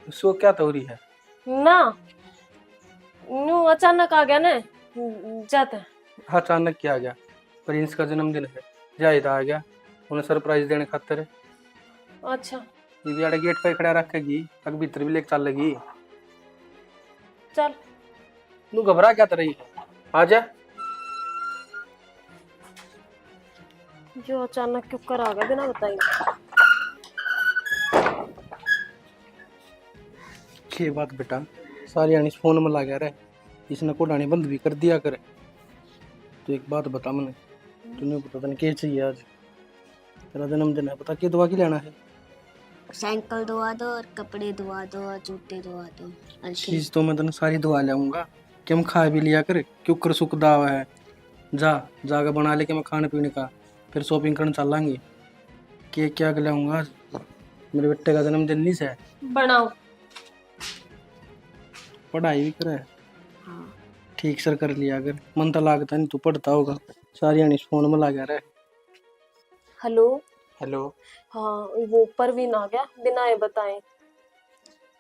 उसको क्या तौरी है? ना न्यू अचानक आ गया ना। जाते हैं। अचानक क्या आ गया? प्रिंस का जन्मदिन है, जाहिद आ गया उन्हें सरप्राइज देने खातर। अच्छा ये भी आड़े गेट पे खड़ा रखेगी, अग भीतर भी लेके चल लगी। चल। तू घबरा क्या तर रही है? आ जा। जो अचानक क्यों कर आ गया बिना बताई। ये बात बेटा, सारी आनी फोन में लगा रहे, इसने कोडानी बंद भी कर दिया करे। तो एक बात बता मने, तूने पता नहीं क्या चाहिए आज? तेरा जन्मदिन है, पता क्या दुआ की लेना है? साइकिल धोवा दो और कपड़े धोवा दो और जूते धोवा दो और चीज तो मैं तेने सारी दुआ लाऊंगा, कि हम खा भी लिया करे, क्यों कर सुख दावा है। जा जाकर बना ले के मैं खाने पीने का, फिर शॉपिंग करने चलेंगे। केक क्या लाऊंगा आज, मेरे बेटे का जन्मदिन नहीं से। बनाओ। पढ़ाई भी करे, हाँ। ठीक सर कर लिया अगर मन तो लागता नहीं, तू पढ़ता होगा। सारी आनी फोन में लगा रहे। हेलो। हेलो। हाँ वो परवीन आ गया बिना ये बताए।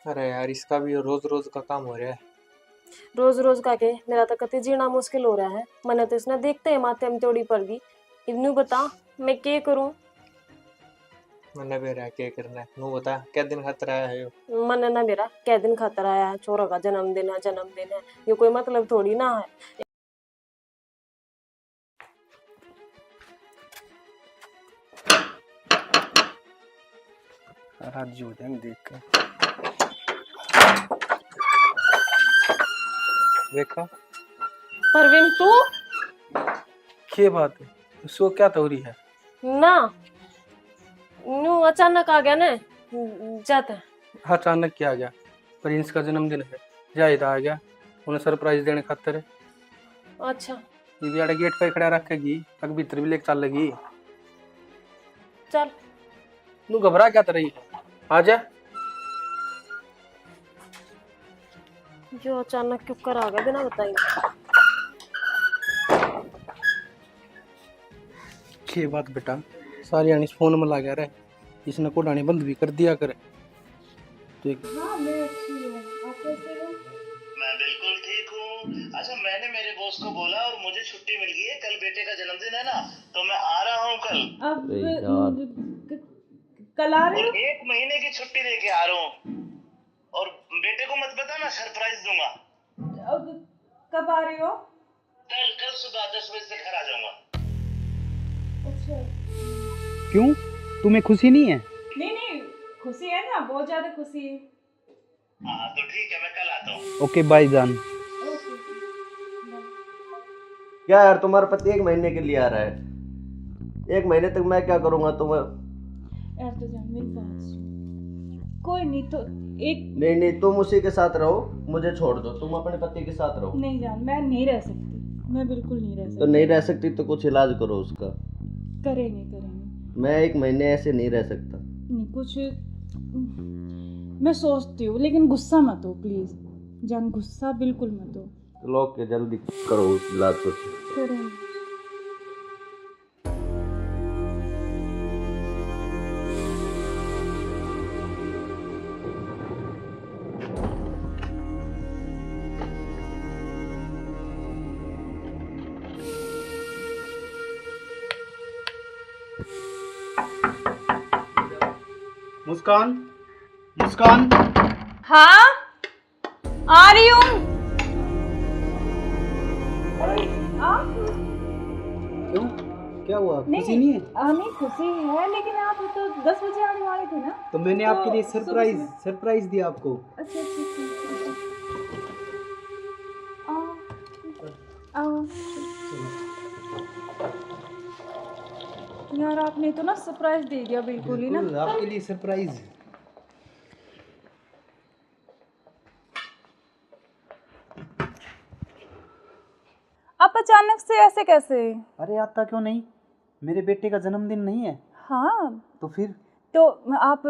अरे यार, इसका भी रोज रोज का काम हो रहा है। रोज रोज का के मेरा तो कति जीना मुश्किल हो रहा है। मैंने तो इसने देखते ही माथे में तोड़ी पड़ गई। इन्नू बता मैं क्या करूं। मैंने भी रहा क्या करना है, नू बता क्या दिन खातर आया है यो? मन ना मेरा कै दिन खातर आया है, छोरा का जन्मदिन है, ये कोई मतलब थोड़ी ना है। राजी हो जाएंगे देख कर। देखा परवीन तू ये बात है, उसको क्या तौरी है? ना न्यू अचानक आ गया ना। जाते हैं। अचानक क्या आ गया? प्रिंस का जन्मदिन है, जाहिद आ गया उन्हें सरप्राइज देने खातर। अच्छा ये भी आड़े गेट पे खड़ा रखेगी, अग भीतर भी लेके चल लगी। चल। तू घबरा क्या तर रही है? आ जा। जो अचानक क्यों कर आ गया बिना बताई। ये बात बेटा, सारी आनी फोन में लगा रहे, इसने कोडानी बंद भी कर दिया करे। तो एक हाँ मैं अच्छी हूँ, आप कैसे हो? मैं बिल्कुल ठीक हूँ। अच्छा, मैंने मेरे बॉस को बोला और मुझे छुट्टी मिल गई है। कल बेटे का जन्मदिन है ना, तो मैं आ रहा हूँ कल। अब कल आ रहे और हो? 1 महीने की छुट्टी लेके आ रहा हूँ। और बेटे को मत बताना, सरप्राइज दूंगा। अब कब आ रहे हो? कल कल सुबह 10 बजे से घर आ जाऊंगा। अच्छा। क्यों, तुम्हें खुशी नहीं है? नहीं खुशी है ना, बहुत ज्यादा खुशी है। हाँ तो ठीक है, मैं कल आता हूँ। ओके बाय जान। क्या यार, तुम्हारा पति 1 महीने के लिए आ रहा है, 1 महीने तक मैं क्या करूंगा तुम्हें? यार तो जान मेरी बात सुन। कोई नहीं तो एक नहीं, तुम उसी के साथ रहो, मुझे छोड़ दो, तुम अपने पति के साथ रहो। नहीं जान, मैं नहीं रह सकती, मैं बिल्कुल नहीं रह सकती। तो नहीं रह सकती तो कुछ इलाज करो उसका। करेंगे। मैं 1 महीने ऐसे नहीं रह सकता। नहीं कुछ मैं सोचती हूँ, लेकिन गुस्सा मत हो प्लीज जान, गुस्सा बिल्कुल मत हो। चलो के जल्दी करो उस इलाज को। करेंगे। मुस्कान, मुस्कान। हाँ आ रही हूँ। क्यों, क्या हुआ? खुशी नहीं है? नहीं खुशी है, लेकिन आप तो 10 बजे आने वाले थे ना। तो मैंने आपके लिए सरप्राइज दिया आपको। अच्छा आओ। यार आपने तो ना सरप्राइज दे दिया बिल्कुल ही ना। आपके लिए सरप्राइज। आप अचानक से ऐसे कैसे? अरे आता क्यों नहीं, मेरे बेटे का जन्मदिन नहीं है? हाँ तो फिर? तो आप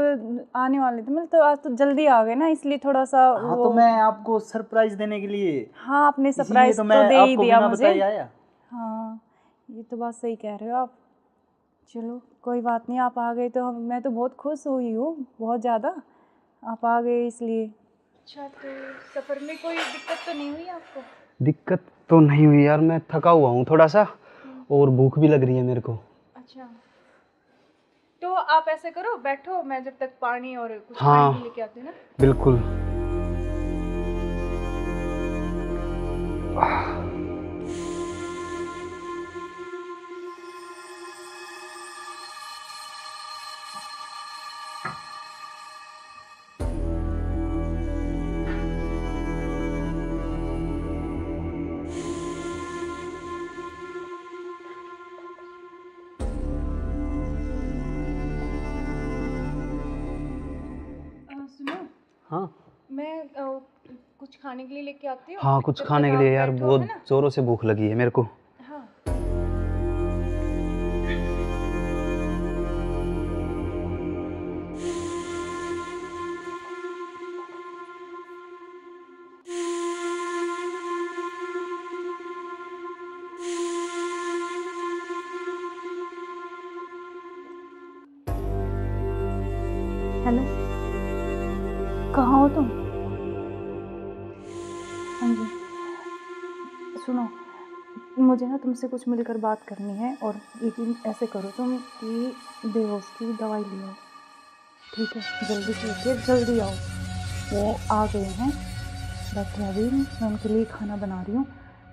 आने वाले थे, मतलब तो आज तो जल्दी आ गए ना, इसलिए थोड़ा सा हाँ तो मैं आपको सरप्राइज देने के लिए। हाँ आपने इसीलिए सरप्राइज तो मैं तो दे ही आपको दिया बिना मुझे। बताए आया। हाँ ये तो बात सही कह रहे हो आप। चलो कोई बात नहीं, आप आ गए तो मैं तो बहुत खुश हुई हूँ, बहुत ज़्यादा। आप आ गए इसलिए। अच्छा, तो सफ़र में कोई दिक्कत तो नहीं हुई आपको? दिक्कत तो नहीं हुई यार, मैं थका हुआ हूँ थोड़ा सा और भूख भी लग रही है मेरे को। अच्छा, तो आप ऐसे करो, बैठो, मैं जब तक पानी और कुछ हाँ। खाने के लेके आती हूँ ना। बिल्कुल। सुनो, हाँ मैं कुछ खाने के लिए लेके आती हूँ। हाँ, कुछ जब खाने तक के आप लिए यार, बैठो, बहुत है ना? ज़ोरों से भूख लगी है मेरे को। हाँ। हेलो, कहाँ हो तुम? हाँ जी, सुनो, मुझे ना तुमसे कुछ मिलकर बात करनी है, और लेकिन ऐसे करो तुम कि बेहोश की दवाई ले आओ, ठीक है? जल्दी से उठिए, जल्दी आओ। वो आ गए हैं, बैठे अभी, मैं उनके लिए खाना बना रही हूँ,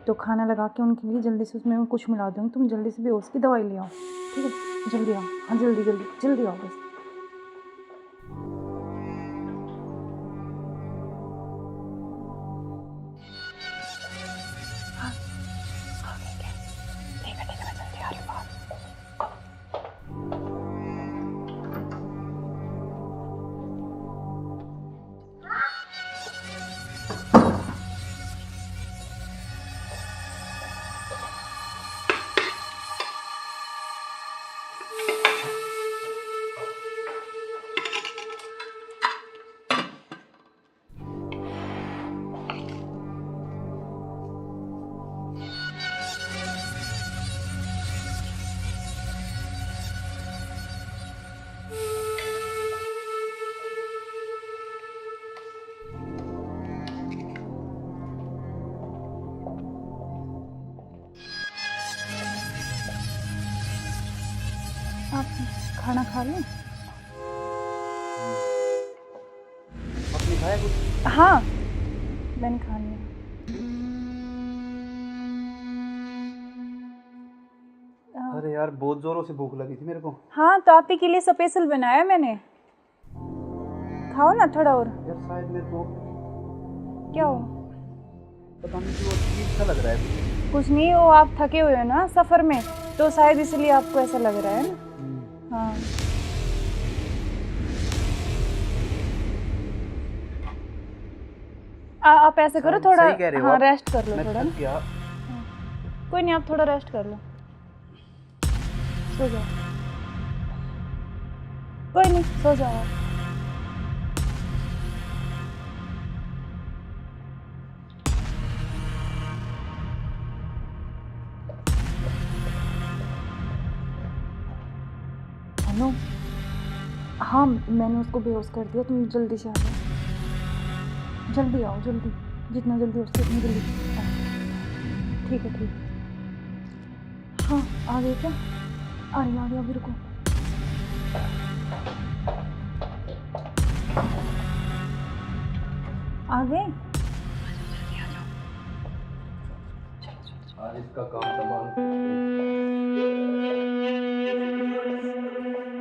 तो खाना लगा के उनके लिए जल्दी से उसमें कुछ मिला दूँगी, तुम जल्दी से बेहोश की दवाई ले आओ, ठीक है? जल्दी आओ, हाँ जल्दी जल्दी जल्दी आओ बस। आप खाना खा लें? आपने खाया कुछ? हाँ, मैंने खा लिया। अरे यार, बहुत ज़ोरों से भूख लगी थी मेरे को। हाँ, तो आप ही के लिए स्पेशल बनाया मैंने, खाओ ना थोड़ा और। यार शायद मेरे को क्या हो? पता नहीं क्यों अजीब सा लग रहा है। कुछ नहीं, वो आप थके हुए हो ना सफ़र में, तो शायद इसलिए आपको ऐसा लग रहा है ना। हाँ, आप ऐसे करो, थोड़ा सही कह रहे हो हाँ आप। रेस्ट कर लो मैं थोड़ा थक ना। गया। कोई नहीं, आप थोड़ा रेस्ट कर लो, सो जाओ। कोई नहीं, सो जाओ आप। हेलो, हाँ मैंने उसको बेहोश कर दिया, तुम जल्दी से आ जाओ, जल्दी आओ, जल्दी, जितना जल्दी हो सके उतनी जल्दी आओ। ठीक है, ठीक है। हाँ, आ गए क्या? आ रही अभी, रुको। आ गए? आज इसका काम तमाम।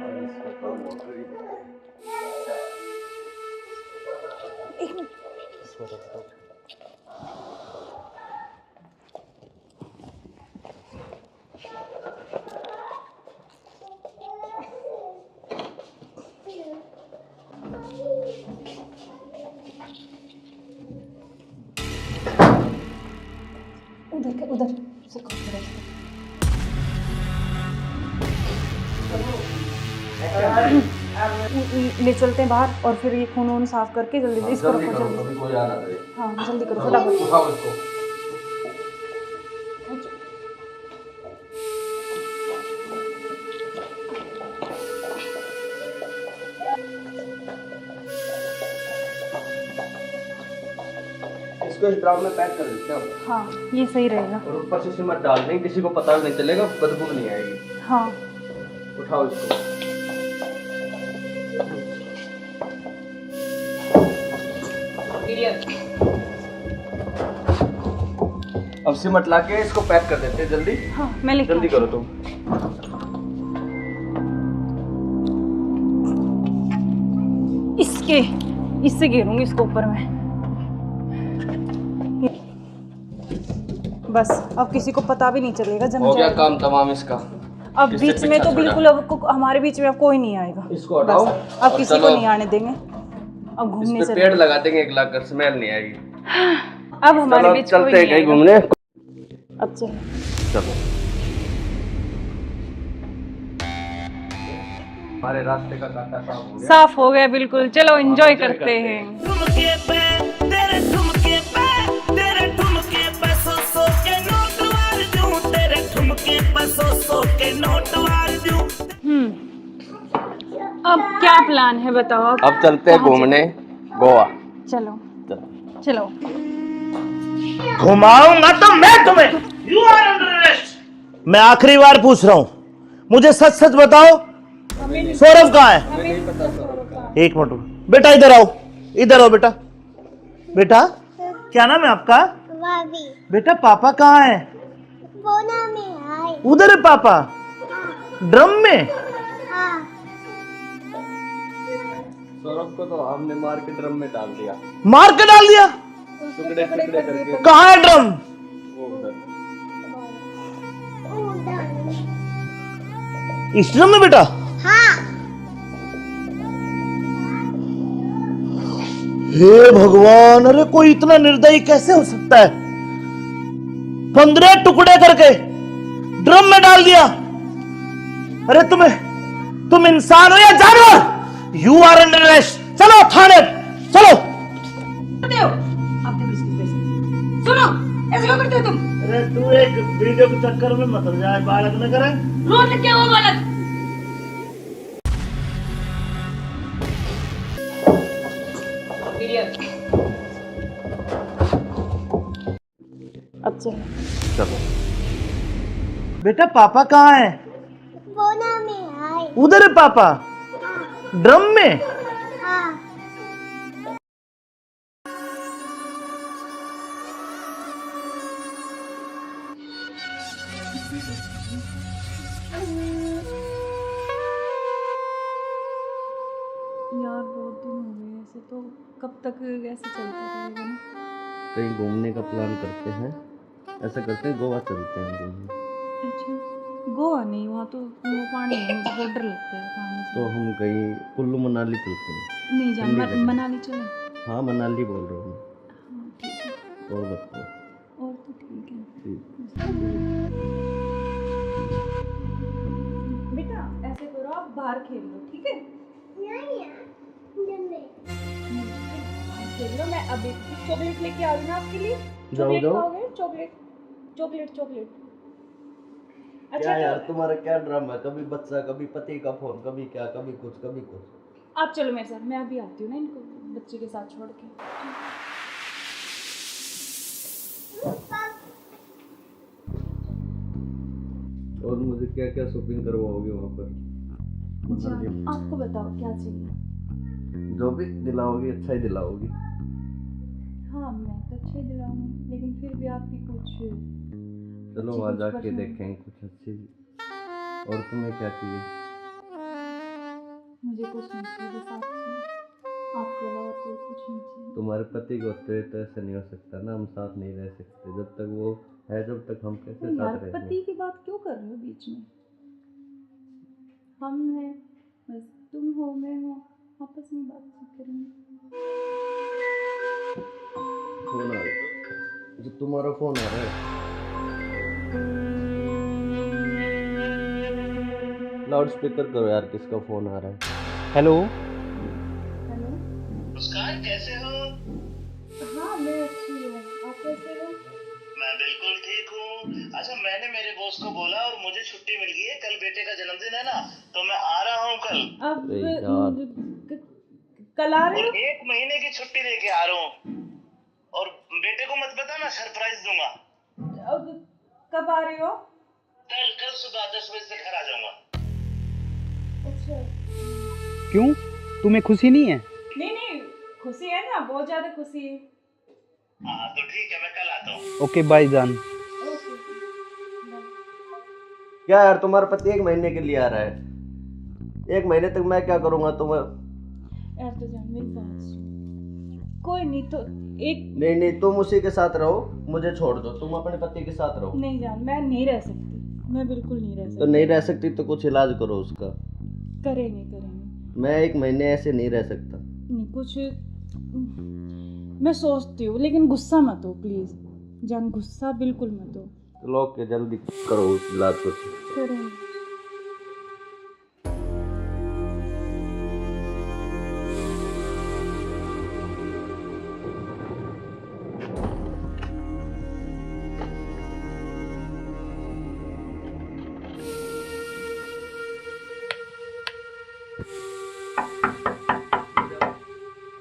आज इसका काम हो गई। एक मिनट। उधर से कौन सा रास्ता? ले चलते हैं बाहर, और फिर ये खून वून साफ करके जल्दी से इसको रखो, जल्दी। अभी कोई आ ना करे। हाँ जल्दी करो फटाफट। उठाओ इसको। इसको इस ड्राम में पैक कर देते हैं हाँ ये सही रहेगा। और ऊपर से सिमट डाल देंगे, किसी को पता भी नहीं चलेगा, बदबू नहीं आएगी। हाँ उठाओ इसको। अब सिमट लाके इसको पैक कर देते हैं जल्दी। हाँ मैं लेके जल्दी आती हूँ। करो तुम। इससे घेरूंगी इसको ऊपर में। बस अब किसी को पता भी नहीं चलेगा, जम हो गया जाएगा। काम तमाम इसका। अब इससे बीच में पीछा तो छोड़ा। बिल्कुल अब हमारे बीच में अब कोई नहीं आएगा। इसको हटाओ बस, अब और किसी को चलो। नहीं आने देंगे। अब इस घूमने पे चले पेड़ लगा देंगे, एक लाख कर स्मेल नहीं आएगी। अब हमारे चलो बीच कोई चलते हैं नहीं कहीं आएगा। घूमने। अब चलो। चलो हमारे रास्ते का कांटा साफ हो गया। साफ हो गया बिल्कुल। चलो एंजॉय करते हैं। ठुमके पे तेरे ठुमके पे तेरे ठुमके पे सौ के नोट वार दूं, तेरे ठुमके पे सौ के नोट वार दूं। अब क्या प्लान है बताओ आप? अब चलते हैं घूमने गोवा। चलो चलो। घुमाऊंगा तो मैं तुम्हें। You are under arrest. मैं आखिरी बार पूछ रहा हूं, मुझे सच सच बताओ, सौरभ कहाँ है? एक मिनट बेटा, इधर आओ, इधर आओ बेटा। बेटा क्या नाम है आपका? भाभी बेटा पापा कहाँ है? बोना में आए। उधर है पापा, ड्रम में। हाँ सौरभ को तो हमने मार के ड्रम में डाल दिया, मार के डाल दिया। टुकड़े टुकड़े करके। कहाँ है ड्रम? वो उधर। इस ड्रम में बेटा? हाँ हे भगवान, अरे कोई इतना निर्दयी कैसे हो सकता है? 15 टुकड़े करके ड्रम में डाल दिया। अरे तुम इंसान हो या जानवर? You are under arrest. चलो थाने, चलो। सुनो, ऐसे क्यों करते हो तुम? अरे तू एक वीडियो के चक्कर में मत जाए, बालक न करे। रोड क्या हुआ बालक? अब चलो। चलो बेटा पापा कहाँ है? बोना में आए। उधर है पापा, ड्रम में। हाँ यार बहुत दिन हो गए ऐसे, तो कब तक ऐसे चलता रहेगा ना? कहीं घूमने का प्लान करते हैं, ऐसा करते हैं गोवा चलते हैं घूमने। अच्छा गोवा नहीं, वहाँ तो वो पानी है, मुझे बहुत डर लगता है पानी से। तो हम कहीं कुल्लू मनाली चलते हैं। नहीं ठंडी जान, जगह। मनाली चले। हाँ मनाली बोल रहा हूँ हाँ ठीक है, मैं। और बताओ। और तो ठीक है। ठीक। बेटा ऐसे करो, आप बाहर खेल लो, ठीक है? खेल लो, मैं अभी चॉकलेट लेके आ रही हूँ ना आपके लिए। चॉकलेट जाओ। खाओगे? Chocolate chocolate chocolate. क्या यार तो तुम्हारा क्या ड्रामा है? कभी बच्चा, कभी पति का फोन, कभी क्या, कभी कुछ कभी कुछ। आप चलो मेरे साथ, मैं अभी आती हूँ ना इनको बच्चे के साथ छोड़ के। और मुझे क्या क्या शॉपिंग करवाओगे वहाँ पर? अच्छा आपको बताओ क्या चाहिए? जो भी दिलाओगी अच्छा ही दिलाओगी। हाँ मैं तो अच्छे ही दिलाऊंगी, लेकिन फिर भी आपकी कुछ चलो अच्छी वहाँ कुछ जाके पसंद। देखेंगे कुछ अच्छी। और तुम्हें क्या चाहिए? मुझे कुछ नहीं चाहिए, बस आप चाहिए, आपके अलावा कोई कुछ नहीं चाहिए। तुम्हारे पति को होते तो ऐसा नहीं हो सकता ना, हम साथ नहीं रह सकते जब तक वो है, जब तक हम कैसे तो यार साथ रहेंगे? पति की बात क्यों कर रहे हो बीच में? हम हैं, बस तुम हो मैं हूँ, आपस में बातचीत करेंगे। फोन आ रहा है, जो तुम्हारा फोन आ रहा है। लाउड स्पीकर करो यार, किसका फोन आ रहा है? हेलो। हेलो। मुस्कान कैसे हो? हाँ मैं अच्छी हूँ, आप कैसे हो? मैं बिल्कुल ठीक हूँ। अच्छा मैंने मेरे बॉस को बोला और मुझे छुट्टी मिल गई है, कल बेटे का जन्मदिन है ना, तो मैं आ रहा हूँ कल। अब अरे यार। कल आ रहे और हो? 1 महीने की छुट्टी लेके आ रहा हूँ। और बेटे को मत बता, मैं सरप्राइज दूंगा। कब आ रहे हो? कल सुबह 10 बजे से घर आ जाऊंगा। अच्छा। क्यों, तुम्हें खुशी नहीं है? नहीं, खुशी है ना, बहुत ज्यादा खुशी है। हाँ तो ठीक है, मैं कल आता हूँ। ओके बाय जान। क्या यार, तुम्हारा पति 1 महीने के लिए आ रहा है, 1 महीने तक मैं क्या करूंगा तुम्हें? यार तो जान मेरी बात सुन। कोई नहीं तो एक नहीं, तुम उसी के साथ रहो, मुझे छोड़ दो, तुम अपने पति के साथ रहो। नहीं जान, मैं नहीं रह सकती, मैं बिल्कुल नहीं रह तो सकती। नहीं रह सकती तो कुछ इलाज करो उसका। करेंगे। मैं 1 महीने ऐसे नहीं रह सकता। नहीं कुछ मैं सोचती हूँ, लेकिन गुस्सा मत हो प्लीज जान, गुस्सा बिल्कुल मत हो। चलो ओके, जल्दी करो उस इलाज को। करेंगे।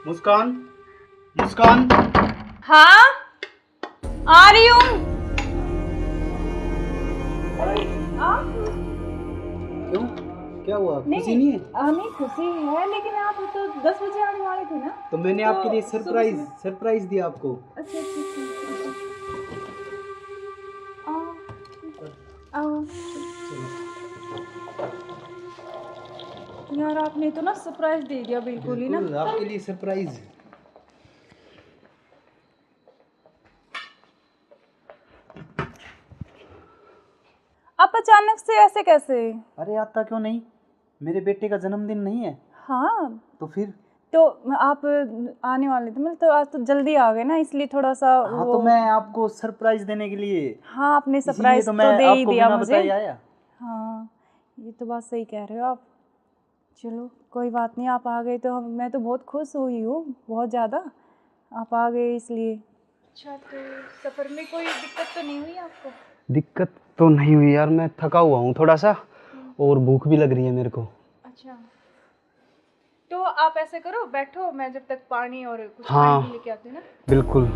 मुस्कान, मुस्कान। हाँ आ रही हूँ। क्यों, क्या हुआ? खुशी नहीं है? नहीं खुशी है, लेकिन आप तो 10 बजे आने वाले थे ना। तो मैंने तो आपके लिए सुबह सरप्राइज दिया आपको। अच्छा। आओ। यार आपने तो ना सरप्राइज दे दिया बिल्कुल ही ना। बिल्कुल, आपके लिए सरप्राइज। आप अचानक से ऐसे कैसे? अरे आता क्यों नहीं, मेरे बेटे का जन्मदिन नहीं है? हाँ तो फिर? तो आप आने वाले थे, मतलब तो आज तो जल्दी आ गए ना, इसलिए थोड़ा सा हाँ तो मैं आपको सरप्राइज देने के लिए। हाँ आपने सरप्राइज तो तो मैं दे ही आपको दिया बिना मुझे। बताए आया। हाँ ये तो बात सही कह रहे हो आप। चलो कोई बात नहीं, आप आ गए तो मैं तो बहुत खुश हुई हूँ, बहुत ज़्यादा। आप आ गए इसलिए। अच्छा तो सफ़र में कोई दिक्कत तो नहीं हुई आपको? दिक्कत तो नहीं हुई यार, मैं थका हुआ हूँ थोड़ा सा, और भूख भी लग रही है मेरे को। अच्छा तो आप ऐसे करो, बैठो, मैं जब तक पानी और कुछ हाँ, खाने के लेके आती हूँ ना। बिल्कुल।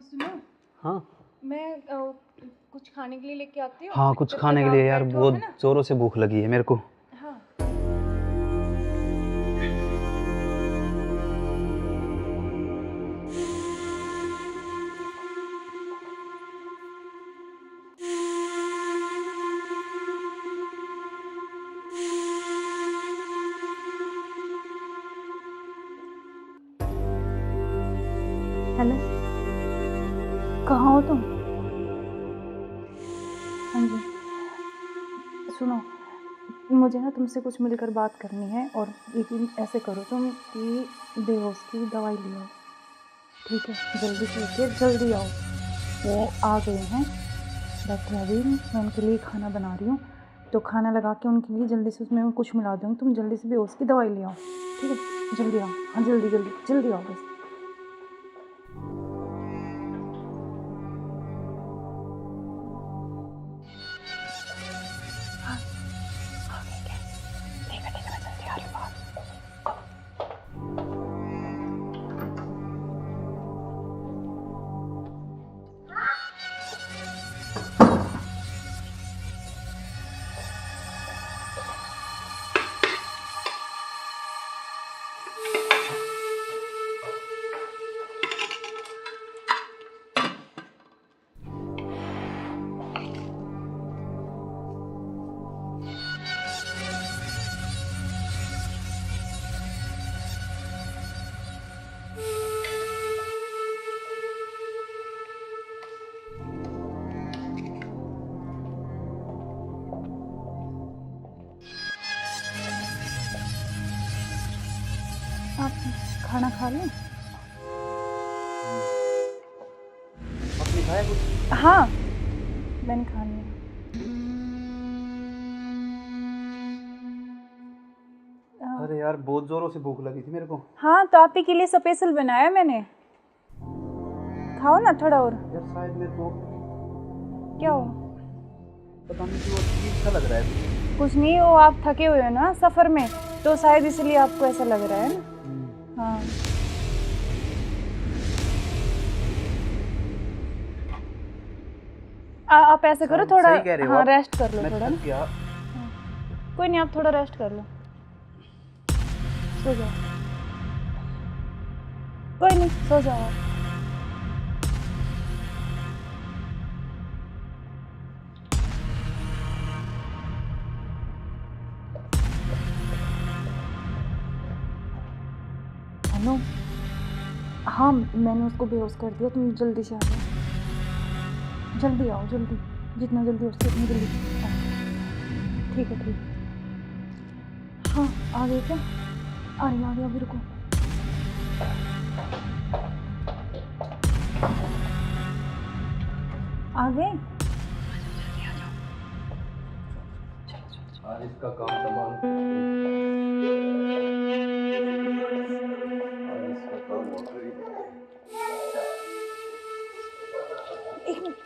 सुनो, हाँ मैं कुछ खाने के लिए लेके आती हूँ। हाँ, कुछ जब खाने तक के लिए आप यार, बैठो, बहुत है ना? जोरों से भूख लगी है मेरे को। हाँ हेलो, कहाँ हो तुम? हाँ जी सुनो, मुझे ना तुमसे कुछ मिलकर बात करनी है, और लेकिन ऐसे करो तुम कि बेहोश की दवाई ले आओ, ठीक है? जल्दी से लेके जल्दी आओ। वो आ गए हैं, बैठे अभी, मैं उनके लिए खाना बना रही हूँ, तो खाना लगा के उनके लिए जल्दी से उसमें कुछ मिला दूँगी। तुम जल्दी से बेहोश की दवाई ले आओ, ठीक है? जल्दी आओ, हाँ जल्दी जल्दी जल्दी आओ बस। आप खाना खा लें? अपनी खाया कुछ? हाँ मैंने खा लिया। अरे यार बहुत जोरों से भूख लगी थी मेरे को। हाँ तो आप ही के लिए स्पेशल बनाया मैंने, खाओ ना थोड़ा और। यार शायद मेरे को क्या हो? पता नहीं क्यों अजीब सा लग रहा है। कुछ नहीं, वो आप थके हुए हो ना सफ़र में, तो शायद इसलिए आपको ऐसा लग रहा है ना। हाँ आप ऐसे करो थोड़ा, सही कह रहे हो हाँ आप। रेस्ट कर लो मैं थोड़ा थक ना। गया। कोई नहीं, आप थोड़ा रेस्ट कर लो, सो जाओ। कोई नहीं, सो जाओ आप। हेलो, हाँ मैंने उसको बेहोश कर दिया, तुम जल्दी से आ जाओ, जल्दी आओ, जल्दी, जितना जल्दी हो सके उतनी जल्दी आओ। ठीक है ठीक है। हाँ आ गए क्या? आ गया अभी, रुको। आ गए? आज इसका काम तमाम। आज इसका काम हो गया। एक मिनट।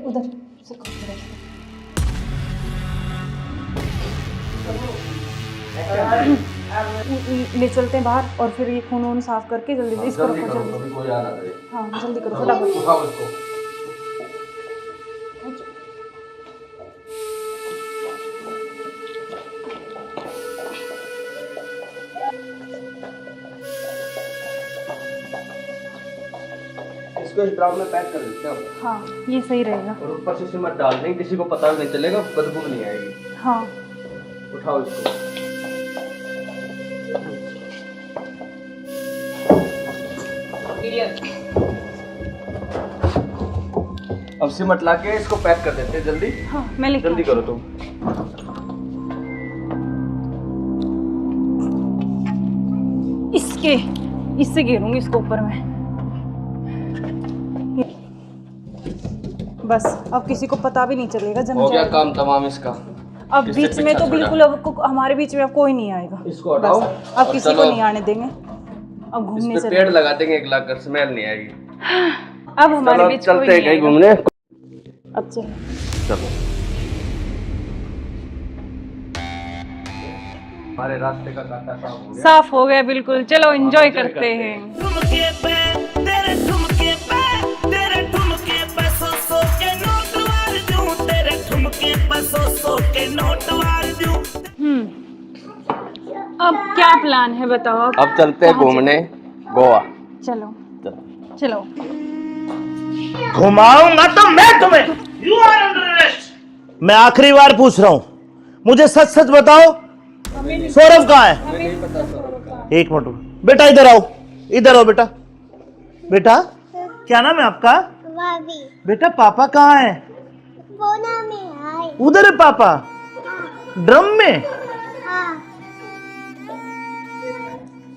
उधर से ले चलते हैं बाहर, और फिर ये खून वून साफ करके जल्दी इसको रखो, जल्दी। कोई आ ना करे। हाँ जल्दी करो फटाफट। उठाओ इसको। इसको इस ड्राम में पैक कर देते हैं। हाँ ये सही रहेगा। और ऊपर से सिमट डाल देंगे, किसी को पता भी नहीं चलेगा, बदबू नहीं आएगी। हाँ उठाओ इसको। अब सिमट ला के इसको पैक कर देते हैं जल्दी। हाँ मैं लेके जल्दी करो तुम। इससे घेरूंगी इसको ऊपर में। बस अब किसी को पता भी नहीं चलेगा, जम हो गया जाएगा। काम तमाम इसका। अब किससे बीच में पीछा तो छोड़ा? बिल्कुल अब हमारे बीच में अब कोई नहीं आएगा। इसको हटाओ। बस अब और किसी को चलो। नहीं आने देंगे। अब घूमने इस पे चले, पेड़ लगा देंगे, एक लाकर स्मेल नहीं आएगी। अब हमारे चलो बीच कोई चलते हैं नहीं कहीं आएगा। घूमने। अब चलो। चलो हमारे रास्ते का कांटा साफ हो गया। साफ हो गया बिल्कुल, चलो एंजॉय करते हैं। ठुमके पे तेरे ठुमके पे तेरे ठुमके पे सौ के नोट वार दूं, तेरे ठुमके पे सौ के नोट वार दूं। अब क्या प्लान है बताओ? अब चलते हैं घूमने गोवा। चलो चलो। घुमाऊंगा तो मैं तुम्हें। You are under arrest. मैं आखिरी बार पूछ रहा हूं, मुझे सच सच बताओ, सौरभ कहाँ है? एक मिनट बेटा, इधर आओ, इधर आओ बेटा। बेटा क्या नाम है आपका? भाभी बेटा पापा कहाँ है? बोना में आए। उधर है पापा, ड्रम में। हाँ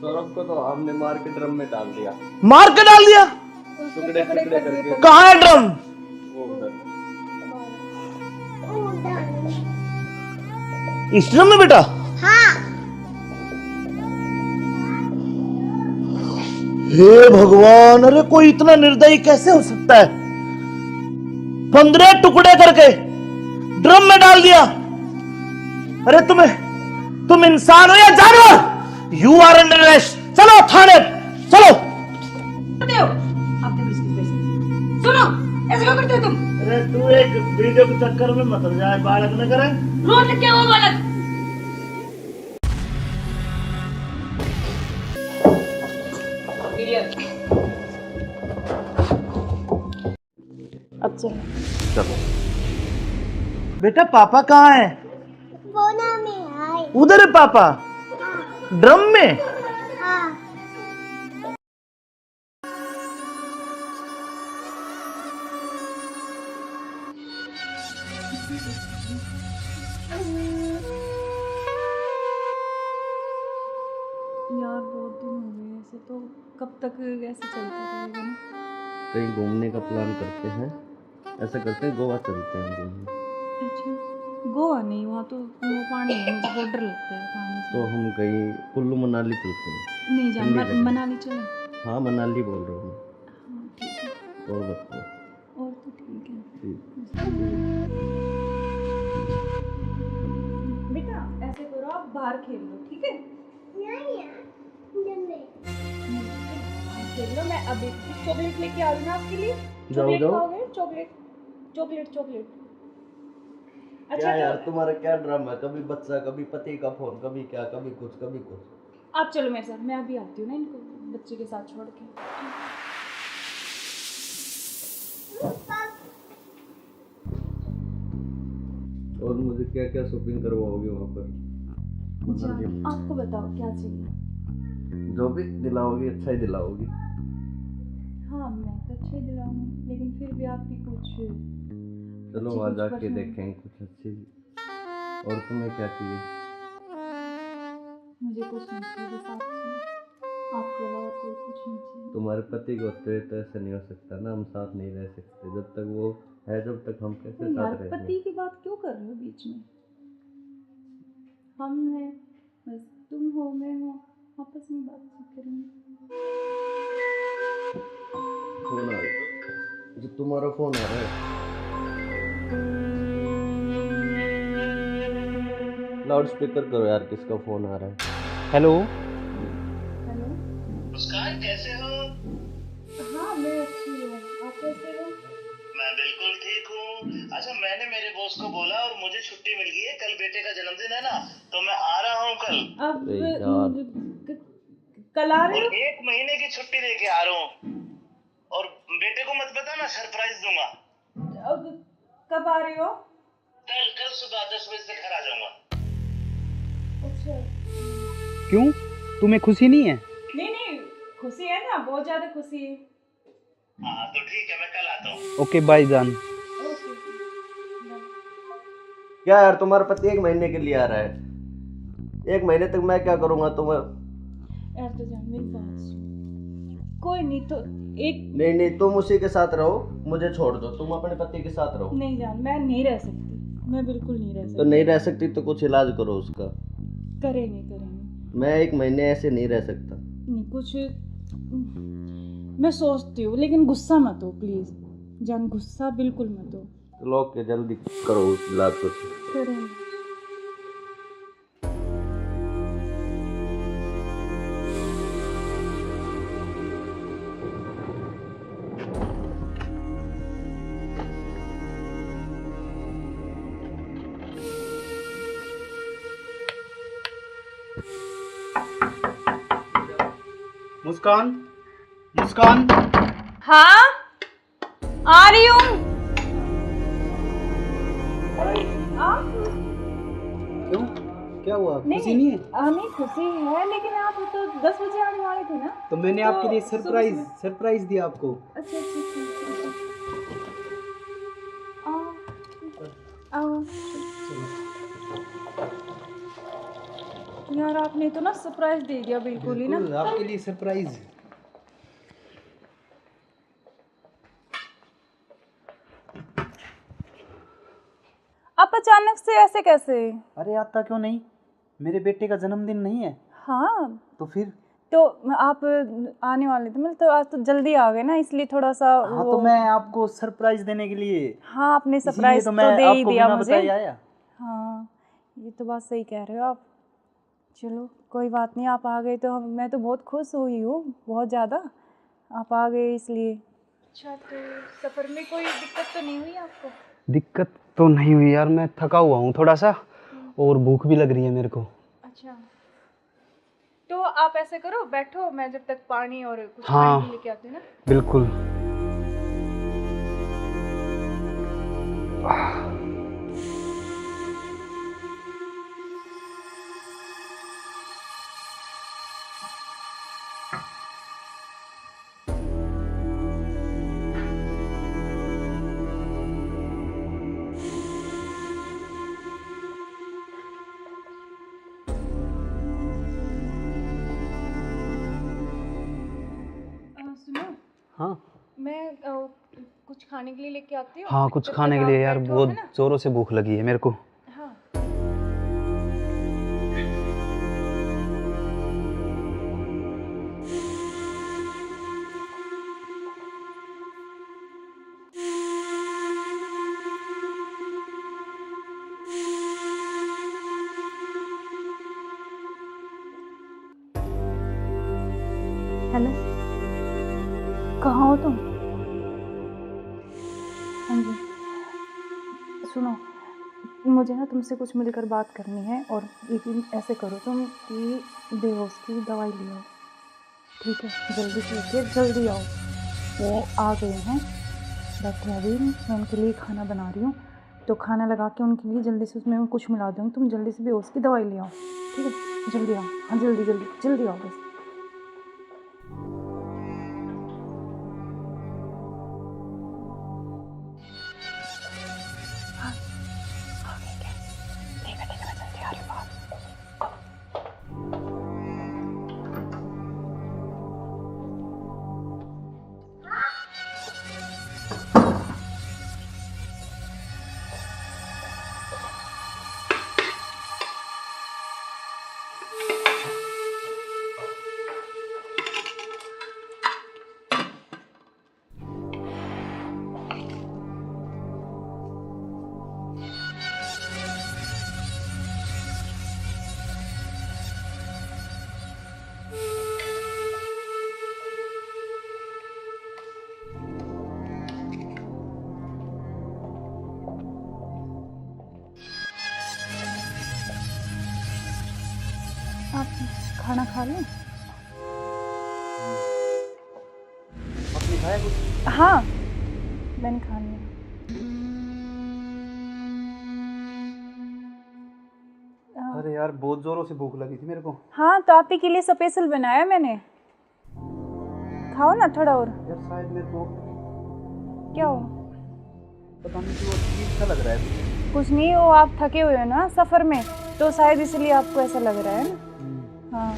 सौरभ को तो हमने मार के ड्रम में डाल दिया, मार के डाल दिया। टुकड़े टुकड़े करके। कहाँ है ड्रम? वो उधर। इस ड्रम में बेटा? हाँ हे भगवान, अरे कोई इतना निर्दयी कैसे हो सकता है? 15 टुकड़े करके ड्रम में डाल दिया। अरे तुम इंसान हो या जानवर? You are under arrest. चलो थाने, चलो। सुनो, ऐसे क्यों करते हो तुम? अरे तू एक वीडियो के चक्कर में मत जाए, बालक न करे। रोड क्या वो बालक? अब चलो। बेटा पापा कहाँ है? बोना में आए। उधर है पापा, ड्रम में। कब तक ऐसे चलता रहेगा ना? कहीं घूमने का प्लान करते हैं, ऐसा करते हैं गोवा चलते हैं घूमने। अच्छा, गोवा नहीं, वहाँ तो वो पानी है, मुझे बहुत डर लगता है पानी से। तो हम कहीं कुल्लू मनाली चलते हैं। नहीं जान, ठंडी जगह। मनाली चले। हाँ मनाली बोल रहा हूँ मैं। हाँ ठीक है, और बताओ। और तो ठीक है। ठीक। बेटा ऐसे करो, आप बाहर खेल लो, ठीक है? खेल लो, मैं अभी चॉकलेट लेके आ रही हूँ आपके लिए। चॉकलेट जाओ। खाओगे? Chocolate chocolate chocolate. क्या अच्छा यार तो तुम्हारा क्या ड्रामा है, कभी बच्चा, कभी पति का फोन, कभी क्या, कभी कुछ, कभी कुछ। आप चलो मेरे साथ, मैं अभी आती हूँ ना इनको बच्चे के साथ छोड़ के। और मुझे क्या क्या शॉपिंग करवाओगे वहाँ पर? जान, आपको बताओ क्या चाहिए? जो भी दिलाओगी अच्छा ही दिलाओगी। हाँ मैं तो अच्छे दिलाऊंगी, लेकिन फिर भी आपकी कुछ चलो अच्छी वहाँ कुछ जाके पसंद- देखेंगे कुछ अच्छी। और तुम्हें क्या चाहिए? मुझे कुछ नहीं चाहिए, बस आप चाहिए, आपके अलावा कोई कुछ नहीं चाहिए। तुम्हारे पति को होते तो ऐसा नहीं हो सकता ना, हम साथ नहीं रह सकते जब तक वो है, जब तक हम कैसे तो यार साथ रहेंगे? पति की बात क्यों कर रहे हो बीच में? हम हैं, बस तुम हो, मैं हूँ, आपस में बातचीत करेंगे। फोन आ रहा, जो तुम्हारा फोन आ रहा है। लाउड स्पीकर करो यार, किसका फोन आ रहा है? हेलो। हेलो। मुस्कान कैसे हो? हाँ मैं अच्छी हूँ, आप कैसे हो? मैं बिल्कुल ठीक हूँ। अच्छा मैंने मेरे बॉस को बोला और मुझे छुट्टी मिल गई है, कल बेटे का जन्मदिन है ना, तो मैं आ रहा हूँ कल। अब अरे यार। कल आ रहे और हो? 1 महीने की छुट्टी लेके आ रहा हूँ। और बेटे को मत बता, मैं सरप्राइज दूंगा। अब कब आ रहे हो? कल सुबह 10 बजे से घर आ जाऊंगा। अच्छा। क्यों, तुम्हें खुशी नहीं है? नहीं नहीं, खुशी है ना, बहुत ज्यादा खुशी है। हाँ तो ठीक है, मैं कल आता हूँ। ओके बाय जान। ओके। क्या यार तुम्हारा पति 1 महीने के लिए आ रहा है, 1 महीने तक मैं क्या करूँगा तुम्हें? यार तो जान मेरी बात सुन, कोई नहीं तो एक नहीं, तुम उसी के साथ रहो, मुझे छोड़ दो, तुम अपने पति के साथ रहो। नहीं जान, मैं नहीं रह सकती, मैं बिल्कुल नहीं रह तो सकती। नहीं रह सकती तो कुछ इलाज करो उसका। करेंगे। मैं 1 महीने ऐसे नहीं रह सकता। नहीं कुछ मैं सोचती हूँ, लेकिन गुस्सा मत हो प्लीज जान, गुस्सा बिल्कुल मत हो। चलो ओके, जल्दी करो इलाज कुछ। करेंगे। मुस्कान, मुस्कान। हाँ आ रही हूँ। क्यों, क्या हुआ, खुशी नहीं है? नहीं खुशी है, लेकिन आप तो 10 बजे आने वाले थे ना। तो मैंने तो आपके लिए सरप्राइज सुबह- सरप्राइज दिया आपको। अच्छा आओ। यार आपने तो ना सरप्राइज दे दिया बिल्कुल ही ना। बिल्कुल, आपके लिए सरप्राइज। आप अचानक से ऐसे कैसे? अरे आता क्यों नहीं, मेरे बेटे का जन्मदिन नहीं है? हाँ तो फिर? तो आप आने वाले थे, मतलब तो आज तो जल्दी आ गए ना, इसलिए थोड़ा सा हाँ तो मैं आपको सरप्राइज देने के लिए, हाँ आपने इसीलिए सरप्राइज तो तो मैं दे ही आपको दिया बिना मुझे। बताए आया। हाँ ये तो बात सही कह रहे हो आप। चलो कोई बात नहीं, आप आ गए तो मैं तो बहुत खुश हुई हूँ, बहुत ज़्यादा। आप आ गए इसलिए। अच्छा तो सफ़र में कोई दिक्कत तो नहीं हुई आपको? दिक्कत तो नहीं हुई यार, मैं थका हुआ हूँ थोड़ा सा, और भूख भी लग रही है मेरे को। अच्छा तो आप ऐसे करो, बैठो, मैं जब तक पानी और कुछ हाँ, खाने लेके आती हूँ ना। बिल्कुल। हाँ मैं कुछ खाने के लिए लेके आती हूँ। हाँ, कुछ जब खाने तक के आप लिए यार, बैठो, बहुत है ना? ज़ोरों से भूख लगी है मेरे को। हाँ। हेलो, कहाँ हो तुम? हाँ जी, सुनो, मुझे ना तुमसे कुछ मिलकर बात करनी है। और यकीन ऐसे करो तुम कि बेहोश की दवाई ले आओ, ठीक है? जल्दी से लेके जल्दी आओ। वो आ गए हैं, बैठे अभी, मैं उनके लिए खाना बना रही हूँ, तो खाना लगा के उनके लिए जल्दी से उसमें कुछ मिला दूँगी। तुम जल्दी से बेहोश की दवाई ले आओ, ठीक है? जल्दी आओ, हाँ जल्दी जल्दी जल्दी आओ बस। आप खाना खा लें? आपने खाया कुछ? हाँ, मैंने खा लिया। अरे यार, बहुत ज़ोरों से भूख लगी थी मेरे को। हाँ, तो आप ही के लिए स्पेशल बनाया मैंने, खाओ ना थोड़ा और। यार शायद मेरे को क्या हो? पता नहीं क्यों अजीब सा लग रहा है। कुछ नहीं, वो आप थके हुए हो ना सफ़र में, तो शायद इसलिए आपको ऐसा लग रहा है ना। हाँ,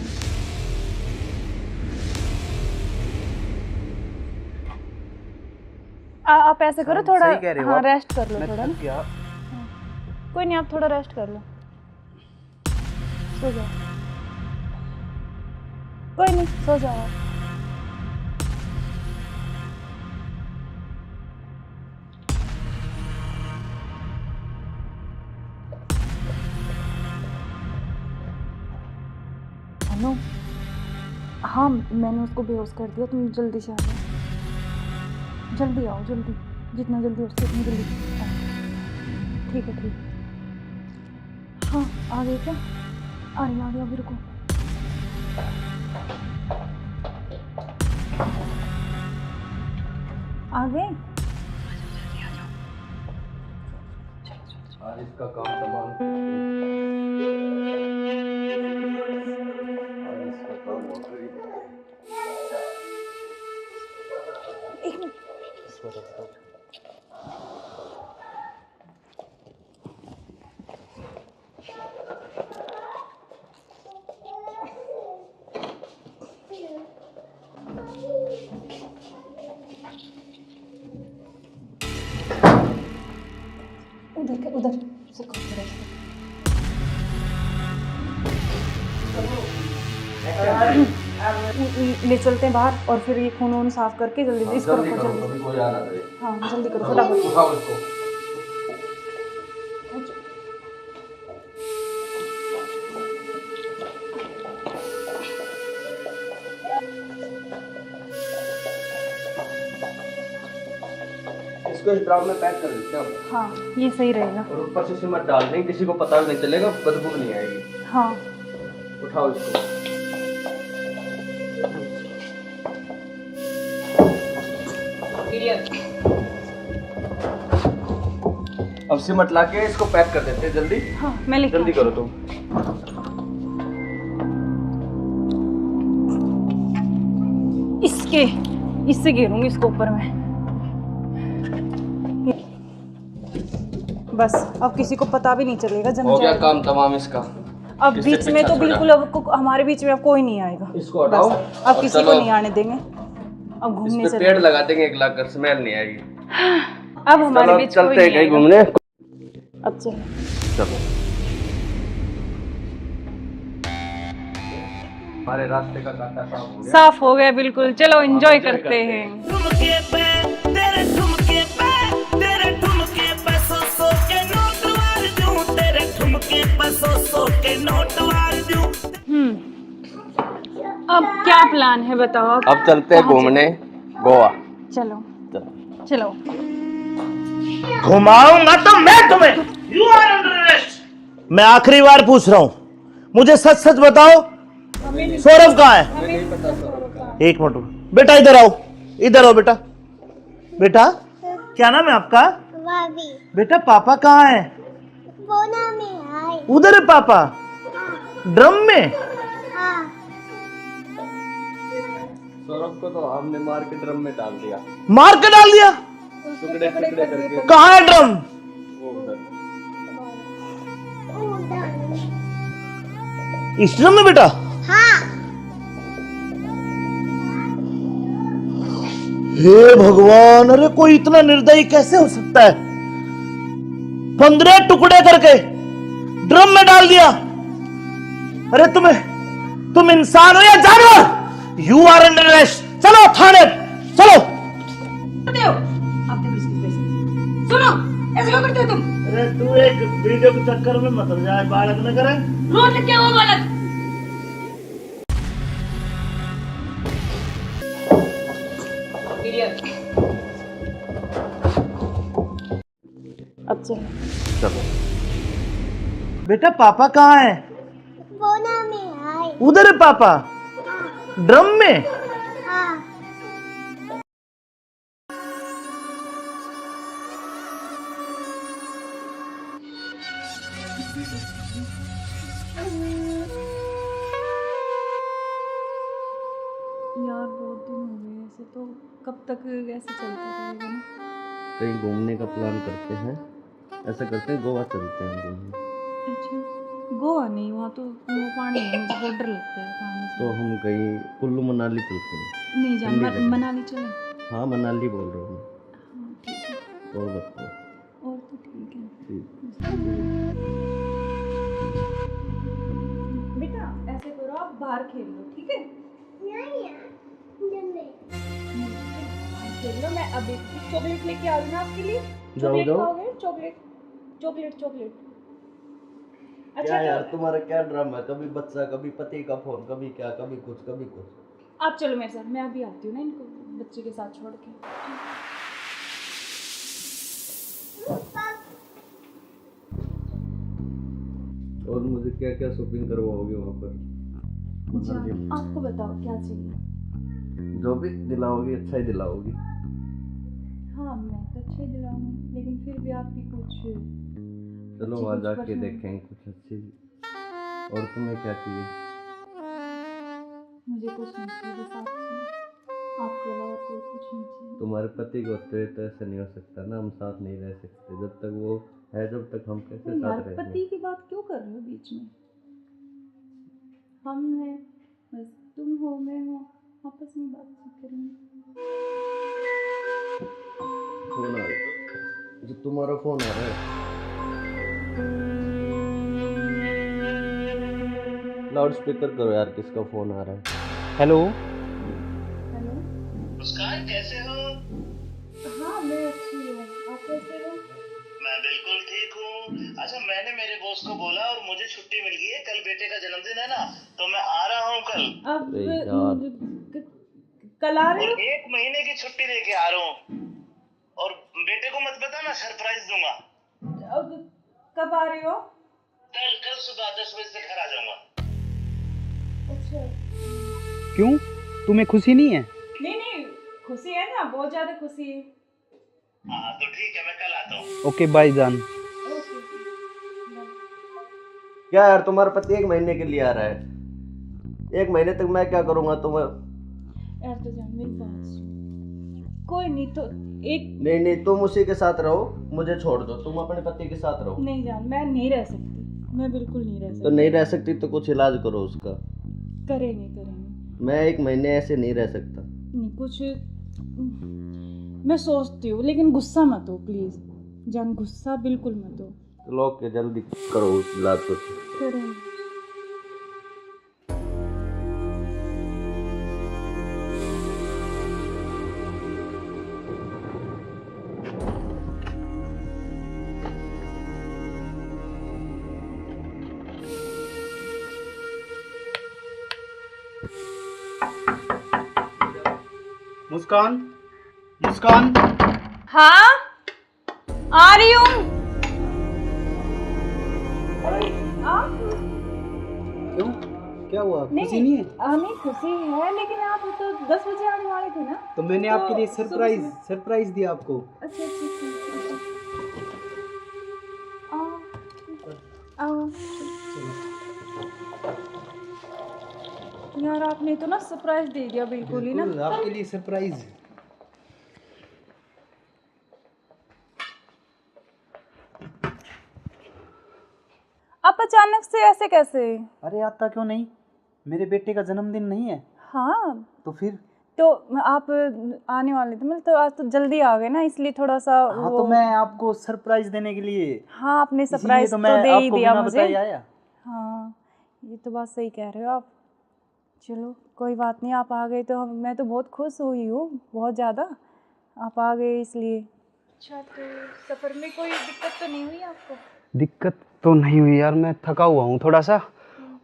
आप ऐसे करो, थोड़ा सही कह रहे हो हाँ आप। रेस्ट कर लो मैं थोड़ा थक ना। गया। कोई नहीं, आप थोड़ा रेस्ट कर लो, सो जाओ। कोई नहीं, सो जाओ आप। हेलो, हाँ मैंने उसको बेहोश कर दिया, तुम जल्दी से आ जाओ, जल्दी आओ, जल्दी, जितना जल्दी हो सके उतनी जल्दी आओ। ठीक है, ठीक है। हाँ, आ गए क्या? आ गया, अभी रुको। आ गए? आज इसका काम तमाम। आज इसका काम हो गया। एक मिनट। उधर से ले चलते हैं बाहर, और फिर ये खून वून साफ करके जल्दी से इसको रखो, जल्दी। कोई आ ना करे। हाँ जल्दी करो फटाफट। उठाओ इसको। इसको इस ड्राम में पैक कर देते हैं। हाँ ये सही रहेगा। और ऊपर से सिमट डाल देंगे, किसी को पता भी नहीं चलेगा, बदबू नहीं आएगी। हाँ उठाओ इसको। अब सिमट लाके इसको पैक कर देते हैं जल्दी। हाँ मैं लेके जल्दी करो तुम। इससे घेरूंगी इसको ऊपर में। बस अब किसी को पता भी नहीं चलेगा, जम हो गया जाएगा। काम तमाम इसका। अब इससे बीच में पीछा तो छोड़ा। बिल्कुल अब हमारे बीच में अब कोई नहीं आएगा। इसको हटाओ बस अब और किसी को चलो। नहीं आने देंगे। अब इस घूमने पे चले। पेड़ लगा देंगे 1 लाख का, स्मेल नहीं आएगी। अब हमारे चलो बीच चलते कोई हैं नहीं कहीं आएगा। घूमने। अब चलो। चलो हमारे रास्ते का कांटा साफ हो गया। साफ हो गया बिल्कुल। चलो एंजॉय करते हैं। ठुमके पे तेरे ठुमके पे सौ के नोट वार दूं, तेरे ठुमके पे सौ के नोट वार दूं। अब क्या प्लान है बताओ? अब चलते हैं घूमने गोवा। चलो चलो। चलो। घुमाऊंगा तो मैं तुम्हें। You are under arrest. मैं आखिरी बार पूछ रहा हूं, मुझे सच सच बताओ, सौरभ कहाँ है? एक मिनट बेटा, इधर आओ, इधर आओ बेटा। बेटा क्या नाम है आपका? भाभी बेटा पापा कहाँ है? बोना में आए। उधर है पापा, ड्रम में। हाँ सौरभ को तो हमने मार के ड्रम में डाल दिया, मार के डाल दिया। टुकड़े टुकड़े करके। कहाँ है ड्रम? वो उधर। इस ड्रम में बेटा? हाँ हे भगवान, अरे कोई इतना निर्दयी कैसे हो सकता है? 15 टुकड़े करके ड्रम में डाल दिया। अरे तुम इंसान हो या जानवर? You are under arrest. चलो थाने, चलो। सुनो, ऐसे क्यों करते हो तुम? अरे तू एक वीडियो के चक्कर में मत जाए, बालक न करे। रोड क्या वो बालक? अब चलो। चलो बेटा पापा कहाँ है? बोना में आए। उधर है पापा, ड्रम में। हाँ यार बहुत दिन हो गए ऐसे, तो कब तक ऐसे चलता रहेगा ना? कहीं घूमने का प्लान करते हैं, ऐसा करते हैं गोवा चलते हैं घूमने। अच्छा गोवा नहीं, वहाँ तो वो पानी है, मुझे बहुत डर लगता है पानी से। तो हम कहीं कुल्लू मनाली चलते हैं। नहीं जान, ठंडी जगह। मनाली चले। हाँ मनाली बोल रहा हूँ हाँ ठीक है, मैं। और बताओ। और तो ठीक है। ठीक। बेटा ऐसे करो, आप बाहर खेल लो, ठीक है? खेल लो, मैं अब एक चॉकलेट लेके आ रही हूँ आपके लिए। चॉकलेट जाओ। खाओगे? Chocolate chocolate chocolate. क्या यार तो तुम्हारा क्या ड्रामा है? कभी बच्चा, कभी पति का फोन, कभी क्या, कभी कुछ कभी कुछ। आप चलो मेरे साथ, मैं अभी आती हूँ ना इनको बच्चे के साथ छोड़ के। और मुझे क्या क्या शॉपिंग करवाओगे वहाँ पर? मनाली में? आपको बताओ क्या चाहिए? जो भी दिलाओगी अच्छा ही दिलाओगी। हाँ मैं तो अच्छे ही दिलाऊंगी, लेकिन फिर भी आपकी कुछ चलो अच्छी वहाँ कुछ जाके पसंद- देखेंगे कुछ अच्छी। और तुम्हें क्या चाहिए? मुझे कुछ नहीं चाहिए, बस आप चाहिए, आपके अलावा कोई कुछ नहीं चाहिए। तुम्हारे पति को तो ऐसा नहीं हो सकता ना, हम साथ नहीं रह सकते जब तक वो है, जब तक हम कैसे तो यार साथ रहेंगे? पति की बात क्यों कर रहे हो बीच में? हम हैं, बस तुम हो मैं हूँ, आपस में बात करेंगे। फोन आ रहा है, जो तुम्हारा फोन आ रहा है। लाउड स्पीकर करो यार, किसका फोन आ रहा है? हेलो। हेलो। मुस्कान कैसे हो? हाँ मैं अच्छी हूँ, आप कैसे हो? मैं बिल्कुल ठीक हूँ। अच्छा मैंने मेरे बॉस को बोला और मुझे छुट्टी मिल गई है, कल बेटे का जन्मदिन है ना, तो मैं आ रहा हूँ कल। अब अरे यार। कल आ रहे और हो? 1 महीने की छुट्टी लेके आ रहा हूँ। और बेटे को मत बताना, सरप्राइज दूंगा। अब कब आ रहे हो? कल सुबह 10 बजे से घर आ जाऊंगा। अच्छा। क्यों, तुम्हें खुशी नहीं है? नहीं खुशी है ना, बहुत ज्यादा खुशी है। हाँ तो ठीक है, मैं कल आता हूँ। ओके बाय जान। ओके। क्या यार तुम्हारा पति 1 महीने के लिए आ रहा है, 1 महीने तक मैं क्या करूँगा तुम्हें? यार तो जान मेरी बात सुन, कोई नहीं तो एक नहीं तुम उसी के साथ रहो, मुझे छोड़ दो, तुम अपने पति के साथ रहो। नहीं जान, मैं नहीं रह सकती, मैं बिल्कुल नहीं रह सकती। तो नहीं रह सकती तो कुछ इलाज करो उसका। करेंगे मैं 1 महीने ऐसे नहीं रह सकता। नहीं, कुछ मैं सोचती हूँ, लेकिन गुस्सा मत हो प्लीज जान, गुस्सा बिल्कुल मत हो। लोग के जल्दी करो उस इलाज को। करें। मुस्कान, मुस्कान। हाँ आ रही हूँ। क्यों, क्या हुआ? खुशी नहीं है? नहीं खुशी है, लेकिन आप तो 10 बजे आने वाले थे ना। तो मैंने आपके लिए सरप्राइज दिया आपको। अच्छा अच्छा आओ। यार आपने तो ना सरप्राइज दे दिया बिल्कुल ही ना। आपके लिए सरप्राइज। आप अचानक से ऐसे कैसे? अरे आता क्यों नहीं, मेरे बेटे का जन्मदिन नहीं है? हाँ तो फिर तो आप आने वाले थे, मतलब तो आज तो जल्दी आ गए ना, इसलिए थोड़ा सा हाँ तो मैं आपको सरप्राइज देने के लिए। हाँ आपने सरप्राइज तो तो मैं दे ही आपको दिया बिना मुझे। बताए आया। हाँ ये तो बात सही कह रहे हो आप। चलो कोई बात नहीं, आप आ गए तो मैं तो बहुत खुश हुई हूँ, बहुत ज़्यादा। आप आ गए इसलिए। अच्छा तो सफ़र में कोई दिक्कत तो नहीं हुई आपको? दिक्कत तो नहीं हुई यार, मैं थका हुआ हूँ थोड़ा सा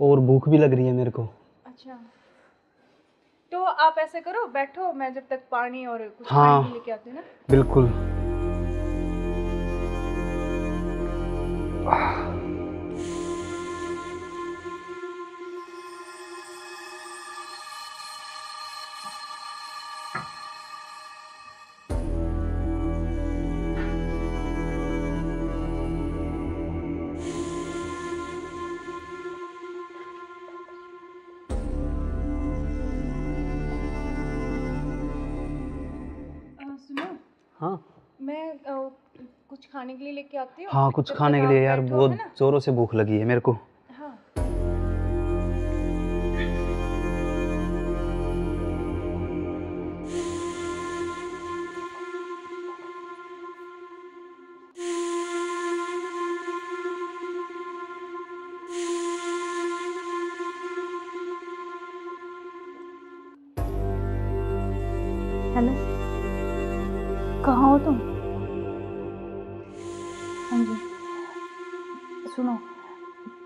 और भूख भी लग रही है मेरे को। अच्छा तो आप ऐसे करो, बैठो, मैं जब तक पानी और कुछ हाँ, खाने लेके आती हूँ ना। बिल्कुल। सुनो, हाँ मैं कुछ खाने के लिए लेके आती हूँ। हाँ, कुछ जब खाने तक के लिए आप यार बैठो, बहुत है ना? जोरों से भूख लगी है मेरे को। हाँ हेलो, कहाँ हो तुम? हाँ जी सुनो,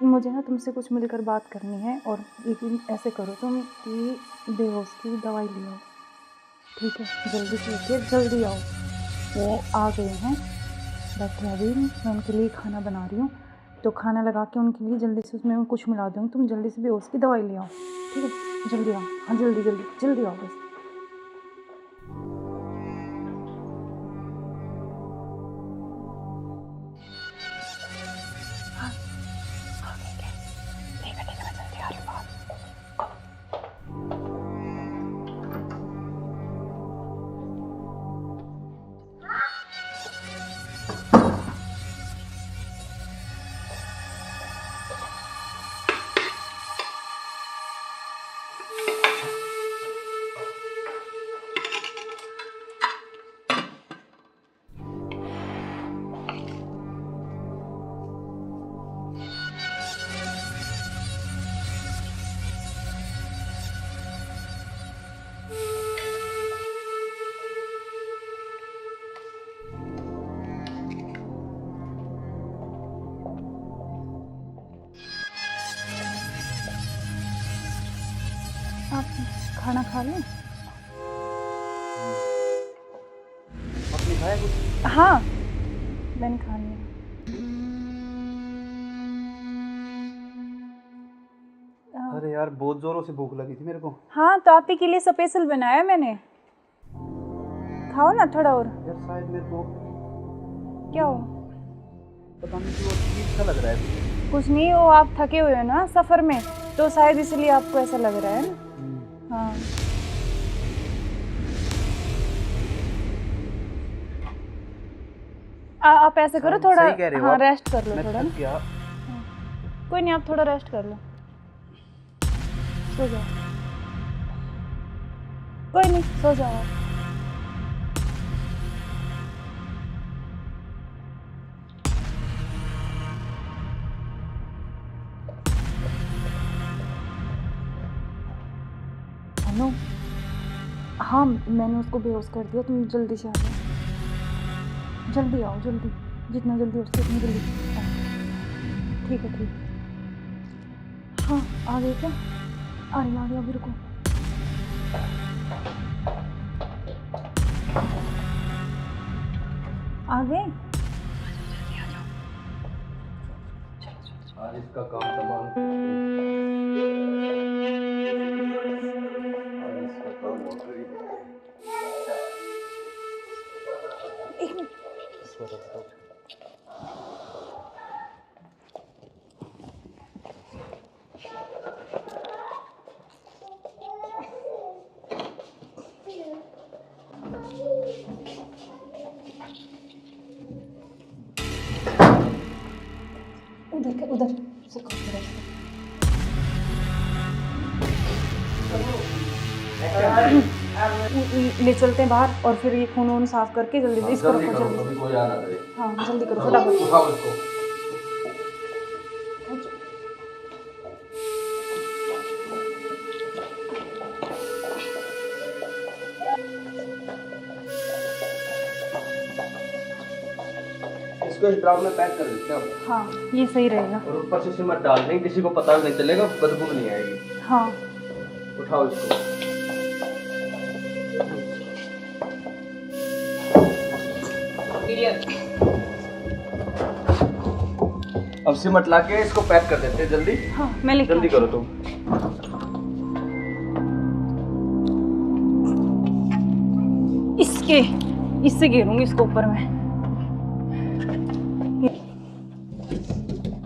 मुझे ना तुमसे कुछ मिलकर बात करनी है, और लेकिन ऐसे करो तुम कि बेहोश की दवाई ले आओ, ठीक है? जल्दी से उठिए, जल्दी आओ। वो आ गए हैं, बैठे अभी, मैं उनके लिए खाना बना रही हूँ, तो खाना लगा के उनके लिए जल्दी से उसमें कुछ मिला दूँगी। तुम जल्दी से बेहोश की दवाई ले आओ, ठीक है? जल्दी आओ, हाँ जल्दी जल्दी जल्दी आओ बस। आप खाना खा लें? आपने खाया कुछ? हाँ मैंने खा लिया। अरे यार बहुत जोरों से भूख लगी थी मेरे को। हाँ तो आप ही के लिए स्पेशल बनाया मैंने, खाओ ना थोड़ा और। यार शायद मेरे को क्या हो? पता नहीं क्यों अजीब सा लग रहा है। कुछ नहीं, वो आप थके हुए हो ना सफ़र में, तो शायद इसलिए आपको ऐसा लग रहा है ना। हाँ आप ऐसे करो, थोड़ा हाँ रेस्ट कर लो थोड़ा ना। कोई नहीं, आप थोड़ा रेस्ट कर लो, सो जाओ। कोई नहीं, सो जाओ आप। हाँ मैंने उसको बेहोश कर दिया, तुम जल्दी से आ जाओ, जल्दी आओ, जल्दी, जितना जल्दी हो सके उतनी जल्दी आओ। ठीक है ठीक है। हाँ आ गए क्या? आ गया अभी, रुको। आ गए? आज इसका काम तमाम। आज इसका काम हो गया। एक मिनट। उधर से ले चलते हैं बाहर और फिर ये खून वून साफ करके जल्दी इसको रखो, जल्दी। हाँ जल्दी करो फटाफट। इसको इस ड्राम में पैक कर देते हैं। हाँ ये सही रहेगा। और ऊपर से सिमट डाल देंगे, किसी को पता भी नहीं चलेगा, बदबू नहीं आएगी। हाँ उठाओ इसको। अब सिमट ला के इसको पैक कर देते हैं जल्दी। हाँ मैं लेके जल्दी करो तुम। इससे घेरूंगी इसको ऊपर में।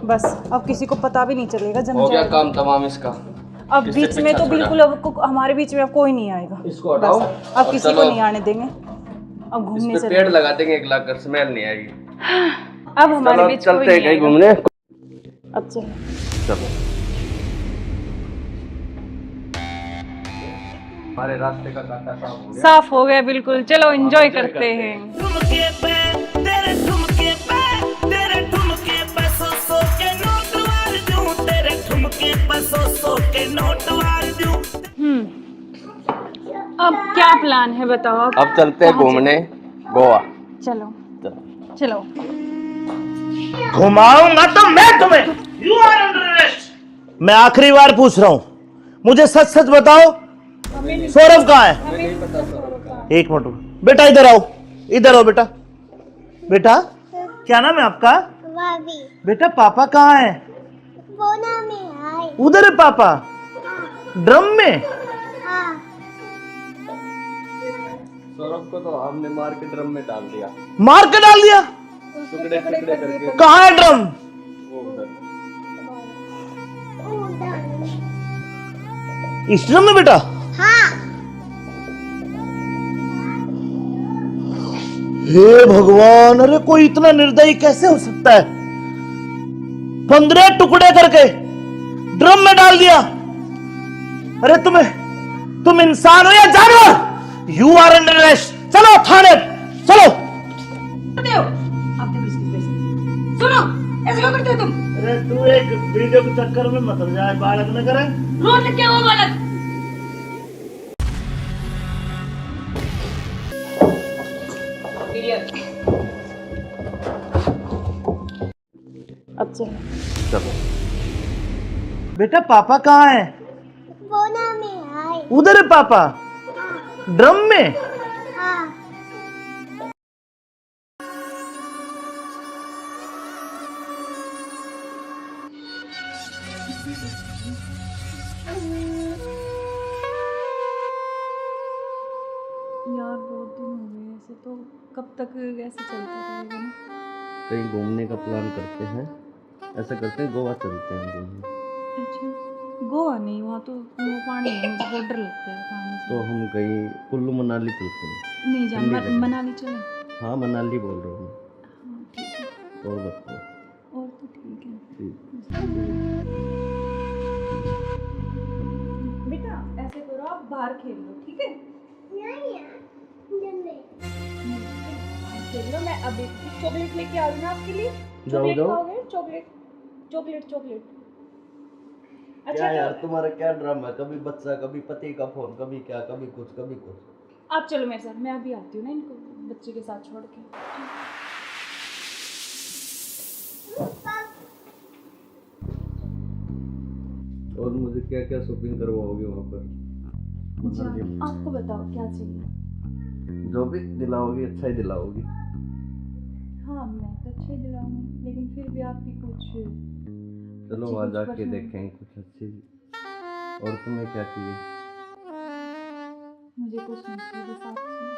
बस अब किसी को पता भी नहीं चलेगा, जम हो गया जाएगा। काम तमाम इसका। अब किससे बीच में तो पीछा बिल्कुल अब हमारे बीच में अब कोई नहीं आएगा। इसको हटाओ। बस अब किसी को नहीं आने देंगे। अब घूमने इस पे पेड़ लगा देंगे, एक लाकर स्मेल नहीं आएगी। अब हमारे बीच कोई चलते हैं नहीं कहीं आएगा। घूमने। अब चलो चलो हमारे रास्ते का कांटा साफ हो गया। साफ हो गया बिल्कुल। चलो एंजॉय करते हैं। ठुमके पे तेरे ठुमके पे तेरे ठुमके पे सौ के नोट वार दूं, तेरे ठुमके पे सौ के नोट वार दूं। अब क्या प्लान है बताओ? अब चलते हैं घूमने गोवा। चलो चलो। घुमाऊंगा तो मैं तुम्हें। You are under arrest. मैं आखिरी बार पूछ रहा हूं, मुझे सच सच बताओ, सौरभ कहाँ है? एक मिनट बेटा, इधर आओ, इधर आओ बेटा। बेटा क्या नाम है आपका? भाभी बेटा पापा कहाँ है? बोना में आए। उधर है पापा, ड्रम में। हाँ सौरभ को तो हमने मार के ड्रम में डाल दिया। मार के डाल दिया? टुकड़े टुकड़े करके। कहाँ है ड्रम? वो उधर। इस ड्रम में बेटा? हाँ हे भगवान, अरे कोई इतना निर्दयी कैसे हो सकता है? 15 टुकड़े करके ड्रम में डाल दिया। अरे तुम इंसान हो या जानवर? You are under arrest. चलो थाने चलो। सुनो ऐसे क्यों करते हो तुम? अरे तू एक वीडियो के चक्कर में मत जाए, बालक न करे। रोड क्या वो बालक? अब चलो बेटा पापा कहाँ है? बोना में आए। उधर है पापा, ड्रम में। हाँ यार बहुत दिन हो गए ऐसे, तो कब तक ऐसे चलता रहेगा ना? कहीं घूमने का प्लान करते हैं। ऐसा करते हैं गोवा चलते हैं घूमने। अच्छा गोवा नहीं, वहाँ तो वो पानी है, मुझे बहुत डर लगता है पानी से। तो हम कहीं कुल्लू मनाली चलते हैं। नहीं जान, ठंडी जगह। मनाली चले। हाँ मनाली बोल रहा हूँ मैं। हाँ ठीक है। और बताओ। और तो ठीक है। ठीक। बेटा ऐसे करो, आप बाहर खेल लो, ठीक है? खेल लो। मैं अभी चॉकलेट लेके आ रही हूँ आपके लिए। चॉकलेट जाओ। खाओगे? Chocolate chocolate chocolate. क्या यार तुम्हारा क्या ड्रामा है? कभी बच्चा, कभी पति का फोन, कभी क्या, कभी कुछ कभी कुछ। आप चलो मेरे साथ, मैं अभी आती हूँ ना इनको बच्चे के साथ छोड़ के। और मुझे क्या क्या शॉपिंग करवाओगे वहाँ पर? जान, आपको बताओ क्या चाहिए? जो भी दिलाओगी अच्छा ही दिलाओगी। हाँ मैं तो अच्छे दिलाऊंगी, लेकिन फिर भी आपकी कुछ चलो अच्छी वहाँ कुछ जाके पसंद- देखेंगे कुछ अच्छी। और तुम्हें क्या चाहिए? मुझे कुछ नहीं चाहिए, बस आप चाहिए,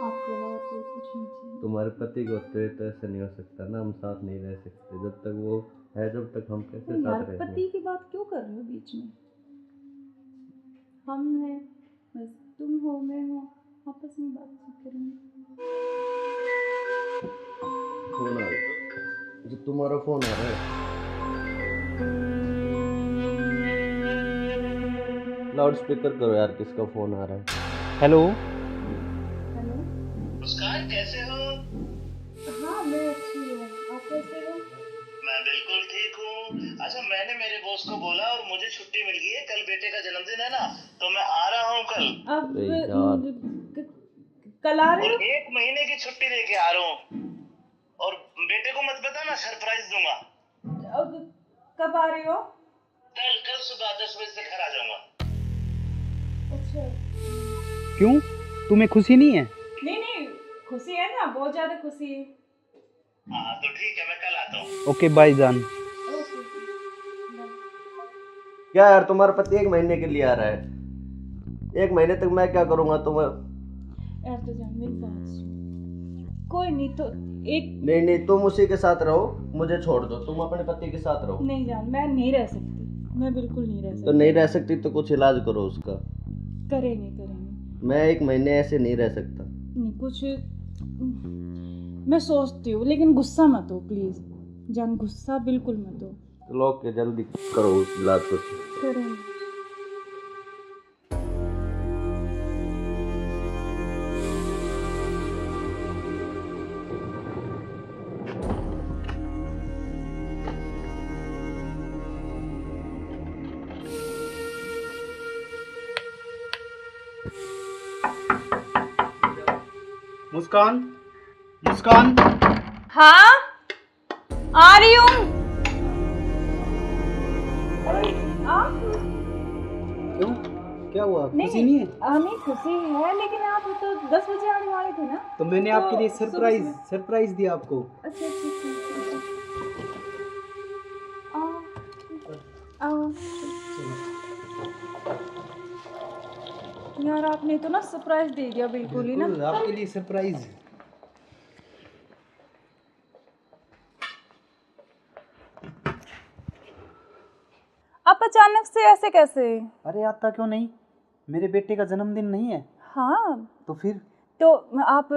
आपके अलावा कोई कुछ नहीं चाहिए। तुम्हारे पति को होते हुए तो ऐसा नहीं हो सकता ना, हम साथ नहीं रह सकते जब तक वो है, जब तक हम कैसे तो यार साथ रहेंगे? पति की बात क्यों कर रहे हो बीच में? हम हैं, बस तुम हो मैं हूँ, आपस में बातचीत करेंगे। फोन आ रहा, जो तुम्हारा फोन आ रहा है। लाउड स्पीकर करो यार, किसका फोन आ रहा है? हेलो। हेलो। मुस्कान कैसे हो? हाँ मैं अच्छी हूँ, आप कैसे हो? मैं बिल्कुल ठीक हूँ। अच्छा मैंने मेरे बॉस को बोला और मुझे छुट्टी मिल गई है, कल बेटे का जन्मदिन है ना, तो मैं आ रहा हूँ कल। अब अरे यार। कल आ रहे और हो? 1 महीने की छुट्टी लेके आ रहा हूँ। और बेटे को मत बता, मैं सरप्राइज दूंगा। अब कब आ रहे हो? कल सुबह 10 बजे से घर आ जाऊंगा। अच्छा। क्यों, तुम्हें खुशी नहीं है? नहीं खुशी है ना, बहुत ज्यादा खुशी है। हाँ तो ठीक है, मैं कल आता हूँ। ओके बाय जान। Okay bye. क्या यार, तुम्हारा पति 1 महीने के लिए आ रहा है, 1 महीने तक मैं क्या करूँगा तुम्हें? यार तो जान मेरी बात सुन, कोई नहीं तो एक नहीं, तुम उसी के साथ रहो, मुझे छोड़ दो, तुम अपने पति के साथ रहो। नहीं जान, मैं नहीं रह सकती, मैं बिल्कुल नहीं रह सकती। तो नहीं रह सकती तो कुछ इलाज करो उसका। करेंगे मैं 1 महीने ऐसे नहीं रह सकता। नहीं कुछ मैं सोचती हूँ, लेकिन गुस्सा मत हो प्लीज जान, गुस्सा बिल्कुल मत हो। चलो ओके, जल्दी करो इलाज कुछ। करेंगे। मुस्कान, मुस्कान। हाँ आ रही हूँ। क्यों, क्या हुआ? खुशी नहीं है? नहीं खुशी है, लेकिन आप तो 10 बजे आने वाले थे ना। तो मैंने तो आपके लिए सरप्राइज सुबह- सरप्राइज दिया आपको। अच्छा आओ। यार आपने तो ना सरप्राइज दे दिया बिल्कुल ही ना। बिल्कुल, आपके लिए सरप्राइज। आप अचानक से ऐसे कैसे? अरे आता क्यों नहीं, मेरे बेटे का जन्मदिन नहीं है? हाँ तो फिर? तो आप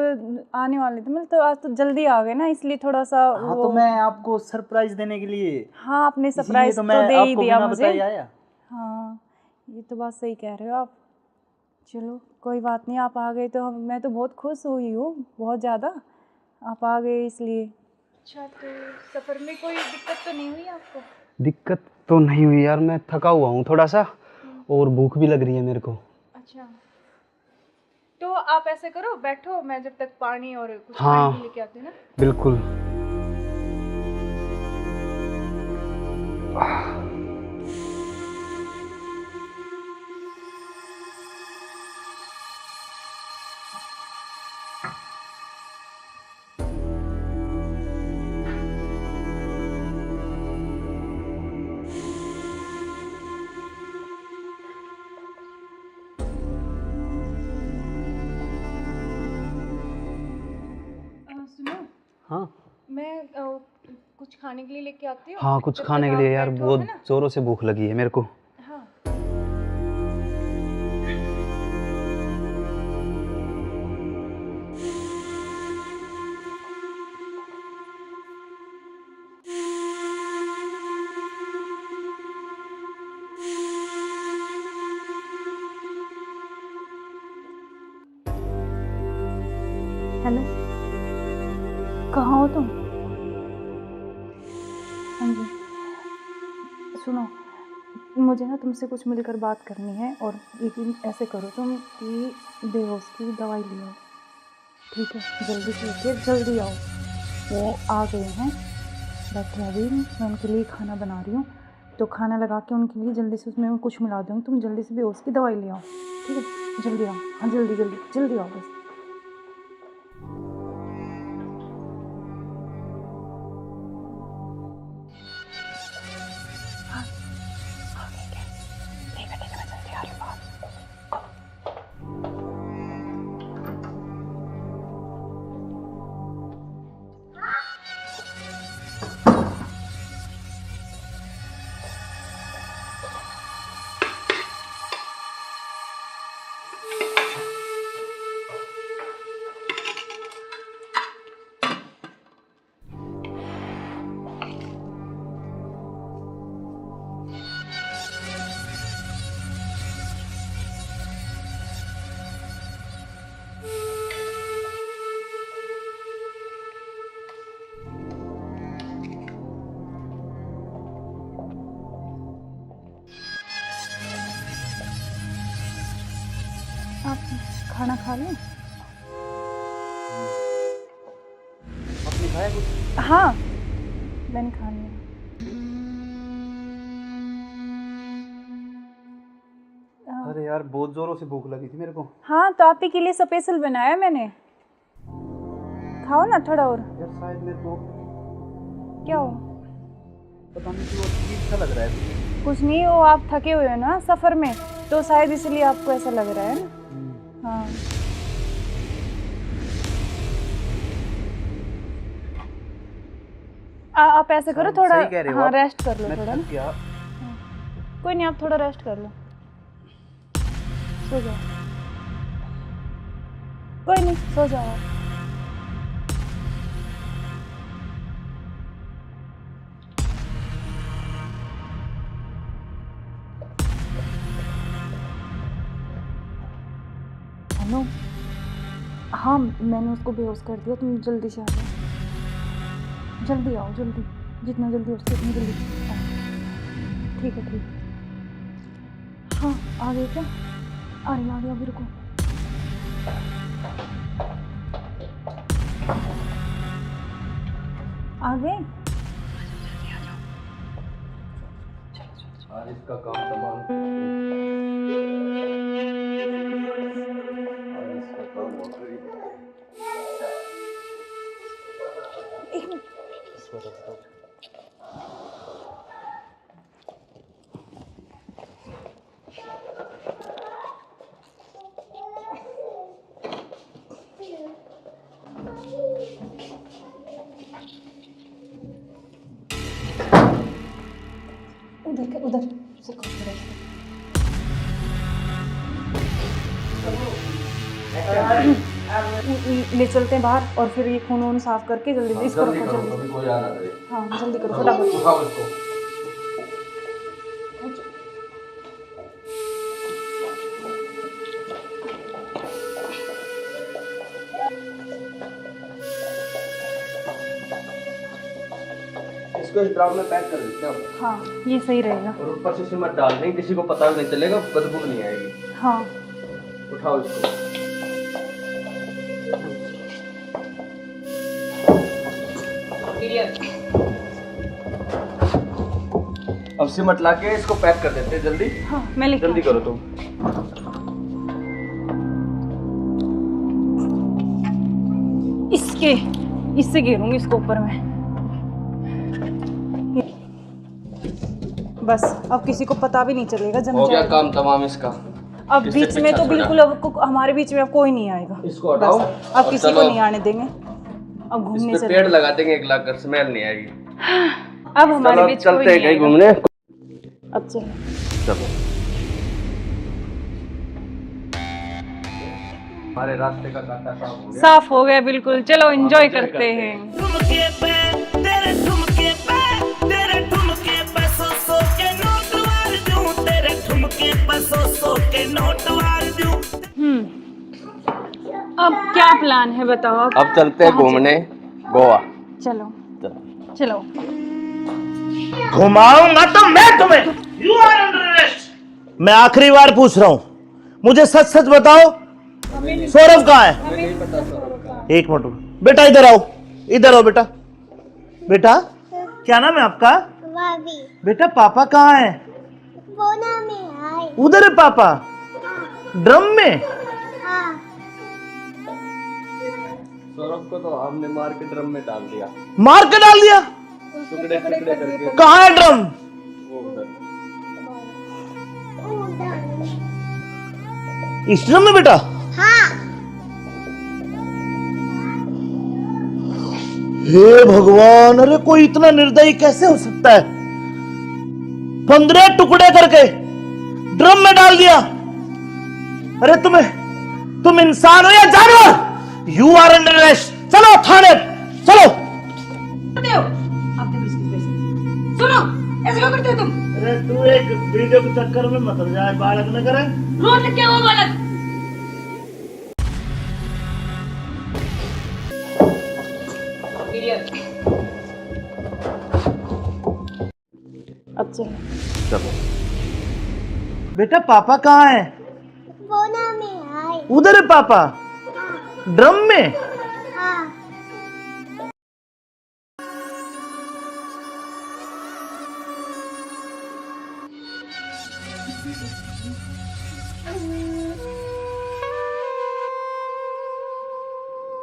आने वाले थे, मतलब तो आज तो जल्दी आ गए ना, इसलिए थोड़ा सा हाँ तो मैं आपको सरप्राइज देने के लिए, हाँ आपने इसीलिए सरप्राइज तो तो मैं दे ही आपको दिया बिना मुझे। बताए आया। हाँ ये तो बात सही कह रहे हो आप। चलो कोई बात नहीं, आप आ गए तो मैं तो बहुत खुश हुई हूँ, बहुत ज़्यादा। आप आ गए इसलिए। अच्छा तो सफ़र में कोई दिक्कत तो नहीं हुई आपको? दिक्कत तो नहीं हुई यार, मैं थका हुआ हूँ थोड़ा सा, और भूख भी लग रही है मेरे को। अच्छा तो आप ऐसे करो, बैठो, मैं जब तक पानी और कुछ हाँ, खाने के लेके आती हूँ ना। बिल्कुल। सुनो, हाँ मैं कुछ खाने के लिए लेके आती हूँ। हाँ, कुछ जब खाने तक के आप लिए यार, बैठो, बहुत है ना? जोरों से भूख लगी है मेरे को। हाँ हेलो, कहाँ हो तुम? हाँ जी सुनो, मुझे मुझे ना तुमसे कुछ मिलकर बात करनी है, और यकीन ऐसे करो तुम कि बेहोश की दवाई ले आओ, ठीक है? जल्दी से उठिए, जल्दी आओ। वो आ गए हैं, बैठे अभी, मैं उनके लिए खाना बना रही हूँ, तो खाना लगा के उनके लिए जल्दी से उसमें कुछ मिला दूँगी। तुम जल्दी से बेहोश की दवाई ले आओ, ठीक है? जल्दी आओ, हाँ जल्दी जल्दी जल्दी आओ बस। आप खाना खा लें? आपने खाया कुछ? हाँ, मैंने खा लिया। अरे यार बहुत जोरों से भूख लगी थी मेरे को। हाँ, तो आप ही के लिए स्पेशल बनाया मैंने, खाओ ना थोड़ा और। यार शायद मेरे को क्या हो? पता नहीं क्यों अजीब सा लग रहा है। कुछ नहीं, वो आप थके हुए हो ना सफ़र में, तो शायद इसलिए आपको ऐसा लग रहा है ना। हाँ, आप ऐसे करो थोड़ा, सही कह रहे हो हाँ आप। रेस्ट कर लो मैं थोड़ा थक ना। गया। कोई नहीं, आप थोड़ा रेस्ट कर लो, सो जाओ। कोई नहीं, सो जाओ आप। हेलो, हाँ मैंने उसको बेहोश कर दिया, तुम जल्दी से आ जाओ, जल्दी आओ, जल्दी, जितना जल्दी हो सके उतनी जल्दी आओ। ठीक है, ठीक है। हाँ, आ गए क्या? आ गया, अभी रुको। आ गए? आज इसका काम तमाम। आज इसका काम हो गया। एक मिनट। उधर से ले चलते हैं बाहर, और फिर ये खून वून साफ करके जल्दी से इसको रखो, जल्दी। कोई आ ना करे। हाँ जल्दी करो फटाफट। उठाओ इसको। इसको इस ड्राम में पैक कर देते हैं। हाँ ये सही रहेगा। और ऊपर से सिमट डाल देंगे, किसी को पता भी नहीं चलेगा, बदबू नहीं आएगी। हाँ उठाओ इसको। अब सिमट ला के इसको पैक कर देते हैं जल्दी। हाँ मैं लेके जल्दी करो तुम। इससे घेरूंगी इसको ऊपर में। बस अब किसी को पता भी नहीं चलेगा, जम हो गया जाएगा। काम तमाम इसका। अब इससे बीच में पीछा तो छोड़ा। बिल्कुल अब हमारे बीच में अब कोई नहीं आएगा। इसको हटाओ। बस, अब और किसी चलो को नहीं आने देंगे। अब इस घूमने पे से पेड़ लगा देंगे, एक लाख कर, स्मेल नहीं आएगी। अब हमारे चलो बीच चलते कोई हैं नहीं कहीं आएगा। घूमने। अब चलो। चलो हमारे रास्ते का कांटा साफ हो गया। साफ हो गया बिल्कुल। चलो एंजॉय करते हैं। ठुमके पे तेरे ठुमके पे तेरे ठुमके पे सौ के नोट वार दूं, तेरे ठुमके पे सौ के नोट वार दूं। अब क्या प्लान है बताओ? अब चलते हैं घूमने गोवा। चलो चलो। चलो। घुमाऊंगा तो मैं तुम्हें। You are under arrest. मैं आखिरी बार पूछ रहा हूं, मुझे सच सच बताओ, सौरभ कहाँ है? एक मिनट बेटा, इधर आओ, इधर आओ बेटा। बेटा क्या नाम है आपका? बेटा पापा कहाँ है? उधर है पापा, ड्रम में। सौरभ को तो हमने मार के ड्रम में डाल दिया। मार के डाल दिया? टुकड़े टुकड़े करके। कहाँ है ड्रम? वो उधर। इस ड्रम में बेटा? हे भगवान, अरे कोई इतना निर्दयी कैसे हो सकता है? 15 टुकड़े करके ड्रम में डाल दिया। अरे तुम इंसान हो या जानवर? You are under arrest. चलो थाने, चलो। सुनो, ऐसे क्यों करते हो तुम? अरे तू एक वीडियो के चक्कर में मत जाए, बालक न करे। रोड क्या वो बालक? अब चलो। चलो बेटा, पापा कहाँ है? उधर है पापा, ड्रम में।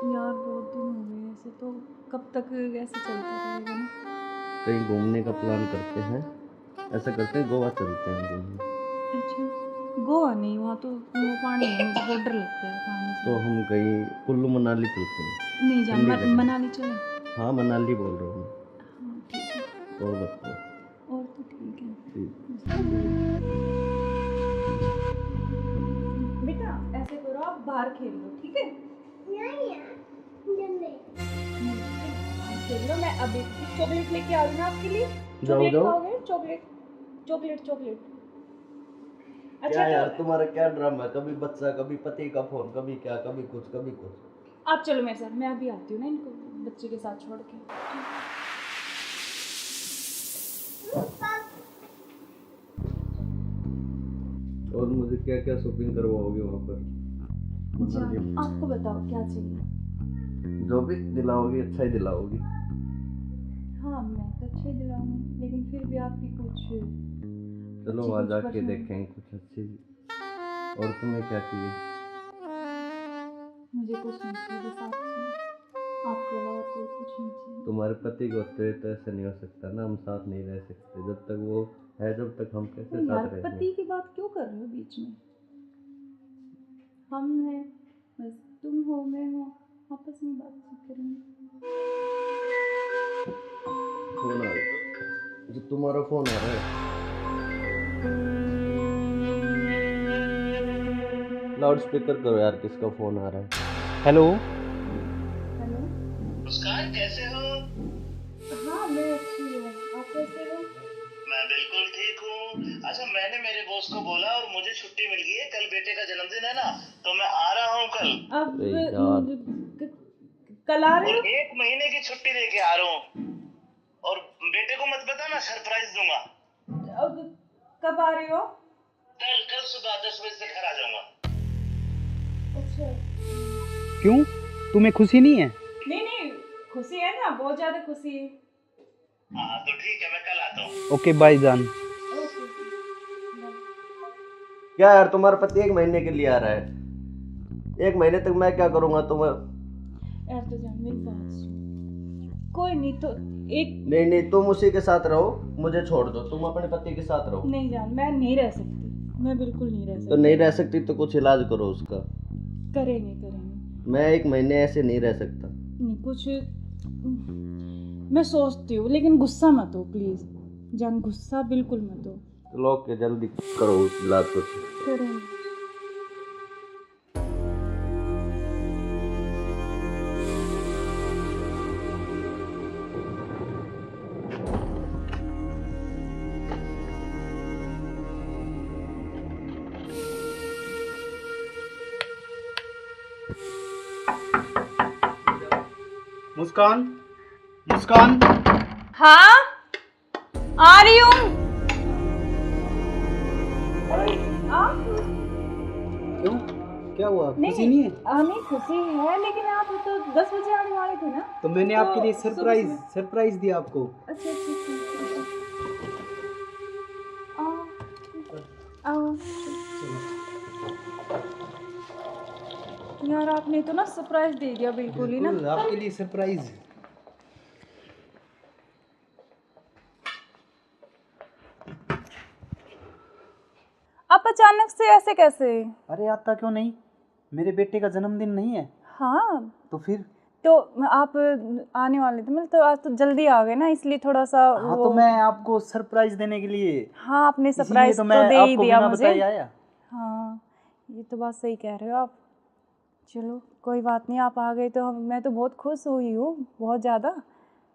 यार बहुत दिन हो गए ऐसे, तो कब तक ऐसे चलता रहेगा ना? कहीं घूमने का प्लान करते हैं, ऐसा करते हैं गोवा चलते हैं घूमने। अच्छा, गोवा नहीं, वहाँ तो वो पानी है, मुझे बहुत डर लगता है पानी से। तो हम कहीं कुल्लू मनाली चलते हैं। नहीं जान, ठंडी जगह। मनाली चले। हाँ मनाली बोल रहा हूँ। हाँ ठीक है, और बताओ। और तो ठीक है। बेटा ऐसे करो, आप बाहर खेल लो, ठीक है? खेल लो, मैं अभी चॉकलेट लेके आ रही हूँ आपके लिए। चॉकलेट खाओगे? Chocolate chocolate chocolate. क्या यार तुम्हारा क्या ड्रामा है? कभी बच्चा, कभी पति का फोन, कभी क्या, कभी कुछ कभी कुछ। आप चलो मेरे साथ, मैं अभी आती हूँ ना इनको बच्चे के साथ छोड़ के। और मुझे क्या क्या शॉपिंग करवाओगे वहाँ पर? आपको बताओ क्या चाहिए? जो भी दिलाओगी अच्छा ही दिलाओगी। हाँ मैं तो अच्छा ही दिलाऊंगी, लेकिन फिर भी आपकी कुछ चलो वहाँ जाके देखेंगे कुछ अच्छी। और तुम्हें क्या चाहिए? मुझे कुछ नहीं चाहिए, बस आप चाहिए, आपके अलावा कोई कुछ नहीं चाहिए। तुम्हारे पति को तो ऐसा नहीं हो सकता ना, हम साथ नहीं रह सकते जब तक वो है, जब तक हम कैसे यार साथ रहेंगे? पति की बात क्यों कर रहे हो बीच में? हम हैं, बस तुम हो, मैं हूँ, आपस में बात करेंगे। फोन आ रहा, जो तुम्हारा फोन आ रहा है। लाउड स्पीकर करो यार, किसका फोन आ रहा है? हेलो। हेलो मुस्कान, कैसे हो? हाँ मैं अच्छी हूँ, आप कैसे हो? मैं बिल्कुल ठीक हूँ। अच्छा, मैंने मेरे बॉस को बोला और मुझे छुट्टी मिल गई है, कल बेटे का जन्मदिन है ना, तो मैं आ रहा हूँ कल। अब अरे यार। कल आ रहे हो? और 1 महीने की छुट्टी लेके आ रहा हूँ, और बेटे को मत बताना, सरप्राइज दूंगा। अब कब आ रहे हो? कल सुबह 10 बजे से घर आ जाऊंगा। अच्छा। क्यों, तुम्हें खुशी नहीं है? नहीं खुशी है ना, बहुत ज्यादा खुशी है। हाँ तो ठीक है, मैं कल आता हूँ। ओके बाय जान। क्या यार तुम्हारा पति 1 महीने के लिए आ रहा है? 1 महीने तक मैं क्या करूँगा तुम्हें? यार तो जान मेरी बात सुन, कोई नहीं तो एक नहीं तुम उसी के साथ रहो, मुझे छोड़ दो, तुम अपने पति के साथ रहो। नहीं जान, मैं नहीं रह सकती, मैं बिल्कुल नहीं रह सकती। तो नहीं रह सकती तो कुछ इलाज करो उसका। करेंगे। मैं 1 महीने ऐसे नहीं रह सकता। नहीं कुछ मैं सोचती हूँ, लेकिन गुस्सा मत हो प्लीज जान, गुस्सा बिल्कुल मत हो। चलो ओके, जल्दी करो उस इलाज को। करेंगे। मुस्कान, मुस्कान। हाँ आ रही हूँ। क्या हुआ? नहीं खुशी नहीं है? नहीं खुशी है, लेकिन आप तो 10 बजे आने वाले थे ना। तो मैंने आपके लिए सुबह सरप्राइज दिया आपको। अच्छा अच्छा आओ आओ। यार आपने तो ना सरप्राइज दे दिया बिल्कुल ही ना। बिल्कुल, आपके लिए सरप्राइज। आप अचानक से ऐसे कैसे? अरे आता क्यों नहीं, मेरे बेटे का जन्मदिन नहीं है? हाँ तो फिर? तो आप आने वाले थे, मतलब तो आज तो जल्दी आ गए ना, इसलिए थोड़ा सा हाँ तो मैं आपको सरप्राइज देने के लिए। हाँ आपने इसीलिए सरप्राइज तो तो मैं दे ही आपको दिया बिना मुझे। बताए आया। हाँ ये तो बात सही कह रहे हो आप। चलो कोई बात नहीं, आप आ गए तो मैं तो बहुत खुश हुई हूँ, बहुत ज़्यादा।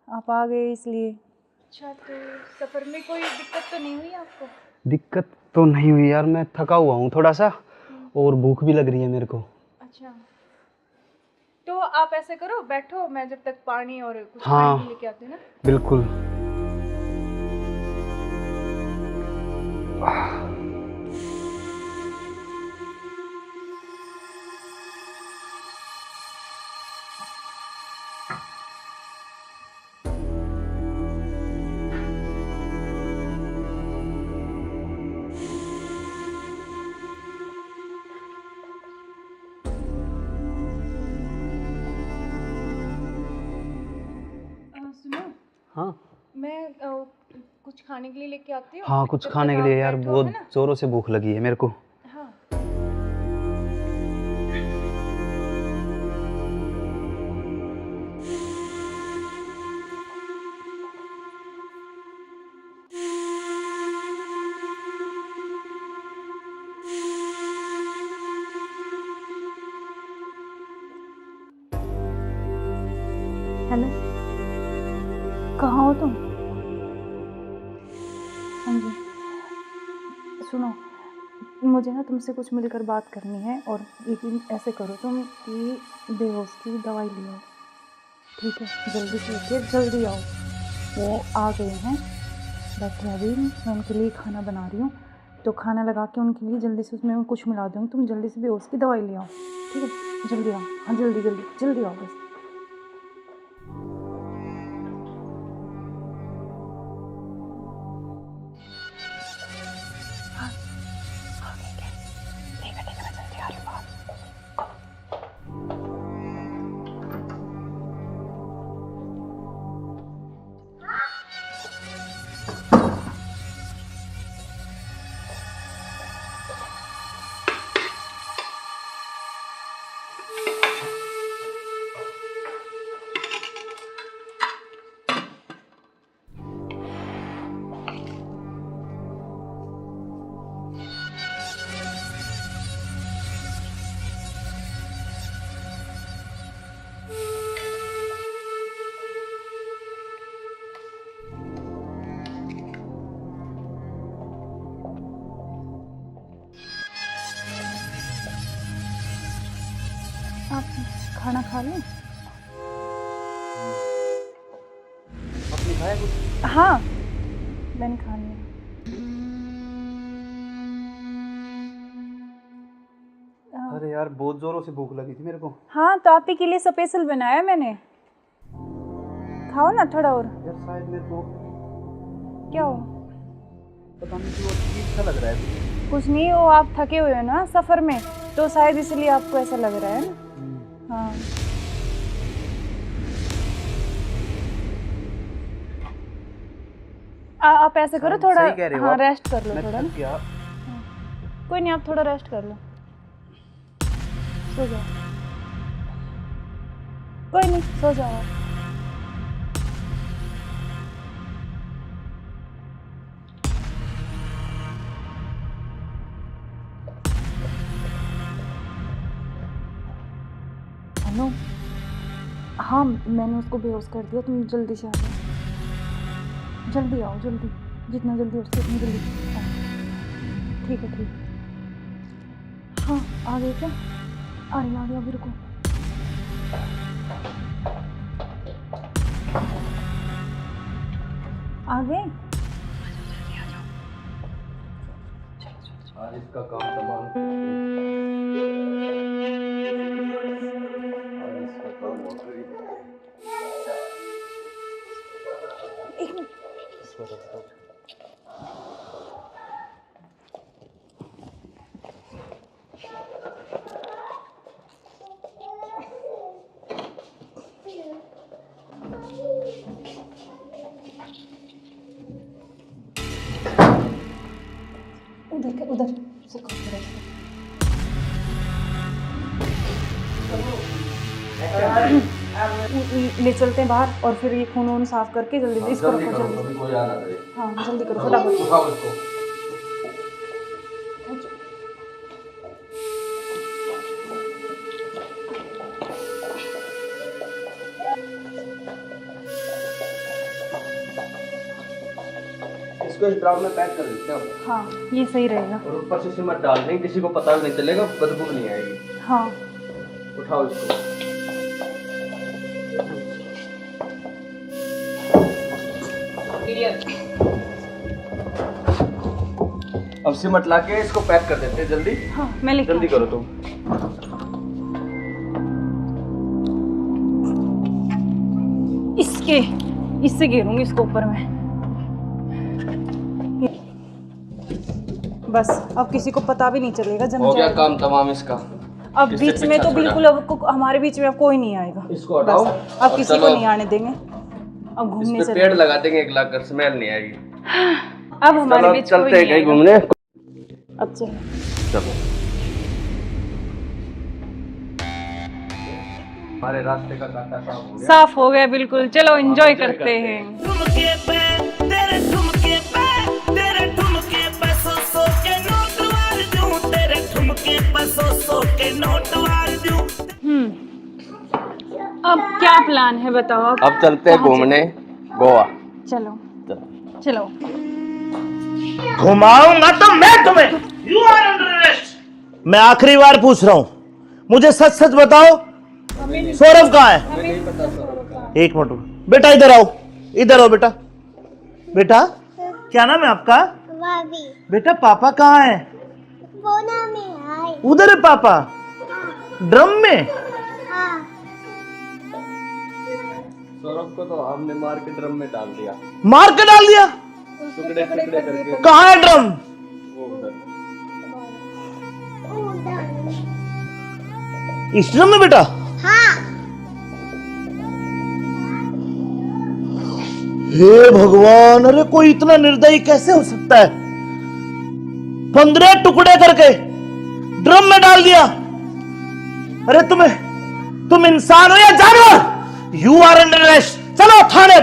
आप आ गए इसलिए। अच्छा तो सफ़र में कोई दिक्कत तो नहीं हुई आपको? दिक्कत तो नहीं हुई यार, मैं थका हुआ हूँ थोड़ा सा और भूख भी लग रही है मेरे को। अच्छा तो आप ऐसे करो, बैठो, मैं जब तक पानी और कुछ हाँ, खाने लेके आती हूँ ना। बिल्कुल। सुनो, हाँ मैं कुछ खाने के लिए लेके आती हूँ। हाँ, कुछ जब खाने तक के आप लिए यार, बैठो, बहुत है ना? जोरों से भूख लगी है मेरे को। हाँ हेलो, कहाँ हो तुम? हाँ जी सुनो, मुझे ना तुमसे कुछ मिलकर बात करनी है, और लेकिन ऐसे करो तुम कि बेहोश की दवाई ले आओ, ठीक है? जल्दी से उठिए, जल्दी आओ। वो आ गए हैं, बैठे अभी, मैं उनके लिए खाना बना रही हूँ, तो खाना लगा के उनके लिए जल्दी से उसमें कुछ मिला दूँगी, तुम जल्दी से बेहोश की दवाई ले आओ, ठीक है? जल्दी आओ, हाँ जल्दी जल्दी जल्दी आओ बस। आप खाना खा लें? आपने खाया कुछ? हाँ मैंने खा लिया। अरे यार बहुत जोरों से भूख लगी थी मेरे को। हाँ तो आप ही के लिए स्पेशल बनाया मैंने, खाओ ना थोड़ा और। यार शायद मेरे को क्या हो? पता नहीं क्यों अजीब सा लग रहा है। कुछ नहीं, वो आप थके हुए हो ना सफ़र में, तो शायद इसलिए आपको ऐसा लग रहा है ना। हाँ आप ऐसे करो, थोड़ा हाँ रेस्ट कर लो थोड़ा ना। कोई नहीं, आप थोड़ा रेस्ट कर लो, सो जाओ। कोई नहीं, सो जाओ आप। हेलो, हाँ मैंने उसको बेहोश कर दिया, तुम जल्दी से आ जाओ, जल्दी आओ, जल्दी, जितना जल्दी हो सके उतनी जल्दी आओ। ठीक है ठीक है। हाँ आ गए क्या? आ गया अभी, रुको। आ गए? आज इसका काम तमाम। उधर उधर सिर को उधर। ले चलते हैं बाहर और फिर ये खून वून साफ करके जल्दी इसको रखो जल्दी। हाँ जल्दी करो फटाफट। इसको इस ड्राम में पैक कर देते हैं। हाँ ये सही रहेगा। और ऊपर से सिमट डाल देंगे, किसी को पता भी नहीं चलेगा, बदबू नहीं आएगी। हाँ उठाओ इसको। अब सिमट ला के इसको पैक कर देते हैं जल्दी। हाँ मैं लेके जल्दी करो तुम। इससे घेरूंगी इसको ऊपर में। बस अब किसी को पता भी नहीं चलेगा। जम हो गया जाएगा काम तमाम इसका। अब बीच में तो बिल्कुल अब हमारे बीच में अब कोई नहीं आएगा। इसको हटाओ। अब किसी को नहीं आने देंगे। अब घूमने इस पे पेड़ लगा देंगे, एक लाख स्मेल नहीं आएगी। अब हमारे बीच कोई चलते हैं नहीं कहीं आएगा। घूमने। अब चलो हमारे रास्ते का कांटा साफ हो गया। बिल्कुल। चलो एंजॉय करते हैं। ठुमके पे तेरे ठुमके पे तेरे ठुमके पे सौ के नोट वार दूं, तेरे ठुमके पे सौ के नोट वार दूं। अब क्या प्लान है बताओ। अब चलते हैं घूमने गोवा। चलो चलो। घुमाऊंगा तो मैं तुम्हें। You are under arrest. मैं आखिरी बार पूछ रहा हूं, मुझे सच सच बताओ, सौरभ कहाँ है? एक मिनट बेटा, इधर आओ, इधर आओ बेटा। बेटा क्या नाम है आपका? बेटा पापा कहाँ है? उधर है पापा। ड्रम में? सौरभ को तो हमने मार के ड्रम में डाल दिया। मार के डाल दिया? टुकड़े टुकड़े करके। कहाँ है ड्रम? वो उधर। इस ड्रम में बेटा? हे भगवान, अरे कोई इतना निर्दयी कैसे हो सकता है? 15 टुकड़े करके ड्रम में डाल दिया। अरे तुम इंसान हो या जानवर? You are under arrest. चलो थाने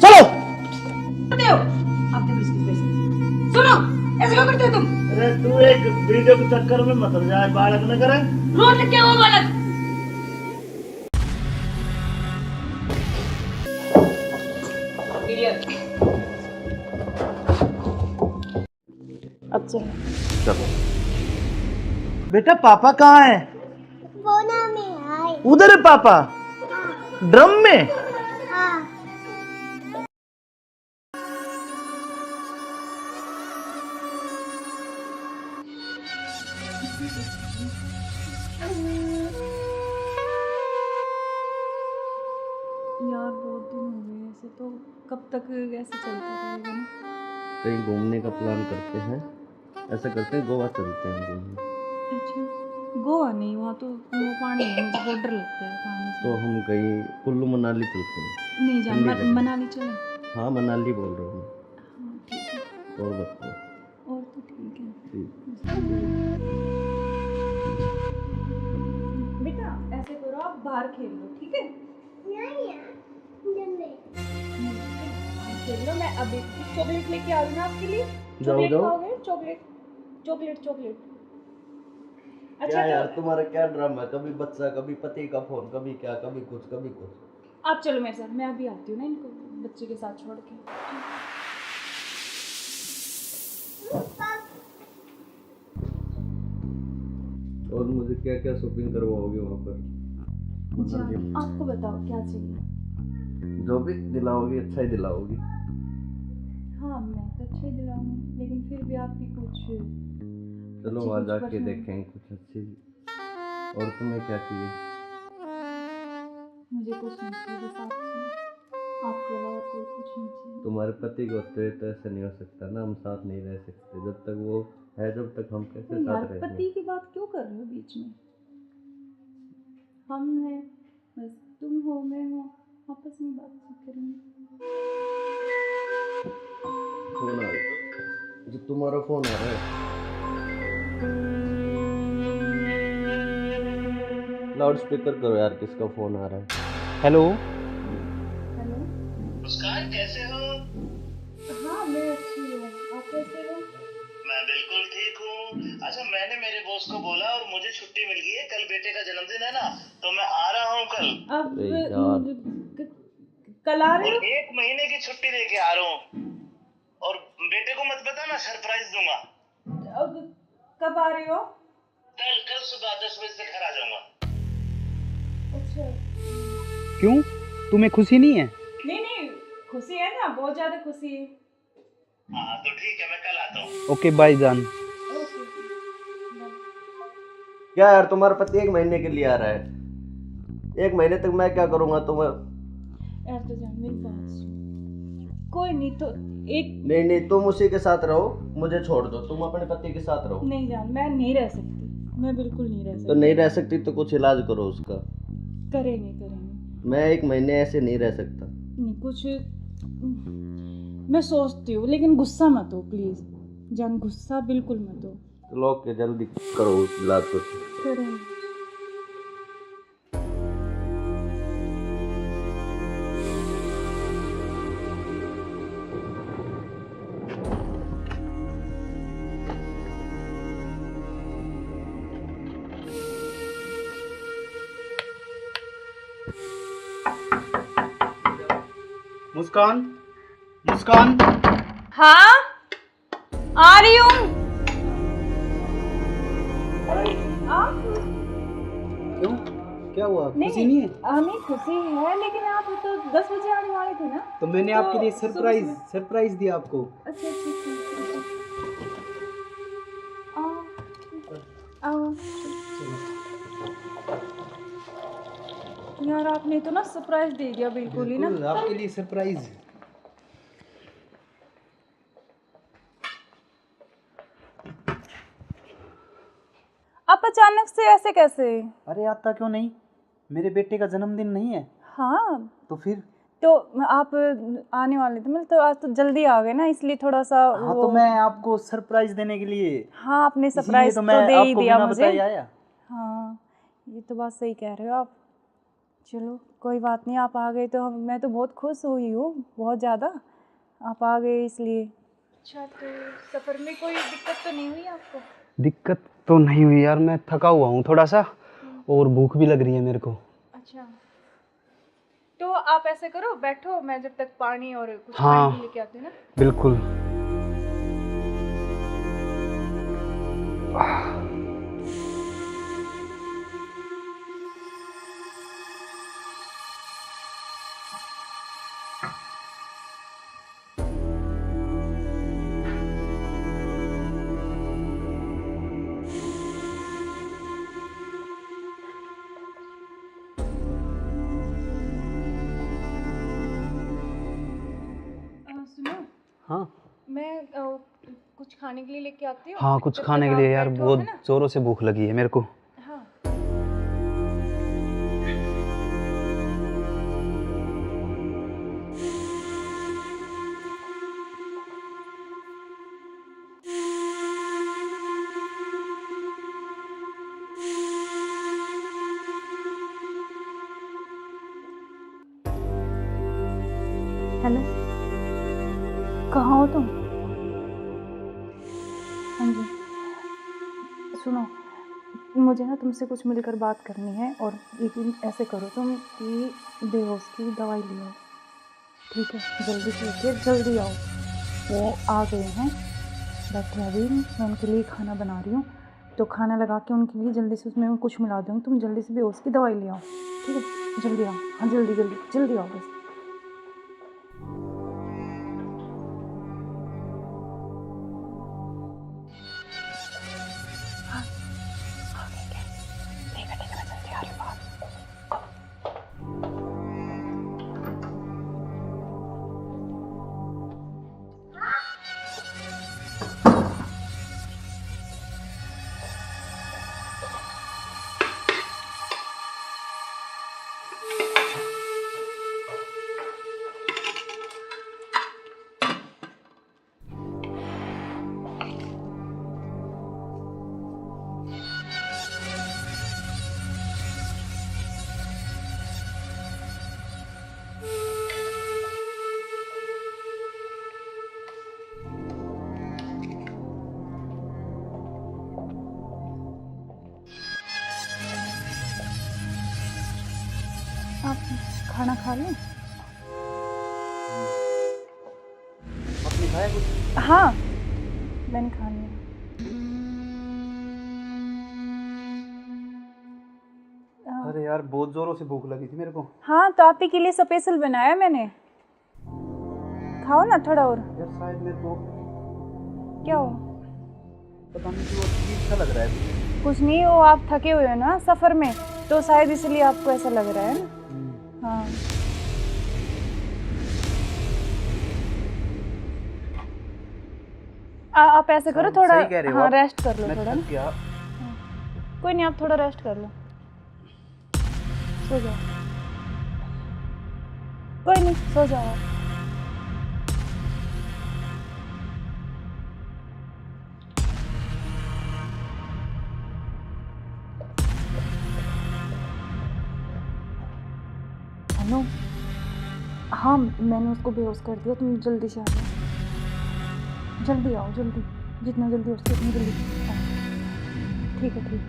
चलो। सुनो, ऐसे क्यों करते हो तुम? अरे तू एक वीडियो के चक्कर में मत जाए, बालक न करे। रोड क्या वो बालक? अब चलो बेटा पापा कहाँ है? उधर है पापा। ड्रम में? यार बहुत दिन हो गए ऐसे, तो कब तक ऐसे चलता रहेगा ना? कहीं घूमने का प्लान करते हैं। ऐसा करते हैं गोवा चलते हैं घूमने। अच्छा गोवा नहीं, वहाँ तो वो पानी है, मुझे बहुत डर लगता है पानी से। तो हम कहीं कुल्लू मनाली चलते हैं। नहीं जान, ठंडी जगह। मनाली चले। हाँ मनाली बोल रहा हूँ हाँ ठीक है। मैं। और बताओ। और तो ठीक है। ठीक। बेटा ऐसे करो, आप बाहर खेल लो, ठीक है? खेल लो। मैं अभी चॉकलेट लेके आ रही हूँ आपके लिए। चॉकलेट खाओगे? Chocolate chocolate chocolate. अच्छा क्या यार तो तुम्हारा क्या ड्रामा है? कभी बच्चा, कभी पति का फोन, कभी क्या, कभी कुछ कभी कुछ। आप चलो मेरे साथ, मैं अभी आती हूँ ना इनको बच्चे के साथ छोड़ के। और मुझे क्या क्या शॉपिंग करवाओगे वहाँ पर? अच्छा आपको बताओ क्या चाहिए? जो भी दिलाओगी अच्छा ही दिलाओगी। हाँ मैं तो अच्छा ही दिलाऊंगी, लेकिन फिर भी आप भी कुछ चलो अच्छी वहाँ कुछ जाके पसंद। देखेंगे कुछ अच्छी। और तुम्हें क्या चाहिए? मुझे कुछ नहीं चाहिए, बस आप चाहिए। आपके अलावा कोई कुछ नहीं चाहिए। तुम्हारे पति को तो ऐसा नहीं हो सकता ना, हम साथ नहीं रह सकते जब तक वो है, जब तक हम कैसे तो यार साथ रहेंगे? पति की बात क्यों कर रहे हो बीच में? हम हैं, बस तुम हो मैं हूँ, आपस में बातचीत करेंगे। फोन आ रहा है। जो तुम्हारा फोन आ रहा है। लाउड स्पीकर करो यार, किसका फोन आ रहा है? हेलो। हेलो। मुस्कान कैसे हो? हाँ मैं अच्छी हूँ, आप कैसे हो? मैं बिल्कुल ठीक हूँ। अच्छा, मैंने मेरे बॉस को बोला और मुझे छुट्टी मिल गई है। कल बेटे का जन्मदिन है ना, तो मैं आ रहा हूँ कल। अब अरे यार। कल आ रहे और हो? 1 महीने की छुट्टी लेके आ रहा हूँ। और बेटे को मत बताना, सरप्राइज दूंगा। अब कब आ रहे हो? कल सुबह 10 बजे से घर आ जाऊंगा। अच्छा। क्यों, तुम्हें खुशी नहीं है? नहीं खुशी है ना, बहुत ज्यादा खुशी है। हाँ तो ठीक है, मैं कल आता हूँ। ओके बाय जान। ओके। क्या यार, तुम्हारा पति 1 महीने के लिए आ रहा है? 1 महीने तक मैं क्या करूंगा तुम्हें? यार तो जान मेरी बात सुन, कोई नहीं तो एक नहीं, तुम उसी के साथ रहो, मुझे छोड़ दो, तुम अपने पति के साथ रहो। नहीं जान, मैं नहीं रह सकती, मैं बिल्कुल नहीं रह तो सकती। नहीं रह सकती तो कुछ इलाज करो उसका। करेंगे। मैं 1 महीने ऐसे नहीं रह सकता। नहीं कुछ मैं सोचती हूँ, लेकिन गुस्सा मत हो प्लीज जान, गुस्सा बिल्कुल मत हो। तो लोग के जल्दी करो उस इलाज को। करेंगे। मुस्कान, मुस्कान। हाँ आ रही हूँ। क्यों, क्या हुआ? खुशी नहीं है? नहीं खुशी है, लेकिन आप तो 10 बजे आने वाले थे ना। तो मैंने तो आपके लिए सुबह सरप्राइज दिया आपको। अच्छा आओ। यार आपने तो ना सरप्राइज दे दिया बिल्कुल ही ना। बिल्कुल, आपके लिए सरप्राइज। आप अचानक से ऐसे कैसे? अरे आता क्यों नहीं, मेरे बेटे का जन्मदिन नहीं है? हाँ तो फिर? तो आप आने वाले थे, मतलब तो आज तो जल्दी आ गए ना, इसलिए थोड़ा सा हाँ तो मैं आपको सरप्राइज देने के लिए। हाँ आपने इसीलिए सरप्राइज तो मैं दे ही आपको दिया बिना मुझे। बताए आया। हाँ ये तो बात सही कह रहे हो आप। चलो कोई बात नहीं, आप आ गए तो मैं तो बहुत खुश हुई हूँ, बहुत ज़्यादा। आप आ गए इसलिए। अच्छा तो सफ़र में कोई दिक्कत तो नहीं हुई आपको? दिक्कत तो नहीं हुई यार, मैं थका हुआ हूँ थोड़ा सा, और भूख भी लग रही है मेरे को। अच्छा तो आप ऐसे करो, बैठो, मैं जब तक पानी और कुछ हाँ, खाने के लेके आती हूँ ना। बिल्कुल। सुनो, हाँ मैं कुछ खाने के लिए लेके आती हूँ। हाँ, कुछ जब खाने तक के लिए आप यार, बैठो, बहुत है ना? जोरों से भूख लगी है मेरे को। हाँ हेलो, कहाँ हो तुम? हाँ जी सुनो, मुझे ना तुमसे कुछ मिलकर बात करनी है, और लेकिन ऐसे करो तुम कि बेहोश की दवाई ले आओ, ठीक है? जल्दी से उठिए, जल्दी आओ। वो आ गए हैं, बैठे हैं अभी, मैं उनके लिए खाना बना रही हूँ, तो खाना लगा के उनके लिए जल्दी से उसमें मैं कुछ मिला दूँगी, तुम जल्दी से बेहोश की दवाई ले आओ, ठीक है? जल्दी आओ, हाँ जल्दी जल्दी जल्दी आओ बस। आप खाना खा लें? आपने खाया कुछ? हाँ, मैंने खा लिया। अरे यार बहुत जोरों से भूख लगी थी मेरे को। हाँ, तो आप ही के लिए स्पेशल बनाया मैंने। खाओ ना थोड़ा और। यार शायद मेरे को क्या हो? पता नहीं क्यों अजीब सा लग रहा है। कुछ नहीं, वो आप थके हुए हो ना सफ़र में, तो शायद इसलिए आपको ऐसा लग रहा है ना। हाँ, आप ऐसे करो थोड़ा। सही कह रहे हो हाँ, आप। रेस्ट कर लो मैं थोड़ा थक ना। गया। कोई नहीं, आप थोड़ा रेस्ट कर लो, सो जाओ। कोई नहीं, सो जाओ आप। हेलो, हाँ मैंने उसको बेहोश कर दिया, तुम जल्दी से आ जाओ। जल्दी आओ, जल्दी, जितना जल्दी हो सके उतनी जल्दी आओ। ठीक है, ठीक है।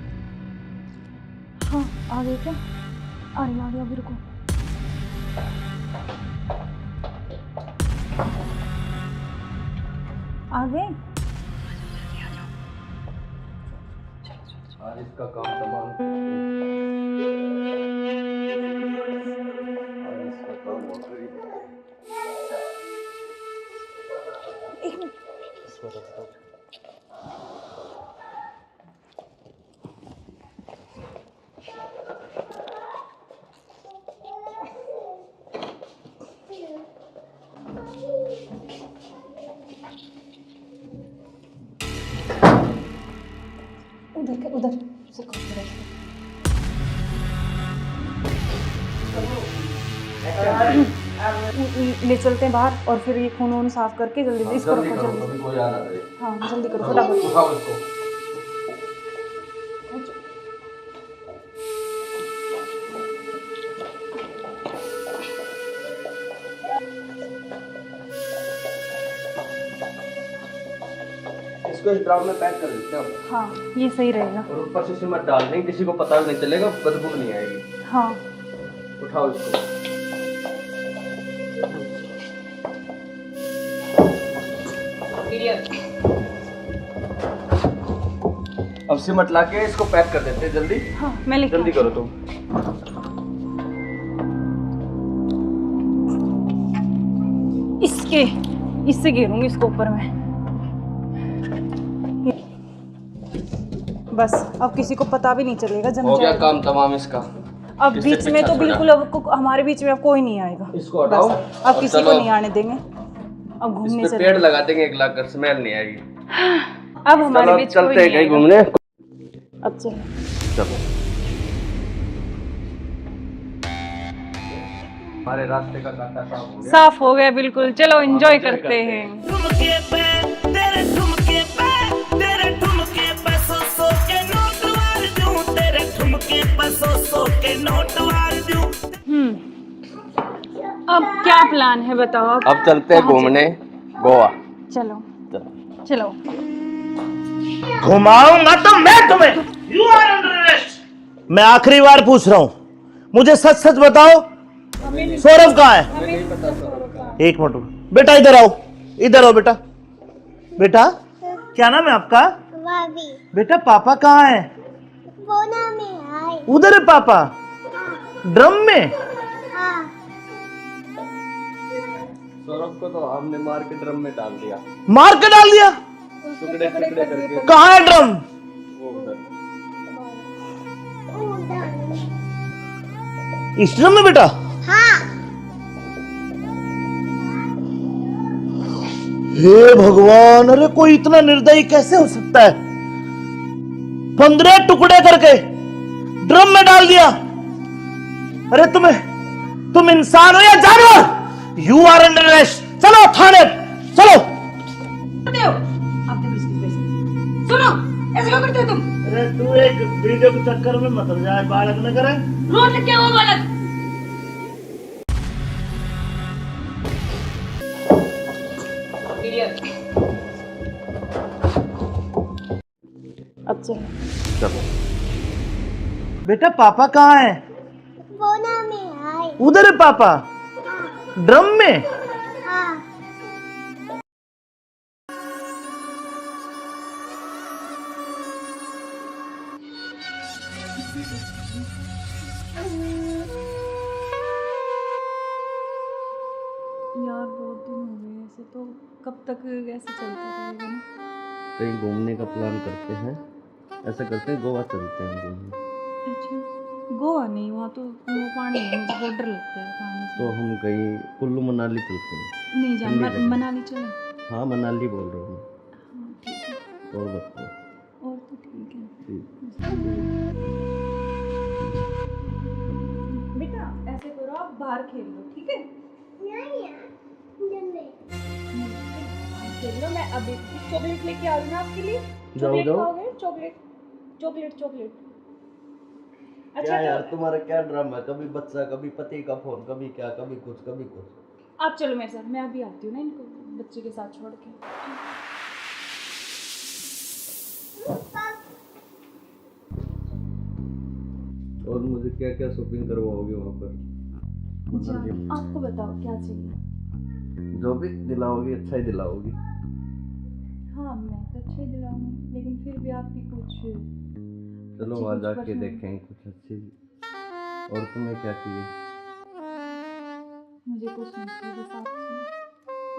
हाँ, आ गए क्या? आ रही अभी, रुको। आ गए? आज इसका काम तमाम। आज इसका काम हो गया। एक मिनट। उधर से ले चलते हैं बाहर, और फिर ये खून वून साफ करके जल्दी इसको रखो जल्दी। कोई आ ना करे। हाँ, जल्दी करो फटाफट। उठाओ इसको। इसको इस ड्राम में पैक कर देते हैं। हाँ, ये सही रहेगा। और ऊपर से सिमट डाल देंगे, किसी को पता नहीं चलेगा, बदबू नहीं आएगी। हाँ, उठाओ इसको। अब सिमट लाके इसको पैक कर देते हैं जल्दी। हाँ, मैं लेके जल्दी करो तुम। इससे घेरूंगी इसको ऊपर में। बस अब किसी को पता भी नहीं चलेगा, जम हो गया जाएगा। काम तमाम इसका। अब किससे बीच में पीछा तो छोड़ा? बिल्कुल हमारे बीच में अब कोई नहीं आएगा। इसको हटाओ। बस, अब और किसी को चलो। नहीं आने देंगे। अब घूमने इस पे चलते पेड़ लगा देंगे, एक लाख कर स्मेल नहीं आएगी। अब हमारे चलो बीच कोई चलते हैं नहीं कहीं आएगा। घूमने। अब चलो। चलो हमारे रास्ते का कांटा साफ हो गया। साफ हो गया बिल्कुल। चलो एंजॉय करते हैं। ठुमके पे तेरे ठुमके पे तेरे ठुमके पे सौ के नोट वार दूं, तेरे ठुमके पे सौ के नोट वार दूं। अब क्या प्लान है बताओ आप? अब चलते हैं घूमने गोवा। चलो चलो। घुमाऊंगा तो मैं तुम्हें। You are under arrest. मैं आखिरी बार पूछ रहा हूं, मुझे सच सच बताओ, सौरभ कहाँ है? एक मिनट बेटा, इधर आओ, इधर आओ बेटा। बेटा क्या नाम है आपका? भाभी बेटा पापा कहाँ है? बोना में आए। उधर है पापा, ड्रम में। हाँ, सौरभ को तो हमने मार के ड्रम में डाल दिया, मार के डाल दिया। टुकड़े टुकड़े करके। कहाँ है ड्रम? वो उधर। इस ड्रम में बेटा? हाँ, हे भगवान, अरे कोई इतना निर्दयी कैसे हो सकता है? 15 टुकड़े करके ड्रम में डाल दिया। अरे तुम इंसान हो या जानवर? You are under arrest. चलो थाने, चलो। सुनो, ऐसे क्यों करते हो तुम? अरे तू एक वीडियो के चक्कर में मत जाए, बालक न करे। रोज क्या वो बालक? अब चलो। चलो बेटा पापा कहाँ है? बोना में उधर है पापा, ड्रम में। यार बहुत दिन हो गए ऐसे, तो कब तक ऐसे चलता रहेगा ना। कहीं घूमने का प्लान करते हैं, ऐसा करते हैं गोवा चलते हैं घूमने। अच्छा, गोवा नहीं, वहाँ तो वो पानी है, मुझे बहुत डर लगता है पानी से। तो हम कहीं कुल्लू मनाली चलते हैं। नहीं जान, ठंडी जगह। मनाली चले। हाँ मनाली बोल रहा हूँ हाँ ठीक है, मैं। और बताओ। और तो ठीक है। ठीक। बेटा ऐसे करो, आप बाहर खेल लो, ठीक है? खेल लो, मैं अभी चॉकलेट लेके आ रही हूँ ना आपके लिए। जाओ जाओ। खाओगे? Chocolate chocolate chocolate. क्या यार तुम्हारा क्या ड्रामा है, कभी बच्चा कभी पति का फोन, कभी क्या कभी कुछ कभी कुछ। आप चलो मेरे साथ, मैं अभी आती हूँ ना इनको बच्चे के साथ छोड़ के। और मुझे क्या क्या शॉपिंग करवाओगे वहाँ पर? जान, आपको बताओ क्या चाहिए? जो भी दिलाओगी अच्छा ही दिलाओगी। हाँ मैं तो अच्छे दिलाऊंगी, लेकिन फिर भी आपकी कुछ चलो अच्छी वहाँ कुछ जाके पसंद। देखेंगे कुछ अच्छी। और तुम्हें क्या चाहिए? मुझे कुछ नहीं चाहिए, बस आप चाहिए,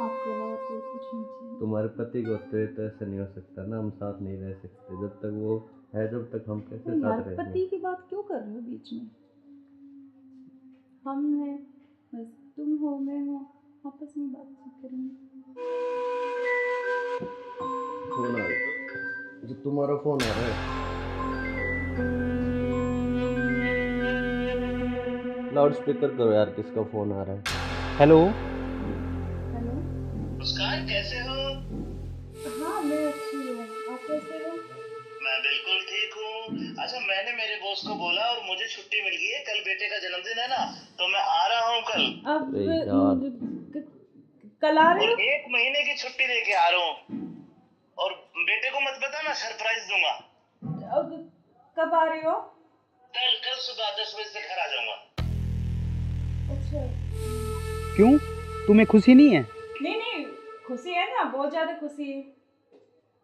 आपके अलावा कोई कुछ नहीं चाहिए। तुम्हारे पति को तो ऐसा नहीं हो सकता ना, हम साथ नहीं रह सकते जब तक वो है, जब तक हम कैसे यार साथ रहेंगे? पति की बात क्यों कर रहे हो बीच में? हम हैं, बस तुम हो मैं हूँ, आपस में बातचीत करेंगे। फोन आ रहा, जो तुम्हारा फोन आ रहा है। लाउड स्पीकर करो यार, किसका फोन आ रहा है? हेलो। हेलो। मुस्कान कैसे हो? हाँ मैं अच्छी हूँ, आप कैसे हो? मैं बिल्कुल ठीक हूँ। अच्छा मैंने मेरे बॉस को बोला और मुझे छुट्टी मिल गई है, कल बेटे का जन्मदिन है ना, तो मैं आ रहा हूँ कल। अब अरे यार। कल आ रहे और हो? 1 महीने की छुट्टी लेके आ रहा हूँ। और बेटे को मत बताना, सरप्राइज दूंगा। अब कब आ रहे हो? कल सुबह 10 बजे से घर आ जाऊंगा। अच्छा। क्यों, तुम्हें खुशी नहीं है? नहीं खुशी है ना, बहुत ज्यादा खुशी है।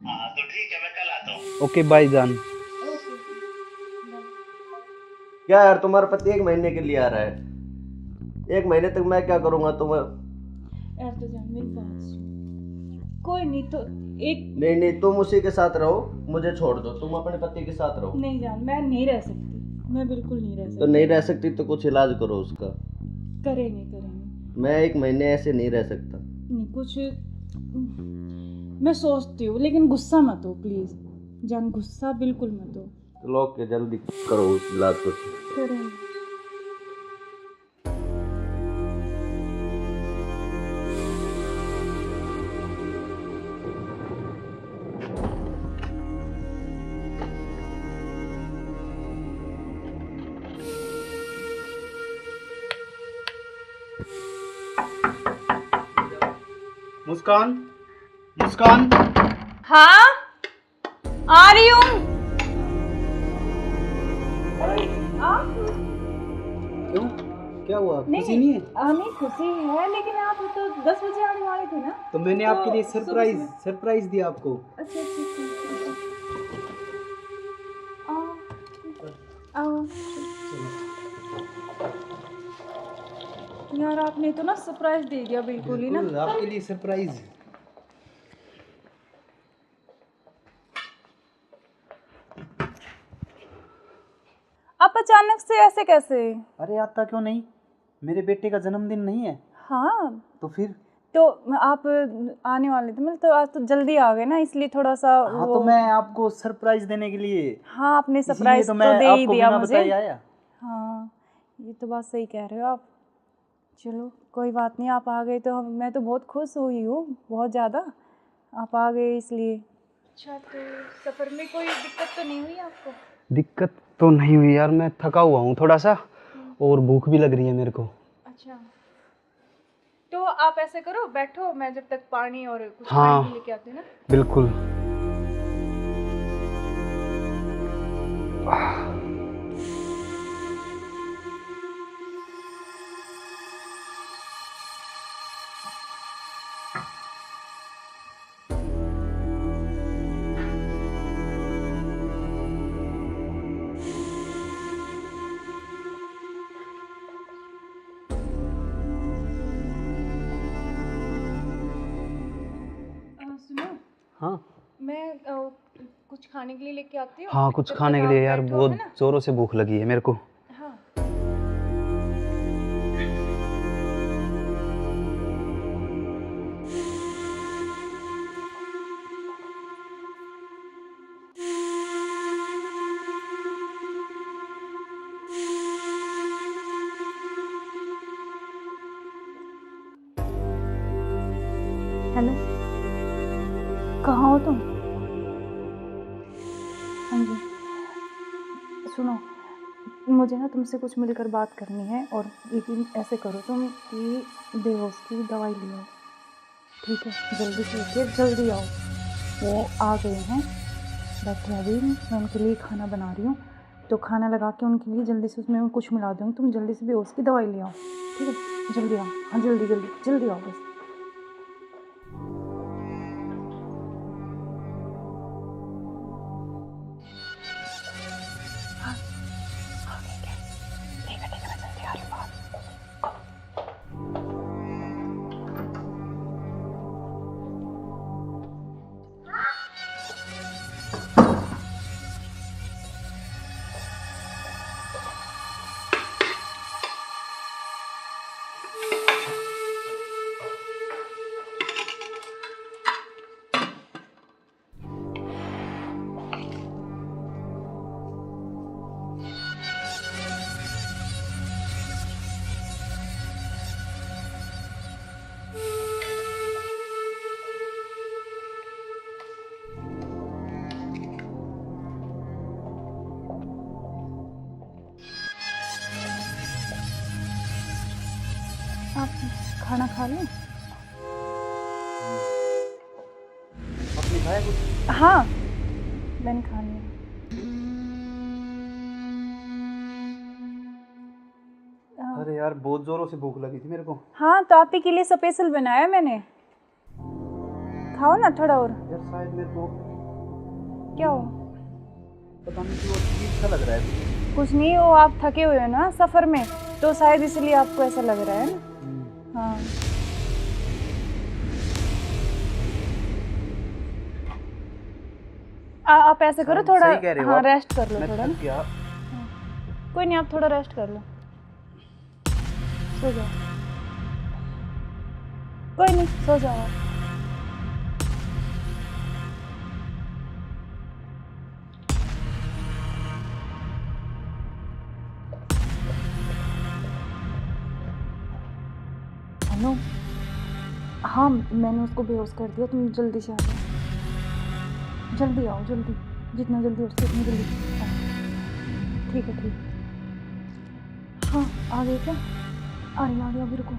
हाँ तो ठीक है, मैं कल आता हूँ। ओके बाय जान। ओके। क्या यार तुम्हारा पति 1 महीने के लिए आ रहा है, 1 महीने तक मैं क्या करूँगा तुम्हें? यार तो जान मेरी बात सुन, कोई नहीं तो एक नहीं तुम उसी के साथ रहो, मुझे छोड़ दो, तुम अपने पति के साथ रहो। नहीं जान, मैं नहीं रह सकती, मैं बिल्कुल नहीं रह सकती। तो नहीं रह सकती तो कुछ इलाज करो उसका। करेंगे। मैं 1 महीने ऐसे नहीं रह सकता। नहीं कुछ मैं सोचती हूँ, लेकिन गुस्सा मत हो प्लीज जान, गुस्सा बिल्कुल मत हो। चलो ओके, जल्दी करो इलाज कुछ। करेंगे। मुस्कान, मुस्कान। हाँ आ रही हूँ। क्यों, क्या हुआ, खुशी नहीं है? नहीं खुशी है, लेकिन आप तो 10 बजे आने वाले थे ना। तो मैंने आपके लिए सरप्राइज दिया आपको। अच्छा आओ। यार आपने तो ना सरप्राइज दे दिया बिल्कुल ही ना। आपके लिए सरप्राइज। आप अचानक से ऐसे कैसे? अरे आता क्यों नहीं, मेरे बेटे का जन्मदिन नहीं है? हाँ तो फिर? तो आप आने वाले थे, मतलब तो आज तो जल्दी आ गए ना, इसलिए थोड़ा सा हाँ तो मैं आपको सरप्राइज देने के लिए। हाँ आपने सरप्राइज तो मैं दे ही आपको दिया बिना मुझे। बताए आया। हाँ ये तो बात सही कह रहे हो आप। चलो कोई बात नहीं, आप आ गए तो मैं तो बहुत खुश हुई हूँ, बहुत ज़्यादा। आप आ गए इसलिए। अच्छा तो सफ़र में कोई दिक्कत तो नहीं हुई आपको? दिक्कत तो नहीं हुई यार, मैं थका हुआ हूँ थोड़ा सा, और भूख भी लग रही है मेरे को। अच्छा तो आप ऐसे करो, बैठो, मैं जब तक पानी और कुछ हाँ, पानी लेके आती हूँ ना। बिल्कुल। हाँ मैं कुछ खाने के लिए लेके आती हूँ। हाँ, कुछ जब खाने तक के लिए आप यार बैठो, बहुत है ना? ज़ोरों से भूख लगी है मेरे को। हाँ। हेलो, कहाँ हो तुम? हाँ जी, सुनो, मुझे ना तुमसे कुछ मिलकर बात करनी है। और लेकिन ऐसे करो तुम कि बेहोश की दवाई ले आओ, ठीक है? जल्दी से उठिए, जल्दी आओ। वो आ गए हैं, बैठे अभी, मैं उनके लिए खाना बना रही हूँ। तो खाना लगा के उनके लिए जल्दी से उसमें कुछ मिला दूँगी। तुम जल्दी से बेहोश की दवाई ले आओ, ठीक है? जल्दी आओ, हाँ जल्दी जल्दी जल्दी आओ बस। आप खाना खा लें? आपने खाया कुछ? हाँ, मैंने खा लिया। अरे यार बहुत ज़ोरों से भूख लगी थी मेरे को। हाँ, तो आप ही के लिए स्पेशल बनाया मैंने। खाओ ना थोड़ा और। यार शायद मेरे को क्या हो? पता नहीं क्यों अजीब सा लग रहा है। कुछ नहीं, वो आप थके हुए हो ना सफ़र में, तो शायद इसलिए आपको ऐसा लग रहा है ना। हाँ, आप ऐसे करो, थोड़ा सही कह रहे हो हाँ आप। रेस्ट कर लो मैं थोड़ा थक ना। गया। कोई नहीं, आप थोड़ा रेस्ट कर लो, सो जाओ। कोई नहीं, सो जाओ आप। हेलो, हाँ मैंने उसको बेहोश कर दिया, तुम जल्दी से आ जाओ, जल्दी आओ, जल्दी, जितना जल्दी हो सके उतनी जल्दी आओ। ठीक है, ठीक है। हाँ, आ गए क्या? आ रही अभी, रुको।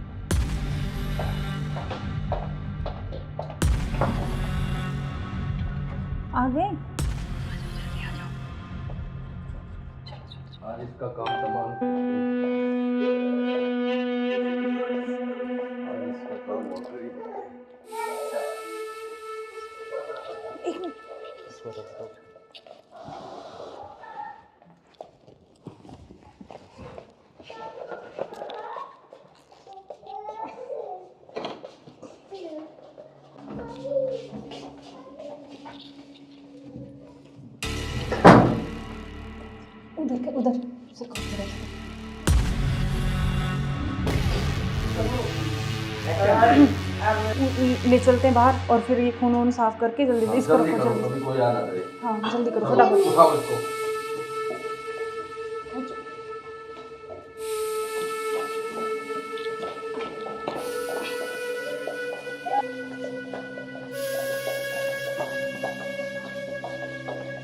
आ गए? आज इसका काम तमाम। आज इसका काम हो गई। एक मिनट। इसको रख दो। उधर उधर से ले चलते हैं बाहर, और फिर ये खून वून साफ करके जल्दी से इसको रखो, जल्दी। कभी कोई आना करे। हाँ जल्दी करो, फटाफट उठाओ इसको।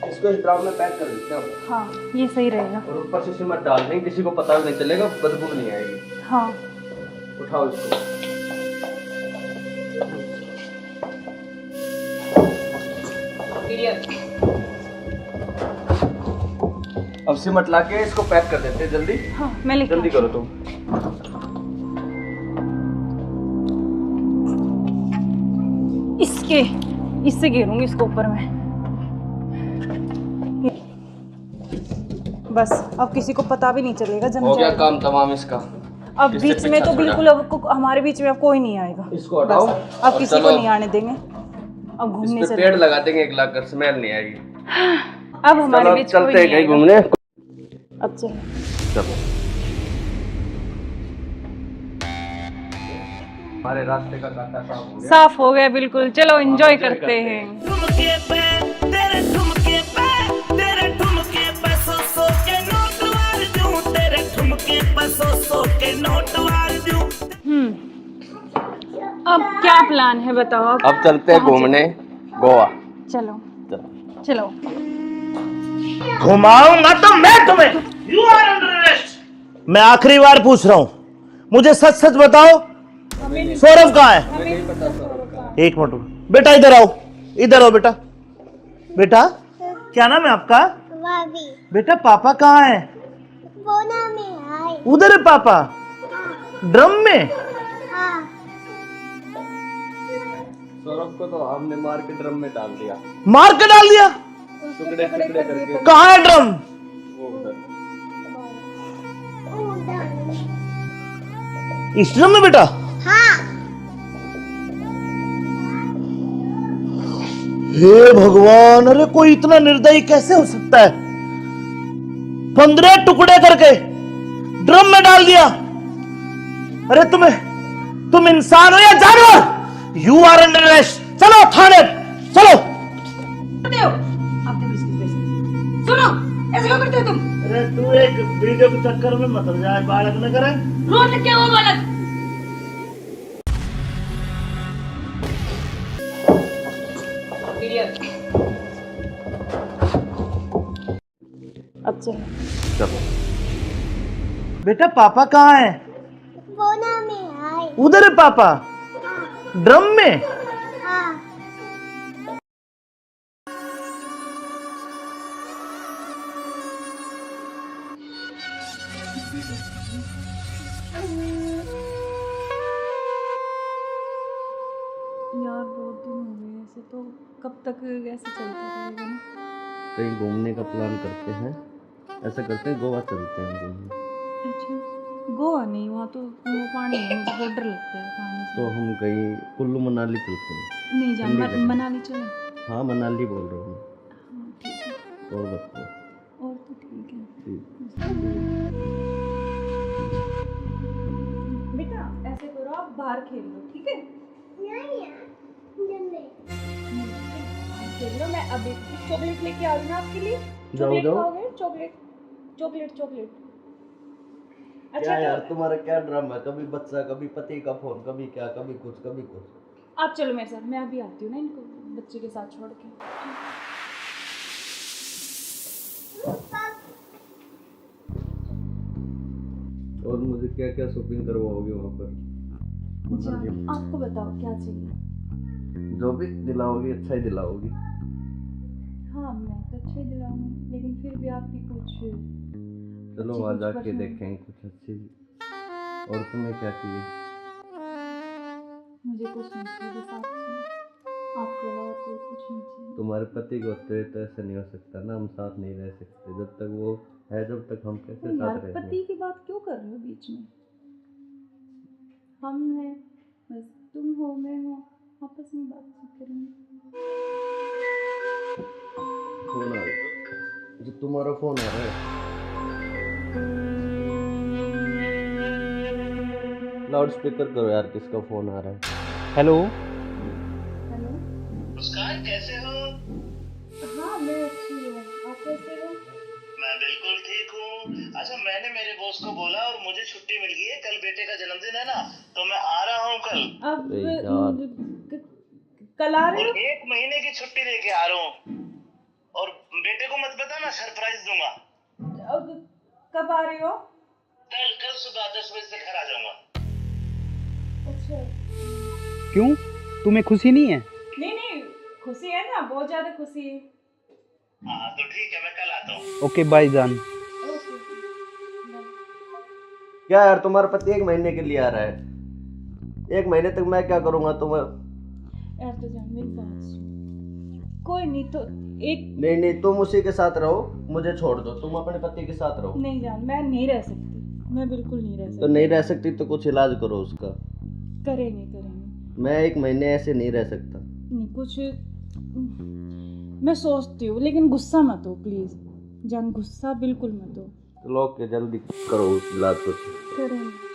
इसको इस ड्राम में पैक कर देते हैं। हाँ ये सही रहेगा। और ऊपर से सीमेंट डाल देंगे, किसी को पता भी नहीं चलेगा, बदबू नहीं आएगी। हाँ उठाओ इसको। अब सीमेंट लाके इसको पैक कर देते हैं जल्दी। हाँ मैं लेके जल्दी करो तुम। इससे घेरूंगी इसको ऊपर में। बस अब किसी को पता भी नहीं चलेगा, जम हो गया जाएगा। काम तमाम इसका। अब इससे बीच में पीछा तो छोड़ा। बिल्कुल अब हमारे बीच में अब कोई नहीं आएगा। इसको हटाओ बस, अब और किसी को चलो। नहीं आने देंगे। अब इस घूमने पे चले। पेड़ लगा देंगे 1 लाख का, स्मेल नहीं आएगी। अब हमारे चलो बीच कोई चलते हैं नहीं कहीं आएगा। घूमने। अब चलो। चलो हमारे रास्ते का कांटा साफ हो गया। साफ हो गया बिल्कुल, चलो एंजॉय करते हैं। ठुमके पे तेरे ठुमके पे सौ के नोट वार दूं, तेरे ठुमके पे सौ के नोट वार दूं। अब क्या प्लान है बताओ? अब चलते हैं घूमने गोवा। चलो चलो। घुमाऊंगा तो मैं तुम्हें। You are under arrest. मैं आखिरी बार पूछ रहा हूं, मुझे सच सच बताओ, सौरभ कहाँ है? एक मिनट बेटा, इधर आओ, इधर आओ बेटा। बेटा क्या नाम है आपका? बेटा पापा कहाँ है? उधर है पापा, ड्रम में। सौरभ को तो हमने मार के ड्रम में डाल दिया। मार के डाल दिया? टुकड़े टुकड़े करके। कहाँ है ड्रम? वो उधर। इस ड्रम में बेटा? हे भगवान, अरे कोई इतना निर्दयी कैसे हो सकता है? 15 टुकड़े करके ड्रम में डाल दिया। अरे तुम इंसान हो या जानवर? You are under arrest. चलो थाने, चलो। सुनो, ऐसे क्यों करते हो तुम? अरे तू एक वीडियो के चक्कर में मत जाए, बालक न करे। रोड लग क्या हुआ बालक? अब चलो। चलो बेटा पापा कहाँ है? उधर है पापा, ड्रम में। यार बहुत दिन हो गए ऐसे, तो कब तक ऐसे चलता रहेगा ना? कहीं घूमने का प्लान करते हैं, ऐसा करते हैं गोवा चलते हैं घूमने। अच्छा गोवा नहीं, वहाँ तो वो पानी है, मुझे बहुत डर लगता है पानी से। तो हम कहीं कुल्लू मनाली चलते हैं। नहीं जान, ठंडी जगह। मनाली चले। हाँ मनाली बोल रहा हूँ हाँ ठीक है, मैं। और बताओ। और तो ठीक है। ठीक। बेटा ऐसे करो, आप बाहर खेल लो, ठीक है? खेल लो, मैं अभी चॉकलेट लेके आ रही हूँ आपके लिए। चॉकलेट जाओ। खाओगे? Chocolate chocolate chocolate. क्या अच्छा यार तो तुम्हारा क्या ड्रामा है? कभी बच्चा, कभी पति का फोन, कभी क्या, कभी कुछ कभी कुछ। आप चलो मेरे साथ, मैं अभी आती हूँ ना इनको बच्चे के साथ छोड़ के। और मुझे क्या क्या शॉपिंग करवाओगे वहाँ पर? अच्छा आपको बताओ क्या चाहिए? जो भी दिलाओगी अच्छा ही दिलाओगी। हाँ मैं तो अच्छा ही दिलाऊंगी, लेकिन फिर भी आपकी कुछ चलो अच्छी वहाँ कुछ जाके पसंद। देखेंगे कुछ अच्छी। और तुम्हें क्या चाहिए? मुझे कुछ नहीं चाहिए, बस आप चाहिए, आपके अलावा कोई कुछ नहीं चाहिए। तुम्हारे पति को होते तो ऐसा नहीं हो सकता ना, हम साथ नहीं रह सकते जब तक वो है, जब तक हम कैसे तो यार साथ रहेंगे? पति की बात क्यों कर रहे हो बीच में? हम हैं, बस तुम हो मैं हूँ, आपस में बातचीत करेंगे। फोन आ रहा, जो तुम्हारा फोन आ रहा है। लाउड स्पीकर करो यार, किसका फोन आ रहा है? हेलो। हेलो मुस्कान कैसे हो? हाँ मैं अच्छी हूँ, आप कैसे हो? मैं बिल्कुल ठीक हूँ। अच्छा मैंने मेरे बॉस को बोला और मुझे छुट्टी मिल गई है, कल बेटे का जन्मदिन है ना, तो मैं आ रहा हूँ कल। अब अरे यार। कल आ रहे और हो? 1 महीने की छुट्टी लेके आ रहा हूँ। और बेटे को मत बताना, सरप्राइज दूंगा। अब कब आ रहे हो? कल सुबह 10 बजे से घर आ जाऊंगा। अच्छा क्यों, तुम्हें खुशी नहीं है? नहीं नहीं खुशी है ना, बहुत ज्यादा खुशी है। हाँ तो ठीक है, मैं कल आता हूँ। ओके बाय जान। ओके क्या यार तुम्हारा पति 1 महीने के लिए आ रहा है? 1 महीने तक मैं क्या करूँगा तुम्हें? यार तो जान मेरी बात सुन, कोई नहीं तो एक नहीं तुम उसी के साथ रहो, मुझे छोड़ दो, तुम अपने पति के साथ रहो। नहीं जान, मैं नहीं रह सकती, मैं बिल्कुल नहीं रह तो सकती। नहीं रह सकती तो कुछ इलाज करो उसका। करेंगे करेंगे। मैं 1 महीने ऐसे नहीं रह सकता। नहीं कुछ मैं सोचती हूँ, लेकिन गुस्सा मत हो प्लीज जान, गुस्सा बिल्कुल मत हो। चलो के जल्दी करो उस इलाज को। करेंगे।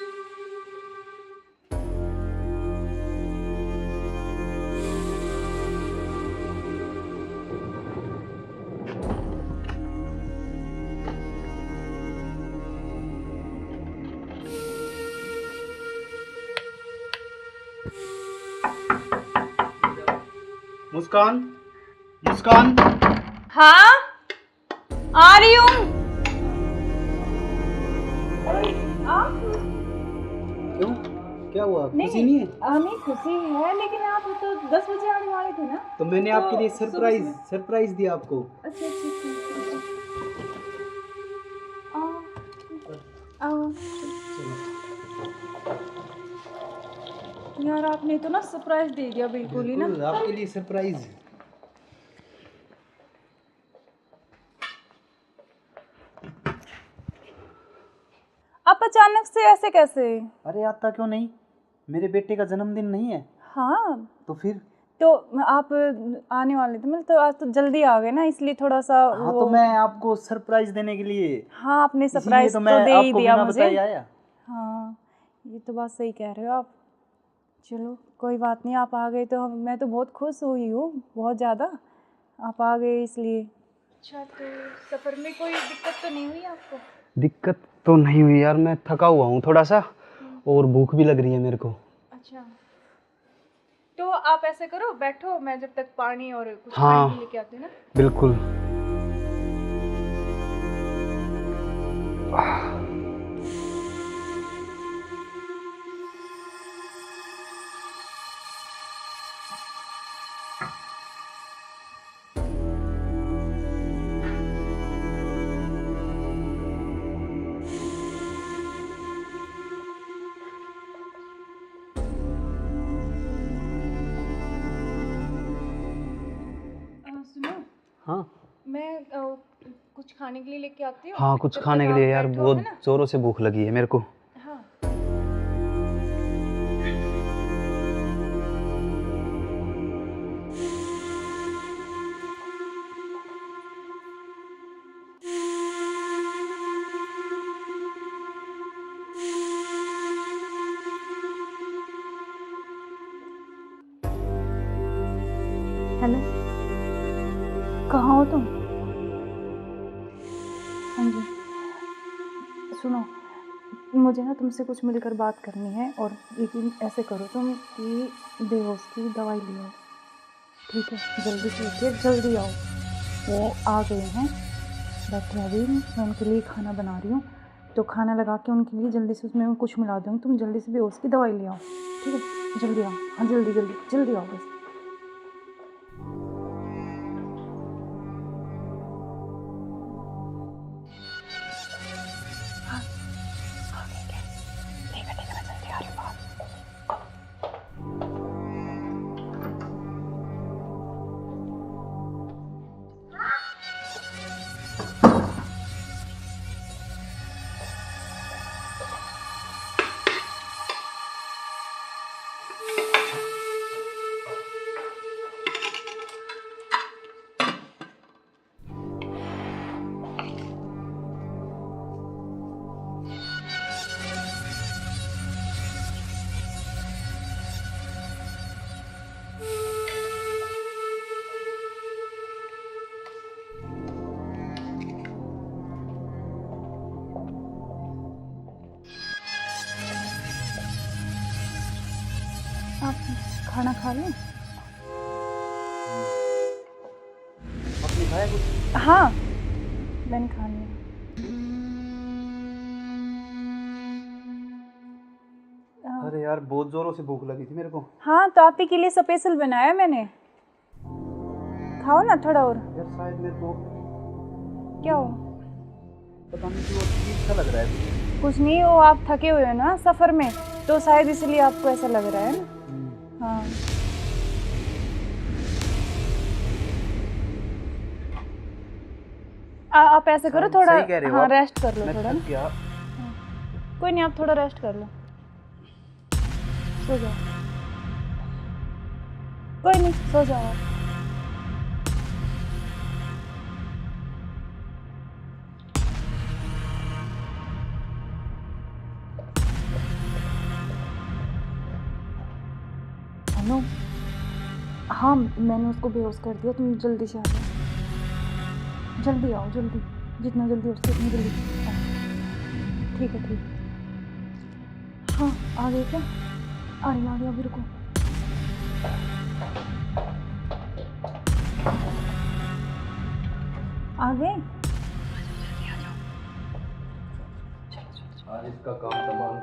मुस्कान, मुस्कान। हाँ आ रही हूँ। क्यों, क्या हुआ? खुशी नहीं है? नहीं खुशी है, लेकिन आप तो 10 बजे आने वाले थे ना। तो मैंने आपके लिए सरप्राइज दिया आपको। अच्छा आओ। यार आपने तो ना सरप्राइज दे दिया बिल्कुल ही ना। आपके लिए सरप्राइज। आप अचानक से ऐसे कैसे? अरे आता क्यों नहीं, मेरे बेटे का जन्मदिन नहीं है? हाँ तो फिर तो आप आने वाले थे, मतलब तो आज तो जल्दी आ गए ना, इसलिए थोड़ा सा हाँ तो मैं आपको सरप्राइज देने के लिए। हाँ आपने सरप्राइज तो मैं दे ही आपको दिया बिना मुझे। बताए आया। हाँ ये तो बात सही कह रहे हो आप। चलो कोई बात नहीं, आप आ गए तो मैं तो बहुत खुश हुई हूँ, बहुत ज़्यादा। आप आ गए इसलिए। अच्छा तो सफ़र में कोई दिक्कत तो नहीं हुई आपको? दिक्कत तो नहीं हुई यार, मैं थका हुआ हूँ थोड़ा सा, और भूख भी लग रही है मेरे को। अच्छा तो आप ऐसे करो, बैठो, मैं जब तक पानी और कुछ हाँ, खाने के लेके आती हूँ ना। बिल्कुल। सुनो, हाँ मैं कुछ खाने के लिए लेके आती हूँ। हाँ, कुछ जब खाने तक के लिए आप यार, बैठो, बहुत है ना? जोरों से भूख लगी है मेरे को। हाँ हेलो, कहाँ हो तुम? हाँ जी सुनो, मुझे ना तुमसे कुछ मिलकर बात करनी है, और लेकिन ऐसे करो तुम कि बेहोश की दवाई ले आओ, ठीक है? जल्दी से उठिए, जल्दी आओ। वो आ गए हैं, बैठे अभी, मैं उनके लिए खाना बना रही हूँ, तो खाना लगा के उनके लिए जल्दी से उसमें कुछ मिला दूँगी। तुम जल्दी से बेहोश की दवाई ले आओ, ठीक है? जल्दी आओ, हाँ जल्दी जल्दी जल्दी आओ बस। आप खाना खा लें? आपने खाया कुछ? हाँ मैंने खा लिया। अरे यार बहुत जोरों से भूख लगी थी मेरे को। हाँ तो आप ही के लिए स्पेशल बनाया मैंने, खाओ ना थोड़ा और। यार शायद मेरे को क्या हो? पता नहीं क्यों अजीब सा लग रहा है। कुछ नहीं, वो आप थके हुए हो ना सफ़र में, तो शायद इसलिए आपको ऐसा लग रहा है ना। हाँ आप ऐसे करो थोड़ा, हाँ रेस्ट कर लो थोड़ा ना। कोई नहीं, आप थोड़ा रेस्ट कर लो, सो जाओ। कोई नहीं, सो जाओ आप। नो। हाँ मैंने उसको बेहोश कर दिया, तुम जल्दी से आ जाओ, जल्दी आओ, जल्दी, जितना जल्दी हो सके उतनी जल्दी आओ। ठीक है ठीक है। हाँ आ गए क्या? आ गया, अभी रुको। आ गए? आज इसका काम तमाम,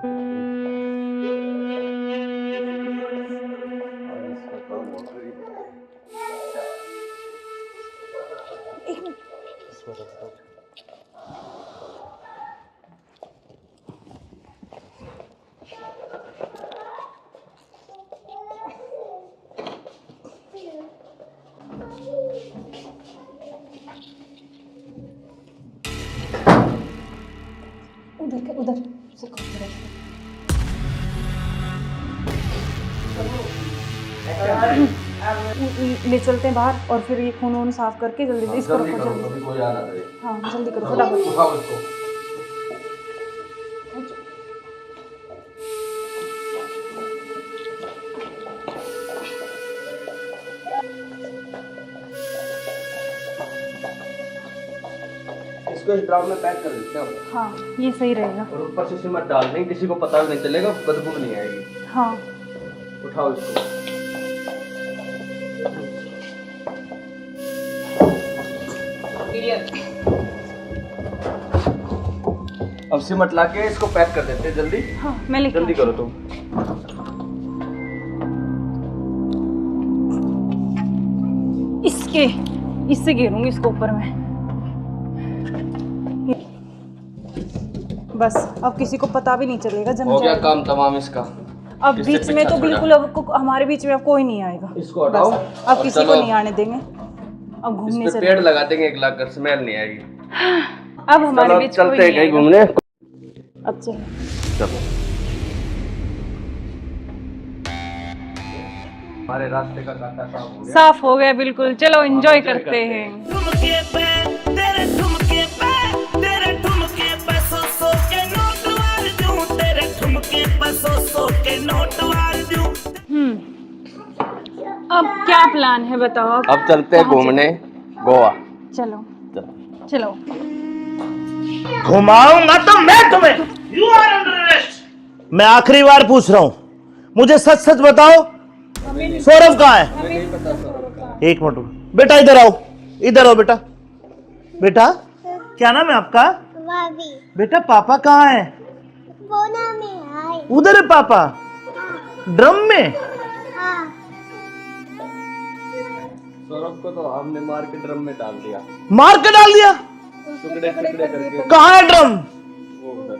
आज इसका काम हो गई। एक मिनट। उधर से ले चलते हैं बाहर और फिर ये खून वून साफ करके जल्दी इसको रखो, जल्दी। कोई आ ना करे। हाँ जल्दी करो फटाफट। उठाओ इसको। इसको इस ड्राम में पैक कर देते हैं। हाँ ये सही रहेगा। और ऊपर से सिमट डाल देंगे, किसी को पता भी नहीं चलेगा, बदबू नहीं आएगी। हाँ उठाओ इसको। अब सिमट ला के इसको पैक कर देते हैं जल्दी। हाँ मैं लेके जल्दी करो तुम। इससे घेरूंगी इसको ऊपर में। बस अब किसी को पता भी नहीं चलेगा, जम हो गया जाएगा। काम तमाम इसका। अब इससे बीच में पीछा तो छोड़ा। बिल्कुल अब हमारे बीच में अब कोई नहीं आएगा। इसको हटाओ। बस, अब और किसी को चलो। नहीं आने देंगे। अब घूमने इस पे चले। पेड़ लगा देंगे एक लाख, स्मेल नहीं आएगी। अब हमारे चलो बीच कोई चलते हैं नहीं कहीं आएगा। घूमने। अब चलो। चलो हमारे रास्ते का कांटा साफ हो गया। साफ हो गया बिल्कुल, चलो एंजॉय करते हैं। ठुमके पे तेरे ठुमके पे तेरे ठुमके पे सौ के नोट वार दूं, तेरे ठुमके पे सौ के नोट वार दूं। अब क्या प्लान है बताओ? अब चलते हैं घूमने गोवा। चलो चलो। घुमाऊंगा तो मैं तुम्हें। You are under arrest. मैं आखिरी बार पूछ रहा हूं, मुझे सच सच बताओ, सौरभ कहाँ है? एक मिनट बेटा, इधर आओ, इधर आओ बेटा। बेटा क्या नाम है आपका? भाभी बेटा पापा कहाँ है? बोना में आए। उधर है पापा, ड्रम में। हाँ सौरभ को तो हमने मार के ड्रम में डाल दिया, मार के डाल दिया। टुकड़े टुकड़े करके। कहाँ है ड्रम? वो उधर।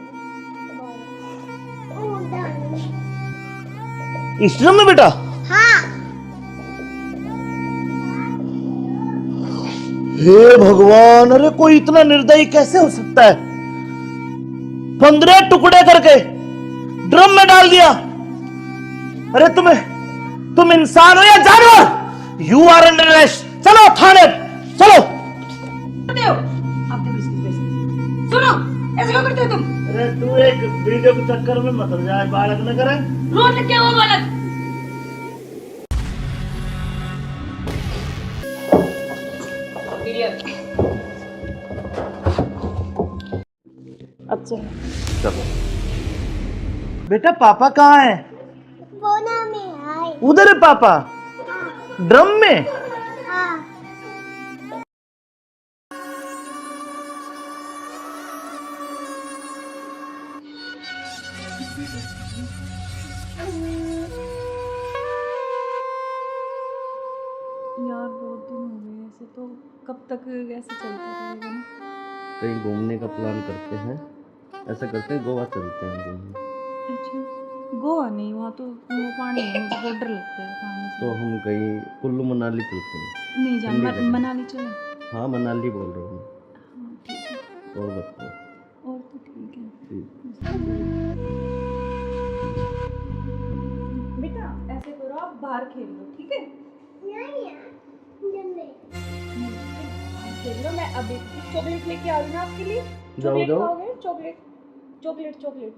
इस ड्रम में बेटा? हाँ हे भगवान, अरे कोई इतना निर्दयी कैसे हो सकता है? 15 टुकड़े करके ड्रम में डाल दिया। अरे तुम इंसान हो या जानवर? You are under arrest. चलो थाने, चलो। सुनो, ऐसे क्यों करते हो तुम? अरे तू एक वीडियो के चक्कर में मत हो जाए, बालक न करे। रोड लग क्या वो बालक? अब चलो। चलो बेटा पापा कहाँ है? बोना में आए। उधर है पापा, ड्रम में। हाँ यार बहुत दिन हो गए ऐसे, तो कब तक ऐसे चलता रहेगा ना? कहीं घूमने का प्लान करते हैं, ऐसा करते हैं गोवा चलते हैं घूमने। अच्छा गोवा नहीं, वहाँ तो वो पानी है, मुझे बहुत डर लगता है पानी से। तो हम कहीं कुल्लू मनाली चलते हैं। नहीं जान, ठंडी जगह। मनाली चले। हाँ मनाली बोल रहा हूँ हाँ ठीक है, मैं। और बताओ। और तो ठीक है। ठीक। बेटा ऐसे करो, आप बाहर खेल लो, ठीक है? बाहर खेल लो, मैं अभी चॉकलेट लेके आ रही हूँ आपके लिए। जाओ, चॉकलेट जाओ। खाओगे? Chocolate chocolate chocolate.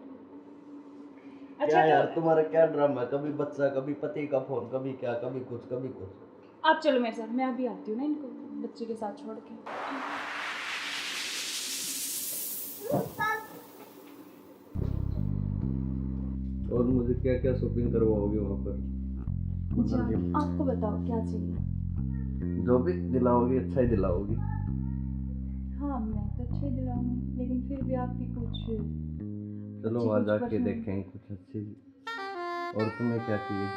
क्या यार तुम्हारा क्या ड्रामा है? कभी बच्चा, कभी पति का फोन, कभी क्या, कभी कुछ कभी कुछ। आप चलो मेरे साथ, मैं अभी आती हूँ ना इनको बच्चे के साथ छोड़ के। और मुझे क्या क्या शॉपिंग करवाओगे वहाँ पर? आपको बताओ क्या चाहिए? जो भी दिलाओगी अच्छा ही दिलाओगी। हाँ मैं तो अच्छे दिलाऊंगी, लेकिन फिर भी आपकी कुछ चलो अच्छी वहाँ कुछ जाके पसंद। देखेंगे कुछ अच्छी। और तुम्हें क्या चाहिए?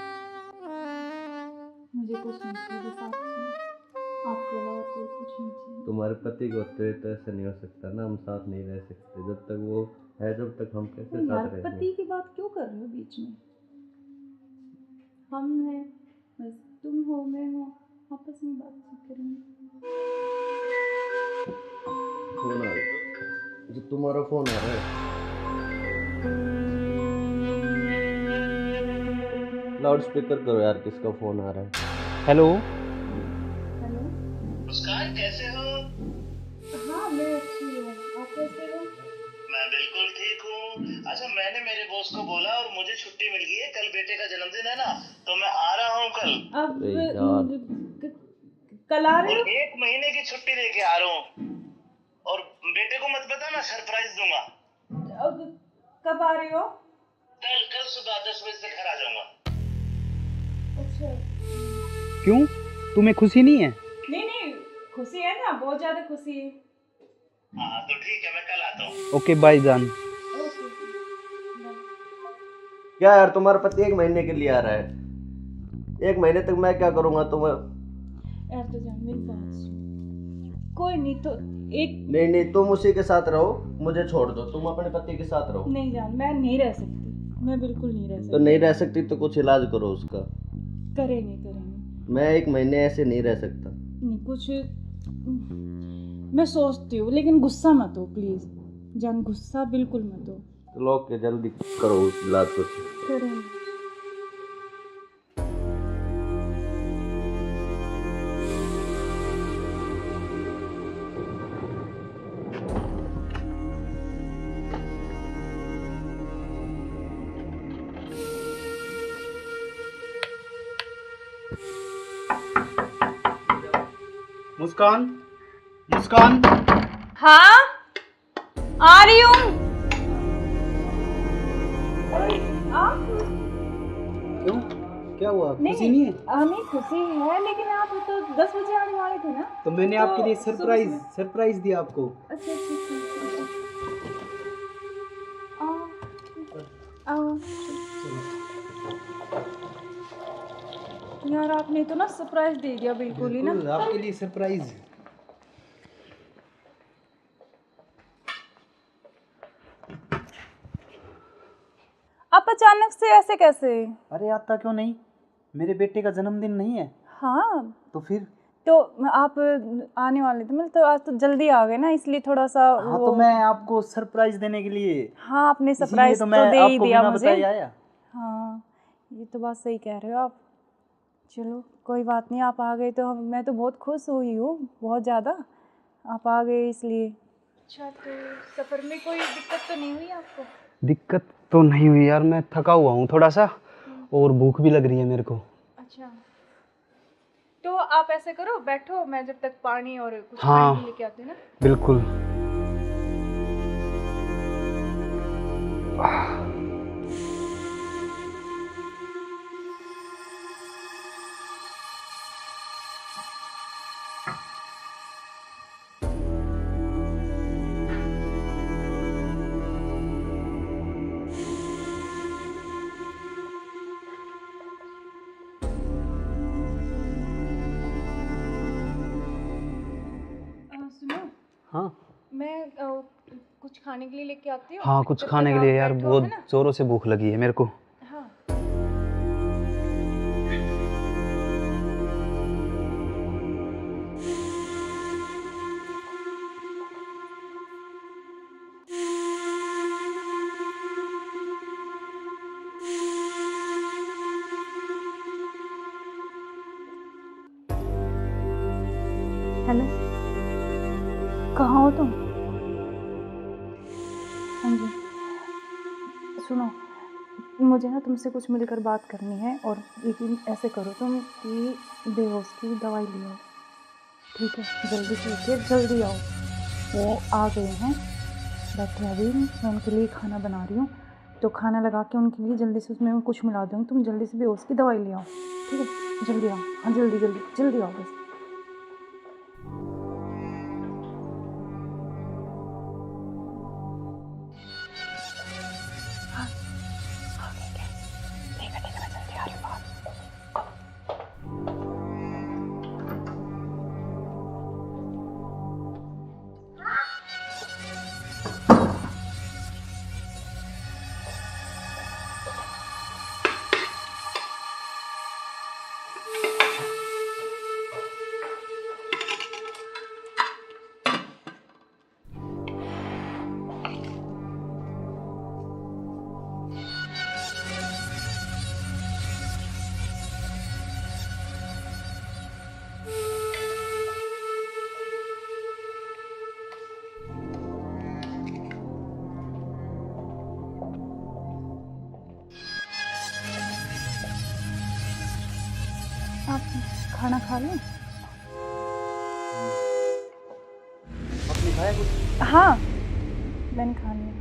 मुझे कुछ नहीं चाहिए, बस आप चाहिए। आपके अलावा कोई कुछ नहीं चाहिए। तुम्हारे पति को तो ऐसा नहीं हो सकता ना, हम साथ नहीं रह सकते जब तक वो है, जब तक हम कैसे तो यार साथ रहेंगे? पति की बात क्यों कर रहे हो बीच में? हम हैं, बस तुम हो मैं हूँ, आपस में बातचीत करेंगे। फोन आ रहा, जो तुम्हारा फोन आ रहा है। लाउड स्पीकर करो यार, किसका फोन आ रहा है? हेलो। हेलो। मुस्कान कैसे हो? हाँ मैं अच्छी हूँ, आप कैसे हो? मैं बिल्कुल ठीक हूँ। अच्छा मैंने मेरे बॉस को बोला और मुझे छुट्टी मिल गई है, कल बेटे का जन्मदिन है ना, तो मैं आ रहा हूँ कल। अब अरे यार। कल आ रहे और हो? 1 महीने की छुट्टी लेके आ रहा हूँ। और बेटे को मत बता, मैं सरप्राइज दूंगा। अब कब आ रहे हो? कल सुबह 10 बजे से घर आ जाऊंगा। अच्छा। क्यों, तुम्हें खुशी नहीं है? नहीं खुशी है ना, बहुत ज्यादा खुशी है। हाँ तो ठीक है, मैं कल आता हूँ। ओके बाय जान। ओके। क्या यार, तुम्हारा पति 1 महीने के लिए आ रहा है? 1 महीने तक मैं क्या करूँगा तुम्हें? यार तो जान मेरी बात सुन, कोई नहीं तो एक नहीं, तुम उसी के साथ रहो, मुझे छोड़ दो, तुम अपने पति के साथ रहो। नहीं जान, मैं नहीं रह सकती, मैं बिल्कुल नहीं रह सकती। तो नहीं रह सकती तो कुछ इलाज करो उसका। करेंगे। मैं 1 महीने ऐसे नहीं रह सकता। नहीं कुछ मैं सोचती हूँ, लेकिन गुस्सा मत हो प्लीज जान, गुस्सा बिल्कुल मत हो। चलो ओके, जल्दी करो इलाज कुछ। करेंगे। मुस्कान, मुस्कान। हाँ आ रही हूँ। क्यों, क्या हुआ? खुशी नहीं है? नहीं खुशी है, लेकिन आप तो 10 बजे आने वाले थे ना। तो मैंने तो आपके लिए सरप्राइज सुबह- सरप्राइज दिया आपको। अच्छा। आओ। यार आपने तो ना सरप्राइज दे दिया बिल्कुल ही ना। बिल्कुल, आपके लिए सरप्राइज। आप अचानक से ऐसे कैसे? अरे आता क्यों नहीं, मेरे बेटे का जन्मदिन नहीं है? हाँ तो फिर? तो आप आने वाले थे, मतलब तो आज तो जल्दी आ गए ना, इसलिए थोड़ा सा हाँ तो मैं आपको सरप्राइज देने के लिए, हाँ आपने इसीलिए सरप्राइज तो तो मैं दे ही आपको दिया बिना मुझे। बताए आया। हाँ ये तो बात सही कह रहे हो आप। चलो कोई बात नहीं, आप आ गए तो मैं तो बहुत खुश हुई हूँ, बहुत ज़्यादा। आप आ गए इसलिए। अच्छा तो सफ़र में कोई दिक्कत तो नहीं हुई आपको? दिक्कत तो नहीं हुई यार, मैं थका हुआ हूँ थोड़ा सा, और भूख भी लग रही है मेरे को। अच्छा तो आप ऐसे करो, बैठो, मैं जब तक पानी और कुछ हाँ, खाने के लेके आती हूँ ना। बिल्कुल। सुनो, हाँ मैं कुछ खाने के लिए लेके आती हूँ। हाँ, कुछ जब खाने तक के लिए आप यार, बैठो, बहुत है ना? जोरों से भूख लगी है मेरे को। हाँ हेलो, कहाँ हो तुम? हाँ जी सुनो, मुझे मुझे ना तुमसे कुछ मिलकर बात करनी है, और लेकिन ऐसे करो तुम कि बेहोश की दवाई ले आओ, ठीक है? जल्दी से उठिए, जल्दी आओ। वो आ गए हैं, बैठे अभी, मैं उनके लिए खाना बना रही हूँ, तो खाना लगा के उनके लिए जल्दी से उसमें कुछ मिला दूँगी। तुम जल्दी से बेहोश की दवाई ले आओ, ठीक है? जल्दी आओ, हाँ जल्दी जल्दी जल्दी आओ बस। आप खाना खा लें? आपने खाया कुछ? हाँ, मैंने खा लिया।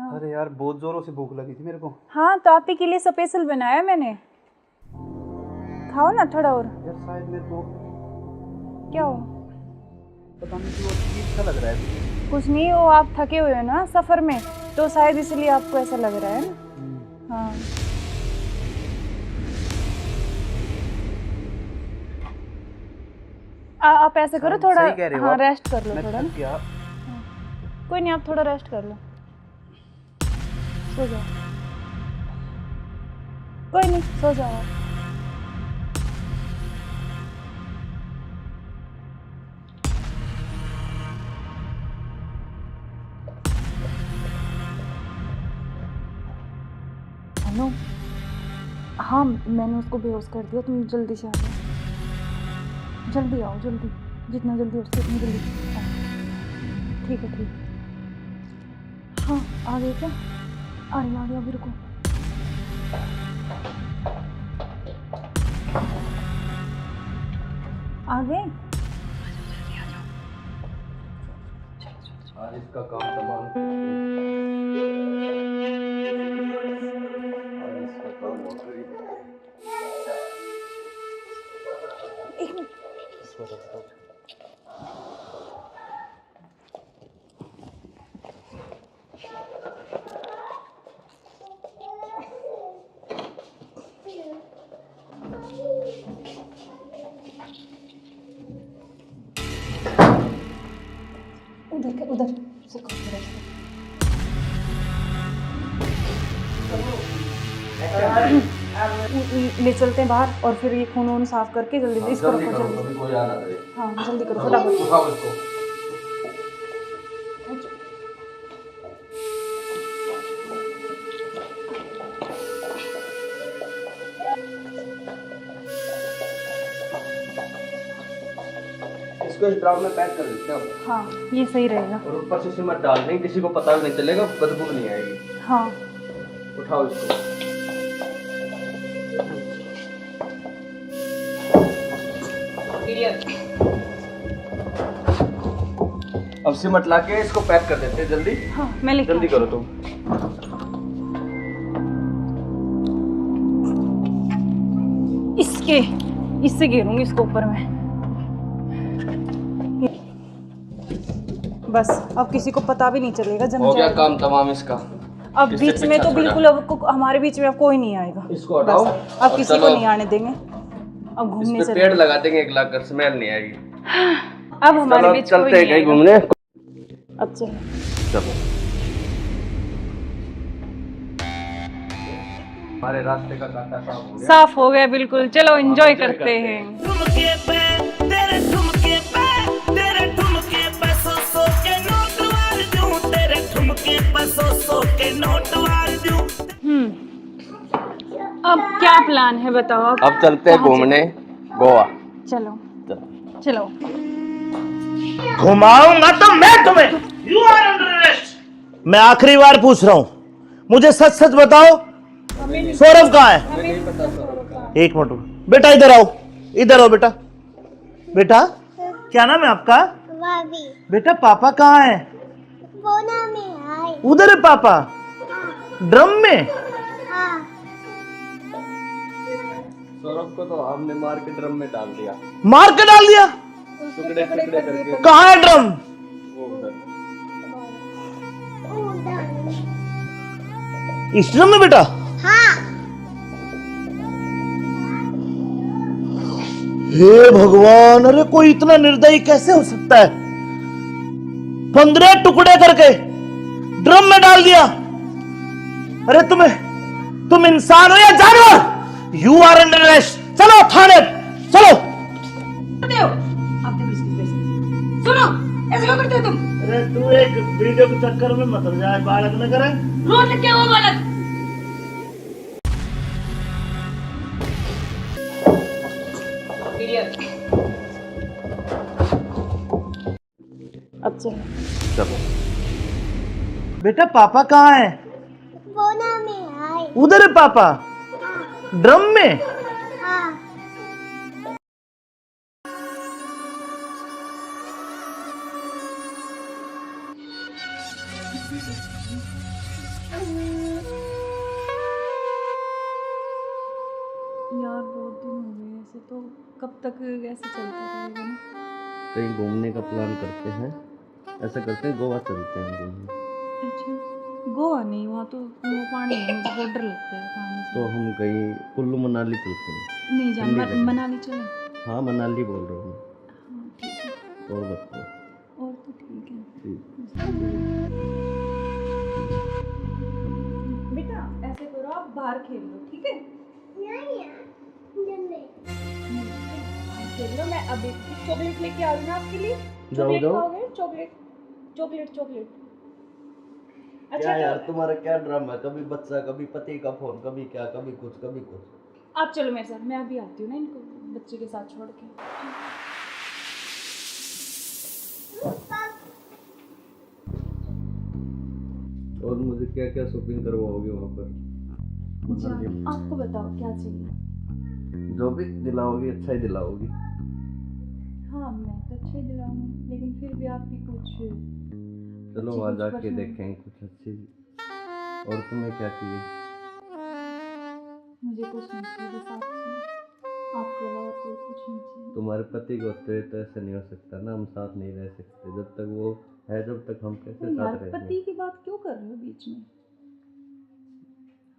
अरे यार बहुत जोरों से भूख लगी थी मेरे को। हाँ, तो आप ही के लिए स्पेशल बनाया मैंने, खाओ ना थोड़ा और। यार शायद मेरे को क्या हो? पता नहीं क्यों अजीब सा लग रहा है। कुछ नहीं, वो आप थके हुए हो ना सफ़र में, तो शायद इसलिए आपको ऐसा लग रहा है ना। हाँ, आप ऐसे करो थोड़ा, हाँ रेस्ट कर लो थोड़ा ना। कोई नहीं, आप थोड़ा रेस्ट कर लो, सो जाओ। कोई नहीं, सो जाओ आप। हेलो, हाँ मैंने उसको बेहोश कर दिया, तुम जल्दी से आ जाओ, जल्दी आओ, जल्दी, जितना जल्दी हो सके उतनी जल्दी आओ। ठीक है, ठीक है। हाँ, आ गए क्या? आ गया, अभी रुको। आ गए? आज इसका काम तमाम। आज इसका काम हो गया। एक मिनट। उधर ले चलते हैं बाहर, और फिर ये खून वून साफ करके जल्दी से इसको रखो, जल्दी। कोई आना करे। हाँ जल्दी करो फटाफट। उठाओ इसको। इसको इस ड्राम में पैक कर देते हैं। हाँ ये सही रहेगा। और ऊपर से सिमट डाल देंगे, किसी को पता भी नहीं चलेगा, बदबू नहीं आएगी। हाँ उठाओ इसको। अब सिमट ला के इसको पैक कर देते हैं जल्दी। हाँ मैं लेके जल्दी करो तुम। इससे घेरूंगी इसको ऊपर में। बस अब किसी को पता भी नहीं चलेगा, जम हो गया जाएगा। काम तमाम इसका। अब इससे बीच में पीछा तो छोड़ा। बिल्कुल अब हमारे बीच में अब कोई नहीं आएगा। इसको हटाओ। बस, अब और किसी चलो। को नहीं आने देंगे। अब घूमने इस पे चले, पेड़ लगा देंगे, एक लाख कर, स्मेल नहीं आएगी। अब हमारे चलो बीच चलते कोई हैं नहीं कहीं आएगा। घूमने। अब चलो। चलो हमारे रास्ते का कांटा साफ हो गया। साफ हो गया बिल्कुल। चलो एंजॉय करते हैं। ठुमके पे तेरे ठुमके पे तेरे ठुमके पे सौ के नोट वार दूं, तेरे ठुमके पे सौ के नोट वार दूं। अब क्या प्लान है बताओ? अब चलते हैं कहाँ घूमने गोवा। चलो चलो। चलो। घुमाऊंगा तो मैं तुम्हें, You are under arrest. मैं आखिरी बार पूछ रहा हूं, मुझे सच सच बताओ, सौरभ कहाँ है? एक मिनट बेटा, इधर आओ, इधर आओ बेटा। बेटा क्या नाम है आपका? बेटा पापा कहाँ है? उधर है पापा, ड्रम में। सौरभ को तो हमने मार के ड्रम में डाल दिया। मार के डाल दिया? टुकड़े टुकड़े करके। कहाँ है ड्रम? वो उधर। इस ड्रम में बेटा? हे भगवान, अरे कोई इतना निर्दयी कैसे हो सकता है? 15 टुकड़े करके ड्रम में डाल दिया। अरे तुम इंसान हो या जानवर? You are under arrest. चलो थाने, चलो। आप देखो इसकी वजह। सुनो, ऐसे क्यों करते हो तुम? अरे तू एक वीडियो के चक्कर में मत जाए, बालक न करे। रोड पे क्या हुआ बालक? अब चलो। चलो बेटा, पापा कहाँ है? उधर है पापा, ड्रम में। यार बहुत दिन हो गए ऐसे, तो कब तक ऐसे चलता रहेगा ना? कहीं घूमने का प्लान करते हैं, ऐसा करते हैं गोवा चलते हैं घूमने। अच्छा, गोवा नहीं, वहाँ तो वो पानी है, मुझे बहुत डर लगता है पानी से। तो हम कहीं कुल्लू मनाली चलते हैं। नहीं जान, ठंडी जगह। मनाली चले। हाँ मनाली बोल रहा हूँ। हाँ ठीक है, और बताओ। और तो ठीक है। ठीक। बेटा ऐसे करो, आप बाहर खेल लो, ठीक है? खेल लो, मैं अभी चॉकलेट लेके आ रही हूँ आपके लिए। चॉकलेट खाओगे? Chocolate chocolate chocolate. क्या यार तुम्हारा क्या ड्रामा है? कभी बच्चा, कभी पति का फोन, कभी क्या, कभी कुछ कभी कुछ। आप चलो मेरे साथ, मैं अभी आती हूँ ना इनको बच्चे के साथ छोड़ के। और मुझे क्या क्या शॉपिंग करवाओगे वहाँ पर? आपको बताओ क्या चाहिए? जो भी दिलाओगी अच्छा ही दिलाओगी। हाँ मैं तो अच्छा ही दिलाऊंगी, लेकिन फिर भी आप भी कुछ। चलो वहाँ जाके देखेंगे कुछ अच्छी। और तुम्हें क्या चाहिए? मुझे कुछ नहीं चाहिए, बस आप चाहिए, आपके अलावा कोई कुछ नहीं चाहिए। तुम्हारे पति को तो ऐसा नहीं हो सकता ना, हम साथ नहीं रह सकते जब तक वो है, जब तक हम कैसे यार साथ रहेंगे? पति की बात क्यों कर रहे हो बीच में?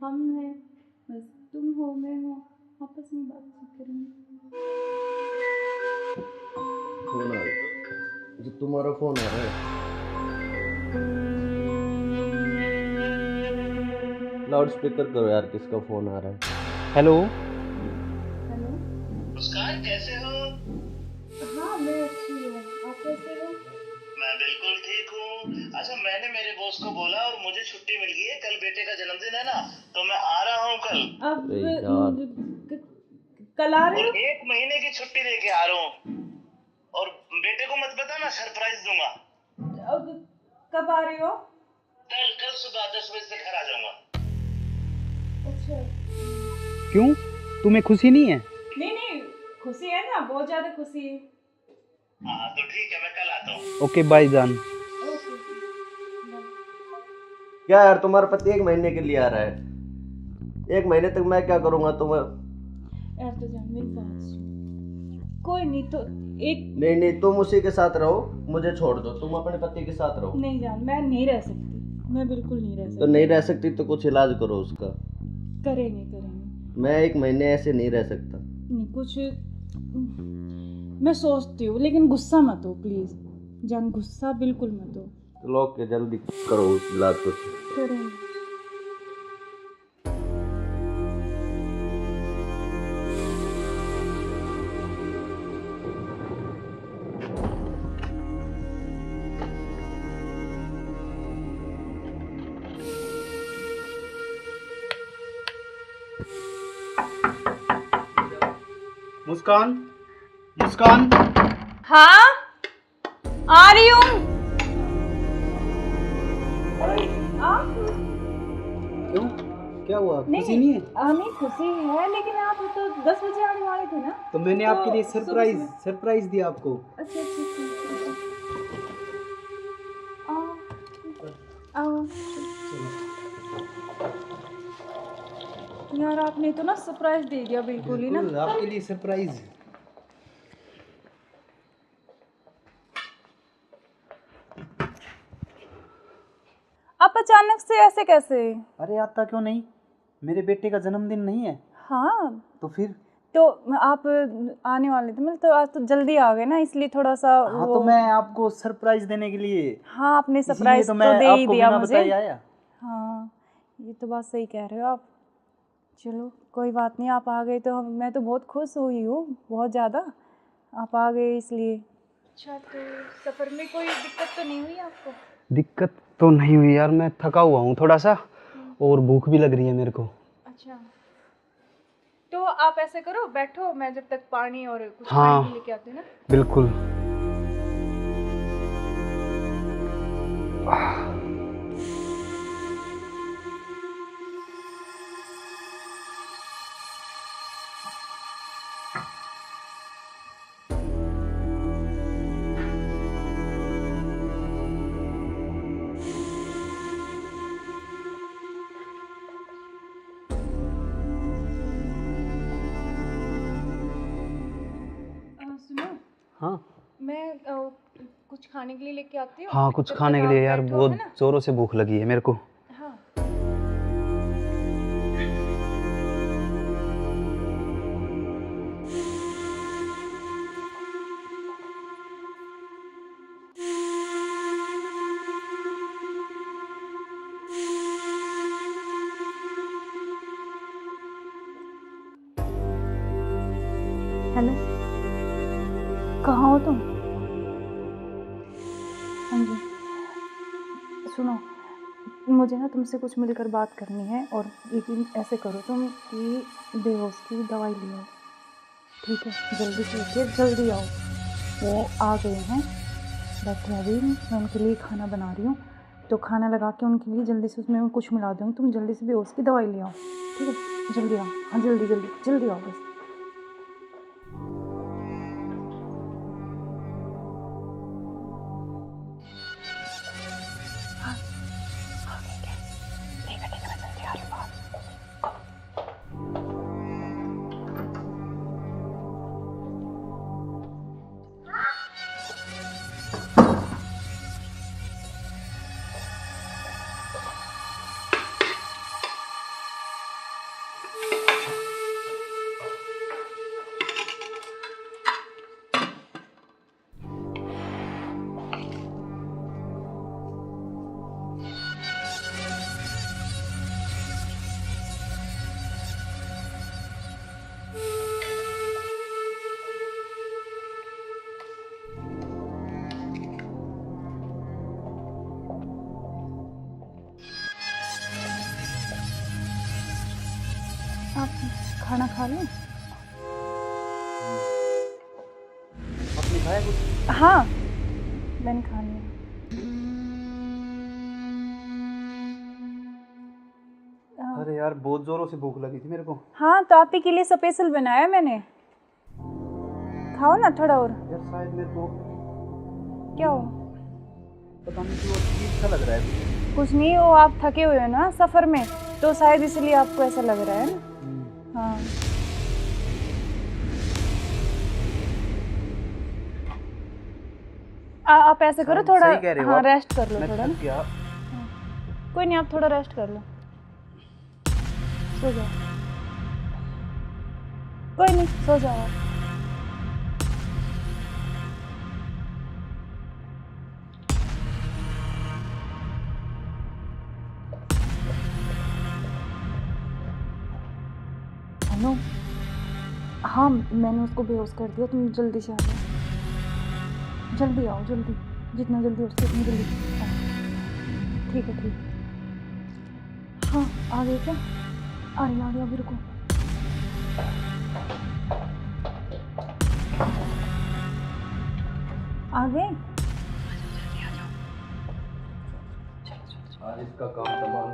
हम हैं, बस तुम हो, मैं हो, आपस में बातचीत करेंगे। फोन आ रहा है, जो तुम्हारा फोन आ रहा है। लाउड स्पीकर करो यार, किसका फोन आ रहा है? हेलो। हेलो मुस्कान, कैसे हो? हाँ मैं अच्छी हूँ, आप कैसे हो? मैं बिल्कुल ठीक हूँ। अच्छा, मैंने मेरे बॉस को बोला और मुझे छुट्टी मिल गई है, कल बेटे का जन्मदिन है ना, तो मैं आ रहा हूँ कल। अब अरे यार। कल आ रहे हो? और 1 महीने की छुट्टी लेके आ रहा हूँ, और बेटे को मत बताना, सरप्राइज दूंगा। अब कब आ रहे हो? कल सुबह 10 बजे से घर आ जाऊंगा। अच्छा। क्यों, तुम्हें खुशी नहीं है? नहीं खुशी है ना, बहुत ज्यादा खुशी है। हाँ तो ठीक है, मैं कल आता हूँ। ओके बाय जान। Okay bye. क्या यार, तुम्हारा पति 1 महीने के लिए आ रहा है? 1 महीने तक मैं क्या करूँगा तुम्हें? यार तो जान मेरी बात सुन, कोई नहीं तो एक। नहीं तुम उसी के साथ रहो, मुझे छोड़ दो, तुम अपने पति के साथ रहो। नहीं जान, मैं नहीं रह सकती, मैं बिल्कुल नहीं रह सकती। तो नहीं रह सकती तो कुछ इलाज करो उसका। करेंगे। मैं 1 महीने ऐसे नहीं रह सकता। नहीं कुछ मैं सोचती हूँ, लेकिन गुस्सा मत हो प्लीज जान, गुस्सा बिल्कुल मत हो। चलो ओके, जल्दी करो उस इलाज को। करेंगे। मुस्कान। हाँ आ रही हूँ। क्यों, क्या हुआ? खुशी नहीं है? नहीं खुशी है, लेकिन आप तो 10 बजे आने वाले थे ना। तो मैंने आपके लिए सरप्राइज दिया आपको। अच्छा अच्छा आओ। यार आपने तो ना सरप्राइज दे दिया बिल्कुल ही ना। बिल्कुल, आपके लिए सरप्राइज। आप अचानक से ऐसे कैसे? अरे आता क्यों नहीं, मेरे बेटे का जन्मदिन नहीं है? हाँ तो फिर? तो आप आने वाले थे, मतलब तो आज तो जल्दी आ गए ना, इसलिए थोड़ा सा हाँ तो मैं आपको सरप्राइज देने के लिए। हाँ आपने सरप्राइज तो मैं दे ही आपको दिया बिना मुझे। बताए आया। हाँ ये तो बात सही कह रहे हो आप। चलो कोई बात नहीं, आप आ गए तो मैं तो बहुत खुश हुई हूँ, बहुत ज़्यादा। आप आ गए इसलिए। अच्छा तो सफ़र में कोई दिक्कत तो नहीं हुई आपको? दिक्कत तो नहीं हुई यार, मैं थका हुआ हूँ थोड़ा सा और भूख भी लग रही है मेरे को। अच्छा तो आप ऐसे करो, बैठो, मैं जब तक पानी और कुछ हाँ, खाने लेके आती हूँ ना। बिल्कुल। सुनो, हाँ मैं कुछ खाने के लिए लेके आती हूँ। हाँ, कुछ जब खाने तक के लिए आप यार बैठो, बहुत है ना? जोरों से भूख लगी है मेरे को। हाँ हेलो, कहाँ हो तुम? हाँ जी सुनो, मुझे ना तुमसे कुछ मिलकर बात करनी है, और यकीन ऐसे करो तुम कि बेहोश की दवाई ले आओ, ठीक है? जल्दी से उठिए, जल्दी आओ। वो आ गए हैं, बैठे अभी, मैं उनके लिए खाना बना रही हूँ, तो खाना लगा के उनके लिए जल्दी से उसमें कुछ मिला दूँगी। तुम जल्दी से बेहोश की दवाई ले आओ, ठीक है? जल्दी आओ, हाँ जल्दी जल्दी जल्दी आओ बस। आप खाना खा लें? आपने खाया कुछ? हाँ मैंने खा लिया। अरे यार बहुत जोरों से भूख लगी थी मेरे को। हाँ तो आप ही के लिए स्पेशल बनाया मैंने, खाओ ना थोड़ा और। यार शायद मेरे को क्या हो? पता नहीं क्यों अजीब सा लग रहा है। कुछ नहीं, वो आप थके हुए हो ना सफ़र में, तो शायद इसलिए आपको ऐसा लग रहा है ना। हाँ आप ऐसे करो, थोड़ा हाँ रेस्ट कर लो थोड़ा ना। कोई नहीं, आप थोड़ा रेस्ट कर लो, सो जाओ। कोई नहीं, सो जाओ आप। अनु, हाँ मैंने उसको बेहोश कर दिया, तुम जल्दी से आ जाओ, जल्दी आओ, जल्दी, जितना जल्दी हो सके उतनी जल्दी आओ। ठीक है ठीक है। हाँ आ गए क्या? आ रही अभी, रुको। आ गए? आज इसका काम तमाम।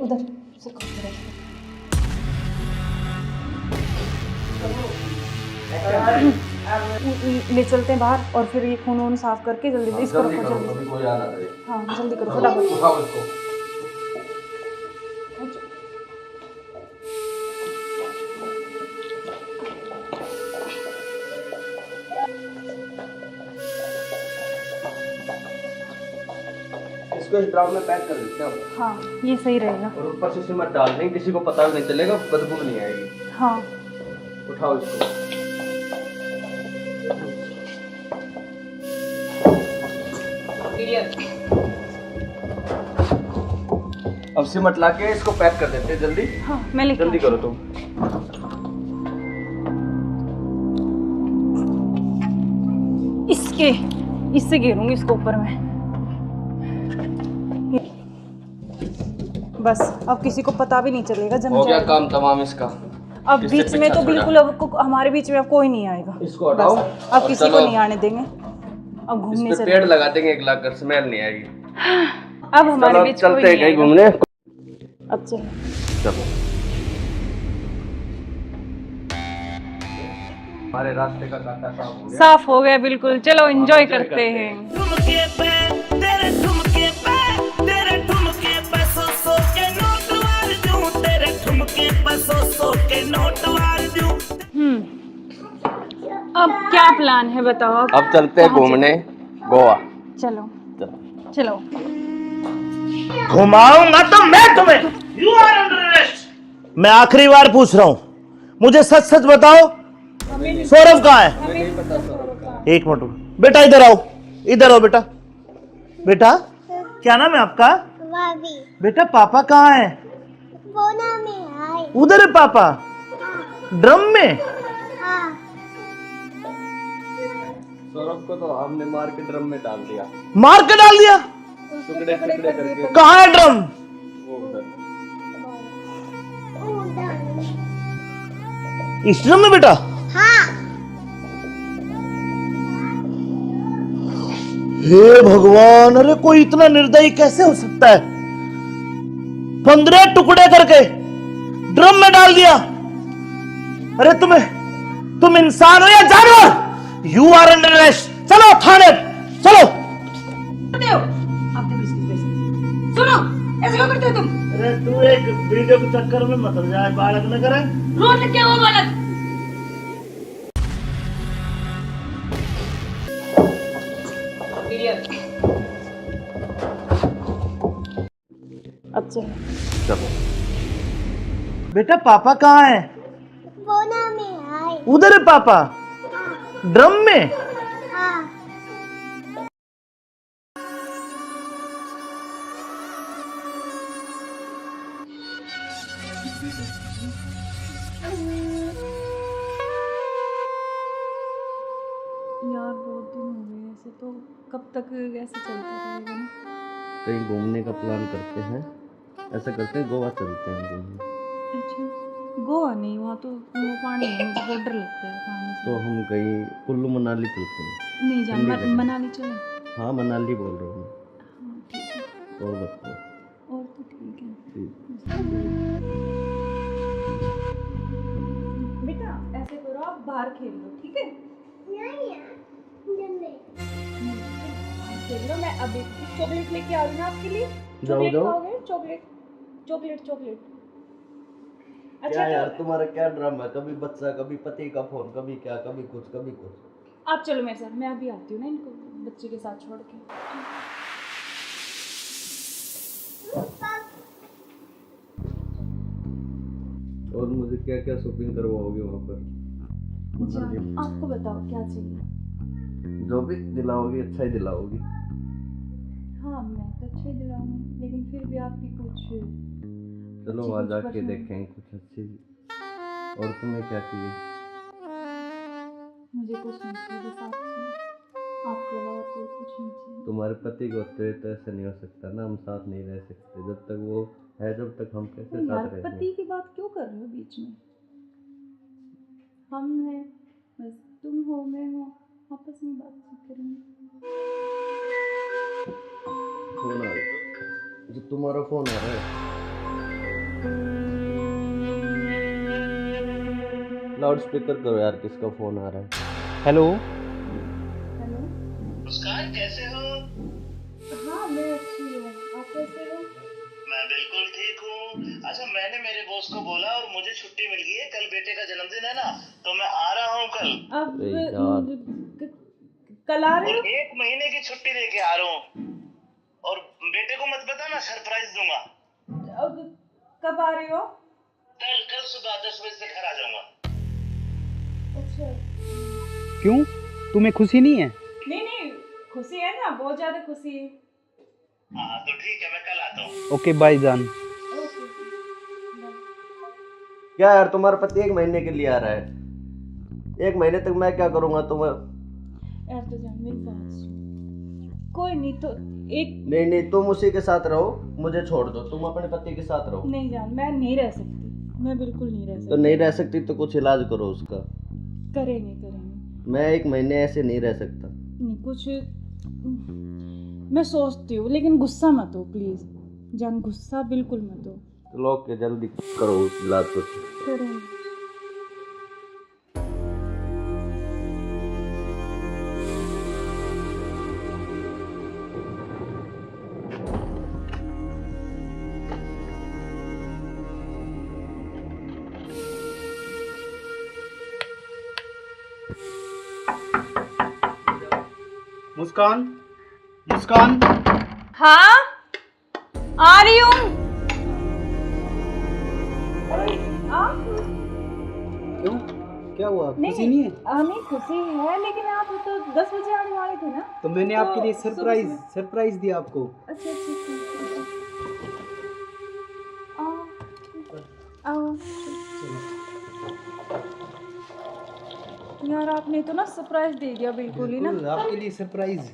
उधर सिर को उधर। ले चलते हैं बाहर और फिर ये खून वून साफ करके जल्दी इसको रखो जल्दी। हाँ जल्दी करो फटाफट। इसको इस ड्राम में पैक कर देते हैं। हाँ ये सही रहेगा। और ऊपर से सिमट डाल देंगे, किसी को पता भी नहीं चलेगा, बदबू नहीं आएगी। हाँ उठाओ इसको। अब सिमट ला के इसको पैक कर देते हैं जल्दी। हाँ मैं लेके जल्दी करो तुम। इससे घेरूंगी इसको ऊपर में। बस अब किसी को पता भी नहीं चलेगा। जम हो गया जाएगा काम तमाम इसका। अब बीच में तो बिल्कुल अब हमारे बीच में अब कोई नहीं आएगा। इसको हटाओ। अब किसी को नहीं आने देंगे। अब घूमने इस पे पेड़ लगा देंगे, एक लाख स्मेल नहीं आएगी। अब हमारे बीच कोई चलते हैं नहीं कहीं आएगा। घूमने। अब चलो हमारे रास्ते का कांटा साफ हो गया। बिल्कुल। चलो एंजॉय करते हैं। ठुमके पे तेरे ठुमके पे तेरे ठुमके पे सौ के नोट वार दूं, तेरे ठुमके पे सौ के नोट वार दूं। अब क्या प्लान है बताओ। अब चलते हैं घूमने गोवा। चलो चलो। घुमाऊंगा तो मैं तुम्हें। You are under arrest. मैं आखिरी बार पूछ रहा हूं, मुझे सच सच बताओ, सौरभ कहाँ है? एक मिनट बेटा, इधर आओ, इधर आओ बेटा। बेटा क्या नाम है आपका? बेटा पापा कहाँ है? उधर है पापा। ड्रम में? सौरभ को तो हमने मार के ड्रम में डाल दिया। मार के डाल दिया? टुकड़े टुकड़े करके। कहाँ है ड्रम? वो उधर। इस ड्रम में बेटा? हे भगवान, अरे कोई इतना निर्दयी कैसे हो सकता है? 15 टुकड़े करके ड्रम में डाल दिया। अरे तुम इंसान हो या जानवर? You are under arrest. चलो थाने चलो। सुनो, ऐसे क्यों करते हो तुम? अरे तू एक वीडियो के चक्कर में मत जाए, बालक न करे। रोड लिख के वो बालक। अब चलो बेटा पापा कहाँ है? उधर है पापा। ड्रम में? यार बहुत दिन हो गए ऐसे, तो कब तक ऐसे चलता रहेगा ना? कहीं घूमने का प्लान करते हैं। ऐसा करते हैं गोवा चलते हैं घूमने। अच्छा गोवा नहीं, वहाँ तो वो पानी है, मुझे बहुत डर लगता है पानी से। तो हम कहीं कुल्लू मनाली चलते हैं। नहीं जान, ठंडी जगह। मनाली चले। हाँ मनाली बोल रहा हूँ हाँ ठीक है। मैं। और बताओ। और तो ठीक है। ठीक। बेटा ऐसे करो, आप बाहर खेल लो, ठीक है? खेल लो। मैं अभी चॉकलेट लेके आ रही हूँ आपके लिए। चॉकलेट खाओगे? Chocolate chocolate chocolate. अच्छा क्या तो यार तुम्हारा क्या ड्रामा है? कभी बच्चा, कभी पति का फोन, कभी क्या, कभी कुछ कभी कुछ। आप चलो मेरे साथ, मैं अभी आती हूँ ना इनको बच्चे के साथ छोड़ के। और मुझे क्या क्या शॉपिंग करवाओगे वहाँ पर? अच्छा आपको बताओ क्या चाहिए? जो भी दिलाओगी अच्छा ही दिलाओगी। हाँ मैं तो अच्छा ही दिलाऊंगी, लेकिन फिर भी आप भी कुछ चलो अच्छी वहाँ कुछ जाके पसंद। देखेंगे कुछ अच्छी। और तुम्हें क्या चाहिए? मुझे कुछ नहीं चाहिए, बस आप चाहिए। आपके अलावा कोई कुछ नहीं चाहिए। तुम्हारे पति को होते हुए तो ऐसा नहीं हो सकता ना, हम साथ नहीं रह सकते। जब तक वो है, जब तक हम कैसे तो यार साथ रहेंगे? पति की बात क्यों कर रहे हो बीच में? हम हैं, बस तुम हो मैं हूँ, आपस में बातचीत करेंगे। फोन आ रहा है। जो तुम्हारा फोन आ रहा है। लाउड स्पीकर करो यार, किसका फोन आ रहा है? हेलो। हेलो। मुस्कान कैसे हो? हाँ मैं अच्छी हूँ, आप कैसे हो? मैं बिल्कुल ठीक हूँ। अच्छा, मैंने मेरे बॉस को बोला और मुझे छुट्टी मिल गई है। कल बेटे का जन्मदिन है ना, तो मैं आ रहा हूँ कल। अब अरे यार। कल आ रहे और हो? 1 महीने की छुट्टी लेके आ रहा हूँ। और बेटे को मत बताना, सरप्राइज दूंगा। अब कब आ रहे हो? कल सुबह 10 बजे से घर आ जाऊंगा। अच्छा। क्यों, तुम्हें खुशी नहीं है? नहीं खुशी है ना, बहुत ज्यादा खुशी है। हाँ तो ठीक है, मैं कल आता हूँ। ओके बाय जान। ओके। क्या यार, तुम्हारा पति 1 महीने के लिए आ रहा है? 1 महीने तक मैं क्या करूंगा तुम्हें? यार तो जान मेरी बात सुन। कोई नहीं तो एक नहीं, तुम उसी के साथ रहो, मुझे छोड़ दो, तुम अपने पति के साथ रहो। नहीं जान, मैं नहीं रह सकती, मैं बिल्कुल नहीं रह तो सकती। नहीं रह सकती तो कुछ इलाज करो उसका। करेंगे। मैं 1 महीने ऐसे नहीं रह सकता। नहीं कुछ मैं सोचती हूँ, लेकिन गुस्सा मत हो प्लीज जान, गुस्सा बिल्कुल मत हो। तो लोग के जल्दी करो इलाज कुछ। करेंगे। मुस्कान, मुस्कान। हाँ आ रही हूँ। क्यों, क्या हुआ? खुशी नहीं है? नहीं खुशी है, लेकिन आप तो 10 बजे आने वाले थे ना। तो मैंने तो आपके लिए सुबह सरप्राइज दिया आपको। अच्छा आओ। यार आपने तो ना सरप्राइज दे दिया बिल्कुल ही ना। बिल्कुल, आपके लिए सरप्राइज।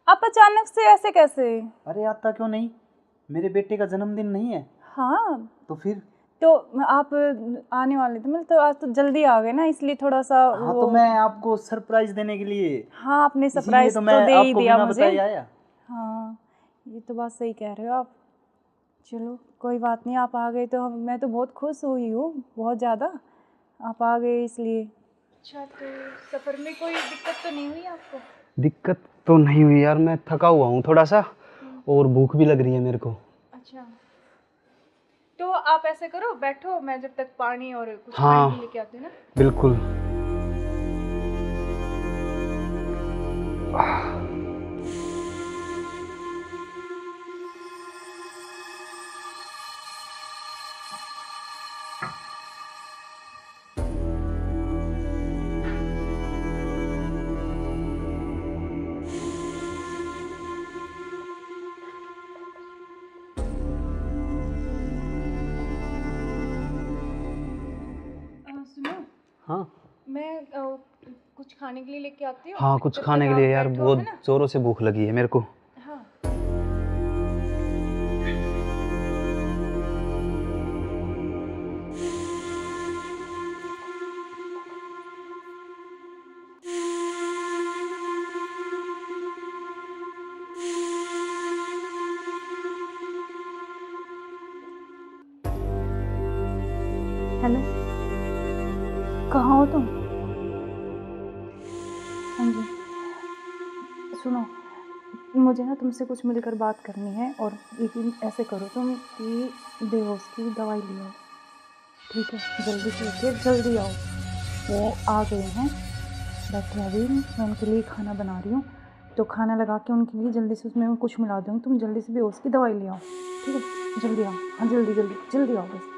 आप अचानक से ऐसे कैसे? अरे आता क्यों नहीं, मेरे बेटे का जन्मदिन नहीं है? हाँ तो फिर? तो आप आने वाले थे, मतलब तो आज तो जल्दी आ गए ना, इसलिए थोड़ा सा हाँ तो मैं आपको सरप्राइज देने के लिए। हाँ आपने सरप्राइज तो तो मैं दे ही आपको दिया बिना मुझे। बताए आया। हाँ ये तो बात सही कह रहे हो आप। चलो कोई बात नहीं, आप आ गए तो मैं तो बहुत खुश हुई हूँ, बहुत ज़्यादा। आप आ गए इसलिए। अच्छा तो सफ़र में कोई दिक्कत तो नहीं हुई आपको? दिक्कत तो नहीं हुई यार, मैं थका हुआ हूँ थोड़ा सा, और भूख भी लग रही है मेरे को। अच्छा तो आप ऐसे करो, बैठो, मैं जब तक पानी और कुछ हाँ, खाने के लेके आती हूँ ना। बिल्कुल। सुनो, हाँ मैं कुछ खाने के लिए लेके आती हूँ। हाँ, कुछ जब खाने तक के लिए आप यार, बैठो, बहुत है ना? जोरों से भूख लगी है मेरे को। हाँ हेलो, कहाँ हो तुम? हाँ जी सुनो, मुझे ना तुमसे कुछ मिलकर बात करनी है, और लेकिन ऐसे करो तुम कि बेहोश की दवाई ले आओ, ठीक है? जल्दी से उठिए, जल्दी आओ। वो आ गए हैं, बैठे अभी, मैं उनके लिए खाना बना रही हूँ, तो खाना लगा के उनके लिए जल्दी से उसमें मैं कुछ मिला दूँगी। तुम जल्दी से बेहोश की दवाई ले आओ, ठीक है? जल्दी आओ, हाँ जल्दी जल्दी जल्दी आओ बस।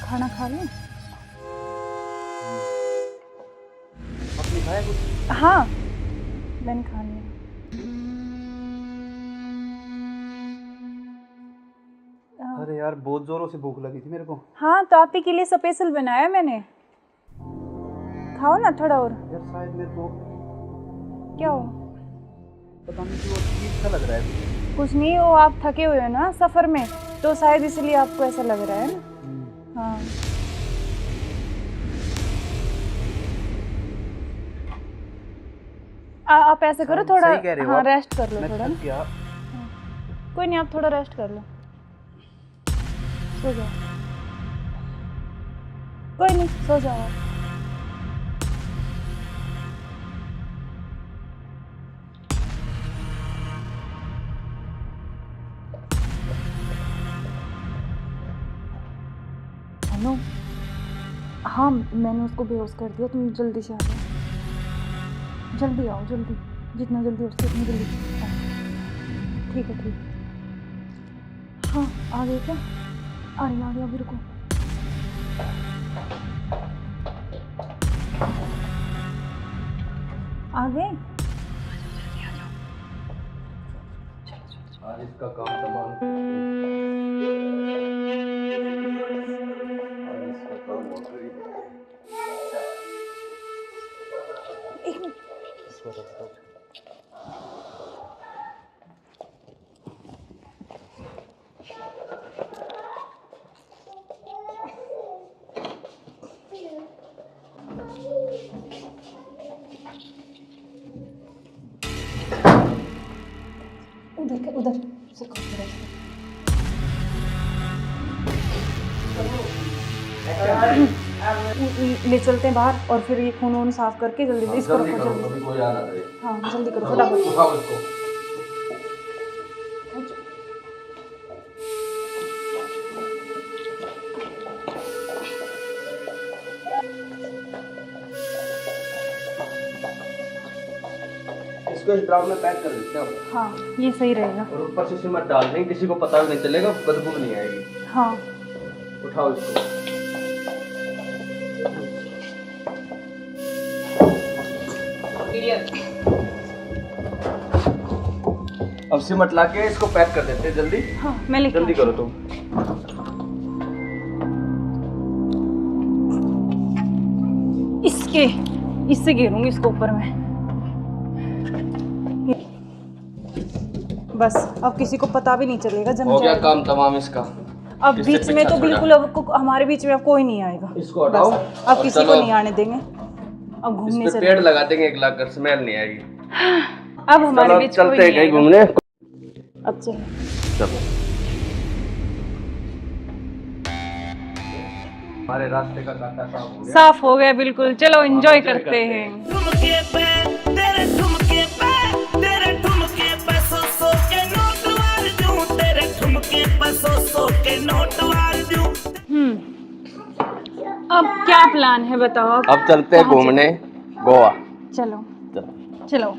खाना खा लूं? आपने खाया कुछ? हाँ, मैंने खा लिया। अरे यार बहुत जोरों से भूख लगी थी मेरे को। हाँ, तो आप ही के लिए स्पेशल बनाया मैंने। खाओ ना थोड़ा और। यार शायद मेरे को क्या हो? पता नहीं क्यों अजीब सा लग रहा है। कुछ नहीं, वो आप थके हुए हो ना सफर में, तो शायद इसलिए आपको ऐसा लग रहा है ना। हाँ, आप ऐसे करो थोड़ा। सही कह रहे हो हाँ, आप। रेस्ट कर लो मैं थोड़ा थक ना। गया। कोई नहीं, आप थोड़ा रेस्ट कर लो, सो जाओ। कोई नहीं, सो जाओ आप। हेलो, हाँ मैंने उसको बेहोश कर दिया, तुम जल्दी से आ जाओ। जल्दी आओ, जल्दी, जितना जल्दी हो सके उतनी जल्दी आओ। ठीक है, ठीक है। हाँ, आ गए क्या? आ रही अभी, रुको। आ गए? आज इसका काम तमाम। आज इसका काम हो गया। एक मिनट। उधर ले चलते हैं बाहर, और फिर ये खून वून साफ करके जल्दी से इसको रखो जल्दी। अभी कोई आ ना दे। हाँ, जल्दी करो फटाफट। उठाओ इसको। इसको इस ड्राम में पैक कर देते हैं। हाँ, ये सही रहेगा। और ऊपर से सिमट डाल देंगे, किसी को पता भी नहीं चलेगा, बदबू भी नहीं आएगी। हाँ, उठाओ इसको। अब सिमट लाके इसको पैक कर देते हैं जल्दी। हाँ, मैं लेके जल्दी करो तुम। इससे घेरूंगी इसको ऊपर में। बस अब किसी को पता भी नहीं चलेगा, जम हो गया जाएगा। काम तमाम इसका। अब इससे बीच में पीछा तो छोड़ा। बिल्कुल अब हमारे बीच में अब कोई नहीं आएगा। इसको हटाओ। बस, अब और किसी को चलो। नहीं आने देंगे। अब घूमने इस पे से पेड़ लगा देंगे एक लाख कर, स्मेल नहीं आएगी। अब हमारे चलो बीच कोई चलते हैं नहीं कहीं आएगा। घूमने। अब चलो। चलो हमारे रास्ते का कांटा साफ हो गया। साफ हो गया बिल्कुल। चलो एंजॉय करते हैं। ठुमके पे तेरे ठुमके पे तेरे ठुमके पे सौ के नोट वार दूं, तेरे ठुमके पे सौ के नोट वार दूं। अब क्या प्लान है बताओ? अब चलते हैं घूमने गोवा। चलो चलो।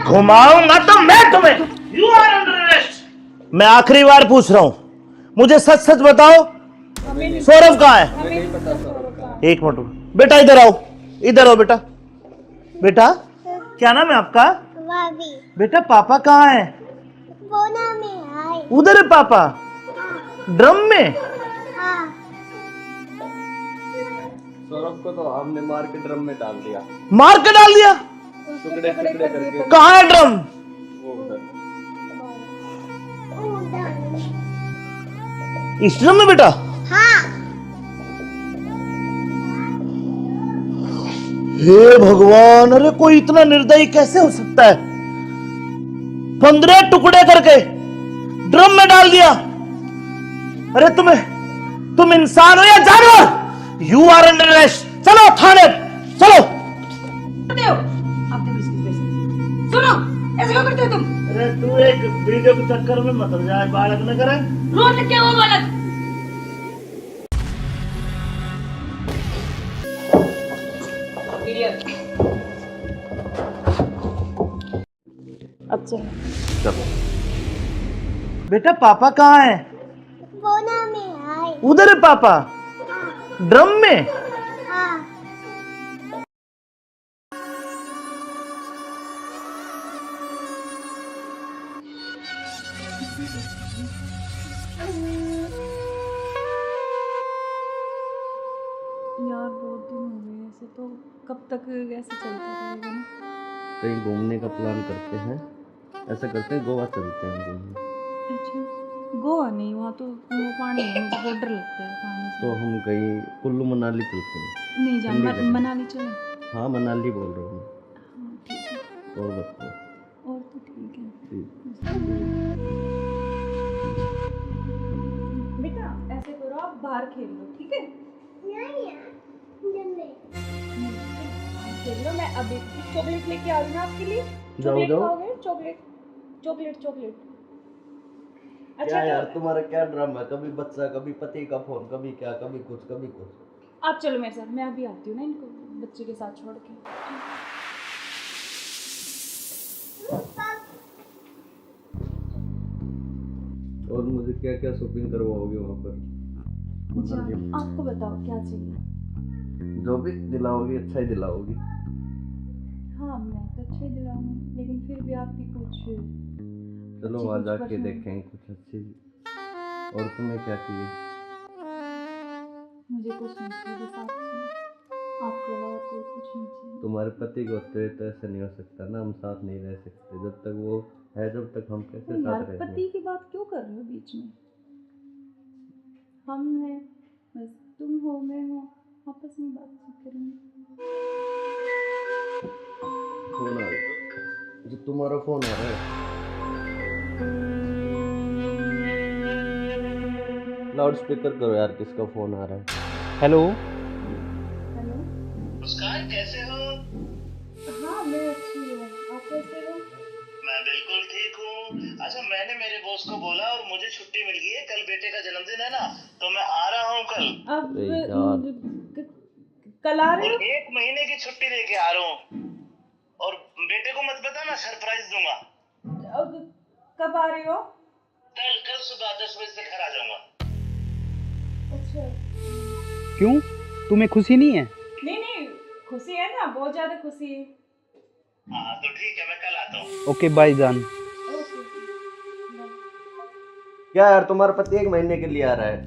घुमाऊंगा तो मैं तुम्हें। You are under arrest. मैं आखिरी बार पूछ रहा हूं, मुझे सच सच बताओ, सौरभ कहाँ है? एक मिनट बेटा, इधर आओ, इधर आओ बेटा। बेटा क्या नाम है आपका? भाभी बेटा पापा कहाँ है? बोना में आए। उधर है पापा, ड्रम में। हाँ, सौरभ को तो हमने मार के ड्रम में डाल दिया, मार के डाल दिया। टुकड़े टुकड़े करके। कहाँ है ड्रम? वो उधर। इस ड्रम में बेटा? हाँ, हे भगवान, अरे कोई इतना निर्दयी कैसे हो सकता है? 15 टुकड़े करके ड्रम में डाल दिया। अरे तुम इंसान हो या जानवर? You are under arrest. चलो थाने, चलो। करते हो आप देखो इसकी वजह से। सुनो, ऐसे क्यों करते हो तुम? अरे तू एक वीडियो के चक्कर में मत जाए, बालक न करे। रोड क्या वो बालक? अब चलो। चलो बेटा पापा कहाँ है? बोना में आए। उधर है पापा, ड्रम में। यार बहुत दिन हो गए ऐसे, तो कब तक ऐसे चलता रहेगा ना। कहीं घूमने का प्लान करते हैं, ऐसा करते हैं गोवा चलते हैं घूमने। अच्छा, गोवा नहीं, वहाँ तो वो पानी है, मुझे बहुत डर लगता है पानी से। तो हम कहीं कुल्लू मनाली चलते हैं। नहीं जान, ठंडी जगह। मनाली चले। हाँ मनाली बोल रहा हूँ हाँ ठीक है, मैं। और बताओ। और तो ठीक है। ठीक। बेटा ऐसे करो, आप बाहर खेल लो, ठीक है? खेल लो, मैं अभी चॉकलेट लेके आ रही हूँ आपके लिए। जाओ जाओ। खाओगे? Chocolate chocolate chocolate. अच्छा क्या यार तो तुम्हारा क्या ड्रामा है, कभी बच्चा कभी पति का फोन, कभी क्या कभी कुछ कभी कुछ। आप चलो मेरे साथ, मैं अभी आती हूँ ना इनको बच्चे के साथ छोड़ के। और मुझे क्या क्या शॉपिंग करवाओगे वहाँ पर? जान, आपको बताओ क्या चाहिए? जो भी दिलाओगी अच्छा ही दिलाओगी। हाँ मैं तो अच्छे दिलाऊंगी, लेकिन फिर भी आपकी कुछ चलो अच्छी वहाँ कुछ जाके पसंद। देखेंगे कुछ अच्छी। और तुम्हें क्या चाहिए? मुझे कुछ नहीं चाहिए, बस आप चाहिए, आपके अलावा कोई कुछ नहीं चाहिए। तुम्हारे पति को तो ऐसा नहीं हो सकता ना, हम साथ नहीं रह सकते जब तक वो है, जब तक हम कैसे यार साथ रहेंगे? पति की बात क्यों कर रहे हो बीच में? हम हैं, बस तुम हो मैं हूँ, आपस में बातचीत करेंगे। फोन आ रहा जो तुम्हारा फोन आ रहा है। लाउड स्पीकर करो यार, किसका फोन आ रहा है? हेलो। हेलो। मुस्कान कैसे हो? हाँ मैं अच्छी हूँ, आप कैसे हो? मैं बिल्कुल ठीक हूँ। अच्छा मैंने मेरे बॉस को बोला और मुझे छुट्टी मिल गई है, कल बेटे का जन्मदिन है ना, तो मैं आ रहा हूँ कल। अब अरे यार। कल आ रहे और हो? 1 महीने की छुट्टी लेके आ रहा हूँ। और बेटे को मत बताना, सरप्राइज दूंगा। अब कब आ रहे हो? कल सुबह 10 बजे से घर आ जाऊंगा। अच्छा। क्यों, तुम्हें खुशी नहीं है? नहीं खुशी है ना, बहुत ज्यादा खुशी है। हाँ तो ठीक है, मैं कल आता हूँ। ओके बाय जान। ओके। क्या यार तुम्हारा पति 1 महीने के लिए आ रहा है,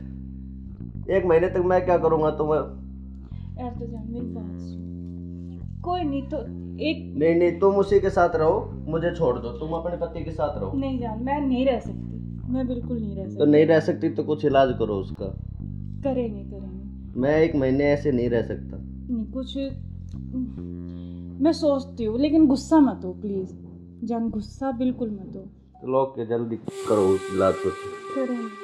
1 महीने तक मैं क्या करूँगा तुम्हें? यार तो जान मेरी बात सुन, कोई नहीं तो एक नहीं तुम उसी के साथ रहो, मुझे छोड़ दो, तुम अपने पति के साथ रहो। नहीं जान, मैं नहीं रह सकती, मैं बिल्कुल नहीं रह सकती। तो नहीं रह सकती तो कुछ इलाज करो उसका। करेंगे। मैं 1 महीने ऐसे नहीं रह सकता। नहीं कुछ मैं सोचती हूँ, लेकिन गुस्सा मत हो प्लीज जान, गुस्सा बिल्कुल मत हो। चलो के जल्दी करो इलाज कुछ। करेंगे।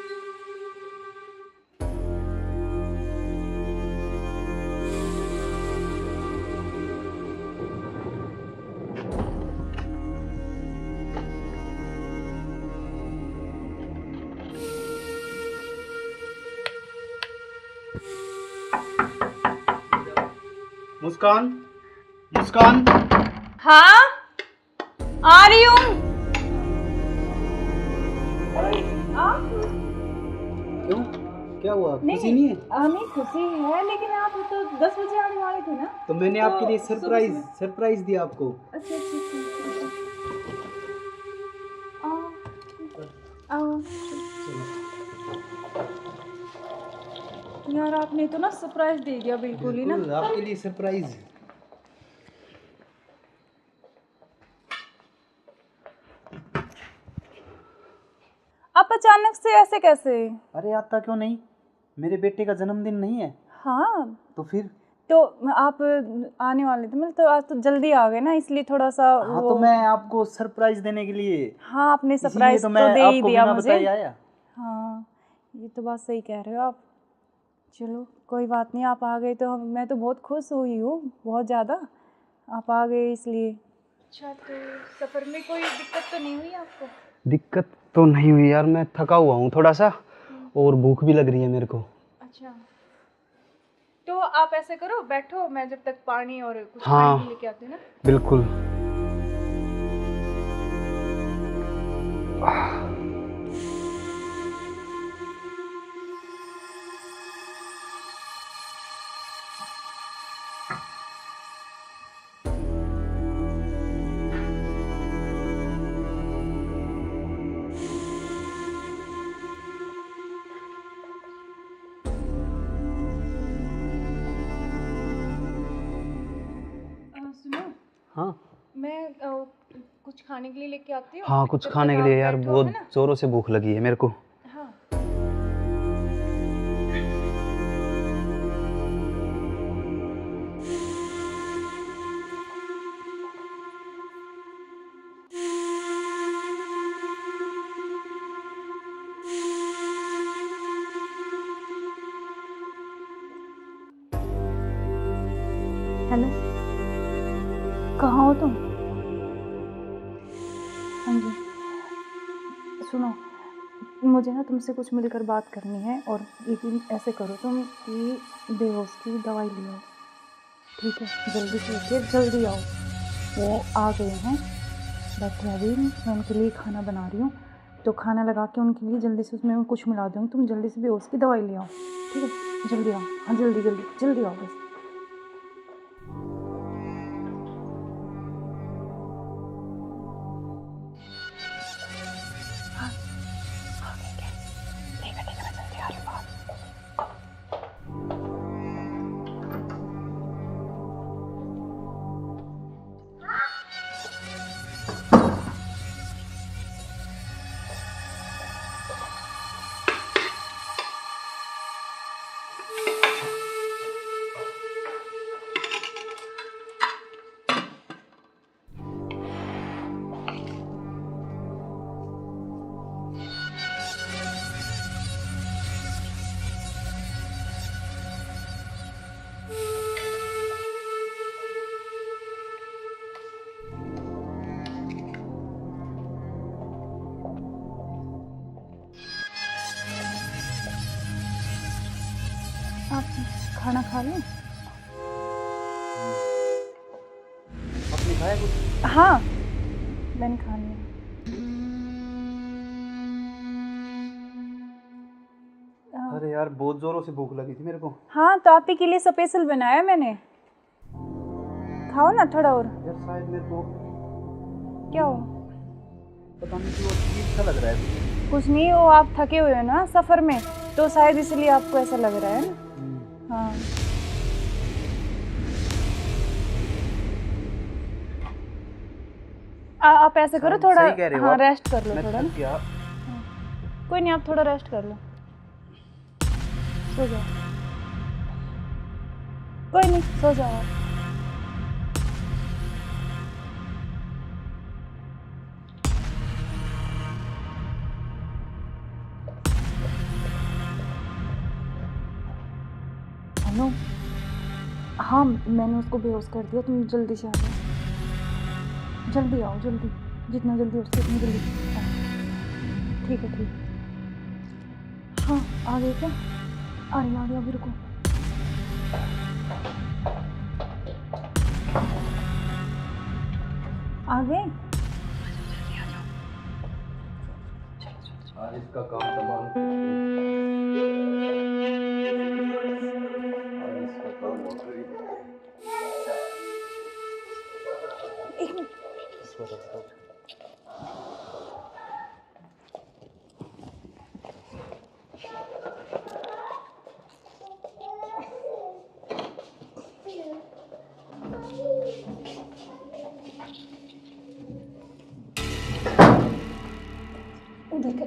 मुस्कान, मुस्कान। हाँ आ रही हूँ। क्यों, क्या हुआ, खुशी नहीं है? हमें खुशी है, लेकिन आप तो 10 बजे आने वाले थे ना। तो मैंने आपके लिए सरप्राइज दिया आपको। अच्छा आओ। यार आपने तो ना सरप्राइज दे दिया बिल्कुल ही ना। आपके लिए सरप्राइज। आप अचानक से ऐसे कैसे? अरे आता क्यों नहीं, मेरे बेटे का जन्मदिन नहीं है? हाँ तो फिर? तो आप आने वाले थे, मतलब तो आज तो जल्दी आ गए ना, इसलिए थोड़ा सा हाँ तो मैं आपको सरप्राइज देने के लिए। हाँ आपने सरप्राइज तो तो मैं दे ही आपको दिया बिना मुझे। बताए आया। हाँ ये तो बात सही कह रहे हो आप। चलो कोई बात नहीं, आप आ गए तो मैं तो बहुत खुश हुई हूँ, बहुत ज़्यादा। आप आ गए इसलिए। अच्छा तो सफ़र में कोई दिक्कत तो नहीं हुई आपको? दिक्कत तो नहीं हुई यार, मैं थका हुआ हूँ थोड़ा सा, और भूख भी लग रही है मेरे को। अच्छा तो आप ऐसे करो, बैठो, मैं जब तक पानी और कुछ हाँ, पानी लेके आती हूँ ना। बिल्कुल। हाँ मैं कुछ खाने के लिए लेके आती हूँ। हाँ, कुछ जब खाने तक के आप लिए यार, बैठो, बहुत है ना? जोरों से भूख लगी है मेरे को। हाँ। हेलो, कहाँ हो तुम? हाँ जी, सुनो, मुझे ना तुमसे कुछ मिलकर बात करनी है। और यकीन ऐसे करो तुम कि बेहोश की दवाई ले आओ, ठीक है? जल्दी से उठिए, जल्दी आओ। वो आ गए हैं, बैठे अभी, मैं उनके लिए खाना बना रही हूँ। तो खाना लगा के उनके लिए जल्दी से उसमें कुछ मिला दूँगी। तुम जल्दी से बेहोश की दवाई ले आओ, ठीक है? जल्दी आओ, हाँ जल्दी जल्दी जल्दी आओ बस। आप खाना खा लें? आपने खाया कुछ? हाँ, मैंने खा लिया। अरे यार, बहुत जोरों से भूख लगी थी मेरे को। हाँ, तो आप ही के लिए स्पेशल बनाया मैंने। खाओ ना थोड़ा और। यार शायद मेरे को क्या हो? पता नहीं क्यों अजीब सा लग रहा है। कुछ नहीं, वो आप थके हुए हो ना सफ़र में, तो शायद इसलिए आपको ऐसा लग रहा है ना। हाँ, आप ऐसे करो, थोड़ा सही कह रहे हो हाँ आप। रेस्ट कर लो मैं थोड़ा थक ना। गया। कोई नहीं, आप थोड़ा रेस्ट कर लो, सो जाओ। कोई नहीं, सो जाओ आप। हेलो, हाँ मैंने उसको बेहोश कर दिया, तुम जल्दी से आ जाओ, जल्दी आओ, जल्दी, जितना जल्दी हो सके उतनी जल्दी आओ। ठीक है, ठीक है। हाँ, आ गए क्या? आ रही अभी, रुको। आ गए? आज इसका काम तमाम। आज इसका काम हो गई। एक मिनट।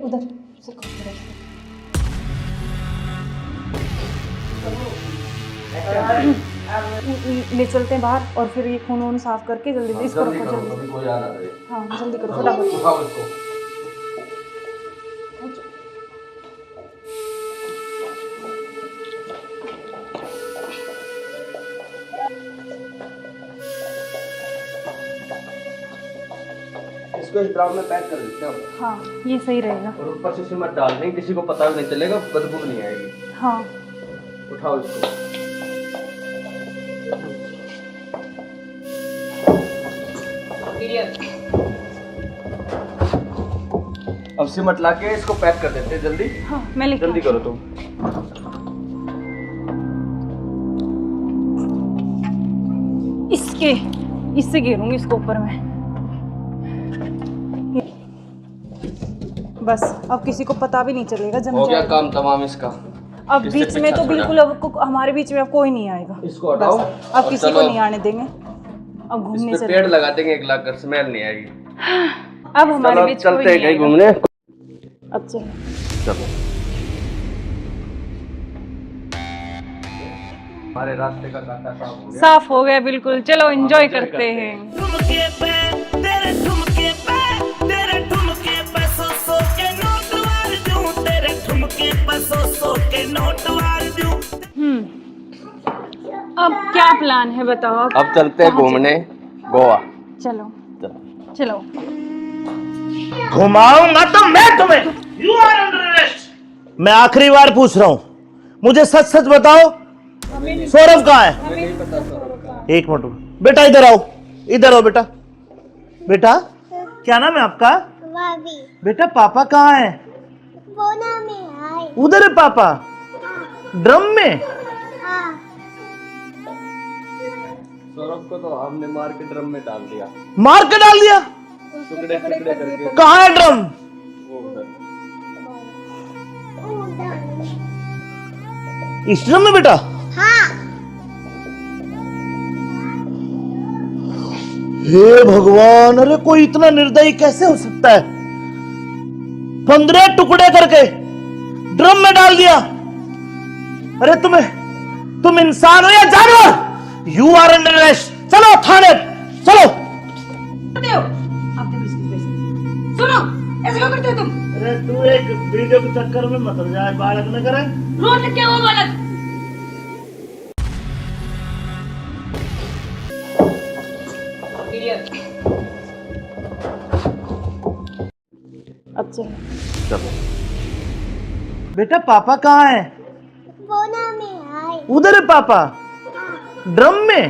उधर से ले चलते हैं बाहर, और फिर ये खून वून साफ करके जल्दी से इसको रखो, जल्दी। कोई आ ना रहे। हाँ जल्दी करो फटाफट। उठाओ इसको। इसको इस ड्राम में पैक कर देते हैं। हाँ ये सही रहेगा। और ऊपर से सीमेंट डाल देंगे, किसी को पता भी नहीं चलेगा, बदबू नहीं आएगी। हाँ उठाओ इसको। अब सीमेंट लाके इसको पैक कर देते हैं जल्दी। हाँ मैं लेके जल्दी करो तुम। इससे गिरूंगी इसको ऊपर में। बस अब किसी को पता भी नहीं चलेगा, जम हो गया जाएगा। काम तमाम इसका। अब इससे बीच में पीछा तो छोड़ा। बिल्कुल अब हमारे बीच में अब कोई नहीं आएगा। इसको हटाओ बस, अब और किसी चलो। को नहीं आने देंगे। अब घूमने इस पे चले। पेड़ लगा देंगे 1 लाख का, स्मेल नहीं आएगी। अब हमारे चलो बीच कोई चलते हैं नहीं कहीं आएगा। घूमने। अब चलो। चलो हमारे रास्ते का कांटा साफ हो गया। साफ हो गया बिल्कुल। चलो एंजॉय करते हैं। ठुमके पे तेरे ठुमके पे सौ के नोट वार दूं, तेरे ठुमके पे सौ के नोट वार दूं। अब क्या प्लान है बताओ? अब चलते हैं घूमने गोवा। चलो चलो। घुमाऊंगा तो मैं तुम्हें। You are under arrest. मैं आखिरी बार पूछ रहा हूं, मुझे सच सच बताओ, सौरभ कहाँ है? एक मिनट बेटा, इधर आओ, इधर आओ बेटा। बेटा क्या नाम है आपका? बेटा पापा कहाँ है? उधर है पापा। ड्रम में? सौरभ को तो हमने मार के ड्रम में डाल दिया। मार के डाल दिया? टुकड़े टुकड़े करके। कहाँ है ड्रम? वो उधर। इस ड्रम में बेटा? हे भगवान, अरे कोई इतना निर्दयी कैसे हो सकता है? 15 टुकड़े करके ड्रम में डाल दिया। अरे तुम इंसान हो या जानवर? You are under arrest. चलो थाने, चलो। आप देखो इसकी वजह से। सुनो, ऐसे क्यों करते हो तुम? अरे तू एक वीडियो के चक्कर में मत हो जाए, बालक न करे। रोड क्या हुआ बालक? अब चलो। चलो बेटा पापा कहाँ है? उधर है पापा। ड्रम में?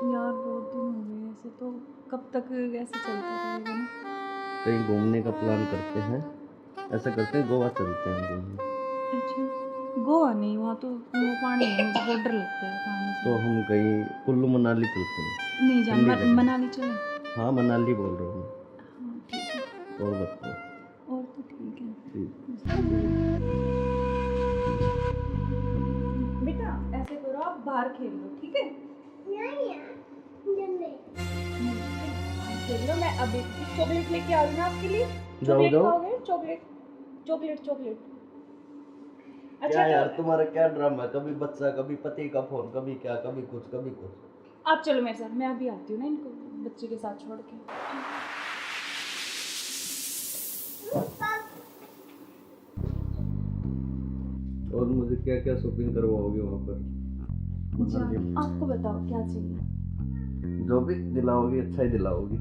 यार बहुत दिन हो गए ऐसे, तो कब तक ऐसे चलता रहेगा ना? कहीं घूमने का प्लान करते हैं। ऐसा करते हैं गोवा चलते हैं घूमने। अच्छा गोवा नहीं, वहाँ तो वो पानी है, मुझे बहुत डर लगता है पानी से। तो हम कहीं कुल्लू मनाली चलते हैं। नहीं जान, ठंडी जगह। मनाली चले। हाँ मनाली बोल रहा हूँ हाँ ठीक है। मैं। और बताओ। और तो ठीक है। ठीक। बेटा ऐसे करो, आप बाहर खेल लो, ठीक है? खेल लो। मैं अभी चॉकलेट लेके आ रही हूँ आपके लिए। चॉकलेट जाओ। खाओगे? Chocolate chocolate chocolate. क्या यार तुम्हारा क्या ड्रामा है? कभी बच्चा, कभी पति का फोन, कभी क्या, कभी कुछ कभी कुछ। आप चलो मेरे साथ, मैं अभी आती हूँ ना इनको बच्चे के साथ छोड़ के। और मुझे क्या क्या शॉपिंग करवाओगे वहाँ पर? अच्छा आपको बताओ क्या चाहिए? जो भी दिलाओगी अच्छा ही दिलाओगी।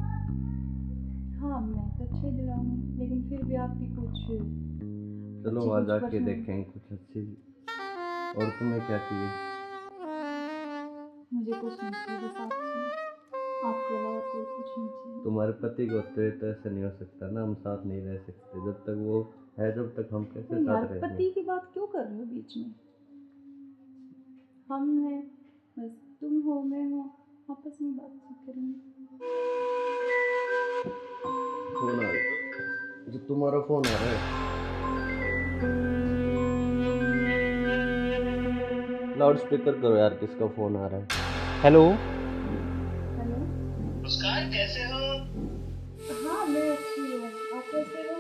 हाँ मैं तो अच्छा ही दिलाऊंगी, लेकिन फिर भी आपकी कुछ चलो अच्छी वहाँ कुछ जाके पसंद। देखेंगे कुछ अच्छी। और तुम्हें क्या चाहिए? मुझे कुछ नहीं चाहिए, बस आप चाहिए। आपके अलावा कोई कुछ नहीं चाहिए। तुम्हारे पति को होते तो ऐसा नहीं हो सकता ना, हम साथ नहीं रह सकते जब तक वो है, जब तक हम कैसे तो यार साथ रहेंगे? पति की बात क्यों कर रहे हो बीच में? हम हैं, बस तुम हो मैं हूँ, आपस में बातचीत करेंगे। फोन आ रहा, जो तुम्हारा फोन आ रहा है। लाउड स्पीकर करो यार, किसका फोन आ रहा है? हेलो। हेलो। मुस्कान कैसे हो? हाँ मैं अच्छी हूँ, आप कैसे हो?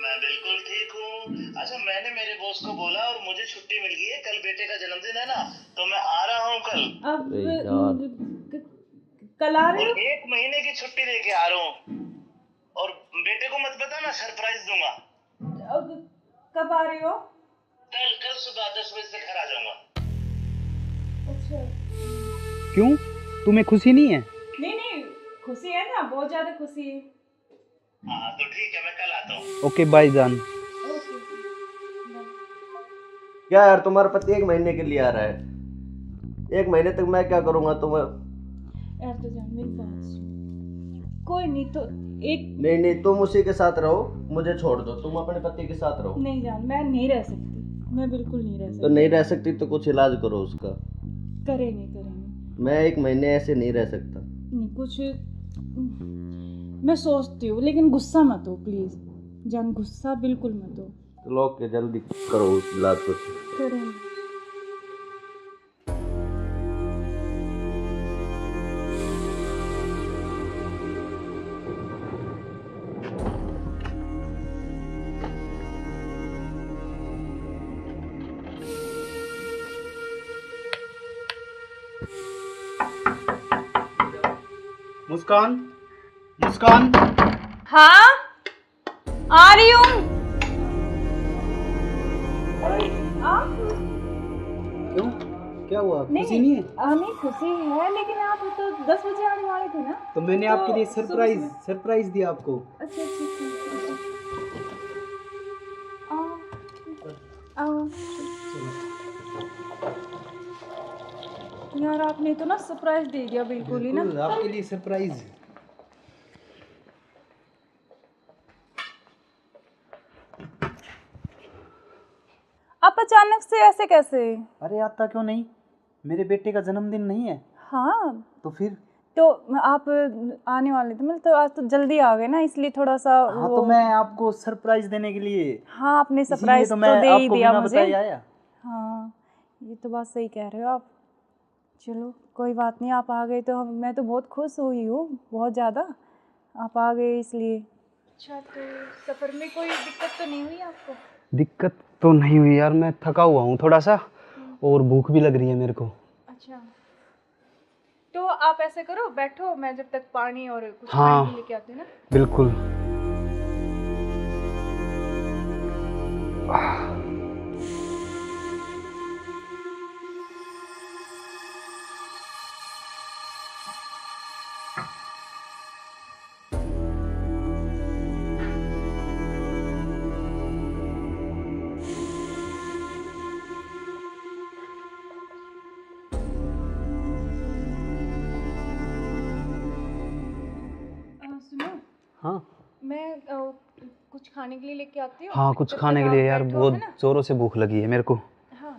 मैं बिल्कुल ठीक हूँ। अच्छा मैंने मेरे बॉस को बोला और मुझे छुट्टी मिल गई है, कल बेटे का जन्मदिन है ना, तो मैं आ रहा हूँ कल। अब अरे यार। कल आ रहे और हो? 1 महीने की छुट्टी लेके आ रहा हूँ। और बेटे को मत बता, मैं सरप्राइज दूंगा। अब कब आ रहे हो? कल सुबह 10 बजे से घर आ जाऊंगा। अच्छा। क्यों, तुम्हें खुशी नहीं है? नहीं नहीं खुशी है ना, बहुत ज्यादा खुशी है। हाँ तो ठीक है, मैं कल आता हूँ। ओके बाय जान। ओके। क्या यार तुम्हारा पति 1 महीने के लिए आ रहा है? 1 महीने तक मैं क्या करूँगा तुम्हें? यार तो जान मेरी बात सुन, कोई नहीं तो एक नहीं तुम उसी के साथ रहो, मुझे छोड़ दो, तुम अपने पति के साथ रहो। नहीं जान, मैं नहीं रह सकती, मैं बिल्कुल नहीं रह तो सकती। नहीं रह सकती तो कुछ इलाज करो उसका। करेंगे करेंगे। मैं 1 महीने ऐसे नहीं रह सकता। नहीं कुछ मैं सोचती हूँ, लेकिन गुस्सा मत हो प्लीज जान, गुस्सा बिल्कुल मत हो। तो लोग के जल्दी करो उस इलाज को। करें। मुस्कान, मुस्कान। हाँ आ रही हूँ। क्यों, क्या हुआ? खुशी नहीं है? नहीं खुशी है, लेकिन आप तो 10 बजे आने वाले थे ना। तो मैंने आपके लिए सरप्राइज दिया आपको। अच्छा आओ। यार आपने तो ना सरप्राइज दे दिया बिल्कुल ही ना। आपके लिए सरप्राइज। आप अचानक से ऐसे कैसे? अरे आता क्यों नहीं, मेरे बेटे का जन्मदिन नहीं है? हाँ तो फिर तो आप आने वाले थे, मतलब तो आज तो जल्दी आ गए ना, इसलिए थोड़ा सा हाँ तो मैं आपको सरप्राइज देने के लिए। हाँ आपने सरप्राइज तो दे ही दिया मुझे। आया। हाँ ये तो बात सही कह रहे हो आप। चलो कोई बात नहीं, आप आ गए तो मैं तो बहुत खुश हुई हूँ, बहुत ज़्यादा। आप आ गए इसलिए। अच्छा तो सफ़र में कोई दिक्कत तो नहीं हुई आपको? दिक्कत तो नहीं हुई यार, मैं थका हुआ हूँ थोड़ा सा, और भूख भी लग रही है मेरे को। अच्छा तो आप ऐसे करो, बैठो, मैं जब तक पानी और कुछ हाँ, खाने के लेके आती हूँ ना। बिल्कुल। सुनो, हाँ मैं कुछ खाने के लिए लेके आती हूँ। हाँ, कुछ खाने के लिए यार, बहुत जोरों से भूख लगी है मेरे को। हाँ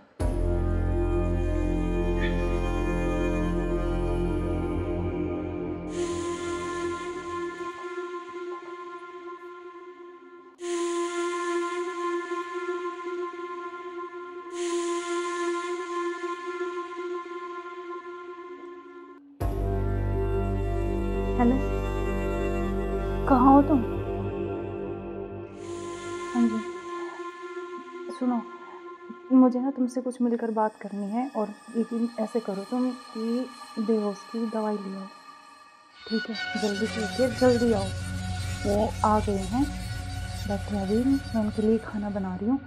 हेलो, कहाँ हो तुम? हाँ जी सुनो, मुझे ना तुमसे कुछ मिलकर बात करनी है, और लेकिन ऐसे करो तुम कि बेहोश की दवाई ले आओ, ठीक है? जल्दी से उठिए, जल्दी आओ। वो आ गए हैं, बैठे अभी, मैं उनके लिए खाना बना रही हूँ,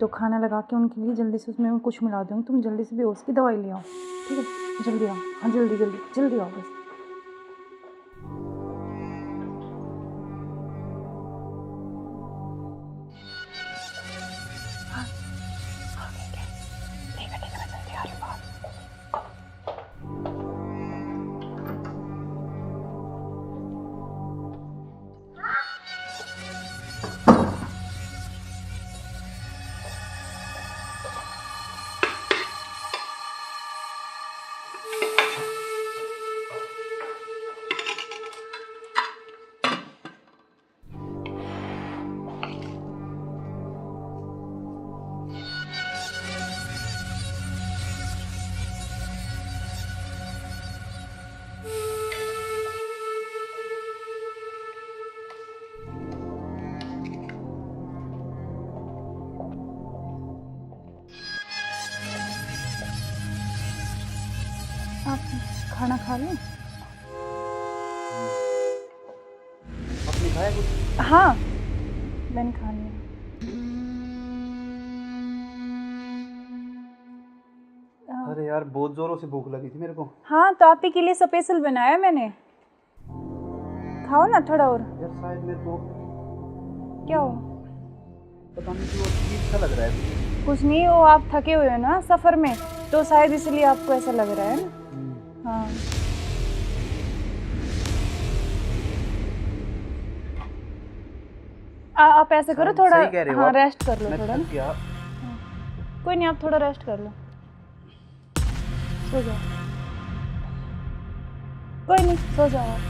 तो खाना लगा के उनके लिए जल्दी से उसमें कुछ मिला दूँगी। तुम जल्दी से बेहोश की दवाई ले आओ, ठीक है? जल्दी आओ, हाँ जल्दी जल्दी जल्दी आओ बस। आप खाना खा लें? आपने खाया कुछ? हाँ मैंने खा लिया। अरे यार बहुत जोरों से भूख लगी थी मेरे को। हाँ तो आप ही के लिए स्पेशल बनाया मैंने, खाओ ना थोड़ा और। यार शायद मेरे को क्या हो? पता नहीं क्यों अजीब सा लग रहा है। कुछ नहीं, वो आप थके हुए हो ना सफ़र में, तो शायद इसलिए आपको ऐसा लग रहा है ना। हाँ आप ऐसे करो थोड़ा, हाँ रेस्ट कर लो थोड़ा ना। कोई नहीं, आप थोड़ा रेस्ट कर लो, सो जाओ। कोई नहीं, सो जाओ आप।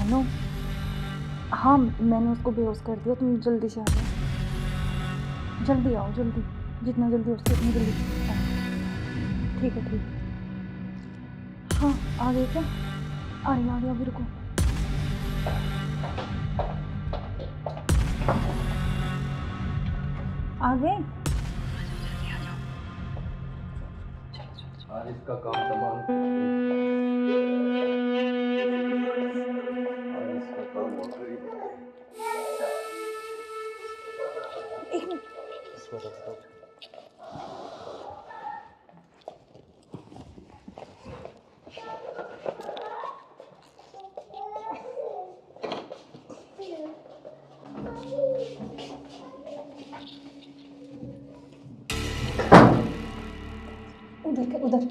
I know. हाँ मैंने उसको बेहोश कर दिया, तुम जल्दी से आ जाओ, जल्दी आओ, जल्दी, जितना जल्दी हो सके उतनी जल्दी आओ। ठीक है ठीक है। हाँ आ गए क्या? आ गया अभी, रुको। आ गए? आज इसका काम तमाम, आज इसका काम हो गई। एक मिनट। उधर से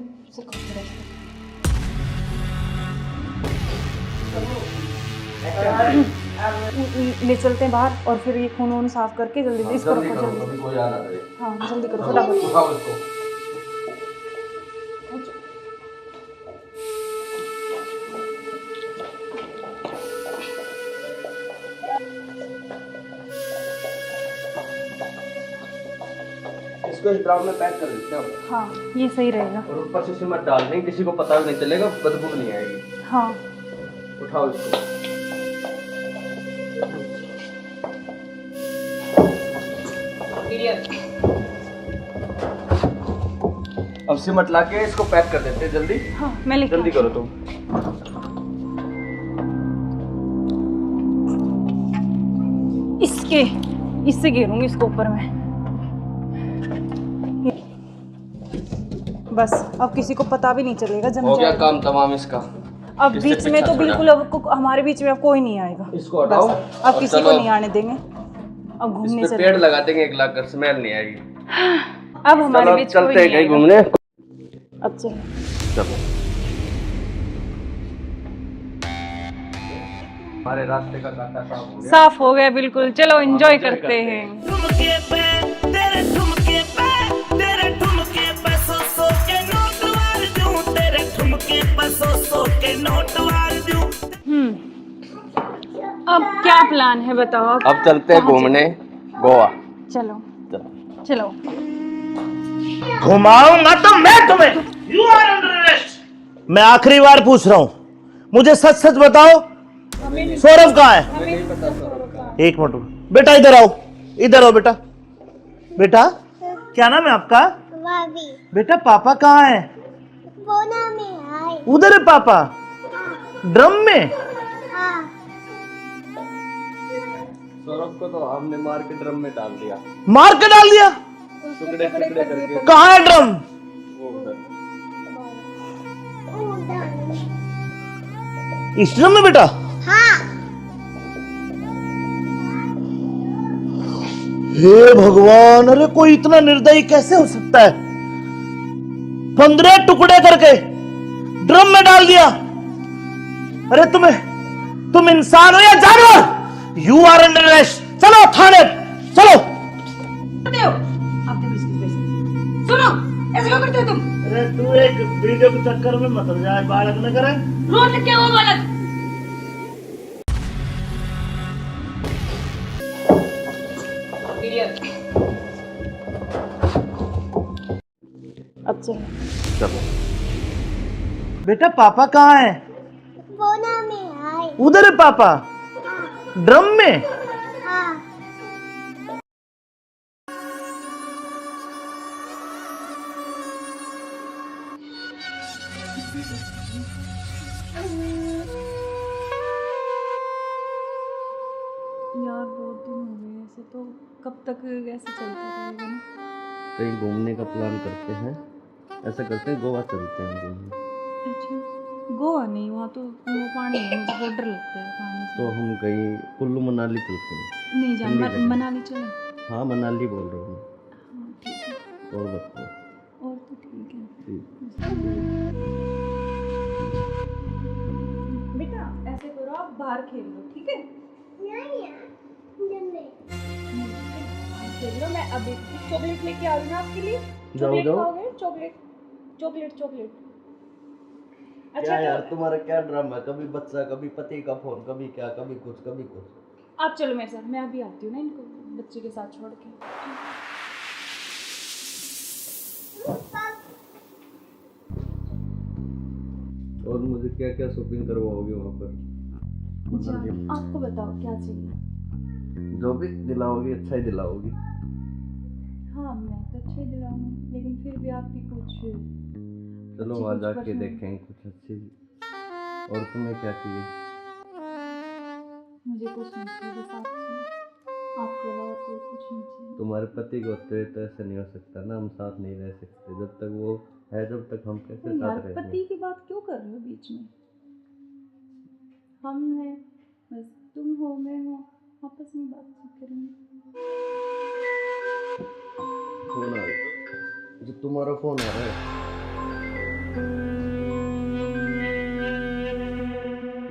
ले चलते हैं बाहर और फिर ये खून वून साफ करके जल्दी इसको रखो, जल्दी। कोई आना दे। हाँ जल्दी करो फटाफट। उठाओ इसको। इसको इस ड्राम में पैक कर देते हैं। हाँ ये सही रहेगा। और ऊपर से सिमट डाल देंगे, किसी को पता भी नहीं चलेगा, बदबू भी नहीं आएगी। हाँ उठाओ इसको। अब सिमट ला के इसको पैक कर देते हैं जल्दी। हाँ मैं लेके जल्दी करो तुम। इससे घेरूंगी इसको ऊपर में। बस अब किसी को पता भी नहीं चलेगा, जम हो गया जाएगा। काम तमाम इसका। अब किससे बीच में तो पीछा बिल्कुल अब हमारे बीच में अब कोई नहीं आएगा। इसको हटाओ। बस अब किसी को नहीं आने देंगे। अब घूमने इस पे पेड़ लगा देंगे, एक लाख कर स्मेल नहीं आएगी। अब हमारे बीच कोई चलते हैं नहीं कहीं आएगा। घूमने। अब चलो। हमारे रास्ते का कांटा साफ हो गया। साफ हो गया बिल्कुल। चलो एंजॉय करते हैं। ठुमके पे तेरे ठुमके पे तेरे ठुमके पे सौ के नोट वार दूं, तेरे ठुमके पे सौ के नोट वार दूं। अब क्या प्लान है बताओ? अब चलते हैं घूमने गोवा। चलो चलो। घुमाऊंगा तो मैं तुम्हें। You are under arrest. मैं आखिरी बार पूछ रहा हूं, मुझे सच सच बताओ, सौरभ कहाँ है? एक मिनट बेटा, इधर आओ, इधर आओ बेटा। बेटा क्या नाम है आपका? बेटा पापा कहाँ है? उधर है पापा, ड्रम में। सौरभ को तो हमने मार के ड्रम में डाल दिया। मार के डाल दिया? टुकड़े टुकड़े करके। कहाँ है ड्रम? वो उधर। इस ड्रम में बेटा? हे भगवान, अरे कोई इतना निर्दयी कैसे हो सकता है? 15 टुकड़े करके ड्रम में डाल दिया। अरे तुम इंसान हो या जानवर? You are under arrest. चलो थाने, चलो। सुनो, ऐसे क्यों करते हो तुम? अरे तू एक वीडियो के चक्कर में मत जाए, बालक न करे। रोज क्या हुआ बालक? अब चलो। बेटा पापा कहाँ है? उधर है पापा, ड्रम में। यार बहुत दिन हो गए ऐसे, तो कब तक ऐसे चलता रहेगा ना? कहीं घूमने का प्लान करते हैं, ऐसा करते हैं गोवा चलते हैं घूमने। अच्छा गोवा नहीं, वहाँ तो वो पानी है, मुझे बहुत डर लगता है पानी से। तो हम कहीं कुल्लू मनाली चलते हैं। नहीं जान, ठंडी जगह। मनाली चले। हाँ मनाली बोल रहा हूँ मैं। हाँ ठीक है। और बताओ। और तो ठीक है। ठीक। बेटा ऐसे करो, आप बाहर खेल लो, ठीक है? खेल लो। मैं अभी चॉकलेट लेके आ रही हूँ आपके लिए। जाओ, चॉकलेट जाओ। खाओगे? Chocolate chocolate chocolate. क्या यार तुम्हारा क्या ड्रामा है? कभी बच्चा, कभी पति का फोन, कभी क्या, कभी कुछ कभी कुछ। आप चलो मेरे साथ, मैं अभी आती हूँ ना इनको बच्चे के साथ छोड़ के। और मुझे क्या क्या शॉपिंग करवाओगे वहाँ पर? जान, आपको बताओ क्या चाहिए? जो भी दिलाओगी अच्छा ही दिलाओगी। हाँ मैं तो अच्छा ही दिलाऊंगी, लेकिन फिर भी आपकी कुछ चलो अच्छी वहाँ कुछ जाके पसंद- देखेंगे कुछ अच्छी। और तुम्हें क्या चाहिए? मुझे कुछ नहीं चाहिए, बस आप चाहिए। आपके अलावा कोई कुछ नहीं चाहिए। तुम्हारे पति को होते हुए तो ऐसा नहीं हो सकता ना, हम साथ नहीं रह सकते। जब तक वो है, जब तक हम कैसे तो साथ यार रहेंगे? पति की बात क्यों कर रहे हो बीच में? हम हैं, बस तुम हो मैं हूँ, आपस में बातचीत करेंगे। फोन आ रहा, जो तुम्हारा फोन आ रहा है।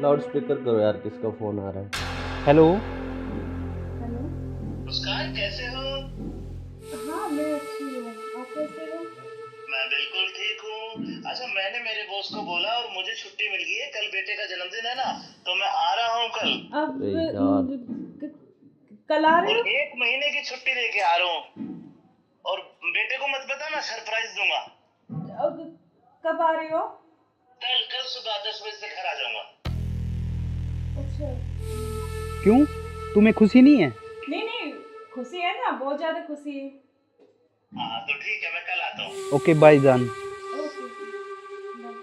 लाउड स्पीकर करो यार, किसका फोन आ रहा है? हेलो। हेलो। मुस्कान कैसे हो? हाँ मैं अच्छी हूँ, आप कैसे हो? मैं बिल्कुल ठीक हूँ। अच्छा मैंने मेरे बॉस को बोला और मुझे छुट्टी मिल गई है, कल बेटे का जन्मदिन है ना, तो मैं आ रहा हूँ कल। अब अरे यार। कल आ रहे और हो? 1 महीने की छुट्टी लेके आ रहा हूँ। और बेटे को मत बता, मैं सरप्राइज दूंगा। अब कब आ रहे हो? कल सुबह 10 बजे से घर आ जाऊंगा। अच्छा। क्यों, तुम्हें खुशी नहीं है? नहीं खुशी है ना, बहुत ज्यादा खुशी है। हाँ तो ठीक है, मैं कल आता हूँ। ओके बाय जान। Okay bye.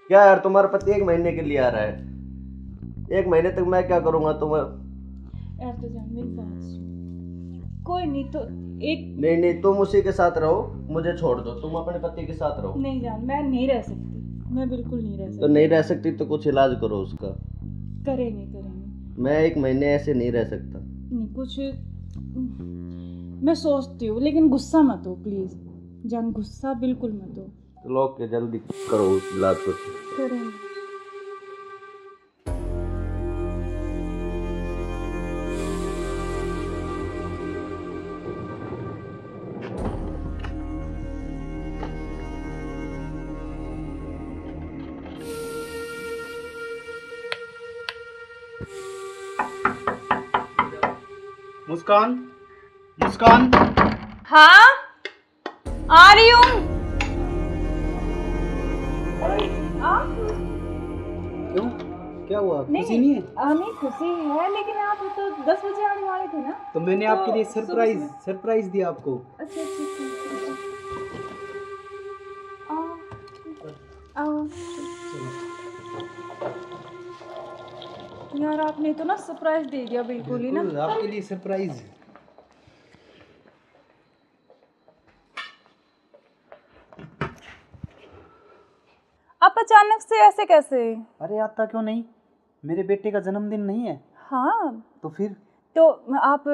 क्या यार, तुम्हारा पति 1 महीने के लिए आ रहा है? 1 महीने तक मैं क्या करूँगा तुम्हें? यार तो जान मेरी बात सुन, कोई नहीं तो एक नहीं, तुम उसी के साथ रहो, मुझे छोड़ दो। तुम अपने पति के साथ रहो। नहीं जान, मैं नहीं रह सकती, मैं बिल्कुल नहीं रह सकती। तो नहीं रह सकती तो कुछ इलाज करो उसका। करेंगे मैं 1 महीने ऐसे नहीं रह सकता। नहीं कुछ मैं सोचती हूँ, लेकिन गुस्सा मत हो प्लीज जान, गुस्सा बिल्कुल मत हो। चलो ओके, जल्दी करो इलाज कुछ। करेंगे। मुस्कान, मुस्कान। हाँ आ रही हूँ। क्यों, क्या हुआ? खुशी नहीं है? नहीं खुशी है, लेकिन आप तो 10 बजे आने वाले थे ना। तो मैंने तो आपके लिए सरप्राइज सुबह- सरप्राइज दिया आपको। अच्छा आओ। यार आपने तो ना सरप्राइज दे दिया बिल्कुल ही ना। बिल्कुल, आपके लिए सरप्राइज। आप अचानक से ऐसे कैसे? अरे आता क्यों नहीं, मेरे बेटे का जन्मदिन नहीं है? हाँ तो फिर? तो आप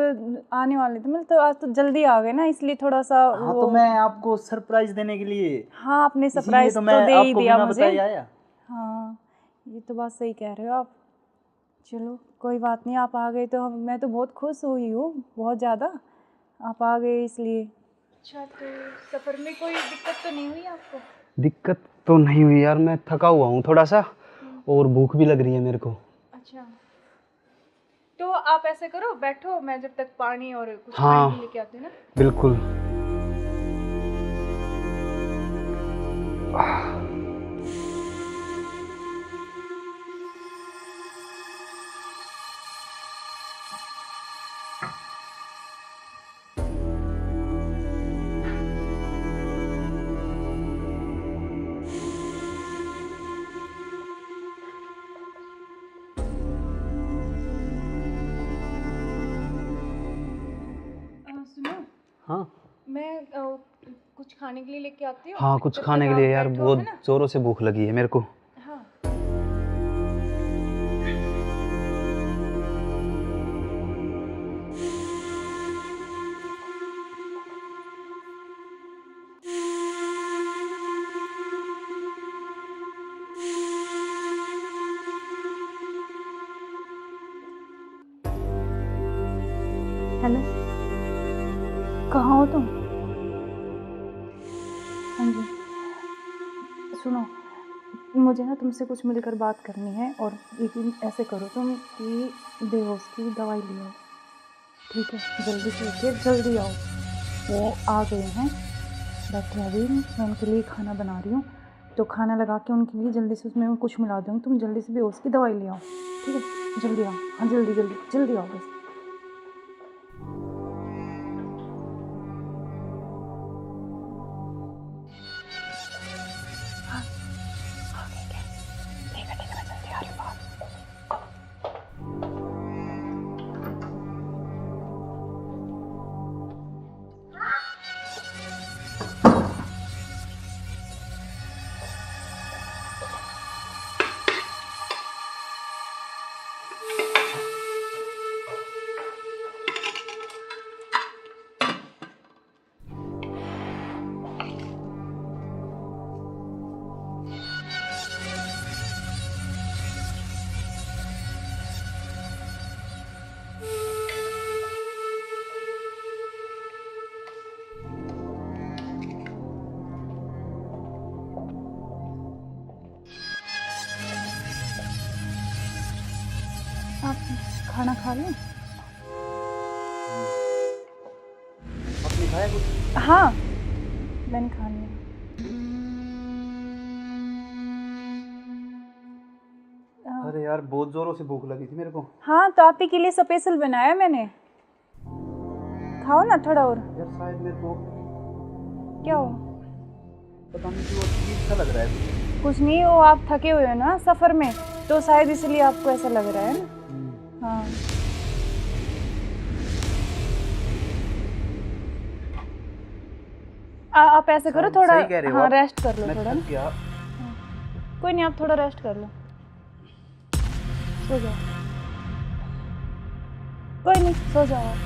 आने वाले थे, मतलब तो आज तो जल्दी आ गए ना, इसलिए थोड़ा सा हाँ तो मैं आपको सरप्राइज देने के लिए, हाँ आपने इसीलिए सरप्राइज तो तो मैं दे ही आपको दिया बिना मुझे। बताए आया। हाँ ये तो बात सही कह रहे हो आप। चलो कोई बात नहीं, आप आ गए तो मैं तो बहुत खुश हुई हूँ, बहुत ज़्यादा। आप आ गए इसलिए। अच्छा तो सफ़र में कोई दिक्कत तो नहीं हुई आपको? दिक्कत तो नहीं हुई यार, मैं थका हुआ हूँ थोड़ा सा, और भूख भी लग रही है मेरे को। अच्छा तो आप ऐसे करो, बैठो, मैं जब तक पानी और कुछ हाँ, खाने के लेके आती हूँ ना। बिल्कुल। सुनो, हाँ मैं कुछ खाने के लिए लेके आती हूँ। हाँ, कुछ जब खाने तक के लिए आप यार, बैठो, बहुत है ना? जोरों से भूख लगी है मेरे को। हाँ हेलो, कहाँ हो तुम? हाँ जी सुनो, मुझे ना तुमसे कुछ मिलकर बात करनी है, और यकीन ऐसे करो तुम कि बेहोश की दवाई ले आओ, ठीक है? जल्दी से उठिए, जल्दी आओ। वो आ गए हैं, बैठे अभी, मैं उनके लिए खाना बना रही हूँ, तो खाना लगा के उनके लिए जल्दी से उसमें कुछ मिला दूँगी। तुम जल्दी से बेहोश की दवाई ले आओ, ठीक है? जल्दी आओ, हाँ जल्दी जल्दी जल्दी आओ बस। आप खाना खा लें? आपने खाया कुछ? हाँ, मैंने खा लिया। अरे यार बहुत जोरों से भूख लगी थी मेरे को। हाँ, तो आप ही के लिए स्पेशल बनाया मैंने, खाओ ना थोड़ा और। यार शायद मेरे को क्या हो? पता नहीं क्यों अजीब सा लग रहा है। कुछ नहीं, वो आप थके हुए हो ना सफ़र में, तो शायद इसलिए आपको ऐसा लग रहा है ना। हाँ, आप ऐसे करो थोड़ा, हाँ रेस्ट कर लो थोड़ा ना। कोई नहीं, आप थोड़ा रेस्ट कर लो, सो जाओ। कोई नहीं, सो जाओ आप।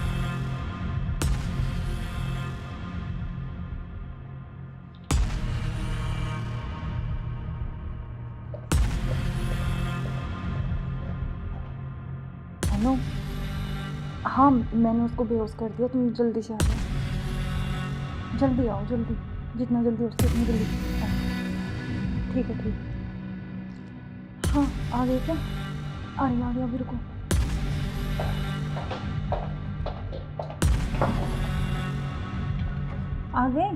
हेलो, हाँ मैंने उसको बेहोश कर दिया, तुम जल्दी से आ जाओ, जल्दी आओ, जल्दी, जितना जल्दी हो सके उतनी जल्दी आओ। ठीक है, ठीक। हाँ आ गए क्या? आ रही अभी, रुको। आ गए?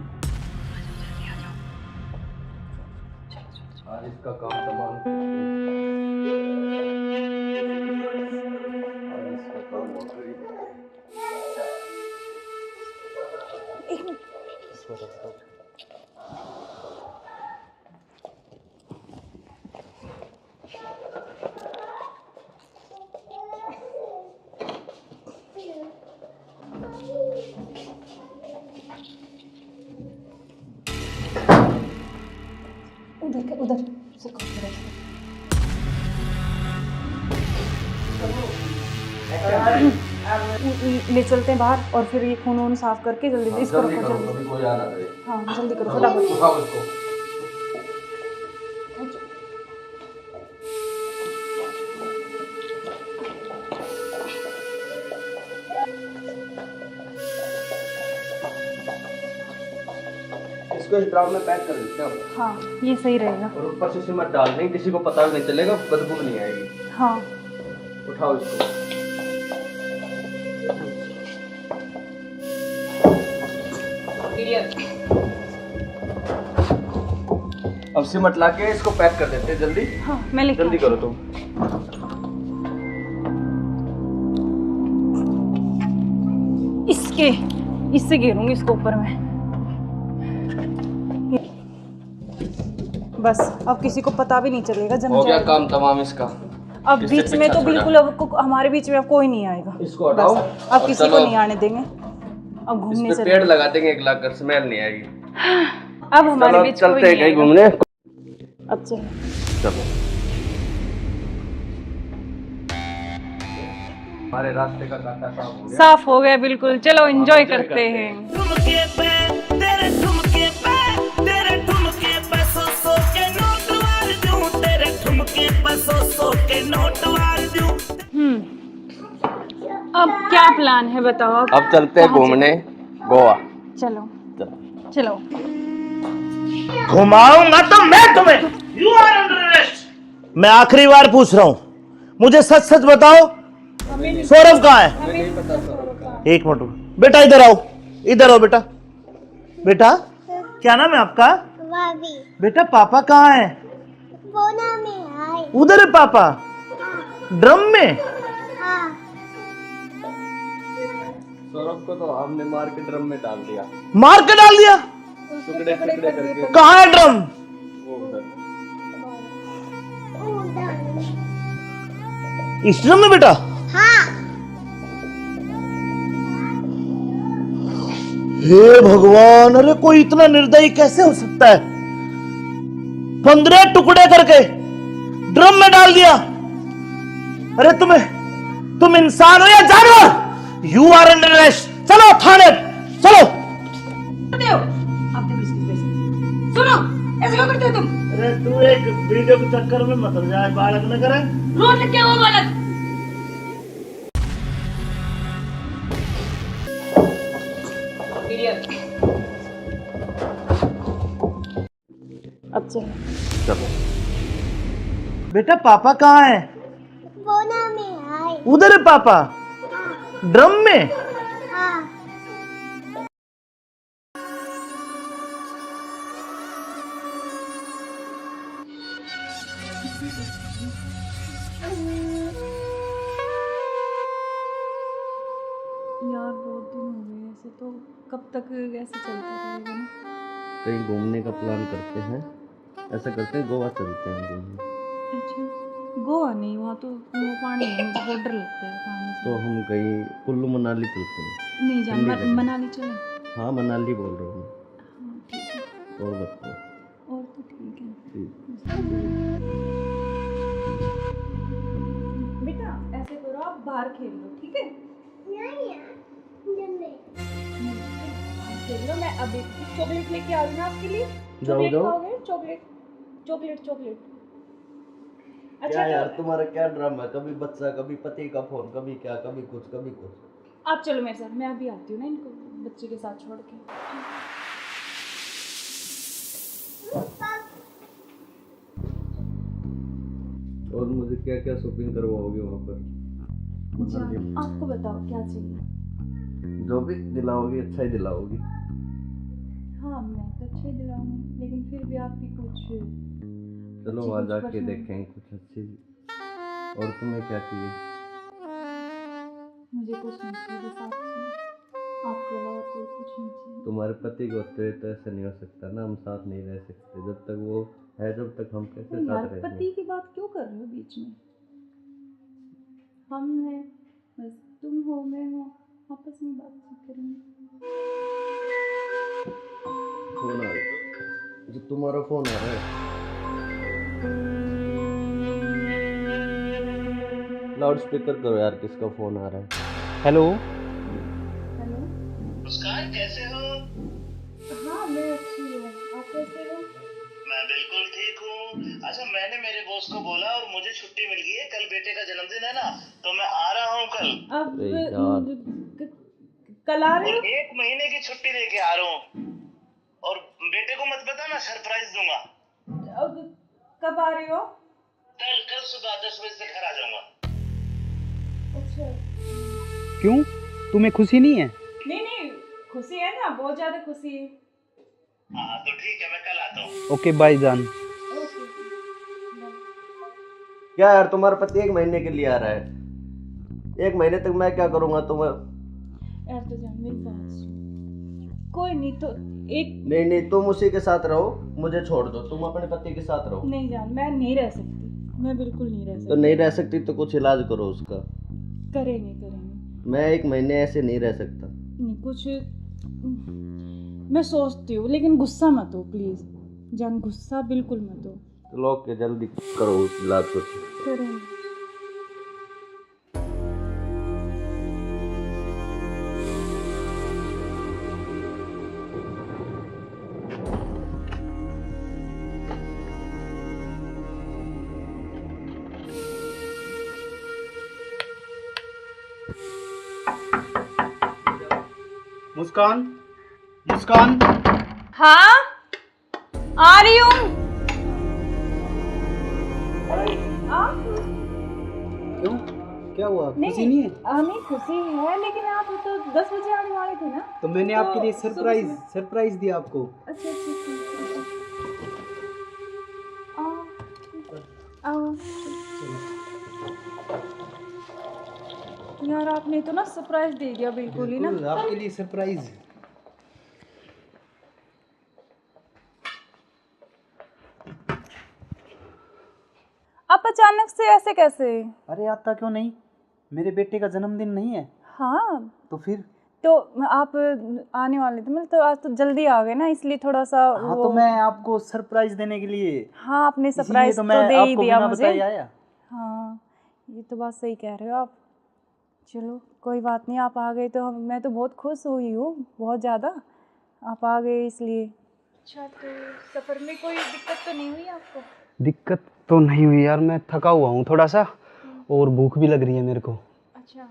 आज इसका काम तमाम। एक मिनट। उधर ले चलते हैं बाहर, और फिर ये खून वून साफ करके जल्दी से इसको रखो, जल्दी। कोई आ ना करे। हाँ जल्दी करो फटाफट। उठाओ इसको। इसको इस ड्राम में पैक कर देते हैं। हाँ ये सही रहेगा। और ऊपर से सिमट डाल देंगे, किसी को पता भी नहीं चलेगा, बदबू नहीं आएगी। हाँ उठाओ इसको। अब सिमट ला के इसको पैक कर देते हैं जल्दी। हाँ मैं लेके जल्दी करो तुम। इससे घेरूंगी इसको ऊपर में। बस अब किसी को पता भी नहीं चलेगा, जम हो गया जाएगा। काम तमाम इसका। अब इससे बीच में पीछा तो छोड़ा। बिल्कुल अब हमारे बीच में अब कोई नहीं आएगा। इसको हटाओ। बस, अब और किसी चलो को नहीं आने देंगे। अब घूमने इस पे चले, पेड़ लगा देंगे, एक लाख कर स्मेल नहीं आएगी। अब हमारे चलो बीच चलते कोई हैं नहीं कहीं आएगा। घूमने। अब चलो। चलो हमारे रास्ते का कांटा साफ हो गया। साफ हो गया बिल्कुल, चलो एंजॉय करते हैं। ठुमके पे तेरे ठुमके पे तेरे ठुमके पे सौ के नोट वार दूं, तेरे ठुमके पे सौ के नोट वार दूं। अब क्या प्लान है बताओ? अब चलते हैं घूमने गोवा। चलो चलो चलो। घुमाऊंगा तो मैं तुम्हें। यू आर अंडर मैं आखिरी बार पूछ रहा हूं, मुझे सच सच बताओ, सौरभ कहाँ है? एक मिनट बेटा, इधर आओ, इधर आओ बेटा। बेटा क्या नाम है आपका? बेटा पापा कहाँ है? उधर है पापा, ड्रम में। सौरभ को तो हमने मार के ड्रम में डाल दिया। मार के डाल दिया? टुकड़े टुकड़े करके। कहाँ है ड्रम? वो उधर। इस ड्रम में बेटा? हे भगवान, अरे कोई इतना निर्दयी कैसे हो सकता है? 15 टुकड़े करके ड्रम में डाल दिया। अरे तुम इंसान हो या जानवर? You are under arrest. चलो थाने, चलो। आप देखो इसकी वजह से। सुनो, ऐसे क्यों करते हो तुम? अरे तू एक वीडियो के चक्कर में मत जाए, बालक न करे। रोड लग गया वो बालक। अब चलो। चलो बेटा, पापा कहाँ है? उधर है पापा, ड्रम में। यार बहुत दिन हो गए ऐसे, तो कब तक ऐसे चलता रहेगा ना? कहीं घूमने का प्लान करते हैं, ऐसा करते हैं गोवा चलते हैं घूमने। अच्छा, गोवा नहीं, वहाँ तो वो पानी है, मुझे बहुत डर लगता है पानी से। तो हम कहीं कुल्लू मनाली चलते हैं। नहीं जान, ठंडी जगह। मनाली चले। हाँ मनाली बोल रहा हूँ। हाँ ठीक है, और बताओ। और तो ठीक है। बेटा ऐसे करो, आप बाहर खेल लो, ठीक है? खेल लो, मैं अभी चॉकलेट लेके आ रही हूँ आपके लिए। चॉकलेट खाओगे? Chocolate chocolate chocolate. क्या यार तुम्हारा क्या ड्रामा है? कभी बच्चा, कभी पति का फोन, कभी क्या, कभी कुछ कभी कुछ। आप चलो मेरे साथ, मैं अभी आती हूँ ना इनको बच्चे के साथ छोड़ के। और मुझे क्या क्या शॉपिंग करवाओगे वहाँ पर? आपको बताओ क्या चाहिए? जो भी दिलाओगी अच्छा ही दिलाओगी। हाँ मैं तो अच्छा ही दिलाऊंगी, लेकिन फिर भी आप भी कुछ। चलो वहाँ जाके देखेंगे कुछ अच्छी। और तुम्हें क्या चाहिए? मुझे कुछ नहीं चाहिए, बस आप चाहिए, आपके अलावा कोई कुछ नहीं चाहिए। तुम्हारे पति को तो ऐसा नहीं हो सकता ना, हम साथ नहीं रह सकते जब तक वो है, जब तक हम कैसे यार साथ रहेंगे? पति की बात क्यों कर रहे हो बीच में? हम हैं, बस तुम हो, मैं हूँ, आपस में बातचीत करेंगे। फोन आ रहा है, जो तुम्हारा फोन आ रहा है। लाउड स्पीकर करो यार, किसका फोन आ रहा है? हेलो। हेलो मुस्कान, कैसे हो? हाँ मैं अच्छी हूँ, आप कैसे हो? मैं बिल्कुल ठीक हूँ। अच्छा, मैंने मेरे बॉस को बोला और मुझे छुट्टी मिल गई है, कल बेटे का जन्मदिन है ना, तो मैं आ रहा हूँ कल। अब अरे यार। कल आ रहे हो? और 1 महीने की छुट्टी लेके आ रहा हूँ, और बेटे को मत बताना, सरप्राइज दूंगा। अब कब आ रहे हो? कल सुबह 10 बजे से घर आ जाऊंगा। अच्छा। क्यों, तुम्हें खुशी नहीं है? नहीं खुशी है ना, बहुत ज्यादा खुशी है। हाँ तो ठीक है, मैं कल आता हूँ। ओके बाय जान। ओके क्या यार, तुम्हारा पति 1 महीने के लिए आ रहा है? 1 महीने तक मैं क्या करूँगा? तुम यार तो जान मेरी बात सुन, कोई नहीं तो एक। नहीं, तुम उसी के साथ रहो, मुझे छोड़ दो, तुम अपने पति के साथ रहो। नहीं जान, मैं नहीं रह सकती, मैं बिल्कुल नहीं रह सकती। तो नहीं रह सकती तो कुछ इलाज करो उसका। करेंगे। मैं 1 महीने ऐसे नहीं रह सकता। नहीं कुछ मैं सोचती हूँ, लेकिन गुस्सा मत हो प्लीज जान, गुस्सा बिल्कुल मत हो। चलो ओके, जल्दी करो उस इलाज को। करेंगे। मुस्कान, मुस्कान। हाँ आ रही हूँ। क्या हुआ? नहीं खुशी नहीं है? नहीं खुशी है, लेकिन आप तो 10 बजे आने वाले थे ना। तो मैंने आपके लिए सरप्राइज दिया आपको। अच्छा अच्छा आओ। यार आपने तो ना सरप्राइज दे दिया बिल्कुल ही ना। बिल्कुल, आपके लिए सरप्राइज। आप अचानक से ऐसे कैसे? अरे आता क्यों नहीं, मेरे बेटे का जन्मदिन नहीं है? हाँ तो फिर? तो आप आने वाले थे, मतलब तो आज तो जल्दी आ गए ना, इसलिए थोड़ा सा हाँ तो मैं आपको सरप्राइज देने के लिए। हाँ आपने इसीलिए सरप्राइज तो तो मैं दे ही आपको दिया बिना मुझे। बताए आया। हाँ ये तो बात सही कह रहे हो आप। चलो कोई बात नहीं, आप आ गए तो मैं तो बहुत खुश हुई हूँ, बहुत ज़्यादा। आप आ गए इसलिए। अच्छा तो सफ़र में कोई दिक्कत तो नहीं हुई आपको? दिक्कत तो नहीं हुई यार, मैं थका हुआ हूँ थोड़ा सा और भूख भी लग रही है मेरे को। अच्छा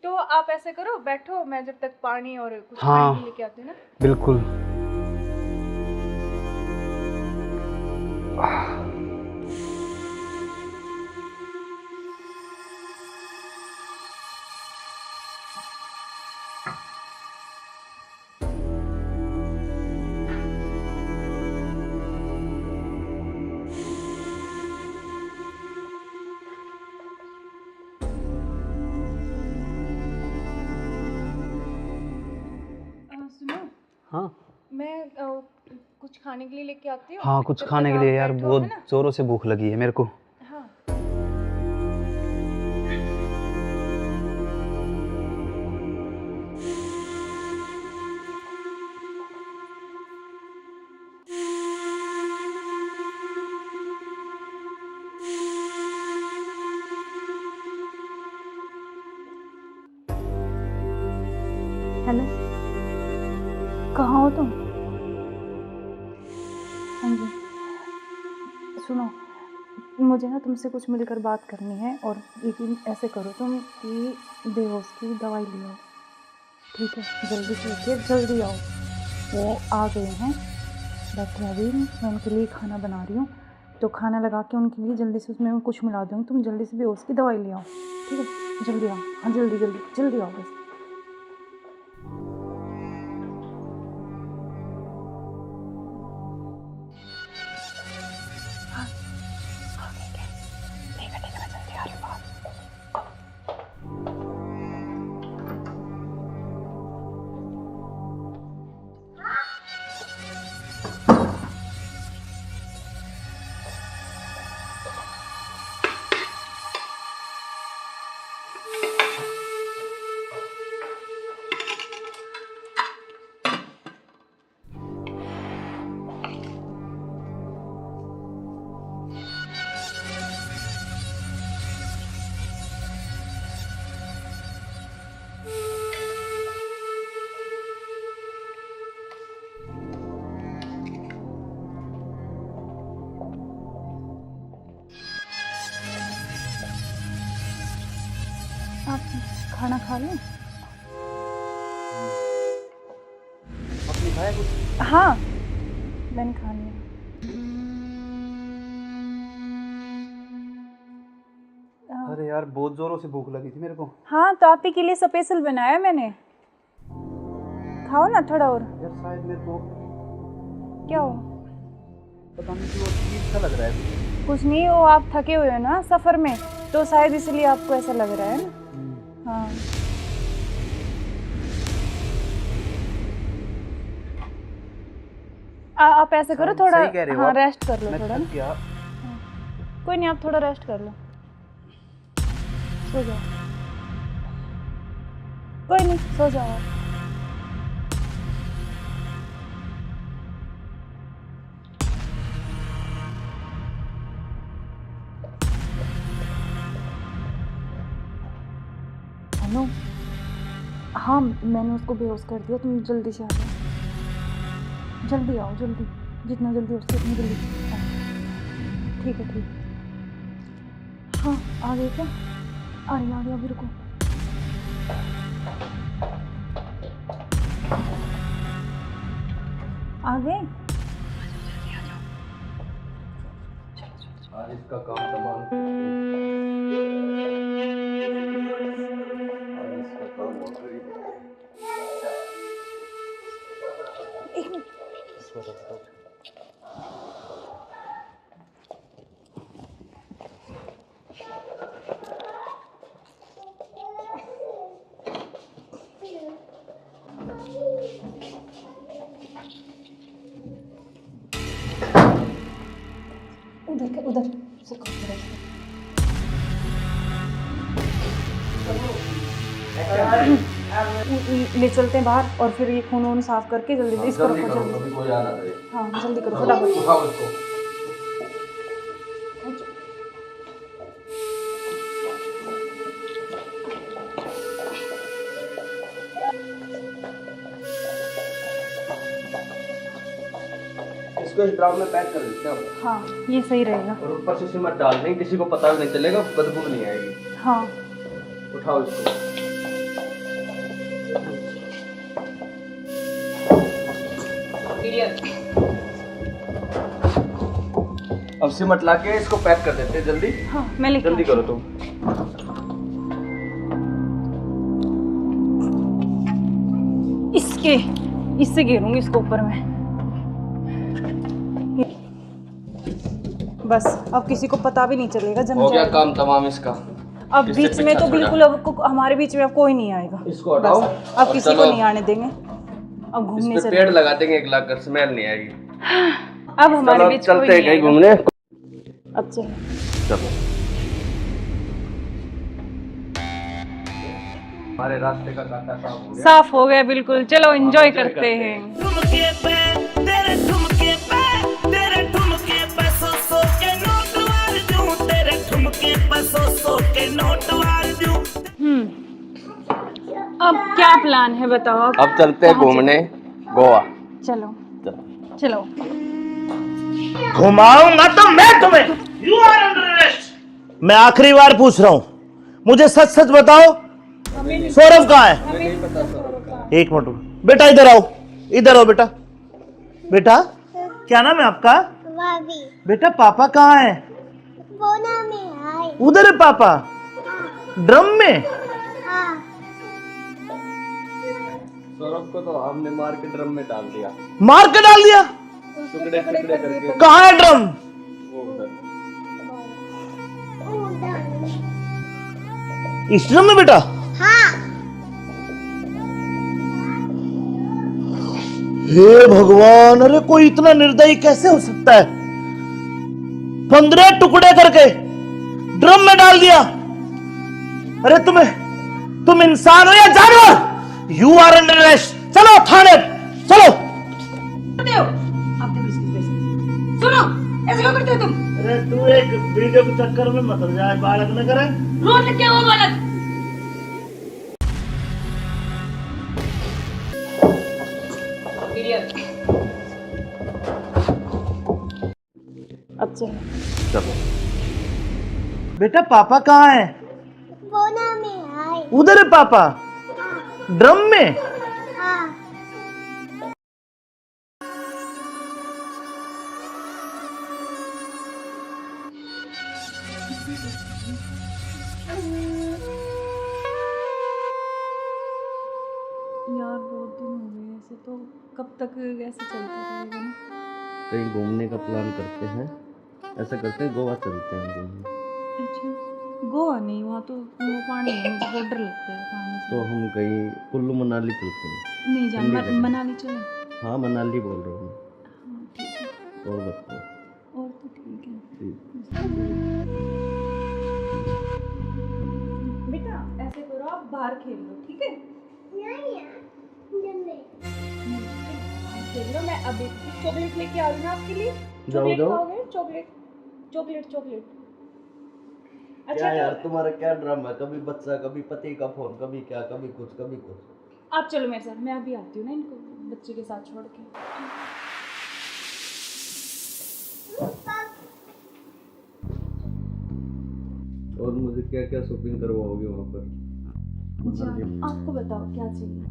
तो आप ऐसे करो, बैठो, मैं जब तक पानी और कुछ हाँ खाने लेके आती हूँ ना। बिल्कुल। सुनो, हाँ मैं कुछ खाने के लिए लेके आती हूँ। हाँ, कुछ जब खाने तक के लिए आप यार बैठो, बहुत है ना? जोरों से भूख लगी है मेरे को। हाँ हेलो, कहाँ हो तुम? हाँ जी सुनो, मुझे ना तुमसे कुछ मिलकर बात करनी है, और लेकिन ऐसे करो तुम कि बेहोश की दवाई ले आओ, ठीक है? जल्दी से लेके जल्दी आओ। वो आ गए हैं, बैठे अभी, मैं उनके लिए खाना बना रही हूँ, तो खाना लगा के उनके लिए जल्दी से उसमें कुछ मिला दूँगी। तुम जल्दी से बेहोश की दवाई ले आओ, ठीक है? जल्दी आओ, हाँ जल्दी जल्दी जल्दी आओ बस। आप खाना खा लें? आपने खाया कुछ? हाँ मैंने खा लिया। अरे यार बहुत जोरों से भूख लगी थी मेरे को। हाँ तो आप ही के लिए स्पेशल बनाया मैंने, खाओ ना थोड़ा और। यार शायद मेरे को क्या हो? पता नहीं क्यों अजीब सा लग रहा है। कुछ नहीं, वो आप थके हुए हो ना सफ़र में, तो शायद इसलिए आपको ऐसा लग रहा है ना। हाँ आप ऐसे करो, थोड़ा हाँ रेस्ट कर लो थोड़ा ना। कोई नहीं, आप थोड़ा रेस्ट कर लो, सो जाओ। कोई नहीं, सो जाओ आप। हेलो, हाँ मैंने उसको बेहोश कर दिया, तुम जल्दी से आ जाओ, जल्दी आओ, जल्दी, जितना जल्दी हो सके उतनी जल्दी आओ। ठीक है ठीक है। हाँ आ गए क्या? आ रही अभी, रुको। आ गए? आज इसका काम तमाम। उधर उधर सिर को उधर। ले चलते हैं बाहर और फिर ये खून वून साफ करके जल्दी इसको रखो जल्दी। हाँ जल्दी करो फटाफट। इसको इस ड्राम में पैक कर देते हैं। हाँ ये सही रहेगा। और ऊपर से सिमट डाल देंगे, किसी को पता भी नहीं चलेगा, बदबू नहीं आएगी। हाँ उठाओ इसको। अब सिमट ला के इसको पैक कर देते हैं जल्दी। हाँ मैं लेके जल्दी करो तुम। इससे घेरूंगी इसको ऊपर में। बस अब किसी को पता भी नहीं चलेगा। जम हो गया जाएगा काम तमाम इसका। अब बीच में तो बिल्कुल अब हमारे बीच में अब कोई नहीं आएगा। इसको हटाओ। अब किसी को नहीं आने देंगे। अब घूमने इस पे पेड़ लगा देंगे एक लाख, स्मेल नहीं आएगी। अब हमारे बीच कोई चलते हैं नहीं कहीं आएगा। घूमने। अब चलो हमारे रास्ते का कांटा साफ हो गया बिल्कुल। चलो एंजॉय करते हैं। ठुमके पे तेरे ठुमके पे तेरे ठुमके पे सौ के नोट वार दूं, तेरे ठुमके पे सौ के नोट वार दूं। अब क्या प्लान है बताओ। अब चलते हैं घूमने गोवा। चलो चलो। घुमाऊंगा तो मैं तुम्हें। You are under arrest. मैं आखिरी बार पूछ रहा हूं, मुझे सच सच बताओ, सौरभ कहाँ है? एक मिनट बेटा, इधर आओ, इधर आओ बेटा। बेटा क्या नाम है आपका? बेटा पापा कहाँ है? उधर है पापा। ड्रम में? सौरभ को तो हमने मार के ड्रम में डाल दिया। मार के डाल दिया? टुकड़े टुकड़े करके। कहाँ है ड्रम? वो उधर। इस ड्रम में बेटा? हे भगवान, अरे कोई इतना निर्दयी कैसे हो सकता है? 15 टुकड़े करके ड्रम में डाल दिया। अरे तुम इंसान हो या जानवर? You are under arrest. चलो थाने चलो। सुनो, ऐसे क्यों करते हो तुम? अरे तू एक वीडियो के चक्कर में मत जाए, बालक न करे। रोड क्या हुआ बालक? अब चलो बेटा पापा कहाँ है? उधर है पापा। ड्रम में? यार बहुत दिन हो गए ऐसे, तो कब तक ऐसे चलता रहेगा ना? कहीं घूमने का प्लान करते हैं। ऐसा करते हैं गोवा चलते हैं घूमने। अच्छा गोवा नहीं, वहाँ तो वो पानी है, मुझे बहुत डर लगता है पानी से। तो हम कहीं कुल्लू मनाली चलते हैं। नहीं जान, ठंडी जगह। मनाली चले। हाँ मनाली बोल रहा हूँ हाँ ठीक है। मैं। और बताओ। और तो ठीक है। ठीक। बेटा ऐसे करो, आप बाहर खेल लो, ठीक है? खेल लो। मैं अभी चॉकलेट लेके आ रही हूँ आपके लिए। चॉकलेट खाओगे? Chocolate chocolate chocolate. अच्छा क्या यार तो तुम्हारा क्या ड्रामा है? कभी बच्चा, कभी पति का फोन, कभी क्या, कभी कुछ कभी कुछ। आप चलो मेरे साथ, मैं अभी आती हूँ ना इनको बच्चे के साथ छोड़ के। और मुझे क्या क्या शॉपिंग करवाओगे वहाँ पर? अच्छा आपको बताओ क्या चाहिए?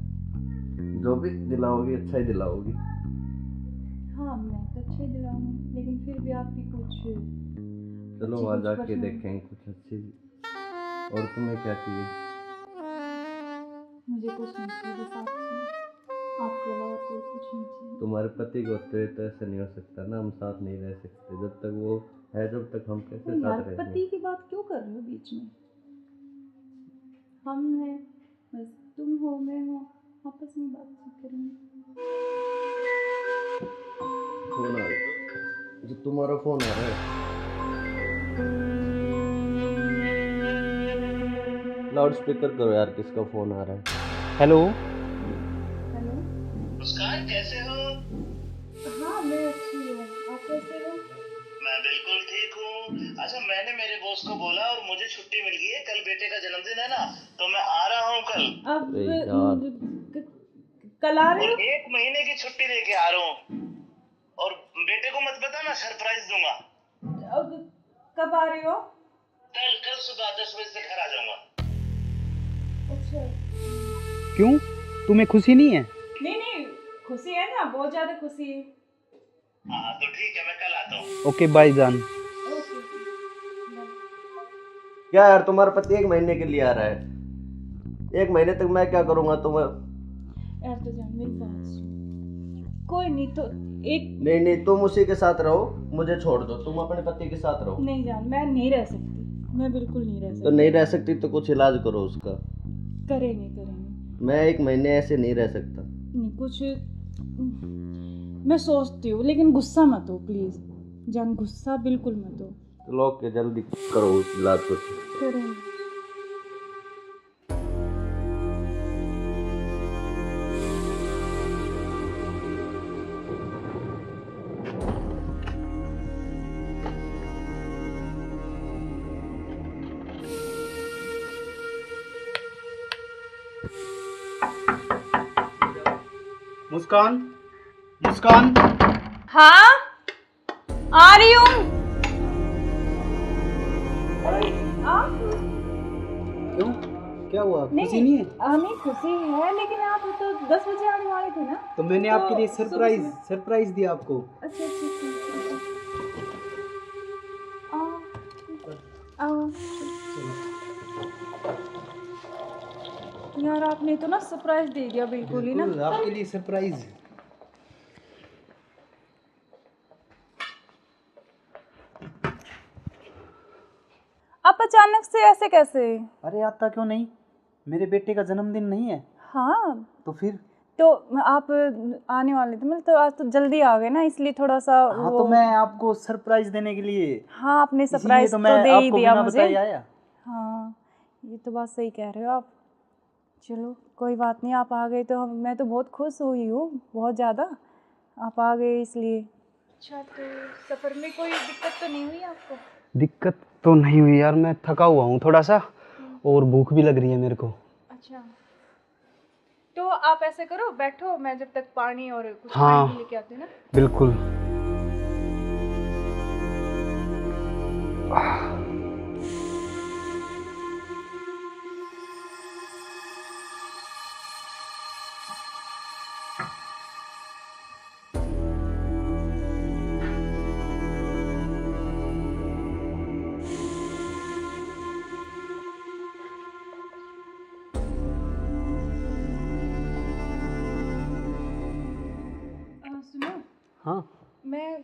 जो भी दिलाओगी अच्छा ही दिलाओगी। हाँ मैं तो अच्छा ही दिलाऊंगी, लेकिन फिर भी आप भी कुछ चलो अच्छी वहाँ कुछ जाके पसंद। देखेंगे कुछ अच्छी। और तुम्हें क्या चाहिए? मुझे कुछ नहीं चाहिए, बस आप चाहिए। आपके अलावा कोई कुछ नहीं चाहिए। तुम्हारे पति को होते तो ऐसा नहीं हो सकता ना, हम साथ नहीं रह सकते। जब तक वो है, जब तक हम कैसे तो यार साथ रहेंगे? पति की बात क्यों कर रहे हो बीच में? हम हैं, बस तुम हो मैं हो, आपस में बातचीत करेंगे। फोन आ रहा जो तुम्हारा फोन आ रहा है। लाउड स्पीकर करो यार, किसका फोन आ रहा है। हेलो। हेलो। मुस्कान कैसे हो? हाँ मैं अच्छी हूँ, आप कैसे हो? मैं बिल्कुल ठीक हूँ। अच्छा, मैंने मेरे बॉस को बोला और मुझे छुट्टी मिल गई है। कल बेटे का जन्मदिन है ना, तो मैं आ रहा हूँ कल। अब अरे यार। कल आ रहे और हो? 1 महीने की छुट्टी लेके आ रहा हूँ। और बेटे को मत बताना, सरप्राइज दूंगा। अब कब आ रहे हो? कल सुबह 10 बजे से घर आ जाऊंगा। अच्छा। क्यों, तुम्हें खुशी नहीं है? नहीं खुशी है ना, बहुत ज्यादा खुशी है। हाँ तो ठीक है, मैं कल आता हूँ। ओके बाय जान। ओके। क्या यार, तुम्हारा पति 1 महीने के लिए आ रहा है, 1 महीने तक मैं क्या करूंगा तुम्हें? यार तो जान मेरी बात सुन, कोई नहीं तो एक नहीं, तुम उसी के साथ रहो, मुझे छोड़ दो, तुम अपने पति के साथ रहो। नहीं जान, मैं नहीं रह सकती, मैं बिल्कुल नहीं रह तो सकती। नहीं रह सकती तो कुछ इलाज करो उसका। करेंगे। मैं 1 महीने ऐसे नहीं रह सकता। नहीं कुछ मैं सोचती हूँ, लेकिन गुस्सा मत हो प्लीज जान, गुस्सा बिल्कुल मत हो। तो लोग के जल्दी करो इलाज कुछ। करेंगे। मुस्कान, मुस्कान। हाँ आ रही हूँ। क्यों, क्या हुआ, खुशी नहीं है? नहीं खुशी है, लेकिन आप तो 10 बजे आने वाले थे ना। तो मैंने तो आपके लिए सुबह सरप्राइज दिया आपको। अच्छा आओ। यार आपने तो ना सरप्राइज दे दिया बिल्कुल ही ना। बिल्कुल, आपके लिए सरप्राइज। आप अचानक से ऐसे कैसे? अरे आता क्यों नहीं, मेरे बेटे का जन्मदिन नहीं है? हाँ तो फिर? तो आप आने वाले थे, मतलब तो आज तो जल्दी आ गए ना, इसलिए थोड़ा सा हाँ तो मैं आपको सरप्राइज देने के लिए। हाँ आपने सरप्राइज तो तो मैं दे ही आपको दिया बिना मुझे। बताए आया। हाँ ये तो बात सही कह रहे हो आप। चलो कोई बात नहीं, आप आ गए तो मैं तो बहुत खुश हुई हूँ, बहुत ज़्यादा। आप आ गए इसलिए। अच्छा तो सफ़र में कोई दिक्कत तो नहीं हुई आपको? दिक्कत तो नहीं हुई यार, मैं थका हुआ हूँ थोड़ा सा, और भूख भी लग रही है मेरे को। अच्छा तो आप ऐसे करो, बैठो, मैं जब तक पानी और कुछ हाँ, खाने के लेके आती हूँ ना। बिल्कुल। सुनो, हाँ मैं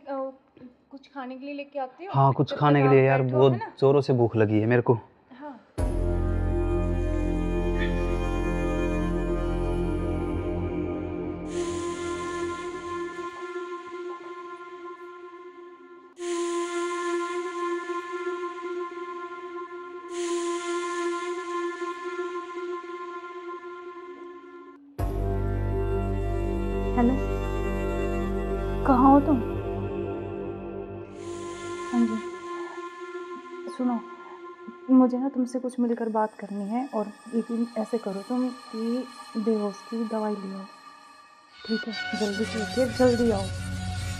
कुछ खाने के लिए लेके आती हूँ। हाँ, कुछ जब खाने तक के लिए आप यार, बैठो, बहुत है ना? जोरों से भूख लगी है मेरे को। हाँ हेलो, कहाँ हो तुम? हाँ जी सुनो, मुझे ना तुमसे कुछ मिलकर बात करनी है, और लेकिन ऐसे करो तुम कि बेहोश की दवाई ले आओ, ठीक है? जल्दी से उठिए, जल्दी आओ।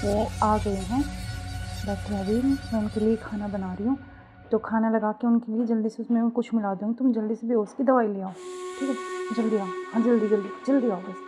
वो आ गए हैं, बैठे अभी, मैं उनके लिए खाना बना रही हूँ, तो खाना लगा के उनके लिए जल्दी से उसमें कुछ मिला दूँगी। तुम जल्दी से बेहोश की दवाई ले आओ, ठीक है? जल्दी आओ, हाँ जल्दी जल्दी जल्दी आओ बस।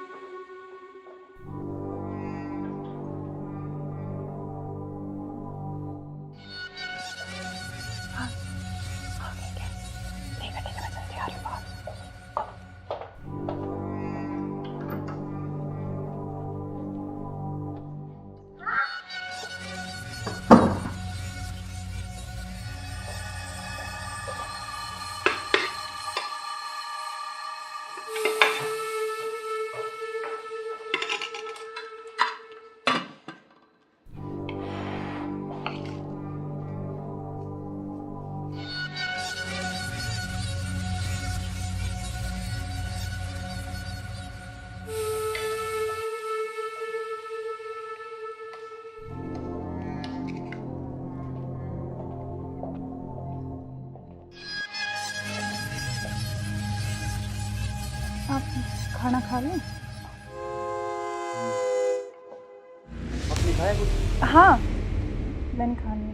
खाना खा लें? आपने खाया कुछ? हाँ, मैंने खा लिया।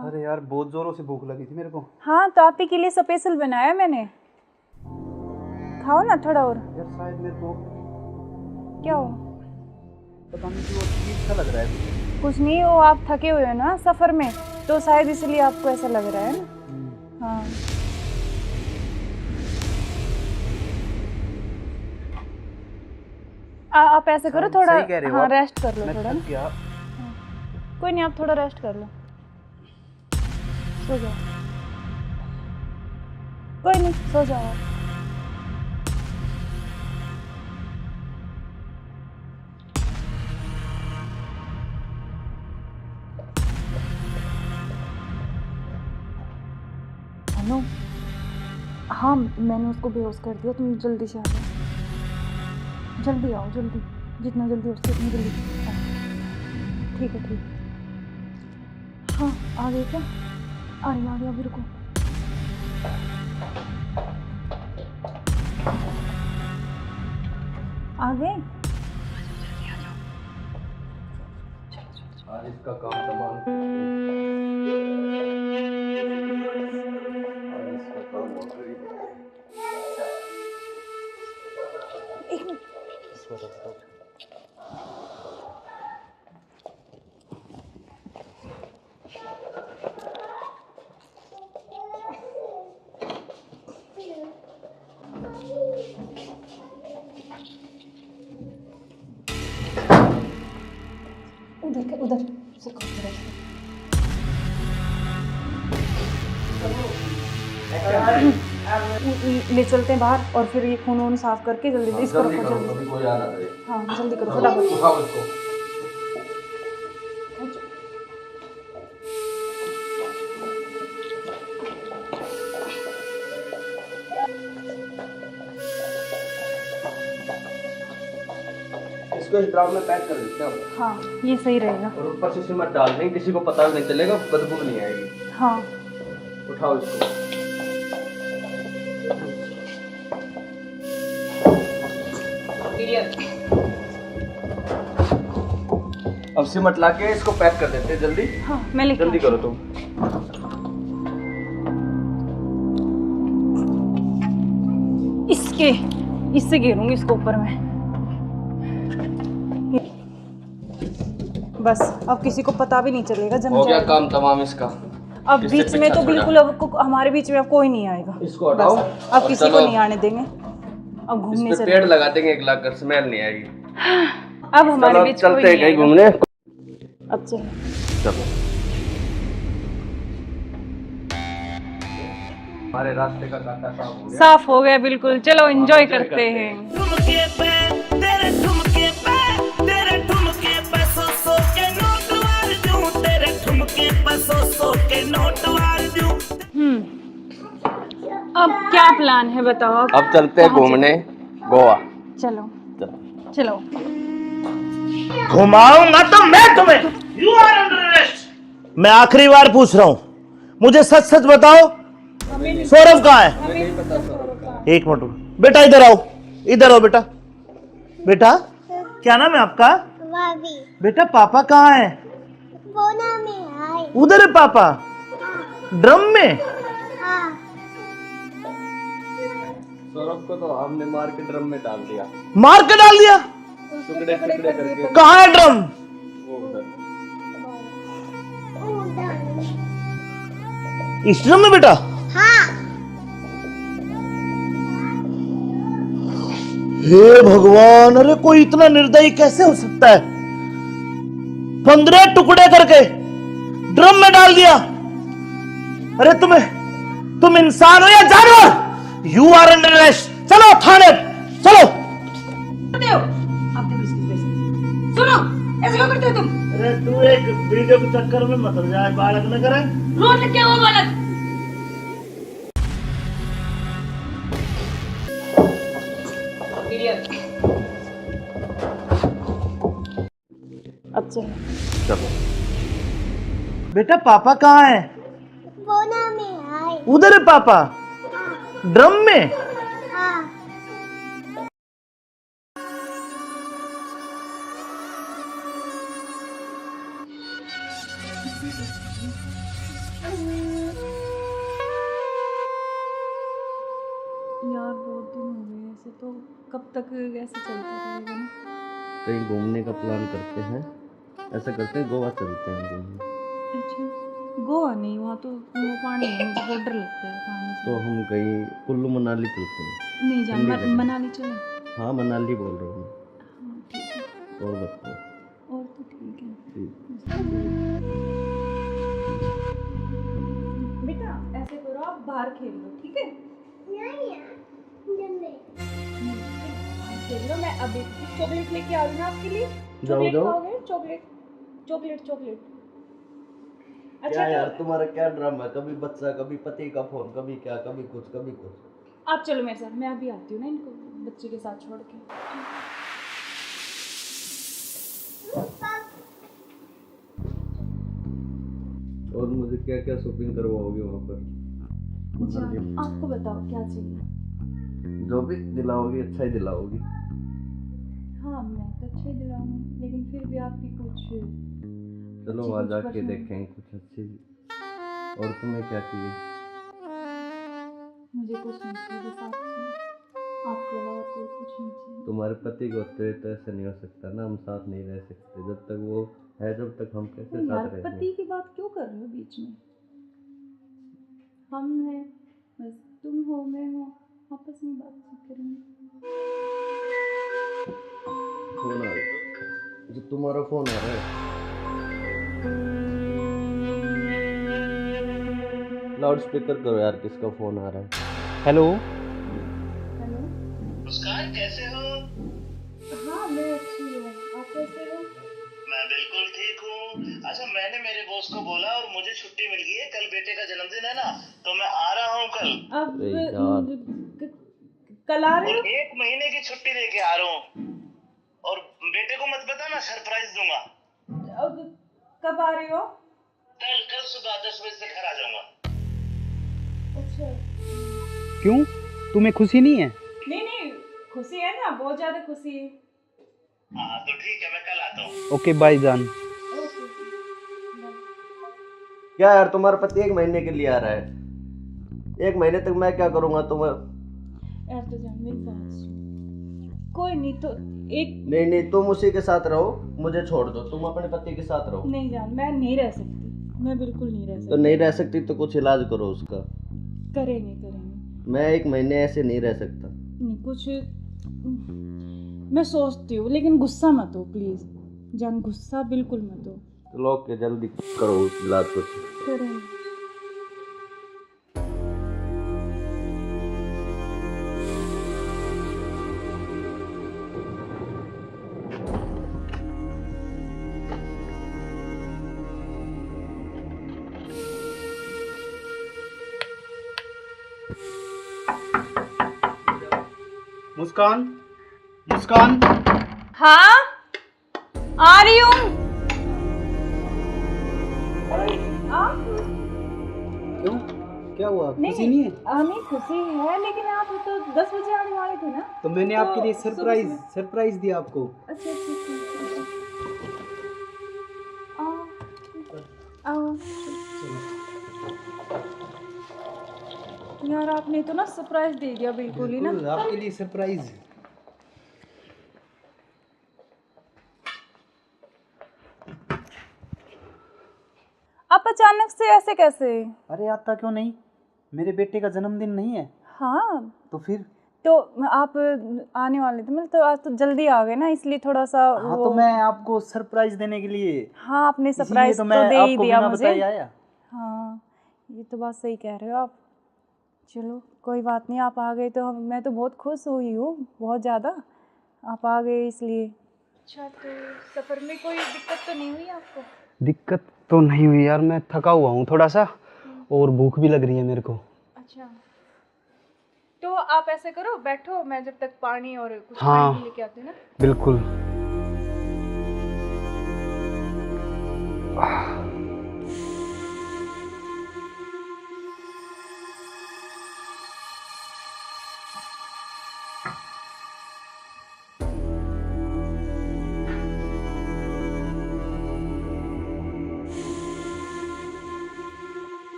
अरे यार बहुत जोरों से भूख लगी थी मेरे को। हाँ, तो आप ही के लिए स्पेशल बनाया मैंने। खाओ ना थोड़ा और। यार शायद मेरे को क्या हो? पता नहीं क्यों अजीब सा लग रहा है। कुछ नहीं, वो आप थके हुए हो ना सफ़र में, तो शायद इसलिए आपको ऐसा लग रहा है ना। हाँ, आप ऐसे करो थोड़ा। सही कह रहे हो हाँ, आप। रेस्ट कर लो मैं थोड़ा थक ना। गया। कोई नहीं, आप थोड़ा रेस्ट कर लो, सो जाओ। कोई नहीं, सो जाओ आप। हेलो, हाँ मैंने उसको बेहोश कर दिया, तुम जल्दी से आ जाओ। जल्दी आओ, जल्दी, जितना जल्दी हो सके उतनी जल्दी आओ। ठीक है, ठीक है। हाँ, आ गए क्या? आ रही, अभी रुको। आ गए? आज इसका काम तमाम। आज इसका काम हो गया। एक मिनट। उधर से ले चलते हैं बाहर, और फिर ये खून वून साफ करके जल्दी से इसको रखो जल्दी। कभी कोई आ ना करे। हाँ, जल्दी करो फटाफट। उठाओ इसको। इसको इस ड्राम में पैक कर देते हैं। हाँ, ये सही रहेगा। और ऊपर से सिमट डाल देंगे, किसी को पता नहीं चलेगा, बदबू नहीं आएगी। हाँ, उठाओ इसको। अब सिमट लाके इसको पैक कर देते हैं जल्दी। हाँ, मैं लेके जल्दी करो तुम। इससे घेरूंगी इसको ऊपर में। बस अब किसी को पता भी नहीं चलेगा, जम हो गया जाएगा। काम तमाम इसका। अब इससे बीच में पीछा तो छोड़ा। बिल्कुल अब हमारे बीच में अब कोई नहीं आएगा। इसको हटाओ। बस, अब और किसी को चलो। नहीं आने देंगे। अब घूमने इस से पे पेड़ लगा देंगे एक लाख कर, स्मेल नहीं आएगी। अब हमारे चलो बीच कोई चलते हैं नहीं कहीं आएगा। घूमने। अब चलो। चलो हमारे रास्ते का कांटा साफ हो गया। साफ हो गया बिल्कुल। चलो एंजॉय करते हैं। ठुमके पे तेरे ठुमके पे तेरे ठुमके पे सौ के नोट वार दूं, तेरे ठुमके पे सौ के नोट वार दूं। अब क्या प्लान है बताओ आप? अब चलते हैं घूमने गोवा। चलो चलो। घुमाऊंगा तो मैं तुम्हें। You are under arrest. मैं आखिरी बार पूछ रहा हूं, मुझे सच सच बताओ, सौरभ कहाँ है? एक मिनट बेटा, इधर आओ, इधर आओ बेटा। बेटा क्या नाम है आपका? भाभी बेटा पापा कहाँ है? बोना में आए। उधर है पापा, ड्रम में। हाँ, सौरभ को तो हमने मार के ड्रम में डाल दिया, मार के डाल दिया। टुकड़े टुकड़े करके। कहाँ है ड्रम? वो उधर। इस ड्रम में बेटा? हाँ, हे भगवान, अरे कोई इतना निर्दयी कैसे हो सकता है? 15 टुकड़े करके ड्रम में डाल दिया। अरे तुम इंसान हो या जानवर? You are under arrest. चलो थाने, चलो। करते हो आप देखो इसकी वजह से। सुनो, ऐसे क्यों करते हो तुम? अरे तू एक वीडियो के चक्कर में मत जाए, बालक न करे। रोड लग क्या हुआ बालक? अब चलो। चलो बेटा पापा कहाँ है? बोना में आए। उधर है पापा, ड्रम में। यार बहुत दिन हो गए ऐसे, तो कब तक ऐसे चलता रहेगा ना। कहीं घूमने का प्लान करते हैं, ऐसा करते हैं गोवा चलते हैं घूमने। अच्छा, गोवा नहीं, वहाँ तो वो पानी है, मुझे बहुत डर लगता है पानी से। तो हम कहीं कुल्लू मनाली चलते हैं। नहीं जान, ठंडी जगह। मनाली चले। हाँ मनाली बोल रहा हूँ हाँ ठीक है, मैं। और बताओ। और तो ठीक है। ठीक। बेटा ऐसे करो, आप बाहर खेल लो, ठीक है? खेल लो, मैं अभी चॉकलेट लेके आ रही हूँ ना आपके लिए। जाओ जाओ। खाओगे? Chocolate chocolate chocolate. क्या यार तुम्हारा क्या ड्रामा है, कभी बच्चा कभी पति का फोन, कभी क्या कभी कुछ कभी कुछ। आप चलो मेरे साथ, मैं अभी आती हूँ ना इनको बच्चे के साथ छोड़ के। और मुझे क्या क्या शॉपिंग करवाओगे वहाँ पर? जान, आपको बताओ क्या चाहिए? जो भी दिलाओगी अच्छा ही दिलाओगी। हाँ मैं तो अच्छे दिलाऊंगी, लेकिन फिर भी आपकी कुछ चलो अच्छी वहाँ कुछ जाके पसंद। देखेंगे कुछ अच्छी। और तुम्हें क्या चाहिए? मुझे कुछ नहीं चाहिए, बस आप चाहिए, आपके अलावा कोई कुछ नहीं चाहिए। तुम्हारे पति को तो ऐसा नहीं हो सकता ना, हम साथ नहीं रह सकते जब तक वो है, जब तक हम कैसे यार साथ पति रहेंगे? की बात क्यों कर रहे हो बीच में? हम हैं, बस तुम हो मैं हूँ, आपस में बातचीत करेंगे। फोन आ रहा, जो तुम्हारा फोन आ रहा है। लाउड स्पीकर करो यार, किसका फोन आ रहा है? हेलो। हेलो। मुस्कान कैसे हो? हाँ मैं अच्छी हूँ, आप कैसे हो? मैं बिल्कुल ठीक हूँ। अच्छा मैंने मेरे बॉस को बोला और मुझे छुट्टी मिल गई है, कल बेटे का जन्मदिन है ना, तो मैं आ रहा हूँ कल। अब अरे यार। कल आ रहे और हो? 1 महीने की छुट्टी लेके आ रहा हूँ। और बेटे को मत बताना, सरप्राइज दूंगा। अब कब आ रहे हो? कल सुबह 10 बजे से घर आ जाऊंगा। अच्छा। क्यों, तुम्हें खुशी नहीं है? नहीं खुशी है ना, बहुत ज्यादा खुशी है। हाँ तो ठीक है, मैं कल आता हूँ। ओके बाय जान। ओके। क्या यार तुम्हारा पति 1 महीने के लिए आ रहा है, 1 महीने तक मैं क्या करूँगा तुम्हें? यार तो जान मेरी बात सुन, कोई नहीं तो एक नहीं तुम उसी के साथ रहो, मुझे छोड़ दो, तुम अपने पति के साथ रहो। नहीं जान, मैं नहीं रह सकती, मैं बिल्कुल नहीं रह तो सकती। नहीं रह सकती तो कुछ इलाज करो उसका। करेंगे। मैं 1 महीने ऐसे नहीं रह सकता। नहीं कुछ मैं सोचती हूँ, लेकिन गुस्सा मत हो प्लीज जान, गुस्सा बिल्कुल मत हो। चलो के जल्दी करो इलाज कुछ। करेंगे। मुस्कान, मुस्कान। हाँ आ रही हूँ। क्यों, क्या हुआ, खुशी नहीं है? नहीं खुशी है, लेकिन आप तो 10 बजे आने वाले थे ना। तो मैंने आपके लिए सरप्राइज दिया आपको। अच्छा आओ। यार आपने तो ना सरप्राइज दे दिया बिल्कुल ही ना। बिल्कुल, आपके लिए सरप्राइज। आप अचानक से ऐसे कैसे? अरे आता क्यों नहीं, मेरे बेटे का जन्मदिन नहीं है? हाँ तो फिर? तो आप आने वाले थे, मतलब तो आज तो जल्दी आ गए ना, इसलिए थोड़ा सा हाँ तो मैं आपको सरप्राइज देने के लिए। हाँ आपने इसीलिए सरप्राइज तो तो मैं दे ही आपको दिया बिना मुझे। बताए आया। हाँ ये तो बात सही कह रहे हो आप। चलो कोई बात नहीं, आप आ गए तो मैं तो बहुत खुश हुई हूँ, बहुत ज़्यादा। आप आ गए इसलिए। अच्छा तो सफ़र में कोई दिक्कत तो नहीं हुई आपको? दिक्कत तो नहीं हुई यार, मैं थका हुआ हूँ थोड़ा सा, और भूख भी लग रही है मेरे को। अच्छा तो आप ऐसे करो, बैठो, मैं जब तक पानी और कुछ हाँ, खाने लेके आती हूँ ना। बिल्कुल।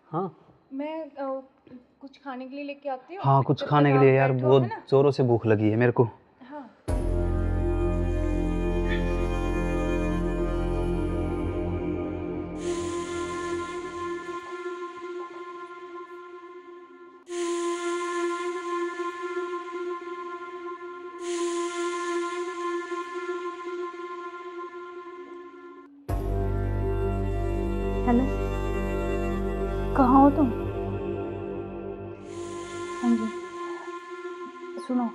हाँ मैं कुछ खाने के लिए लेके आती हूँ। हाँ, कुछ जब खाने तक के लिए आप यार बैठो, बहुत है ना? ज़ोरों से भूख लगी है मेरे को। हाँ। हेलो, कहाँ हो तुम? हाँ जी, सुनो,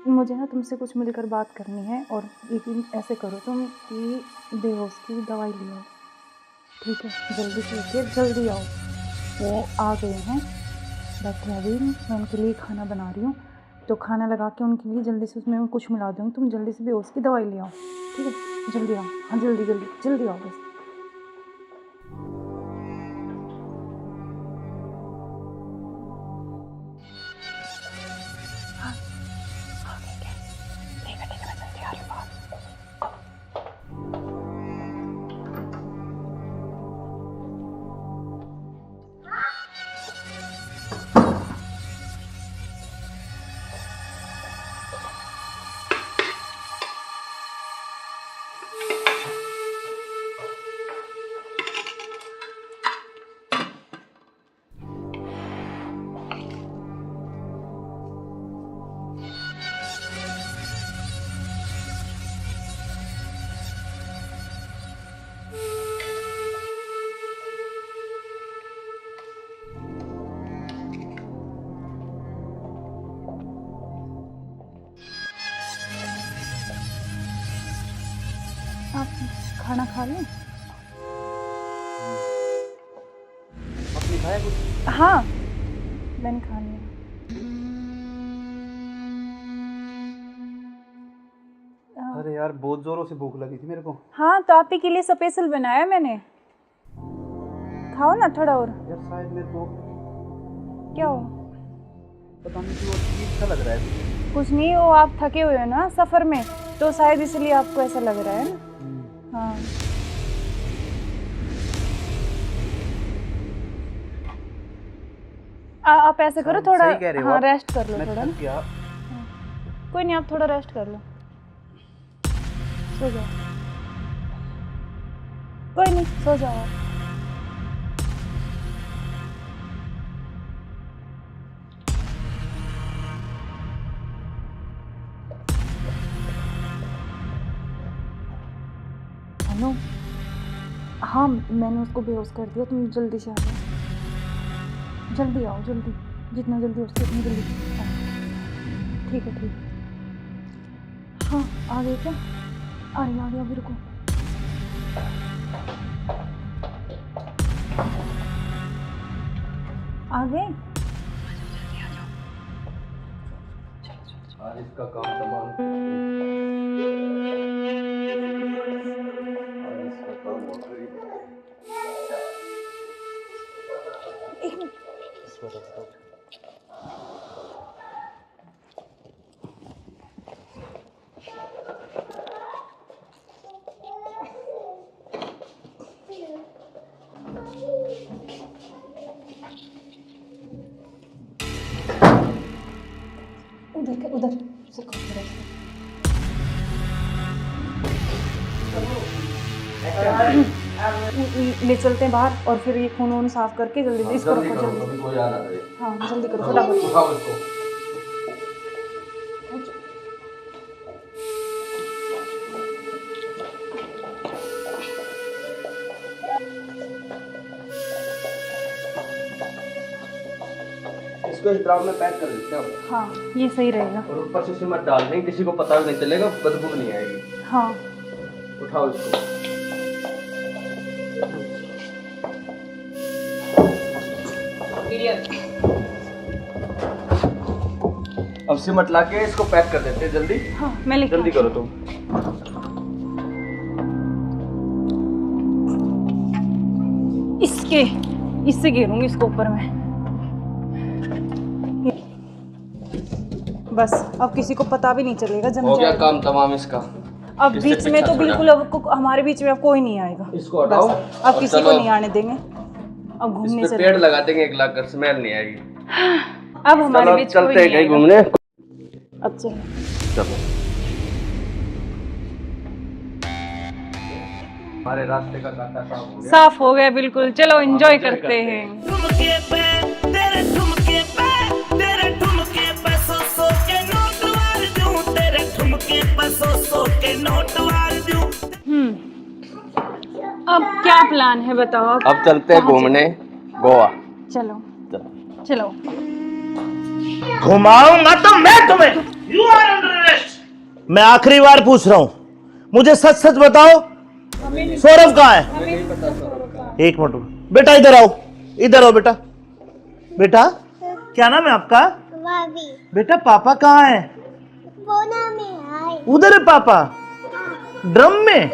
मुझे ना तुमसे कुछ मिलकर बात करनी है। और यकीन ऐसे करो तुम कि बेहोश की दवाई ले आओ, ठीक है? जल्दी से उठिए, जल्दी आओ। वो आ गए हैं, बैठे अभी, मैं उनके लिए खाना बना रही हूँ। तो खाना लगा के उनके लिए जल्दी से उसमें कुछ मिला दूँगी। तुम जल्दी से बेहोश की दवाई ले आओ, ठीक है? जल्दी आओ, हाँ जल्दी जल्दी जल्दी आओ बस। आप खाना खा लें? आपने खाया कुछ? हाँ, मैंने खा लिया। अरे यार बहुत ज़ोरों से भूख लगी थी मेरे को। हाँ, तो आप ही के लिए स्पेशल बनाया मैंने। खाओ ना थोड़ा और। यार शायद मेरे को क्या हो? पता नहीं क्यों अजीब सा लग रहा है। कुछ नहीं, वो आप थके हुए हो ना सफ़र में, तो शायद इसलिए आपको ऐसा लग रहा है ना। हाँ, आप ऐसे करो, थोड़ा सही कह रहे हो हाँ आप। रेस्ट कर लो मैं थोड़ा थक ना। गया। कोई नहीं, आप थोड़ा रेस्ट कर लो, सो जाओ। कोई नहीं, सो जाओ आप। हेलो, हाँ मैंने उसको बेहोश कर दिया, तुम जल्दी से आ जाओ, जल्दी आओ, जल्दी, जितना जल्दी हो सके उतनी जल्दी आओ। ठीक है, ठीक है। हाँ, आ गए क्या? आ रही अभी, रुको। आ गए? आज इसका काम तमाम। आज इसका काम हो गई। एक मिनट। उधर से ले चलते हैं बाहर, और फिर ये खून वून साफ करके जल्दी से इसको रखो, जल्दी। कोई आ ना रहे। हाँ जल्दी करो फटाफट। उठाओ इसको। इसको इस ड्राम में पैक कर देते हैं। हाँ ये सही रहेगा। और ऊपर से सिमट डाल देंगे, किसी को पता भी नहीं चलेगा, बदबू नहीं आएगी। हाँ उठाओ इसको। अब सिमट ला के इसको पैक कर देते हैं जल्दी। हाँ मैं लेके जल्दी करो तुम। इससे घेरूंगी इसको ऊपर में। बस अब किसी को पता भी नहीं चलेगा, जम हो गया जाएगा। काम तमाम इसका। अब इससे बीच में पीछा तो छोड़ा। बिल्कुल अब हमारे बीच में अब कोई नहीं आएगा। इसको हटाओ बस, अब और किसी को चलो। नहीं आने देंगे। अब घूमने इस पे चले। पेड़ लगा देंगे 1 लाख का, स्मेल नहीं आएगी। अब हमारे चलो बीच कोई चलते हैं नहीं कहीं आएगा। घूमने। अब चलो। चलो हमारे रास्ते का कांटा साफ हो गया। साफ हो गया बिल्कुल। चलो एंजॉय करते हैं। ठुमके पे तेरे ठुमके पे सौ के नोट वार दूं, तेरे ठुमके पे सौ के नोट वार दूं। अब क्या प्लान है बताओ? अब चलते हैं घूमने गोवा। चलो चलो। घुमाऊंगा तो मैं तुम्हें। You are under arrest. मैं आखिरी बार पूछ रहा हूं, मुझे सच सच बताओ, सौरभ कहाँ है? एक मिनट बेटा, इधर आओ, इधर आओ बेटा। बेटा क्या नाम है आपका? बेटा पापा कहाँ है? उधर है पापा। ड्रम में?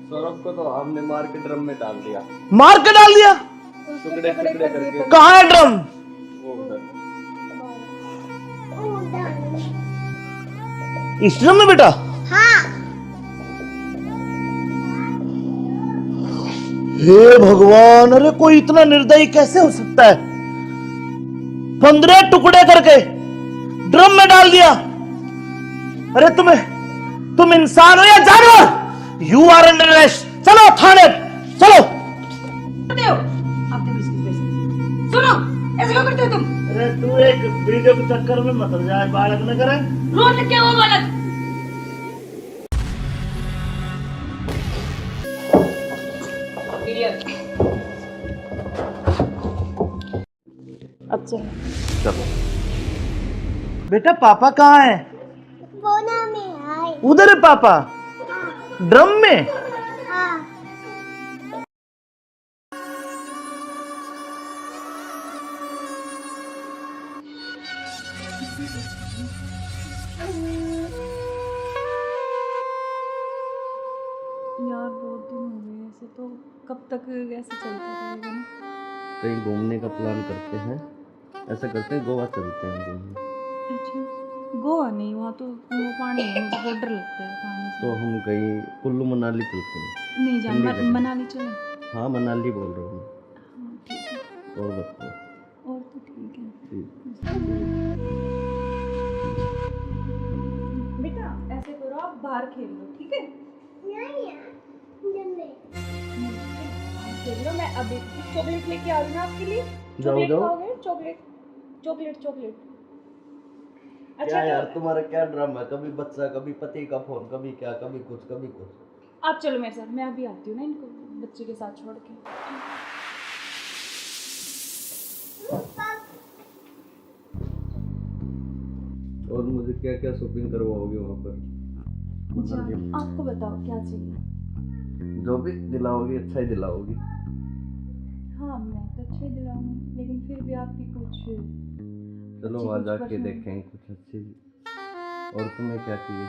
सौरभ को तो हमने मार के ड्रम में डाल दिया। मार के डाल दिया? टुकड़े टुकड़े करके। कहाँ है ड्रम? वो उधर। इस ड्रम में बेटा? हे भगवान, अरे कोई इतना निर्दयी कैसे हो सकता है? 15 टुकड़े करके ड्रम में डाल दिया। अरे तुम इंसान हो या जानवर? You are under arrest. चलो थाने, चलो। आप देखो इसकी वजह से। सुनो, ऐसे क्यों करते हो तुम? अरे तू एक वीडियो के चक्कर में मत जाए, बालक न करे। रोड क्या हुआ बालक? अब चलो। चलो बेटा पापा कहाँ है? उधर है पापा। ड्रम में? यार बहुत दिन हो गए ऐसे, तो कब तक ऐसे चलता रहेगा ना? कहीं घूमने का प्लान करते हैं। ऐसा करते हैं गोवा चलते हैं घूमने। अच्छा गोवा नहीं, वहाँ तो वो पानी है, मुझे बहुत डर लगता है पानी से। तो हम कहीं कुल्लू मनाली चलते हैं। नहीं जान, ठंडी जगह। मनाली चले। हाँ मनाली बोल रहा हूँ हाँ ठीक है। मैं। और बताओ। और तो ठीक है। ठीक। बेटा ऐसे करो, आप बाहर खेल लो, ठीक है? खेल लो। मैं अभी चॉकलेट लेके आ रही हूँ आपके लिए। चॉकलेट जाओ। खाओगे? Chocolate chocolate chocolate. क्या यार तुम्हारा क्या ड्रामा है? कभी बच्चा, कभी पति का फोन, कभी क्या, कभी कुछ कभी कुछ। आप चलो मेरे साथ, मैं अभी आती हूँ ना इनको बच्चे के साथ छोड़ के। और मुझे क्या क्या शॉपिंग करवाओगे वहाँ पर? अच्छा आपको बताओ क्या चाहिए? जो भी दिलाओगी अच्छा ही दिलाओगी। हाँ मैं तो अच्छा ही दिलाऊंगी, लेकिन फिर भी आपकी कुछ चलो अच्छी वहाँ कुछ जाके पसंद। देखेंगे कुछ अच्छी। और तुम्हें क्या चाहिए?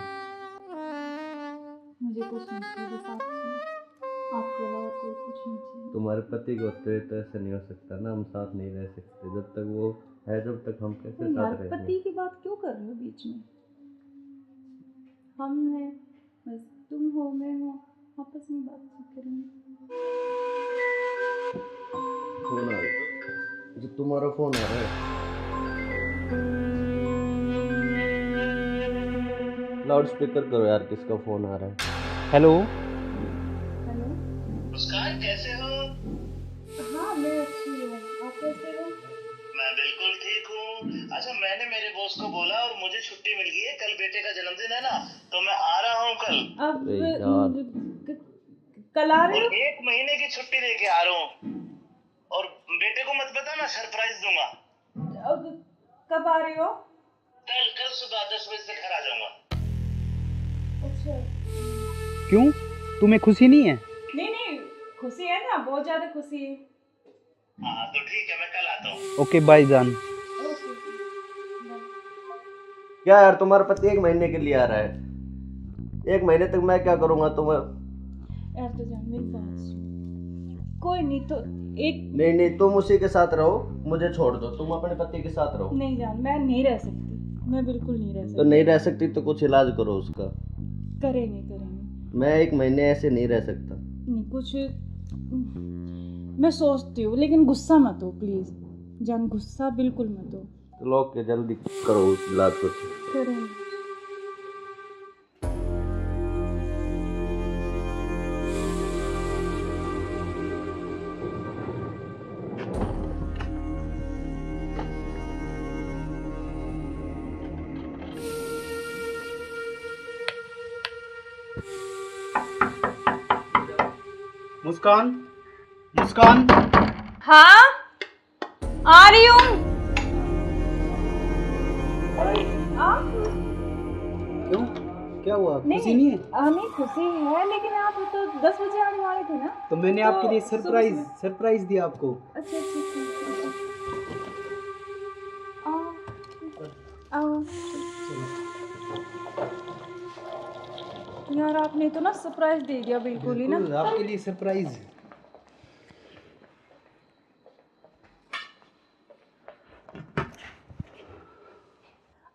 मुझे कुछ नहीं चाहिए, बस आप चाहिए। आपके अलावा कोई कुछ नहीं चाहिए। तुम्हारे पति को होते तो ऐसा नहीं हो सकता ना, हम साथ नहीं रह सकते जब तक वो है, जब तक हम कैसे तो यार साथ रहेंगे? पति की बात क्यों कर रहे हो बीच में? हम हैं, बस तुम हो मैं हूँ, आपस में बातचीत करेंगे। फोन आ रहा है। जो तुम्हारा फोन आ रहा है। लाउड स्पीकर करो यार, किसका फोन आ रहा है? हेलो। हेलो। मुस्कान कैसे हो? हाँ मैं अच्छी हूँ, आप कैसे हो? मैं बिल्कुल ठीक हूँ। अच्छा मैंने मेरे बॉस को बोला और मुझे छुट्टी मिल गई है, कल बेटे का जन्मदिन है ना, तो मैं आ रहा हूँ कल। अब अरे यार। कल आ रहे और हो? 1 महीने की छुट्टी लेके आ रहा हूँ। और बेटे को मत बताना, सरप्राइज दूंगा। अब कब आ रहे हो? कल सुबह 10 बजे से घर आ जाऊंगा। अच्छा। क्यों, तुम्हें खुशी नहीं है? नहीं नहीं खुशी है ना, बहुत ज्यादा खुशी है। हाँ तो ठीक है, मैं कल आता हूँ। ओके बाय जान। ओके। क्या यार तुम्हारा पति 1 महीने के लिए आ रहा है? 1 महीने तक मैं क्या करूँगा तुम्हें? यार तो जान मेरी बात सुन, कोई नहीं तो एक नहीं तुम उसी के साथ रहो, मुझे छोड़ दो, तुम अपने पति के साथ रहो। नहीं जान, मैं नहीं रह सकती, मैं बिल्कुल नहीं रह तो सकती। नहीं रह सकती तो कुछ इलाज करो उसका। करेंगे करेंगे। मैं 1 महीने ऐसे नहीं रह सकता। नहीं कुछ मैं सोचती हूँ, लेकिन गुस्सा मत हो प्लीज जान, गुस्सा बिल्कुल मत हो। चलो के जल्दी करो उस इलाज को। करेंगे। मुस्कान, मुस्कान। हाँ आ रही हूँ। क्यों, क्या हुआ? खुशी नहीं है? नहीं खुशी है, लेकिन आप तो 10 बजे आने वाले थे ना। तो मैंने आपके लिए सरप्राइज दिया आपको। अच्छा आओ। यार आपने तो ना सरप्राइज दे दिया बिल्कुल ही ना। आपके लिए सरप्राइज।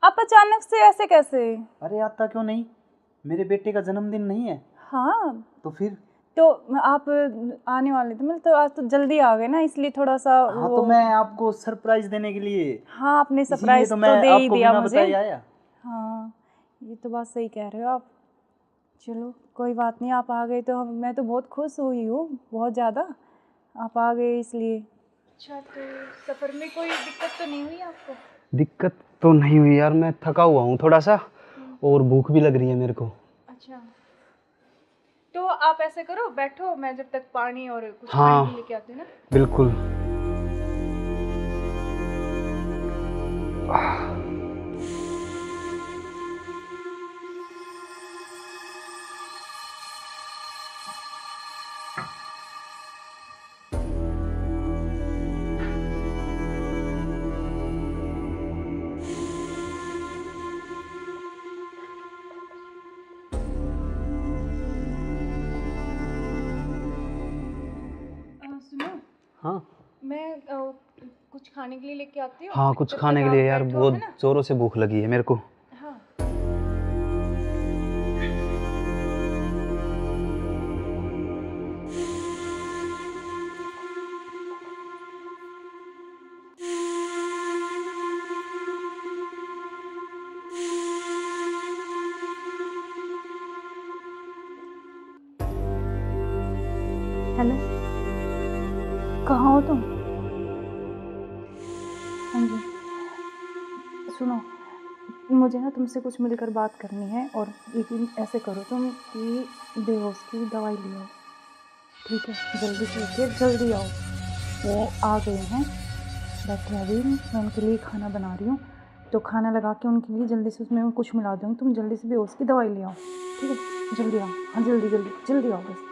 आप अचानक से ऐसे कैसे? अरे आता क्यों नहीं, मेरे बेटे का जन्मदिन नहीं है? हाँ तो फिर तो आप आने वाले थे, मतलब तो आज तो जल्दी आ गए ना, इसलिए थोड़ा सा हाँ तो मैं आपको सरप्राइज देने के लिए। हाँ आपने सरप्राइज तो मैं दे ही आपको दिया बिना मुझे। बताए आया। हाँ ये तो बात सही कह रहे हो आप। चलो कोई बात नहीं, आप आ गए तो मैं तो बहुत खुश हुई हूँ, बहुत ज़्यादा। आप आ गए इसलिए। अच्छा तो सफ़र में कोई दिक्कत तो नहीं हुई आपको? दिक्कत तो नहीं हुई यार, मैं थका हुआ हूँ थोड़ा सा और भूख भी लग रही है मेरे को। अच्छा तो आप ऐसे करो, बैठो, मैं जब तक पानी और कुछ हाँ, खाने के लेके आती हूँ ना। बिल्कुल। सुनो, हाँ मैं कुछ खाने के लिए लेके आती हूँ। हाँ, कुछ जब खाने तक के आप लिए यार, बैठो, बहुत है ना? जोरों से भूख लगी है मेरे को। हाँ हेलो, कहाँ हो तुम? हाँ जी सुनो, मुझे ना तुमसे कुछ मिलकर बात करनी है, और लेकिन ऐसे करो तुम कि बेहोश की दवाई ले आओ, ठीक है? जल्दी से उठिए, जल्दी आओ। वो आ गए हैं, बैठे अभी, मैं उनके लिए खाना बना रही हूँ, तो खाना लगा के उनके लिए जल्दी से उसमें कुछ मिला दूँगी। तुम जल्दी से बेहोश की दवाई ले आओ, ठीक है? जल्दी आओ, हाँ जल्दी जल्दी जल्दी आओ बस।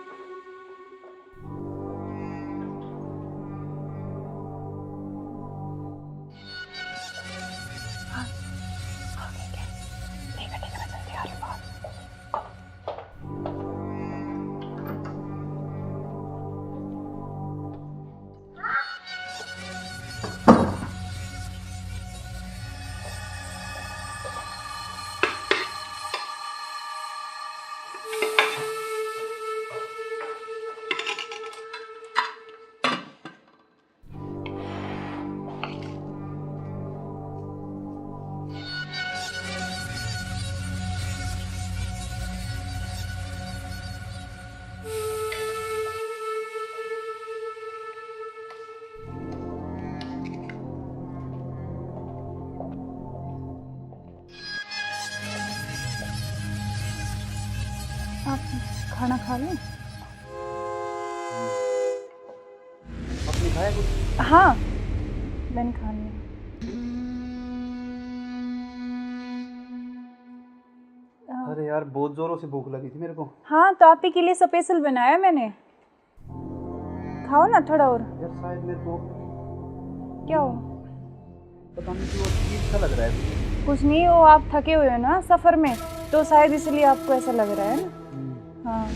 आप खाना खा लें? आपने खाया कुछ? हाँ मैंने खा लिया। अरे यार बहुत जोरों से भूख लगी थी मेरे को। हाँ तो आप ही के लिए स्पेशल बनाया मैंने, खाओ ना थोड़ा और। यार शायद मेरे को क्या हो? पता नहीं क्यों अजीब सा लग रहा है। कुछ नहीं, वो आप थके हुए हो ना सफ़र में, तो शायद इसलिए आपको ऐसा लग रहा है ना। हाँ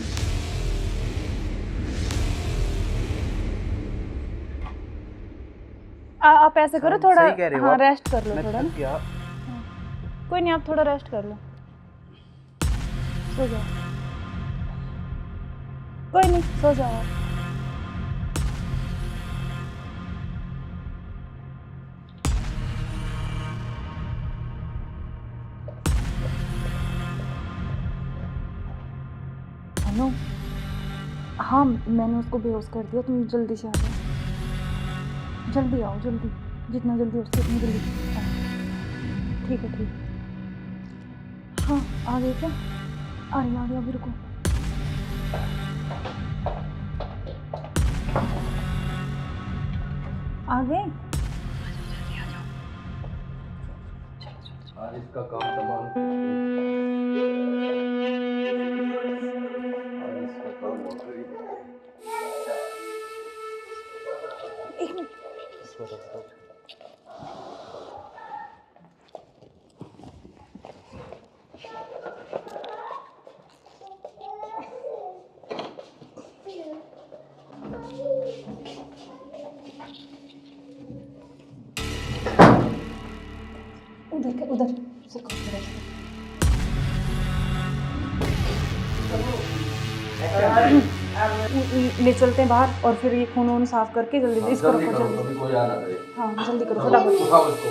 आप ऐसे करो, थोड़ा हाँ रेस्ट कर लो थोड़ा ना। कोई नहीं, आप थोड़ा रेस्ट कर लो, सो जाओ। कोई नहीं, सो जाओ आप। हाँ मैंने उसको बेहोश कर दिया, तुम जल्दी से आ जाओ, जल्दी आओ, जल्दी, जितना जल्दी हो सके उतनी जल्दी आओ। ठीक है ठीक है। हाँ आ गए क्या? आ गया अभी, रुको। आ गए? आज इसका काम तमाम, आज इसका काम हो गई। एक मिनट। उधर से ले चलते हैं बाहर और फिर ये खून वून साफ करके जल्दी इसको रखो, जल्दी। कोई आना करे। हाँ जल्दी करो फटाफट। उठाओ इसको।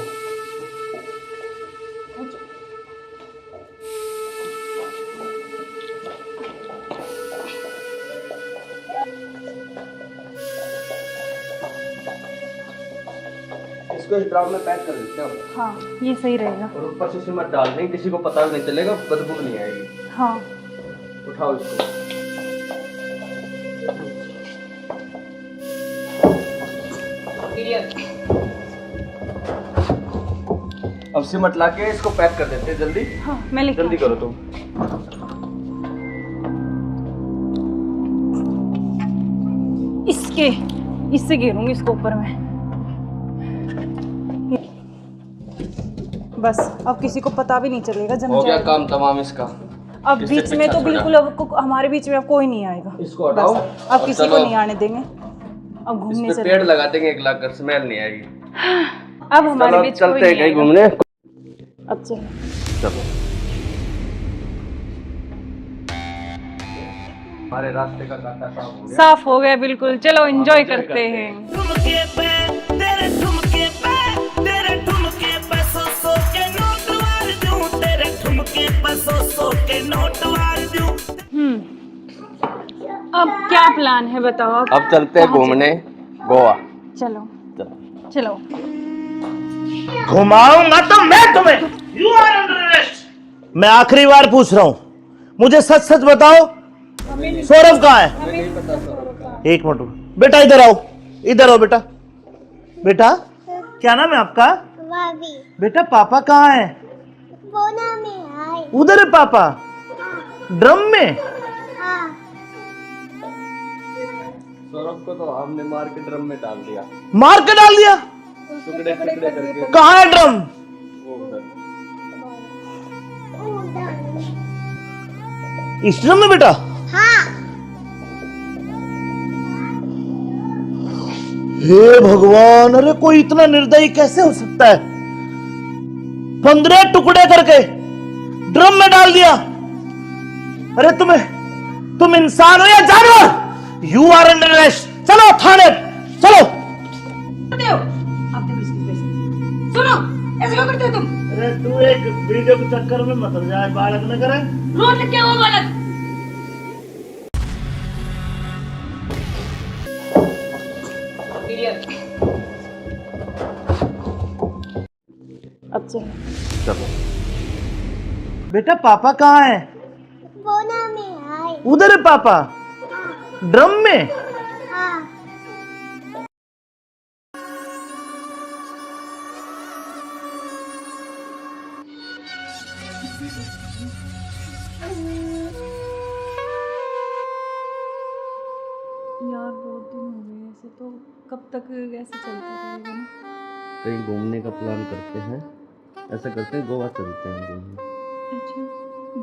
इसको इस ड्राम में पैक कर देते हैं। हाँ ये सही रहेगा। और ऊपर से सिमट डाल देंगे, किसी को पता भी नहीं चलेगा, बदबू नहीं आएगी। हाँ उठाओ इसको। अब सिमट ला के इसको पैक कर देते हैं जल्दी। हाँ मैं लेके जल्दी करो तुम। इससे घेरूंगी इसको ऊपर में। बस अब किसी को पता भी नहीं चलेगा, जम हो गया जाएगा। काम तमाम इसका। अब किससे बीच में तो पीछा बिल्कुल अब हमारे बीच में अब कोई नहीं आएगा। इसको हटाओ। बस अब किसी को नहीं आने देंगे। अब घूमने इसमें पेड़ लगा देंगे, एक लाख कर, स्मेल नहीं आएगी। अब हमारे बीच कोई चलते हैं नहीं कहीं आएगा। घूमने। अब चलो चलो हमारे रास्ते का कांटा साफ हो गया। साफ हो गया बिल्कुल। चलो एंजॉय करते हैं। ठुमके पे तेरे ठुमके पे तेरे ठुमके पे सौ के नोट वार दूं, तेरे ठुमके पे सौ के नोट वार दूं। अब क्या प्लान है बताओ? अब चलते हैं घूमने गोवा। चलो चलो। घुमाऊंगा तो मैं तुम्हें। You are under arrest. मैं आखिरी बार पूछ रहा हूं, मुझे सच सच बताओ, सौरभ कहाँ है? एक मिनट बेटा, इधर आओ, इधर आओ बेटा। बेटा क्या नाम है आपका? बेटा पापा कहाँ है? उधर है पापा, ड्रम में। सौरभ को तो हमने मार के ड्रम में डाल दिया। मार के डाल दिया? टुकड़े टुकड़े करके। कहाँ है ड्रम? वो उधर। इस ड्रम में बेटा? हे भगवान, अरे कोई इतना निर्दयी कैसे हो सकता है? 15 टुकड़े करके ड्रम में डाल दिया। अरे तुम इंसान हो या जानवर? You are under arrest. चलो थाने, चलो। सुनो, ऐसे क्यों करते हो तुम? अरे तू एक वीडियो के चक्कर में मत जाए, बालक न करे। रोड क्या हुआ बालक? अब चलो। चलो बेटा पापा कहाँ है? उधर है पापा, ड्रम में। यार बहुत दिन हो गए ऐसे, तो कब तक ऐसे चलता रहेगा ना? कहीं घूमने का प्लान करते हैं, ऐसा करते हैं गोवा चलते हैं घूमने। अच्छा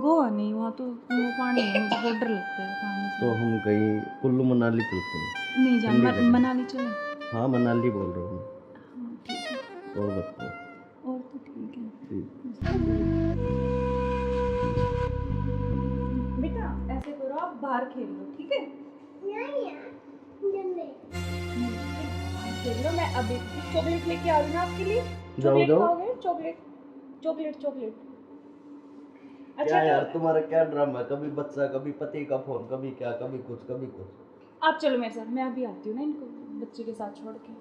गोवा नहीं, वहाँ तो वो पानी है, मुझे बहुत डर लगता है पानी से। तो हम कहीं कुल्लू मनाली चलते हैं। नहीं जान, ठंडी जगह। मनाली चले। हाँ मनाली बोल रहा हूँ मैं। हाँ ठीक है, और बताओ। और तो ठीक है। ठीक। बेटा ऐसे करो, आप बाहर खेल लो, ठीक है? खेल लो, मैं अभी चॉकलेट लेके आ रही हूँ आपके लिए। चॉकलेट खाओगे? Chocolate chocolate chocolate. क्या यार तुम्हारा क्या ड्रामा है? कभी बच्चा, कभी पति का फोन, कभी क्या, कभी कुछ कभी कुछ। आप चलो मेरे साथ, मैं अभी आती हूँ ना इनको बच्चे के साथ छोड़ के।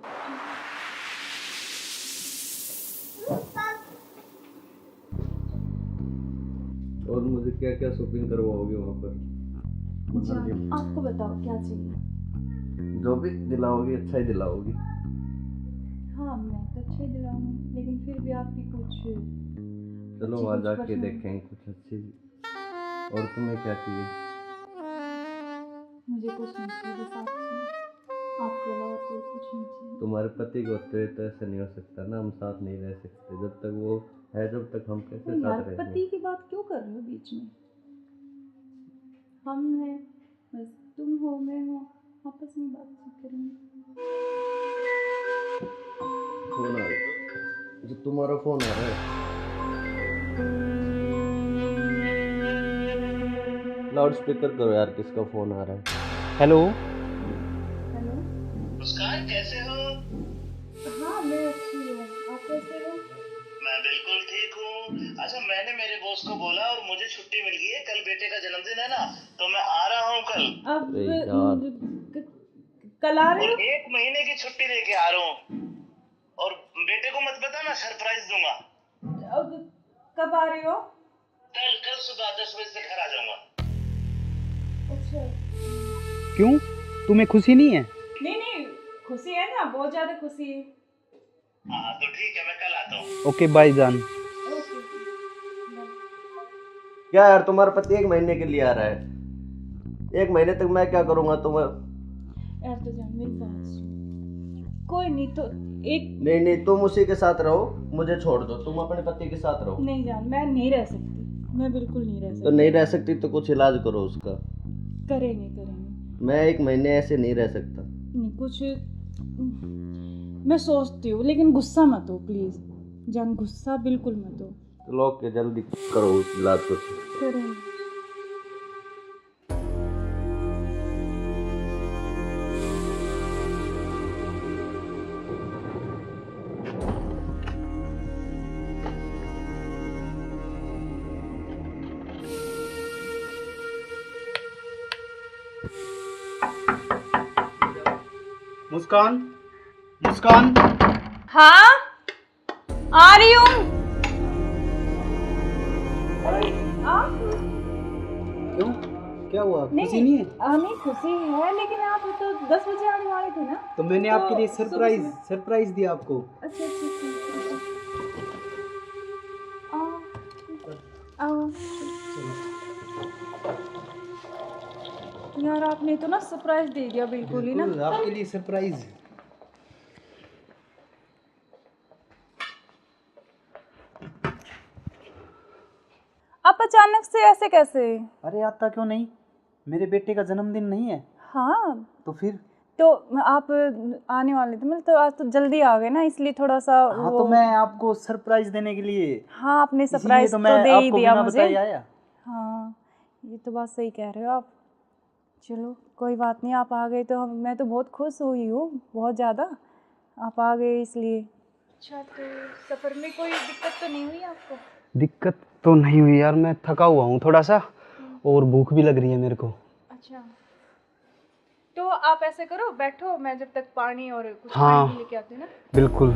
और मुझे क्या क्या शॉपिंग करवाओगे वहाँ पर? जान आपको बताओ क्या चाहिए? जो भी दिलाओगी अच्छा ही दिलाओगी। हाँ मैं तो अच्छे दिलाऊंगी, लेकिन फिर भी आपकी कुछ चलो अच्छी वहाँ कुछ जाके पसंद- देखेंगे कुछ अच्छी। और तुम्हें क्या चाहिए? मुझे कुछ नहीं चाहिए, बस आप चाहिए, आपके अलावा कोई कुछ नहीं चाहिए। तुम्हारे पति को होते हुए तो ऐसा नहीं हो सकता ना, हम साथ नहीं रह सकते जब तक वो है, जब तक हम कैसे तो यार साथ रहेंगे? पति की बात क्यों कर रहे हो बीच में? हम हैं, बस तुम हो मैं हूँ, आपस में बातचीत करेंगे। फोन आ रहा, जो तुम्हारा फोन आ रहा है। लाउड स्पीकर करो यार, किसका फोन आ रहा है? हेलो। हेलो। मुस्कान कैसे हो? हाँ मैं अच्छी हूँ, आप कैसे हो? मैं बिल्कुल ठीक हूँ। अच्छा मैंने मेरे बॉस को बोला और मुझे छुट्टी मिल गई है, कल बेटे का जन्मदिन है ना, तो मैं आ रहा हूँ कल। अब अरे यार। कल आ रहे और हो? 1 महीने की छुट्टी लेके आ रहा हूँ। और बेटे को मत बताना, सरप्राइज दूंगा। अब कब आ रहे हो? कल सुबह 10 बजे से घर आ जाऊंगा। अच्छा। क्यों, तुम्हें खुशी नहीं है? नहीं खुशी है ना, बहुत ज्यादा खुशी है। हाँ तो ठीक है, मैं कल आता हूँ। ओके बाय जान। ओके। क्या यार, तुम्हारा पति 1 महीने के लिए आ रहा है? 1 महीने तक मैं क्या करूँगा तुम्हें? यार तो जान मेरी बात सुन, कोई नहीं तो एक नहीं, तुम उसी के साथ रहो, मुझे छोड़ दो, तुम अपने पति के साथ रहो। नहीं जान, मैं नहीं रह सकती, मैं बिल्कुल नहीं रह सकती। तो नहीं रह सकती तो कुछ इलाज करो उसका। करेंगे। मैं 1 महीने ऐसे नहीं रह सकता। नहीं कुछ मैं सोचती हूँ, लेकिन गुस्सा मत हो प्लीज जान, गुस्सा बिल्कुल मत हो। चलो ओके, जल्दी करो इलाज कुछ। करेंगे। मुस्कान, मुस्कान। हाँ आ रही हूँ। क्यों, क्या हुआ? खुशी नहीं है? नहीं खुशी है, लेकिन आप तो 10 बजे आने वाले थे ना। तो मैंने आपके लिए सरप्राइज दिया आपको। अच्छा आओ। यार आपने तो ना सरप्राइज दे दिया बिल्कुल ही ना। बिल्कुल, आपके लिए सरप्राइज। आप अचानक से ऐसे कैसे? अरे आता क्यों नहीं, मेरे बेटे का जन्मदिन नहीं है? हाँ तो फिर? तो आप आने वाले थे, मतलब तो आज तो जल्दी आ गए ना, इसलिए थोड़ा सा हाँ तो मैं आपको सरप्राइज देने के लिए। हाँ आपने इसीलिए सरप्राइज तो तो मैं दे ही आपको दिया बिना मुझे। बताए आया। हाँ ये तो बात सही कह रहे हो आप। चलो कोई बात नहीं, आप आ गए तो मैं तो बहुत खुश हुई हूँ, बहुत ज़्यादा। आप आ गए इसलिए। अच्छा तो सफ़र में कोई दिक्कत तो नहीं हुई आपको? दिक्कत तो नहीं हुई यार, मैं थका हुआ हूँ थोड़ा सा, और भूख भी लग रही है मेरे को। अच्छा तो आप ऐसे करो, बैठो, मैं जब तक पानी और कुछ हाँ, खाने लेके आती हूँ ना। बिल्कुल।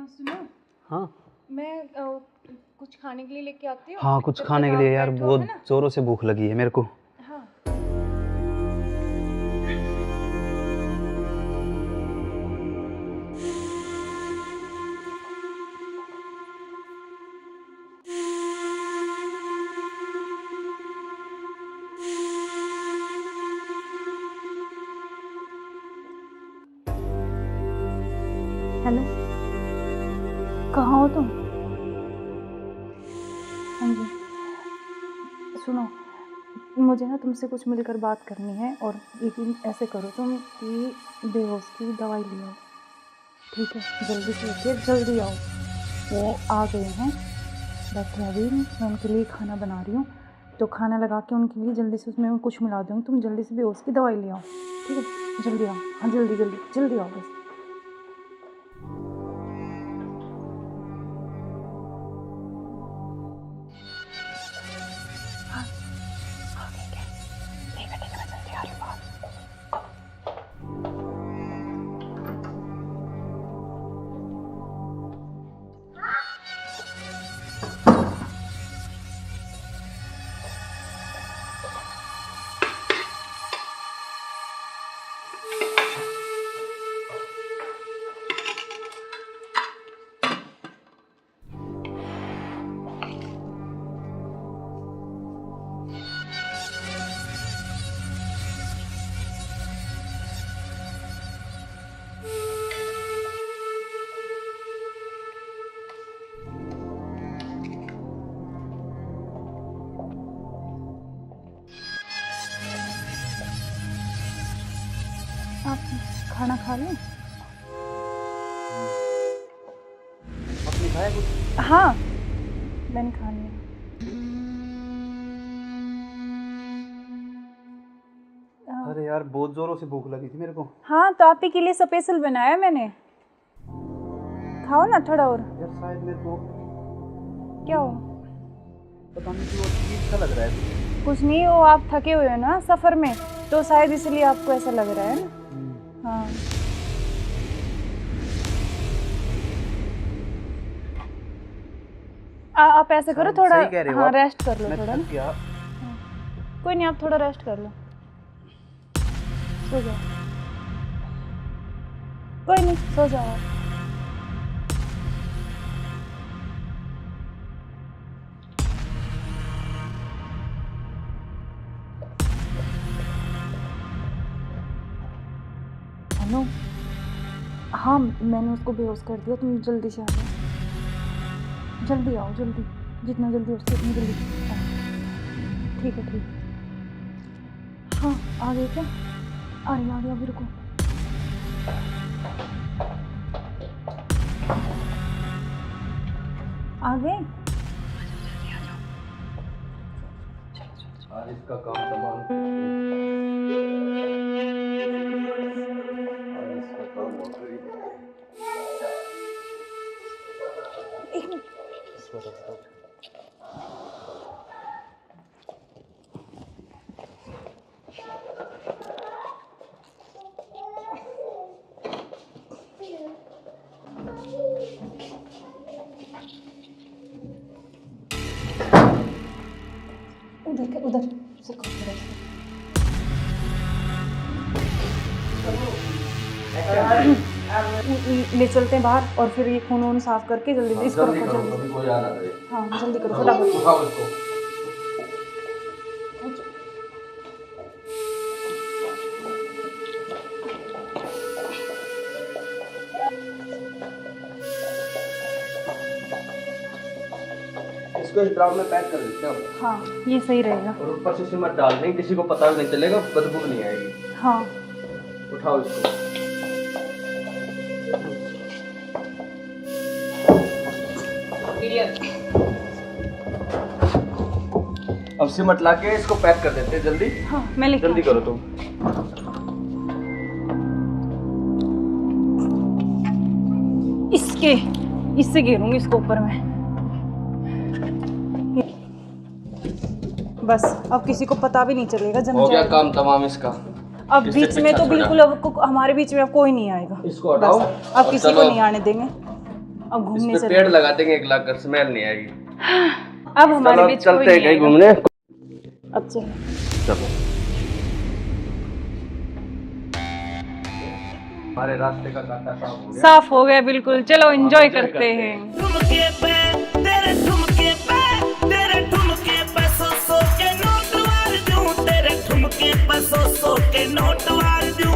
सुनो, हाँ मैं कुछ खाने के लिए लेके आती हूँ। हाँ, कुछ जब खाने तक के लिए आप यार, बैठो, बहुत है ना? जोरों से भूख लगी है मेरे को। हाँ हेलो, कहाँ हो तुम? हाँ जी सुनो, मुझे ना तुमसे कुछ मिलकर बात करनी है, और यकीन ऐसे करो तुम कि बेहोश की दवाई ले आओ, ठीक है? जल्दी से उठिए, जल्दी आओ। वो आ गए हैं, बैठे अभी, मैं उनके लिए खाना बना रही हूँ, तो खाना लगा के उनके लिए जल्दी से उसमें कुछ मिला दूँगी। तुम जल्दी से बेहोश की दवाई ले आओ, ठीक है? जल्दी आओ, हाँ जल्दी जल्दी जल्दी आओ बस। आप खाना खा लें? आपने खाया कुछ? हाँ, मैंने खा लिया। अरे यार बहुत जोरों से भूख लगी थी मेरे को। हाँ, तो आप ही के लिए स्पेशल बनाया मैंने, खाओ ना थोड़ा और। यार शायद मेरे को क्या हो? पता नहीं क्यों अजीब सा लग रहा है। कुछ नहीं, वो आप थके हुए हो ना सफ़र में, तो शायद इसलिए आपको ऐसा लग रहा है ना। हाँ, आप ऐसे करो थोड़ा, सही कह रहे हो हाँ आप। रेस्ट कर लो मैं थोड़ा थक ना। गया। कोई नहीं, आप थोड़ा रेस्ट कर लो, सो जाओ। कोई नहीं, सो जाओ आप। हेलो, हाँ मैंने उसको बेहोश कर दिया, तुम जल्दी से आ जाओ, जल्दी आओ, जल्दी, जितना जल्दी हो सके उतनी जल्दी आओ। ठीक है, ठीक है। हाँ, आ गए क्या? आ रही, अभी रुको। आ गए? आज इसका काम तमाम। आज इसका काम हो गई। एक मिनट। उधर ले चलते हैं बाहर, और फिर ये खून वून साफ करके जल्दी से इसको रखो, जल्दी। कोई आना करे। हाँ जल्दी करो फटाफट। उठाओ इसको। इसको इस ड्राम में पैक कर देते हैं। हाँ ये सही रहेगा। और ऊपर से सिमट डाल देंगे, किसी को पता भी नहीं चलेगा, बदबू नहीं आएगी। हाँ उठाओ इसको। अब सिमट ला के इसको पैक कर देते हैं जल्दी। हाँ मैं लेके जल्दी करो तुम। इससे घेरूंगी इसको ऊपर में। बस अब किसी को पता भी नहीं चलेगा, जम हो गया जाएगा। काम तमाम इसका। अब इससे बीच में पीछा तो छोड़ा। बिल्कुल अब हमारे बीच में अब कोई नहीं आएगा। इसको हटाओ। बस अब और किसी को चलो। नहीं आने देंगे। अब घूमने इस पे चले, पेड़ लगा देंगे, एक लाख कर स्मेल नहीं आएगी। अब हमारे चलो बीच चलते कोई हैं नहीं कहीं आएगा। घूमने। अब चलो। चलो हमारे रास्ते का कांटा साफ हो गया। साफ हो गया बिल्कुल, चलो एंजॉय करते हैं। ठुमके पे तेरे ठुमके पे तेरे ठुमके पे सौ के नोट वार दूं, तेरे ठुमके पे सौ के नोट वार दूं।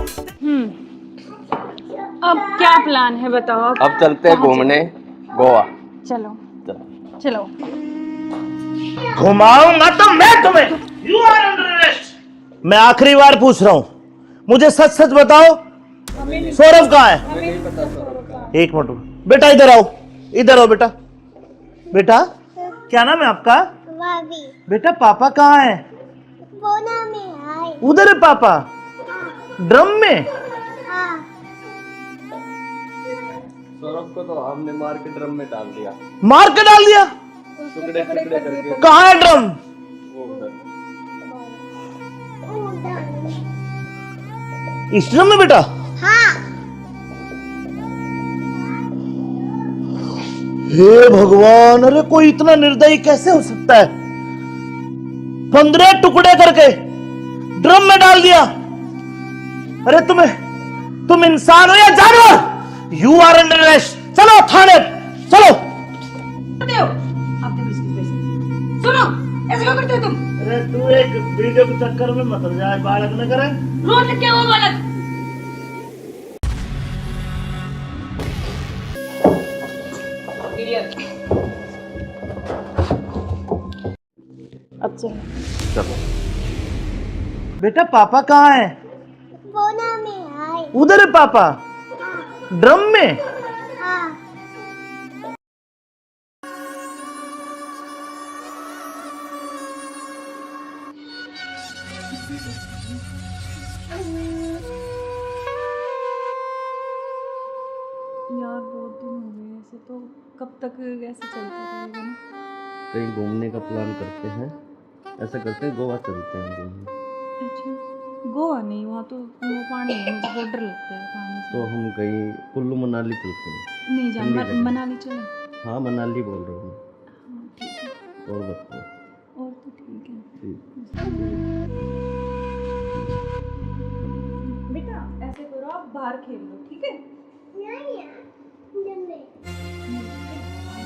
अब क्या प्लान है बताओ? अब चलते हैं कहाँ घूमने गोवा। चलो चलो। चलो। घुमाऊंगा तो मैं तुम्हें। यू आर अंडर मैं आखिरी बार पूछ रहा हूं, मुझे सच सच बताओ, सौरभ कहाँ है? एक मिनट बेटा, इधर आओ, इधर आओ बेटा। बेटा क्या नाम है आपका? बेटा पापा कहाँ है? उधर है पापा, ड्रम में। सौरभ को तो हमने मार के ड्रम में डाल दिया। मार के डाल दिया? टुकड़े टुकड़े करके। कहाँ है ड्रम? वो उधर। इस ड्रम में बेटा? हे भगवान, अरे कोई इतना निर्दयी कैसे हो सकता है? 15 टुकड़े करके ड्रम में डाल दिया। अरे तुम इंसान हो या जानवर? You are under arrest. चलो थाने, चलो। सुनो, ऐसे क्यों करते हो तुम? अरे तू एक वीडियो के चक्कर में मत जाए, बालक न करे। रोड लग क्या हुआ बालक? अब चलो। चलो बेटा, पापा कहाँ है? उधर है पापा, ड्रम में। यार बहुत दिन हो गए ऐसे, तो कब तक ऐसे चलता रहेगा ना? कहीं घूमने का प्लान करते हैं, ऐसा करते हैं गोवा चलते हैं घूमने। अच्छा, गोवा नहीं, वहाँ तो वो पानी है, मुझे बहुत डर लगता है पानी से। तो हम कहीं कुल्लू मनाली चलते हैं। नहीं जान, ठंडी जगह। मनाली चले। हाँ मनाली बोल रहा हूँ। हाँ ठीक है, और बताओ। और तो ठीक है। ठीक। बेटा ऐसे करो, आप बाहर खेल लो, ठीक है?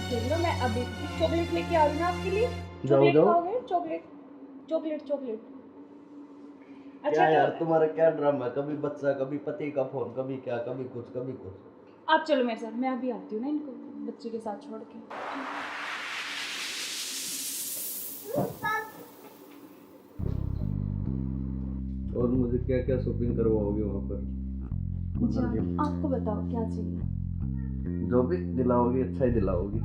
खेल लो, मैं अभी चॉकलेट लेके आ रही हूँ आपके लिए। चॉकलेट खाओगे? Chocolate chocolate chocolate. क्या यार तुम्हारा क्या ड्रामा है? कभी बच्चा, कभी पति का फोन, कभी क्या, कभी कुछ कभी कुछ। आप चलो मेरे साथ, मैं अभी आती हूँ ना इनको बच्चे के साथ छोड़ के। और मुझे क्या क्या शॉपिंग करवाओगे वहाँ पर? आपको बताओ क्या चाहिए? जो भी दिलाओगी अच्छा ही दिलाओगी।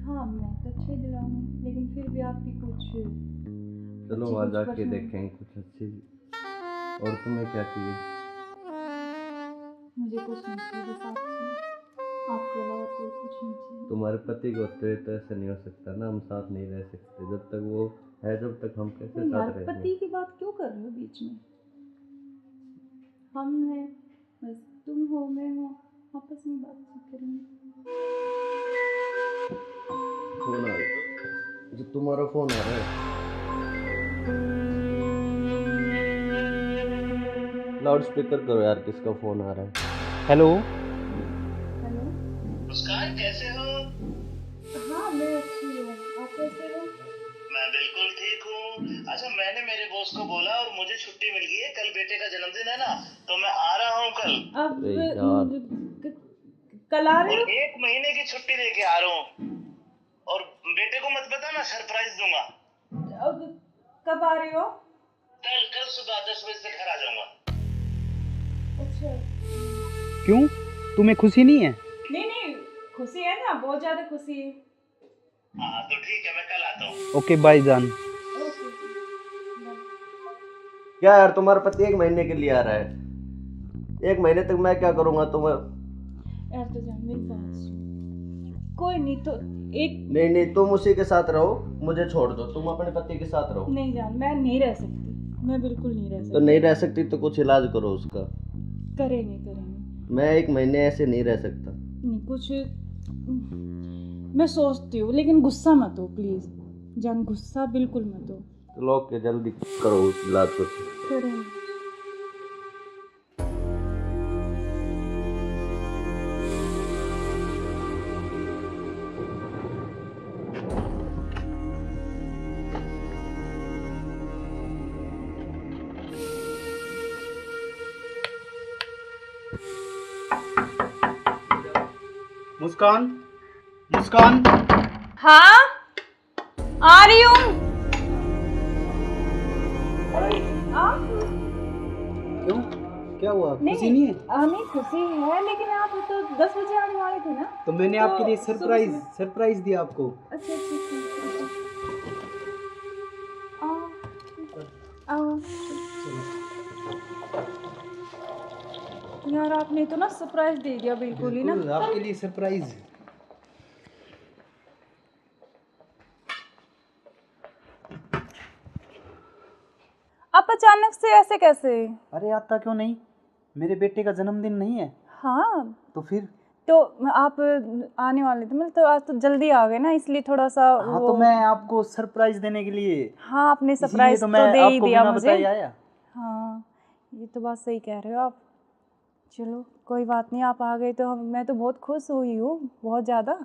हाँ मैं तो अच्छा ही दिलाऊंगी, लेकिन फिर भी आपकी कुछ चलो वहाँ जाके देखेंगे कुछ अच्छी। और तुम्हें क्या चाहिए? मुझे कुछ नहीं चाहिए, बस आप चाहिए, आपके अलावा कोई कुछ नहीं चाहिए। तुम्हारे पति को तो ऐसा नहीं हो सकता ना, हम साथ नहीं रह सकते जब तक वो है, जब तक हम कैसे यार साथ रहेंगे? पति की बात क्यों कर रहे हो बीच में? हम हैं, बस तुम हो, मैं हूँ, आपस में बात करेंगे। फोन आ रहा है, जो तुम्हारा फोन आ रहा है। लाउड स्पीकर करो यार, किसका फोन आ रहा है? हेलो। हेलो। मुस्कान कैसे हो? हाँ मैं अच्छी हूँ, आप कैसे हो? मैं बिल्कुल ठीक हूँ। अच्छा मैंने मेरे बॉस को बोला और मुझे छुट्टी मिल गई है, कल बेटे का जन्मदिन है ना, तो मैं आ रहा हूँ कल। अब कल आ रहे हो? 1 महीने की छुट्टी लेके आ रहा हूँ, और बेटे को मत बताना, सरप्राइज दूंगा। अब कब आ रहे हो? कल सुबह 10 बजे से घर आ जाऊंगा। अच्छा। क्यों, तुम्हें खुशी नहीं है? नहीं खुशी है ना, बहुत ज्यादा खुशी है। हाँ तो ठीक है, मैं कल आता हूँ। ओके बाय जान। क्या यार तुम्हारा पति 1 महीने के लिए आ रहा है? 1 महीने तक मैं क्या करूँगा? तुम यार तो जान मेरी बात सुन, कोई नहीं तो एक नहीं तुम उसी के साथ रहो, मुझे छोड़ दो, तुम अपने पति के साथ रहो। नहीं जान, मैं नहीं रह सकती, मैं बिल्कुल नहीं रह सकती। तो नहीं रह सकती तो कुछ इलाज करो उसका। करेंगे। मैं 1 महीने ऐसे नहीं रह सकता। नहीं कुछ मैं सोचती हूँ, लेकिन गुस्सा मत हो प्लीज जान, गुस्सा बिल्कुल मत हो। चलो ओके, जल्दी करो उस इलाज को। करेंगे। मुस्कान। हाँ आ रही हूँ। क्या हुआ? नहीं खुशी नहीं है? नहीं खुशी है, लेकिन आप तो 10 बजे आने वाले थे ना। तो मैंने तो आपके लिए सुबह सरप्राइज दिया आपको। अच्छा अच्छा आओ आओ। यार आपने तो ना सरप्राइज दे दिया बिल्कुल ही ना। बिल्कुल, आपके लिए सरप्राइज। आप अचानक से ऐसे कैसे? अरे आता क्यों नहीं? मेरे बेटे का जन्मदिन नहीं है? हाँ तो फिर? तो आप आने वाले थे, मतलब तो आज तो जल्दी आ गए ना, इसलिए थोड़ा सा हाँ तो मैं आपको सरप्राइज देने के लिए। हाँ आपने इसीलिए सरप्राइज तो तो मैं दे ही आपको दिया बिना मुझे। बताए आया। हाँ ये तो बात सही कह रहे हो आप। चलो कोई बात नहीं, आप आ गए तो मैं तो बहुत खुश हुई हूँ, बहुत ज़्यादा।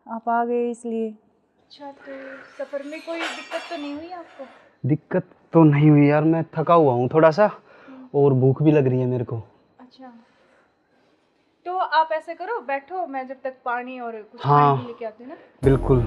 आप आ गए इसलिए। अच्छा तो सफ़र में कोई दिक्कत तो नहीं हुई आपको? दिक्कत तो नहीं हुई यार, मैं थका हुआ हूँ थोड़ा सा और भूख भी लग रही है मेरे को। अच्छा तो आप ऐसे करो, बैठो, मैं जब तक पानी और कुछ हाँ, खाने के लेके आती हूँ ना। बिल्कुल।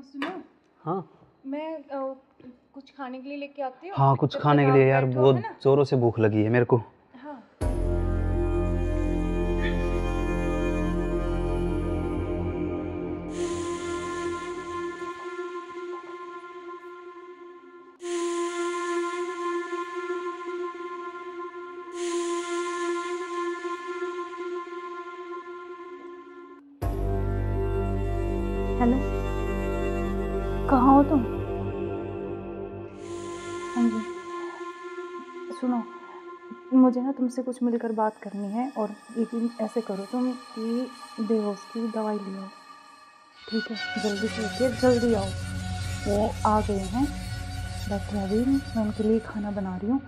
सुनो, हाँ मैं कुछ खाने के लिए लेके आती हूँ। हाँ, कुछ जब खाने तक के लिए आप यार बैठो, बहुत है ना? जोरों से भूख लगी है मेरे को। हाँ हेलो, कहाँ हो तुम? हाँ जी सुनो, मुझे ना तुमसे कुछ मिलकर बात करनी है, और लेकिन ऐसे करो तुम कि बेहोश की दवाई ले आओ, ठीक है? जल्दी से उठिए, जल्दी आओ। वो आ गए हैं, बैठे अभी, मैं उनके लिए खाना बना रही हूँ,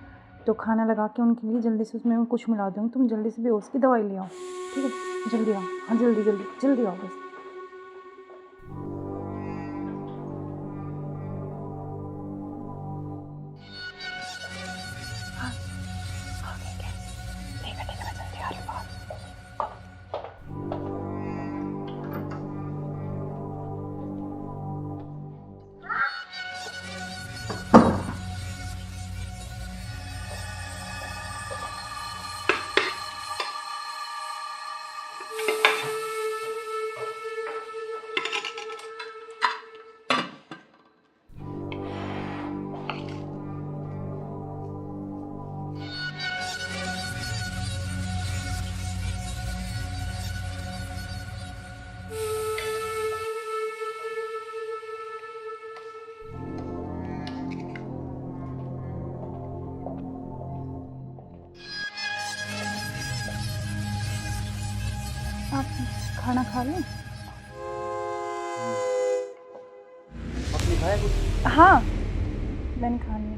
तो खाना लगा के उनके लिए जल्दी से उसमें कुछ मिला दूँगी। तुम जल्दी से बेहोश की दवाई ले आओ, ठीक है? जल्दी आओ, हाँ जल्दी जल्दी जल्दी आओ बस। आप खाना खा लें? आपने खाया कुछ? हाँ मैंने खा लिया।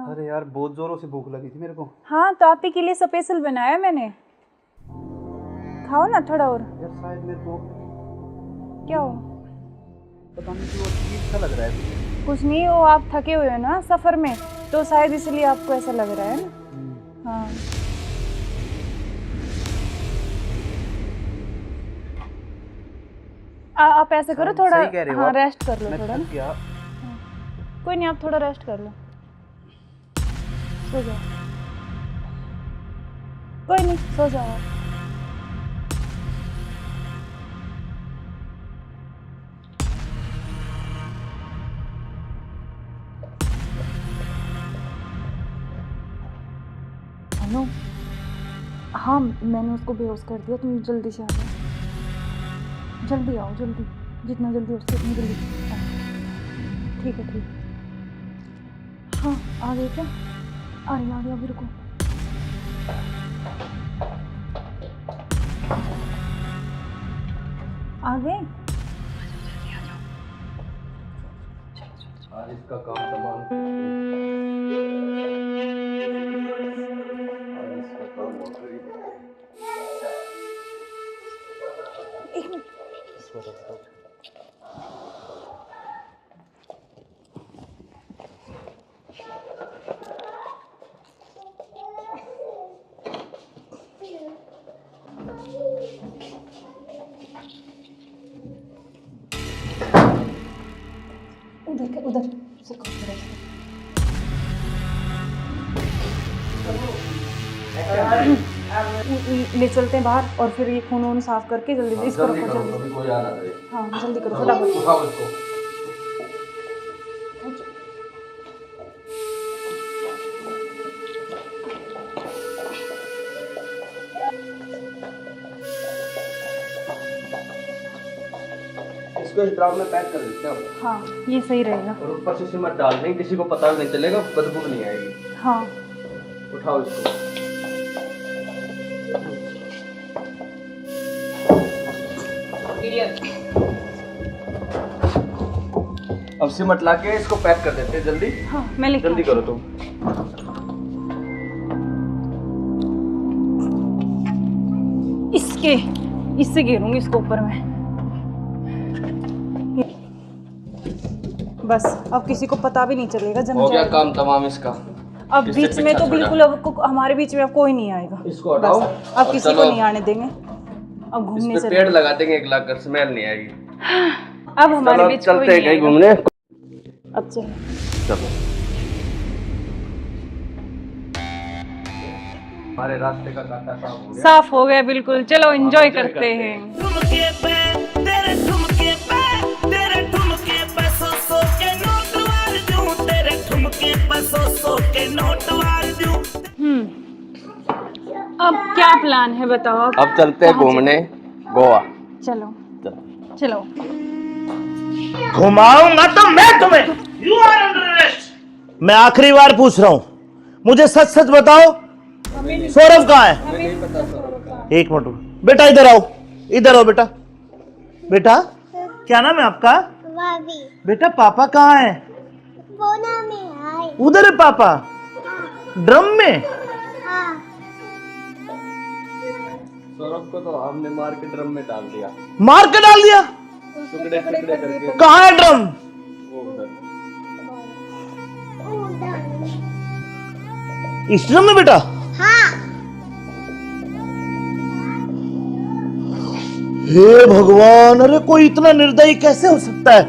अरे यार बहुत जोरों से भूख लगी थी मेरे को। हाँ तो आप ही के लिए स्पेशल बनाया मैंने, खाओ ना थोड़ा और। यार शायद मेरे को क्या हो? पता नहीं क्यों अजीब सा लग रहा है। कुछ नहीं, वो आप थके हुए हो ना सफ़र में, तो शायद इसलिए आपको ऐसा लग रहा है ना। हाँ आप ऐसे करो, थोड़ा हाँ रेस्ट कर लो थोड़ा ना। कोई नहीं, आप थोड़ा रेस्ट कर लो, सो जाओ। कोई नहीं, सो जाओ आप। हेलो, हाँ मैंने उसको बेहोश कर दिया, तुम जल्दी से आ जाओ, जल्दी आओ, जल्दी, जितना जल्दी हो सके उतनी जल्दी आओ। ठीक है ठीक है। हाँ आ गए क्या? आ रही अभी, रुको। आ गए? आज इसका काम तमाम। उधर उधर से करो, ले चलते हैं बाहर और फिर ये खून वून साफ करके जल्दी इसको रखो जल्दी। हाँ जल्दी करो फटाफट। इसको इस ड्राम में पैक कर देते हैं। हाँ ये सही रहेगा। और ऊपर से सिमट डाल देंगे, किसी को पता भी नहीं चलेगा, बदबू नहीं आएगी। हाँ उठाओ इसको। अब सिमट ला के इसको पैक कर देते हैं जल्दी। हाँ मैं लेके जल्दी करो तुम। इससे घेरूंगी इसको ऊपर में। बस अब किसी को पता भी नहीं चलेगा। जम हो गया जाएगा काम तमाम इसका। अब बीच में तो बिल्कुल अब हमारे बीच में अब कोई नहीं आएगा। इसको हटाओ। अब किसी को नहीं आने देंगे। अब घूमने इस पे पेड़ लगा देंगे एक लाख, स्मेल नहीं आएगी। अब हमारे बीच कोई चलते हैं नहीं कहीं आएगा। घूमने। अब चलो हमारे रास्ते का कांटा साफ हो गया बिल्कुल। चलो एंजॉय करते हैं। ठुमके पे तेरे ठुमके पे तेरे ठुमके पे सौ के नोट वार दूं, तेरे ठुमके पे सौ के नोट वार दूं। अब क्या प्लान है बताओ। अब चलते हैं घूमने गोवा। चलो चलो। घुमाऊंगा तो मैं तुम्हें। You are under arrest. मैं आखिरी बार पूछ रहा हूं, मुझे सच सच बताओ, सौरभ कहाँ है? एक मिनट बेटा, इधर आओ, इधर आओ बेटा। बेटा क्या नाम है आपका? बेटा पापा कहाँ है? उधर है पापा। ड्रम में? सौरभ को तो हमने मार के ड्रम में डाल दिया। मार के डाल दिया? टुकड़े टुकड़े करके। कहाँ है ड्रम? वो उधर। इस ड्रम में बेटा? हे भगवान, अरे कोई इतना निर्दयी कैसे हो सकता है?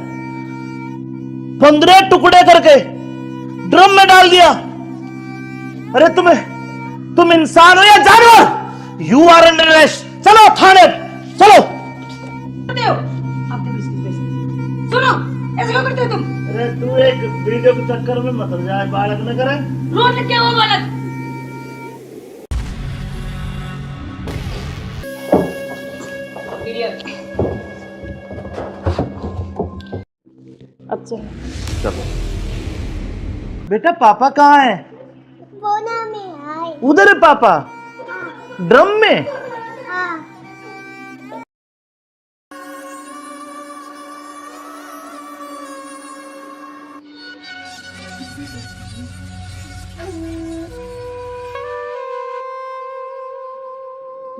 15 टुकड़े करके ड्रम में डाल दिया। अरे तुम इंसान हो या जानवर? You are under arrest. चलो थाने चलो। सुनो, ऐसे क्यों करते हो तुम? अरे तू एक वीडियो के चक्कर में मत जाए, बालक न करे। रोज क्या हुआ बालक? अब चलो बेटा पापा कहाँ है? उधर है पापा। ड्रम में?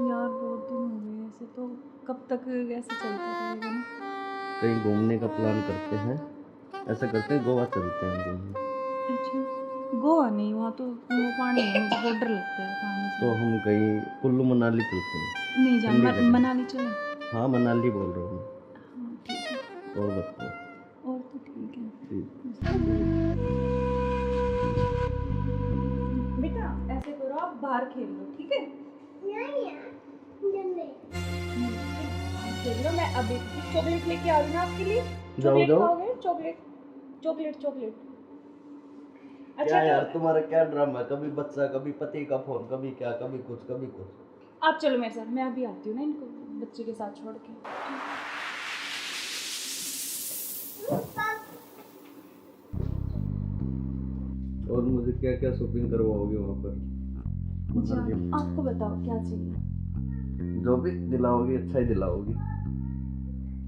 यार बहुत दिन हो गए ऐसे, तो कब तक ऐसे चलता रहेगा ना? कहीं घूमने का प्लान करते हैं। ऐसा करते हैं गोवा चलते हैं घूमने। अच्छा गोवा नहीं, वहाँ तो वो पानी है, मुझे बहुत डर लगता है पानी से। तो हम कहीं कुल्लू मनाली चलते हैं। नहीं जान, ठंडी जगह। मनाली चले। हाँ मनाली बोल रहा हूँ हाँ ठीक है। मैं। और बताओ। और तो ठीक है। ठीक। बेटा ऐसे करो, आप बाहर खेल लो, ठीक है? खेल लो। मैं अभी चॉकलेट लेके आ रही हूँ आपके लिए। चॉकलेट खाओगे? Chocolate chocolate chocolate. अच्छा क्या यार तो तुम्हारा क्या ड्रामा है? कभी बच्चा, कभी पति का फोन, कभी क्या, कभी कुछ कभी कुछ। आप चलो मेरे साथ, मैं अभी आती हूँ ना इनको बच्चे के साथ छोड़ के। और मुझे क्या क्या शॉपिंग करवाओगे वहाँ पर? अच्छा आपको बताओ क्या चाहिए? जो भी दिलाओगी अच्छा ही दिलाओगी।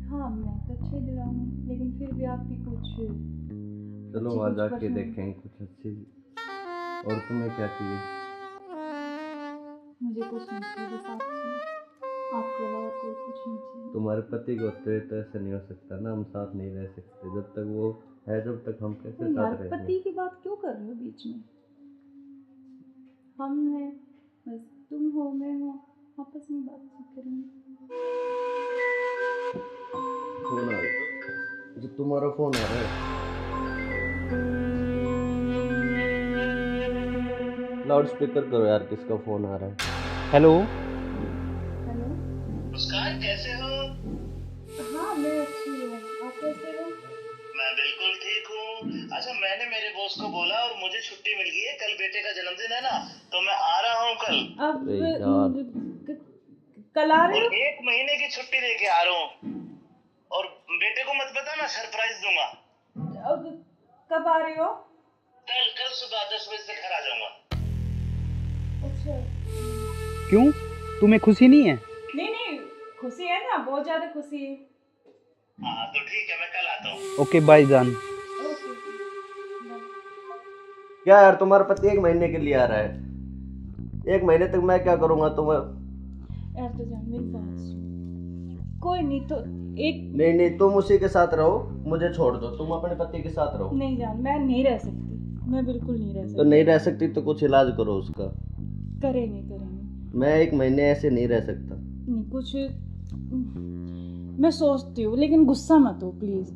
हाँ मैं तो अच्छे दिलाऊंगी, लेकिन फिर भी आपकी कुछ चलो अच्छी वहाँ कुछ जाके पसंद। देखेंगे कुछ अच्छी। और तुम्हें क्या चाहिए? मुझे कुछ नहीं चाहिए, बस आप चाहिए। आपके अलावा कोई कुछ नहीं चाहिए। तुम्हारे पति को होते हुए तो ऐसा नहीं हो सकता ना, हम साथ नहीं रह सकते जब तक वो है, जब तक हम कैसे यार साथ रहेंगे। पति की बात क्यों कर रहे हो बीच में? हम हैं, बस तुम हो, मैं हूँ, आपस में बातचीत करेंगे। फोन आ रहा, जो तुम्हारा फोन आ रहा है, लाउड स्पीकर करो यार, किसका फोन आ रहा है। हेलो। हेलो। मुस्कान कैसे हो? हाँ मैं अच्छी हूँ, आप कैसे हो? मैं बिल्कुल ठीक हूँ। अच्छा, मैंने मेरे बॉस को बोला और मुझे छुट्टी मिल गई है, कल बेटे का जन्मदिन है ना, तो मैं आ रहा हूँ कल। अब अरे यार। कल आ रहे और हो? 1 महीने की छुट्टी लेके आ रहा हूँ, और बेटे को मत बता, मैं सरप्राइज दूंगा। अब कब आ रहे हो? कल सुबह 10 बजे से घर आ जाऊंगा। अच्छा। क्यों, तुम्हें खुशी नहीं है? नहीं खुशी है ना, बहुत ज्यादा खुशी है। हाँ तो ठीक है, मैं कल आता हूँ। ओके बाय जान। ओके। क्या यार, तुम्हारा पति 1 महीने के लिए आ रहा है, 1 महीने तक मैं क्या करूंगा तुम्हें। यार तो जान मेरी बात सुन, कोई नहीं तो एक नहीं, तुम उसी के साथ रहो, मुझे छोड़ दो, तुम अपने पति के साथ रहो। नहीं जान, मैं नहीं रह सकती, मैं बिल्कुल नहीं रह तो सकती। नहीं रह सकती तो कुछ इलाज करो उसका। करेंगे। मैं 1 महीने ऐसे नहीं रह सकता। नहीं कुछ मैं सोचती हूँ, लेकिन गुस्सा मत हो प्लीज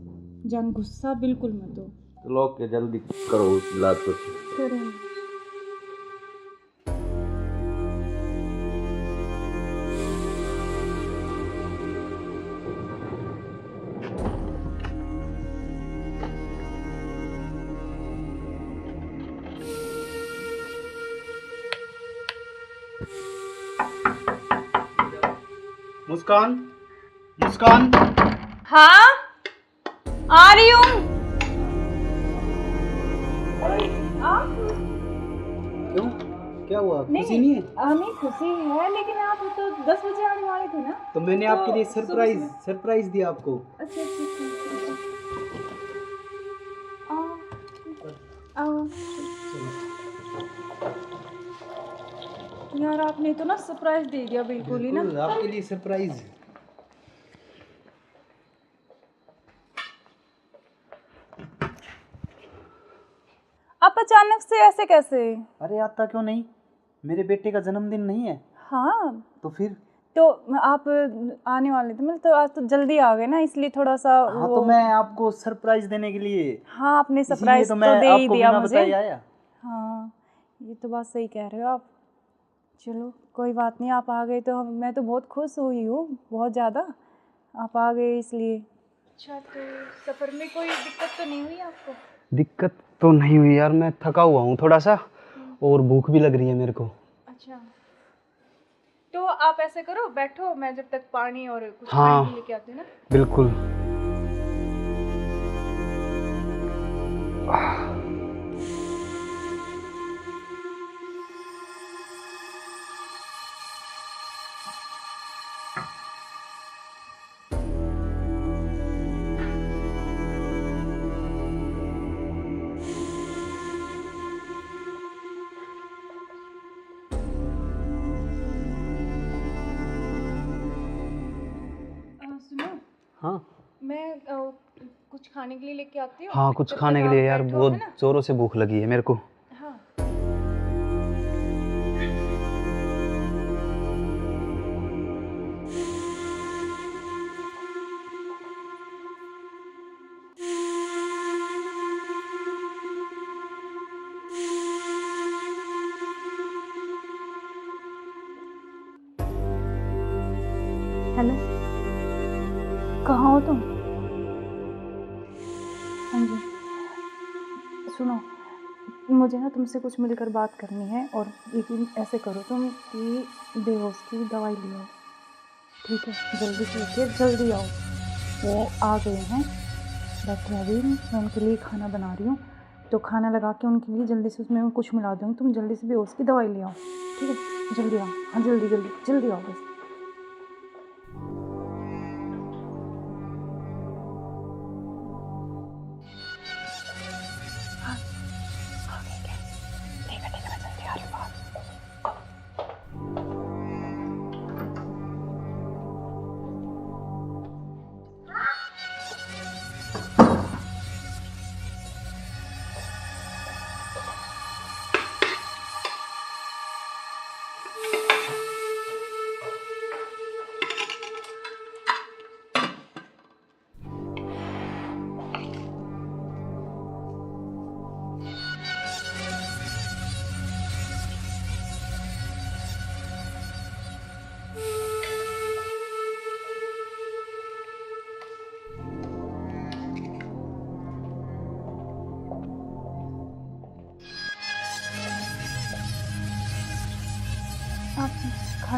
जान, गुस्सा बिल्कुल मत हो। तो लोग के जल्दी करो उस इलाज को। करेंगे। मुस्कान, मुस्कान। हाँ आ रही हूँ। क्यों, क्या हुआ, खुशी नहीं है? नहीं खुशी है, लेकिन आप तो 10 बजे आने वाले थे ना। तो मैंने तो आपके लिए सुबह सरप्राइज दिया आपको। अच्छा। आओ। यार आपने तो ना सरप्राइज दे दिया बिल्कुल ही ना। बिल्कुल, आपके लिए सरप्राइज। आप अचानक से ऐसे कैसे? अरे आता क्यों नहीं, मेरे बेटे का जन्मदिन नहीं है? हाँ तो फिर? तो आप आने वाले थे, मतलब तो आज तो जल्दी आ गए ना, इसलिए थोड़ा सा हाँ तो मैं आपको सरप्राइज देने के लिए। हाँ आपने सरप्राइज तो तो मैं दे ही आपको दिया बिना मुझे। बताए आया। हाँ ये तो बात सही कह रहे हो आप। चलो कोई बात नहीं, आप आ गए तो मैं तो बहुत खुश हुई हूँ, बहुत ज़्यादा। आप आ गए इसलिए। अच्छा तो सफ़र में कोई दिक्कत तो नहीं हुई आपको? दिक्कत तो नहीं हुई यार, मैं थका हुआ हूँ थोड़ा सा, और भूख भी लग रही है मेरे को। अच्छा तो आप ऐसे करो, बैठो, मैं जब तक पानी और कुछ हाँ, खाने के लेके आती हूँ ना। बिल्कुल। सुनो, हाँ मैं कुछ खाने के लिए लेके आती हूँ। हाँ, कुछ जब खाने तक के लिए आप यार, बैठो, बहुत है ना? जोरों से भूख लगी है मेरे को। हाँ हेलो, कहाँ हो तुम? हाँ जी सुनो, मुझे ना तुमसे कुछ मिलकर बात करनी है, और लेकिन ऐसे करो तुम कि बेहोश की दवाई ले आओ, ठीक है? जल्दी से लेके जल्दी आओ। वो आ गए हैं, बैठे अभी, मैं उनके लिए खाना बना रही हूँ, तो खाना लगा के उनके लिए जल्दी से उसमें मैं कुछ मिला दूँगी, तुम जल्दी से बेहोश की दवाई ले आओ, ठीक है? जल्दी आओ, हाँ जल्दी जल्दी जल्दी आओ बस।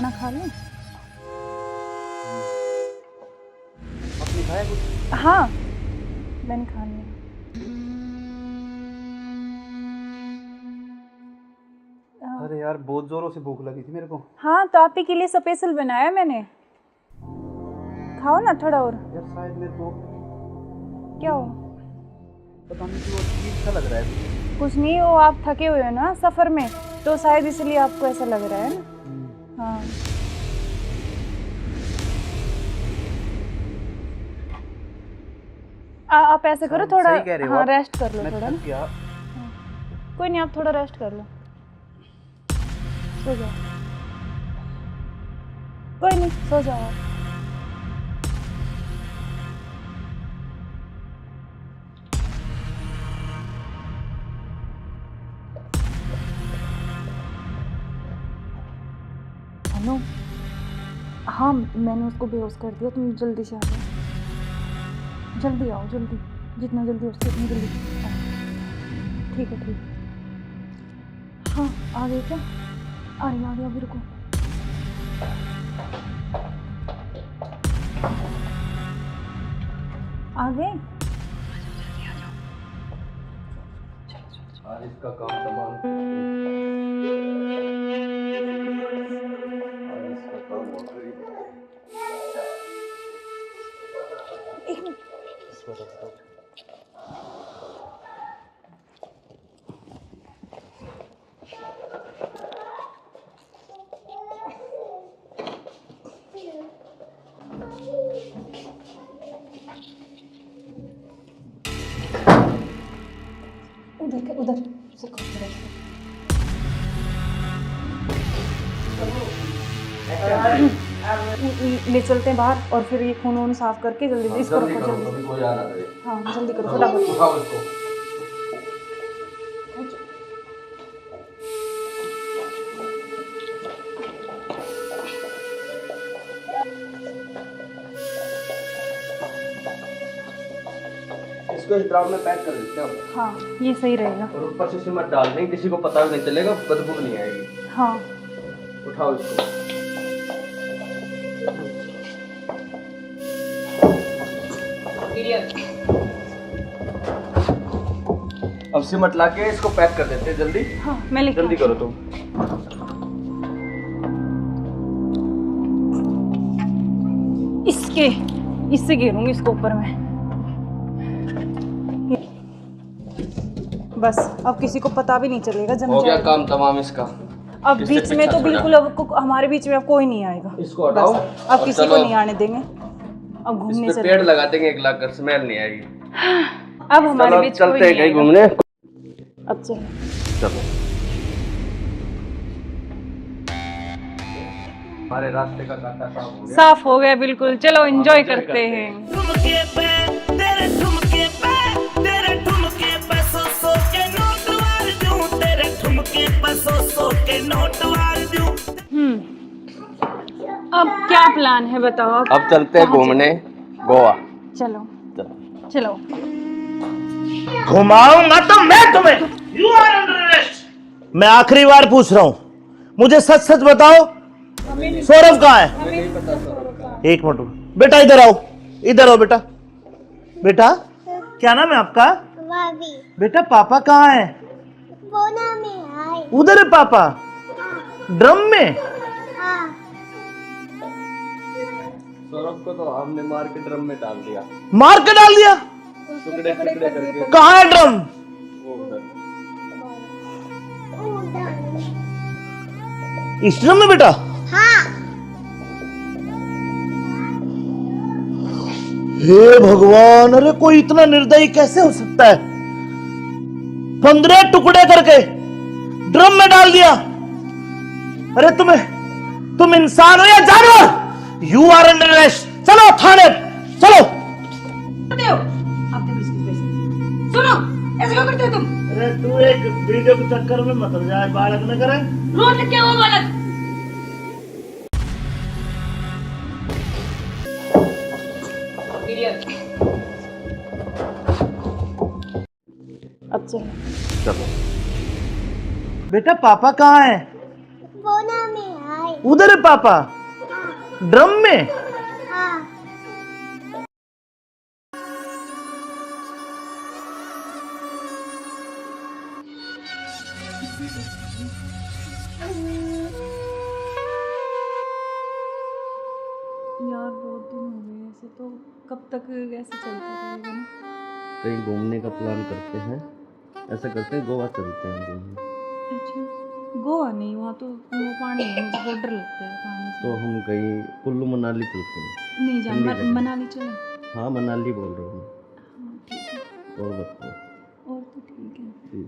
खाना खा लूं? आपने खाया कुछ? हाँ, मैंने खा लिया। अरे यार बहुत जोरों से भूख लगी थी मेरे को। हाँ, तो आप ही के लिए स्पेशल बनाया मैंने। खाओ ना थोड़ा और। यार शायद मेरे को क्या हो? पता नहीं क्यों अजीब सा लग रहा है। कुछ नहीं, वो आप थके हुए हो ना सफ़र में, तो शायद इसलिए आपको ऐसा लग रहा है ना। हाँ, आप ऐसे करो थोड़ा। सही कह रहे हो हाँ, आप। रेस्ट कर लो मैं थोड़ा थक ना। गया। कोई नहीं, आप थोड़ा रेस्ट कर लो, सो जाओ। कोई नहीं, सो जाओ आप। हेलो, हाँ मैंने उसको बेहोश कर दिया, तुम जल्दी से आ जाओ। जल्दी आओ, जल्दी, जितना जल्दी हो सके उतनी जल्दी आओ। ठीक है, ठीक है। हाँ, आ गए क्या? आ रही, अभी रुको। आ गए? आज इसका काम तमाम। आज इसका काम हो गया। एक मिनट। उधर से ले चलते हैं बाहर, और फिर ये खून वून साफ करके जल्दी इसको रखो जल्दी। कोई आ ना करे। हाँ, जल्दी करो फटाफट। उठाओ इसको। इसको इस ड्राम में पैक कर देते हो। हाँ, ये सही रहेगा। और ऊपर से सिमट डाल देंगे, किसी को पता भी नहीं चलेगा, बदबू नहीं आएगी। हाँ, उठाओ इसको। अब सिमट लाके इसको पैक कर देते हैं जल्दी। हाँ, मैं लेके जल्दी करो तुम। इससे घेरूंगी इसको ऊपर में। बस अब किसी को पता भी नहीं चलेगा, जम हो गया जाएगा। काम तमाम इसका। अब इससे बीच में पीछा तो छोड़ा। बिल्कुल अब हमारे बीच में अब कोई नहीं आएगा। इसको हटाओ। बस, अब और किसी को चलो। नहीं आने देंगे। अब घूमने इस पे से पेड़ लगा देंगे, एक लाख कर स्मेल नहीं आएगी। अब हमारे चलो बीच कोई चलते हैं नहीं कहीं आएगा। घूमने। अब चलो। चलो हमारे रास्ते का कांटा साफ हो गया। साफ हो गया बिल्कुल। चलो एंजॉय करते हैं। ठुमके पे तेरे ठुमके पे तेरे ठुमके पे सौ के नोट वार दूं, तेरे ठुमके पे सौ के नोट वार दूं। अब क्या प्लान है बताओ आप? अब चलते हैं घूमने गोवा। चलो चलो। घुमाऊंगा तो मैं तुम्हें। You are under arrest. मैं आखिरी बार पूछ रहा हूं, मुझे सच सच बताओ, सौरभ कहाँ है? एक मिनट बेटा, इधर आओ, इधर आओ बेटा। बेटा क्या नाम है आपका? भाभी बेटा पापा कहाँ है? बोना में आए। उधर है पापा, ड्रम में। हाँ, सौरभ को तो हमने मार के ड्रम में डाल दिया, मार के डाल दिया। टुकड़े टुकड़े करके। कहाँ है ड्रम? वो उधर। इस ड्रम में बेटा? हाँ, हे भगवान, अरे कोई इतना निर्दयी कैसे हो सकता है? 15 टुकड़े करके ड्रम में डाल दिया। अरे तुम इंसान हो या जानवर? You are under arrest. चलो थाने, चलो। करते हो आप देखो इसकी वजह। सुनो, ऐसे क्यों करते हो तुम? अरे तू एक वीडियो के चक्कर में मत जाए, बालक न करे। रोड क्या हुआ बालक? अब चलो। चलो बेटा पापा कहाँ है? बोना में आए। उधर है पापा ड्रम में। यार बहुत दिन हो गए ऐसे, तो कब तक ऐसे चलता रहेगा ना। कहीं घूमने का प्लान करते हैं, ऐसा करते हैं गोवा चलते हैं घूमने। अच्छा गोवा नहीं, वहाँ तो वो पानी है, मुझे बहुत डर लगता है पानी से। तो हम कहीं कुल्लू मनाली चलते हैं। नहीं जान, ठंडी जगह। मनाली चले। हाँ मनाली बोल रहा हूँ। हाँ ठीक है, और बताओ। और तो ठीक है। ठीक।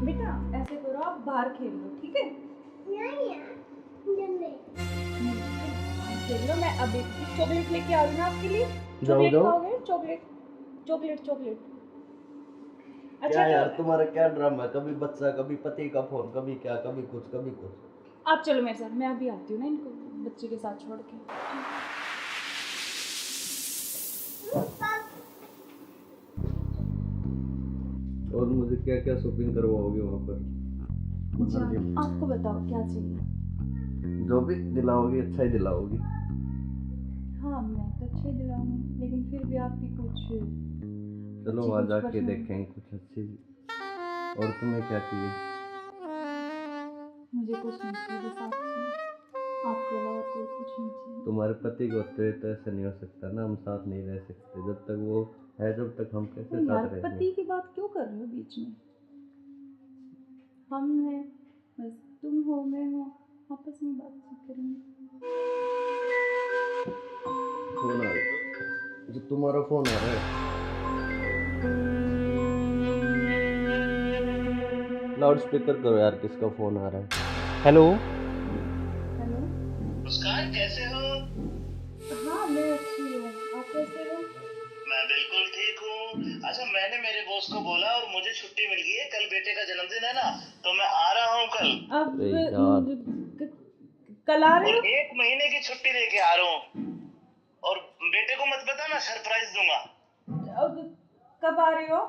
बेटा ऐसे करो, आप बाहर खेल लो, ठीक है? खेल लो, मैं अभी चॉकलेट लेके आ रही हूँ ना आपके लिए। जाओ जाओ। खाओगे? Chocolate chocolate chocolate. क्या यार तुम्हारा क्या ड्रामा है, कभी बच्चा कभी पति का फोन, कभी क्या कभी कुछ कभी कुछ। आप चलो मेरे साथ, मैं अभी आती हूँ ना इनको बच्चे के साथ छोड़ के। और मुझे क्या क्या शॉपिंग करवाओगे वहाँ पर? जान आपको बताओ क्या चाहिए? जो भी दिलाओगी अच्छा ही दिलाओगी। हाँ मैं तो अच्छे दिलाऊंगी, लेकिन फिर भी आपकी कुछ चलो अच्छी वहाँ कुछ जाके पसंद। देखेंगे कुछ अच्छी। और तुम्हें क्या चाहिए? मुझे कुछ नहीं चाहिए, बस आप चाहिए, आपके अलावा कोई कुछ नहीं चाहिए। तुम्हारे पति को तो ऐसा नहीं हो सकता ना, हम साथ नहीं रह सकते जब तक वो है, जब तक हम कैसे यार साथ रहेंगे? पति की बात क्यों कर रहे हो बीच में? हम हैं, बस तुम हो मैं हूँ, आपस में बातचीत करेंगे। फोन आ रहा है, जो तुम्हारा फोन आ रहा है। लाउड स्पीकर करो यार, किसका फोन आ रहा है? हेलो। हेलो। मुस्कान कैसे हो? हाँ मैं अच्छी हूँ, आप कैसे हो? मैं बिल्कुल ठीक हूँ। अच्छा मैंने मेरे बॉस को बोला और मुझे छुट्टी मिल गई है, कल बेटे का जन्मदिन है ना, तो मैं आ रहा हूँ कल। अब अरे यार। कल आ रहे और हो? 1 महीने की छुट्टी लेके आ रहा हूँ। और बेटे को मत बताना, सरप्राइज दूंगा। अब कब आ रहे हो?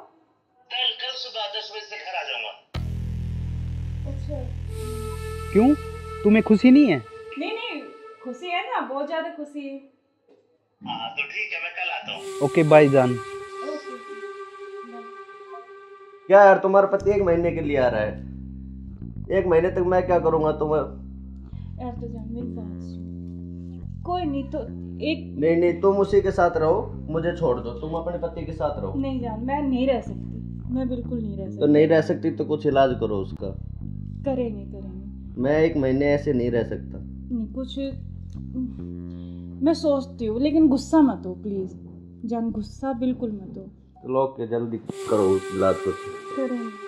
कल सुबह 10 बजे से घर आ जाऊंगा। अच्छा। क्यों, तुम्हें खुशी नहीं है? नहीं खुशी है ना, बहुत ज्यादा खुशी है। हाँ तो ठीक है, मैं कल आता हूँ। ओके बाय जान। ओके। क्या यार तुम्हारा पति 1 महीने के लिए आ रहा है, 1 महीने तक मैं क्या करूँगा तुम्हें? यार तो जान मेरी बात सुन, कोई नहीं तो एक नहीं तुम उसी के साथ रहो, मुझे छोड़ दो, तुम अपने पति के साथ रहो। नहीं जान, मैं नहीं रह सकती, मैं बिल्कुल नहीं रह सकती। तो नहीं रह सकती तो कुछ इलाज करो उसका। करेंगे। मैं 1 महीने ऐसे नहीं रह सकता। नहीं कुछ मैं सोचती हूँ, लेकिन गुस्सा मत हो प्लीज जान, गुस्सा बिल्कुल मत हो। चलो के जल्दी करो इलाज कुछ। करेंगे।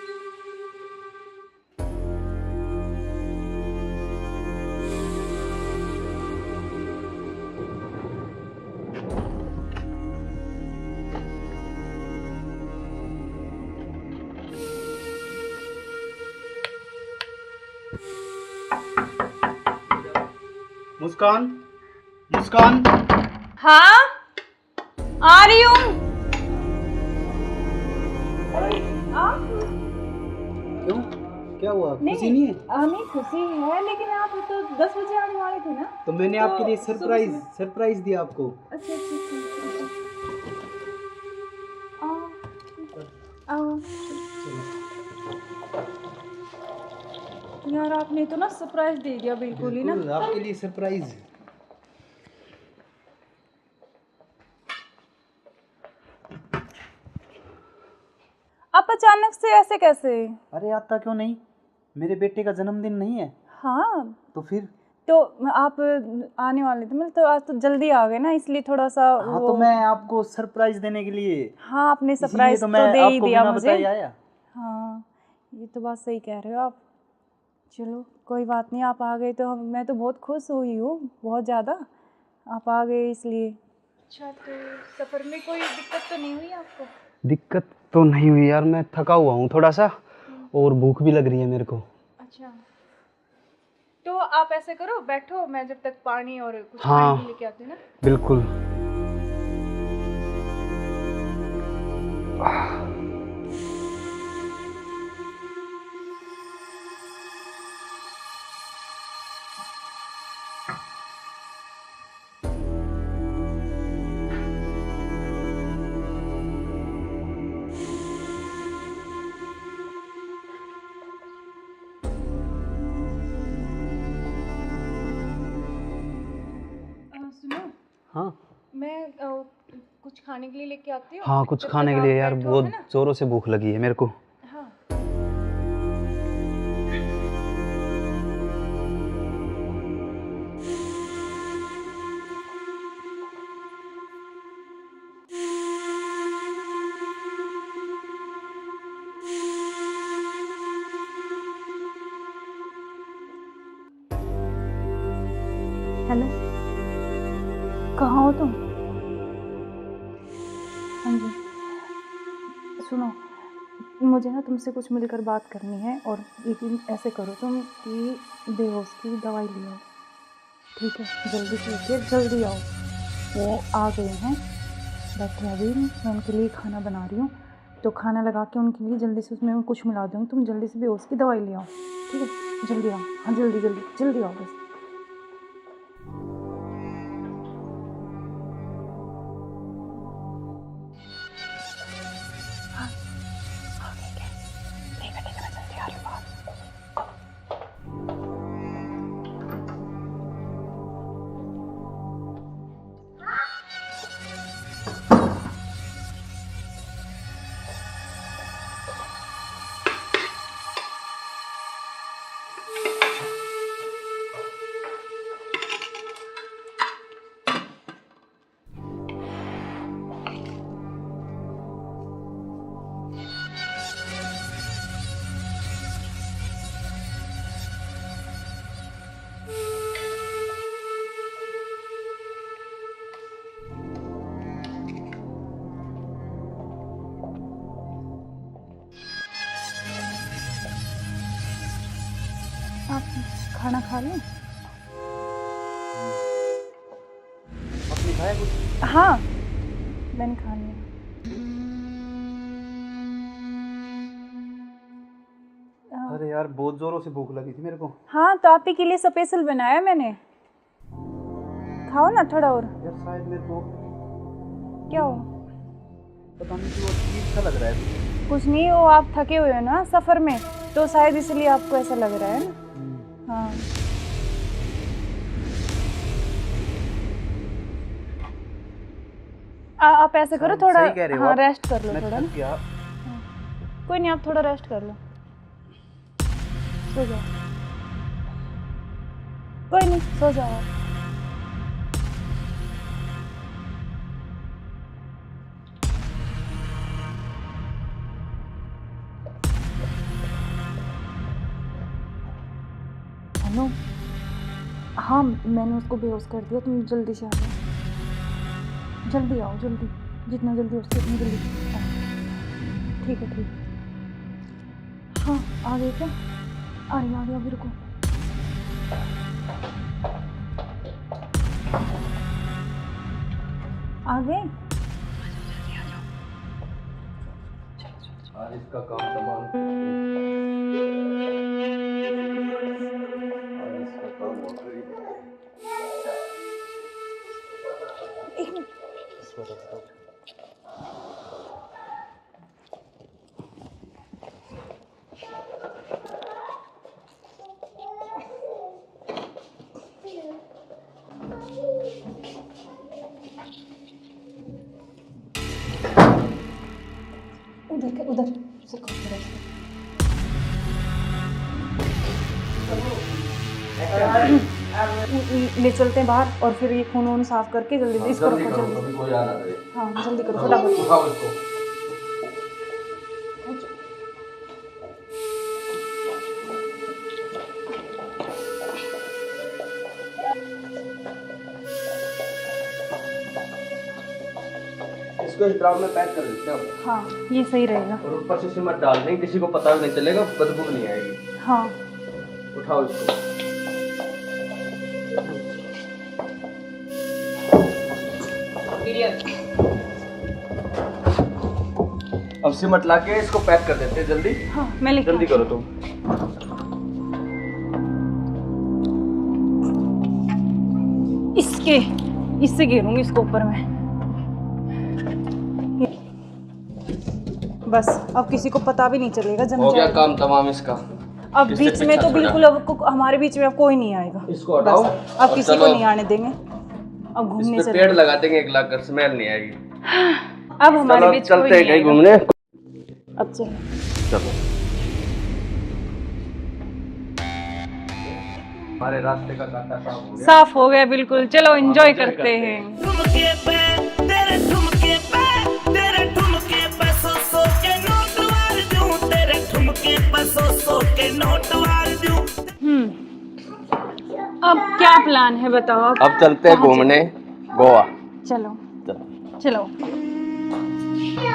मुस्कान, मुस्कान। हाँ आ रही हूँ। क्यों, क्या हुआ, खुशी नहीं है? नहीं खुशी है, लेकिन आप तो 10 बजे आने वाले थे ना। तो मैंने आपके लिए सरप्राइज दिया आपको। अच्छा आओ। यार आपने तो ना सरप्राइज दे दिया बिल्कुल ही ना। आपके लिए सरप्राइज। आप अचानक से ऐसे कैसे? अरे आता क्यों नहीं, मेरे बेटे का जन्मदिन नहीं है? हाँ तो फिर? तो आप आने वाले थे, मतलब तो आज तो जल्दी आ गए ना, इसलिए थोड़ा सा हाँ तो मैं आपको सरप्राइज देने के लिए। हाँ आपने सरप्राइज तो तो मैं दे ही आपको दिया बिना मुझे। बताए आया। हाँ ये तो बात सही कह रहे हो आप। चलो कोई बात नहीं, आप आ गए तो मैं तो बहुत खुश हुई हूँ, बहुत ज़्यादा। आप आ गए इसलिए। अच्छा तो सफ़र में कोई दिक्कत तो नहीं हुई आपको? दिक्कत तो नहीं हुई यार, मैं थका हुआ हूँ थोड़ा सा, और भूख भी लग रही है मेरे को। अच्छा तो आप ऐसे करो, बैठो, मैं जब तक पानी और कुछ हाँ खाने लेके आती हूँ ना। बिल्कुल। हाँ मैं कुछ खाने के लिए लेके आती हूँ। हाँ, कुछ जब खाने तक के आप लिए यार, बैठो, बहुत है ना? जोरों से भूख लगी है मेरे को। हाँ। हेलो, कहाँ हो तुम? हाँ जी, सुनो, मुझे ना तुमसे कुछ मिलकर बात करनी है। और यकीन ऐसे करो तुम कि बेहोश की दवाई ले आओ, ठीक है? जल्दी से उठिए, जल्दी आओ। वो आ गए हैं, बैठे अभी, मैं उनके लिए खाना बना रही हूँ। तो खाना लगा के उनके लिए जल्दी से उसमें कुछ मिला दूँगी। तुम जल्दी से बेहोश की दवाई ले आओ, ठीक है? जल्दी आओ, हाँ जल्दी जल्दी जल्दी आओ बस। आप खाना खा लें? आपने खाया कुछ? हाँ, मैंने खा लिया। अरे यार, बहुत जोरों से भूख लगी थी मेरे को। हाँ, तो आप ही के लिए स्पेशल बनाया मैंने। खाओ ना थोड़ा और। यार शायद मेरे को क्या हो? पता नहीं क्यों अजीब सा लग रहा है। कुछ नहीं, वो आप थके हुए हो ना सफ़र में, तो शायद इसलिए आपको ऐसा लग रहा है ना। हाँ, आप ऐसे करो, थोड़ा सही कह रहे हो हाँ आप। रेस्ट कर लो मैं थोड़ा थक ना। गया। कोई नहीं, आप थोड़ा रेस्ट कर लो, सो जाओ। कोई नहीं, सो जाओ आप। हेलो, हाँ मैंने उसको बेहोश कर दिया, तुम जल्दी से आ जाओ, जल्दी आओ, जल्दी, जितना जल्दी हो सके उतनी जल्दी आओ। ठीक है, ठीक है। हाँ, आ गए क्या? आ रही अभी, रुको। आ गए? आज इसका काम तमाम। आज इसका काम हो गई। एक मिनट। उधर उधर से ले चलते हैं बाहर, और फिर ये खून वून साफ करके जल्दी से इसको रखो, जल्दी। कोई आ ना करे। हाँ जल्दी करो, फटाफट। उठाओ इसको। इसको इस ड्राम में पैक कर देते हैं। हाँ, ये सही रहेगा। और ऊपर से सिमट डाल देंगे, किसी को पता भी नहीं चलेगा, बदबू नहीं आएगी। हाँ, उठाओ इसको। अब सिमट ला के इसको पैक कर देते हैं जल्दी। हाँ मैं लेके जल्दी करो तुम। इससे घेरूंगी इसको ऊपर में। बस अब किसी को पता भी नहीं चलेगा, जम हो गया जाएगा। काम तमाम इसका। अब इससे बीच में पीछा तो छोड़ा। बिल्कुल अब हमारे बीच में अब कोई नहीं आएगा। इसको हटाओ बस, अब और किसी को चलो। नहीं आने देंगे। अब घूमने इस पे चले। पेड़ लगा देंगे 1 लाख का, स्मेल नहीं आएगी। अब हमारे चलो बीच कोई चलते हैं नहीं कहीं आएगा। घूमने। अब चलो। चलो हमारे रास्ते का कांटा साफ हो गया। साफ हो गया बिल्कुल, चलो एंजॉय करते हैं। ठुमके पे तेरे ठुमके पे सौ के नोट वार दूं, तेरे ठुमके पे सौ के नोट वार दूं। अब क्या प्लान है बताओ? अब चलते हैं घूमने गोवा। चलो चलो।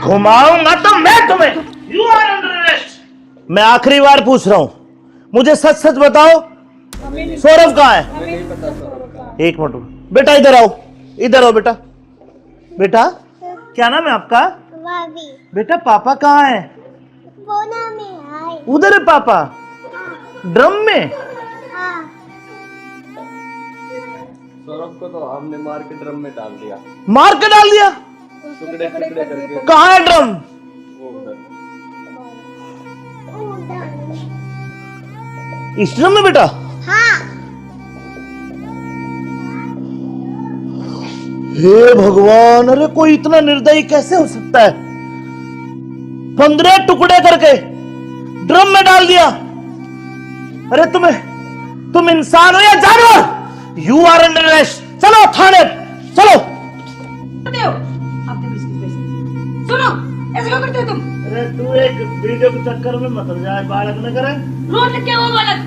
घुमाऊंगा तो मैं तुम्हें। You are under arrest. मैं आखिरी बार पूछ रहा हूं, मुझे सच सच बताओ, सौरभ कहाँ है? एक मिनट बेटा, इधर आओ, इधर आओ बेटा। बेटा क्या नाम है आपका? बेटा पापा कहाँ है? उधर है पापा। ड्रम में? सौरभ को तो हमने मार के ड्रम में डाल दिया। मार के डाल दिया? टुकड़े टुकड़े करके। कहाँ है ड्रम? वो उधर। इस ड्रम में बेटा? हे भगवान, अरे कोई इतना निर्दयी कैसे हो सकता है? 15 टुकड़े करके ड्रम में डाल दिया। अरे तुम इंसान हो या जानवर? You are under arrest. चलो थाने, चलो। आप देखो इसकी वजह से। सुनो, ऐसे क्यों करते हो तुम? अरे तू एक वीडियो के चक्कर में मत हो जाए, बालक न करे। रोड लिख के वो बालक।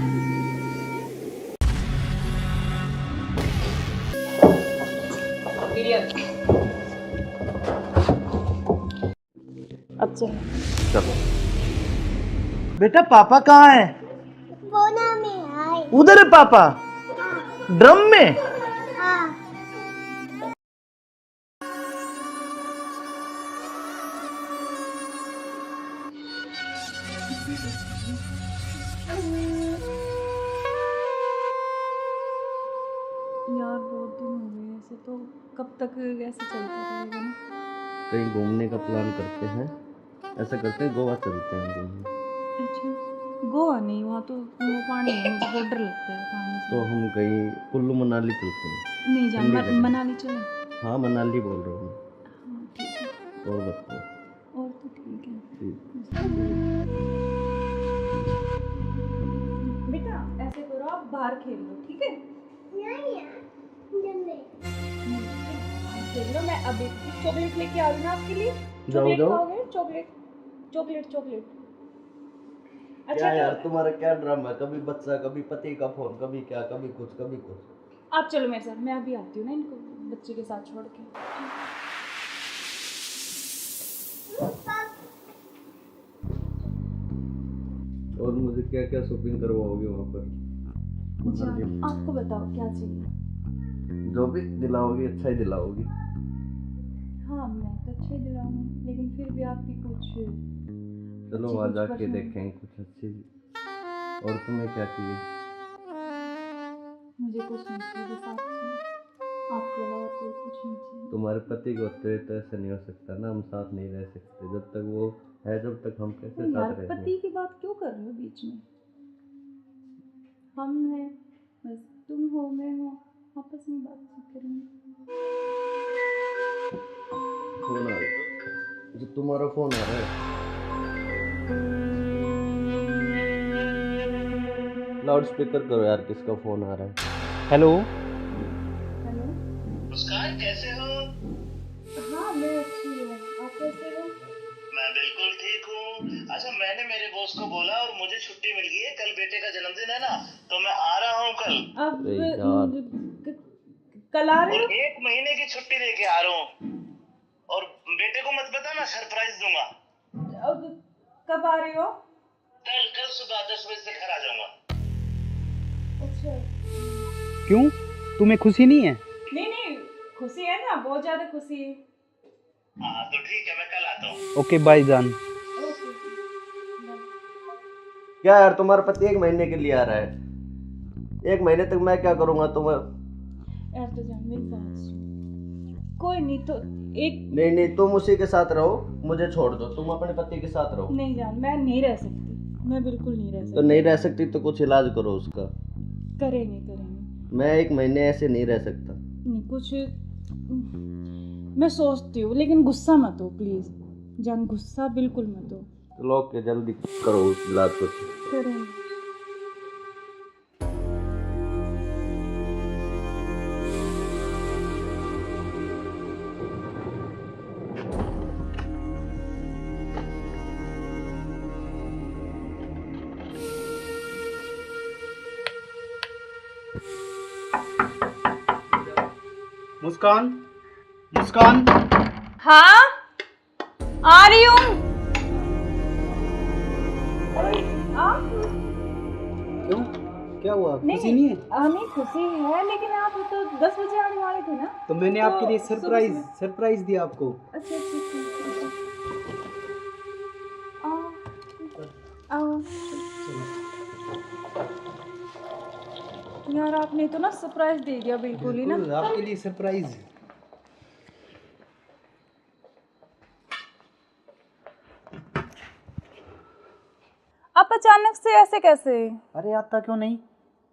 अब चलो। चलो बेटा पापा कहाँ है? उधर है पापा। ड्रम में? यार बहुत दिन हो गए ऐसे, तो कब तक ऐसे चलता रहेगा ना? कहीं घूमने का प्लान करते हैं, ऐसा करते हैं गोवा चलते हैं घूमने। अच्छा गोवा नहीं, वहाँ तो वो पानी है, मुझे बहुत डर लगता है पानी से। तो हम कहीं कुल्लू मनाली चलते हैं। नहीं जान, ठंडी जगह। मनाली चले। हाँ मनाली बोल रहा हूँ हाँ ठीक है, मैं। और बताओ। और तो ठीक है। ठीक। बेटा ऐसे करो, आप बाहर खेल लो, ठीक है? खेल लो, मैं अभी चॉकलेट लेके आ रही हूँ आपके लिए। चॉकलेट जाओ। खाओगे? Chocolate chocolate chocolate. क्या यार तुम्हारा क्या ड्रामा है? कभी बच्चा, कभी पति का फोन, कभी क्या, कभी कुछ कभी कुछ। आप चलो मेरे साथ, मैं अभी आती हूँ ना इनको बच्चे के साथ छोड़ के। और मुझे क्या क्या शॉपिंग करवाओगे वहाँ पर? अच्छा आपको बताओ क्या चाहिए? जो भी दिलाओगी अच्छा ही दिलाओगी। हाँ मैं तो अच्छा ही दिलाऊंगी, लेकिन फिर भी आपकी कुछ चलो अच्छी वहाँ कुछ जाके पसंद। देखेंगे कुछ अच्छी। और तुम्हें क्या चाहिए? मुझे कुछ नहीं चाहिए, बस आप चाहिए, आपके अलावा कोई कुछ नहीं चाहिए। तुम्हारे पति को होते तो ऐसा नहीं हो सकता ना, हम साथ नहीं रह सकते जब तक वो है, जब तक हम कैसे तो यार साथ रहेंगे? पति की बात क्यों कर रहे हो बीच में? हम हैं, बस तुम हो मैं हूँ, आपस में बातचीत करेंगे। फोन आ रहा है, जो तुम्हारा फोन आ रहा है। लाउड स्पीकर करो यार, किसका फोन आ रहा है? हेलो। हेलो। मुस्कान कैसे हो? हाँ मैं अच्छी हूँ, आप कैसे हो? मैं बिल्कुल ठीक हूँ। अच्छा मैंने मेरे बॉस को बोला और मुझे छुट्टी मिल गई है, कल बेटे का जन्मदिन है ना, तो मैं आ रहा हूँ कल। अब अरे यार। कल आ रहे और हो? 1 महीने की छुट्टी लेके आ रहा हूँ। और बेटे को मत बताना, सरप्राइज दूंगा। अब कब आ रहे हो? कल सुबह 10 बजे से घर आ जाऊंगा। अच्छा क्यों, तुम्हें खुशी नहीं है? नहीं नहीं, खुशी है ना, बहुत ज्यादा खुशी है। हाँ तो ठीक है, मैं कल आता हूँ। ओके बाय जान। ओके क्या यार तुम्हारा पति 1 महीने के लिए आ रहा है? 1 महीने तक मैं क्या करूँगा? तुम्हें यार तो जान मेरी बात सुन, कोई नहीं तो एक नहीं तुम उसी के साथ रहो, मुझे छोड़ दो, तुम अपने पति के साथ रहो। नहीं जान, मैं नहीं रह सकती, मैं बिल्कुल नहीं रह तो सकती। नहीं रह सकती तो कुछ इलाज करो उसका। करेंगे करेंगे। मैं 1 महीने ऐसे नहीं रह सकता। नहीं कुछ मैं सोचती हूँ, लेकिन गुस्सा मत हो प्लीज जान, गुस्सा बिल्कुल मत हो। चलो के जल्दी करो उस इलाज को। करें। मुस्कान, मुस्कान। हाँ आ रही हूँ। क्यों, क्या हुआ? खुशी नहीं है? नहीं खुशी है, लेकिन आप तो 10 बजे आने वाले थे ना। तो मैंने आपके लिए सरप्राइज दिया आपको। अच्छा आओ। यार आपने तो ना सरप्राइज दे दिया बिल्कुल ही ना। बिल्कुल, आपके लिए सरप्राइज। आप अचानक से ऐसे कैसे? अरे आता क्यों नहीं,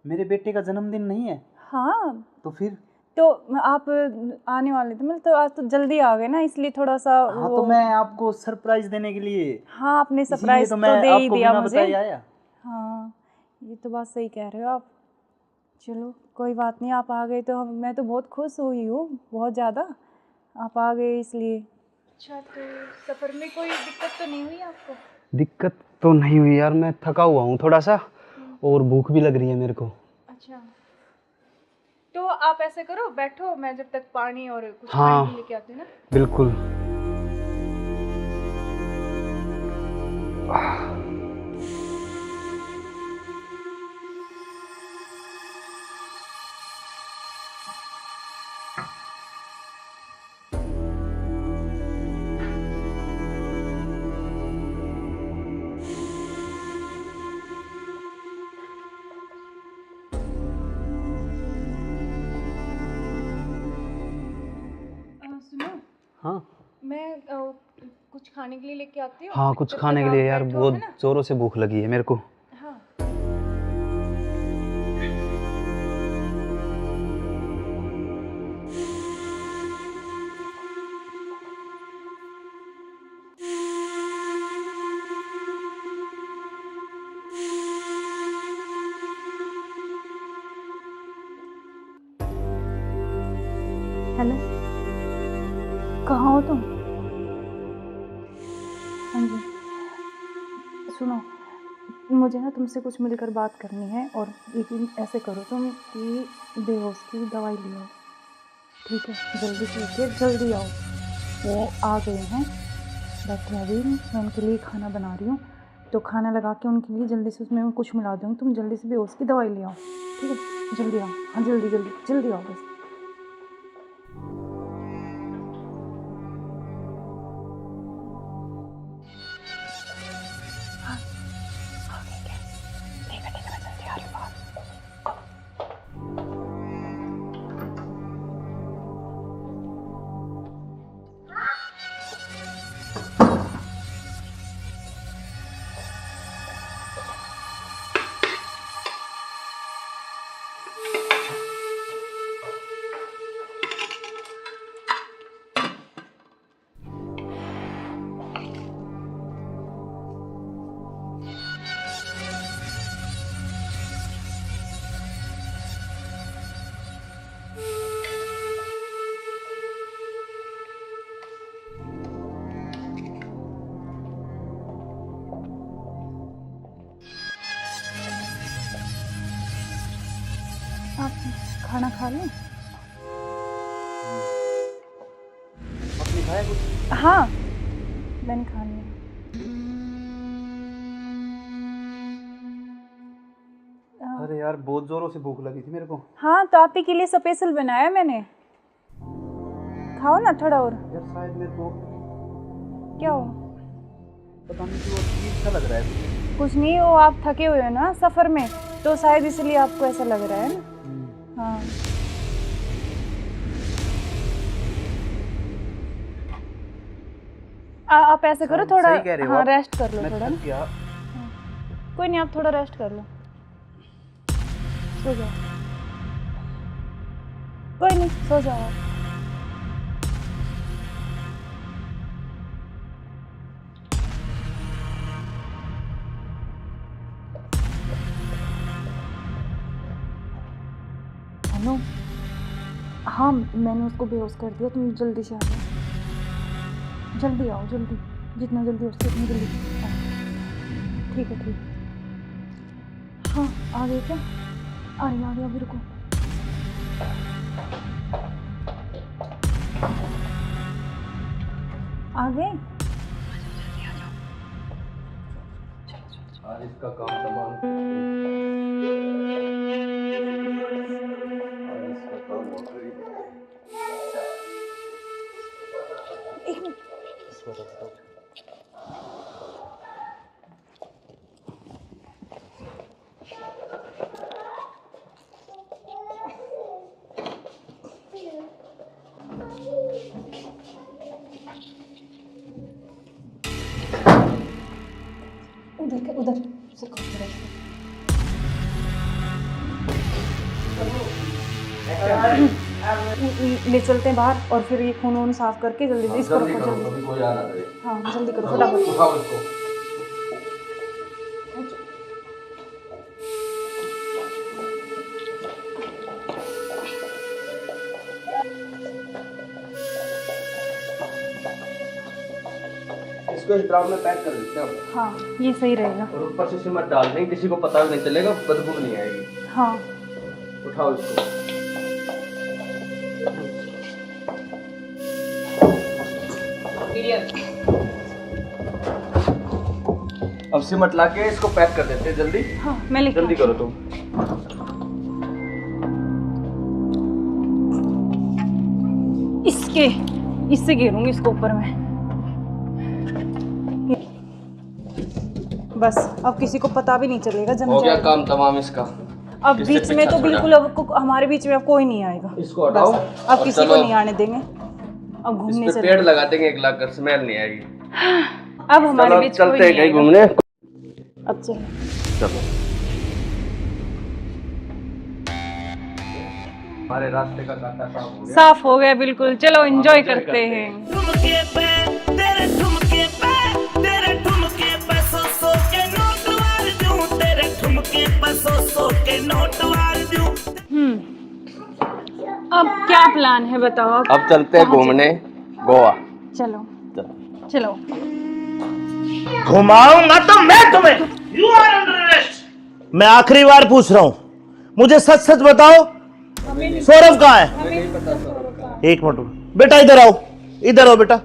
मेरे बेटे का जन्मदिन नहीं है? हाँ तो फिर तो आप आने वाले थे, मतलब तो आज तो जल्दी आ गए ना, इसलिए थोड़ा सा हाँ तो मैं आपको सरप्राइज देने के लिए। हाँ आपने सरप्राइज तो मैं दे ही आपको दिया बिना मुझे। बताए आया। हाँ ये तो बात सही कह रहे हो आप। चलो कोई बात नहीं, आप आ गए तो मैं तो बहुत खुश हुई हूँ, बहुत ज़्यादा। आप आ गए इसलिए। अच्छा तो सफ़र में कोई दिक्कत तो नहीं हुई आपको? दिक्कत तो नहीं हुई यार, मैं थका हुआ हूँ थोड़ा सा, और भूख भी लग रही है मेरे को। अच्छा तो आप ऐसे करो, बैठो, मैं जब तक पानी और कुछ हाँ, खाने के लेके आती हूँ ना। बिल्कुल। सुनो, हाँ मैं कुछ खाने के लिए लेके आती हूँ। हाँ, कुछ जब खाने तक के लिए आप यार, बैठो, बहुत है ना? जोरों से भूख लगी है मेरे को। हाँ हेलो, कहाँ हो तुम? हाँ जी सुनो, मुझे ना तुमसे कुछ मिलकर बात करनी है, और लेकिन ऐसे करो तुम कि बेहोश की दवाई ले आओ, ठीक है? जल्दी से उठिए, जल्दी आओ। वो आ गए हैं, बैठे हैं अभी, मैं उनके लिए खाना बना रही हूँ, तो खाना लगा के उनके लिए जल्दी से उसमें कुछ मिला दूँगी। तुम जल्दी से बेहोश की दवाई ले आओ, ठीक है? जल्दी आओ, हाँ जल्दी जल्दी जल्दी आओ बस। आप खाना खा लें? आपने खाया कुछ? हाँ मैंने खा लिया। अरे यार बहुत जोरों से भूख लगी थी मेरे को। हाँ तो आप ही के लिए स्पेशल बनाया मैंने, खाओ ना थोड़ा और। यार शायद मेरे को क्या हो? पता नहीं क्यों अजीब सा लग रहा है। कुछ नहीं, वो आप थके हुए हो ना सफ़र में, तो शायद इसलिए आपको ऐसा लग रहा है ना। हाँ आप ऐसे करो, थोड़ा हाँ रेस्ट कर लो थोड़ा ना। कोई नहीं, आप थोड़ा रेस्ट कर लो, सो जाओ। कोई नहीं, सो जाओ आप। सुनो, हाँ मैंने उसको बेहोश कर दिया, तुम जल्दी से आ जाओ, जल्दी आओ, जल्दी, जितना जल्दी हो सके उतनी जल्दी आओ। ठीक है, ठीक है। हाँ आ गए क्या? आ रही अभी, रुको। आ गए? आज इसका काम तमाम, आज इसका काम हो गई। एक मिनट। उधर से ले चलते हैं बाहर और फिर ये खून वून साफ करके जल्दी इसको रखो, जल्दी। हाँ जल्दी करो, फटाफट। इसको इस ड्राम में पैक कर देते हैं। हाँ ये सही रहेगा। और ऊपर से सिमट डाल देंगे, किसी को पता भी नहीं चलेगा, बदबू नहीं आएगी। हाँ उठाओ इसको। अब सिमट लाके इसको पैक कर देते हैं जल्दी। हाँ मैं लेके जल्दी करो तुम। इससे घेरूंगी इसको ऊपर में। बस अब किसी को पता भी नहीं चलेगा, जम हो गया जाएगा। काम तमाम इसका। अब किससे बीच में पीछा तो छोड़ा? बिल्कुल अब हमारे बीच में अब कोई नहीं आएगा। इसको हटाओ। बस, अब किसी को नहीं आने देंगे। अब घूमने इसमें से पेड़ लगा देंगे, एक लाख कर स्मेल नहीं आएगी। अब हमारे चलो बीच चलते हैं कहीं घूमने। अब चलो हमारे रास्ते का कांटा साफ हो गया बिल्कुल। चलो एंजॉय करते हैं। ठुमके पे तेरे ठुमके पे तेरे ठुमके पे सौ के नोट वार दूं, तेरे ठुमके पे सौ के नोट वार दूं। अब क्या प्लान है बताओ? अब चलते हैं घूमने गोवा। चलो चलो। घुमाऊंगा तो मैं तुम्हें। You are under arrest. मैं आखिरी बार पूछ रहा हूं, मुझे सच सच बताओ, सौरभ कहाँ है? एक मिनट बेटा, इधर आओ, इधर आओ बेटा।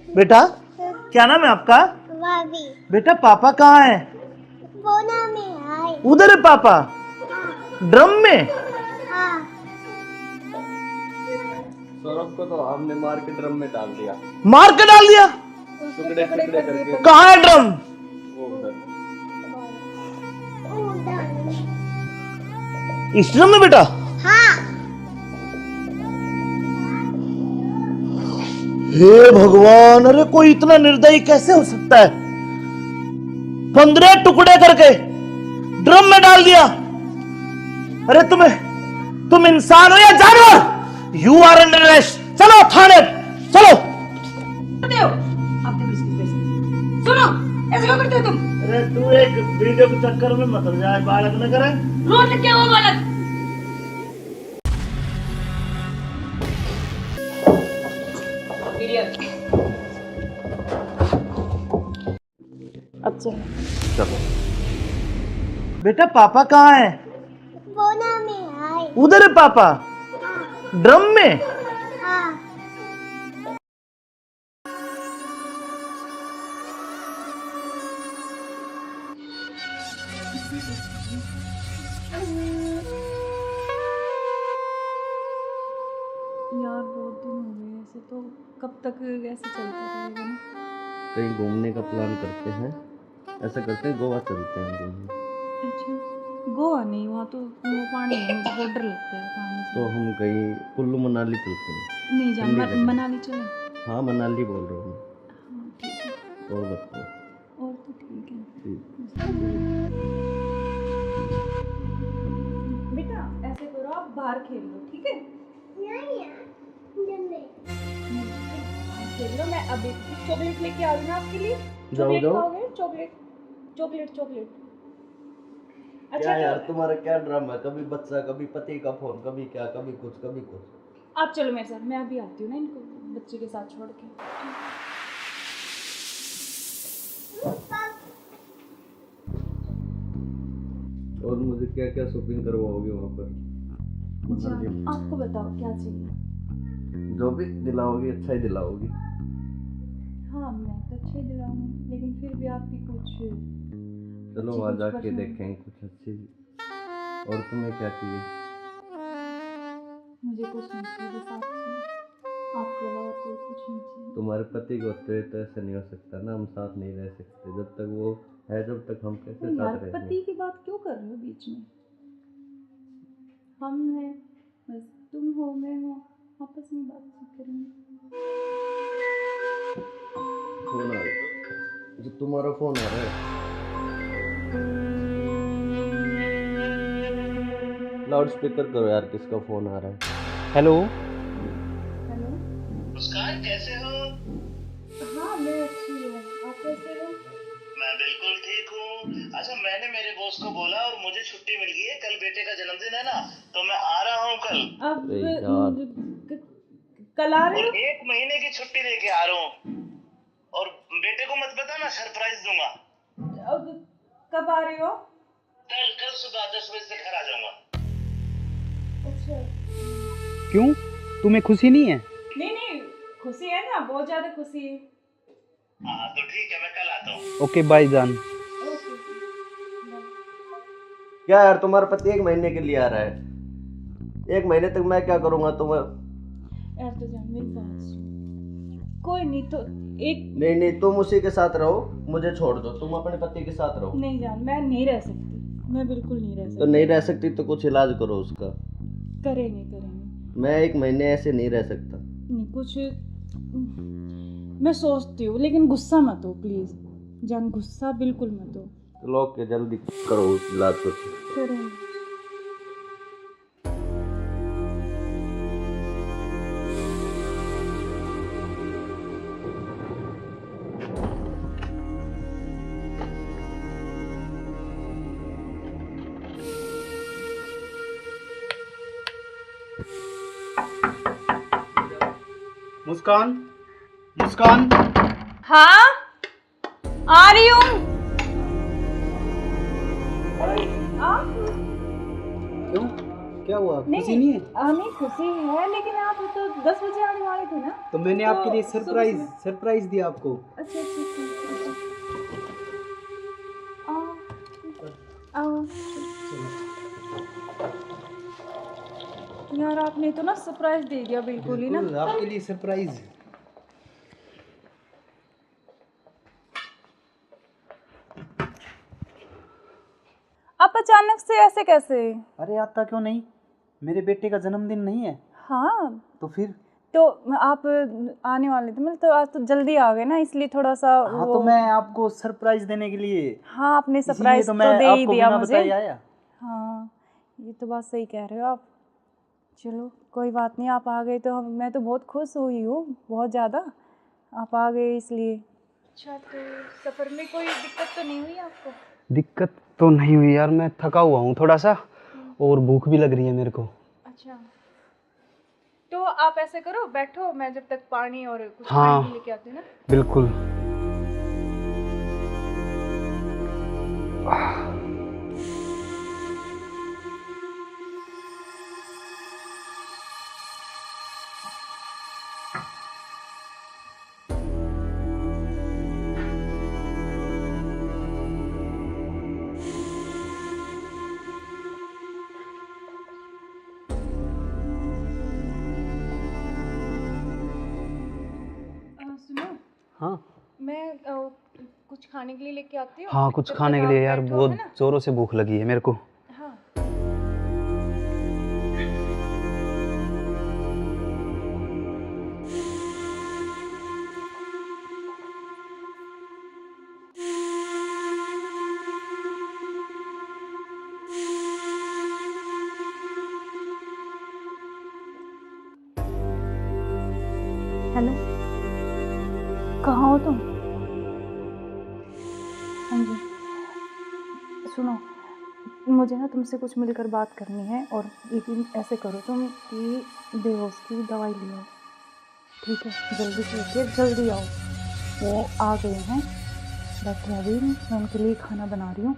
बेटा क्या नाम है आपका? बेटा पापा कहाँ है? उधर है पापा, ड्रम में। सौरभ को तो हमने मार के ड्रम में डाल दिया। मार के डाल दिया? टुकड़े टुकड़े करके। कहाँ है ड्रम? वो उधर। इस ड्रम में बेटा? हे भगवान, अरे कोई इतना निर्दयी कैसे हो सकता है? 15 टुकड़े करके ड्रम में डाल दिया। अरे तुम इंसान हो या जानवर? You are under arrest. चलो थाने, चलो। सुनो, ऐसे क्यों करते हो तुम? अरे तू एक वीडियो के चक्कर में मत जाए, बालक न करे। रोड क्या हुआ बालक? अब चलो बेटा पापा कहाँ है? उधर है पापा, ड्रम में। यार बहुत दिन हो गए ऐसे, तो कब तक ऐसे चलता रहेगा ना? कहीं घूमने का प्लान करते हैं, ऐसा करते हैं गोवा चलते हैं घूमने। अच्छा गोवा नहीं, वहाँ तो वो पानी है, मुझे बहुत डर लगता है पानी से। तो हम कहीं कुल्लू मनाली चलते हैं। नहीं जान, ठंडी जगह। मनाली चले। हाँ मनाली बोल रहा हूँ मैं। हाँ ठीक है, और बताओ। और तो ठीक है। ठीक। बेटा ऐसे करो, आप बाहर खेल लो, ठीक है? खेल लो, मैं अभी चॉकलेट लेके आ रही हूँ आपके लिए। जाओ, चॉकलेट जाओ। खाओगे? Chocolate chocolate chocolate. क्या यार तुम्हारा क्या ड्रामा है? कभी बच्चा, कभी पति का फोन, कभी क्या, कभी कुछ कभी कुछ। आप चलो मेरे साथ, मैं अभी आती हूँ ना इनको बच्चे के साथ छोड़ के। और मुझे क्या क्या शॉपिंग करवाओगे वहाँ पर? जान, आपको बताओ क्या चाहिए? जो भी दिलाओगी अच्छा ही दिलाओगी। हाँ मैं तो अच्छे दिलाऊंगी, लेकिन फिर भी आपकी कुछ चलो अच्छी वहाँ कुछ जाके पसंद- देखेंगे कुछ अच्छी। और तुम्हें क्या चाहिए? मुझे कुछ नहीं चाहिए, बस आप चाहिए। आपके अलावा कोई कुछ नहीं चाहिए। तुम्हारे पति को होते तो ऐसा नहीं हो सकता ना, हम साथ नहीं रह सकते जब तक वो है, जब तक हम कैसे यार साथ रहेंगे? पति की बात क्यों कर रहे हो बीच में? हम हैं, बस तुम हो मैं हूँ, आपस में बातचीत करेंगे। फोन आ रहा, जो तुम्हारा फोन आ रहा है। लाउड स्पीकर करो यार, किसका फोन आ रहा है? हेलो। हेलो। मुस्कान कैसे हो? हाँ मैं अच्छी हूँ, आप कैसे हो? मैं बिल्कुल ठीक हूँ। अच्छा मैंने मेरे बॉस को बोला और मुझे छुट्टी मिल गई है, कल बेटे का जन्मदिन है ना, तो मैं आ रहा हूँ कल। अब अरे यार। कल आ रहे और हो? 1 महीने की छुट्टी लेके आ रहा हूँ। और बेटे को मत बताना, सरप्राइज दूंगा। अब कब आ रहे हो? कल सुबह 10 बजे से घर आ जाऊंगा। अच्छा। क्यों, तुम्हें खुशी नहीं है? नहीं खुशी है ना, बहुत ज्यादा खुशी है। हाँ तो ठीक है, मैं कल आता हूँ। ओके बाय जान। ओके। क्या यार तुम्हारा पति 1 महीने के लिए आ रहा है? 1 महीने तक मैं क्या करूँगा तुम्हें? यार तो जान मेरी बात सुन, कोई नहीं तो एक नहीं तुम उसी के साथ रहो, मुझे छोड़ दो, तुम अपने पति के साथ रहो। नहीं जान, मैं नहीं रह सकती, मैं बिल्कुल नहीं रह सकती। तो नहीं रह सकती तो कुछ इलाज करो उसका। करेंगे। मैं 1 महीने ऐसे नहीं रह सकता। नहीं कुछ मैं सोचती हूँ, लेकिन गुस्सा मत हो प्लीज जान, गुस्सा बिल्कुल मत हो। चलो ओके, जल्दी करो इलाज कुछ। करेंगे। मुस्कान, मुस्कान। हाँ आ रही हूँ। क्यों, क्या हुआ? खुशी नहीं है? नहीं खुशी है, लेकिन आप तो 10 बजे आने वाले थे ना। तो मैंने तो आपके लिए सरप्राइज सुबह- सरप्राइज दिया आपको। अच्छा आओ। यार आपने तो ना सरप्राइज दे दिया बिल्कुल ही ना। बिल्कुल, आपके लिए सरप्राइज। आप अचानक से ऐसे कैसे? अरे आता क्यों नहीं, मेरे बेटे का जन्मदिन नहीं है? हाँ तो फिर? तो आप आने वाले थे, मतलब तो आज तो जल्दी आ गए ना, इसलिए थोड़ा सा हाँ तो मैं आपको सरप्राइज देने के लिए, हाँ आपने इसीलिए सरप्राइज तो तो मैं दे ही आपको दिया बिना मुझे। बताए आया। हाँ ये तो बात सही कह रहे हो आप। चलो कोई बात नहीं, आप आ गए तो मैं तो बहुत खुश हुई हूँ, बहुत ज़्यादा। आप आ गए इसलिए। अच्छा तो सफ़र में कोई दिक्कत तो नहीं हुई आपको? दिक्कत तो नहीं हुई यार, मैं थका हुआ हूँ थोड़ा सा, और भूख भी लग रही है मेरे को। अच्छा तो आप ऐसे करो, बैठो, मैं जब तक पानी और कुछ हाँ, खाने के लेके आती हूँ ना। बिल्कुल। सुनो, हाँ मैं कुछ खाने के लिए लेके आती हूँ। हाँ, कुछ जब खाने तक के लिए आप यार, बैठो, बहुत है ना? जोरों से भूख लगी है मेरे को। हाँ हेलो, कहाँ हो तुम? हाँ जी सुनो, मुझे ना तुमसे कुछ मिलकर बात करनी है, और यकीन ऐसे करो तुम कि बेहोश की दवाई ले आओ, ठीक है? जल्दी से उठिए, जल्दी आओ। वो आ गए हैं, बैठे हैं अभी, मैं उनके लिए खाना बना रही हूँ,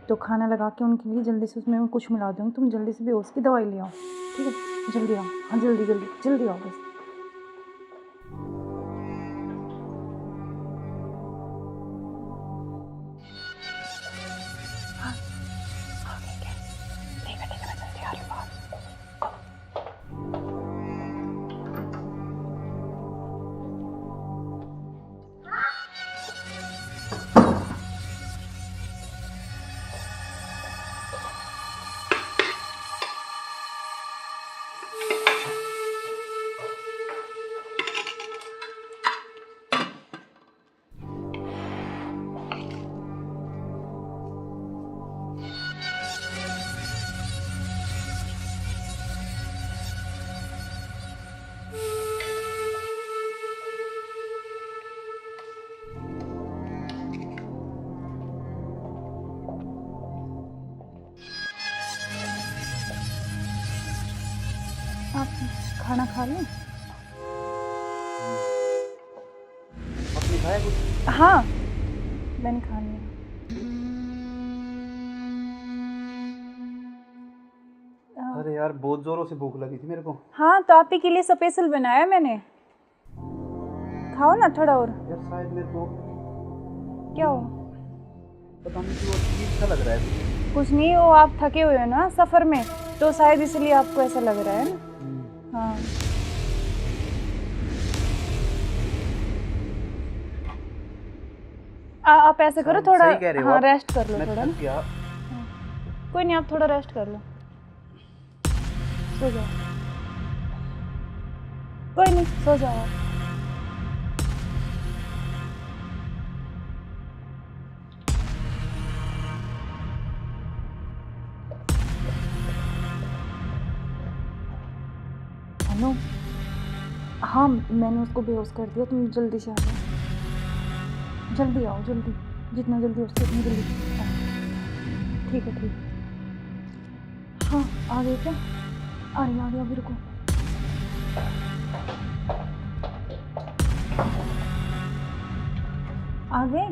तो खाना लगा के उनके लिए जल्दी से उसमें कुछ मिला दूँगी। तुम जल्दी से बेहोश की दवाई ले आओ, ठीक है? जल्दी आओ, हाँ जल्दी जल्दी जल्दी आओ बस। आप खाना खा लें? आपने खाया कुछ? हाँ, मैंने खा लिया। अरे यार बहुत जोरों से भूख लगी थी मेरे को। हाँ, तो आप ही के लिए स्पेशल बनाया मैंने, खाओ ना थोड़ा और। यार शायद मेरे को क्या हो? पता नहीं क्यों अजीब सा लग रहा है। कुछ नहीं, वो आप थके हुए हो ना सफ़र में, तो शायद इसलिए आपको ऐसा लग रहा है ना। हाँ, आप ऐसे करो थोड़ा, सही कह रहे हो हाँ आप। रेस्ट कर लो मैं थोड़ा थक ना। गया। कोई नहीं, आप थोड़ा रेस्ट कर लो, सो जाओ। कोई नहीं, सो जाओ आप। हेलो, हाँ मैंने उसको बेहोश कर दिया, तुम जल्दी से आ जाओ, जल्दी आओ, जल्दी, जितना जल्दी हो सके उतनी जल्दी आओ। ठीक है, ठीक है। हाँ, आ गए क्या? आ रही अभी, रुको। आ गए?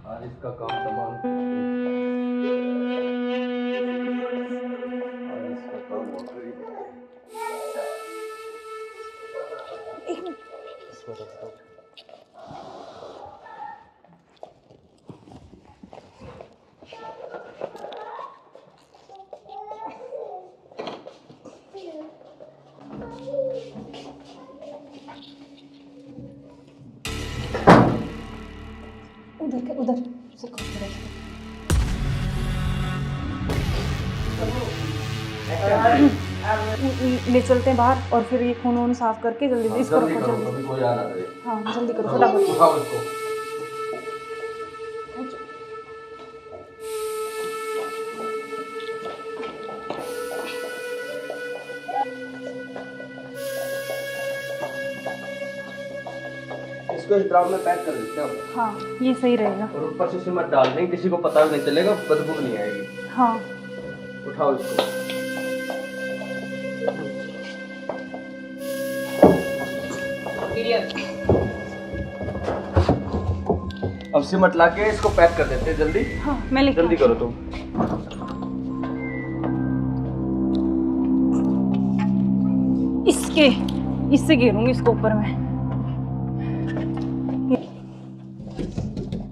आज इसका काम तमाम। आज इसका काम हो गया। एक मिनट। उधर ले चलते हैं बाहर, और फिर ये खून वून साफ करके जल्दी से इसको रखो, जल्दी। कभी कोई आ ना करे। हाँ जल्दी करो फटाफट। उठाओ इसको। इसको इस ड्राम में पैक कर देते हैं। हाँ ये सही रहेगा। और ऊपर से सिमट डाल देंगे, किसी को पता भी नहीं चलेगा, बदबू नहीं आएगी। हाँ उठाओ इसको। अब सिमट ला के इसको पैक कर देते हैं जल्दी। हाँ मैं लेके जल्दी करो तुम। इससे घेरूंगी इसको ऊपर में।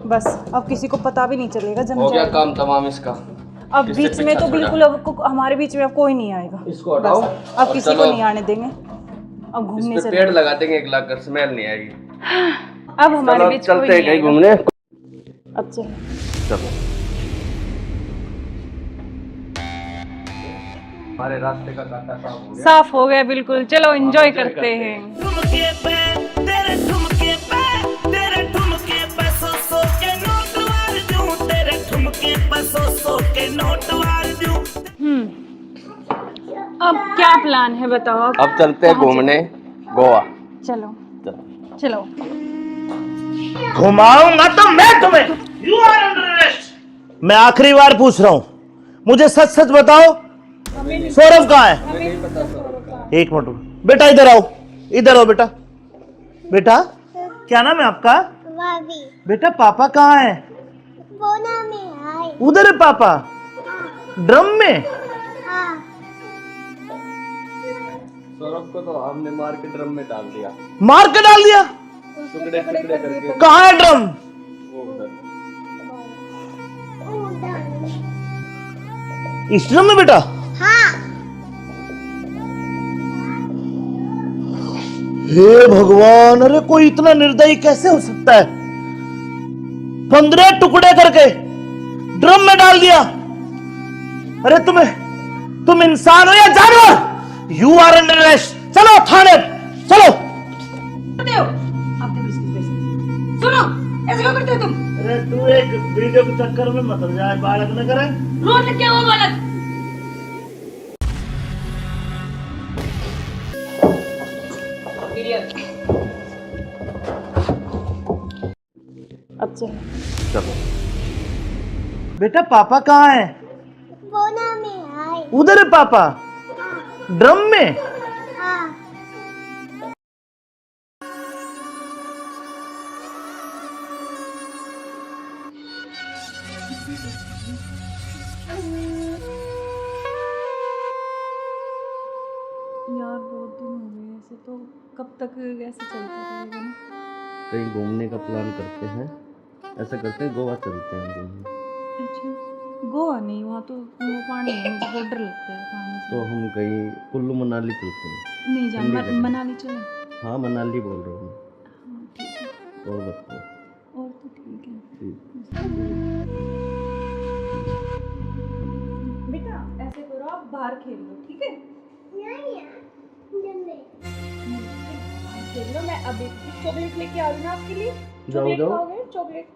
बस अब किसी को पता भी नहीं चलेगा, जम हो गया जाएगा। काम तमाम इसका। अब इससे बीच में पीछा तो छोड़ा। बिल्कुल अब हमारे बीच में अब कोई नहीं आएगा। इसको हटाओ। बस अब और किसी को चलो। नहीं आने देंगे। अब घूमने इस पे चले, पेड़ लगा देंगे, एक लाख कर स्मेल नहीं आएगी। अब हमारे चलो बीच चलते कोई हैं नहीं कहीं आएगा। घूमने। अब चलो। चलो हमारे रास्ते का कांटा साफ हो गया। साफ हो गया बिल्कुल, चलो एंजॉय करते हैं। ठुमके पे तेरे ठुमके पे तेरे ठुमके पे सौ के नोट वार दूं, तेरे ठुमके पे सौ के नोट वार दूं। अब क्या प्लान है बताओ आप? अब चलते हैं कहाँ घूमने गोवा। चलो चलो। चलो। घुमाऊंगा तो मैं तुम्हें, यू आर अंडर अरेस्ट। मैं आखिरी बार पूछ रहा हूं, मुझे सच सच बताओ, सौरभ कहाँ है? एक मिनट बेटा, इधर आओ, इधर आओ बेटा। बेटा क्या नाम है आपका? बेटा पापा कहाँ है? उधर है पापा? ड्रम में? सौरभ को तो हमने मार के ड्रम में डाल दिया। मार के डाल दिया? टुकड़े टुकड़े करके। कहाँ है ड्रम? वो उधर। इस ड्रम में बेटा? हे भगवान, अरे कोई इतना निर्दयी कैसे हो सकता है? 15 टुकड़े करके ड्रम में डाल दिया। अरे तुम इंसान हो या जानवर? You are under arrest. चलो थाने, चलो। सुनो, ऐसे क्यों करते हो तुम? अरे तू एक वीडियो के चक्कर में मत जाए, बालक न करे। रोड लग क्या हुआ बालक? अब चलो। चलो बेटा, पापा कहाँ है? उधर है पापा? ड्रम में? यार बहुत दिन हो गए ऐसे, तो कब तक ऐसे चलता रहेगा ना? कहीं घूमने का प्लान करते हैं, ऐसा करते हैं गोवा चलते हैं घूमने। अच्छा, गोवा नहीं, वहाँ तो वो पानी है, मुझे बहुत डर लगता है पानी से। तो हम कहीं कुल्लू मनाली चलते हैं। नहीं जान, ठंडी जगह। मनाली चले? हाँ मनाली बोल रहा हूँ हाँ ठीक है, मैं। और बताओ। और तो ठीक है। ठीक। बेटा ऐसे करो, आप बाहर खेल लो, ठीक है? खेल लो, मैं अभी चॉकलेट लेके आ रही हूँ आपके लिए। चॉकलेट खाओगे? Chocolate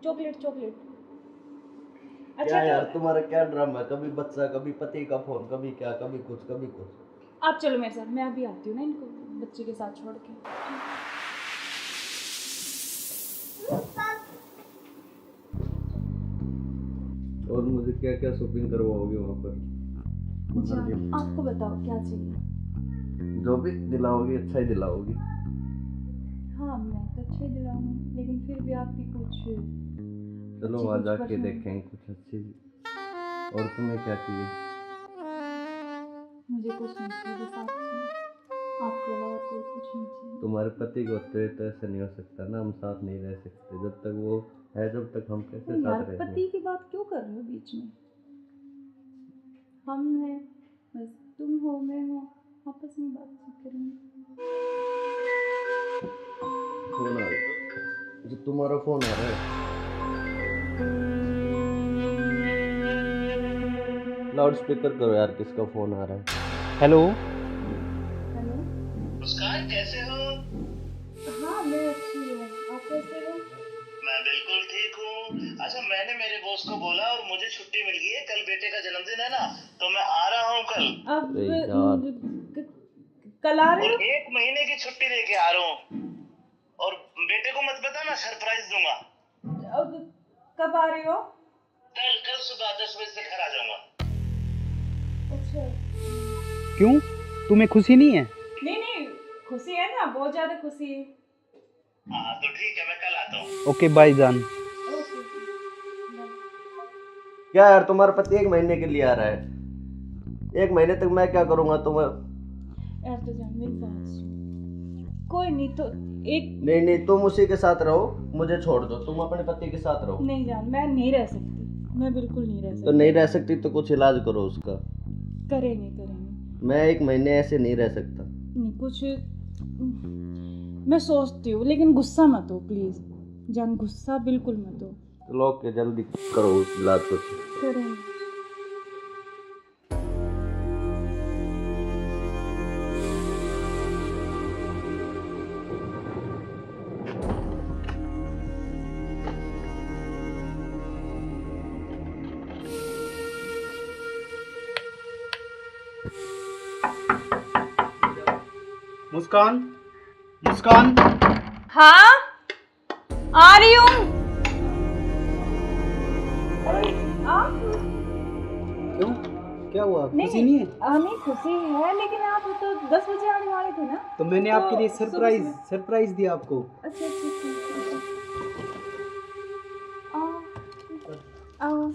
chocolate chocolate. क्या यार तुम्हारा क्या ड्रामा है? कभी बच्चा, कभी पति का फोन, कभी क्या, कभी कुछ कभी कुछ। आप चलो मेरे साथ, मैं अभी आती हूँ ना इनको बच्चे के साथ छोड़ के। और मुझे क्या क्या शॉपिंग करवाओगे वहाँ पर? अच्छा, आपको बताओ क्या चाहिए? जो भी दिलाओगी अच्छा ही दिलाओगी। हाँ मैं तो अच्छा ही दिलाऊंगी, लेकिन फिर भी आपकी कुछ चलो अच्छी वहाँ कुछ जाके पसंद। देखेंगे कुछ अच्छी। और तुम्हें क्या चाहिए? मुझे कुछ नहीं चाहिए, बस आप चाहिए, आपके अलावा कोई कुछ नहीं चाहिए। तुम्हारे पति को होते तो ऐसा नहीं हो सकता ना, हम साथ नहीं रह सकते जब तक वो है, जब तक हम कैसे तो यार साथ रहेंगे? पति की बात क्यों कर रहे हो बीच में? हम हैं, बस तुम हो, मैं हूँ, आपस में बातचीत करेंगे। फोन आ रहा है, जो तुम्हारा फोन आ रहा है। लाउड स्पीकर करो यार, किसका फोन आ रहा है? हेलो। हेलो। मुस्कान कैसे हो? हाँ मैं अच्छी हूँ, आप कैसे हो? मैं बिल्कुल ठीक हूँ। अच्छा मैंने मेरे बॉस को बोला और मुझे छुट्टी मिल गई है, कल बेटे का जन्मदिन है ना, तो मैं आ रहा हूँ कल। अब अरे यार। कल आ रहे और हो? 1 महीने की छुट्टी लेके आ रहा हूँ। और बेटे को मत बताना, सरप्राइज दूंगा। अब कब आ रहे हो? कल सुबह 10 बजे से घर आ जाऊंगा। अच्छा। क्यों, तुम्हें खुशी नहीं है? नहीं नहीं, खुशी है ना, बहुत ज्यादा खुशी है। हाँ तो ठीक है, मैं कल आता हूँ। ओके बाय जान। ओके। क्या यार तुम्हारा पति 1 महीने के लिए आ रहा है? 1 महीने तक मैं क्या करूँगा? तुम्हें यार तो जान मेरी बात सुन। कोई नहीं तो एक नहीं, तुम उसी के साथ रहो, मुझे छोड़ दो, तुम अपने पति के साथ रहो। नहीं जान, मैं नहीं रह सकती, मैं बिल्कुल नहीं रह तो सकती। नहीं रह सकती तो कुछ इलाज करो उसका। करेंगे करेंगे। मैं 1 महीने ऐसे नहीं रह सकता। नहीं कुछ मैं सोचती हूँ, लेकिन गुस्सा मत हो प्लीज जान, गुस्सा बिल्कुल मत हो। चलो ओके, जल्दी करो उस इलाज को। करेंगे। मुस्कान, मुस्कान। हाँ आ रही हूँ। आप क्यों, क्या हुआ? खुशी नहीं है? नहीं खुशी है, लेकिन आप तो 10 बजे आने वाले थे ना। तो मैंने तो आपके लिए सुबह सरप्राइज दिया आपको। अच्छा अच्छा आओ।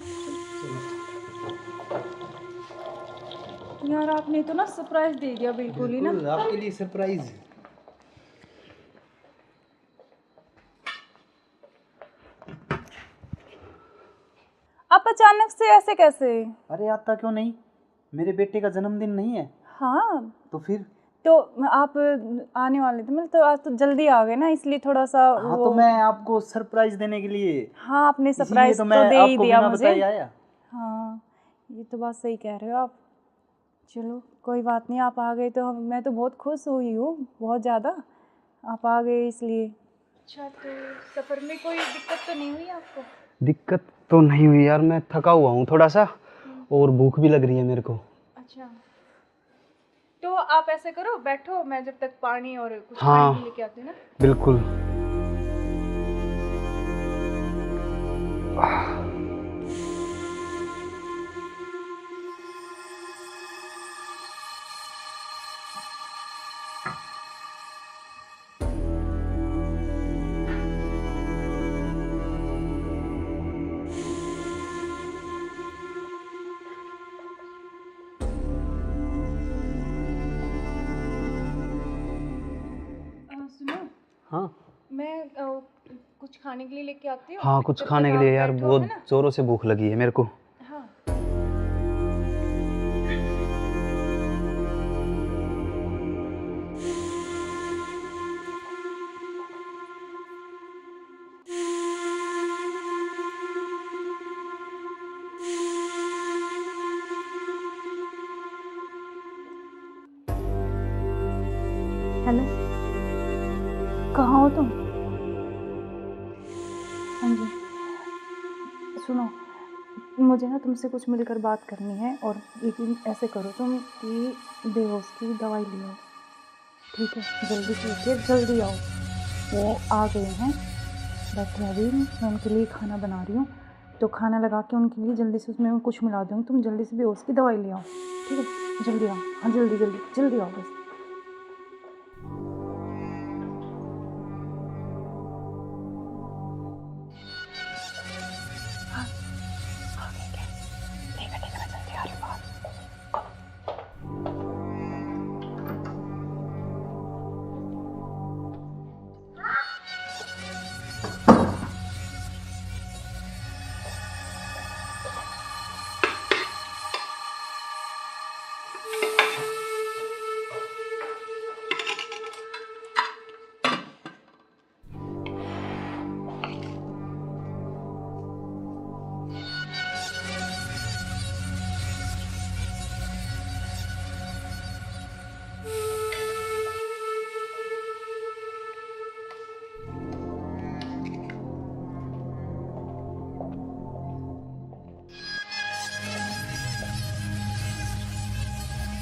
यार आपने तो ना सरप्राइज दे दिया बिल्कुल ही ना। बिल्कुल, आपके लिए सरप्राइज। आप अचानक से ऐसे कैसे? अरे आता क्यों नहीं, मेरे बेटे का जन्मदिन नहीं है? हाँ तो फिर? तो आप आने वाले थे, मतलब तो आज तो जल्दी आ गए ना, इसलिए थोड़ा सा हाँ तो मैं आपको सरप्राइज देने के लिए। हाँ आपने इसीलिए सरप्राइज तो तो मैं दे ही आपको दिया बिना मुझे। बताए आया। हाँ ये तो बात सही कह रहे हो आप। चलो कोई बात नहीं, आप आ गए तो मैं तो बहुत खुश हुई हूँ, बहुत ज़्यादा। आप आ गए इसलिए। अच्छा तो सफ़र में कोई दिक्कत तो नहीं हुई आपको? दिक्कत तो नहीं हुई यार, मैं थका हुआ हूँ थोड़ा सा, और भूख भी लग रही है मेरे को। अच्छा तो आप ऐसे करो, बैठो, मैं जब तक पानी और कुछ हाँ, खाने के लेके आती हूँ ना। बिल्कुल। सुनो, हाँ मैं कुछ खाने के लिए लेके आती हूँ। हाँ, कुछ जब खाने तक के लिए आप यार, बैठो, बहुत है ना? जोरों से भूख लगी है मेरे को। हाँ हेलो, कहाँ हो तुम? हाँ जी सुनो, मुझे ना तुमसे कुछ मिलकर बात करनी है, और लेकिन ऐसे करो तुम कि बेहोश की दवाई ले आओ, ठीक है? जल्दी से उठिए, जल्दी आओ। वो आ गए हैं, बैठे अभी, मैं उनके लिए खाना बना रही हूँ, तो खाना लगा के उनके लिए जल्दी से उसमें कुछ मिला दूँगी, तुम जल्दी से बेहोश की दवाई ले आओ, ठीक है? जल्दी आओ, हाँ जल्दी जल्दी जल्दी आओ बस।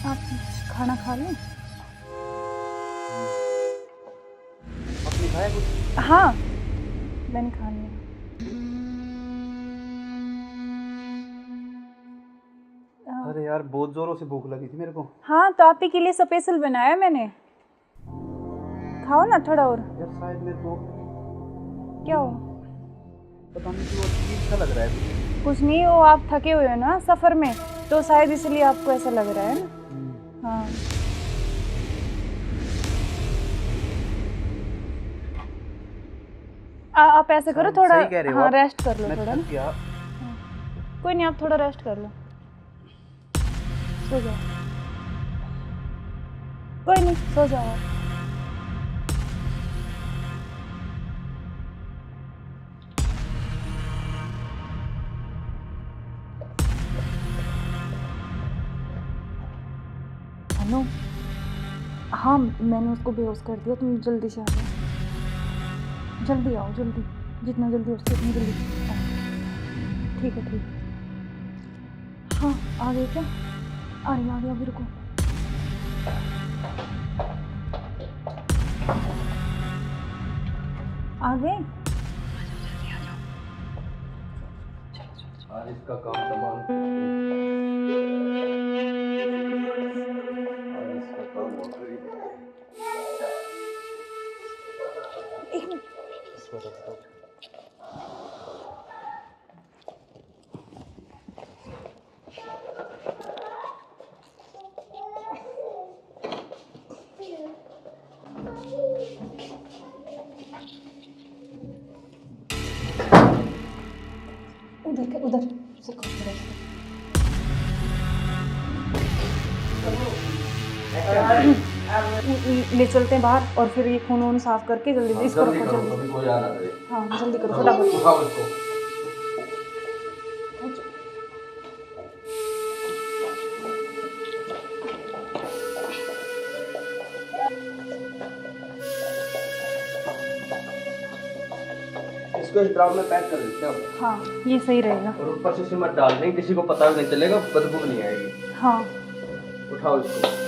आप खाना खा लें? आपने खाया कुछ? हाँ मैंने खा लिया। अरे यार, बहुत जोरों से भूख लगी थी मेरे को। हाँ तो आप ही के लिए स्पेशल बनाया मैंने, खाओ ना थोड़ा और। यार शायद मेरे को क्या हो? पता नहीं क्यों अजीब सा लग रहा है। कुछ नहीं, वो आप थके हुए हो ना सफ़र में, तो शायद इसलिए आपको ऐसा लग रहा है ना। हाँ आप ऐसे करो, थोड़ा हाँ रेस्ट कर लो थोड़ा ना। कोई नहीं, आप थोड़ा रेस्ट कर लो, सो जाओ। कोई नहीं, सो जाओ आप। हेलो, हाँ मैंने उसको बेहोश कर दिया, तुम जल्दी से आ जाओ, जल्दी आओ, जल्दी, जितना जल्दी हो सके उतनी जल्दी आओ। ठीक है ठीक है। हाँ आ गए क्या? आ रही अभी, रुको। आ गए? आज इसका काम तमाम। आज इसका काम हो गई। इसको रख दो। उधर उधर से ले चलते हैं बाहर और फिर ये खून वून साफ करके जल्दी इसको रखो जल्दी। कभी कोई आना करे। हाँ जल्दी करो फटाफट। उठाओ इसको। इसको इस ड्राम में पैक कर देते हैं। हाँ ये सही रहेगा। और ऊपर से सिमट डाल देंगे, किसी को पता भी नहीं चलेगा, बदबू नहीं आएगी। हाँ उठाओ इसको।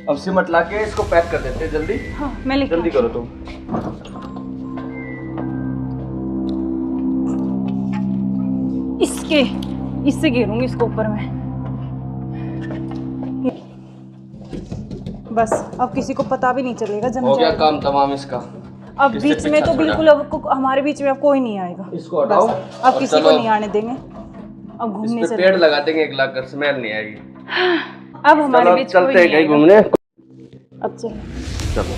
अब सिमट ला के इसको पैक कर देते हैं जल्दी। हाँ मैं लेके जल्दी करो तुम। इससे घेरूंगी इसको ऊपर में। बस अब किसी को पता भी नहीं चलेगा जम हो गया जाएगा। काम तमाम इसका। अब इससे बीच में पीछा तो छोड़ा। बिल्कुल अब हमारे बीच में अब कोई नहीं आएगा। इसको हटाओ। बस अब और किसी को चलो। नहीं आने देंगे। अब घूमने इस पे चले पेड़ लगा देंगे, एक लाकर स्मेल नहीं आएगी। अब हमारे चलो बीच कोई चलते हैं नहीं कहीं आएगा। घूमने। अब चलो चलो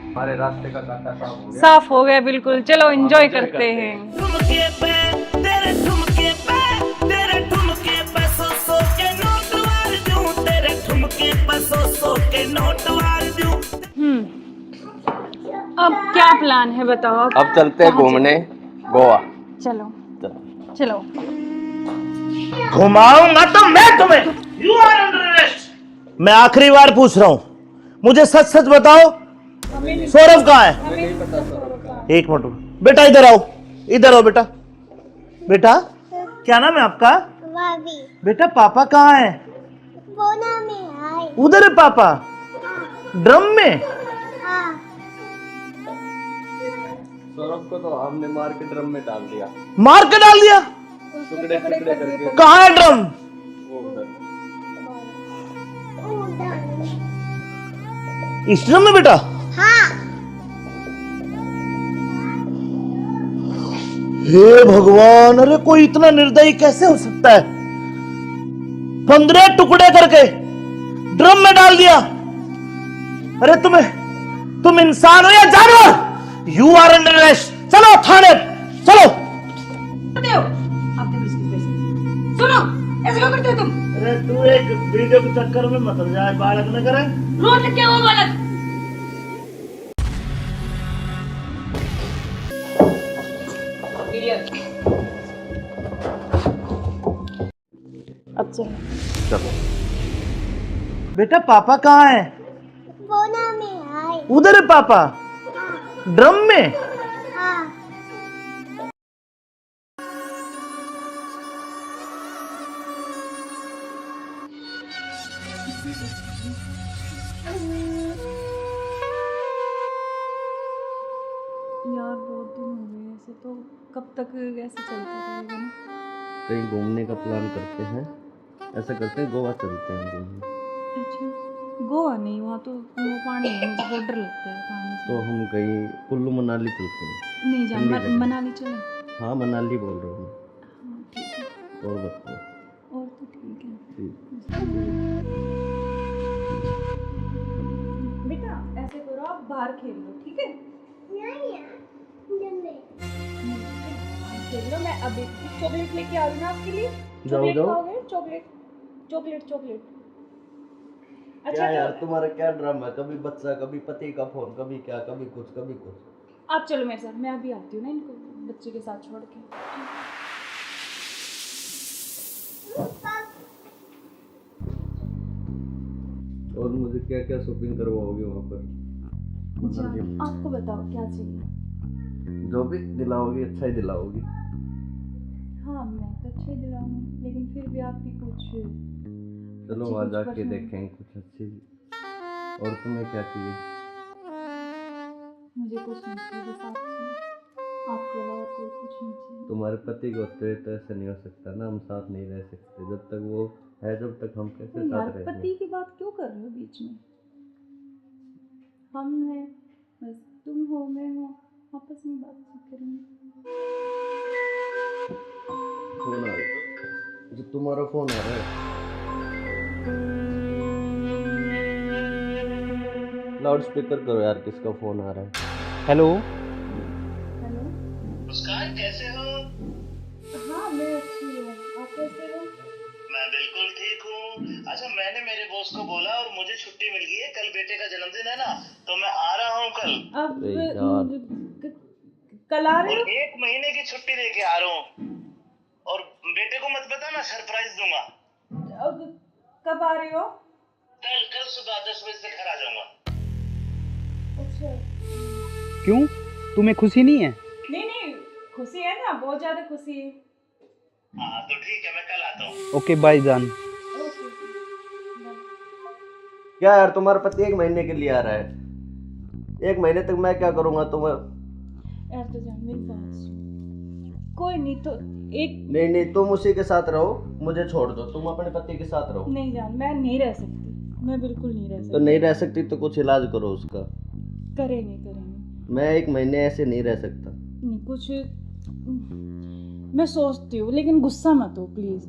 हमारे रास्ते का कांटा साफ हो गया। साफ हो गया बिल्कुल। चलो एंजॉय करते हैं। ठुमके पे तेरे ठुमके पे तेरे ठुमके पे सौ के नोट वार दूं, तेरे ठुमके पे सौ के नोट वार दूं। अब क्या प्लान है बताओ। अब चलते हैं घूमने गोवा। चलो चलो। घुमाऊंगा तो मैं तुम्हें। You are under arrest. मैं आखिरी बार पूछ रहा हूं, मुझे सच सच बताओ, सौरभ कहाँ है? एक मिनट बेटा, इधर आओ, इधर आओ बेटा। बेटा क्या नाम है आपका? भाभी बेटा पापा कहाँ है? बोना में आए। उधर है पापा, ड्रम में। हाँ सौरभ को तो हमने मार के ड्रम में डाल दिया, मार के डाल दिया। टुकड़े टुकड़े करके। कहाँ है ड्रम? वो उधर। इस ड्रम में बेटा? हाँ हे भगवान, अरे कोई इतना निर्दयी कैसे हो सकता है? 15 टुकड़े करके ड्रम में डाल दिया। अरे तुम इंसान हो या जानवर? You are under arrest. चलो थाने चलो। करते हो आप देखो इसकी वजह से। सुनो ऐसे क्यों करते हो तुम? अरे तू एक वीडियो के चक्कर में मत जाए, बालक न करे। रोज क्या वो बालक? अब चलो चलो बेटा पापा कहाँ है? बोना में आए। उधर है पापा, ड्रम में। हाँ यार बहुत दिन हो गए ऐसे, तो कब तक ऐसे चलता रहेगा ना। कहीं घूमने का प्लान करते हैं, ऐसा करते हैं गोवा चलते हैं घूमने। अच्छा गोवा नहीं, वहाँ तो वो पानी है, मुझे बहुत डर लगता है पानी से। तो हम कहीं कुल्लू मनाली चलते हैं। नहीं जान ठंडी जगह। मनाली चले। हाँ मनाली बोल रहा हूँ हाँ ठीक है। मैं। और बताओ। और तो ठीक है। ठीक। बेटा ऐसे करो, आप बाहर खेल लो ठीक है। खेल लो, मैं अभी चॉकलेट लेके आ रही हूँ आपके लिए। चॉकलेट जाओ। खाओगे? Chocolate chocolate chocolate. अच्छा क्या यार तो तुम्हारा क्या ड्रामा है? कभी बच्चा, कभी पति का फोन, कभी क्या, कभी कुछ कभी कुछ। आप चलो मेरे साथ, मैं अभी आती हूँ ना इनको बच्चे के साथ छोड़ के। और मुझे क्या क्या शॉपिंग करवाओगे वहाँ पर? अच्छा आपको बताओ क्या चाहिए। जो भी दिलाओगी अच्छा ही दिलाओगी। हाँ मैं तो अच्छे दिलाऊंगी, लेकिन फिर भी आपकी कुछ चलो अच्छी वहाँ कुछ जाके पसंद- देखेंगे कुछ अच्छी। और तुम्हें क्या चाहिए? मुझे कुछ नहीं चाहिए, बस आप चाहिए। आपके अलावा कोई कुछ नहीं चाहिए। तुम्हारे पति को होते हुए तो ऐसा नहीं हो सकता ना, हम साथ नहीं रह सकते जब तक वो है, जब तक हम कैसे तो यार साथ रहेंगे? पति की बात क्यों कर रहे हो बीच में? हम हैं, बस तुम हो, मैं हूँ, आपस में बातचीत करेंगे। फोन आ रहा, जो तुम्हारा फोन आ रहा है, लाउड स्पीकर करो यार, किसका फोन आ रहा है? हेलो। हेलो। मुस्कान कैसे हो? हाँ मैं अच्छी हूँ, आप कैसे हो? मैं बिल्कुल ठीक हूँ। अच्छा, मैंने मेरे बॉस को बोला और मुझे छुट्टी मिल गई है। कल बेटे का जन्मदिन है ना, तो मैं आ रहा हूँ कल। अब अरे यार। कल आ रहे और हो? 1 महीने की छुट्टी लेके आ रहा हूँ। और बेटे को मत बता, मैं सरप्राइज दूंगा। अब कब आ रहे हो? कल सुबह 10 बजे से घर आ जाऊंगा। अच्छा। क्यों, तुम्हें खुशी नहीं है? नहीं खुशी है ना, बहुत ज्यादा खुशी है। हाँ तो ठीक है, मैं कल आता हूँ। ओके बाय जान। ओके। क्या यार, तुम्हारा पति 1 महीने के लिए आ रहा है, 1 महीने तक मैं क्या करूंगा तुम्हें? यार तो जान मेरी बात सुन, कोई नहीं तो एक नहीं, तुम उसी के साथ रहो, मुझे छोड़ दो, तुम अपने पति के साथ रहो। नहीं जान, मैं नहीं रह सकती, मैं बिल्कुल नहीं रह तो सकती। नहीं रह सकती तो कुछ इलाज करो उसका। करेंगे। मैं 1 महीने ऐसे नहीं रह सकता। नहीं कुछ मैं सोचती हूँ, लेकिन गुस्सा मत हो प्लीज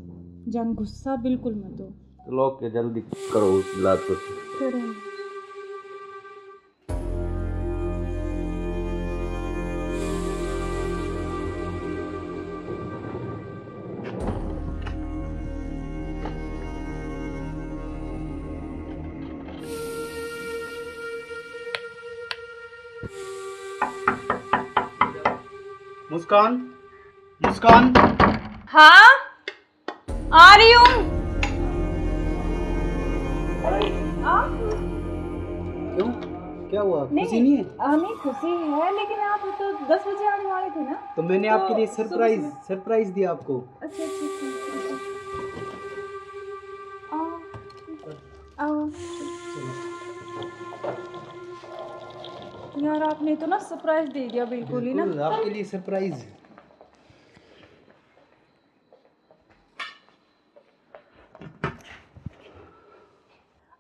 जान, गुस्सा बिल्कुल मत हो। चलो ओके, जल्दी करो उस इलाज को। करेंगे। मुस्कान, मुस्कान। हाँ आ रही हूँ। क्यों, क्या हुआ, खुशी नहीं है? नहीं खुशी है, लेकिन आप तो 10 बजे आने वाले थे ना। तो मैंने तो आपके लिए सुबह सरप्राइज दिया आपको। अच्छा आओ। यार आपने तो ना सरप्राइज दे दिया बिल्कुल ही ना। बिल्कुल, आपके लिए सरप्राइज।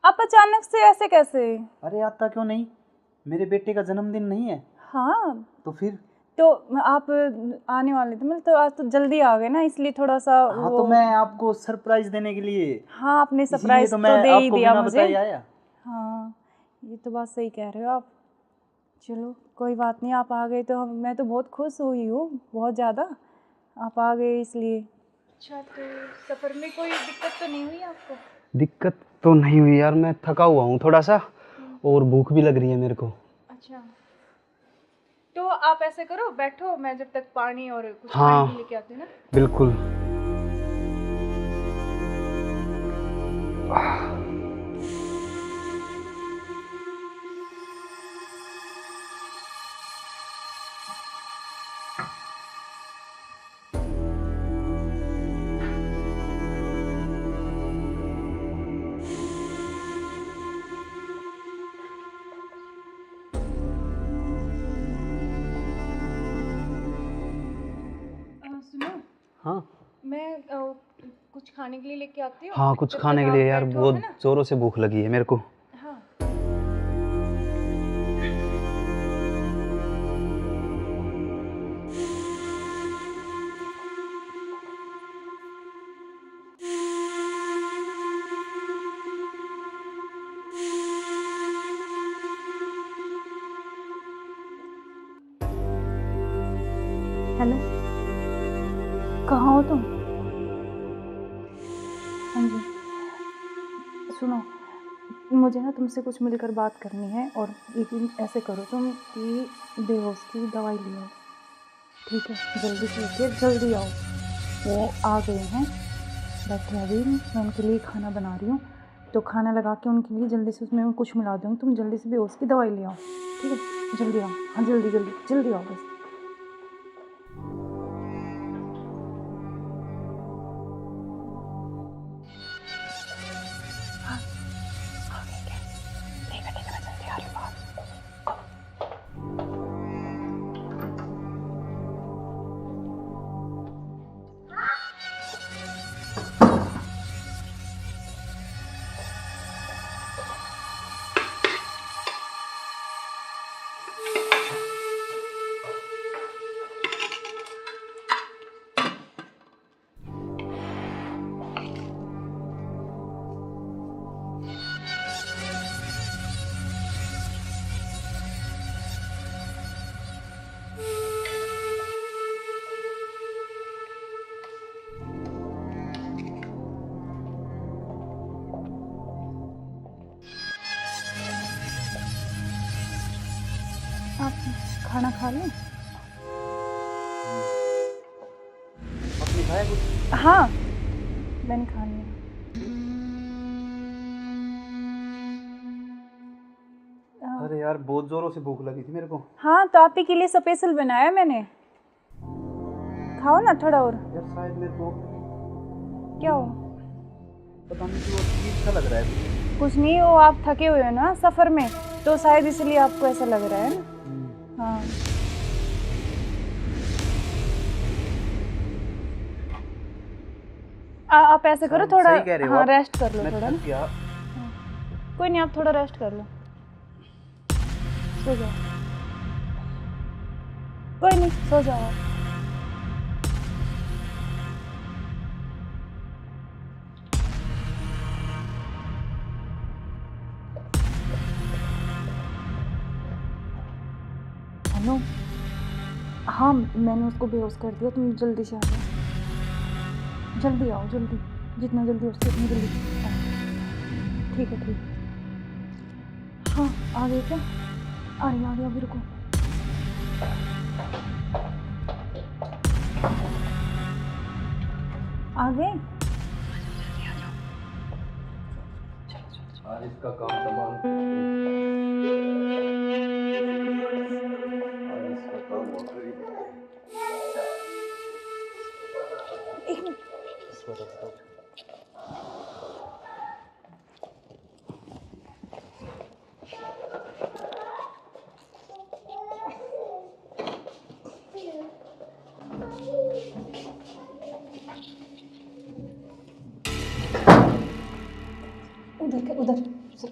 आप अचानक से ऐसे कैसे? अरे आता क्यों नहीं, मेरे बेटे का जन्मदिन नहीं है? हाँ तो फिर? तो आप आने वाले थे, मतलब तो आज तो जल्दी आ गए ना, इसलिए थोड़ा सा हाँ तो मैं आपको सरप्राइज देने के लिए। हाँ आपने इसीलिए सरप्राइज तो तो मैं दे ही आपको दिया बिना मुझे। बताए आया। हाँ ये तो बात सही कह रहे हो आप। चलो कोई बात नहीं, आप आ गए तो मैं तो बहुत खुश हुई हूँ, बहुत ज़्यादा। आप आ गए इसलिए। अच्छा तो सफ़र में कोई दिक्कत तो नहीं हुई आपको? दिक्कत तो नहीं हुई यार, मैं थका हुआ हूँ थोड़ा सा, और भूख भी लग रही है मेरे को। अच्छा तो आप ऐसे करो, बैठो, मैं जब तक पानी और कुछ हाँ, खाने के लेके आती हूँ ना। बिल्कुल। सुनो, हाँ मैं कुछ खाने के लिए लेके आती हूँ। हाँ, कुछ जब खाने तक के लिए आप यार, बैठो, बहुत है ना? जोरों से भूख लगी है मेरे को। हाँ हेलो, कहाँ हो तुम? हाँ जी सुनो, मुझे ना तुमसे कुछ मिलकर बात करनी है, और लेकिन ऐसे करो तुम कि बेहोश की दवाई ले आओ, ठीक है? जल्दी से उठिए, जल्दी आओ। वो आ गए हैं, बैठे अभी, मैं उनके लिए खाना बना रही हूँ, तो खाना लगा के उनके लिए जल्दी से उसमें कुछ मिला दूँगी। तुम जल्दी से बेहोश की दवाई ले आओ, ठीक है? जल्दी आओ, हाँ जल्दी जल्दी जल्दी आओ बस। आप खाना खा लें? आपने खाया कुछ? हाँ, मैंने खा लिया। अरे यार बहुत जोरों से भूख लगी थी मेरे को। हाँ, तो आप ही के लिए स्पेशल बनाया मैंने। खाओ ना थोड़ा और। यार शायद मेरे को क्या हो? पता नहीं क्यों अजीब सा लग रहा है। कुछ नहीं, वो आप थके हुए हो ना सफ़र में, तो शायद इसलिए आपको ऐसा लग रहा है ना। हाँ, आप ऐसे करो थोड़ा। सही कह रहे हो हाँ, आप। रेस्ट कर लो मैं थोड़ा थक ना। गया। कोई नहीं, आप थोड़ा रेस्ट कर लो, सो जाओ। कोई नहीं, सो जाओ आप। हेलो। हाँ, मैंने उसको बेहोश कर दिया, तुम जल्दी से आ जाओ। जल्दी आओ, जल्दी, जितना जल्दी हो सके उतनी जल्दी आओ। ठीक है, ठीक है। हाँ, आ गए क्या? आ रही, अभी रुको। आ गए? आज इसका काम तमाम। आज इसका काम हो गया। एक मिनट। उधर से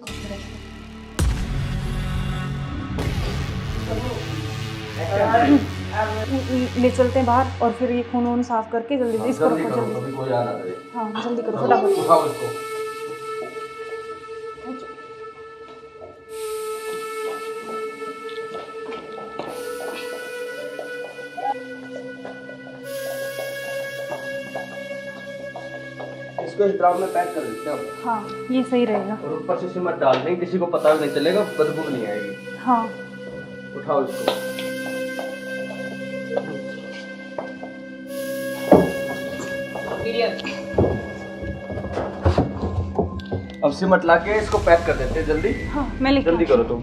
ले चलते हैं बाहर, और फिर ये खून वून साफ करके जल्दी से इसको रखो जल्दी। कभी कोई आ ना करे। हाँ, जल्दी करो फटाफट। उठाओ इसको। इसको इस ड्राम में पैक कर देते हैं। हाँ, ये सही रहेगा। और ऊपर से सिमट डाल देंगे, किसी को पता भी नहीं चलेगा, बदबू भी नहीं आएगी। हाँ, उठाओ इसको। अब सिमट लाके इसको पैक कर देते हैं जल्दी। हाँ, मैं लेके जल्दी करो तुम।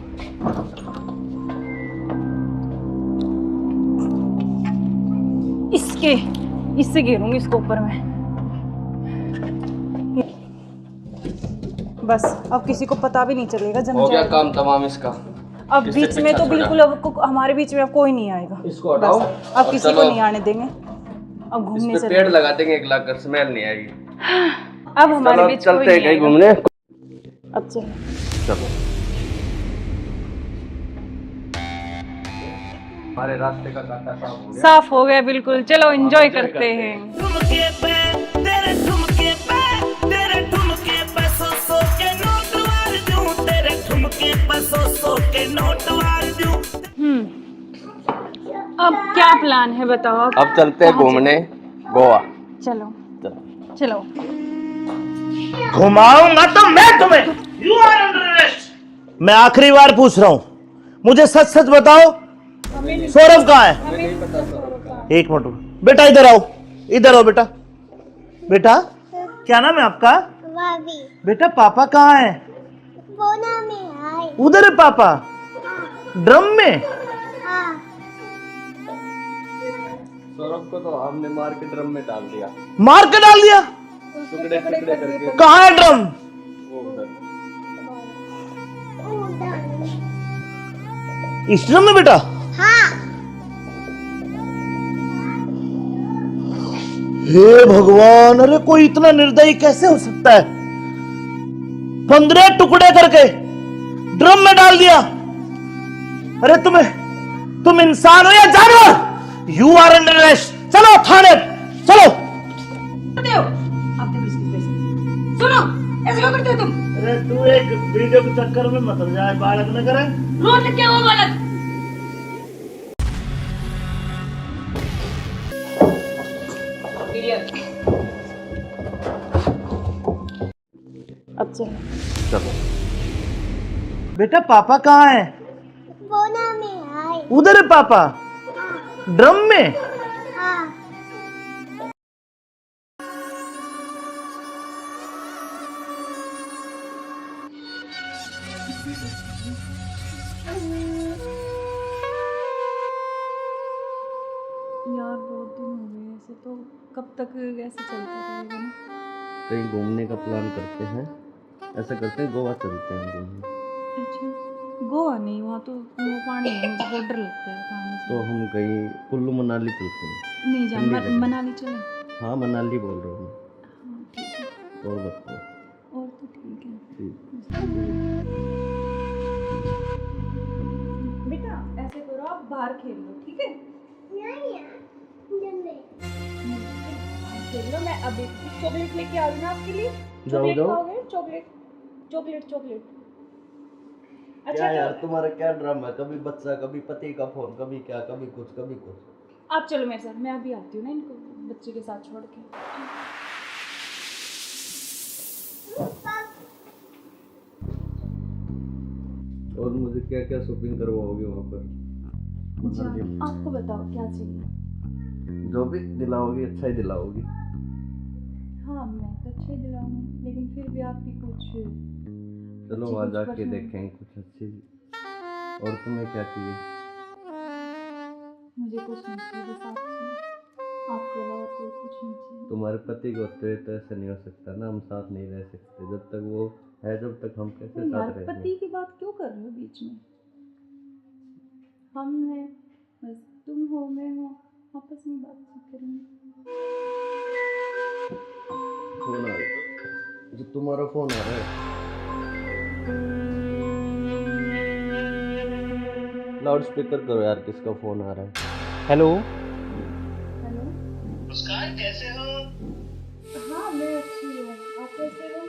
इससे घेरूंगी इसको ऊपर में। बस अब किसी को पता भी नहीं चलेगा, जम हो गया जाएगा। काम तमाम इसका। अब इससे बीच में पीछा तो छोड़ा। बिल्कुल अब हमारे बीच में अब कोई नहीं आएगा। इसको हटाओ। बस, अब और किसी को चलो। नहीं आने देंगे। अब घूमने इस पे से पेड़ लगा देंगे एक लाख कर, स्मेल नहीं आएगी। अब हमारे चलो बीच कोई चलते हैं नहीं कहीं आएगा। घूमने। अब चलो। चलो हमारे रास्ते का कांटा साफ हो गया। साफ हो गया बिल्कुल। चलो एंजॉय करते हैं। ठुमके पे तेरे ठुमके पे तेरे ठुमके पे सौ के नोट वार दूं, तेरे ठुमके पे सौ के नोट वार दूं। अब क्या प्लान है बताओ आप? अब चलते हैं घूमने गोवा। चलो चलो। चलो। घुमाऊंगा तो मैं तुम्हें। You are under arrest. मैं आखिरी बार पूछ रहा हूं, मुझे सच सच बताओ, सौरभ कहाँ है? एक मिनट बेटा, इधर आओ, इधर आओ बेटा। बेटा क्या नाम है आपका? भाभी बेटा पापा कहाँ है? बोना में आए। उधर है पापा, ड्रम में। हाँ, सौरभ को तो हमने मार के ड्रम में डाल दिया, मार के डाल दिया। टुकड़े टुकड़े करके। कहाँ है ड्रम? वो उधर। इस ड्रम में बेटा? हाँ, हे भगवान, अरे कोई इतना निर्दयी कैसे हो सकता है? 15 टुकड़े करके ड्रम में डाल दिया। अरे तुम इंसान हो या जानवर? You are under arrest. चलो थाने, चलो। करते हो आप देखो इसकी वजह से। सुनो, ऐसे क्यों करते हो तुम? अरे तू एक वीडियो के चक्कर में मत जाए, बालक न करे। रोज क्या वो बालक? अब चलो। चलो बेटा पापा कहाँ है? बोना में आए। उधर है पापा ड्रम में। यार बहुत दिन हो गए ऐसे, तो कब तक ऐसे चलता रहेगा ना। कहीं घूमने का प्लान करते हैं, ऐसा करते हैं गोवा चलते हैं घूमने। अच्छा गोवा नहीं, वहाँ तो वो पानी है, मुझे बहुत डर लगता है पानी से। तो हम कहीं कुल्लू मनाली चलते हैं। नहीं जान, ठंडी जगह। मनाली चले। हाँ मनाली बोल रहा हूँ हाँ ठीक है, मैं। और बताओ। और तो ठीक है। ठीक। बेटा ऐसे करो, आप बाहर खेल लो, ठीक है? खेल लो, मैं अभी चॉकलेट लेके आ रही हूँ ना आपके लिए। जाओ जाओ। खाओगे? Chocolate chocolate chocolate. क्या यार तुम्हारा क्या ड्रामा है, कभी बच्चा कभी पति का फोन, कभी क्या कभी कुछ कभी कुछ। आप चलो मेरे साथ, मैं अभी आती हूँ ना इनको बच्चे के साथ छोड़ के। और मुझे क्या क्या शॉपिंग करवाओगे वहाँ पर? जान आपको बताओ क्या चाहिए? जो भी दिलाओगी अच्छा ही दिलाओगी। हाँ मैं तो अच्छे ही दिलाऊंगी, लेकिन फिर भी आपकी कुछ चलो अच्छी वहाँ कुछ जाके पसंद। देखेंगे कुछ अच्छी। और तुम्हें क्या चाहिए? मुझे कुछ नहीं चाहिए, बस आप चाहिए, आपके अलावा कोई कुछ नहीं चाहिए। तुम्हारे पति को तो ऐसे नहीं हो सकता ना, हम साथ नहीं रह सकते जब तक वो है, जब तक हम कैसे यार साथ रहेंगे? पति की बात क्यों कर रहे हो बीच में? हम हैं, बस तुम हो मैं हूँ, आपस में बातचीत करेंगे। फोन आ रहा है, जो तुम्हारा फोन आ रहा है। लाउड स्पीकर करो यार, किसका फोन आ रहा है? हेलो। हेलो। मुस्कान कैसे हो? हाँ मैं अच्छी हूँ, आप कैसे हो?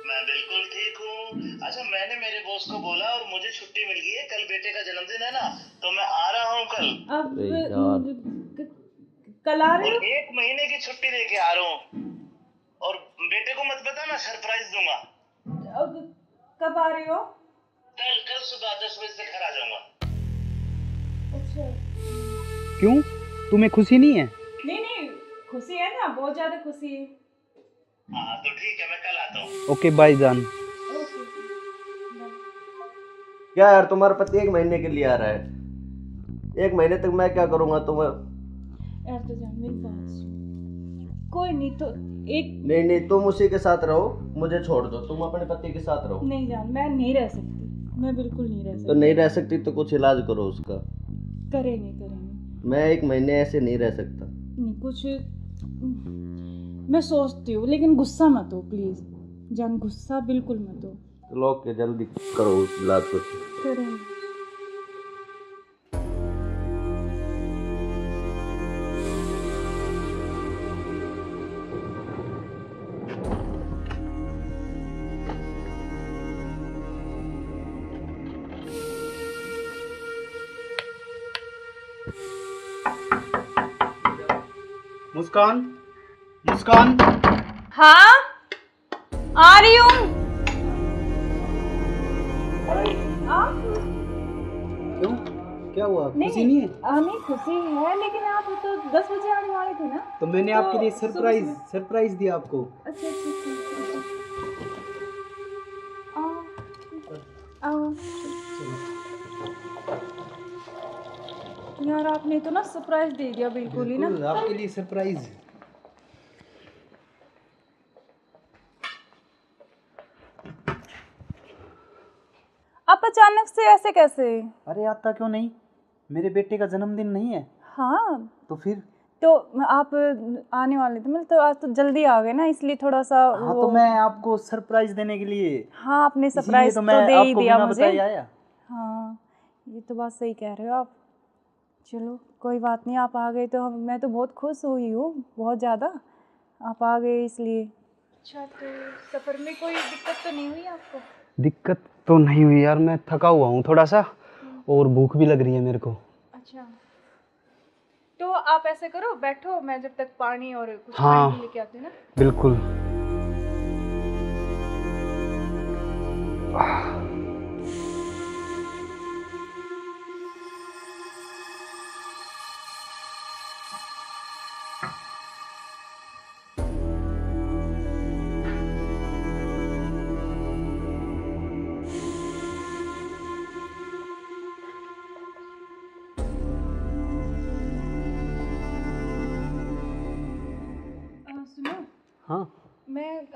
मैं बिल्कुल ठीक हूँ। अच्छा मैंने मेरे बॉस को बोला और मुझे छुट्टी मिल गई है, कल बेटे का जन्मदिन है ना, तो मैं आ रहा हूँ कल। अब अरे यार। कल आ रहे और हो? 1 महीने की छुट्टी लेके आ रहा हूँ। और बेटे को मत बताना, सरप्राइज दूंगा। अब कब आ रहे हो? कल सुबह 10 बजे से घर आ जाऊंगा। अच्छा। क्यों, तुम्हें खुशी नहीं है? नहीं खुशी है ना, बहुत ज्यादा खुशी है। हाँ तो ठीक है, मैं कल आता हूँ। ओके बाय जान। Okay bye. क्या यार तुम्हारा पति 1 महीने के लिए आ रहा है, 1 महीने तक मैं क्या करूँगा तुम्हें? यार तो जान मेरी बात सुन, कोई नहीं तो एक नहीं तुम उसी के साथ रहो, मुझे छोड़ दो, तुम अपने पति के साथ रहो। नहीं जान, मैं नहीं रह सकती, मैं बिल्कुल नहीं रह सकती। तो नहीं रह सकती तो कुछ इलाज करो उसका। करेंगे। मैं 1 महीने ऐसे नहीं रह सकता। नहीं कुछ मैं सोचती हूँ, लेकिन गुस्सा मत हो प्लीज जान, गुस्सा बिल्कुल मत हो। चलो के जल्दी करो उस इलाज को। करेंगे। मुस्कान, मुस्कान। हाँ आ रही हूँ। क्यों, क्या हुआ, खुशी नहीं है? हमें खुशी है, लेकिन आप तो 10 बजे आने वाले थे ना। तो मैंने आपके लिए सरप्राइज दिया आपको। अच्छा आओ। यार आपने तो ना सरप्राइज दे दिया बिल्कुल ही ना। आपके लिए सरप्राइज। आप अचानक से ऐसे कैसे? अरे आता क्यों नहीं, मेरे बेटे का जन्मदिन नहीं है? हाँ तो फिर? तो आप आने वाले थे, मतलब तो आज तो जल्दी आ गए ना, इसलिए थोड़ा सा हाँ तो मैं आपको सरप्राइज देने के लिए। हाँ आपने सरप्राइज तो मैं दे ही आपको दिया बिना मुझे। बताए आया। हाँ ये तो बात सही कह रहे हो आप। चलो कोई बात नहीं, आप आ गए तो मैं तो बहुत खुश हुई हूँ, बहुत ज़्यादा। आप आ गए इसलिए। अच्छा तो सफ़र में कोई दिक्कत तो नहीं हुई आपको? दिक्कत तो नहीं हुई यार, मैं थका हुआ हूँ थोड़ा सा, और भूख भी लग रही है मेरे को। अच्छा तो आप ऐसे करो, बैठो, मैं जब तक पानी और कुछ हाँ पानी लेके आती हूँ ना। बिल्कुल। मैं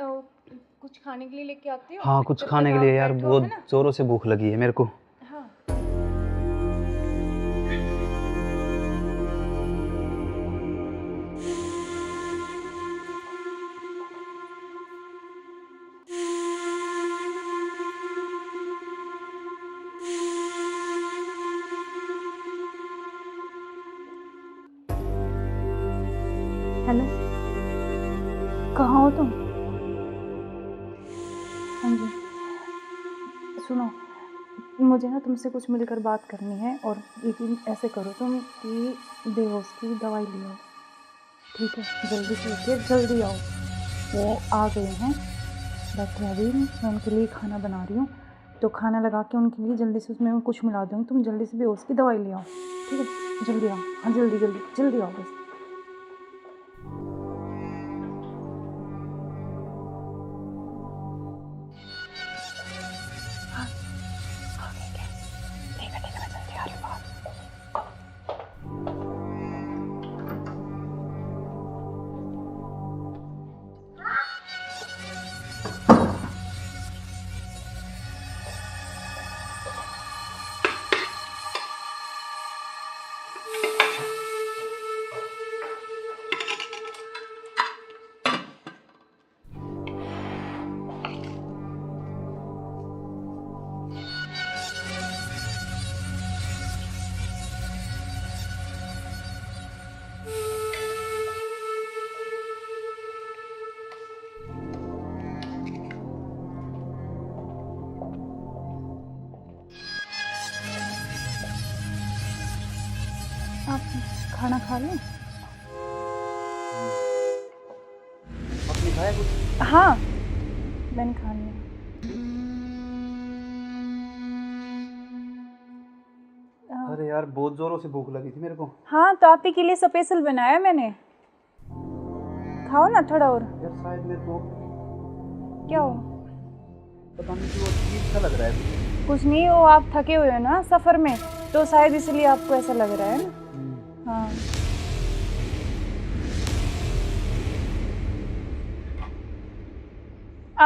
कुछ खाने के लिए लेके आती हूँ। हाँ कुछ जब खाने तक के लिए आप यार, बैठो, बहुत है ना? जोरों से भूख लगी है मेरे को। हाँ। हेलो, कहाँ हो तुम? हाँ जी, सुनो, मुझे ना तुमसे कुछ मिलकर बात करनी है। और यकीन ऐसे करो तुम कि बेहोश की दवाई ले आओ, ठीक है? जल्दी से उठिए, जल्दी आओ। वो आ गए हैं, बैठे अभी, मैं उनके लिए खाना बना रही हूँ, तो खाना लगा के उनके लिए जल्दी से उसमें कुछ मिला दूँगी। तुम जल्दी से बेहोश की दवाई ले आओ, ठीक है? जल्दी आओ, हाँ जल्दी जल्दी जल्दी आओ बस। आप खाना खा लें? आपने खाया कुछ? हाँ, मैंने खा लिया। अरे यार बहुत जोरों से भूख लगी थी मेरे को। हाँ, तो आप ही के लिए स्पेशल बनाया मैंने, खाओ ना थोड़ा और। यार शायद मेरे को क्या हो? पता नहीं क्यों अजीब सा लग रहा है मुझे। कुछ नहीं, वो आप थके हुए हो ना सफ़र में, तो शायद इसलिए आपको ऐसा लग रहा है ना। हाँ,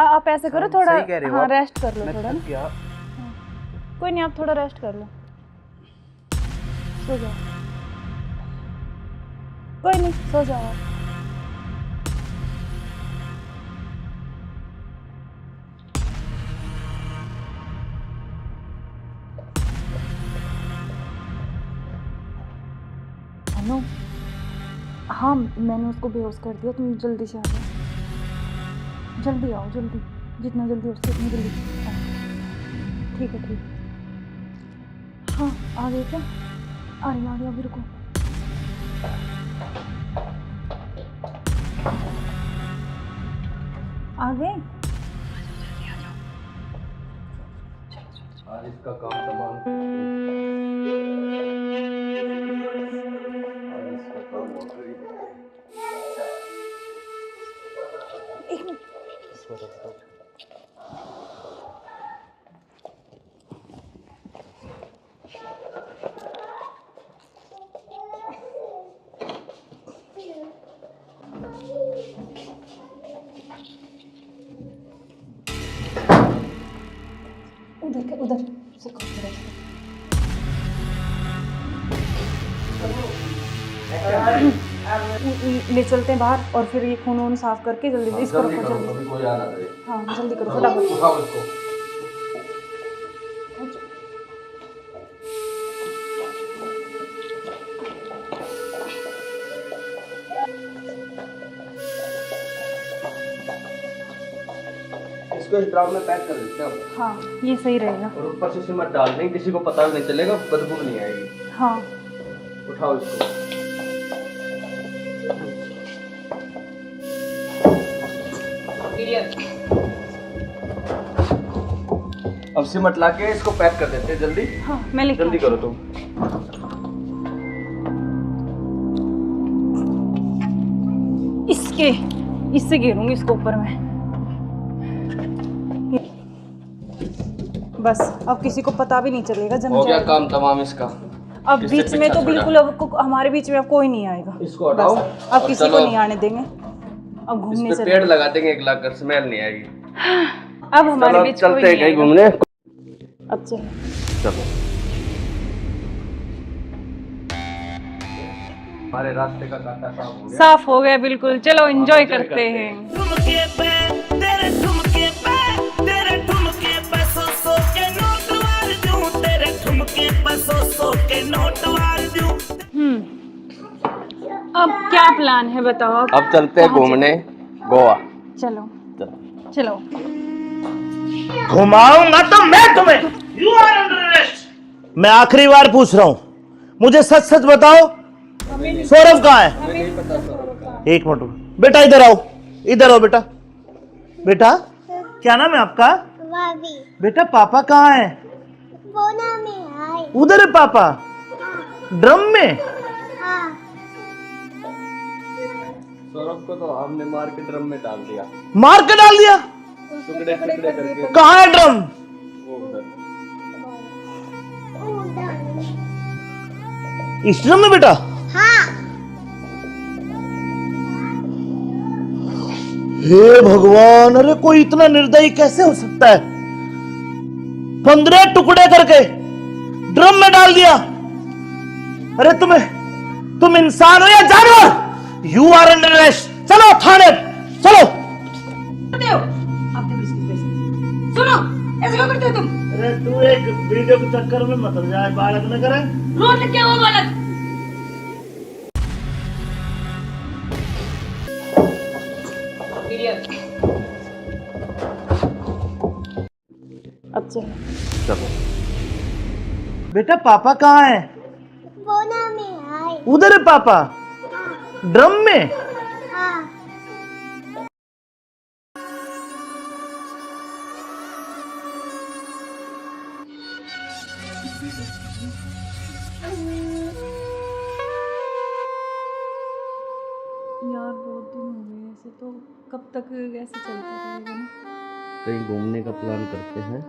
आप ऐसे करो, थोड़ा सही कह रहे हो हाँ आप। रेस्ट कर लो मैं थोड़ा थक ना। गया। कोई नहीं, आप थोड़ा रेस्ट कर लो, सो जाओ। कोई नहीं, सो जाओ आप। अनु, हाँ मैंने उसको बेहोश कर दिया, तुम जल्दी से आ जाओ, जल्दी आओ, जल्दी, जितना जल्दी हो सके उतनी जल्दी आओ। ठीक है, ठीक है। हाँ, आ गए क्या? आ रही अभी, रुको। आ गए? आज इसका काम तमाम। आज इसका काम हो गई। एक मिनट। उधर उधर से ले चलते हैं बाहर, और फिर ये खून वून साफ करके जल्दी से इसको रखो, जल्दी। कोई आ ना करे। हाँ जल्दी करो फटाफट। उठाओ इसको। इसको इस ड्राम में पैक कर देते हैं हम। हाँ ये सही रहेगा। और ऊपर से सिमट डाल देंगे, किसी को पता भी नहीं चलेगा, बदबू नहीं आएगी। हाँ उठाओ इसको। अब सिमट ला के इसको पैक कर देते हैं जल्दी। हाँ मैं लेके जल्दी करो तुम। इससे घेरूंगी इसको ऊपर में। बस अब किसी को पता भी नहीं चलेगा, जम हो गया जाएगा। काम तमाम इसका। अब इससे बीच में पीछा तो छोड़ा। बिल्कुल अब हमारे बीच में अब कोई नहीं आएगा। इसको हटाओ बस, अब और किसी को चलो। नहीं आने देंगे। अब घूमने इस पे चले। पेड़ लगा देंगे 1 लाख का, स्मेल नहीं आएगी। अब हमारे चलो बीच कोई चलते हैं नहीं कहीं आएगा। घूमने। अब चलो। चलो हमारे रास्ते का कांटा साफ हो गया। साफ हो गया बिल्कुल। चलो एंजॉय करते हैं। ठुमके पे तेरे ठुमके पे सौ के नोट वार दूं, तेरे ठुमके पे सौ के नोट वार दूं। अब क्या प्लान है बताओ? अब चलते हैं घूमने गोवा। चलो चलो। घुमाऊंगा तो मैं तुम्हें। You are under arrest. मैं आखिरी बार पूछ रहा हूं, मुझे सच सच बताओ, सौरभ कहाँ है? एक मिनट बेटा, इधर आओ, इधर आओ बेटा। बेटा क्या नाम है आपका? बेटा पापा कहाँ है? उधर है पापा, ड्रम में। सौरभ को तो हमने मार के ड्रम में डाल दिया। मार के डाल दिया? टुकड़े टुकड़े करके। कहाँ है ड्रम? वो उधर। इस ड्रम में बेटा? हे भगवान, अरे कोई इतना निर्दयी कैसे हो सकता है? 15 टुकड़े करके ड्रम में डाल दिया। अरे तुम इंसान हो या जानवर? You are under arrest. चलो थाने, चलो। सुनो, ऐसे क्यों करते हो तुम? अरे तू एक वीडियो के चक्कर में मत जाए, बालक न करे। रोड क्या हुआ बालक? अब चलो। चलो बेटा पापा कहाँ है? उधर है पापा, ड्रम में। यार बहुत दिन हो गए ऐसे, तो कब तक ऐसे चलता रहेगा ना? कहीं घूमने का प्लान करते हैं।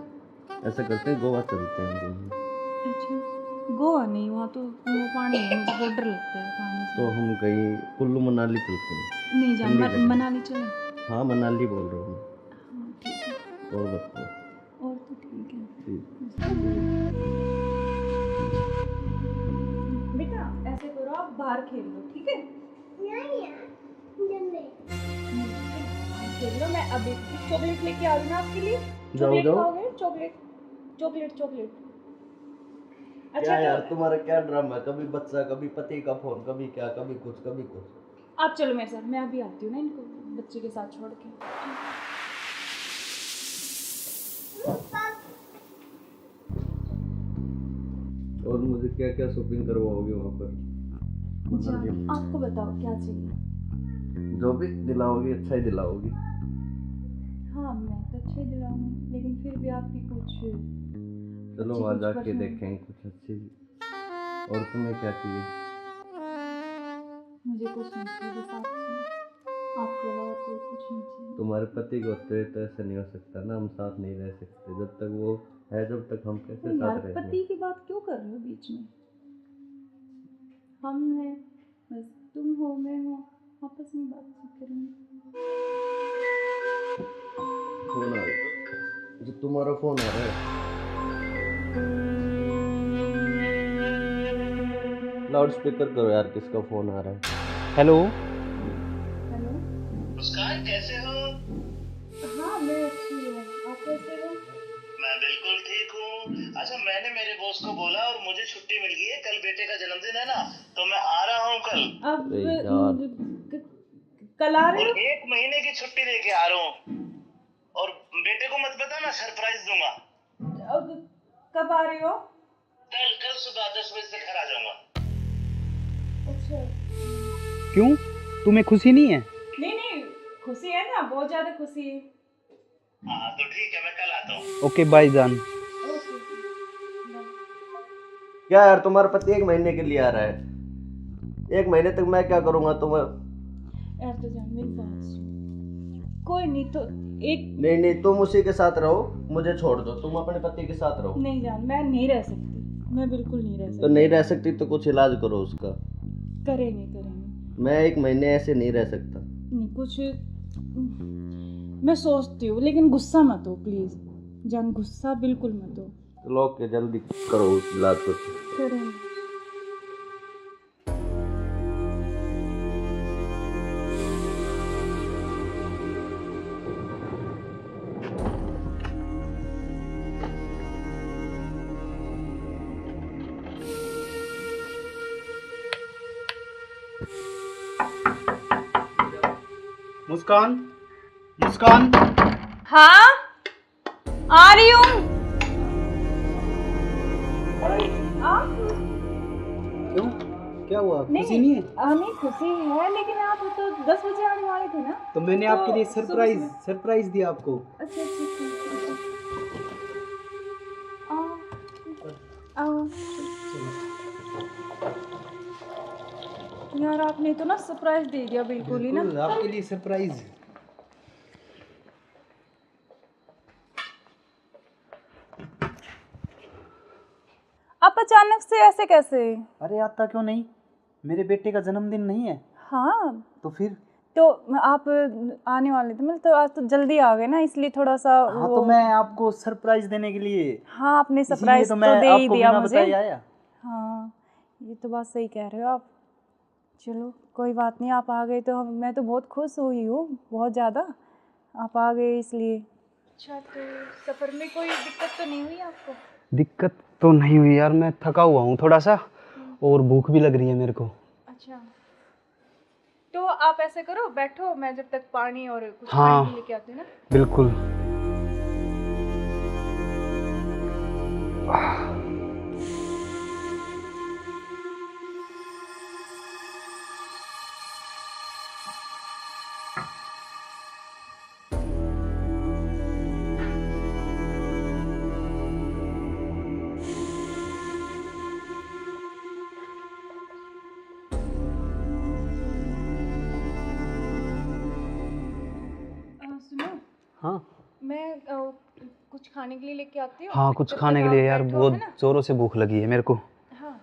ऐसा करते हैं गोवा चलते हैं घूमने। अच्छा गोवा नहीं, वहाँ तो वो पानी है, मुझे बहुत डर लगता है पानी से। तो हम कहीं कुल्लू मनाली चलते हैं। नहीं जान, ठंडी जगह। मनाली चले। हाँ मनाली बोल रहा हूँ हाँ ठीक है। मैं। और बताओ। और तो ठीक है। ठीक। बेटा ऐसे करो, आप बाहर खेल लो, ठीक है? खेल लो। मैं अभी चॉकलेट लेके आ रही हूँ आपके लिए। चॉकलेट जाओ। खाओगे? Chocolate chocolate chocolate. अच्छा क्या यार तो तुम्हारा क्या ड्रामा है? कभी बच्चा, कभी पति का फोन, कभी क्या, कभी कुछ कभी कुछ। आप चलो मेरे साथ, मैं अभी आती हूँ ना इनको बच्चे के साथ छोड़ के। और मुझे क्या क्या शॉपिंग करवाओगे वहाँ पर? अच्छा आपको बताओ क्या चाहिए? जो भी दिलाओगी अच्छा ही दिलाओगी। हाँ मैं तो अच्छा ही दिलाऊंगी, लेकिन फिर भी आपकी कुछ चलो अच्छी वहाँ कुछ जाके पसंद। देखेंगे कुछ अच्छी। और तुम्हें क्या चाहिए? मुझे कुछ नहीं चाहिए, बस आप चाहिए। आपके अलावा कोई कुछ नहीं चाहिए। तुम्हारे पति को होते तो ऐसा नहीं हो सकता ना, हम साथ नहीं रह सकते जब तक वो है, जब तक हम कैसे तो यार साथ रहेंगे? पति की बात क्यों कर रहे हो बीच में? हम हैं, बस तुम हो मैं हूँ, आपस में बातचीत करेंगे। फोन आ रहा है। जो तुम्हारा फोन आ रहा है, लाउड स्पीकर करो यार, किसका फोन आ रहा है? हेलो। हेलो। मुस्कान कैसे हो? हाँ मैं अच्छी हूँ, आप कैसे हो? मैं बिल्कुल ठीक हूँ। अच्छा मैंने मेरे बॉस को बोला और मुझे छुट्टी मिल गई है, कल बेटे का जन्मदिन है ना, तो मैं आ रहा हूँ कल। अब अरे यार। कल आ रहे और हो? 1 महीने की छुट्टी लेके आ रहा हूँ। और बेटे को मत बताना, सरप्राइज दूंगा। अब कब आ रहे हो? कल सुबह 10 बजे से घर आ जाऊंगा। अच्छा। क्यों, तुम्हें खुशी नहीं है? नहीं नहीं खुशी है ना, बहुत ज्यादा खुशी है। हाँ तो ठीक है, मैं कल आता हूँ। ओके बाय जान। ओके। क्या यार तुम्हारा पति 1 महीने के लिए आ रहा है? 1 महीने तक मैं क्या करूँगा? तुम यार तो जान मेरी बात सुन। कोई नहीं तो एक नहीं तुम उसी के साथ रहो, मुझे छोड़ दो, तुम अपने पति के साथ रहो। नहीं जान, मैं नहीं रह सकती, मैं बिल्कुल नहीं रह तो सकती। नहीं रह सकती तो कुछ इलाज करो उसका। करेंगे करेंगे। मैं 1 महीने ऐसे नहीं रह सकता। नहीं कुछ मैं सोचती हूँ, लेकिन गुस्सा मत हो प्लीज जान, गुस्सा बिल्कुल मत हो। चलो के जल्दी करो उस इलाज को। करें। मुस्कान, मुस्कान। हाँ आ रही हूँ। क्यों, क्या हुआ? खुशी नहीं है? नहीं खुशी है, लेकिन आप तो 10 बजे आने वाले थे ना। तो मैंने आपके लिए सरप्राइज दिया आपको। अच्छा अच्छा आओ। यार आपने तो ना सरप्राइज दे दिया बिल्कुल ही ना। बिल्कुल, आपके लिए सरप्राइज। आप अचानक से ऐसे कैसे? अरे आता क्यों नहीं, मेरे बेटे का जन्मदिन नहीं है? हाँ तो फिर तो आप आने वाले थे, मतलब तो आज तो जल्दी आ गए ना, इसलिए थोड़ा सा हाँ तो मैं आपको सरप्राइज देने के लिए। हाँ आपने सरप्राइज तो तो मैं दे ही आपको दिया बिना मुझे। बताए आया। हाँ ये तो बात सही कह रहे हो आप। चलो कोई बात नहीं, आप आ गए तो मैं तो बहुत खुश हुई हूँ, बहुत ज़्यादा। आप आ गए इसलिए। अच्छा तो सफ़र में कोई दिक्कत तो नहीं हुई आपको? दिक्कत तो नहीं हुई यार, मैं थका हुआ हूँ थोड़ा सा, और भूख भी लग रही है मेरे को। अच्छा तो आप ऐसे करो, बैठो, मैं जब तक पानी और कुछ हाँ, खाने के लेके आती हूँ ना। बिल्कुल। सुनो, हाँ मैं कुछ खाने के लिए लेके आती हूँ। हाँ, कुछ जब खाने तक के लिए आप यार, बैठो, बहुत है ना? जोरों से भूख लगी है मेरे को। हाँ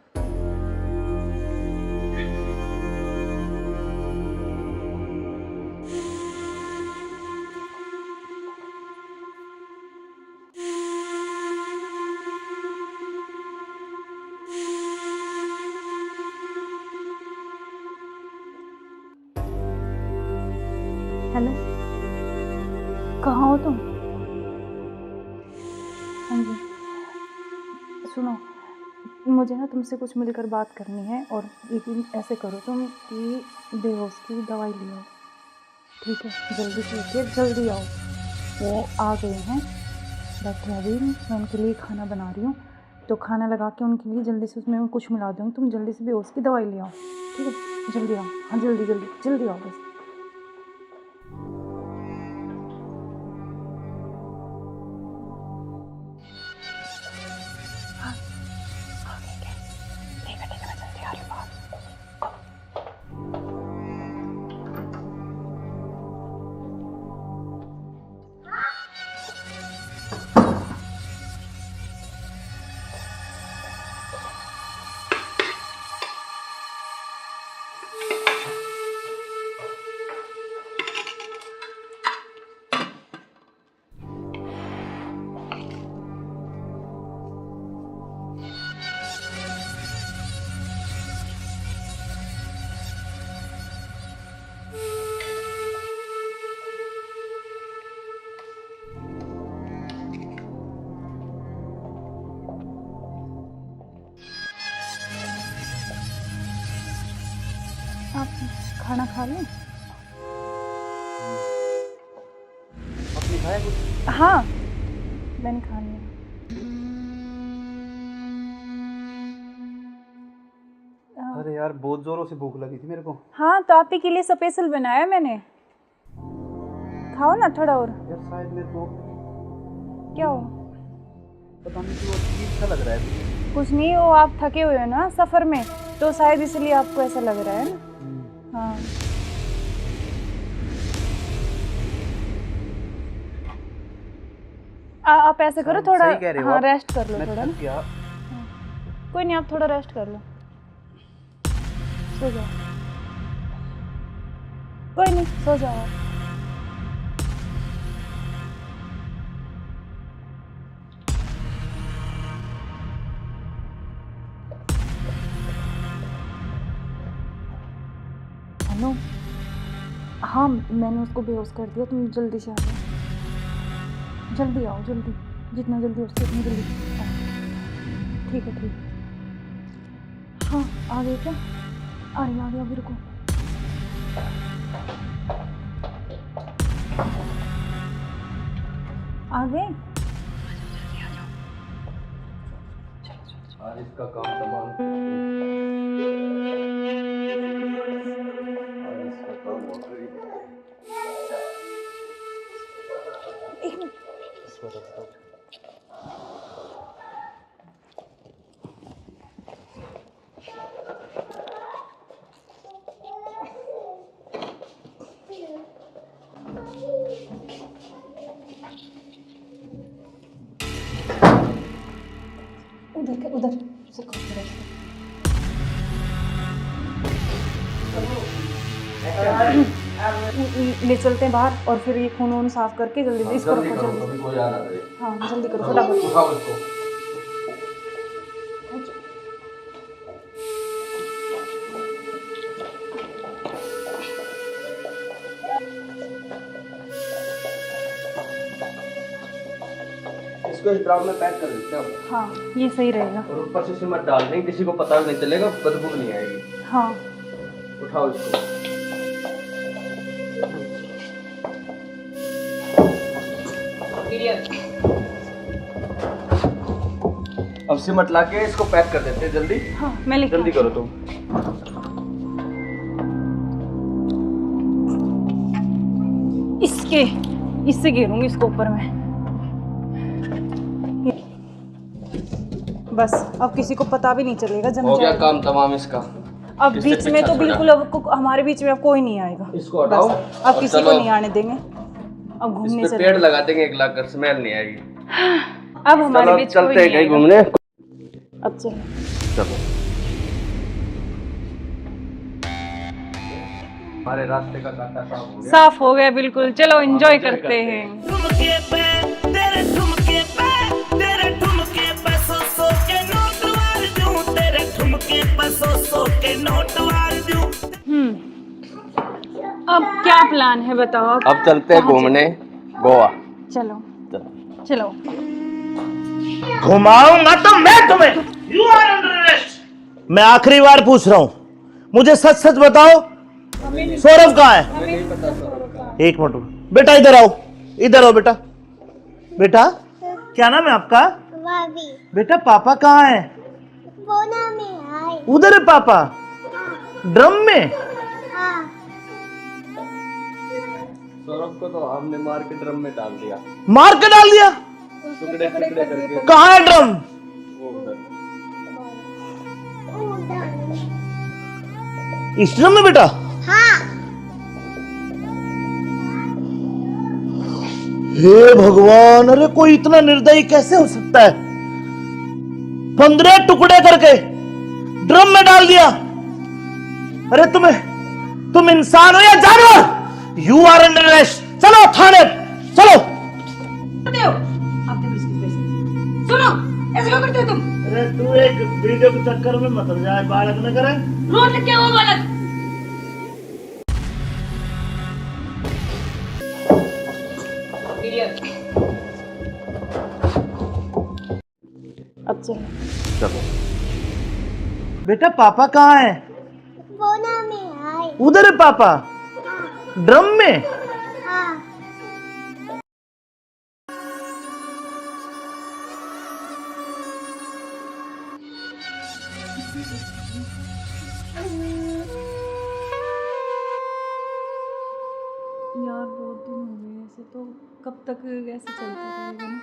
हेलो, कहाँ हो तुम? हाँ जी सुनो, मुझे ना तुमसे कुछ मिलकर बात करनी है, और लेकिन ऐसे करो तुम कि बेहोश की दवाई ले आओ, ठीक है? जल्दी से उठिए, जल्दी आओ। वो आ गए हैं, बैठे अभी, मैं उनके लिए खाना बना रही हूँ, तो खाना लगा के उनके लिए जल्दी से उसमें कुछ मिला दूँगी। तुम जल्दी से बेहोश की दवाई ले आओ, ठीक है? जल्दी आओ, हाँ जल्दी जल्दी जल्दी आओ बस। आप खाना खा लें? आपने खाया कुछ? हाँ मैंने खा लिया। अरे यार बहुत जोरों से भूख लगी थी मेरे को। हाँ तो आप ही के लिए स्पेशल बनाया मैंने, खाओ ना थोड़ा और। यार शायद मेरे को क्या हो? पता नहीं क्यों अजीब सा लग रहा है। कुछ नहीं, वो आप थके हुए हो ना सफ़र में, तो शायद इसलिए आपको ऐसा लग रहा है ना। हाँ आप ऐसे करो, थोड़ा हाँ रेस्ट कर लो थोड़ा ना। कोई नहीं, आप थोड़ा रेस्ट कर लो, सो जाओ। कोई नहीं, सो जाओ आप। I know. हाँ मैंने उसको बेहोश कर दिया, तुम जल्दी से आ जाओ, जल्दी आओ, जल्दी, जितना जल्दी हो सके उतनी जल्दी आओ। ठीक है ठीक है। हाँ आ गए क्या? आ गया अभी, रुको। आ गए? आज इसका काम तमाम। आज इसका काम हो गया। एक मिनट। उधर से खोल के रख। ले चलते हैं बाहर और फिर ये खून वून साफ करके जल्दी इसको रखो जल्दी। कोई आ ना दे। हाँ जल्दी करो फटाफट। उठाओ इसको। इसको इस ड्राम में पैक कर देते हैं। हाँ ये सही रहेगा। और ऊपर से सिमट डाल देंगे, किसी को पता भी नहीं चलेगा, बदबू नहीं आएगी। हाँ उठाओ इसको। अब सिमट ला के इसको पैक कर देते हैं जल्दी। हाँ मैं लेके जल्दी करो तुम। इससे घेरूंगी इसको ऊपर में। बस अब किसी को पता भी नहीं चलेगा, जम हो गया जाएगा। काम तमाम इसका। अब बीच में तो बिल्कुल अब हमारे बीच में अब कोई नहीं आएगा। इसको हटाओ। बस, अब किसी को नहीं आने देंगे। अब घूमने इस पे पेड़ लगा देंगे, एक लाख कर स्मेल नहीं आएगी। अब हमारे बीच कोई चलते हैं नहीं कहीं आएगा। घूमने। अब चलो चलो हमारे रास्ते का कांटा साफ हो गया। साफ हो गया बिल्कुल। चलो एंजॉय करते हैं। ठुमके पे तेरे ठुमके पे तेरे ठुमके पे सौ के नोट वार दूं, तेरे ठुमके पे सौ के नोट वार दूं। अब क्या प्लान है बताओ? अब चलते हैं घूमने गोवा। चलो चलो। घुमाऊंगा तो मैं तुम्हें। You are under arrest. मैं आखिरी बार पूछ रहा हूं, मुझे सच सच बताओ, सौरभ कहाँ है? एक मिनट बेटा, इधर आओ, इधर आओ बेटा। बेटा क्या नाम है आपका? बेटा पापा कहाँ है? उधर है पापा। ड्रम में? सौरभ को तो हमने मार के ड्रम में डाल दिया। मार के डाल दिया? टुकड़े टुकड़े करके। कहाँ है ड्रम? वो उधर। इस ड्रम में बेटा? हे भगवान, अरे कोई इतना निर्दयी कैसे हो सकता है? 15 टुकड़े करके ड्रम में डाल दिया। अरे तुम इंसान हो या जानवर? You are under arrest. चलो थाने चलो। आप देखो इसकी वजह। सुनो, ऐसे क्यों करते हो तुम? अरे तू एक वीडियो के चक्कर में मत जाए, बालक न करे। रोड लग गया वो बालक। अब चलो। चलो बेटा पापा कहाँ है? उधर है पापा। ड्रम में? यार बहुत दिन हो गए ऐसे, तो कब तक ऐसे चलता रहेगा ना?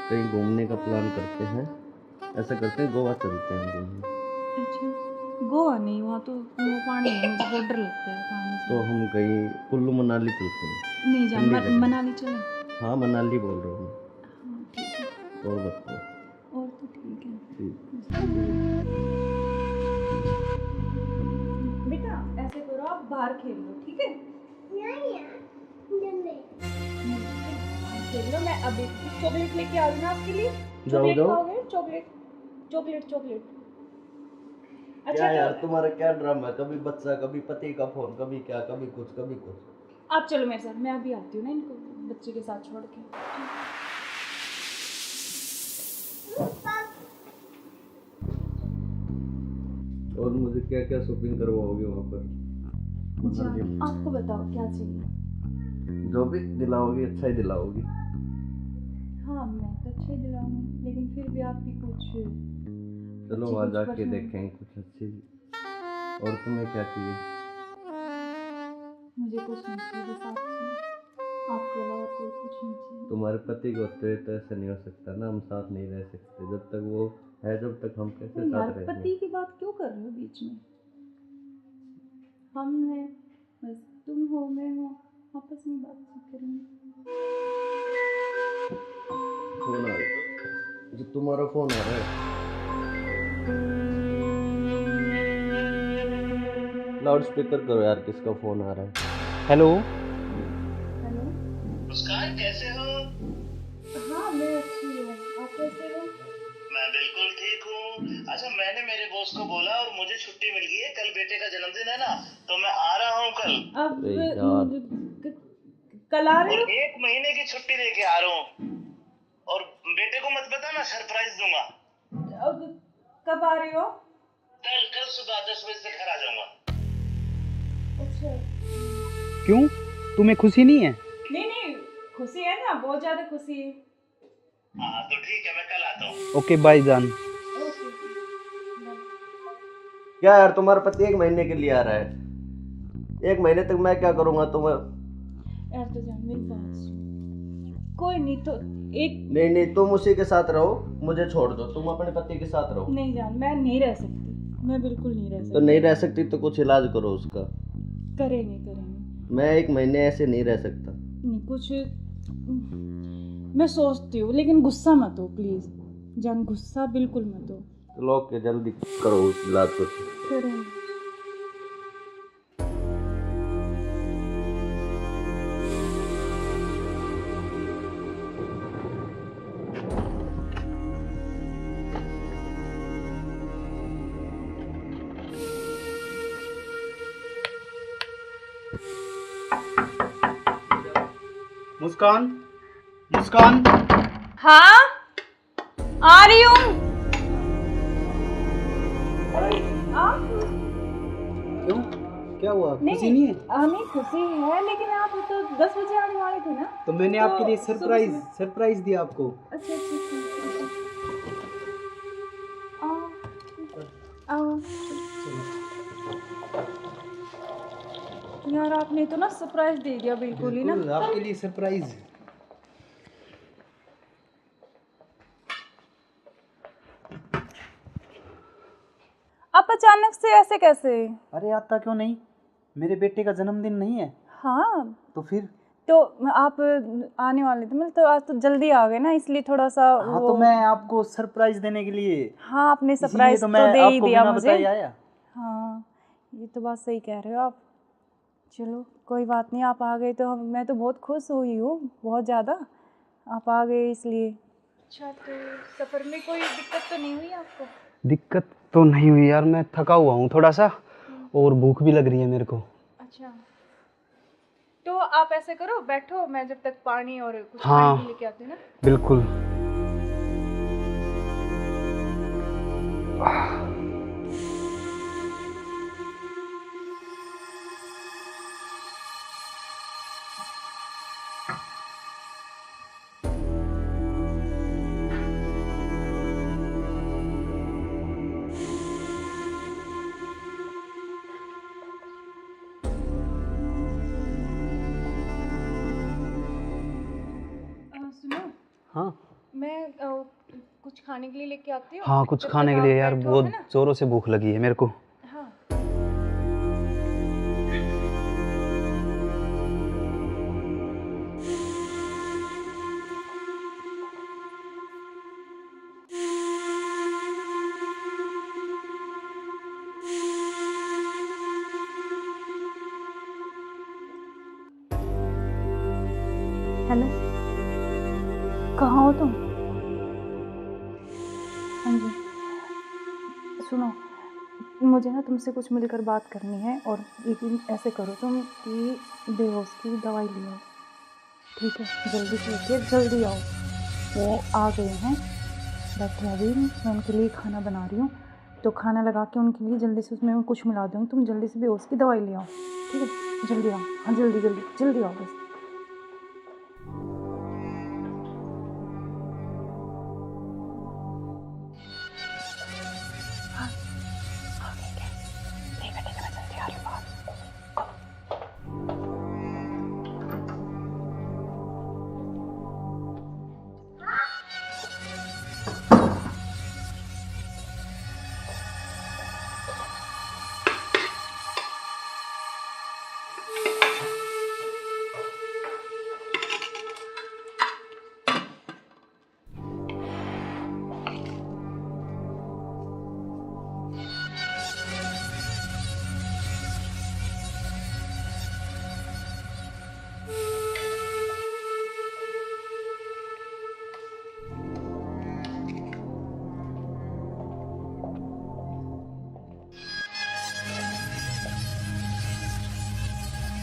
कहीं घूमने का प्लान करते हैं। ऐसा करते हैं गोवा चलते हैं घूमने। अच्छा गोवा नहीं, वहाँ तो वो पानी है, मुझे बहुत डर लगता है पानी से। तो हम कहीं कुल्लू मनाली चलते हैं। नहीं जान, ठंडी जगह। मनाली चले। हाँ मनाली बोल रहा हूँ हाँ ठीक है। मैं। और बताओ। और तो ठीक है। ठीक। बेटा ऐसे करो, आप बाहर खेल लो, ठीक है? खेल लो। मैं अभी चॉकलेट लेके आ रही हूँ आपके लिए। जाओ, चॉकलेट जाओ। खाओगे? Chocolate chocolate chocolate. क्या यार तुम्हारा क्या ड्रामा है? कभी बच्चा, कभी पति का फोन, कभी क्या, कभी कुछ कभी कुछ। आप चलो मेरे साथ, मैं अभी आती हूँ ना इनको बच्चे के साथ छोड़ के। और मुझे क्या क्या शॉपिंग करवाओगे वहाँ पर? जान, आपको बताओ क्या चाहिए? जो भी दिलाओगी अच्छा ही दिलाओगी। हाँ मैं तो अच्छा ही दिलाऊंगी, लेकिन फिर भी आपकी कुछ चलो अच्छी वहाँ कुछ जाके पसंद- देखेंगे कुछ अच्छी। और तुम्हें क्या चाहिए? मुझे कुछ नहीं चाहिए, बस आप चाहिए। आपके अलावा कोई कुछ नहीं चाहिए। तुम्हारे पति को होते तो ऐसा नहीं हो सकता ना, हम साथ नहीं रह सकते जब तक वो है, जब तक हम कैसे यार साथ रहेंगे? पति की बात क्यों कर रहे हो बीच में? हम हैं, बस तुम हो मैं हूँ, आपस में बातचीत करेंगे। फोन आ रहा, जो तुम्हारा फोन आ रहा है। लाउड स्पीकर करो यार, किसका फोन आ रहा है? हेलो। हेलो। मुस्कान कैसे हो? हाँ मैं अच्छी हूँ, आप कैसे हो? मैं बिल्कुल ठीक हूँ। अच्छा मैंने मेरे बॉस को बोला और मुझे छुट्टी मिल गई है, कल बेटे का जन्मदिन है ना, तो मैं आ रहा हूँ कल। अब अरे यार। कल आ रहे और हो? 1 महीने की छुट्टी लेके आ रहा हूँ। और बेटे को मत बताना, सरप्राइज दूंगा। अब कब आ रहे हो? कल सुबह 10 बजे से घर आ जाऊंगा। अच्छा। क्यों, तुम्हें खुशी नहीं है? नहीं खुशी है ना, बहुत ज्यादा खुशी है। हाँ तो ठीक है, मैं कल आता हूँ। ओके बाय जान। ओके। क्या यार तुम्हारा पति 1 महीने के लिए आ रहा है? 1 महीने तक मैं क्या करूँगा तुम्हें? यार तो जान मेरी बात सुन, कोई नहीं तो एक नहीं तुम उसी के साथ रहो, मुझे छोड़ दो, तुम अपने पति के साथ रहो। नहीं जान, मैं नहीं रह सकती, मैं बिल्कुल नहीं रह सकती। तो नहीं रह सकती तो कुछ इलाज करो उसका। करेंगे। मैं 1 महीने ऐसे नहीं रह सकता। नहीं कुछ मैं सोचती हूँ, लेकिन गुस्सा मत हो प्लीज जान, गुस्सा बिल्कुल मत हो। चलो ओके, जल्दी करो उस इलाज को। करेंगे। मुस्कान, मुस्कान। हाँ आ रही हूँ। क्यों, क्या हुआ? खुशी नहीं है? हमें खुशी है, लेकिन आप तो 10 बजे आने वाले थे ना। तो मैंने तो आपके लिए सरप्राइज सुबह- सरप्राइज दिया आपको। अच्छा। आओ। यार आपने तो ना सरप्राइज दे दिया बिल्कुल ही ना। बिल्कुल, आपके लिए सरप्राइज। आप अचानक से ऐसे कैसे? अरे आता क्यों नहीं, मेरे बेटे का जन्मदिन नहीं है? हाँ तो फिर? तो आप आने वाले थे, मतलब तो आज तो जल्दी आ गए ना, इसलिए थोड़ा सा हाँ तो मैं आपको सरप्राइज देने के लिए, हाँ आपने इसीलिए सरप्राइज तो तो मैं दे ही आपको दिया बिना मुझे। बताए आया। हाँ ये तो बात सही कह रहे हो आप। चलो कोई बात नहीं, आप आ गए तो मैं तो बहुत खुश हुई हूँ, बहुत ज़्यादा। आप आ गए इसलिए। अच्छा तो सफ़र में कोई दिक्कत तो नहीं हुई आपको? दिक्कत तो नहीं हुई यार, मैं थका हुआ हूँ थोड़ा सा, और भूख भी लग रही है मेरे को। अच्छा तो आप ऐसे करो, बैठो, मैं जब तक पानी और कुछ हाँ, खाने के लेके आती हूँ ना। बिल्कुल। सुनो, हाँ मैं कुछ खाने के लिए लेके आती हूँ। हाँ, कुछ जब खाने तक के आप लिए यार, बैठो, बहुत है ना? जोरों से भूख लगी है मेरे को। हाँ हेलो, कहाँ हो तुम? हाँ जी, सुनो मुझे ना तुमसे कुछ मिलकर बात करनी है, और यकीन ऐसे करो तुम कि बेहोश की दवाई ले आओ, ठीक है? जल्दी से उठिए, जल्दी आओ। वो आ गए हैं, बैठे अभी, मैं उनके लिए खाना बना रही हूँ, तो खाना लगा के उनके लिए जल्दी से उसमें कुछ मिला दूँगी। तुम जल्दी से बेहोश की दवाई ले आओ, ठीक है? जल्दी आओ, हाँ जल्दी जल्दी जल्दी आओ बस।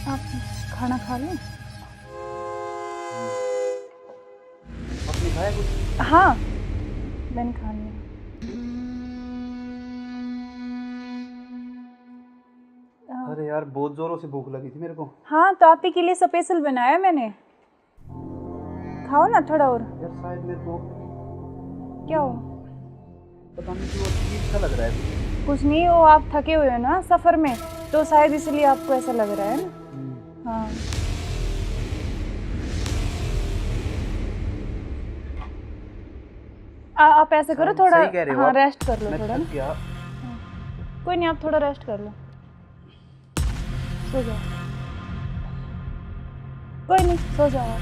आप खाना खा लें? आपने खाया कुछ? हाँ, मैंने खा लिया। अरे यार बहुत जोरों से भूख लगी थी मेरे को। हाँ, तो आप ही के लिए स्पेशल बनाया मैंने, खाओ ना थोड़ा और। यार शायद मेरे को क्या हो? पता नहीं क्यों अजीब सा लग रहा है। कुछ नहीं, वो आप थके हुए हो ना सफ़र में, तो शायद इसलिए आपको ऐसा लग रहा है ना। हाँ, आप ऐसे करो थोड़ा, सही कह रहे हो हाँ आप। रेस्ट कर लो मैं थोड़ा थक ना। गया। कोई नहीं, आप थोड़ा रेस्ट कर लो, सो जाओ। कोई नहीं, सो जाओ आप।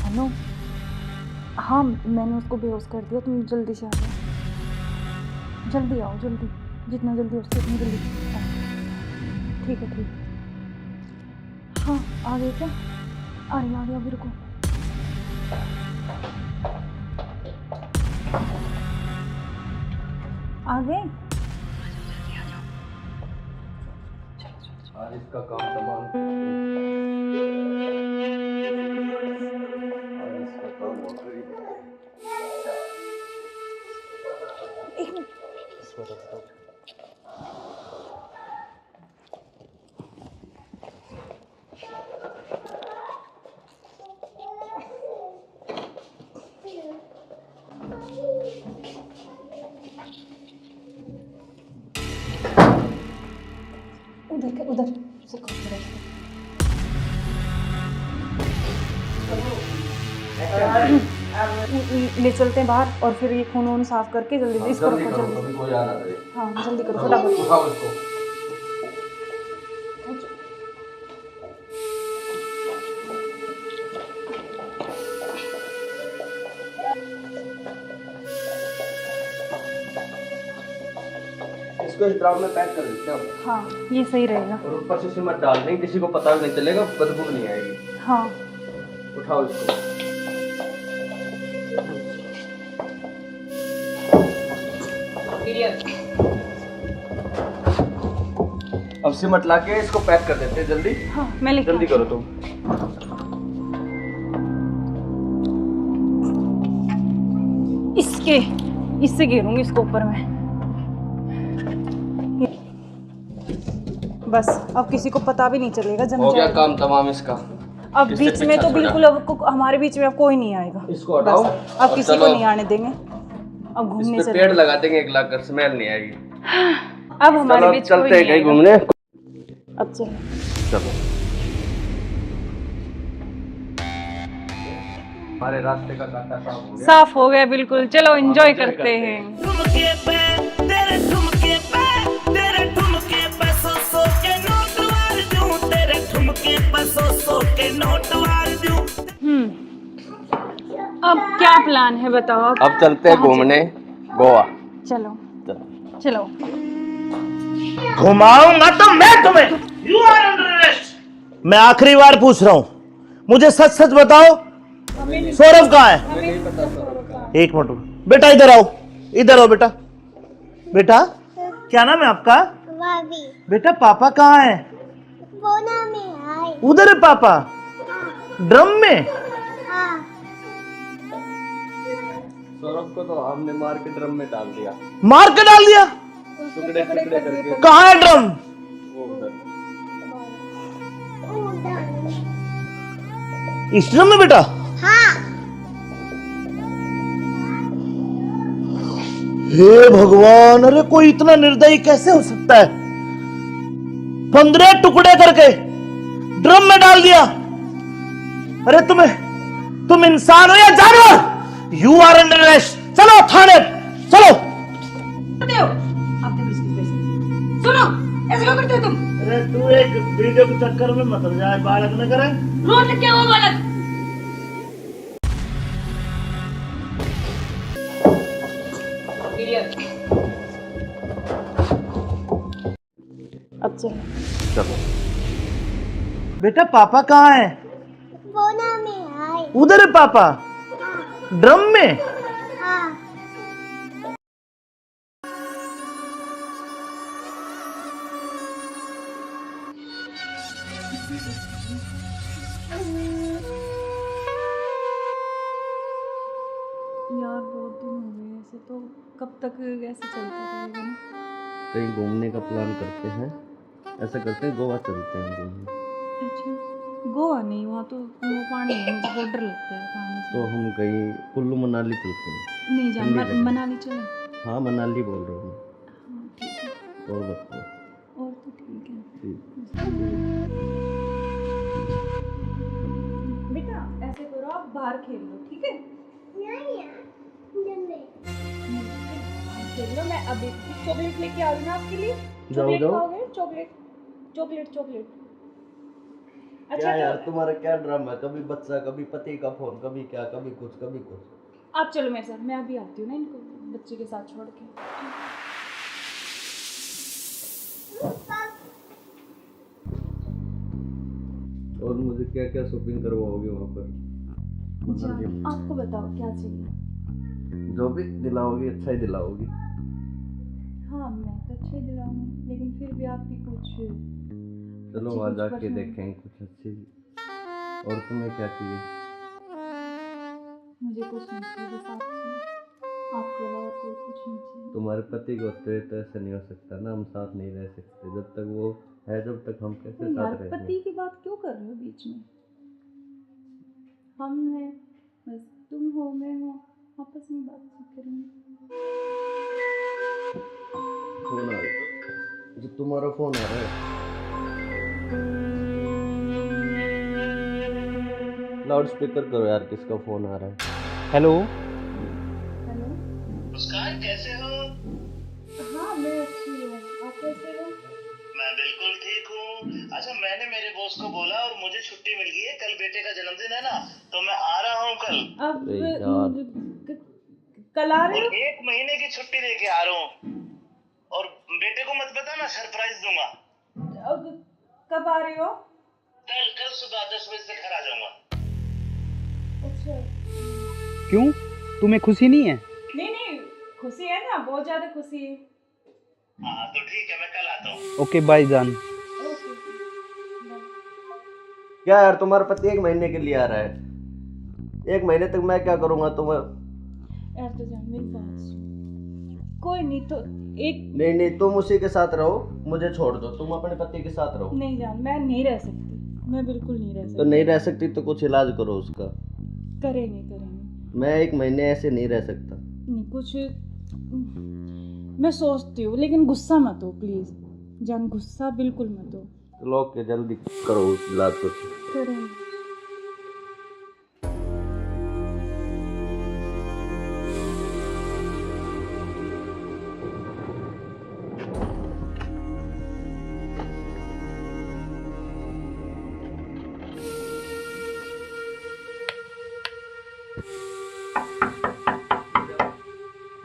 हेलो, हाँ मैंने उसको बेहोश कर दिया, तुम जल्दी से आ जाओ, जल्दी आओ, जल्दी, जितना जल्दी हो सके उतनी जल्दी आओ। ठीक है, ठीक है। हाँ आ गए क्या? आ गया अभी, रुको। आ गए? आज इसका काम तमाम। आज इसका काम हो गया। एक मिनट। उधर से ले चलते हैं बाहर, और फिर ये खून वून साफ करके जल्दी से इसको रखो, जल्दी। कोई आ ना करे। हाँ जल्दी करो फटाफट। उठाओ इसको। इसको इस ड्राम में पैक कर देते हैं। हाँ ये सही रहेगा। और ऊपर से सिमट डाल देंगे, किसी को पता भी नहीं चलेगा, बदबू नहीं आएगी। हाँ उठाओ इसको। अब सिमट ला के इसको पैक कर देते हैं जल्दी। हाँ मैं लेके जल्दी करो तुम। इससे घेरूंगी इसको ऊपर में। बस अब किसी को पता भी नहीं चलेगा, जम हो गया जाएगा। काम तमाम इसका। अब इससे बीच में पीछा तो छोड़ा। बिल्कुल अब हमारे बीच में अब कोई नहीं आएगा। इसको हटाओ। बस अब और किसी को चलो। नहीं आने देंगे। अब इस घूमने पे चले, पेड़ लगा देंगे, एक लाख कर स्मेल नहीं आएगी। अब हमारे चलो बीच चलते कोई हैं नहीं कहीं आएगा। घूमने। अब चलो। चलो हमारे रास्ते का कांटा साफ हो गया। साफ हो गया बिल्कुल, चलो एंजॉय करते हैं। ठुमके पे तेरे ठुमके पे तेरे ठुमके पे सौ के नोट वार दूं, तेरे ठुमके पे सौ के नोट वार दूं। अब क्या प्लान है बताओ? अब चलते हैं कहाँ घूमने गोवा। चलो चलो। चलो। घुमाऊंगा तो मैं तुम्हें। यू आर अंडर मैं आखिरी बार पूछ रहा हूं, मुझे सच सच बताओ, सौरभ कहाँ है? एक मिनट बेटा, इधर आओ, इधर आओ बेटा। बेटा क्या नाम है आपका? बेटा पापा कहाँ है? उधर है पापा, ड्रम में। सौरभ को तो हमने मार के ड्रम में डाल दिया। मार के डाल दिया? टुकड़े टुकड़े करके। कहाँ है ड्रम? वो उधर। इस ड्रम में बेटा? हे भगवान, अरे कोई इतना निर्दयी कैसे हो सकता है? 15 टुकड़े करके ड्रम में डाल दिया। अरे तुम इंसान हो या जानवर? You are under arrest. चलो थाने, चलो। सुनो, ऐसे क्यों करते हो तुम? अरे तू एक वीडियो के चक्कर में मत जाए, बालक न करे। रोड लग क्या हुआ बालक? अब चलो। चलो बेटा, पापा कहाँ है? उधर है पापा, ड्रम में। यार बहुत दिन हो गए ऐसे, तो कब तक ऐसे चलता रहेगा ना? कहीं घूमने का प्लान करते हैं, ऐसा करते हैं गोवा चलते हैं घूमने। अच्छा, गोवा नहीं, वहाँ तो वो पानी है, मुझे बहुत डर लगता है पानी से। तो हम कहीं कुल्लू मनाली चलते हैं। नहीं जान, ठंडी जगह। मनाली चले। हाँ मनाली बोल रहा हूँ। हाँ ठीक है, और बताओ। और तो ठीक है। ठीक। बेटा ऐसे करो, आप बाहर खेल लो, ठीक है? खेल लो, मैं अभी चॉकलेट लेके आ रही हूँ आपके लिए। चॉकलेट खाओगे? Chocolate chocolate chocolate. क्या यार तुम्हारा क्या ड्रामा है? कभी बच्चा, कभी पति का फोन, कभी क्या, कभी कुछ कभी कुछ। आप चलो मेरे साथ, मैं अभी आती हूँ ना इनको बच्चे के साथ छोड़ के। और मुझे क्या क्या शॉपिंग करवाओगे वहाँ पर? आपको बताओ क्या चाहिए? जो भी दिलाओगी अच्छा ही दिलाओगी। हाँ मैं तो अच्छा ही दिलाऊंगी, लेकिन फिर भी आप भी कुछ। चलो वहाँ जाके देखेंगे कुछ अच्छी। और तुम्हें क्या चाहिए? मुझे कुछ नहीं चाहिए, बस आप चाहिए, आपके अलावा कोई कुछ नहीं चाहिए। तुम्हारे पति को तो ऐसा नहीं हो सकता ना, हम साथ नहीं रह सकते जब तक वो है, जब तक हम कैसे यार साथ रहेंगे? पति की बात क्यों कर रहे हो बीच में? हम हैं, बस तुम हो, मैं हूँ, आपस में बात करेंगे। फोन आ रहा है, जो तुम्हारा फोन आ रहा है। लाउड स्पीकर करो यार, किसका फोन आ रहा है? हेलो। हेलो। मुस्कान कैसे हो? हाँ मैं अच्छी हूँ, आप कैसे हो? मैं बिल्कुल ठीक हूँ। अच्छा मैंने मेरे बॉस को बोला और मुझे छुट्टी मिल गई है, कल बेटे का जन्मदिन है ना, तो मैं आ रहा हूँ कल। अब कल आ रहे हो? 1 महीने की छुट्टी लेके आ रहा हूँ, और बेटे को मत बताना, सरप्राइज दूंगा। अब कब आ रहे हो? कल सुबह 10 बजे से घर आ जाऊंगा। अच्छा। क्यों, तुम्हें खुशी नहीं है? नहीं खुशी है ना, बहुत ज्यादा खुशी है। हाँ तो ठीक है, मैं कल आता हूँ। ओके बाय जान। ओके। क्या यार तुम्हारा पति 1 महीने के लिए आ रहा है? 1 महीने तक मैं क्या करूँगा? तुम यार तो जान मेरी बात सुन, कोई नहीं तो एक। नहीं तुम उसी के साथ रहो, मुझे छोड़ दो, तुम अपने पति के साथ रहो। नहीं जान, मैं नहीं रह सकती, मैं बिल्कुल नहीं रह सकती। तो नहीं रह सकती तो कुछ इलाज करो उसका। करेंगे। मैं 1 महीने ऐसे नहीं रह सकता। नहीं कुछ मैं सोचती हूँ, लेकिन गुस्सा मत हो प्लीज जान, गुस्सा बिल्कुल मत हो। चलो ओके, जल्दी करो उस इलाज को। करेंगे।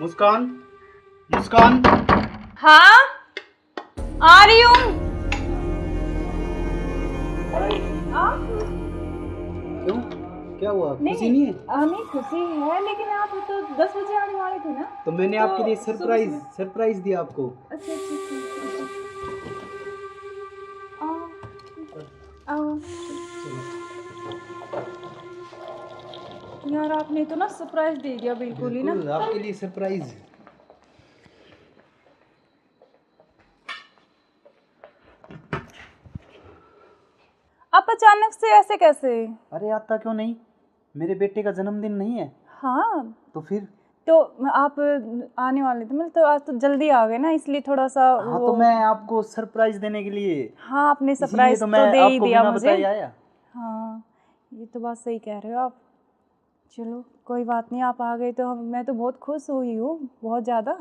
मुस्कान, मुस्कान। हाँ आ रही हूँ। आप क्यों, क्या हुआ? नहीं खुशी नहीं है? नहीं खुशी है, लेकिन आप तो 10 बजे आने वाले थे ना। तो मैंने तो आपके लिए सुबह सरप्राइज दिया आपको। अच्छा अच्छा अच्छा। आओ यार, आपने तो ना सरप्राइज दे दिया बिल्कुल ही ना। बिल्कुल, आपके लिए सरप्राइज। आप अचानक से ऐसे कैसे? अरे आता क्यों नहीं, मेरे बेटे का जन्मदिन नहीं है? हाँ तो फिर? तो आप आने वाले थे, मतलब तो आज तो जल्दी आ गए ना, इसलिए थोड़ा सा हाँ तो मैं आपको सरप्राइज देने के लिए, हाँ आपने इसीलिए सरप्राइज तो तो मैं दे ही आपको दिया बिना मुझे। बताए आया। हाँ ये तो बात सही कह रहे हो आप। चलो कोई बात नहीं, आप आ गए तो मैं तो बहुत खुश हुई हूँ, बहुत ज़्यादा।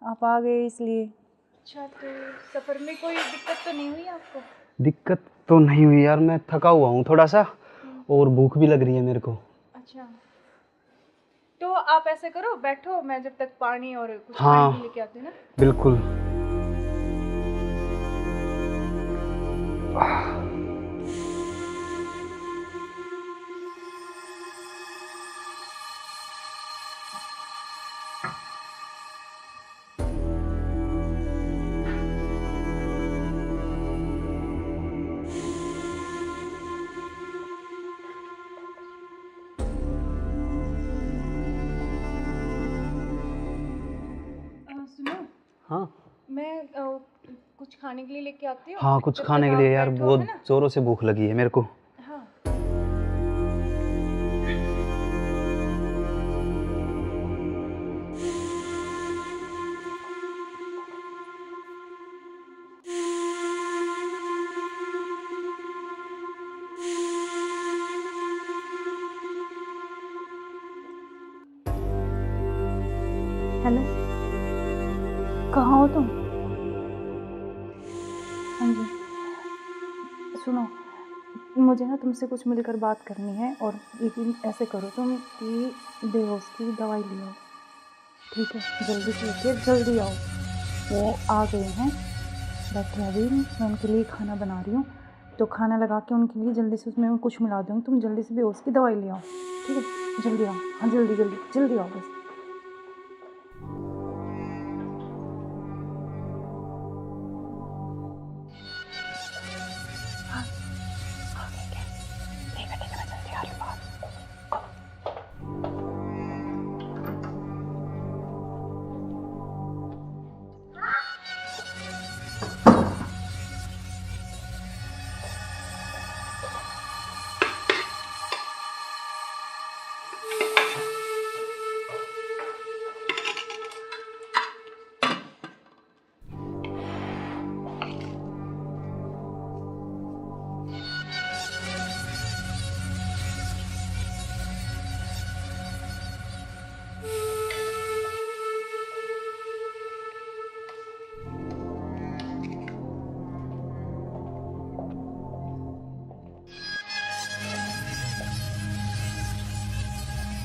आप आ गए इसलिए। अच्छा, तो सफ़र में कोई दिक्कत तो नहीं हुई आपको? दिक्कत तो नहीं हुई यार, मैं थका हुआ हूँ थोड़ा सा, और भूख भी लग रही है मेरे को। अच्छा, तो आप ऐसे करो, बैठो, मैं जब तक पानी और कुछ हाँ, खाने के लेके आती हूँ ना। बिल्कुल। सुनो, हाँ मैं कुछ खाने के लिए लेके आती हूँ। हाँ, कुछ जब खाने तक के लिए आप यार, बैठो, बहुत है ना? जोरों से भूख लगी है मेरे को। हाँ हेलो, कहाँ हो तुम? हाँ जी, सुनो, मुझे ना तुमसे कुछ मिलकर बात करनी है, और लेकिन ऐसे करो तुम कि बेहोश की दवाई ले आओ, ठीक है? जल्दी से लेके जल्दी आओ। वो आ गए हैं, बैठे अभी, मैं उनके लिए खाना बना रही हूँ, तो खाना लगा के उनके लिए जल्दी से उसमें कुछ मिला दूँगी। तुम जल्दी से बेहोश की दवाई ले आओ, ठीक है? जल्दी आओ, हाँ जल्दी जल्दी जल्दी आओ बस।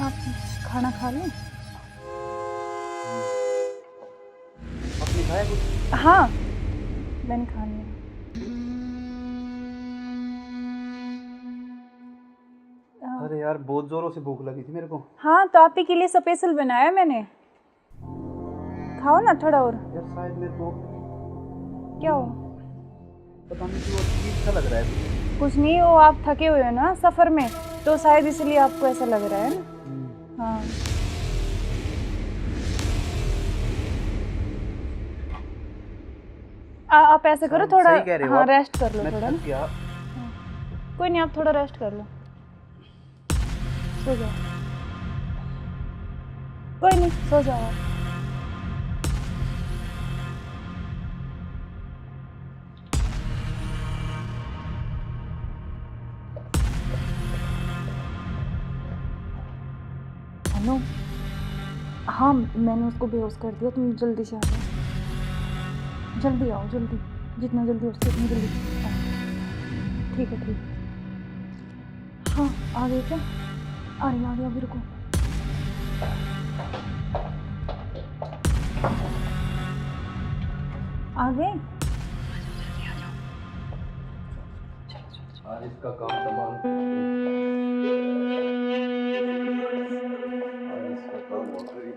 आप खाना खा लें? आपने खाया कुछ? हाँ मैंने खा लिया। अरे यार, बहुत जोरों से भूख लगी थी मेरे को। हाँ तो आप ही के लिए स्पेशल बनाया मैंने, खाओ ना थोड़ा और। यार शायद मेरे को क्या हो? पता नहीं क्यों अजीब सा लग रहा है मुझे। कुछ नहीं, वो आप थके हुए हो ना सफ़र में, तो शायद इसलिए आपको ऐसा लग रहा है ना। हाँ आप ऐसे करो, थोड़ा सही कह रहे हो हाँ आप। रेस्ट कर लो मैं थोड़ा थक ना। गया। कोई नहीं, आप थोड़ा रेस्ट कर लो, सो जाओ। कोई नहीं, सो जाओ आप। हेलो, हाँ मैंने उसको बेहोश कर दिया, तुम जल्दी से आ जाओ, जल्दी आओ, जल्दी, जितना जल्दी हो सके उतनी जल्दी आओ। ठीक है ठीक है। हाँ आ गए क्या? आ रही अभी, रुको। आ गए? आज इसका काम तमाम। आज इसका काम हो गई।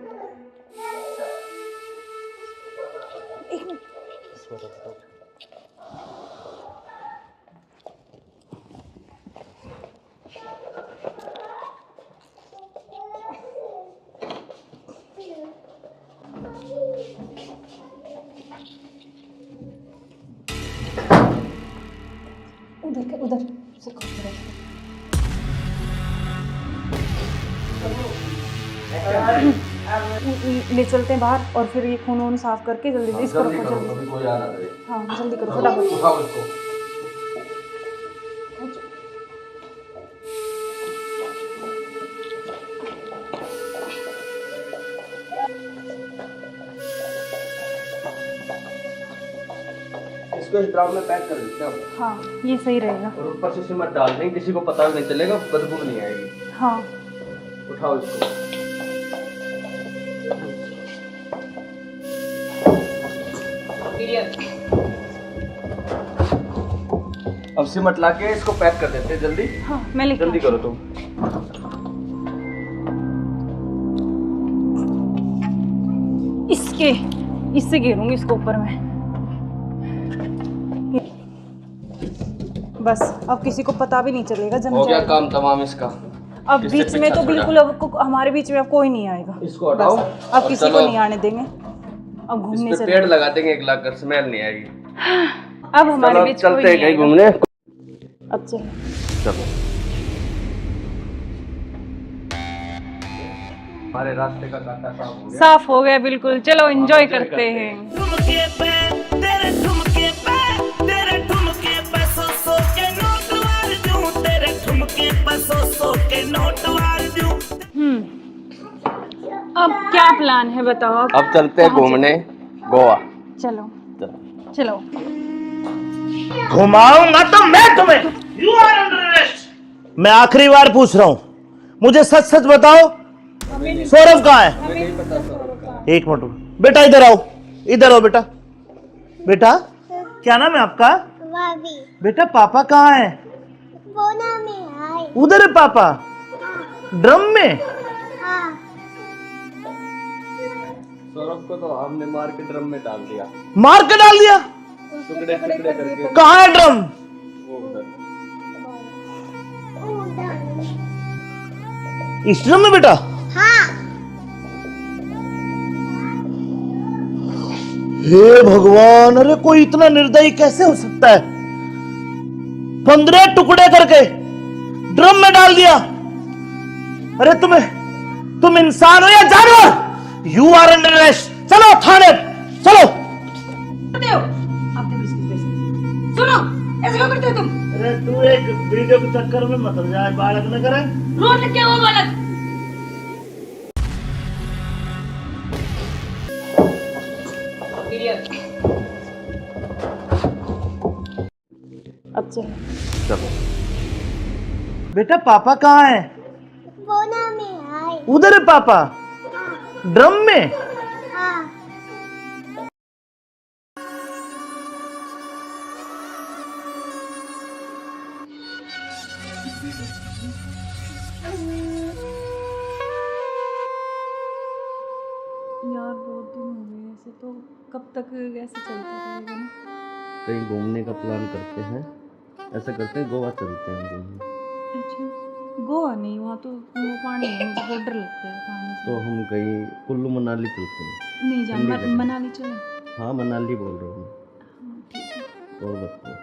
उधर उधर से ले चलते हैं बाहर और फिर ये खून वून साफ करके जल्दी इसको रखो जल्दी। कोई आ ना करे। हाँ जल्दी करो फटाफट। उठाओ इसको। इसको इस ड्राम में पैक कर देते हैं। हाँ ये सही रहेगा। और ऊपर से सिमट डाल देंगे, किसी को पता भी नहीं चलेगा, बदबू नहीं आएगी। हाँ उठाओ इसको। अब सिमट ला के इसको पैक कर देते हैं जल्दी। हाँ मैं लेके जल्दी करो तुम। इससे घेरूंगी इसको ऊपर में। बस अब किसी को पता भी नहीं चलेगा जब हो गया काम तमाम इसका। अब इससे बीच में पीछा तो छोड़ा। बिल्कुल अब हमारे बीच में अब कोई नहीं आएगा। इसको हटाओ। बस अब किसी को नहीं आने देंगे। अब घूमने इस पे पेड़ लगा देंगे, एक लाकर स्मेल नहीं आएगी। अब हमारे बीच कोई चलते हैं नहीं कहीं आएगा। घूमने। अब चलो चलो हमारे रास्ते का कांटा साफ हो गया। साफ हो गया बिल्कुल। चलो एंजॉय करते हैं। ठुमके पे तेरे ठुमके पे तेरे ठुमके पे सौ के नोट वार दूं, तेरे ठुमके पे सौ के नोट वार दूं। अब क्या प्लान है बताओ आप? अब चलते हैं घूमने गोवा। चलो चलो। घुमाऊंगा तो मैं तुम्हें। You are under arrest. मैं आखिरी बार पूछ रहा हूं, मुझे सच सच बताओ, सौरभ कहाँ है? एक मिनट बेटा, इधर आओ, इधर आओ बेटा। बेटा क्या नाम है आपका? बेटा पापा कहाँ है? उधर है पापा, ड्रम में। सौरभ को तो हमने मार के ड्रम में डाल दिया। मार के डाल दिया? टुकड़े टुकड़े करके। कहाँ है ड्रम? वो उधर। इस ड्रम में बेटा? हे भगवान, अरे कोई इतना निर्दयी कैसे हो सकता है? 15 टुकड़े करके ड्रम में डाल दिया। अरे तुम इंसान हो या जानवर? You are under arrest. चलो थाने चलो। सुनो, ऐसे क्यों करते हो तुम? अरे तू एक वीडियो के चक्कर में मत जाए, बालक न करे। रोड लिख के वो बालक। अब चलो चलो बेटा पापा कहाँ है? उधर है पापा, ड्रम में। यार 2 दिन हो गए ऐसे, तो कब तक ऐसे चलता रहेगा ना? कहीं घूमने का प्लान करते हैं। ऐसा करते हैं गोवा चलते हैं घूमने। अच्छा गोवा नहीं, वहाँ तो वो पानी है, मुझे बहुत डर लगता है पानी से। तो हम कहीं कुल्लू मनाली चलते हैं। नहीं ठंडी जान जगह। मनाली चले। हाँ मनाली बोल रहा हूँ हाँ ठीक है। मैं। और बताओ।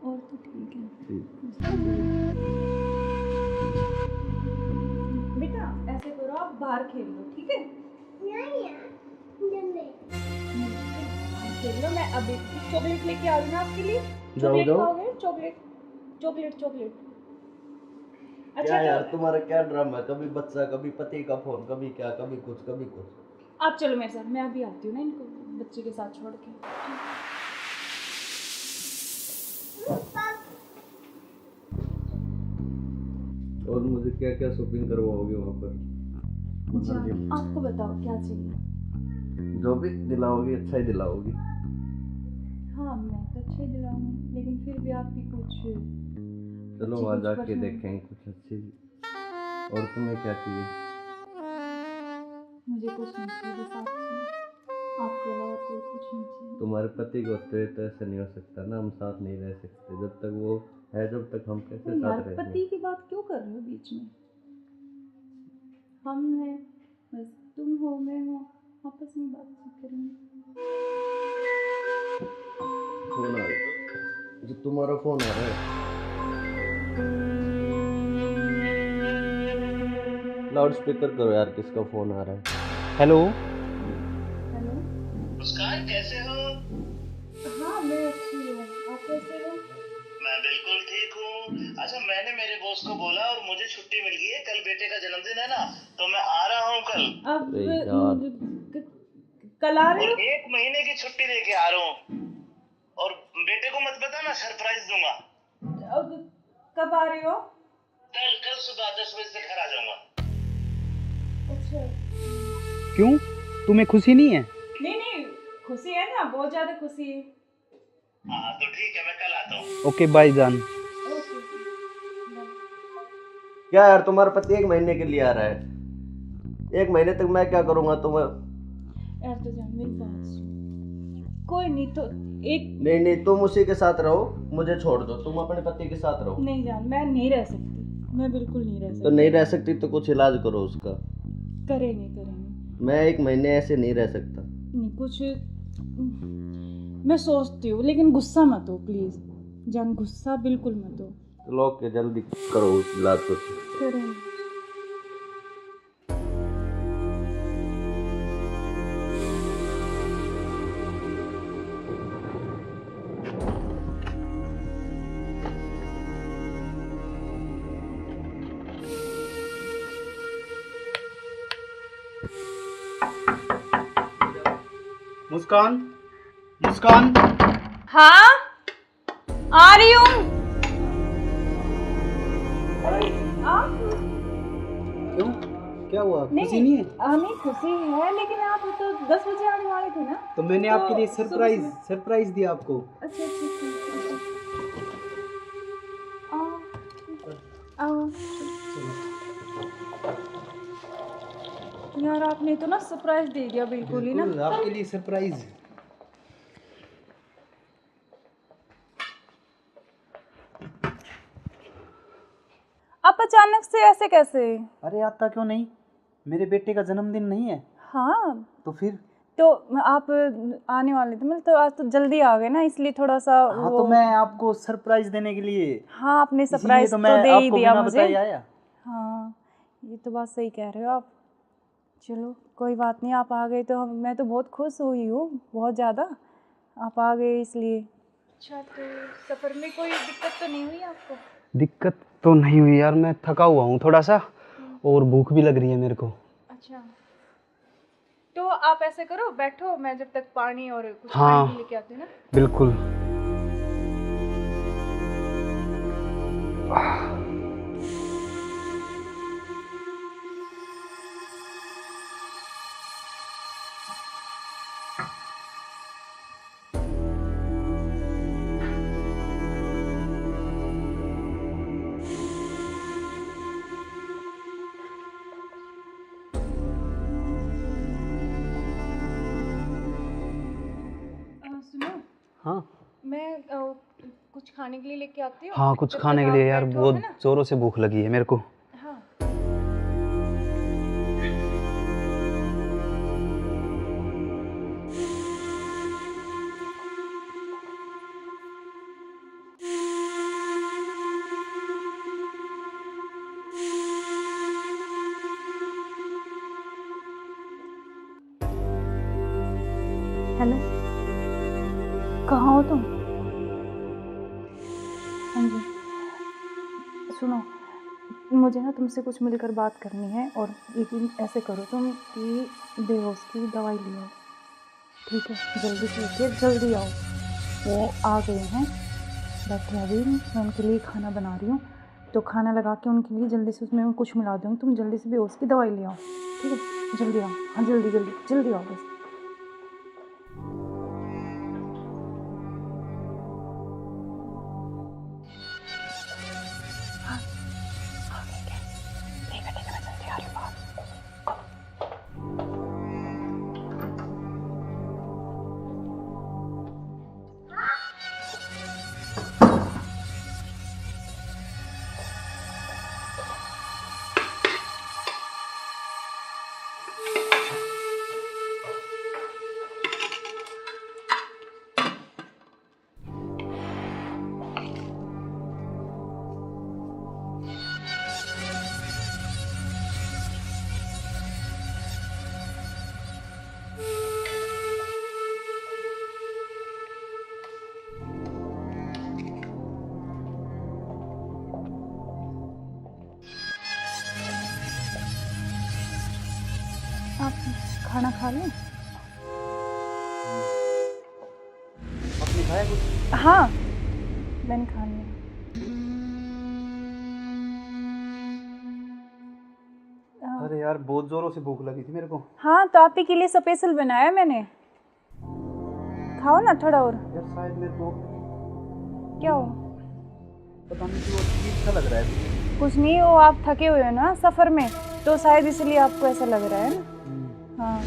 और तो ठीक है। ठीक। बेटा ऐसे करो, आप बाहर खेल लो, ठीक है? खेल लो। मैं अभी चॉकलेट लेके आ रही हूँ आपके लिए। चॉकलेट जाओ। खाओगे? Chocolate chocolate chocolate. अच्छा क्या यार तो तुम्हारा क्या ड्रामा है? कभी बच्चा, कभी पति का फोन, कभी क्या, कभी कुछ कभी कुछ। आप चलो मेरे साथ, मैं अभी आती हूँ ना इनको बच्चे के साथ छोड़ के। और मुझे क्या क्या शॉपिंग करवाओगे वहाँ पर? अच्छा आपको बताओ क्या चाहिए? जो भी दिलाओगी अच्छा ही दिलाओगी। हाँ मैं तो अच्छे दिलाऊंगी, लेकिन फिर भी आपकी कुछ चलो अच्छी वहाँ कुछ जाके पसंद- देखेंगे कुछ अच्छी। और तुम्हें क्या चाहिए? मुझे कुछ नहीं चाहिए, बस आप चाहिए। आपके अलावा कोई कुछ नहीं चाहिए। तुम्हारे पति को होते हुए तो ऐसा नहीं हो सकता ना, हम साथ नहीं रह सकते जब तक वो है, जब तक हम कैसे तो यार साथ रहेंगे? पति की बात क्यों कर रहे हो बीच में? हम हैं, बस तुम हो, मैं हूँ, आपस में बातचीत करेंगे। फोन आ रहा, जो तुम्हारा फोन आ रहा है। लाउड स्पीकर करो यार, किसका फोन आ रहा है? हेलो। हेलो। मुस्कान कैसे हो? हाँ मैं अच्छी हूँ, आप कैसे हो? मैं बिल्कुल ठीक हूँ। अच्छा, मैंने मेरे बॉस को बोला और मुझे छुट्टी मिल गई है। कल बेटे का जन्मदिन है ना, तो मैं आ रहा हूँ कल। अब अरे यार। कल आ रहे और हो? 1 महीने की छुट्टी लेके आ रहा हूँ। और बेटे को मत बता, मैं सरप्राइज दूंगा। अब कब आ रहे हो? कल सुबह 10 बजे से घर आ जाऊंगा। अच्छा। क्यों, तुम्हें खुशी नहीं है? नहीं खुशी है ना, बहुत ज्यादा खुशी है। हाँ तो ठीक है, मैं कल आता हूँ। ओके बाय जान। ओके। क्या यार, तुम्हारा पति 1 महीने के लिए आ रहा है? 1 महीने तक मैं क्या करूंगा तुम्हें? यार तो जान मेरी बात सुन, कोई नहीं तो एक नहीं, तुम उसी के साथ रहो, मुझे छोड़ दो, तुम अपने पति के साथ रहो। नहीं जान, मैं नहीं रह सकती, मैं बिल्कुल नहीं रह तो सकती। नहीं रह सकती तो कुछ इलाज करो उसका। करेंगे। मैं 1 महीने ऐसे नहीं रह सकता। नहीं कुछ मैं सोचती हूँ, लेकिन गुस्सा मत हो प्लीज जान, गुस्सा बिल्कुल मत हो। चलो ओके, जल्दी करो उस इलाज को। करेंगे। मुस्कान, मुस्कान। हाँ आ रही हूँ। क्यों, क्या हुआ, खुशी नहीं है? नहीं खुशी है, लेकिन आप तो 10 बजे आने वाले थे ना। तो मैंने तो आपके लिए सुबह सरप्राइज दिया आपको। अच्छा आओ। यार आपने तो ना सरप्राइज दे दिया बिल्कुल ही ना। बिल्कुल, आपके लिए सरप्राइज। आप अचानक से ऐसे कैसे? अरे आता क्यों नहीं, मेरे बेटे का जन्मदिन नहीं है? हाँ तो फिर? तो आप आने वाले थे, मतलब तो आज तो जल्दी आ गए ना, इसलिए थोड़ा सा हाँ तो मैं आपको सरप्राइज देने के लिए। हाँ आपने इसीलिए सरप्राइज तो तो मैं दे ही आपको दिया बिना मुझे। बताए आया। हाँ ये तो बात सही कह रहे हो आप। चलो कोई बात नहीं, आप आ गए तो मैं तो बहुत खुश हुई हूँ, बहुत ज़्यादा। आप आ गए इसलिए। अच्छा तो सफ़र में कोई दिक्कत तो नहीं हुई आपको? दिक्कत तो नहीं हुई यार, मैं थका हुआ हूँ थोड़ा सा, और भूख भी लग रही है मेरे को। अच्छा तो आप ऐसे करो, बैठो, मैं जब तक पानी और कुछ हाँ, खाने के लेके आती हूँ ना। बिल्कुल। सुनो, हाँ मैं कुछ खाने के लिए लेके आती हूँ। हाँ, कुछ जब खाने तक के आप लिए यार, बैठो, बहुत है ना? जोरों से भूख लगी है मेरे को। हाँ हेलो, कहाँ हो तुम? हाँ जी सुनो, मुझे ना तुमसे कुछ मिलकर बात करनी है, और लेकिन ऐसे करो तुम कि बेहोश की दवाई ले आओ, ठीक है? जल्दी से उठिए, जल्दी आओ। वो आ गए हैं, बैठे अभी, मैं उनके लिए खाना बना रही हूँ, तो खाना लगा के उनके लिए जल्दी से उसमें कुछ मिला दूँगी। तुम जल्दी से बेहोश की दवाई ले आओ, ठीक है? जल्दी आओ, हाँ जल्दी जल्दी जल्दी आओ बस। खाना खा लूं? आपने खाया कुछ? हाँ, मैंने खा लिया। अरे यार बहुत जोरों से भूख लगी थी मेरे को। हाँ, तो आप ही के लिए स्पेशल बनाया मैंने। खाओ ना थोड़ा और। यार शायद मेरे को क्या हो? पता नहीं क्यों अजीब सा लग रहा है। कुछ नहीं, वो आप थके हुए हो ना सफर में, तो शायद इसलिए आपको ऐसा लग रहा है ना। हाँ,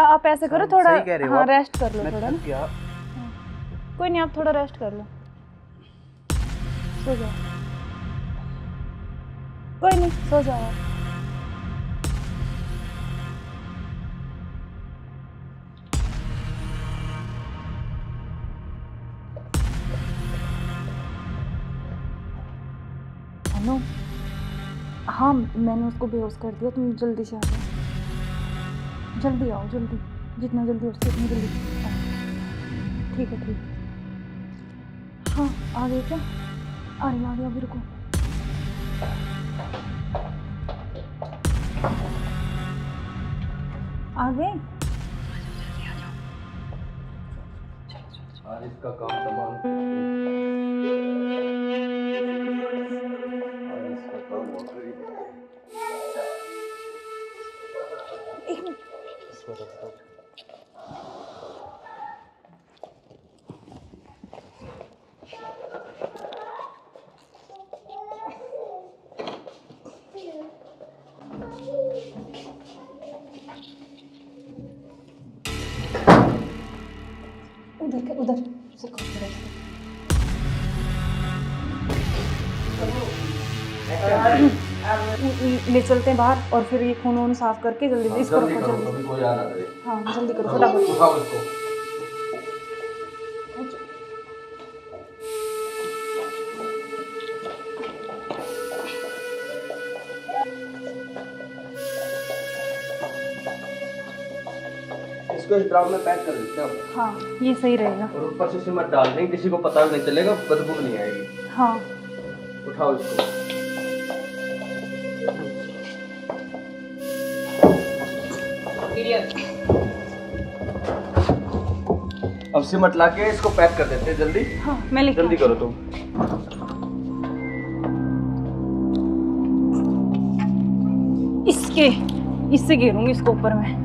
आप ऐसे करो थोड़ा। सही कह रहे हो हाँ, आप। रेस्ट कर लो मैं थोड़ा थक ना। गया। कोई नहीं, आप थोड़ा रेस्ट कर लो, सो जाओ। कोई नहीं, सो जाओ आप। हेलो। हाँ, मैंने उसको बेहोश कर दिया, तुम जल्दी से आ जाओ। जल्दी आओ, जल्दी, जितना जल्दी हो सके उतनी जल्दी आओ। ठीक है, ठीक है। हाँ, आ गए क्या? आ गया, अभी रुको। आ गए? आज इसका काम तमाम। आज इसका काम हो गया। एक मिनट। उधर से ले चलते हैं बाहर, और फिर ये खून वून साफ करके जल्दी से इसको रखो जल्दी। कभी कोई आ ना करे। हाँ, जल्दी करो फटाफट। उठाओ इसको। इसको इस ड्राम में पैक कर देते हैं। हाँ, ये सही रहेगा। और ऊपर से सिमट डाल देंगे, किसी को पता भी नहीं चलेगा, बदबू नहीं आएगी। हाँ, उठाओ इसको। अब सिमट लाके इसको पैक कर देते हैं जल्दी। हाँ, मैं लेके जल्दी करो तुम। इससे घेरूंगी इसको ऊपर में।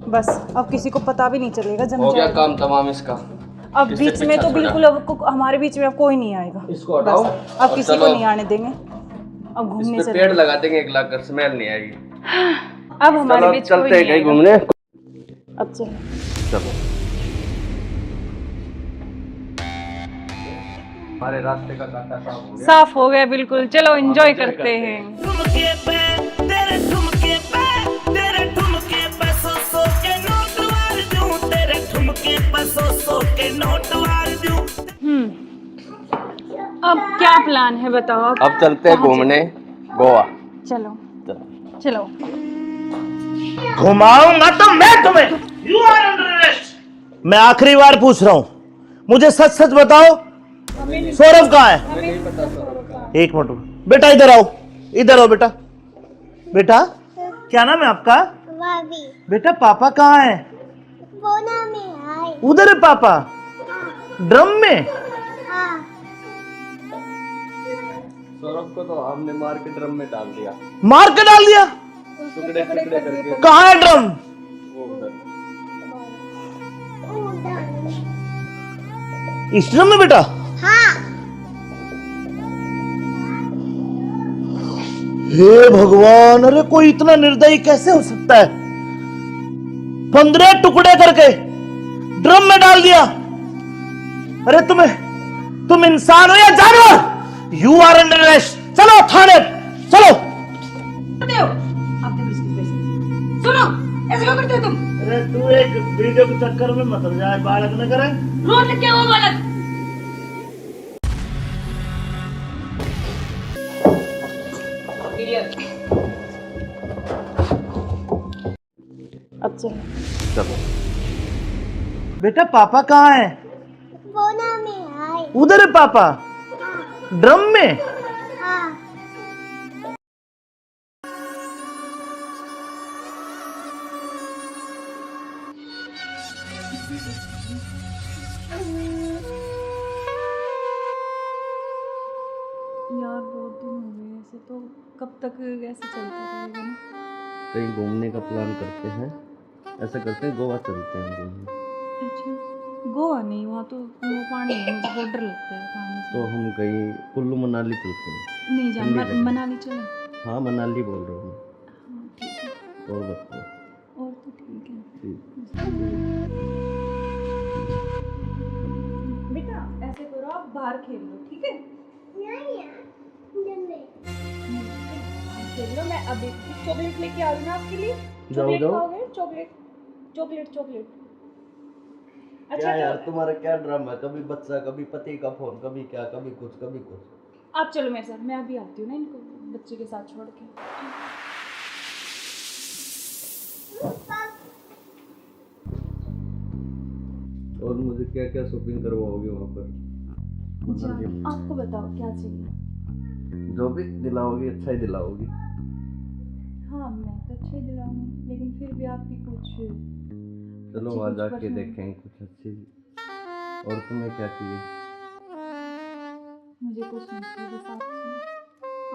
बस अब किसी को पता भी नहीं चलेगा, जम हो गया जाएगा। काम तमाम इसका। अब इससे बीच में पीछा तो छोड़ा। बिल्कुल अब हमारे बीच में अब कोई नहीं आएगा। इसको हटाओ। बस, अब और किसी को चलो। नहीं आने देंगे। अब घूमने इस पे चले। पेड़ लगा देंगे एक लाख कर, स्मेल नहीं आएगी। अब हमारे चलो बीच कोई चलते हैं नहीं कहीं आएगा। घूमने। अब चलो। चलो हमारे रास्ते का कांटा साफ हो गया। साफ हो गया बिल्कुल। चलो एंजॉय करते हैं। ठुमके पे तेरे ठुमके पे तेरे ठुमके पे सौ के नोट वार दूं तेरे ठुमके पे सौ के नोट वार दूं। अब क्या प्लान है बताओ आप? अब चलते हैं घूमने गोवा। चलो चलो। घुमाऊंगा तो मैं तुम्हें। You are under arrest. मैं आखिरी बार पूछ रहा हूं, मुझे सच सच बताओ, सौरभ कहाँ है? एक मिनट बेटा, इधर आओ, इधर आओ बेटा। बेटा क्या नाम है आपका? भाभी बेटा पापा कहाँ है? बोना में आए। उधर है पापा, ड्रम में। हाँ, सौरभ को तो हमने मार के ड्रम में डाल दिया, मार के डाल दिया। टुकड़े टुकड़े करके। कहाँ है ड्रम? वो उधर। इस ड्रम में बेटा? हाँ, हे भगवान, अरे कोई इतना निर्दयी कैसे हो सकता है? 15 टुकड़े करके ड्रम में डाल दिया। अरे तुम इंसान हो या जानवर? You are under arrest. चलो थाने, चलो। करते हो आप देखो इसकी वजह। सुनो, ऐसे क्यों करते हो तुम? अरे तू एक वीडियो के चक्कर में मत जाए, बालक न करे। रोड लिख के वो बालक। अब चलो। चलो बेटा पापा कहाँ है? बोना में आए। उधर है पापा ड्रम में। यार बहुत दिन हो गए ऐसे, तो कब तक ऐसे चलता रहेगा ना। कहीं घूमने का प्लान करते हैं, ऐसा करते हैं गोवा चलते हैं घूमने। अच्छा गोवा नहीं, वहाँ तो वो पानी है, मुझे बहुत डर लगता है पानी से। तो हम कहीं कुल्लू मनाली चलते हैं। नहीं जान, ठंडी जगह। मनाली चले। हाँ मनाली बोल रहा हूँ हाँ ठीक है, मैं। और बताओ। और तो ठीक है। ठीक। बेटा ऐसे करो, आप बाहर खेल लो, ठीक है? खेल लो, मैं अभी चॉकलेट लेके आ रही हूँ ना आपके लिए। जाओ जाओ। खाओगे? Chocolate chocolate chocolate. क्या यार तुम्हारा क्या ड्रामा है, कभी बच्चा कभी पति का फोन, कभी क्या कभी कुछ कभी कुछ। आप चलो मेरे साथ, मैं अभी आती हूँ ना इनको बच्चे के साथ छोड़ के। और मुझे क्या क्या शॉपिंग करवाओगे वहाँ पर? मनाली में? आपको बताओ क्या चाहिए? जो भी दिलाओगी अच्छा ही दिलाओगी। हाँ मैं तो अच्छे ही दिलाऊंगी, लेकिन फिर भी आपकी कुछ चलो अच्छी वहाँ कुछ जाके पसंद। देखेंगे कुछ अच्छी। और तुम्हें क्या चाहिए? मुझे कुछ नहीं चाहिए, बस आप चाहिए,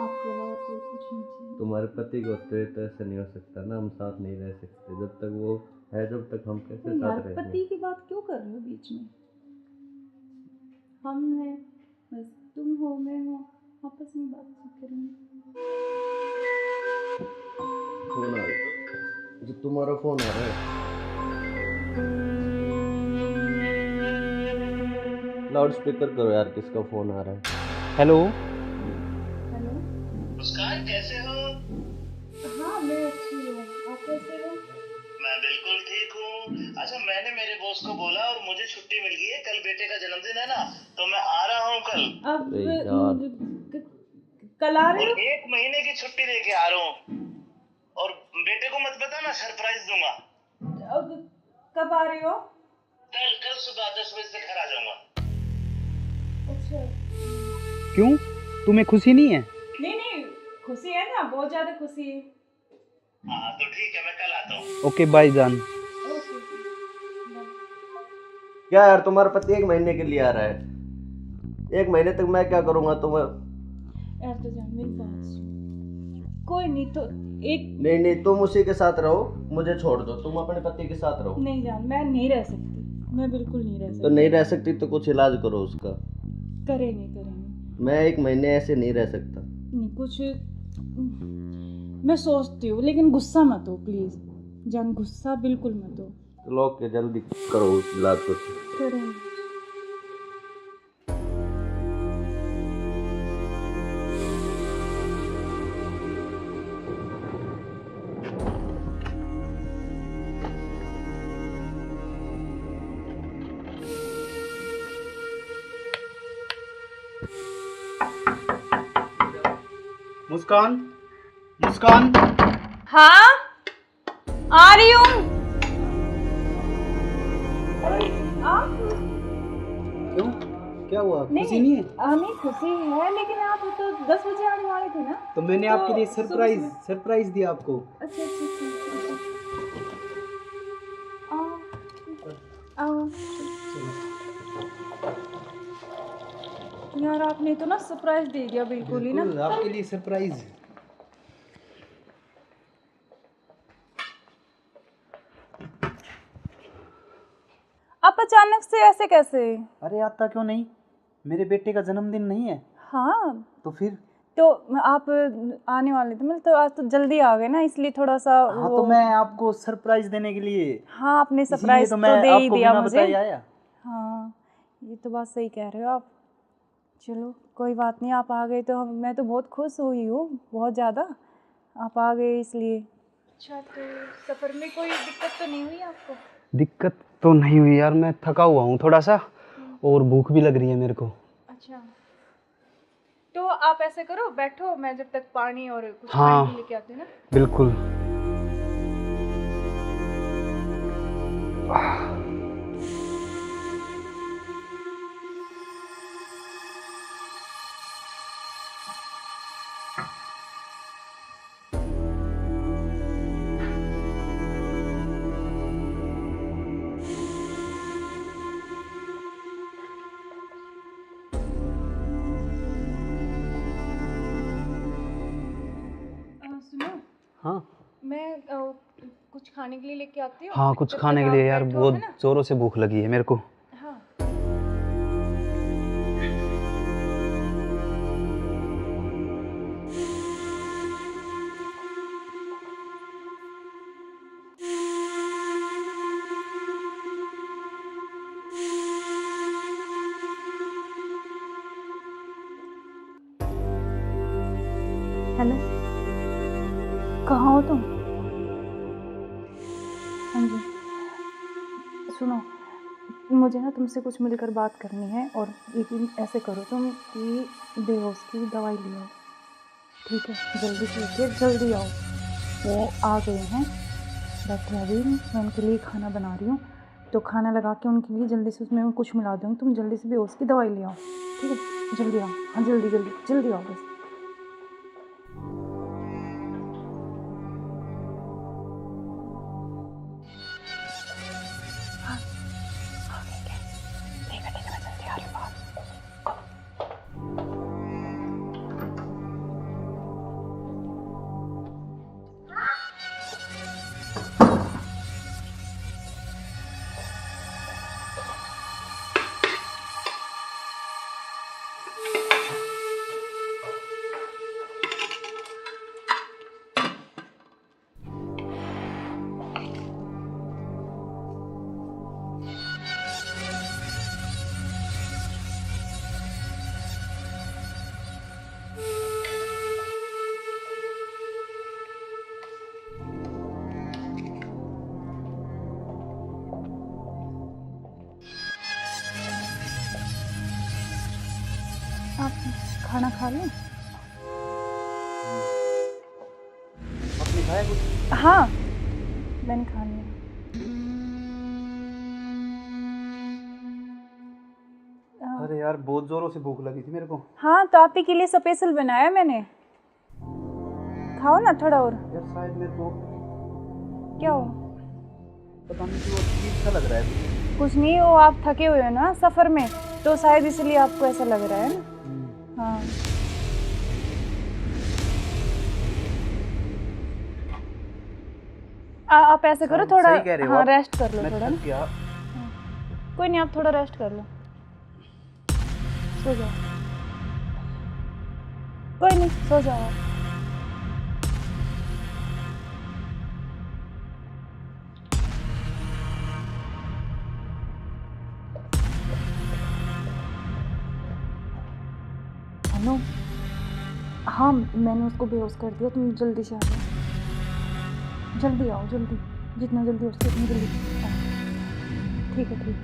आपके अलावा कोई कुछ नहीं चाहिए। तुम्हारे पति को तो ऐसा नहीं हो सकता ना, हम साथ नहीं रह सकते जब तक वो है, जब तक हम कैसे तो यार साथ रहेंगे? पति की बात क्यों कर रहे हो बीच में? हम हैं, बस तुम हो मैं हूँ, आपस में बात करेंगे। फोन आ रहा है, जो तुम्हारा फोन आ रहा है। लाउड स्पीकर करो यार, किसका फोन आ रहा है? हेलो। हेलो। मुस्कान कैसे हो? हाँ मैं अच्छी हूँ, आप कैसे हो? मैं बिल्कुल ठीक हूँ। अच्छा मैंने मेरे बॉस को बोला और मुझे छुट्टी मिल गई है, कल बेटे का जन्मदिन है ना, तो मैं आ रहा हूँ कल। अब अरे यार। कल आ रहे और हो? 1 महीने की छुट्टी लेके आ रहा हूँ। और बेटे को मत बताना, सरप्राइज दूंगा। अब कब आ रहे हो? कल सुबह 10 बजे से घर आ जाऊंगा। अच्छा। क्यों, तुम्हें खुशी नहीं है? नहीं खुशी है ना, बहुत ज्यादा खुशी है। हाँ तो ठीक है, मैं कल आता हूँ। ओके बाय जान। Okay bye. क्या यार तुम्हारा पति 1 महीने के लिए आ रहा है, 1 महीने तक मैं क्या करूँगा तुम्हें? यार तो जान मेरी बात सुन, कोई नहीं तो एक नहीं तुम उसी के साथ रहो, मुझे छोड़ दो, तुम अपने पति के साथ रहो। नहीं जान, मैं नहीं रह सकती, मैं बिल्कुल नहीं रह सकती। तो नहीं रह सकती तो कुछ इलाज करो उसका। करेंगे। मैं 1 महीने ऐसे नहीं रह सकता। नहीं कुछ मैं सोचती हूँ, लेकिन गुस्सा मत हो प्लीज जान, गुस्सा बिल्कुल मत हो। चलो ओके, जल्दी करो उस इलाज को। करेंगे। मुस्कान, मुस्कान। हाँ आ रही हूँ। क्यों, क्या हुआ, खुशी नहीं है? नहीं खुशी है, लेकिन आप तो 10 बजे आने वाले थे ना। तो मैंने आपके लिए सरप्राइज दिया आपको। अच्छा आओ। यार आपने तो ना सरप्राइज दे दिया बिल्कुल ही ना। आपके लिए सरप्राइज। आप अचानक से ऐसे कैसे? अरे आता क्यों नहीं, मेरे बेटे का जन्मदिन नहीं है? हाँ तो फिर? तो आप आने वाले थे, मतलब तो आज तो जल्दी आ गए ना, इसलिए थोड़ा सा हाँ तो मैं आपको सरप्राइज देने के लिए। हाँ आपने सरप्राइज तो तो मैं दे ही आपको दिया बिना मुझे। बताए आया। हाँ ये तो बात सही कह रहे हो आप। चलो कोई बात नहीं, आप आ गए तो मैं तो बहुत खुश हुई हूँ, बहुत ज़्यादा। आप आ गए इसलिए। अच्छा तो सफ़र में कोई दिक्कत तो नहीं हुई आपको? दिक्कत तो नहीं हुई यार, मैं थका हुआ हूँ थोड़ा सा, और भूख भी लग रही है मेरे को। अच्छा तो आप ऐसे करो, बैठो, मैं जब तक पानी और कुछ हाँ पानी लेके आती हूँ ना। बिल्कुल। मैं कुछ खाने के लिए लेके आती हूँ। हाँ कुछ जब खाने तक के लिए आप यार, बैठो, बहुत है ना? जोरों से भूख लगी है मेरे को। हाँ। हेलो, कहाँ हो तुम? हाँ जी, सुनो, मुझे ना तुमसे कुछ मिलकर बात करनी है। और यकीन ऐसे करो तुम कि बेहोश की दवाई ले आओ, ठीक है? जल्दी से उठिए, जल्दी आओ। वो आ गए हैं, बैठे अभी, मैं उनके लिए खाना बना रही हूँ, तो खाना लगा के उनके लिए जल्दी से उसमें कुछ मिला दूँगी। तुम जल्दी से बेहोश की दवाई ले आओ, ठीक है? जल्दी आओ, हाँ जल्दी जल्दी जल्दी आओ बस। आप खाना खा लें? आपने खाया कुछ? हाँ, मैंने खा लिया। अरे यार बहुत जोरों से भूख लगी थी मेरे को। हाँ, तो आप ही के लिए स्पेशल बनाया मैंने, खाओ ना थोड़ा और। यार शायद मेरे को क्या हो? पता नहीं क्यों अजीब सा लग रहा है। कुछ नहीं, वो आप थके हुए हो ना सफ़र में, तो शायद इसलिए आपको ऐसा लग रहा है ना। हाँ, आप ऐसे करो, थोड़ा सही कह रहे हो हाँ आप। रेस्ट कर लो मैं थोड़ा थक ना। गया। कोई नहीं, आप थोड़ा रेस्ट कर लो, सो जाओ। कोई नहीं, सो जाओ आप। हेलो, हाँ मैंने उसको बेहोश कर दिया, तुम जल्दी से आ जाओ, जल्दी आओ, जल्दी, जितना जल्दी हो सके उतनी जल्दी आओ। ठीक है, ठीक है।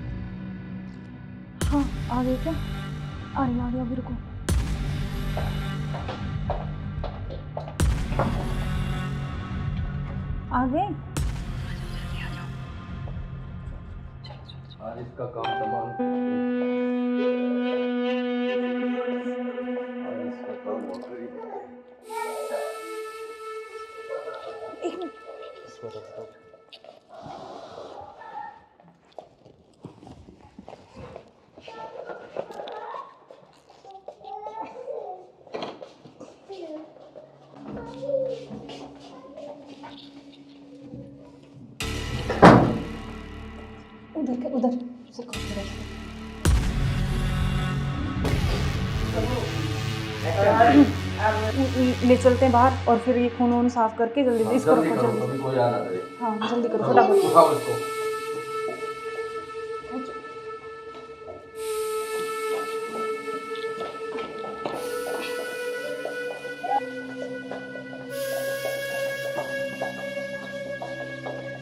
हाँ, आ गए क्या? आ रही अभी, रुको। आ गए? आज इसका काम तमाम। आज इसका काम हो गई। एक मिनट। उधर से ले चलते हैं बाहर, और फिर ये खून वून साफ करके जल्दी से इसको रखो, जल्दी। कभी कोई आना करे। हाँ जल्दी करो फटाफट। उठाओ इसको।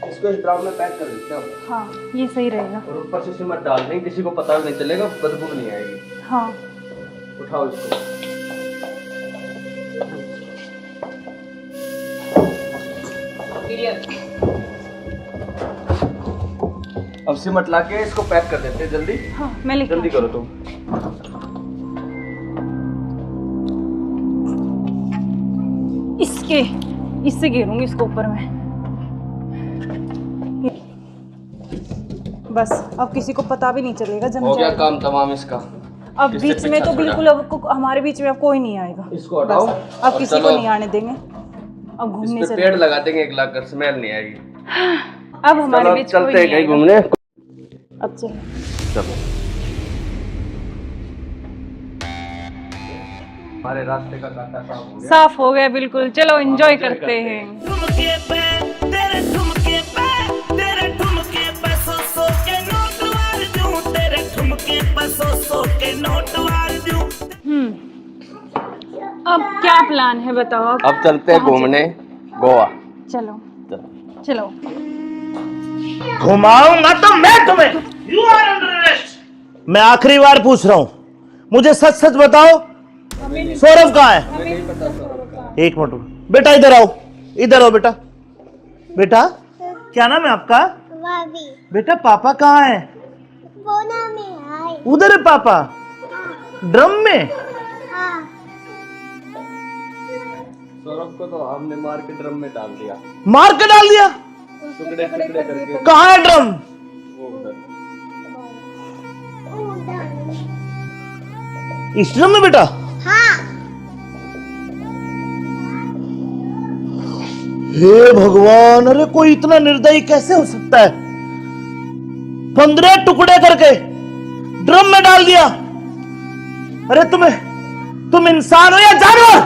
इसको इस ड्राम में पैक कर देते हैं। हाँ ये सही रहेगा। और ऊपर से सिमट डाल देंगे, किसी को पता भी नहीं चलेगा, बदबू नहीं आएगी। हाँ उठाओ इसको। अब सिमट ला के इसको पैक कर देते हैं जल्दी। हाँ मैं लेके जल्दी करो तुम। इससे घेरूंगी इसको ऊपर में। बस अब किसी को पता भी नहीं चलेगा, जम हो गया जाएगा। काम तमाम इसका। अब इससे बीच में पीछा तो छोड़ा। बिल्कुल अब हमारे बीच में अब कोई नहीं आएगा। इसको हटाओ बस, अब और किसी को चलो। नहीं आने देंगे। अब इस घूमने पे चले। पेड़ लगा देंगे 1 लाख का, स्मेल नहीं आएगी। अब हमारे चलो बीच कोई चलते हैं नहीं कहीं आएगा। घूमने। अब चलो। चलो हमारे रास्ते का कांटा साफ हो गया। साफ हो गया बिल्कुल, चलो एंजॉय करते हैं। ठुमके पे तेरे ठुमके पे तेरे ठुमके पे सौ के नोट वार दूं, तेरे ठुमके पे सौ के नोट वार दूं। अब क्या प्लान है बताओ? अब चलते हैं घूमने गोवा। चलो चलो। घुमाऊंगा तो मैं तुम्हें। You are under arrest. मैं आखिरी बार पूछ रहा हूं, मुझे सच सच बताओ, सौरभ कहाँ है? एक मिनट बेटा, इधर आओ, इधर आओ बेटा। बेटा क्या नाम है आपका? बेटा पापा कहाँ है? उधर है पापा, ड्रम में। सौरभ को तो हमने मार के ड्रम में डाल दिया। मार के डाल दिया? टुकड़े टुकड़े करके। कहाँ है ड्रम? वो उधर। इस ड्रम में बेटा? हे भगवान, अरे कोई इतना निर्दयी कैसे हो सकता है? 15 टुकड़े करके ड्रम में डाल दिया। अरे तुम इंसान हो या जानवर?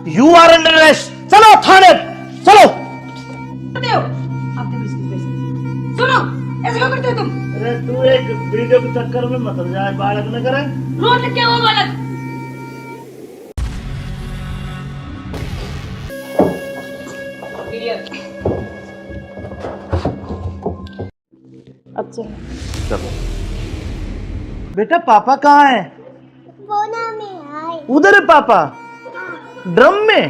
You are under arrest. चलो थाने, चलो। करते हो आप देखो इसकी वजह से। सुनो, ऐसे क्यों करते हो तुम? अरे तू एक वीडियो के चक्कर में मत जाए, बालक न करे। रोड लग क्या हुआ बालक? अब चलो। चलो बेटा पापा कहाँ है? उधर है पापा, ड्रम में।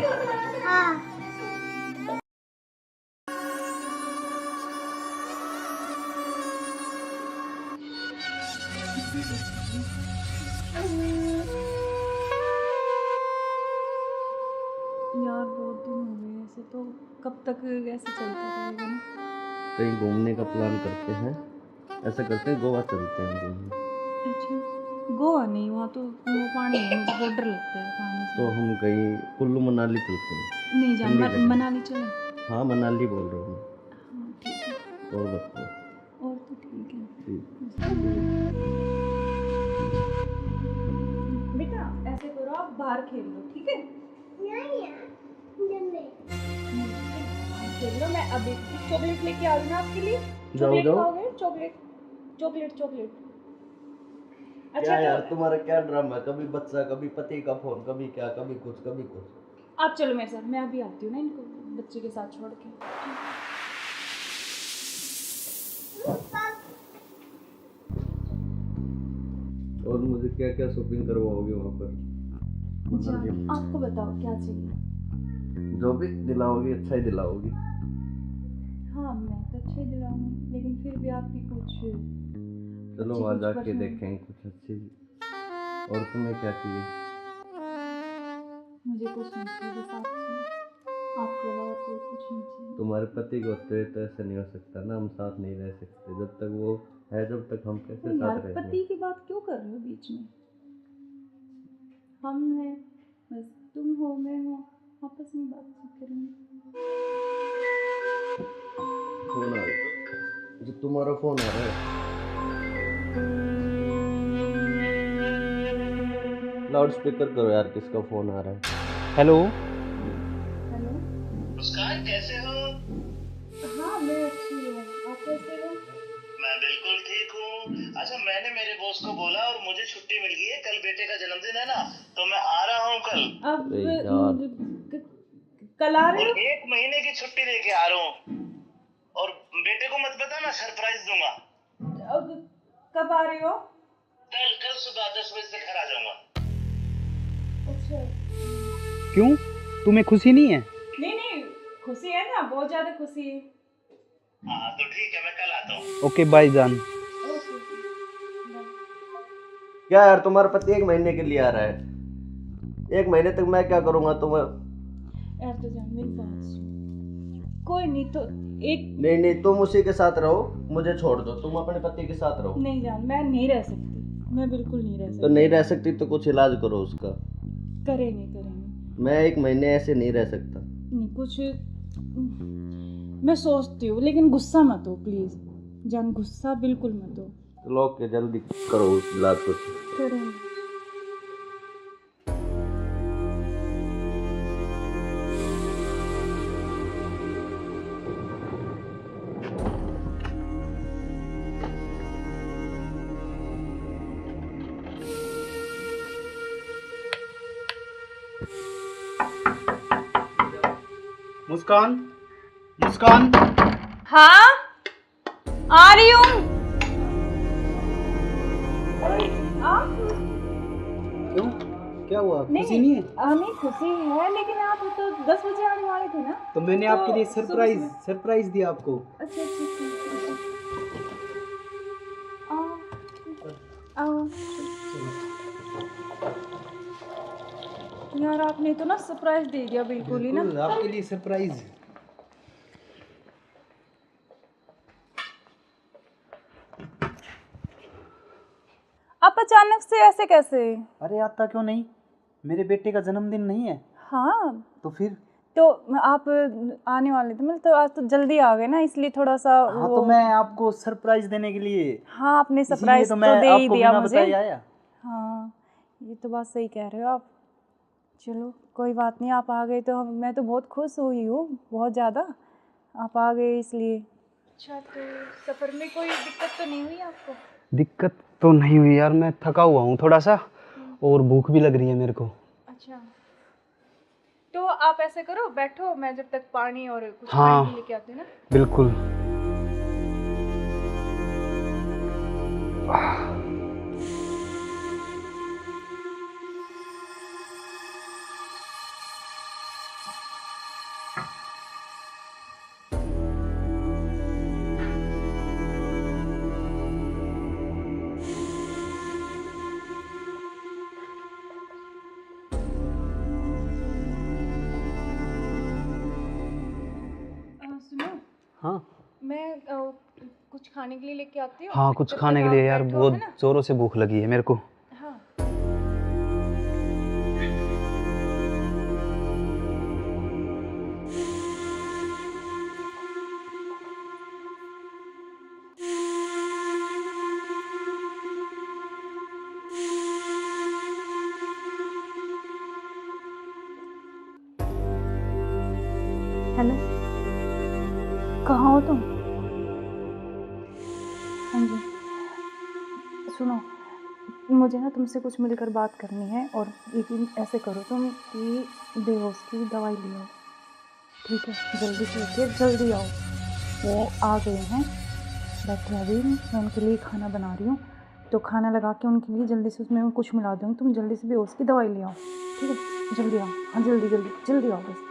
यार बहुत दिन हो गए ऐसे, तो कब तक ऐसे चलता रहेगा ना? कहीं घूमने का प्लान करते हैं, ऐसा करते हैं गोवा चलते हैं घूमने। अच्छा गोवा नहीं, वहाँ तो वो पानी है, मुझे बहुत डर लगता है पानी से। तो हम कहीं कुल्लू मनाली चलते हैं। नहीं जान, ठंडी जगह। मनाली चले। हाँ मनाली बोल रहा हूँ हाँ ठीक है, मैं। और बताओ। और तो ठीक है। ठीक। बेटा ऐसे करो, आप बाहर खेल लो, ठीक है? खेल लो, मैं अभी चॉकलेट लेके आ रही हूँ आपके लिए। चॉकलेट जाओ। खाओगे? Chocolate chocolate chocolate. अच्छा क्या यार तो तुम्हारा क्या ड्रामा है? कभी बच्चा, कभी पति का फोन, कभी क्या, कभी कुछ कभी कुछ। आप चलो मेरे साथ, मैं अभी आती हूँ ना इनको बच्चे के साथ छोड़ के। और मुझे क्या क्या शॉपिंग करवाओगे वहाँ पर? अच्छा आपको बताओ क्या चाहिए? जो भी दिलाओगी अच्छा ही दिलाओगी। हाँ मैं तो अच्छा ही दिलाऊंगी, लेकिन फिर भी आपकी कुछ चलो अच्छी वहाँ कुछ जाके पसंद। देखेंगे कुछ अच्छी। और तुम्हें क्या चाहिए? मुझे कुछ नहीं चाहिए, बस आप चाहिए, आपके अलावा कोई कुछ नहीं चाहिए। तुम्हारे पति को होते हुए तो ऐसा नहीं हो सकता ना, हम साथ नहीं रह सकते जब तक वो है, जब तक हम कैसे तो यार साथ रहेंगे? पति की बात क्यों कर रहे हो बीच में? हम हैं, बस तुम हो मैं हूँ, आपस में बातचीत करेंगे। फोन आ रहा है, जो तुम्हारा फोन आ रहा है। लाउड स्पीकर करो यार, किसका फोन आ रहा है? हेलो। हेलो मुस्कान कैसे हो? हाँ मैं अच्छी हूँ, आप कैसे हो? मैं बिल्कुल ठीक हूँ। अच्छा मैंने मेरे बॉस को बोला और मुझे छुट्टी मिल गई है, कल बेटे का जन्मदिन है ना, तो मैं आ रहा हूँ कल। अब अरे यार। कल आ रहे और हो? 1 महीने की छुट्टी लेके आ रहा हूँ। और बेटे को मत बताना, सरप्राइज दूंगा। अब कब आ रहे हो? कल सुबह 10 बजे से घर आ जाऊंगा। अच्छा क्यों, तुम्हें खुशी नहीं है? नहीं नहीं, खुशी है ना, बहुत ज्यादा खुशी है। हाँ तो ठीक है, मैं कल आता हूँ। ओके बाय जान। ओके क्या यार तुम्हारा पति 1 महीने के लिए आ रहा है? 1 महीने तक मैं क्या करूँगा तुम्हें? यार तो जान मेरी बात सुन, कोई नहीं तो एक नहीं तुम उसी के साथ रहो, मुझे छोड़ दो, तुम अपने पति के साथ रहो। नहीं जान, मैं नहीं रह सकती, मैं बिल्कुल नहीं रह तो सकती। नहीं रह सकती तो कुछ इलाज करो उसका। करेंगे करेंगे। मैं 1 महीने ऐसे नहीं रह सकता। नहीं कुछ मैं सोचती हूँ, लेकिन गुस्सा मत हो प्लीज जान, गुस्सा बिल्कुल मत हो। चलो के जल्दी करो उस इलाज को। करेंगे। मुस्कान, मुस्कान। हाँ आ रही हूँ। क्यों, क्या हुआ? खुशी नहीं है? नहीं खुशी है, लेकिन आप तो 10 बजे आने वाले थे ना। तो मैंने आपके लिए सरप्राइज दिया आपको। अच्छा आओ। यार आपने तो ना सरप्राइज दे दिया बिल्कुल ही ना। बिल्कुल, आपके लिए सरप्राइज। आप अचानक से ऐसे कैसे? अरे आता क्यों नहीं, मेरे बेटे का जन्मदिन नहीं है? हाँ तो फिर तो आप आने वाले थे, मतलब तो आज तो जल्दी आ गए ना, इसलिए थोड़ा सा हाँ तो मैं आपको सरप्राइज देने के लिए। हाँ आपने सरप्राइज तो तो मैं दे ही आपको दिया बिना मुझे। बताए आया। हाँ ये तो बात सही कह रहे हो आप। चलो कोई बात नहीं, आप आ गए तो मैं तो बहुत खुश हुई हूँ, बहुत ज़्यादा। आप आ गए इसलिए। अच्छा तो सफ़र में कोई दिक्कत तो नहीं हुई आपको? दिक्कत तो नहीं हुई यार, मैं थका हुआ हूँ थोड़ा सा, और भूख भी लग रही है मेरे को। अच्छा तो आप ऐसे करो, बैठो, मैं जब तक पानी और कुछ हाँ, खाने के लेके आती हूँ ना। बिल्कुल। सुनो, हाँ मैं कुछ खाने के लिए लेके आती हूँ। हाँ, कुछ जब खाने तक के लिए आप यार, बैठो, बहुत है ना? जोरों से भूख लगी है मेरे को। हाँ हेलो, कहाँ हो तुम? हाँ जी सुनो, मुझे ना तुमसे कुछ मिलकर बात करनी है, और लेकिन ऐसे करो तुम कि बेहोश की दवाई ले आओ, ठीक है? जल्दी से लेके जल्दी आओ। वो आ गए हैं, बैठे अभी, मैं उनके लिए खाना बना रही हूँ, तो खाना लगा के उनके लिए जल्दी से उसमें मैं कुछ मिला दूँगी। तुम जल्दी से बेहोश की दवाई ले आओ, ठीक है? जल्दी आओ, हाँ जल्दी जल्दी जल्दी आओ बस।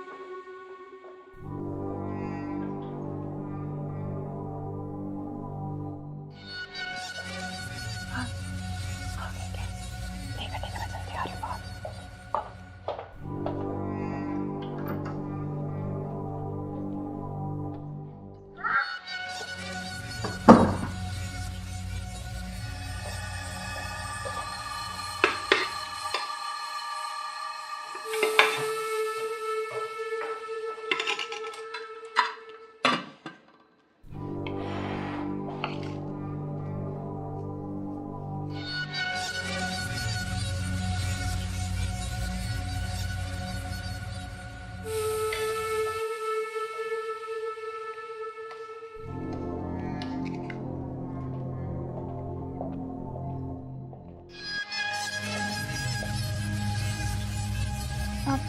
आप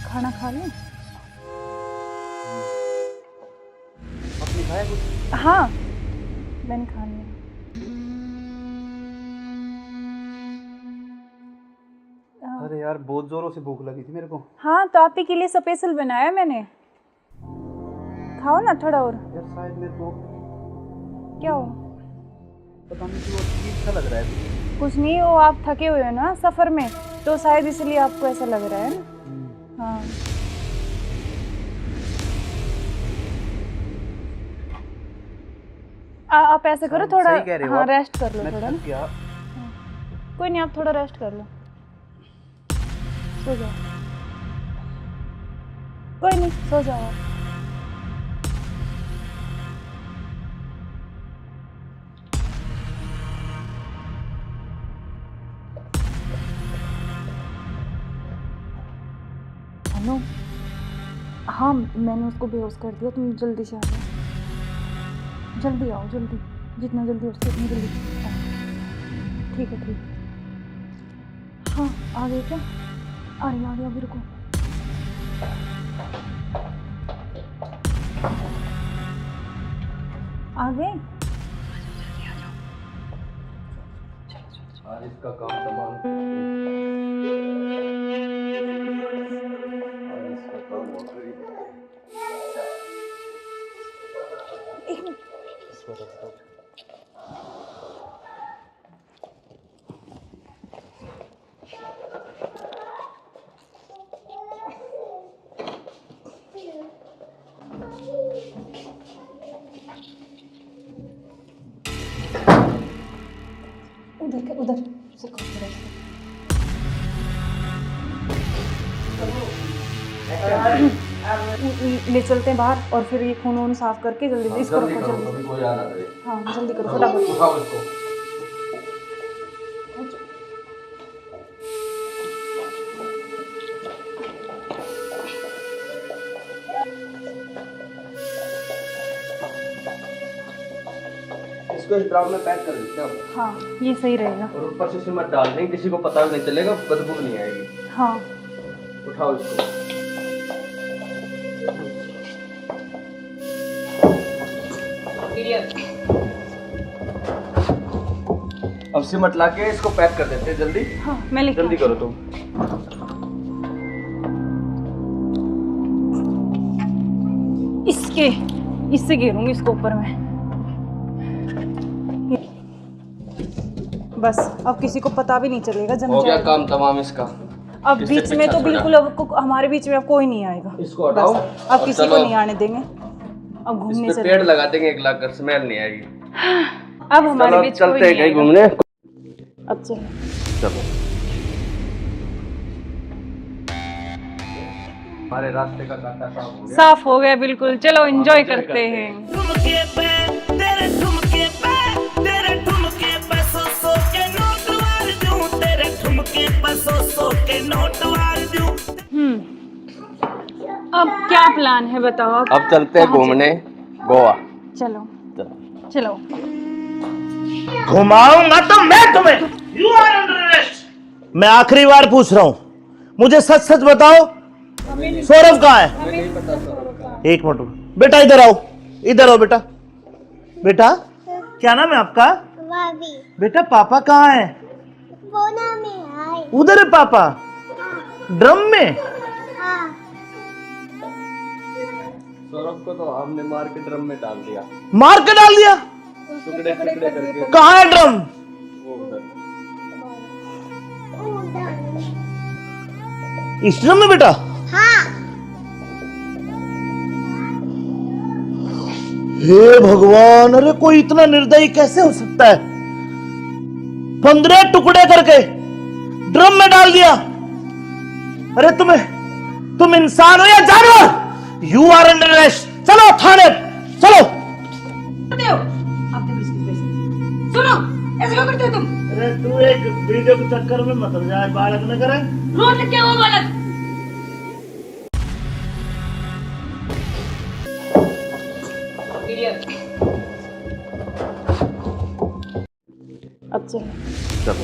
खाना खा लें? आपने खाया कुछ? हाँ मैंने खा लिया। अरे यार बहुत जोरों से भूख लगी थी मेरे को। हाँ तो आप ही के लिए स्पेशल बनाया मैंने, खाओ ना थोड़ा और। यार शायद मेरे को क्या हो? पता नहीं क्यों अजीब सा लग रहा है। कुछ नहीं, वो आप थके हुए हो ना सफ़र में, तो शायद इसलिए आपको ऐसा लग रहा है ना। हाँ आप ऐसे करो थोड़ा, हाँ रेस्ट कर लो थोड़ा ना। कोई नहीं, आप थोड़ा रेस्ट कर लो, सो जाओ। कोई नहीं, सो जाओ आप। हाँ मैंने उसको बेहोश कर दिया, तुम जल्दी से आ जाओ, जल्दी आओ, जल्दी, जितना जल्दी हो सके उतनी जल्दी आओ। ठीक है ठीक है। हाँ आ गए क्या? आ रही अभी, रुको। आ गए? आज इसका काम तमाम, आज इसका काम हो गया। एक मिनट। उधर से खोल के रख। ले चलते हैं बाहर और फिर ये खून वून साफ करके जल्दी इसको रखो, जल्दी। कोई आना दे। हाँ जल्दी करो फटाफट। उठाओ इसको। इसको इस ड्राम में पैक कर देते हैं। हाँ ये सही रहेगा। और ऊपर से सिमट डाल देंगे, किसी को पता भी नहीं चलेगा, बदबू नहीं आएगी। हाँ उठाओ इसको। अब सिमट ला के इसको पैक कर देते हैं जल्दी। हाँ मैं लेके जल्दी करो तुम। इससे घेरूंगी इसको ऊपर में। बस अब किसी को पता भी नहीं चलेगा, जम हो गया जाएगा। काम तमाम इसका। अब किससे बीच में पीछा तो छोड़ा? बिल्कुल अब हमारे बीच में अब कोई नहीं आएगा। इसको हटाओ। बस, अब किसी को नहीं आने देंगे। अब घूमने इस पे चले। पेड़ लगा देंगे, एक लाख कर, स्मेल नहीं आएगी। अब हमारे चलो बीच चलते कोई हैं नहीं कहीं आएगा। घूमने। अब चलो। चलो हमारे रास्ते का कांटा साफ हो गया। साफ हो गया बिल्कुल। चलो एंजॉय करते हैं। ठुमके पे तेरे ठुमके पे तेरे ठुमके पे सौ के नोट वार दूं, तेरे ठुमके पे सौ के नोट वार दूं। अब क्या प्लान है बताओ? अब चलते हैं घूमने गोवा। चलो चलो। घुमाऊंगा तो मैं तुम्हें। You are under arrest. मैं आखिरी बार पूछ रहा हूं, मुझे सच सच बताओ, सौरभ कहाँ है? एक मिनट बेटा, इधर आओ, इधर आओ बेटा। बेटा क्या नाम है आपका? बेटा पापा कहाँ है? उधर है पापा। ड्रम में? सौरभ को तो हमने मार के ड्रम में डाल दिया। मार के डाल दिया? टुकड़े टुकड़े करके। कहाँ है ड्रम? वो उधर। इस ड्रम में बेटा? हे भगवान, अरे कोई इतना निर्दयी कैसे हो सकता है? 15 टुकड़े करके ड्रम में डाल दिया। अरे तुम इंसान हो या जानवर? You are under arrest. चलो थाने, चलो। आप देखो इसकी वजह। सुनो, ऐसे क्यों करते हो तुम? अरे तू एक वीडियो के चक्कर में मत हो जाए, बालक न करे। रोड क्या हुआ बालक? अब चलो। चलो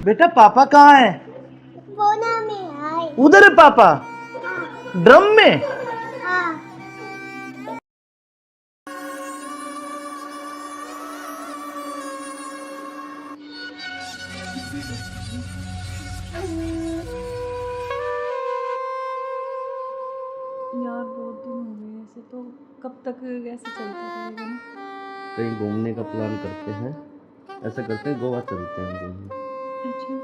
बेटा पापा कहाँ है? उधर है पापा। ड्रम में? यार बहुत दिन हो गए ऐसे, तो कब तक ऐसे चलता रहेगा ना? कहीं घूमने का प्लान करते हैं, ऐसा करते हैं गोवा चलते हैं घूमने। अच्छा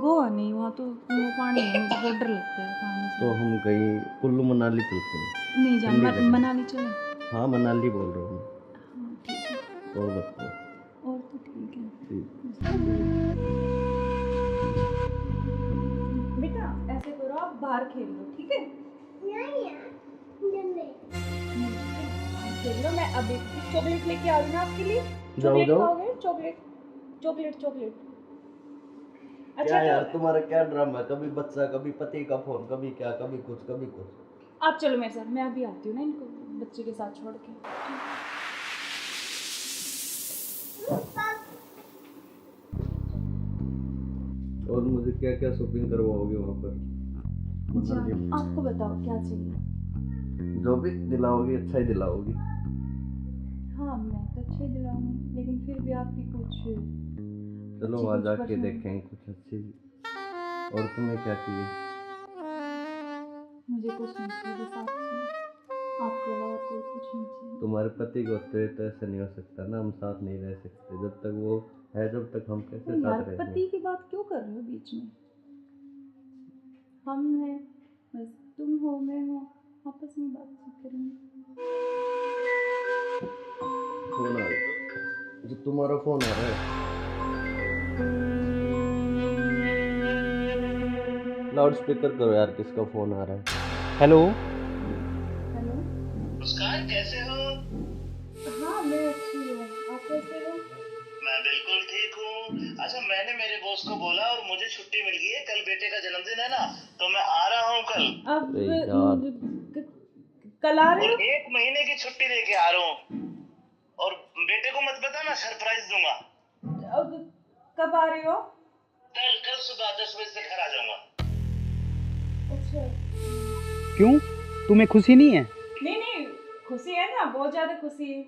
गोवा नहीं, वहाँ तो वो पानी है, मुझे बहुत डर लगता है पानी से। तो हम कहीं कुल्लू मनाली चलते हैं। नहीं जान, ठंडी जगह। मनाली चले। हाँ मनाली बोल रहा हूँ हाँ ठीक है। मैं। और बताओ। और तो ठीक है। ठीक। बेटा ऐसे करो, आप बाहर खेल लो, ठीक है? खेल लो। मैं अभी चॉकलेट लेके आ रही हूँ आपके लिए। चॉकलेट जाओ। खाओगे? Chocolate chocolate chocolate. क्या यार तुम्हारा क्या ड्रामा है? कभी बच्चा, कभी पति का फोन, कभी क्या, कभी कुछ कभी कुछ। आप चलो मेरे साथ, मैं अभी आती हूँ ना इनको बच्चे के साथ छोड़ के। और मुझे क्या क्या शॉपिंग करवाओगे वहाँ पर? जान, आपको बताओ क्या चाहिए? जो भी दिलाओगी अच्छा ही दिलाओगी। हाँ मैं तो अच्छा ही दिलाऊंगी, लेकिन फिर भी आपकी कुछ चलो अच्छी वहाँ कुछ जाके पसंद- देखेंगे कुछ अच्छी। और तुम्हें क्या चाहिए? मुझे कुछ नहीं चाहिए, बस आप आपके अलावा कोई कुछ नहीं चाहिए। तुम्हारे पति को होते हुए तो ऐसा नहीं हो सकता ना, हम साथ नहीं रह सकते जब तक वो है, जब तक हम कैसे यार साथ रहेंगे? पति की बात क्यों कर रहे हो बीच में? हम हैं, बस तुम हो मैं हूँ, आपस में बातचीत करेंगे। फोन आ रहा, जो तुम्हारा फोन आ रहा है। लाउड स्पीकर करो यार, किसका फोन आ रहा है? हेलो। हेलो। मुस्कान कैसे हो? हाँ मैं अच्छी हूँ, आप कैसे हो? मैं बिल्कुल ठीक हूँ। अच्छा मैंने मेरे बॉस को बोला और मुझे छुट्टी मिल गई है, कल बेटे का जन्मदिन है ना, तो मैं आ रहा हूँ कल। अब अरे यार। कल आ रहे और हो? 1 महीने की छुट्टी लेके आ रहा हूँ। और बेटे को मत बताना, सरप्राइज दूंगा। अब कब आ रहे हो? कल सुबह 10 बजे से घर आ जाऊंगा। अच्छा। क्यों, तुम्हें खुशी नहीं है? नहीं खुशी है ना, बहुत ज्यादा खुशी है।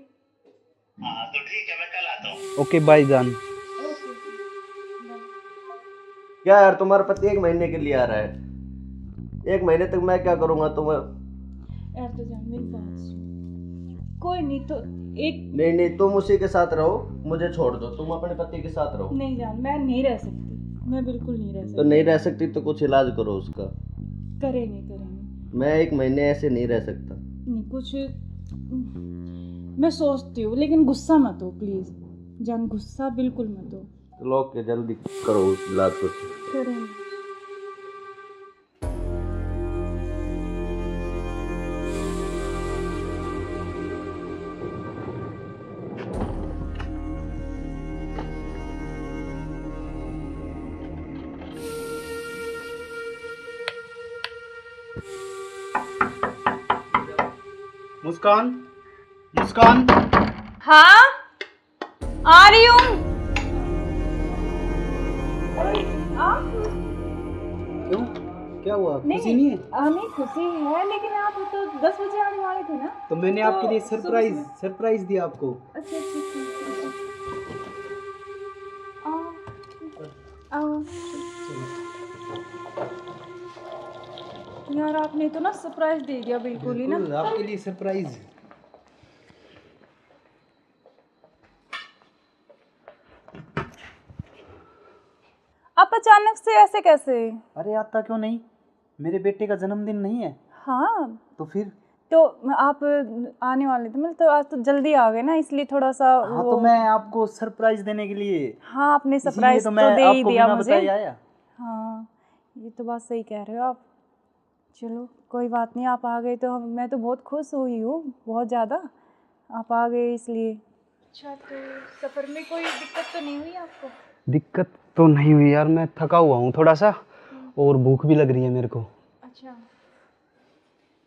हाँ तो ठीक है, मैं कल आता हूँ। ओके बाय जान। ओके। क्या यार, तुम्हारा पति 1 महीने के लिए आ रहा है? 1 महीने तक मैं क्या करूँगा तुम्हें? यार तो जान मेरी बात सुन, कोई नहीं तो एक नहीं, तुम उसी के साथ रहो, मुझे छोड़ दो, तुम अपने पति के साथ रहो। नहीं जान, मैं नहीं रह सकती, मैं बिल्कुल नहीं रह सकती। तो नहीं रह सकती तो कुछ इलाज करो उसका। करेंगे। मैं 1 महीने ऐसे नहीं रह सकता। नहीं कुछ मैं सोचती हूँ, लेकिन गुस्सा मत हो प्लीज जान, गुस्सा बिल्कुल मत हो। चलो ओके, जल्दी करो इलाज कुछ। करेंगे। मुस्कान, मुस्कान। हाँ आ रही हूँ। क्यों, क्या हुआ? खुशी नहीं है? नहीं खुशी है, लेकिन आप तो 10 बजे आने वाले थे ना। तो मैंने आपके लिए सरप्राइज दिया आपको। अच्छा आओ। यार आपने तो ना सरप्राइज दे दिया बिल्कुल ही ना। बिल्कुल, आपके लिए सरप्राइज। आप अचानक से ऐसे कैसे? अरे आता क्यों नहीं, मेरे बेटे का जन्मदिन नहीं है? हाँ तो फिर? तो आप आने वाले थे, मतलब तो आज तो जल्दी आ गए ना, इसलिए थोड़ा सा हाँ तो मैं आपको सरप्राइज देने के लिए। हाँ आपने इसीलिए सरप्राइज तो तो मैं दे ही आपको दिया बिना मुझे। बताए आया। हाँ ये तो बात सही कह रहे हो आप। चलो कोई बात नहीं, आप आ गए तो मैं तो बहुत खुश हुई हूँ, बहुत ज़्यादा। आप आ गए इसलिए। अच्छा तो सफ़र में कोई दिक्कत तो नहीं हुई आपको? दिक्कत तो नहीं हुई यार, मैं थका हुआ हूँ थोड़ा सा, और भूख भी लग रही है मेरे को। अच्छा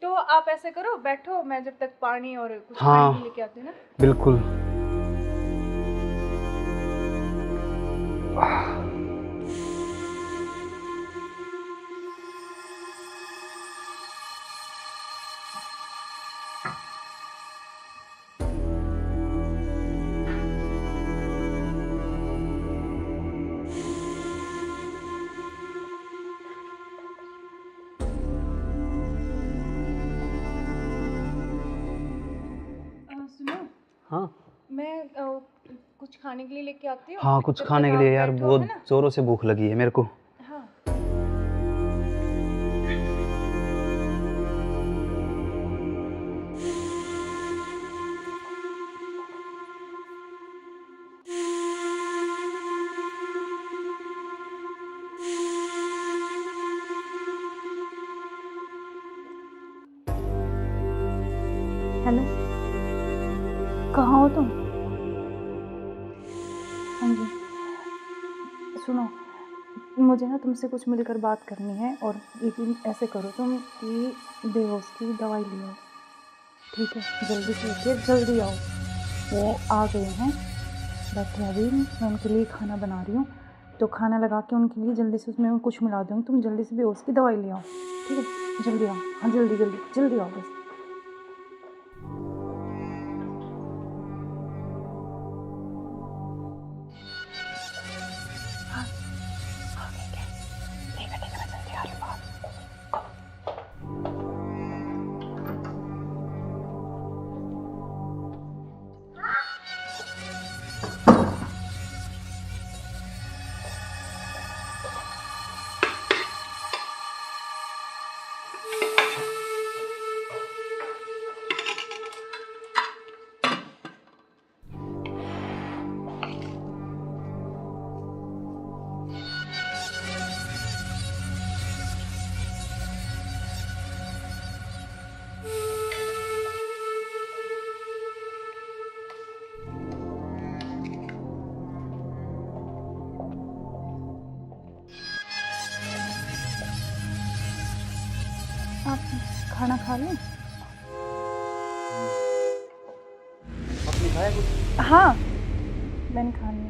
तो आप ऐसे करो, बैठो, मैं जब तक पानी और कुछ हाँ, खाने लेके आती हूँ ना। बिल्कुल। सुनो, हाँ मैं कुछ खाने के लिए लेके आती हूँ। हाँ, कुछ जब खाने तक के आप लिए यार, बैठो, बहुत है ना? जोरों से भूख लगी है मेरे को। हाँ हेलो, कहाँ हो तुम? हाँ जी सुनो, मुझे ना तुमसे कुछ मिलकर बात करनी है, और यकीन ऐसे करो तुम कि बेहोश की दवाई ले आओ, ठीक है? जल्दी से उठिए, जल्दी आओ। वो आ गए हैं, बैठे अभी, मैं उनके लिए खाना बना रही हूँ, तो खाना लगा के उनके लिए जल्दी से उसमें कुछ मिला दूँगी। तुम जल्दी से बेहोश की दवाई ले आओ, ठीक है? जल्दी आओ, हाँ जल्दी जल्दी जल्दी आओ बस। आप खाना खा लें? आपने खाया कुछ? हाँ, मैंने खा लिया।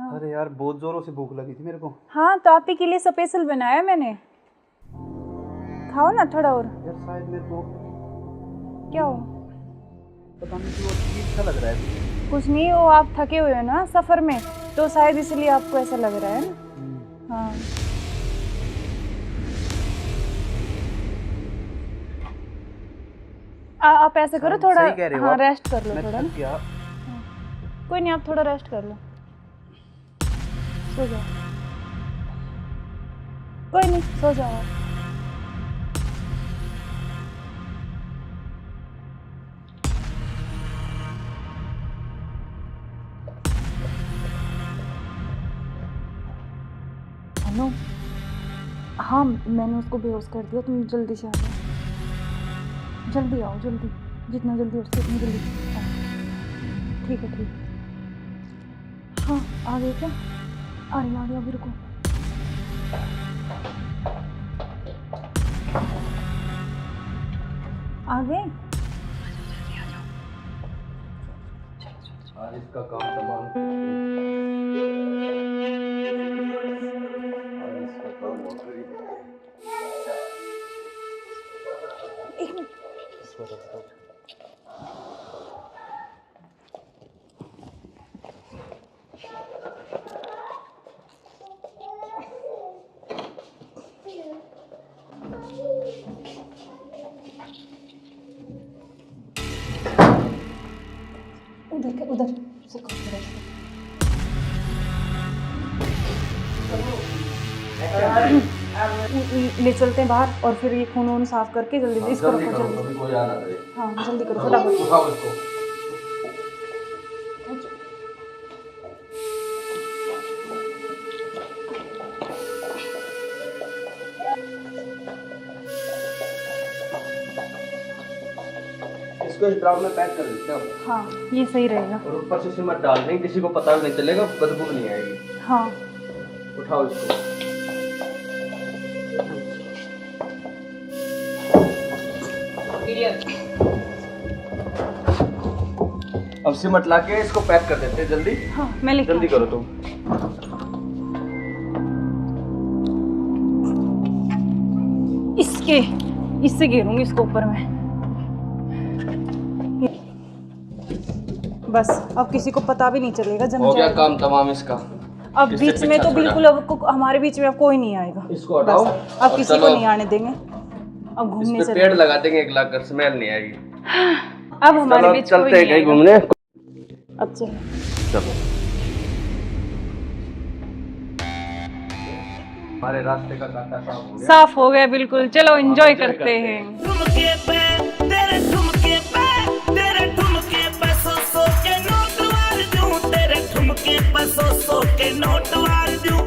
अरे यार बहुत जोरों से भूख लगी थी मेरे को। हाँ, तो आप ही के लिए स्पेशल बनाया मैंने, खाओ ना थोड़ा और। यार शायद मेरे को क्या हो? पता नहीं क्यों अजीब सा लग रहा है। कुछ नहीं, वो आप थके हुए हो ना सफ़र में, तो शायद इसलिए आपको ऐसा लग रहा है ना। हाँ, आप ऐसे करो थोड़ा, सही कह रहे हो हाँ आप। रेस्ट कर लो मैं थोड़ा थक ना। गया। कोई नहीं, आप थोड़ा रेस्ट कर लो, सो जाओ। कोई नहीं, सो जाओ आप। हेलो, हाँ मैंने उसको बेहोश कर दिया, तुम जल्दी से आ जाओ, जल्दी आओ, जल्दी, जितना जल्दी हो सके उतनी जल्दी आओ। ठीक है, ठीक है। हाँ, आ गए क्या? आ गया, अभी रुको। आ गए? आज इसका काम तमाम। आज इसका काम हो गया। एक मिनट। उधर से ले चलते हैं बाहर, और फिर ये खून वून साफ करके जल्दी से इसको रखो, जल्दी। कभी कोई आना करे। हाँ जल्दी करो फटाफट। उठाओ इसको। इसको इस ड्राम में पैक कर देते हैं। हाँ ये सही रहेगा। और ऊपर से सिमट डाल देंगे, किसी को पता भी नहीं चलेगा, बदबू नहीं आएगी। हाँ उठाओ इसको। अब सिमट ला के इसको पैक कर देते हैं जल्दी। हाँ मैं लेके जल्दी करो तुम। इससे घेरूंगी इसको ऊपर में। बस अब किसी को पता भी नहीं चलेगा, जम हो गया जाएगा। काम तमाम इसका। अब इससे बीच में पीछा तो छोड़ा। बिल्कुल अब हमारे बीच में अब कोई नहीं आएगा। इसको हटाओ। बस, अब और किसी को चलो। नहीं आने देंगे। अब इस घूमने पे चले, पेड़ लगा देंगे, एक लाख कर स्मेल नहीं आएगी। अब हमारे चलो बीच कोई चलते हैं नहीं कहीं आएगा। घूमने। अब चलो। चलो हमारे रास्ते का कांटा साफ हो गया। साफ हो गया बिल्कुल, चलो एंजॉय करते हैं। ठुमके पे तेरे ठुमके पे तेरे ठुमके पे सौ के नोट वार दूं, तेरे ठुमके पे सौ के नोट वार दूं।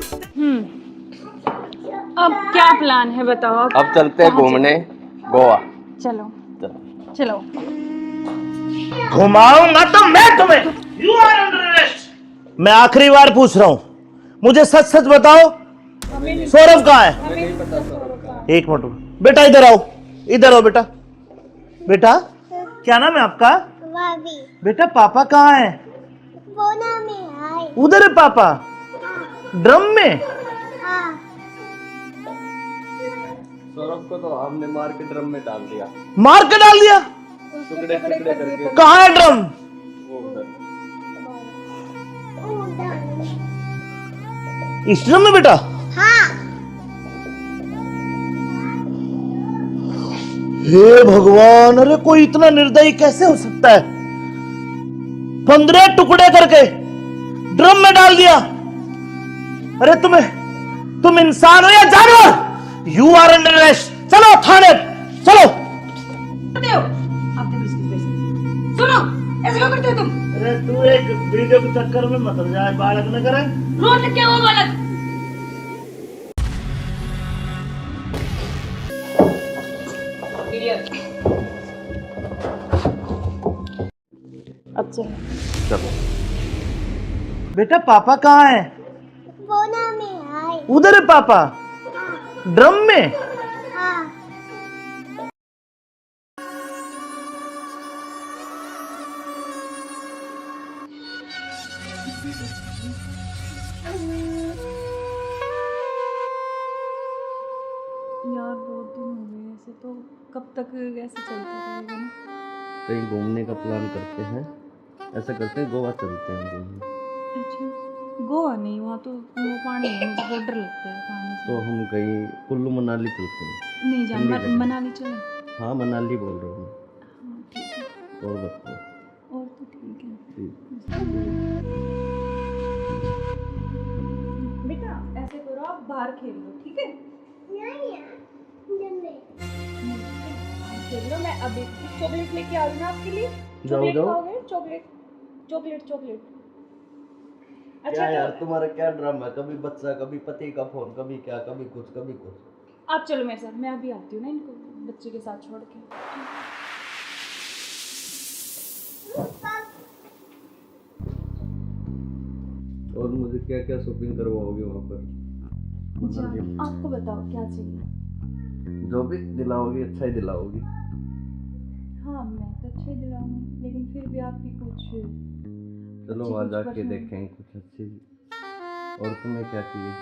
अब क्या प्लान है बताओ? अब चलते हैं कहाँ घूमने गोवा। चलो चलो। चलो। घुमाऊंगा तो मैं तुम्हें। You are under arrest. मैं आखिरी बार पूछ रहा हूं, मुझे सच सच बताओ, सौरभ कहाँ है? एक मिनट बेटा, इधर आओ, इधर आओ बेटा। बेटा क्या नाम है आपका? बेटा पापा कहाँ है? उधर है पापा, ड्रम में। सौरभ को तो हमने मार के ड्रम में डाल दिया। मार के डाल दिया? टुकड़े टुकड़े करके। कहाँ है ड्रम? वो उधर। इस ड्रम में बेटा? हे भगवान, अरे कोई इतना निर्दयी कैसे हो सकता है? 15 टुकड़े करके ड्रम में डाल दिया। अरे तुम इंसान हो या जानवर? You are under arrest. चलो थाने, चलो। सुनो, ऐसे क्यों करते हो तुम? अरे तू एक वीडियो के चक्कर में मत जाए, बालक न करे। रोड लग क्या हुआ बालक? अब चलो। चलो बेटा, पापा कहाँ है? उधर है पापा, ड्रम में। यार बहुत दिन हो गए ऐसे, तो कब तक ऐसे चलता रहेगा ना? कहीं घूमने का प्लान करते हैं, ऐसा करते हैं गोवा चलते हैं घूमने। अच्छा, गोवा नहीं, वहाँ तो वो पानी है, मुझे बहुत डर लगता है पानी से। तो हम कहीं कुल्लू मनाली चलते हैं। नहीं जान, ठंडी जगह। मनाली चले। हाँ मनाली बोल रहा हूँ हाँ ठीक है, मैं। और बताओ। और तो ठीक है। ठीक। बेटा ऐसे करो, आप बाहर खेल लो, ठीक है? खेल लो, मैं अभी चॉकलेट लेके आ रही हूँ आपके लिए। चॉकलेट खाओगे? Chocolate chocolate chocolate. क्या यार तुम्हारा क्या ड्रामा है? कभी बच्चा, कभी पति का फोन, कभी क्या, कभी कुछ कभी कुछ। आप चलो मेरे साथ, मैं अभी आती हूँ ना इनको बच्चे के साथ छोड़ के। और मुझे क्या क्या शॉपिंग करवाओगे वहाँ पर? आपको बताओ क्या चाहिए? जो भी दिलाओगी अच्छा ही दिलाओगी। हाँ मैं तो अच्छा ही दिलाऊंगी, लेकिन फिर भी आप भी कुछ। चलो वहाँ जाके देखेंगे कुछ अच्छी। और तुम्हें क्या चाहिए?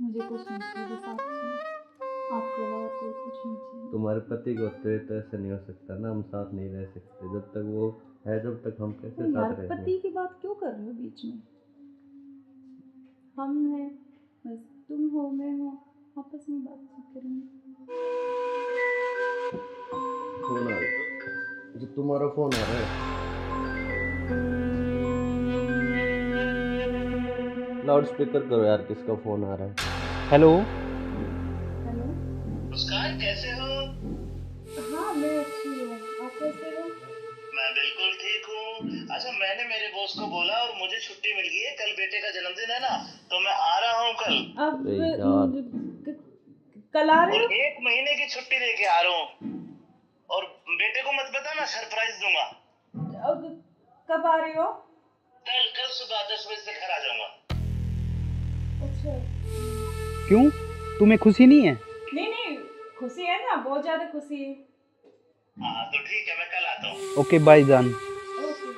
मुझे कुछ नहीं चाहिए, बस आप चाहिए, आपके अलावा कोई कुछ नहीं चाहिए। तुम्हारे पति को तो ऐसा नहीं हो सकता ना, हम साथ नहीं रह सकते जब तक वो है, जब तक हम कैसे यार साथ रहेंगे? पति की बात क्यों कर रहे हो बीच में? हम हैं, बस तुम हो, मैं हूँ, आपस में बातचीत करेंगे। फोन आ रहा है, जो तुम्हारा फोन आ रहा है। लाउड स्पीकर करो यार, किसका फोन आ रहा है? हेलो। हेलो। मुस्कान कैसे हो? हाँ मैं अच्छी हूँ, आप कैसे हो? मैं बिल्कुल ठीक हूँ। अच्छा मैंने मेरे बॉस को बोला और मुझे छुट्टी मिल गई है, कल बेटे का जन्मदिन है ना, तो मैं आ रहा हूँ कल। अब अरे यार। कल आ रहे और हो? 1 महीने की छुट्टी लेके आ रहा हूँ। और बेटे को मत बताना, सरप्राइज दूंगा। अब कब आ रहे हो? कल सुबह 10 बजे से घर आ जाऊंगा। अच्छा। क्यों, तुम्हें खुशी नहीं है? नहीं नहीं, खुशी है ना, बहुत ज्यादा खुशी है। हाँ तो ठीक है, मैं कल आता हूँ। ओके बाय जान। ओके।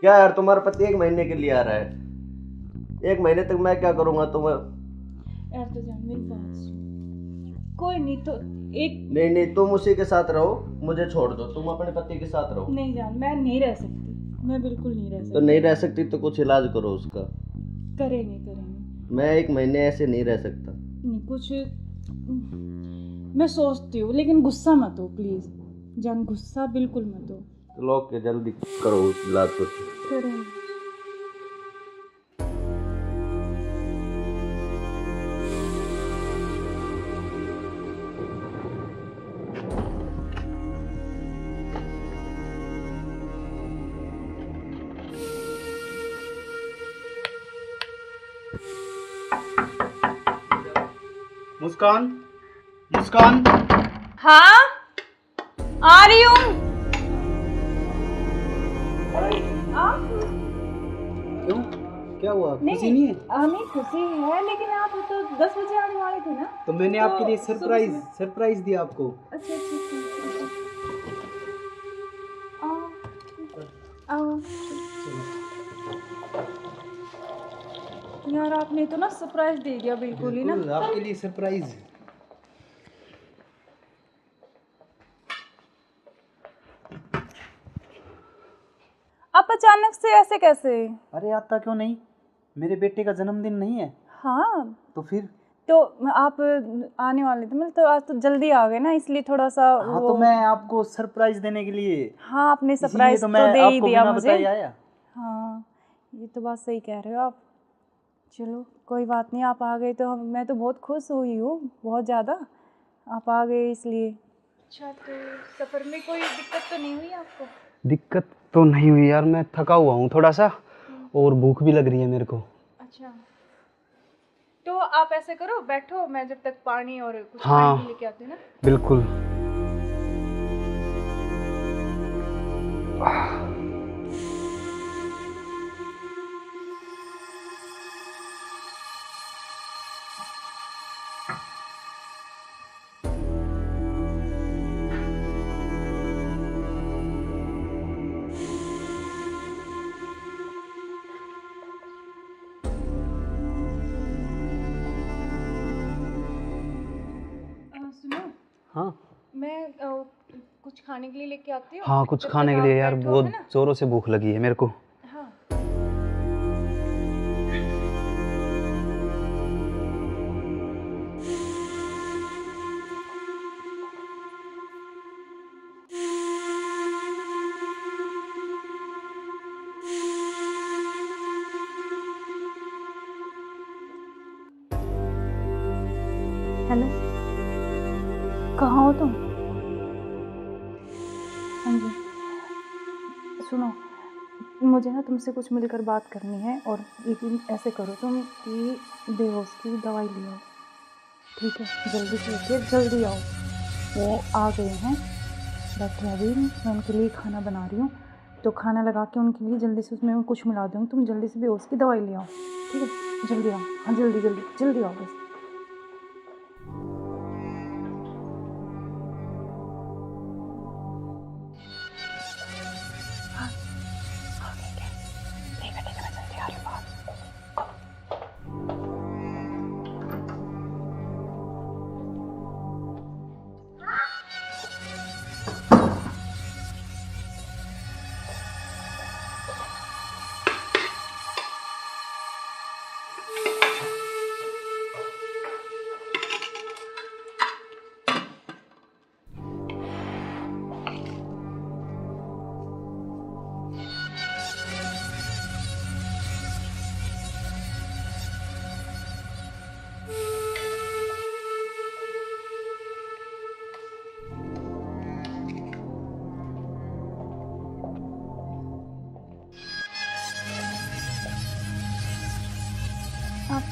क्या यार तुम्हारा पति 1 महीने के लिए आ रहा है? 1 महीने तक मैं क्या करूँगा तुम्हें? यार तो जान मेरी बात सुन, कोई नहीं तो एक। नहीं तुम उसी के साथ रहो, मुझे छोड़ दो, तुम अपने पति के साथ रहो। नहीं जान, मैं नहीं रह सकती, मैं बिल्कुल नहीं रह सकती। तो नहीं रह सकती तो कुछ इलाज करो उसका। करेंगे करेंगे। मैं 1 महीने ऐसे नहीं रह सकता। नहीं कुछ मैं सोचती हूँ, लेकिन गुस्सा मत हो प्लीज जान, गुस्सा बिल्कुल मत हो। चलो ओके, जल्दी करो उस इलाज को। करेंगे। मुस्कान, मुस्कान। हाँ आ रही हूँ। क्यों, क्या हुआ? नहीं खुशी नहीं है? नहीं खुशी है, लेकिन आप तो 10 बजे आने वाले थे ना। तो मैंने तो आपके लिए सुबह सरप्राइज दिया आपको। अच्छा अच्छा अच्छा। आओ यार, आपने तो ना सरप्राइज दे दिया बिल्कुल ही ना। बिल्कुल, आपके लिए सरप्राइज। आप अचानक से ऐसे कैसे? अरे आता क्यों नहीं, मेरे बेटे का जन्मदिन नहीं है? हाँ तो फिर? तो आप आने वाले थे, मतलब तो आज तो जल्दी आ गए ना, इसलिए थोड़ा सा हाँ तो मैं आपको सरप्राइज देने के लिए। हाँ आपने इसीलिए सरप्राइज तो तो मैं दे ही आपको दिया बिना मुझे। बताए आया। हाँ ये तो बात सही कह रहे हो आप। चलो कोई बात नहीं, आप आ गए तो मैं तो बहुत खुश हुई हूँ, बहुत ज़्यादा। आप आ गए इसलिए। अच्छा, तो सफ़र में कोई दिक्कत तो नहीं हुई आपको? दिक्कत तो नहीं हुई यार, मैं थका हुआ हूँ थोड़ा सा, और भूख भी लग रही है मेरे को। अच्छा, तो आप ऐसे करो, बैठो, मैं जब तक पानी और कुछ हाँ, खाने के लेके आती हूँ ना। बिल्कुल। सुनो, हाँ मैं कुछ खाने के लिए लेके आती हूँ। हाँ, कुछ जब खाने तक के आप लिए यार, बैठो, बहुत है ना? जोरों से भूख लगी है मेरे को। हाँ हेलो, कहाँ हो तुम? हाँ जी, सुनो, मुझे ना तुमसे कुछ मिलकर बात करनी है, और लेकिन ऐसे करो तुम कि बेहोश की दवाई ले आओ, ठीक है? जल्दी से लेके जल्दी आओ। वो आ गए हैं, बैठे अभी, मैं उनके लिए खाना बना रही हूँ, तो खाना लगा के उनके लिए जल्दी से उसमें कुछ मिला दूँगी। तुम जल्दी से बेहोश की दवाई ले आओ, ठीक है? जल्दी आओ, हाँ जल्दी जल्दी जल्दी आओ बस। आप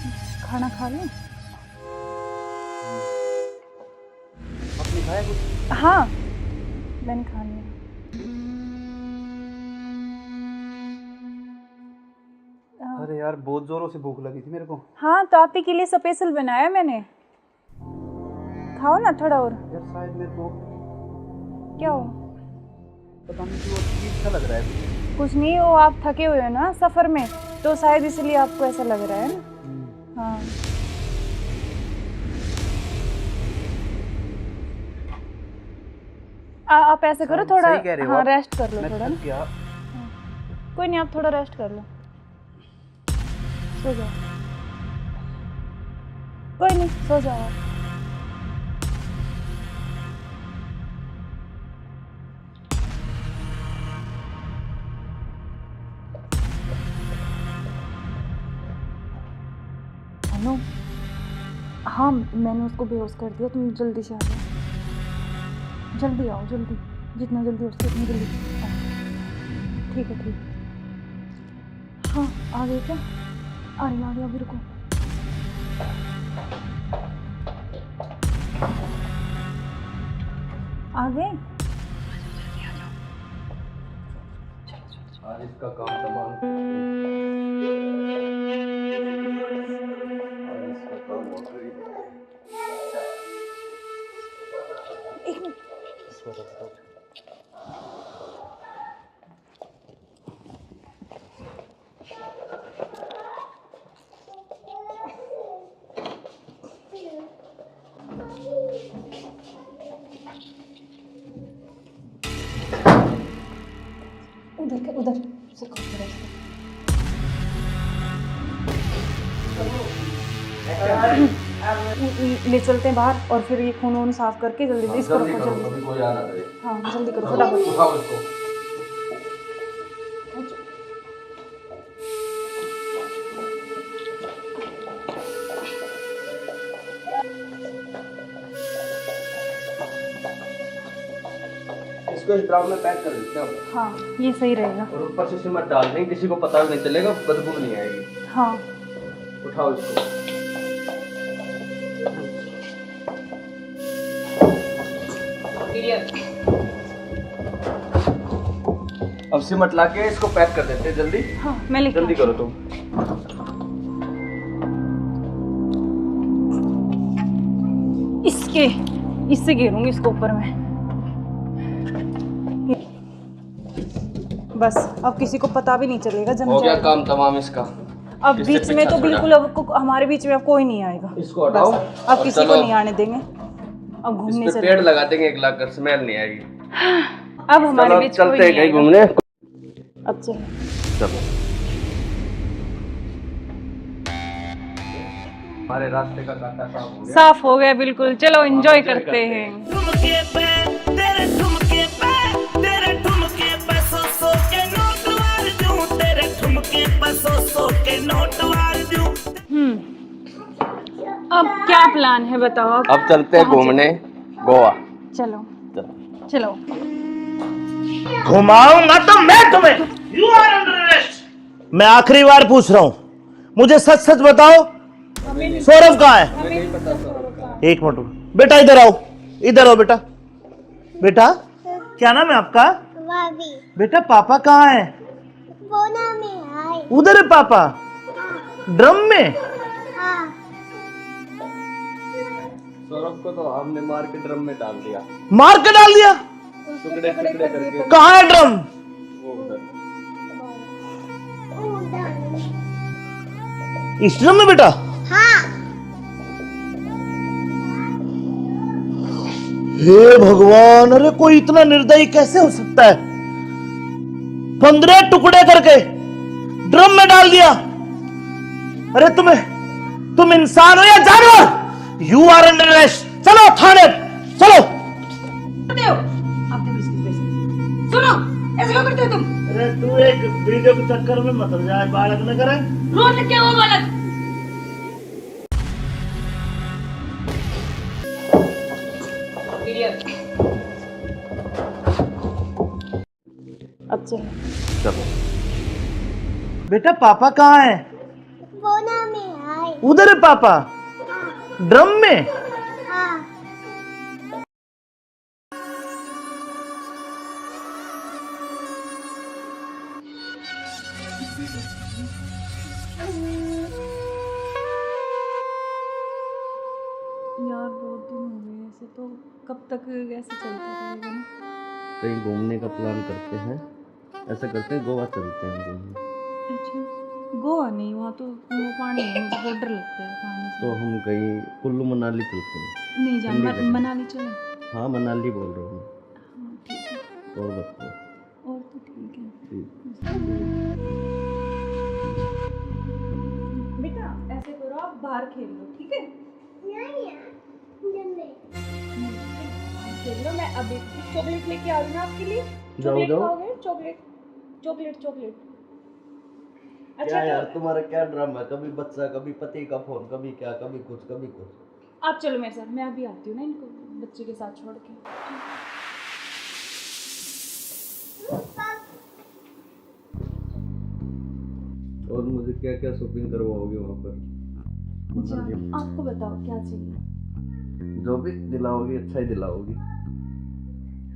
खाना खा लें? आपने खाया कुछ? हाँ मैंने खा लिया। अरे यार, बहुत जोरों से भूख लगी थी मेरे को। हाँ तो आप ही के लिए स्पेशल बनाया मैंने, खाओ ना थोड़ा और। यार शायद मेरे को क्या हो? पता नहीं क्यों अजीब सा लग रहा है। कुछ नहीं, वो आप थके हुए हो ना सफ़र में, तो शायद इसलिए आपको ऐसा लग रहा है ना। हाँ आप ऐसे करो, थोड़ा हाँ रेस्ट कर लो थोड़ा ना। कोई नहीं, आप थोड़ा रेस्ट कर लो, सो जाओ। कोई नहीं, सो जाओ आप। हेलो, हाँ मैंने उसको बेहोश कर दिया, तुम जल्दी से आ जाओ, जल्दी आओ, जल्दी, जितना जल्दी हो सके उतनी जल्दी आओ। ठीक है ठीक है। हाँ आ गए क्या? आ गया, अभी रुको। आ गए? आज इसका काम तमाम। आज इसका काम हो गई। इसको रख दो। उधर उधर से खोल के रख दो। ले चलते हैं बाहर और फिर ये खून वून साफ करके जल्दी इसको रखो जल्दी। कोई आ ना करे। हाँ जल्दी करो फटाफट। उठाओ इसको। इसको इस ड्राम में पैक कर देते हैं। हाँ ये सही रहेगा। और ऊपर से सिमट डाल देंगे, किसी को पता भी नहीं चलेगा, बदबू नहीं आएगी। हाँ उठाओ इसको। अब सिमट ला के इसको पैक कर देते हैं जल्दी। हाँ मैं लेके जल्दी करो तुम। इससे घेरूंगी इसको ऊपर में। बस अब किसी को पता भी नहीं चलेगा जब हो गया काम तमाम इसका। अब इससे बीच में पीछा तो छोड़ा। बिल्कुल अब हमारे बीच में अब कोई नहीं आएगा। इसको हटाओ। बस अब किसी को नहीं आने देंगे। अब घूमने इस पे पेड़ लगा देंगे, एक लाकर स्मेल नहीं आएगी। अब हमारे चलो बीच कोई चलते हैं नहीं कहीं आएगा। घूमने। अब चलो चलो हमारे रास्ते का कांटा साफ हो गया। साफ हो गया बिल्कुल। चलो एंजॉय करते हैं। ठुमके पे तेरे ठुमके पे तेरे ठुमके पे सौ के नोट वार दूं, तेरे ठुमके पे सौ के नोट वार दूं। अब क्या प्लान है बताओ। अब चलते हैं घूमने गोवा। चलो चलो। घुमाऊंगा तो मैं तुम्हें। You are under arrest. मैं आखिरी बार पूछ रहा हूं, मुझे सच सच बताओ, सौरभ कहाँ है? एक मिनट बेटा, इधर आओ, इधर आओ बेटा। बेटा क्या नाम है आपका? बेटा पापा कहाँ है? उधर है पापा। ड्रम में? सौरभ को तो हमने मार के ड्रम में डाल दिया। मार के डाल दिया? टुकड़े टुकड़े करके। कहाँ है ड्रम? वो उधर। इस ड्रम में बेटा? हे भगवान, अरे कोई इतना निर्दयी कैसे हो सकता है? 15 टुकड़े करके ड्रम में डाल दिया। अरे तुम इंसान हो या जानवर? You are under arrest. चलो थाने चलो। आप सुनो, ऐसे क्यों करते हो तुम? अरे तू एक वीडियो के चक्कर में मत हो जाए, बालक न करे। रोड क्या वो बालक? अब चलो चलो बेटा पापा कहाँ है? उधर है पापा। ड्रम में? यार बहुत दिन हो गए ऐसे, तो कब तक ऐसे चलता रहेगा ना? कहीं घूमने का प्लान करते हैं। ऐसा करते हैं गोवा चलते हैं घूमने। अच्छा गोवा नहीं, वहाँ तो वो पानी है, मुझे बहुत डर लगता है पानी से। तो हम कहीं कुल्लू मनाली चलते हैं। नहीं ठंडी जान जगह। मनाली चले। हाँ मनाली बोल रहा हूँ हाँ ठीक है। मैं। और बताओ। और तो ठीक है। ठीक। बेटा ऐसे करो, आप बाहर खेल लो, ठीक है? खेल लो। मैं अभी चॉकलेट लेके आ रही हूँ आपके लिए। चॉकलेट जाओ। खाओगे? Chocolate chocolate chocolate. अच्छा क्या यार तो तुम्हारा क्या ड्रामा है? कभी बच्चा, कभी पति का फोन, कभी क्या, कभी कुछ कभी कुछ। आप चलो मेरे साथ, मैं अभी आती हूँ ना इनको बच्चे के साथ छोड़ के। और मुझे क्या क्या शॉपिंग करवाओगे वहाँ पर? अच्छा आपको बताओ क्या चाहिए? जो भी दिलाओगी अच्छा ही दिलाओगी।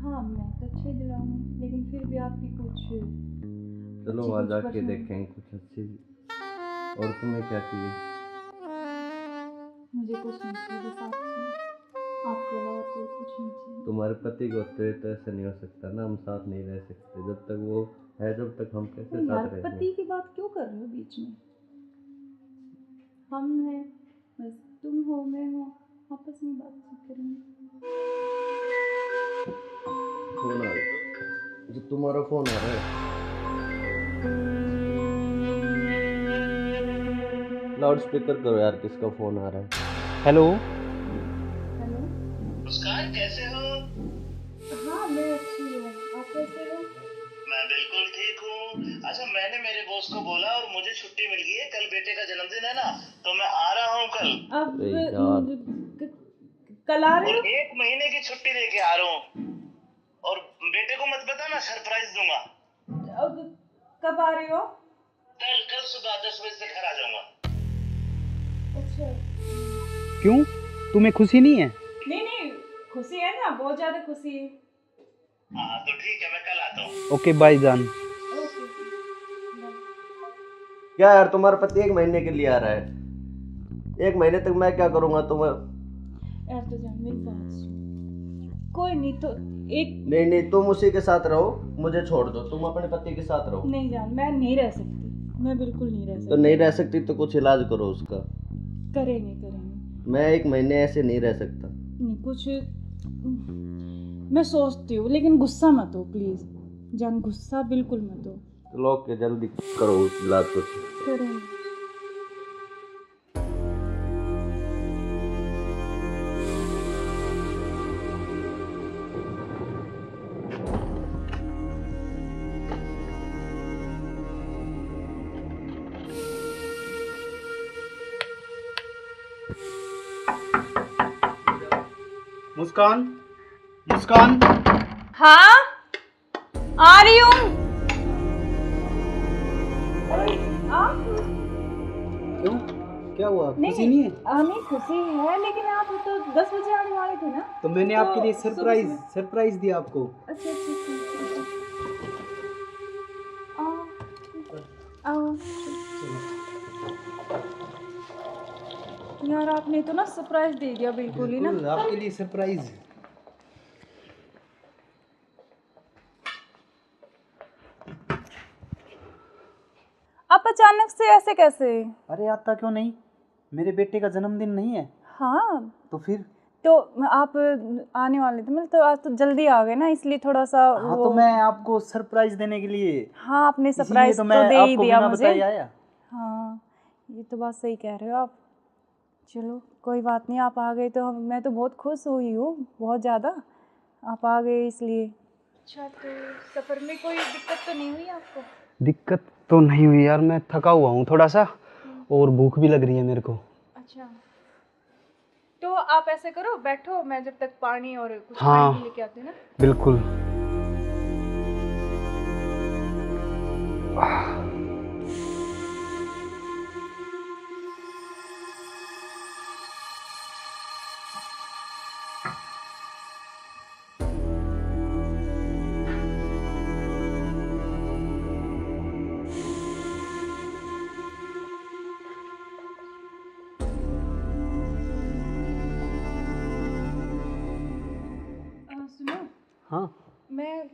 हाँ मैं तो अच्छे दिलाऊंगी, लेकिन फिर भी आपकी कुछ चलो अच्छी वहाँ कुछ जाके पर्सनल- देखेंगे कुछ अच्छी। और तुम्हें क्या चाहिए? मुझे कुछ नहीं चाहिए, बस आप चाहिए। आपके अलावा कोई कुछ नहीं चाहिए। तुम्हारे पति को होते हुए तो ऐसा नहीं हो सकता ना, हम साथ नहीं रह सकते जब तक वो है, जब तक हम कैसे तो यार साथ रहेंगे? पति की बात क्यों कर रहे हो बीच में? हम हैं, बस तुम हो, मैं हूँ, आपस में बातचीत करेंगे। फोन आ रहा, जो तुम्हारा फोन आ रहा है। लाउड स्पीकर करो यार, किसका फोन आ रहा है? हेलो। हेलो। मुस्कान कैसे हो? हाँ मैं अच्छी हूँ, आप कैसे हो? मैं बिल्कुल ठीक हूँ। अच्छा, मैंने मेरे बॉस को बोला और मुझे छुट्टी मिल गई है। कल बेटे का जन्मदिन है ना, तो मैं आ रहा हूँ कल। अब अरे यार। कल आ रहे और हो? 1 महीने की छुट्टी लेके आ रहा हूँ। और बेटे को मत बता, मैं सरप्राइज दूंगा। अब कब आ रहे हो? कल सुबह 10 बजे से घर आ जाऊंगा। अच्छा। क्यों, तुम्हें खुशी नहीं है? नहीं खुशी है ना, बहुत ज्यादा खुशी है। हाँ तो ठीक है, मैं कल आता हूँ। ओके बाय जान। ओके। क्या यार, तुम्हारा पति 1 महीने के लिए आ रहा है? 1 महीने तक मैं क्या करूंगा तुम्हें? यार तो जान मेरी बात सुन, कोई नहीं तो एक नहीं, तुम उसी के साथ रहो, मुझे छोड़ दो, तुम अपने पति के साथ रहो। नहीं जान, मैं नहीं रह सकती, मैं बिल्कुल नहीं रह तो सकती। नहीं रह सकती तो कुछ इलाज करो उसका। करेंगे। मैं 1 महीने ऐसे नहीं रह सकता। नहीं कुछ मैं सोचती हूँ, लेकिन गुस्सा मत हो प्लीज जान, गुस्सा बिल्कुल मत हो। चलो ओके, जल्दी करो इलाज कुछ। करेंगे। मुस्कान, मुस्कान। हाँ आ रही हूँ। क्यों, क्या हुआ? खुशी नहीं है? नहीं खुशी है, लेकिन आप तो 10 बजे आने वाले थे ना। तो मैंने तो आपके लिए सुबह सरप्राइज दिया आपको। अच्छा। आओ। यार आपने तो ना सरप्राइज दे दिया बिल्कुल ही ना। बिल्कुल, आपके लिए सरप्राइज। आप अचानक से ऐसे कैसे? अरे आता क्यों नहीं, मेरे बेटे का जन्मदिन नहीं है? हाँ तो फिर? तो आप आने वाले थे, मतलब तो आज तो जल्दी आ गए ना, इसलिए थोड़ा सा हाँ तो मैं आपको सरप्राइज देने के लिए। हाँ आपने इसीलिए सरप्राइज तो तो मैं दे ही आपको दिया बिना मुझे। बताए आया। हाँ ये तो बात सही कह रहे हो आप। चलो कोई बात नहीं, आप आ गए तो मैं तो बहुत खुश हुई हूँ, बहुत ज़्यादा। आप आ गए इसलिए। अच्छा तो सफ़र में कोई दिक्कत तो नहीं हुई आपको? दिक्कत तो नहीं हुई यार, मैं थका हुआ हूँ थोड़ा सा, और भूख भी लग रही है मेरे को। अच्छा तो आप ऐसे करो, बैठो, मैं जब तक पानी और कुछ हाँ, खाने के लेके आती हूँ ना। बिल्कुल। सुनो, हाँ मैं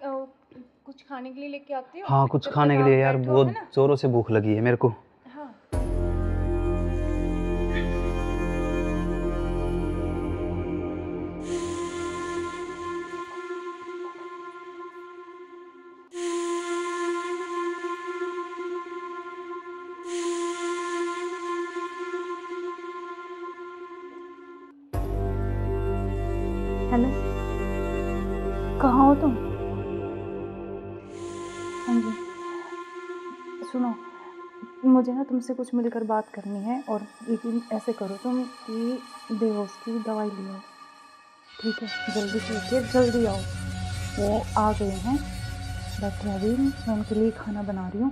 कुछ खाने के लिए लेके आती हूँ। हाँ, कुछ जब खाने तक के लिए आप यार, बैठो, बहुत है ना? जोरों से भूख लगी है मेरे को। हाँ हेलो, कहाँ हो तुम? हाँ जी सुनो, मुझे ना तुमसे कुछ मिलकर बात करनी है, और लेकिन ऐसे करो तुम कि बेहोश की दवाई ले आओ, ठीक है? जल्दी से उठिए, जल्दी आओ। वो आ गए हैं, बैठे अभी, मैं उनके लिए खाना बना रही हूँ,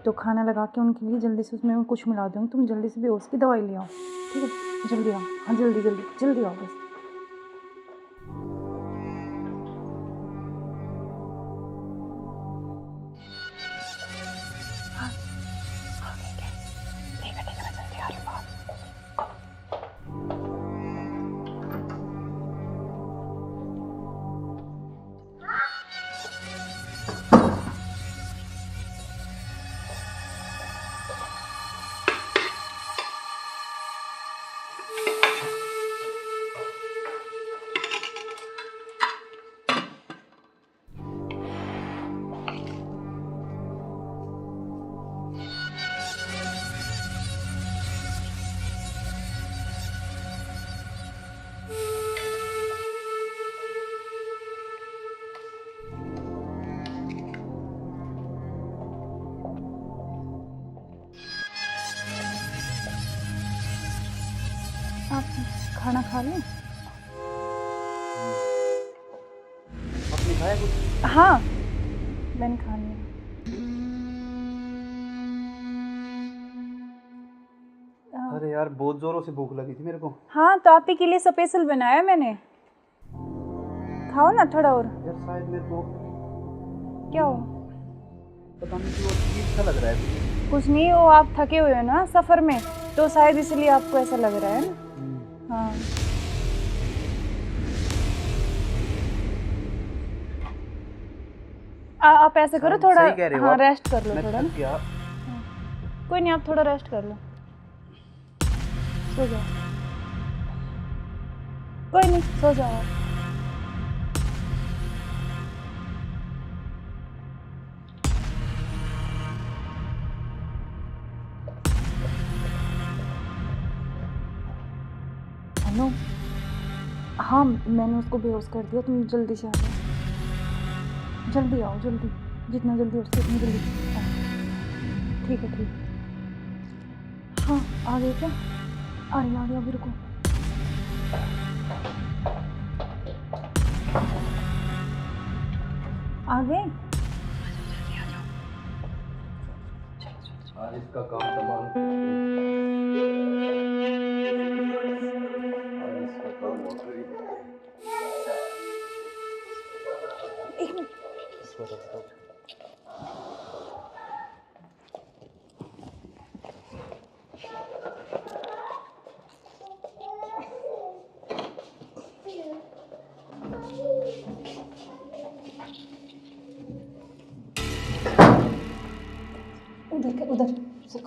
तो खाना लगा के उनके लिए जल्दी से उसमें कुछ मिला दूँगी। तुम जल्दी से बेहोश की दवाई ले आओ, ठीक है? जल्दी आओ, हाँ जल्दी जल्दी जल्दी आओ बस। खाना खा लें? आपने खाया कुछ? हाँ, मैंने खा लिया। अरे यार बहुत जोरों से भूख लगी थी मेरे को। हाँ, तो आप ही के लिए स्पेशल बनाया मैंने। खाओ ना थोड़ा और। यार शायद मेरे को क्या हो? पता नहीं क्यों अजीब सा लग रहा है। कुछ नहीं, वो आप थके हुए हो ना सफ़र में, तो शायद इसलिए आपको ऐसा लग रहा है ना। हाँ, आप ऐसे करो थोड़ा। सही कह रहे हो हाँ, आप। रेस्ट कर लो मैं थोड़ा थक ना। गया। कोई नहीं, आप थोड़ा रेस्ट कर लो, सो जाओ। कोई नहीं, सो जाओ आप। हेलो। हाँ, मैंने उसको बेहोश कर दिया, तुम जल्दी से आ जाओ। जल्दी आओ, जल्दी, जितना जल्दी हो सके उतनी जल्दी आओ। ठीक है, ठीक है। हाँ, आ गए क्या? आ गया अभी, रुको। आ गए? आज इसका काम तमाम। आज इसका काम हो गया। एक मिनट। उधर से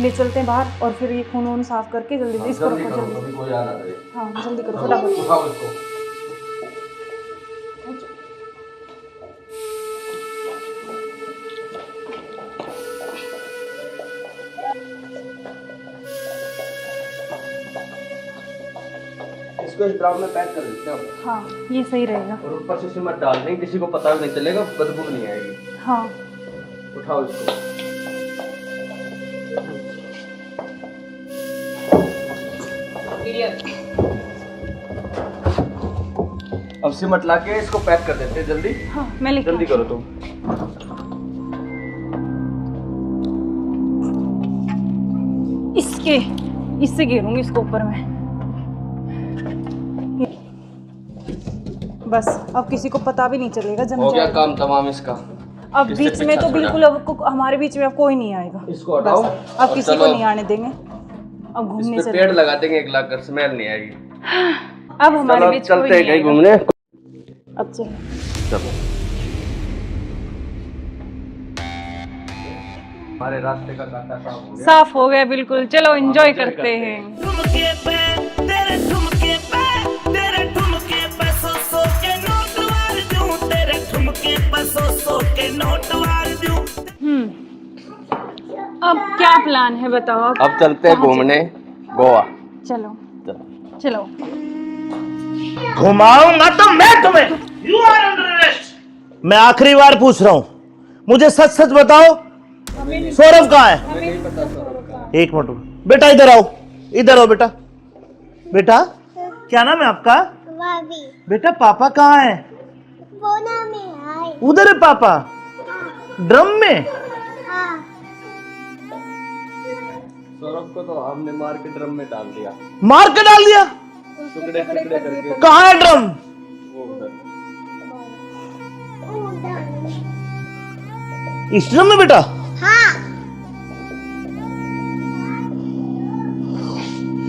ले चलते हैं बाहर, और फिर ये खून वून साफ करके जल्दी से इसको रखो जल्दी। कभी कोई आना करे। हाँ, जल्दी करो फटाफट। उठाओ इसको। इसको इस ड्राम में पैक कर देते हैं। हाँ, ये सही रहेगा। और ऊपर से सिमट डाल देंगे, किसी को पता भी नहीं चलेगा, बदबू नहीं आएगी। हाँ, उठाओ इसको। अब सिमट ला के इसको पैक कर देते हैं जल्दी। हाँ, मैं लेके जल्दी करो तुम। इससे घेरूंगी इसको ऊपर में। बस अब किसी को पता भी नहीं चलेगा, जम हो गया जाएगा। काम तमाम इसका। अब इससे बीच में पीछा तो छोड़ा। बिल्कुल अब हमारे बीच में अब कोई नहीं आएगा। इसको हटाओ। बस, अब और किसी चलो। को नहीं आने देंगे। अब घूमने इस पे चले। पेड़ लगा देंगे, एक लाख कर स्मेल नहीं आएगी। अब हमारे चलो बीच कोई चलते हैं नहीं कहीं आएगा। घूमने। अब चलो। चलो हमारे रास्ते का कांटा साफ हो गया। साफ हो गया बिल्कुल। चलो एंजॉय करते हैं। ठुमके पे तेरे ठुमके पे तेरे ठुमके पे सौ के नोट वार दूं तेरे ठुमके पे सौ के नोट वार दूं। अब क्या प्लान है बताओ? अब चलते हैं घूमने गोवा। चलो चलो। घुमाऊंगा तो मैं तुम्हें। You are under arrest. मैं आखिरी बार पूछ रहा हूं, मुझे सच सच बताओ, सौरभ कहाँ है? एक मिनट बेटा, इधर आओ, इधर आओ बेटा। बेटा क्या नाम है आपका? भाभी बेटा पापा कहाँ है? बोना में आए। उधर है पापा, ड्रम में। हाँ, सौरभ को तो हमने मार के ड्रम में डाल दिया, मार के डाल दिया। टुकड़े टुकड़े करके। कहाँ है ड्रम? वो उधर। इस ड्रम में बेटा? हाँ,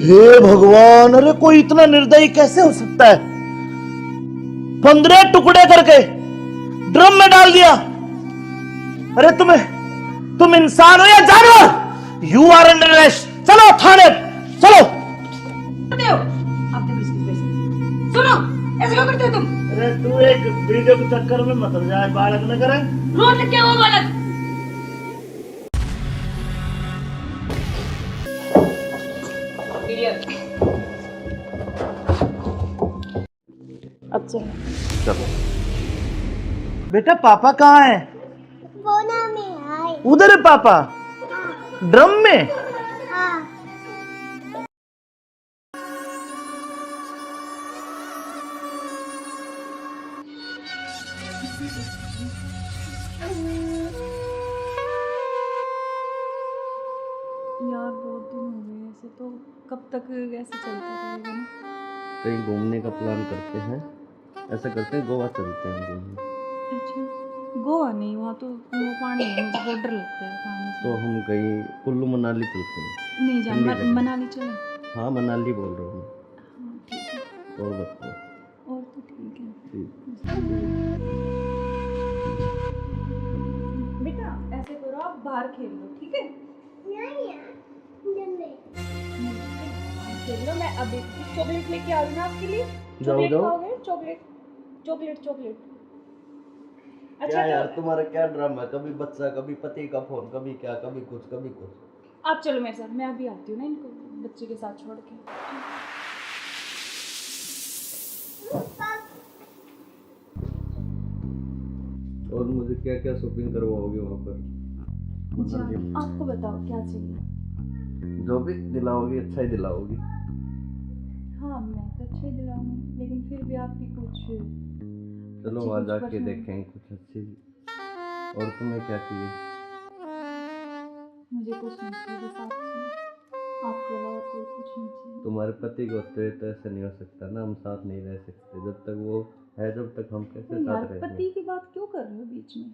हे भगवान, अरे कोई इतना निर्दयी कैसे हो सकता है? 15 टुकड़े करके ड्रम में डाल दिया। अरे तुम इंसान हो या जानवर? You are under arrest. चलो थाने, चलो। करते हो आप देखो इसकी वजह से। सुनो, ऐसे क्यों करते हो तुम? अरे तू एक वीडियो के चक्कर में मत जाए, बालक न करे। रोड लग क्या हुआ बालक? अब चलो। चलो बेटा पापा कहाँ है? बोना में आए। उधर है पापा ड्रम में। यार बहुत दिन हो गए ऐसे, तो कब तक ऐसे चलता रहेगा ना। कहीं घूमने का प्लान करते हैं, ऐसा करते हैं गोवा चलते हैं घूमने। अच्छा गोवा नहीं, वहाँ तो वो पानी है, मुझे बहुत डर लगता है पानी से। तो हम कहीं कुल्लू मनाली चलते हैं। नहीं जान, ठंडी जगह। मनाली चले। हाँ मनाली बोल रहा हूँ हाँ ठीक है, और बताओ। और तो ठीक है। ठीक। बेटा ऐसे करो, आप बाहर खेल लो, ठीक है? खेल लो, मैं अभी चॉकलेट लेके आ रही हूँ ना आपके लिए। चॉकलेट खाओगे? Chocolate chocolate chocolate. क्या यार तुम्हारा क्या ड्रामा है, कभी बच्चा कभी पति का फोन, कभी क्या कभी कुछ कभी कुछ। आप चलो मेरे साथ, मैं अभी आती हूँ ना इनको बच्चे के साथ छोड़ के। और मुझे क्या क्या शॉपिंग करवाओगे वहाँ पर? आपको बताओ क्या चाहिए? जो भी दिलाओगी अच्छा ही दिलाओगी। हाँ मैं तो अच्छा ही दिलाऊंगी, लेकिन फिर भी आपकी कुछ चलो वहाँ जाके देखेंगे कुछ अच्छी। और तुम्हें क्या चाहिए? मुझे कुछ नहीं चाहिए, बस आप चाहिए, आपके अलावा कोई कुछ नहीं चाहिए। तुम्हारे पति को तो ऐसा नहीं हो सकता ना, हम साथ नहीं रह सकते जब तक वो है, जब तक हम कैसे यार साथ रहेंगे? पति की बात क्यों कर रहे हो बीच में?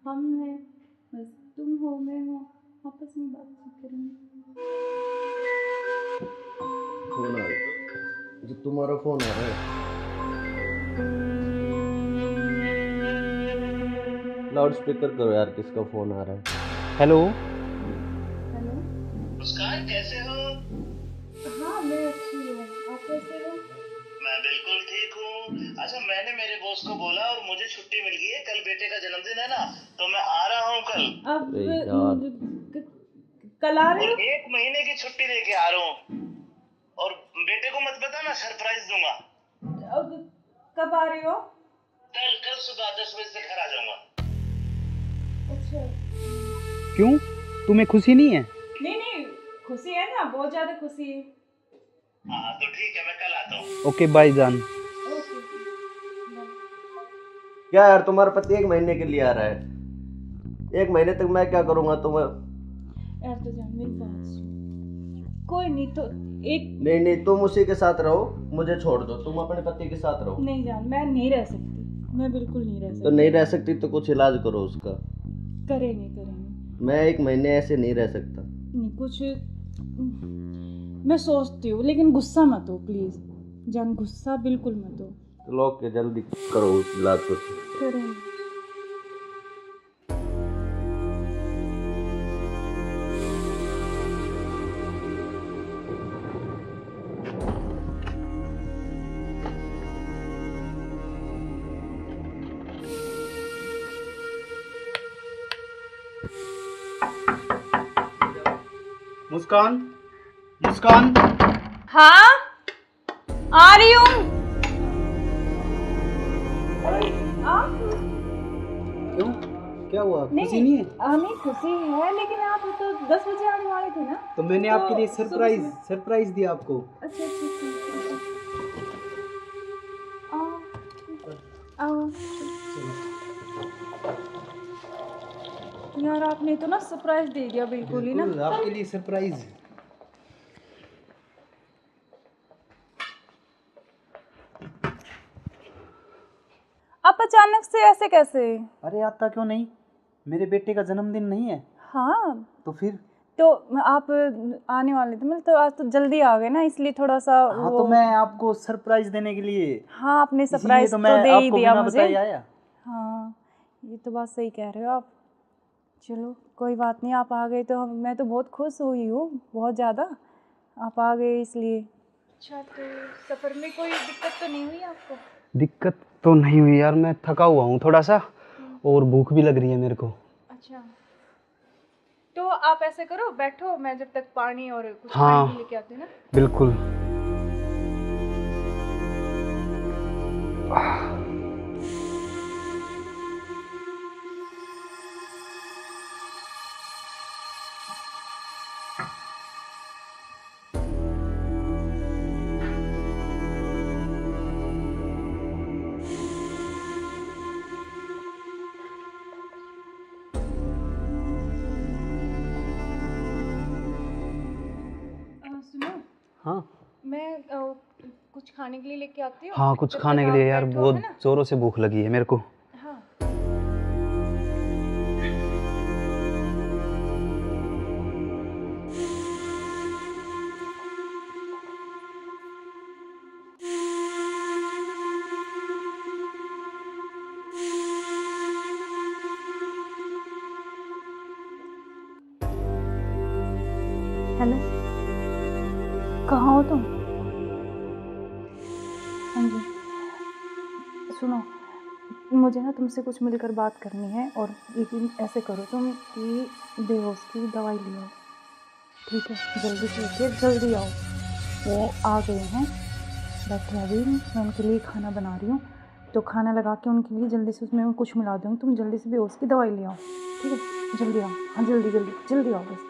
हम हैं, बस तुम हो मैं हूँ, आपस में बात करेंगे। फोन आ रहा, जो तुम्हारा फोन आ रहा है। लाउड स्पीकर करो यार, किसका फोन आ रहा है? हेलो। हेलो मुस्कान कैसे हो? हाँ मैं अच्छी हूँ, आप कैसे हो? मैं बिल्कुल ठीक हूँ। अच्छा मैंने मेरे बॉस को बोला और मुझे छुट्टी मिल गई है, कल बेटे का जन्मदिन है ना, तो मैं आ रहा हूँ कल। अब अरे यार। कल आ रहे और हो? 1 महीने की छुट्टी लेके आ रहा हूँ। और बेटे को मत बताना, सरप्राइज दूंगा। अब कब आ रहे हो? कल सुबह 10 बजे से घर आ जाऊंगा। अच्छा क्यों, तुम्हें खुशी नहीं है? नहीं खुशी है ना, बहुत ज्यादा खुशी है। हाँ तो ठीक है, मैं कल आता हूँ। ओके बाय जान। ओके क्या यार तुम्हारा पति 1 महीने के लिए आ रहा है, 1 महीने तक मैं क्या करूँगा तुम्हें? यार तो जान मेरी बात सुन, कोई नहीं तो एक नहीं तुम उसी के साथ रहो, मुझे छोड़ दो, तुम अपने पति के साथ रहो। नहीं जान, मैं नहीं रह सकती, मैं बिल्कुल नहीं रह सकती। तो नहीं रह सकती तो कुछ इलाज करो उसका। करेंगे मैं 1 महीने ऐसे नहीं रह सकता। नहीं कुछ मैं सोचती हूँ, लेकिन गुस्सा मत हो प्लीज जान, गुस्सा बिल्कुल मत हो। चलो ओके, जल्दी करो उस इलाज को। करेंगे। मुस्कान, मुस्कान। हाँ आ रही हूँ। क्यों, क्या हुआ, खुशी नहीं है? नहीं खुशी है, लेकिन आप तो 10 बजे आने वाले थे ना। तो मैंने आपके लिए सरप्राइज दिया आपको। अच्छा आओ। यार आपने तो ना सरप्राइज दे दिया बिल्कुल ही ना। आपके लिए सरप्राइज। आप अचानक से ऐसे कैसे? अरे आता क्यों नहीं, मेरे बेटे का जन्मदिन नहीं है? हाँ तो फिर तो आप आने वाले थे, मतलब तो आज तो जल्दी आ गए ना, इसलिए थोड़ा सा हाँ तो मैं आपको सरप्राइज देने के लिए। हाँ आपने सरप्राइज तो मैं दे ही आपको दिया बिना मुझे। बताए आया। हाँ ये तो बात सही कह रहे हो आप। चलो कोई बात नहीं, आप आ गए तो मैं तो बहुत खुश हुई हूँ, बहुत ज़्यादा आप आ गए इसलिए। अच्छा तो सफ़र में कोई दिक्कत तो नहीं हुई आपको? दिक्कत तो नहीं हुई यार, मैं थका हुआ हूँ थोड़ा सा, और भूख भी लग रही है मेरे को। अच्छा तो आप ऐसे करो, बैठो, मैं जब तक पानी और कुछ हाँ खाने लेके आती हूँ ना। बिल्कुल। हाँ मैं कुछ खाने के लिए लेके आती हूँ। हाँ, कुछ जब खाने तक के आप लिए यार बैठो, बहुत है ना? ज़ोरों से भूख लगी है मेरे को। हाँ। हेलो, कहाँ हो तुम? हाँ जी, सुनो, मुझे ना तुमसे कुछ मिलकर बात करनी है। और यकीन ऐसे करो तुम कि बेहोश की दवाई ले आओ, ठीक है? जल्दी से उठिए, जल्दी आओ। वो आ गए हैं, बैठे अभी, मैं उनके लिए खाना बना रही हूँ, तो खाना लगा के उनके लिए जल्दी से उसमें कुछ मिला दूँगी। तुम जल्दी से बेहोश की दवाई ले आओ, ठीक है? जल्दी आओ, हाँ जल्दी जल्दी जल्दी आओ बस।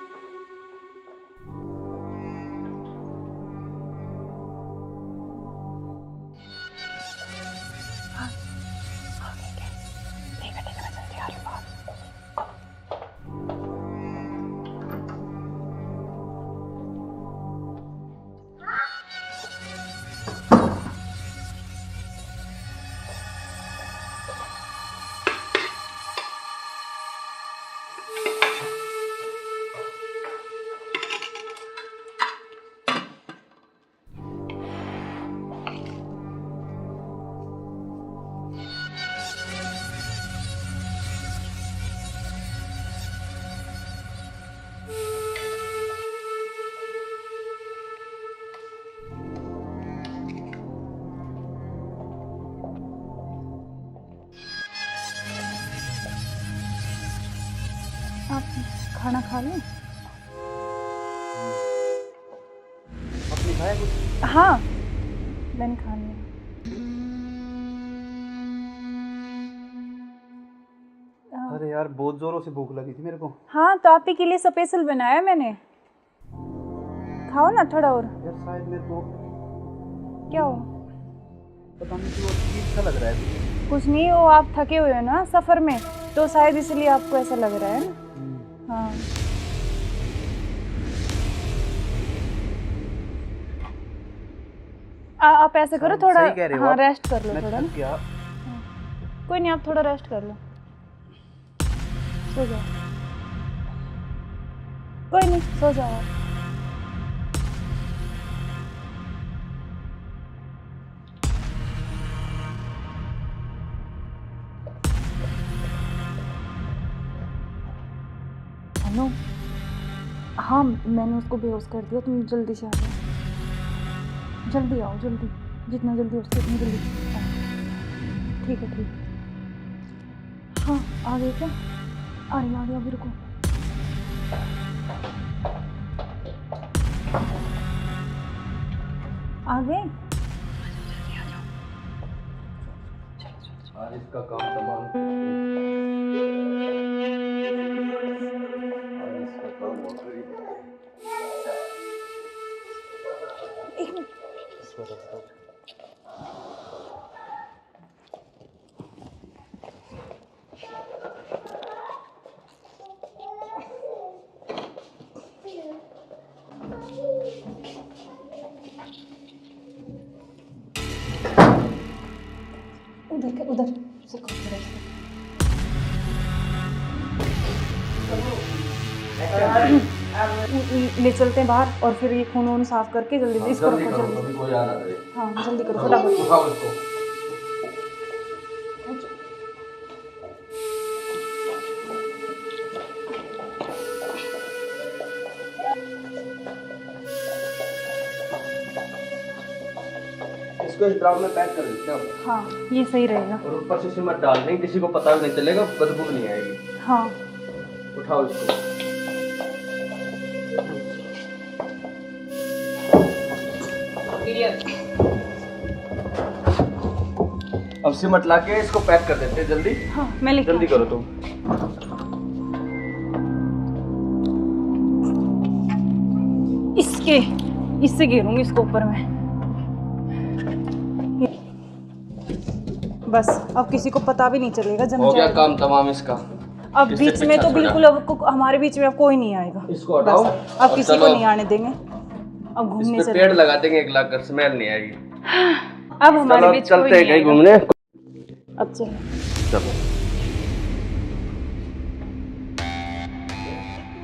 आप खाना खा लें? आपने खाया कुछ? हाँ, मैंने खा लिया। अरे यार बहुत ज़ोरों से भूख लगी थी मेरे को। हाँ, तो आप ही के लिए स्पेशल बनाया मैंने, खाओ ना थोड़ा और। यार शायद मेरे को क्या हो? पता नहीं क्यों अजीब सा लग रहा है। कुछ नहीं, वो आप थके हुए हो ना सफ़र में, तो शायद इसलिए आपको ऐसा लग रहा है ना। हाँ, आप ऐसे करो, थोड़ा सही कह रहे हो हाँ आप। रेस्ट कर लो मैं थोड़ा थक ना। गया। कोई नहीं, आप थोड़ा रेस्ट कर लो, सो जाओ। कोई नहीं, सो जाओ आप। हेलो, हाँ मैंने उसको बेहोश कर दिया, तुम जल्दी से आ जाओ, जल्दी आओ, जल्दी, जितना जल्दी हो सके उतनी जल्दी आओ। ठीक है, ठीक है। हाँ, आ गए क्या? आ रही अभी, रुको। आ गए? आज इसका काम तमाम। आज इसका काम हो गई। एक मिनट। उधर उधर से ले चलते हैं बाहर, और फिर ये खून वून साफ करके जल्दी से इसको रखो, जल्दी। कोई आ ना करे। हाँ जल्दी करो फटाफट। उठाओ इसको। इसको इस ड्राम में पैक कर देते हैं। हाँ ये सही रहेगा। और ऊपर से सिमट डाल देंगे, किसी को पता भी नहीं चलेगा, बदबू भी नहीं आएगी। हाँ उठाओ इसको। अब सिमट ला के इसको पैक कर देते हैं जल्दी। हाँ मैं लेके जल्दी करो तुम। इससे घेरूंगी इसको ऊपर में। बस अब किसी को पता भी नहीं चलेगा, जम हो गया जाएगा। काम तमाम इसका। अब इससे बीच में पीछा तो छोड़ा। बिल्कुल अब हमारे बीच में अब कोई नहीं आएगा। इसको हटाओ बस, अब और किसी को चलो। नहीं आने देंगे। अब घूमने इस पे चले। पेड़ लगा देंगे 1 लाख का, स्मेल नहीं आएगी। अब हमारे चलो बीच कोई चलते हैं नहीं कहीं आएगा। घूमने। अब चलो। चलो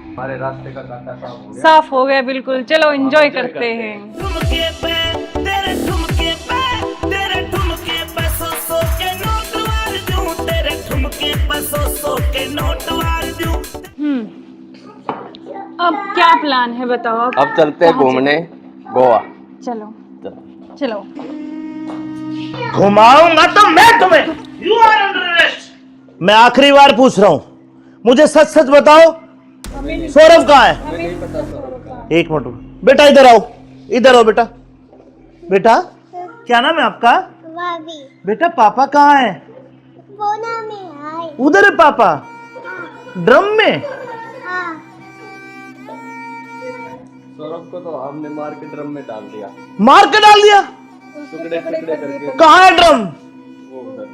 हमारे रास्ते का कांटा साफ हो गया। साफ हो गया बिल्कुल, चलो एंजॉय करते हैं। ठुमके पे तेरे ठुमके पे तेरे ठुमके पे सौ के नोट वार दूं, तेरे ठुमके पे सौ के नोट वार दूं। अब क्या प्लान है बताओ? अब चलते हैं घूमने गोवा। चलो चलो। घुमाऊंगा तो मैं तुम्हें। You are under arrest. मैं आखिरी बार पूछ रहा हूं, मुझे सच सच बताओ, सौरभ कहाँ है? एक मिनट बेटा, इधर आओ, इधर आओ बेटा। बेटा क्या नाम है आपका? बेटा पापा कहाँ है? उधर है पापा, ड्रम में। सौरभ को तो हमने मार के ड्रम में डाल दिया। मार के डाल दिया? टुकड़े टुकड़े करके। कहाँ है ड्रम? वो उधर।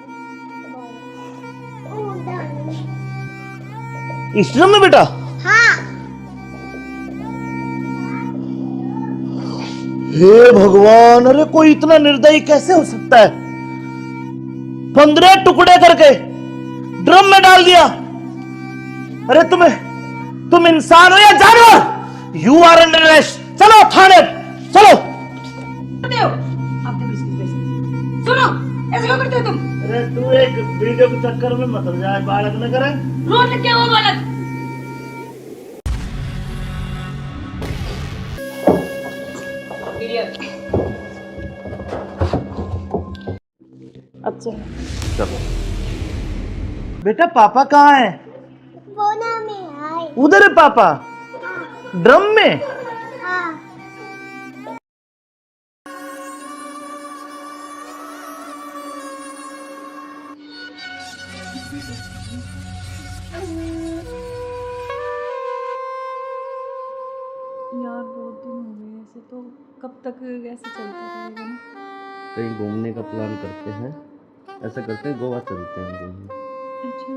इस ड्रम में बेटा? हे भगवान, अरे कोई इतना निर्दयी कैसे हो सकता है? 15 टुकड़े करके ड्रम में डाल दिया। अरे तुम इंसान हो या जानवर? You are under arrest. चलो थाने, चलो। सुनो, ऐसे क्यों करते हो तुम? अरे तू एक वीडियो के चक्कर में मत हो जाए, बालक न करे। रोड क्या वो बालक? अब चलो। चलो बेटा पापा कहाँ है? उधर है पापा, ड्रम में। यार बहुत दिन हो गए ऐसे, तो कब तक ऐसे चलता रहेगा ना? कहीं घूमने का प्लान करते हैं, ऐसा करते हैं गोवा चलते हैं घूमने। अच्छा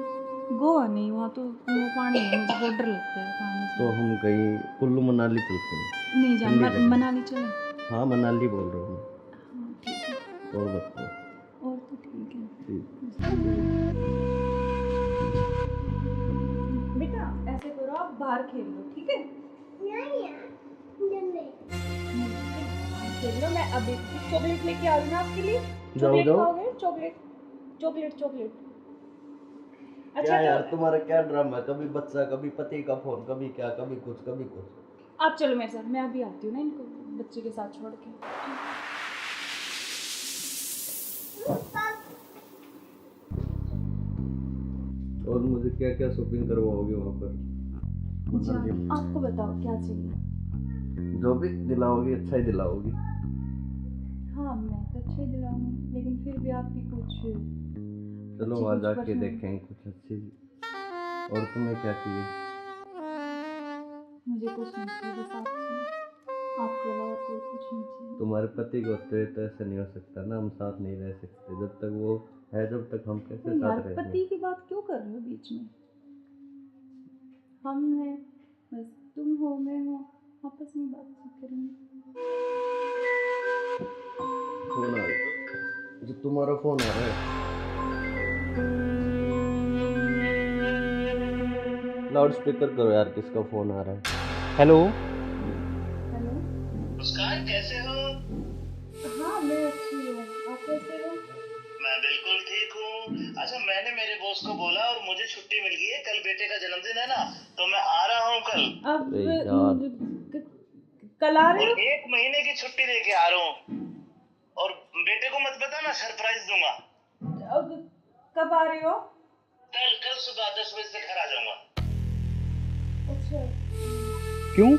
गोवा नहीं, वहाँ तो वो पानी है, मुझे बहुत डर लगता है पानी से। तो हम कहीं कुल्लू मनाली चलते हैं। नहीं जान, ठंडी जगह। मनाली चले। हाँ मनाली बोल रहा हूँ हाँ ठीक है, मैं। और बताओ। और तो ठीक है। ठीक। बेटा ऐसे करो, आप बाहर खेल लो, ठीक है? खेल लो, मैं अभी चॉकलेट लेके आ रही हूँ आपके लिए। चॉकलेट जाओ। खाओगे? Chocolate chocolate chocolate. अच्छा क्या यार तो तुम्हारा क्या ड्रामा है? कभी बच्चा, कभी पति का फोन, कभी क्या, कभी कुछ कभी कुछ। आप चलो मेरे साथ, मैं अभी आती हूँ ना इनको बच्चे के साथ छोड़ के। और मुझे क्या क्या शॉपिंग करवाओगे वहाँ पर? अच्छा आपको बताओ क्या चाहिए? जो भी दिलाओगी अच्छा ही दिलाओगी। हाँ मैं तो अच्छा ही दिलाऊंगी, लेकिन फिर भी आपकी कुछ चलो अच्छी वहाँ कुछ जाके पसंद। देखेंगे कुछ अच्छी। और तुम्हें क्या चाहिए? मुझे कुछ नहीं चाहिए, बस आप चाहिए, आपके अलावा कोई कुछ नहीं चाहिए। तुम्हारे पति को होते हुए तो ऐसा नहीं हो सकता ना, हम साथ नहीं रह सकते जब तक वो है, जब तक हम कैसे तो यार साथ रहेंगे? पति की बात क्यों कर रहे हो बीच में? हम हैं, बस तुम हो मैं हूँ, आपस में बातचीत करेंगे। फोन आ रहा, जो तुम्हारा फोन आ रहा है। लाउड स्पीकर करो यार, किसका फोन आ रहा है? हेलो। हेलो मुस्कान कैसे हो? हाँ मैं अच्छी हूँ, आप कैसे हो? मैं बिल्कुल ठीक हूँ। अच्छा मैंने मेरे बॉस को बोला और मुझे छुट्टी मिल गई है, कल बेटे का जन्मदिन है ना, तो मैं आ रहा हूँ कल। अब अरे यार। कल आ रहे और हो? 1 महीने की छुट्टी लेके आ रहा हूँ। और बेटे को मत बताना, सरप्राइज दूंगा। अब कब आ रहे हो? कल सुबह 10 बजे से घर आ जाऊंगा। अच्छा क्यों,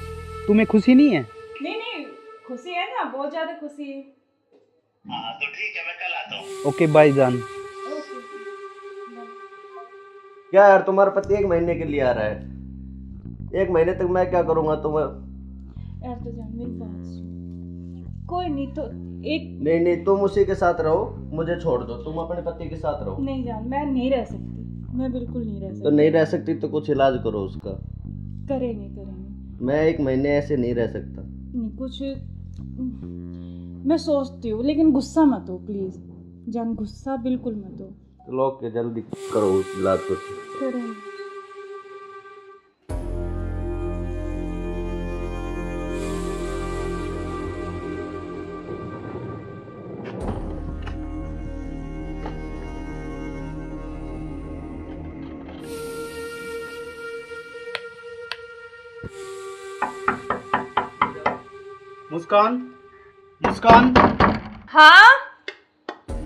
तुम्हें खुशी नहीं है? नहीं नहीं खुशी है ना, बहुत ज्यादा खुशी है। हाँ तो ठीक है, मैं कल आता हूँ। ओके बाय जान। ओके क्या यार तुम्हारा पति 1 महीने के लिए आ रहा है? 1 महीने तक मैं क्या करूँगा तुम्हें? यार तो जान मेरी बात सुन, कोई नहीं तो एक नहीं तुम उसी के साथ रहो, मुझे छोड़ दो, तुम अपने पति के साथ रहो। नहीं जान, मैं नहीं रह सकती, मैं बिल्कुल नहीं रह तो सकती। नहीं रह सकती तो कुछ इलाज करो उसका। करेंगे करेंगे। मैं 1 महीने ऐसे नहीं रह सकता। नहीं कुछ मैं सोचती हूँ, लेकिन गुस्सा मत हो प्लीज जान, गुस्सा बिल्कुल मत हो। तो लो के जल्दी करो उस इलाज को। करें। मुस्कान, मुस्कान। हाँ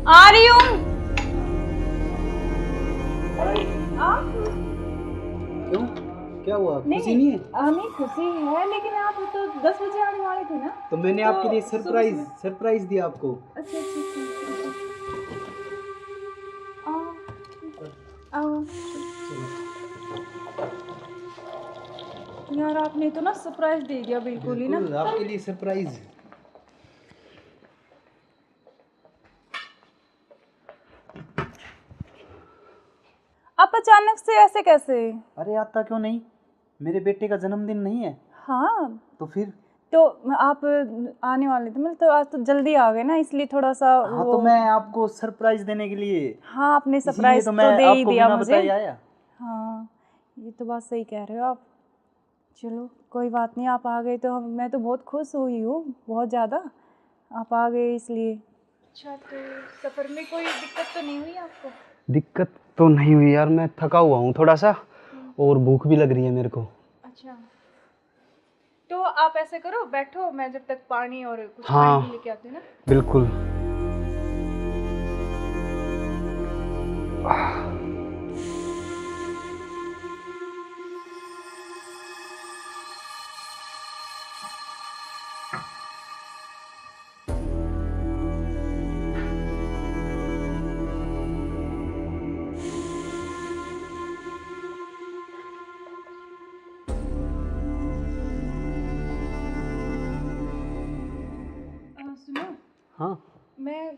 आ रही हूँ। क्यों, क्या हुआ? खुशी नहीं है? नहीं खुशी है, लेकिन आप तो 10 बजे आने वाले थे ना। तो मैंने आपके लिए सरप्राइज दिया आपको। अच्छा आओ। यार आपने तो ना सरप्राइज दे दिया बिल्कुल ही ना। बिल्कुल, आपके लिए सरप्राइज। आप अचानक से ऐसे कैसे? अरे आता क्यों नहीं, मेरे बेटे का जन्मदिन नहीं है? हाँ तो फिर तो आप आने वाले थे, मतलब तो आज तो जल्दी आ गए ना, इसलिए थोड़ा सा हाँ तो मैं आपको सरप्राइज देने के लिए। हाँ आपने सरप्राइज तो मैं दे ही आपको दिया बिना मुझे। बताए आया। हाँ ये तो बात सही कह रहे हो आप। चलो कोई बात नहीं, आप आ गए तो मैं तो बहुत खुश हुई हूँ, बहुत ज़्यादा। आप आ गए इसलिए। अच्छा तो सफ़र में कोई दिक्कत तो नहीं हुई आपको? दिक्कत तो नहीं हुई यार, मैं थका हुआ हूँ थोड़ा सा, और भूख भी लग रही है मेरे को। अच्छा तो आप ऐसे करो, बैठो, मैं जब तक पानी और कुछ हाँ, खाने के लेके आती हूँ ना। बिल्कुल। सुनो, हाँ मैं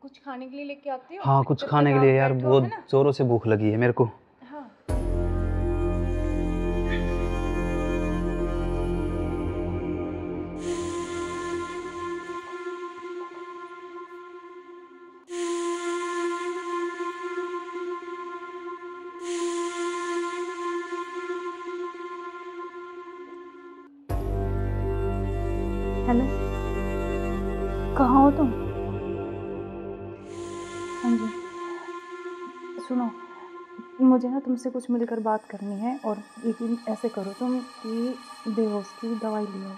कुछ खाने के लिए लेके आती हूँ। हाँ, कुछ जब खाने तक के लिए आप यार, बैठो, बहुत है ना? जोरों से भूख लगी है मेरे को। हाँ हेलो, कहाँ हो तुम? हाँ जी सुनो, मुझे ना तुमसे कुछ मिलकर बात करनी है, और लेकिन ऐसे करो तुम कि बेहोश की दवाई ले आओ,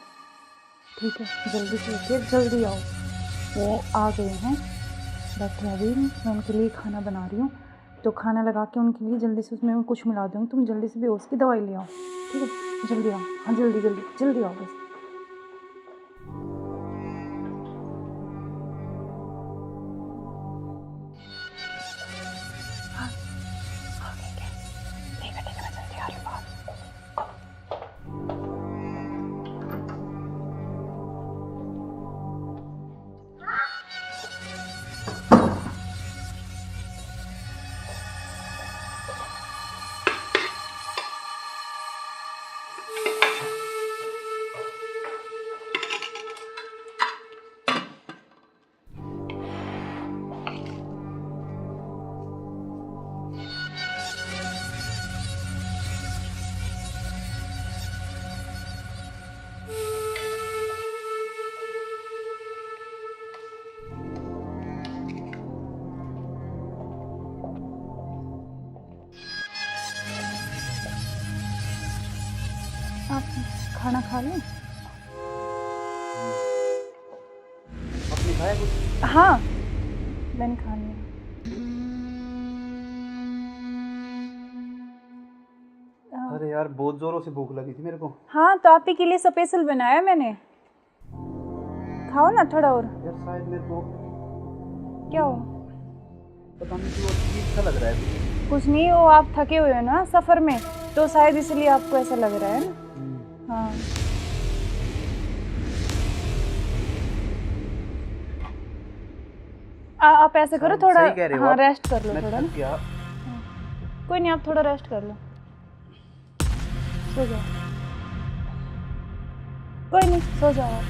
ठीक है? जल्दी से उठिए, जल्दी आओ। वो आ गए हैं, बैठे हैं अभी, मैं उनके लिए खाना बना रही हूँ, तो खाना लगा के उनके लिए जल्दी से उसमें कुछ मिला दूँगी। तुम जल्दी से बेहोश की दवाई ले आओ, ठीक है? जल्दी आओ, हाँ जल्दी जल्दी जल्दी आओ बस। आप खाना खा लें? आपने खाया कुछ? हाँ मैंने खा लिया। अरे यार बहुत जोरों से भूख लगी थी मेरे को। हाँ तो आप ही के लिए स्पेशल बनाया मैंने, खाओ ना थोड़ा और। यार शायद मेरे को क्या हो? पता नहीं क्यों अजीब सा लग रहा है। कुछ नहीं, वो आप थके हुए हो ना सफ़र में, तो शायद इसलिए आपको ऐसा लग रहा है ना। हाँ आप ऐसे करो, थोड़ा हाँ रेस्ट कर लो थोड़ा ना। कोई नहीं, आप थोड़ा रेस्ट कर लो, सो जाओ। कोई नहीं, सो जाओ आप।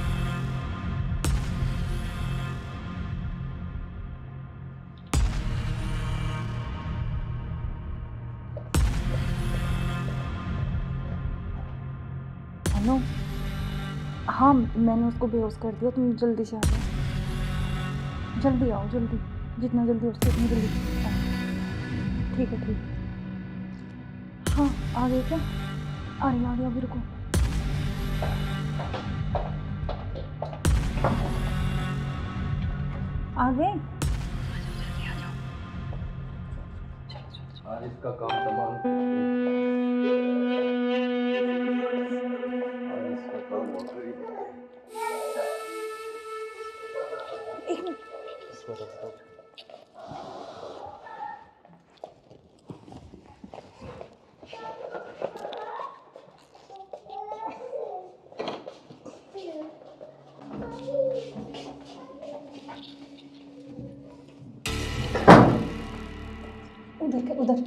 हाँ मैंने उसको बेहोश कर दिया, तुम जल्दी से आ जाओ, जल्दी आओ, जल्दी, जितना जल्दी हो सके उतनी जल्दी आओ। ठीक है ठीक है। हाँ आ गए क्या? आ रही अभी, रुको। आ गए? आज इसका काम तमाम, आज इसका काम हो गया। एक मिनट। उधर से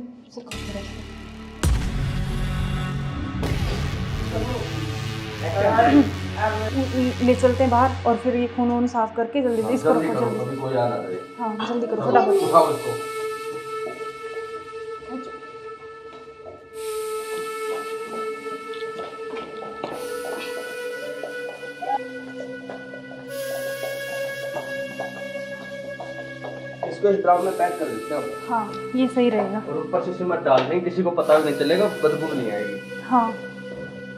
ले चलते हैं बाहर और फिर ये खून वून साफ करके जल्दी इसको रखो, जल्दी। कोई आना दे। हाँ जल्दी करो फटाफट। उठाओ इसको। इसको इस ड्राम में पैक कर देते हैं। हाँ ये सही रहेगा। और ऊपर से सिमट डाल देंगे, किसी को पता भी नहीं चलेगा, बदबू नहीं आएगी। हाँ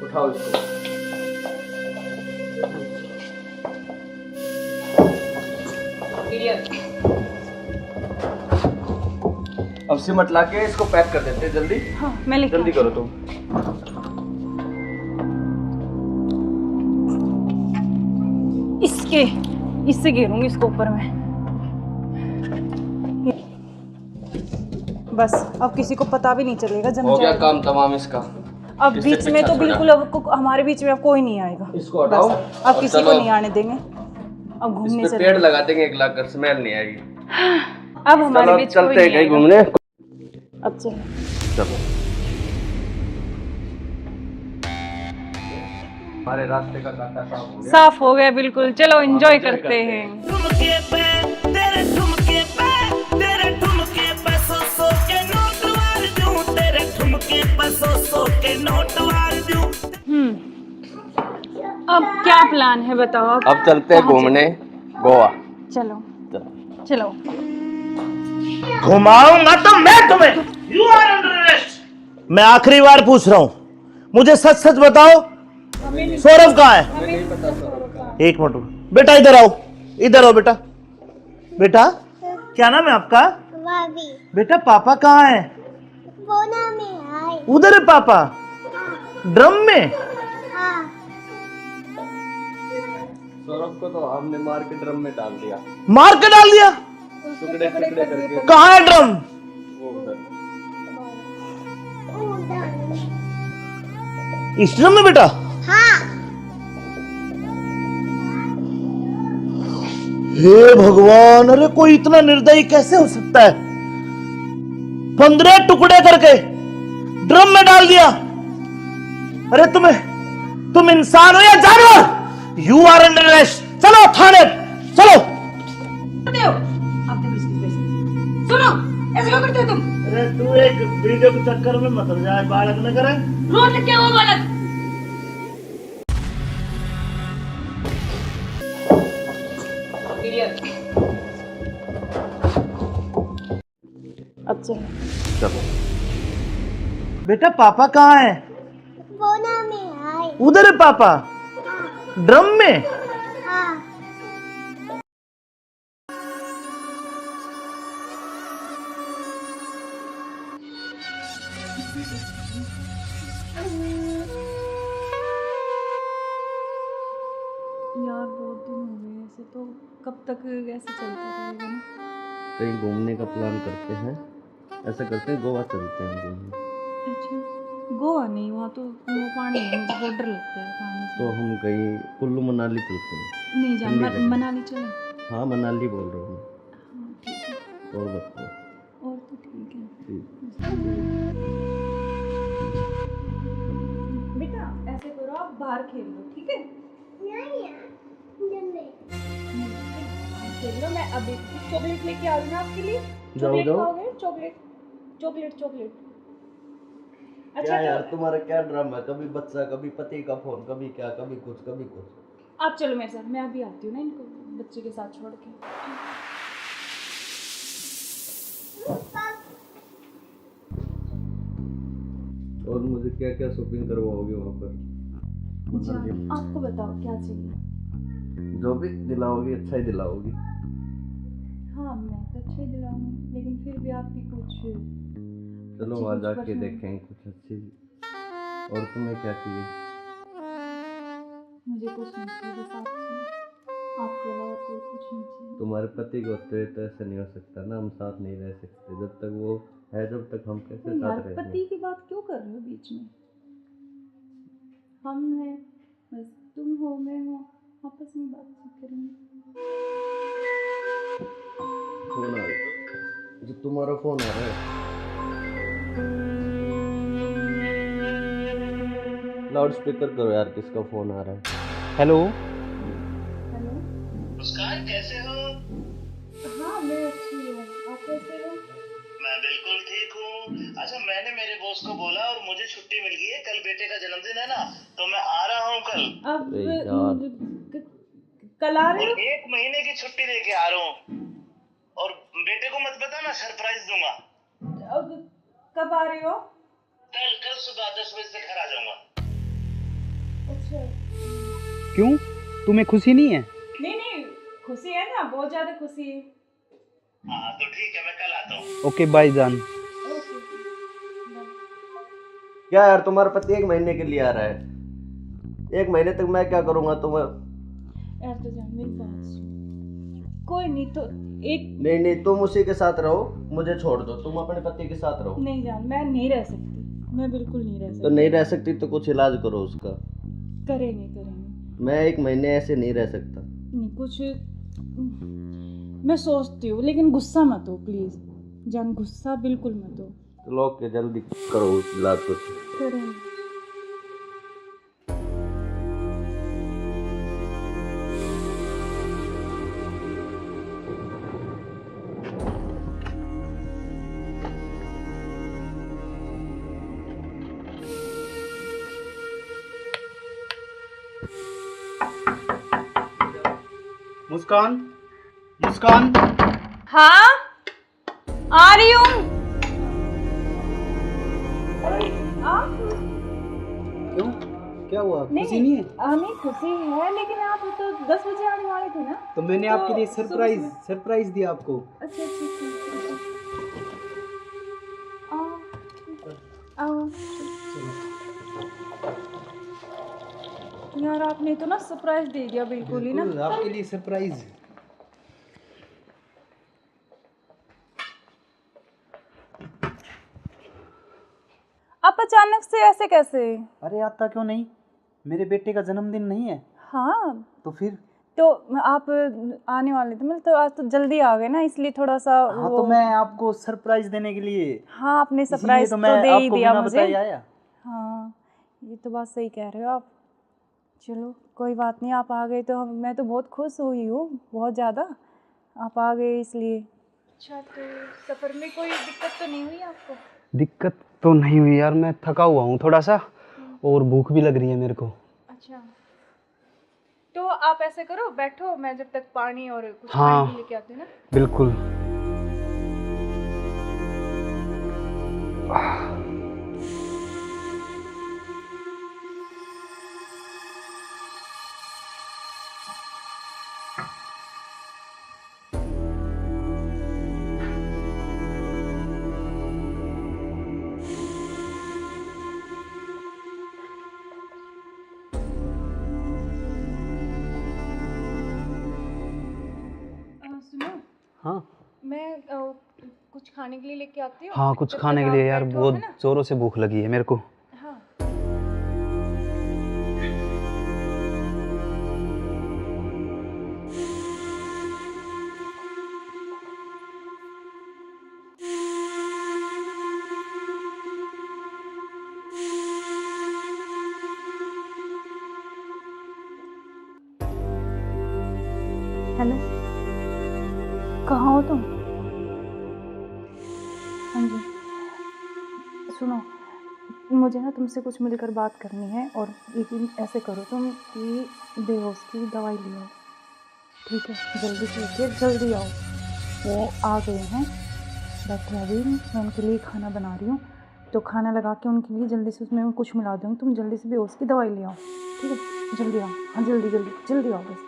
उठाओ इसको। अब सिमट ला के इसको पैक कर देते हैं जल्दी। हाँ मैं लेके जल्दी करो तुम। इससे घेरूंगी इसको ऊपर में। बस अब किसी को पता भी नहीं चलेगा, जम हो गया जाएगा। काम तमाम इसका। अब किससे बीच में पीछा तो छोड़ा? बिल्कुल अब हमारे बीच में अब कोई नहीं आएगा। इसको हटाओ। बस, अब और किसी को चलो। नहीं आने देंगे। अब घूमने इस पे चले। पेड़ लगा देंगे, एक लाख कर स्मेल नहीं आएगी। अब हमारे चलो बीच चलते कोई हैं नहीं कहीं आएगा। घूमने। अब चलो। चलो हमारे रास्ते का कांटा साफ हो गया। साफ हो गया बिल्कुल। चलो एंजॉय करते हैं। ठुमके पे तेरे ठुमके पे तेरे ठुमके पे सौ के नोट वार दूं, तेरे ठुमके पे सौ के नोट वार दूं। अब क्या प्लान है बताओ? अब चलते हैं घूमने गोवा। चलो चलो। घुमाऊंगा तो मैं तुम्हें। You are under arrest. मैं आखिरी बार पूछ रहा हूं, मुझे सच सच बताओ, सौरभ कहाँ है? एक मिनट बेटा, इधर आओ, इधर आओ बेटा। बेटा क्या नाम है आपका? बेटा पापा कहाँ है? उधर है पापा। ड्रम में? सौरभ को तो हमने मार के ड्रम में डाल दिया। मार के डाल दिया? टुकड़े टुकड़े करके। कहाँ है ड्रम? वो उधर। इस ड्रम में बेटा? हे भगवान, अरे कोई इतना निर्दयी कैसे हो सकता है? 15 टुकड़े करके ड्रम में डाल दिया। अरे तुम इंसान हो या जानवर? You are under arrest. चलो थाने, चलो। आप देखो इसकी वजह। सुनो, ऐसे क्यों करते हो तुम? अरे तू एक वीडियो के चक्कर में मत हो जाए, बालक न करे। रोड क्या हुआ बालक? अब चलो। चलो बेटा पापा कहाँ है? उधर है पापा। ड्रम में? यार बहुत दिन हो गए ऐसे, तो कब तक ऐसे चलता रहेगा ना? कहीं घूमने का प्लान करते हैं। ऐसा करते हैं गोवा चलते हैं घूमने। अच्छा गोवा नहीं, वहाँ तो वो पानी है, मुझे बहुत डर लगता है पानी से। तो हम कहीं कुल्लू मनाली चलते हैं। नहीं जान, ठंडी जगह। मनाली चले। हाँ मनाली बोल रहा हूँ मैं। हाँ ठीक है। और बताओ। और तो ठीक है। ठीक। बेटा ऐसे करो, आप बाहर खेल लो, ठीक है? खेल लो। मैं अभी चॉकलेट लेके आ रही हूँ आपके लिए। चॉकलेट जाओ। खाओगे? Chocolate chocolate chocolate. क्या यार तुम्हारा क्या ड्रामा है? कभी बच्चा, कभी पति का फोन, कभी क्या, कभी कुछ कभी कुछ। आप चलो मेरे साथ, मैं अभी आती हूँ ना इनको बच्चे के साथ छोड़ के। और मुझे क्या क्या शॉपिंग करवाओगे वहाँ पर? जान, आपको बताओ क्या चाहिए? जो भी दिलाओगी अच्छा ही दिलाओगी। हाँ मैं तो अच्छे दिलाऊंगी, लेकिन फिर भी आपकी कुछ चलो अच्छी वहाँ कुछ जाके पसंद- देखेंगे कुछ अच्छी। और तुम्हें क्या चाहिए? मुझे कुछ नहीं चाहिए, बस आप आपके अलावा कोई कुछ नहीं चाहिए। तुम्हारे पति को होते हुए तो ऐसा नहीं हो सकता ना, हम साथ नहीं रह सकते जब तक वो है, जब तक हम कैसे यार साथ रहेंगे? पति की बात क्यों कर रहे हो बीच में? हम हैं, बस तुम हो मैं हूँ, आपस में बातचीत करेंगे। फोन आ रहा, जो तुम्हारा फोन आ रहा है। लाउड स्पीकर करो यार, किसका फोन आ रहा है? हेलो। हेलो। मुस्कान कैसे हो? हाँ मैं अच्छी हूँ, आप कैसे हो? मैं बिल्कुल ठीक हूँ। अच्छा मैंने मेरे बॉस को बोला और मुझे छुट्टी मिल गई है, कल बेटे का जन्मदिन है ना, तो मैं आ रहा हूँ कल। अब अरे यार। कल आ रहे और हो? 1 महीने की छुट्टी लेके आ रहा हूँ। और बेटे को मत बताना, सरप्राइज दूंगा। अब कब आ रहे हो? कल सुबह 10 बजे से घर आ जाऊंगा। अच्छा। क्यों, तुम्हें खुशी नहीं है? नहीं खुशी है ना, बहुत ज्यादा खुशी है। हाँ तो ठीक है, मैं कल आता हूँ। ओके बाय जान। ओके। क्या यार, तुम्हारा पति 1 महीने के लिए आ रहा है? 1 महीने तक मैं क्या करूँगा तुम्हें? यार तो जान मेरी बात सुन, कोई नहीं तो एक नहीं, तुम उसी के साथ रहो, मुझे छोड़ दो, तुम अपने पति के साथ रहो। नहीं जान, मैं नहीं रह सकती, मैं बिल्कुल नहीं रह सकती। तो नहीं रह सकती तो कुछ इलाज करो उसका। करेंगे। मैं 1 महीने ऐसे नहीं रह सकता। नहीं कुछ मैं सोचती हूँ, लेकिन गुस्सा मत हो प्लीज जान, गुस्सा बिल्कुल मत हो। चलो ओके, जल्दी करो इलाज कुछ। करेंगे। मुस्कान, मुस्कान। हाँ आ रही हूँ। क्यों, क्या हुआ? खुशी नहीं है? नहीं खुशी है, लेकिन आप तो 10 बजे आने वाले थे ना। तो मैंने आपके लिए सरप्राइज दिया आपको। अच्छा आओ। यार आपने तो ना सरप्राइज दे दिया बिल्कुल ही ना। बिल्कुल, आपके लिए सरप्राइज। आप अचानक से ऐसे कैसे? अरे आता क्यों नहीं, मेरे बेटे का जन्मदिन नहीं है? हाँ तो फिर? तो आप आने वाले थे, मतलब तो आज तो जल्दी आ गए ना, इसलिए थोड़ा सा हाँ तो मैं आपको सरप्राइज देने के लिए। हाँ आपने इसीलिए सरप्राइज तो तो मैं दे ही आपको दिया बिना मुझे। बताए आया। हाँ ये तो बात सही कह रहे हो आप। चलो कोई बात नहीं, आप आ गए तो मैं तो बहुत खुश हुई हूँ, बहुत ज़्यादा। आप आ गए इसलिए। अच्छा तो सफ़र में कोई दिक्कत तो नहीं हुई आपको? दिक्कत तो नहीं हुई यार, मैं थका हुआ हूँ थोड़ा सा, और भूख भी लग रही है मेरे को। अच्छा तो आप ऐसे करो, बैठो, मैं जब तक पानी और कुछ हाँ, खाने लेके आती हूँ ना। बिल्कुल। सुनो, हाँ मैं कुछ खाने के लिए लेके आती हूँ। हाँ, कुछ जब खाने तक के लिए आप यार, बैठो, बहुत है ना? जोरों से भूख लगी है मेरे को। हाँ हेलो, कहाँ हो तुम? हाँ जी सुनो, मुझे ना तुमसे कुछ मिलकर बात करनी है, और यकीन ऐसे करो तुम कि बेहोश की दवाई ले आओ, ठीक है? जल्दी से उठिए, जल्दी आओ। वो आ गए हैं, बैठे अभी, मैं उनके लिए खाना बना रही हूँ, तो खाना लगा के उनके लिए जल्दी से उसमें कुछ मिला दूँगी। तुम जल्दी से बेहोश की दवाई ले आओ, ठीक है? जल्दी आओ, हाँ जल्दी जल्दी जल्दी आओ बस।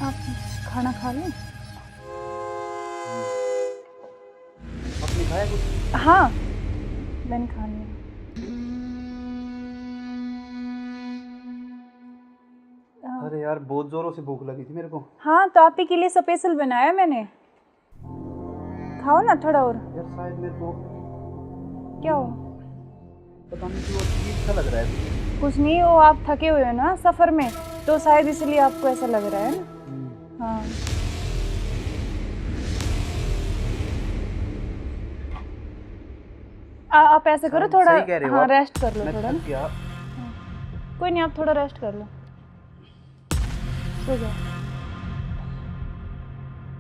आप खाना खा लें? आपने खाया कुछ? हाँ, मैंने खा लिया। अरे यार बहुत जोरों से भूख लगी थी मेरे को। हाँ, तो आप ही के लिए स्पेशल बनाया मैंने, खाओ ना थोड़ा और। यार शायद मेरे को क्या हो? पता नहीं क्यों अजीब सा लग रहा है। कुछ नहीं, वो आप थके हुए हो ना सफ़र में, तो शायद इसलिए आपको ऐसा लग रहा है ना। हाँ, आप ऐसे करो थोड़ा, सही कह रहे हो हाँ आप। रेस्ट कर लो मैं थोड़ा थक ना। गया। कोई नहीं, आप थोड़ा रेस्ट कर लो, सो जाओ।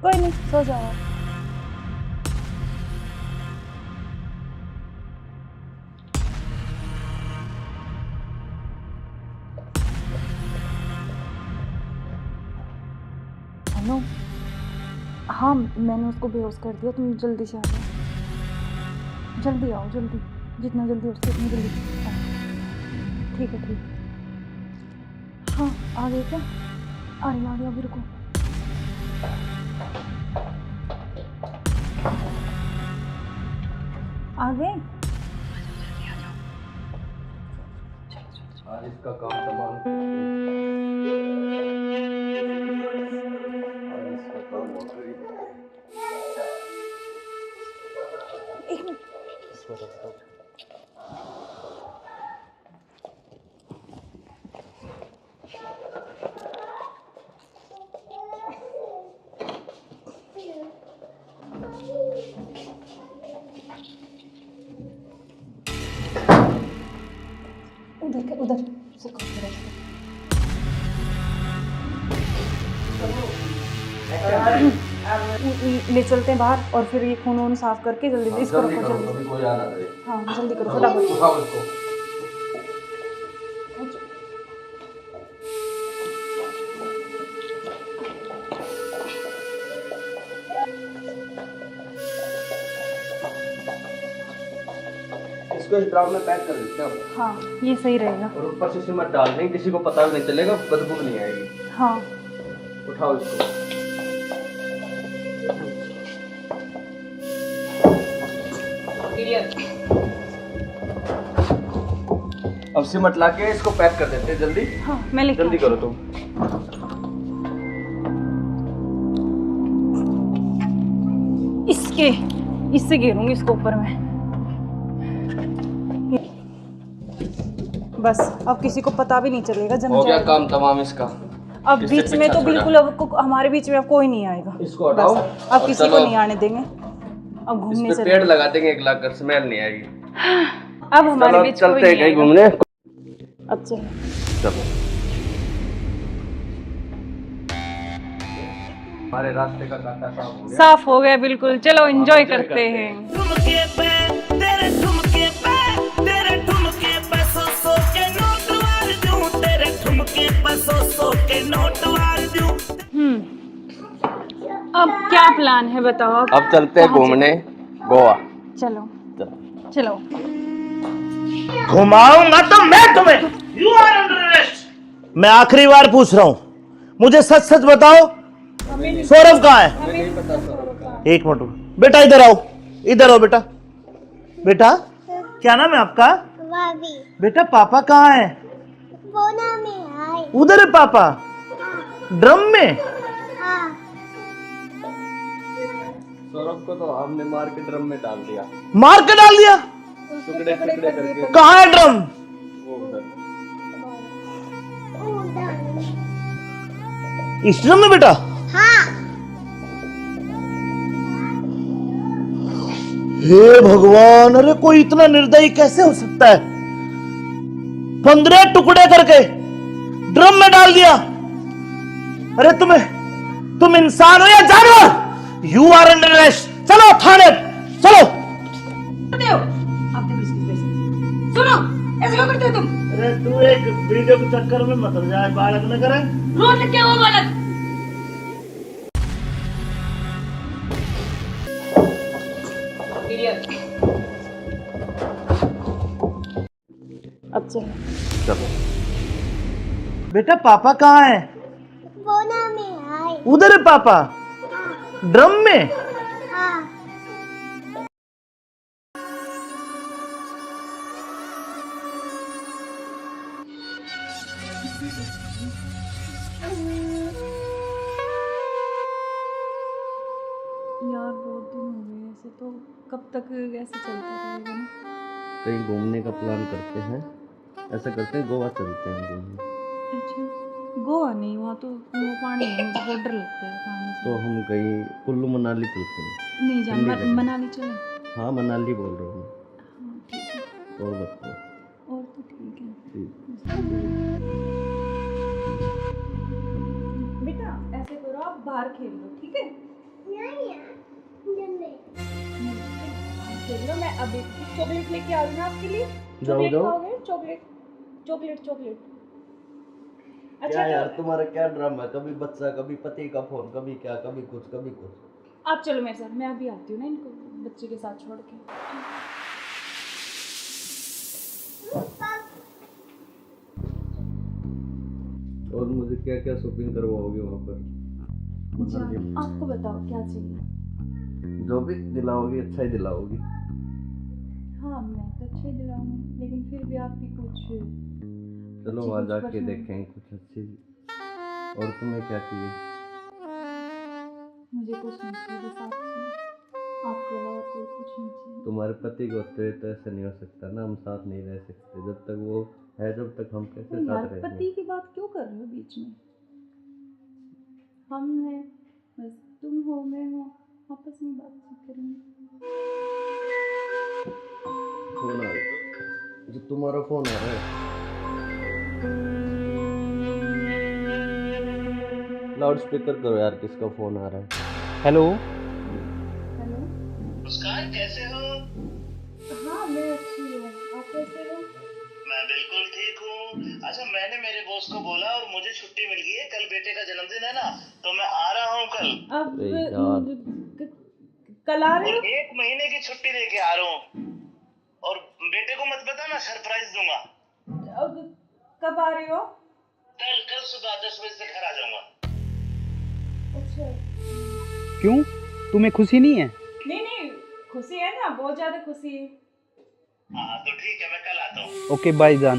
कोई नहीं, सो जाओ आप। हेलो, हाँ मैंने उसको बेहोश कर दिया, तुम जल्दी से आ जाओ, जल्दी आओ, जल्दी, जितना जल्दी हो सके उतनी जल्दी आओ। ठीक है, ठीक है। हाँ, आ गए क्या? आ गया अभी, रुको। आ गए? आज इसका काम तमाम। आज इसका काम हो गई। एक मिनट। उधर ले चलते हैं बाहर, और फिर ये खून वून साफ करके जल्दी से इसको रखो, जल्दी। अभी कोई आना दे। हाँ जल्दी करो फटाफट। उठाओ इसको। इसको इस ड्राम में पैक कर देते हैं। हाँ ये सही रहेगा। और ऊपर से सिमट डाल देंगे, किसी को पता भी नहीं चलेगा, बदबू नहीं आएगी। हाँ उठाओ इसको। अब सिमट ला के इसको पैक कर देते हैं जल्दी। हाँ मैं लेके जल्दी करो तुम। इससे घेरूंगी इसको ऊपर में। बस अब किसी को पता भी नहीं चलेगा, जम हो गया जाएगा। काम तमाम इसका। अब इससे बीच में पीछा तो छोड़ा। बिल्कुल अब हमारे बीच में अब कोई नहीं आएगा। इसको हटाओ। बस, अब और किसी को चलो। नहीं आने देंगे। अब घूमने इस पे चले, पेड़ लगा देंगे, एक लाख कर स्मेल नहीं आएगी। अब हमारे चलो बीच कोई चलते हैं नहीं कहीं आएगा। घूमने। अब चलो। चलो हमारे रास्ते का कांटा साफ हो गया। साफ हो गया बिल्कुल, चलो एंजॉय करते हैं। ठुमके पे तेरे ठुमके पे तेरे ठुमके पे सौ के नोट वार दूं, तेरे ठुमके पे सौ के नोट वार दूं। अब क्या प्लान है बताओ? अब चलते हैं घूमने गोवा। चलो चलो। चलो। घुमाऊंगा तो मैं तुम्हें यू आर अंडर अरेस्ट। मैं आखिरी बार पूछ रहा हूं, मुझे सच सच बताओ, सौरभ कहाँ है? एक मिनट बेटा, इधर आओ, इधर आओ बेटा। बेटा क्या नाम है आपका? बेटा पापा कहाँ है? उधर है पापा, ड्रम में। सौरभ को तो हमने मार के ड्रम में डाल दिया। मार के डाल दिया? टुकड़े टुकड़े करके। कहाँ है ड्रम? वो उधर। इस ड्रम में बेटा? हे भगवान, अरे कोई इतना निर्दयी कैसे हो सकता है? 15 टुकड़े करके ड्रम में डाल दिया। अरे तुम इंसान हो या जानवर? You are under arrest. चलो थाने, चलो। सुनो, ऐसे क्यों करते हो तुम? अरे तू एक वीडियो के चक्कर में मत जाए, बालक न करे। रोड लग क्या हुआ बालक? अब चलो। चलो बेटा, पापा कहाँ है? उधर है पापा, ड्रम में। यार बहुत दिन हो गए ऐसे, तो कब तक ऐसे चलता रहेगा ना? कहीं घूमने का प्लान करते हैं, ऐसा करते हैं गोवा चलते हैं घूमने। अच्छा, गोवा नहीं, वहाँ तो वो पानी है, मुझे बहुत डर लगता है पानी से। तो हम कहीं कुल्लू मनाली चलते हैं। नहीं जान, ठंडी जगह। मनाली चले। हाँ मनाली बोल रहा हूँ। हाँ ठीक है, और बताओ। और तो ठीक है। बेटा ऐसे करो, आप बाहर खेल लो, ठीक है? खेल लो, मैं अभी चॉकलेट लेके आ रही हूँ आपके लिए। चॉकलेट खाओगे? Chocolate chocolate chocolate. क्या यार तुम्हारा क्या ड्रामा है? कभी बच्चा, कभी पति का फोन, कभी क्या, कभी कुछ कभी कुछ। आप चलो मेरे साथ, मैं अभी आती हूँ ना इनको बच्चे के साथ छोड़ के। और मुझे क्या क्या शॉपिंग करवाओगे वहाँ पर? अच्छा, आपको बताओ क्या चाहिए? जो भी दिलाओगी अच्छा ही दिलाओगी। हाँ मैं तो अच्छा ही दिलाऊंगी, लेकिन फिर भी आप भी कुछ। चलो वहाँ जाके देखेंगे कुछ अच्छी। और तुम्हें क्या चाहिए? मुझे कुछ नहीं चाहिए, बस आप चाहिए, आपके अलावा कोई कुछ नहीं चाहिए। तुम्हारे पति को होते तो ऐसा नहीं हो सकता ना, हम साथ नहीं रह सकते जब तक वो है, जब तक हम कैसे यार साथ रहेंगे? पति की बात क्यों कर रहे हो बीच में? हम हैं, बस तुम हो, मैं हूँ, आपस में बातचीत करेंगे। फोन आ रहा है, जो तुम्हारा फोन आ रहा है। लाउड स्पीकर करो यार, किसका फोन आ रहा है? हेलो। हेलो। मुस्कान कैसे हो? हाँ मैं अच्छी हूँ, आप कैसे हो? मैं बिल्कुल ठीक हूँ। अच्छा मैंने मेरे बॉस को बोला और मुझे छुट्टी मिल गई है, कल बेटे का जन्मदिन है ना, तो मैं आ रहा हूँ कल। अब कल आ रहे हो? 1 महीने की छुट्टी लेके आ रहा हूँ, और बेटे को मत बताना, सरप्राइज दूंगा। अब कब आ रहे हो? कल सुबह 10 बजे से घर आ जाऊंगा। अच्छा। क्यों, तुम्हें खुशी नहीं है? नहीं खुशी है ना, बहुत ज्यादा खुशी है। हाँ तो ठीक है, मैं कल आता हूँ। ओके बाय जान।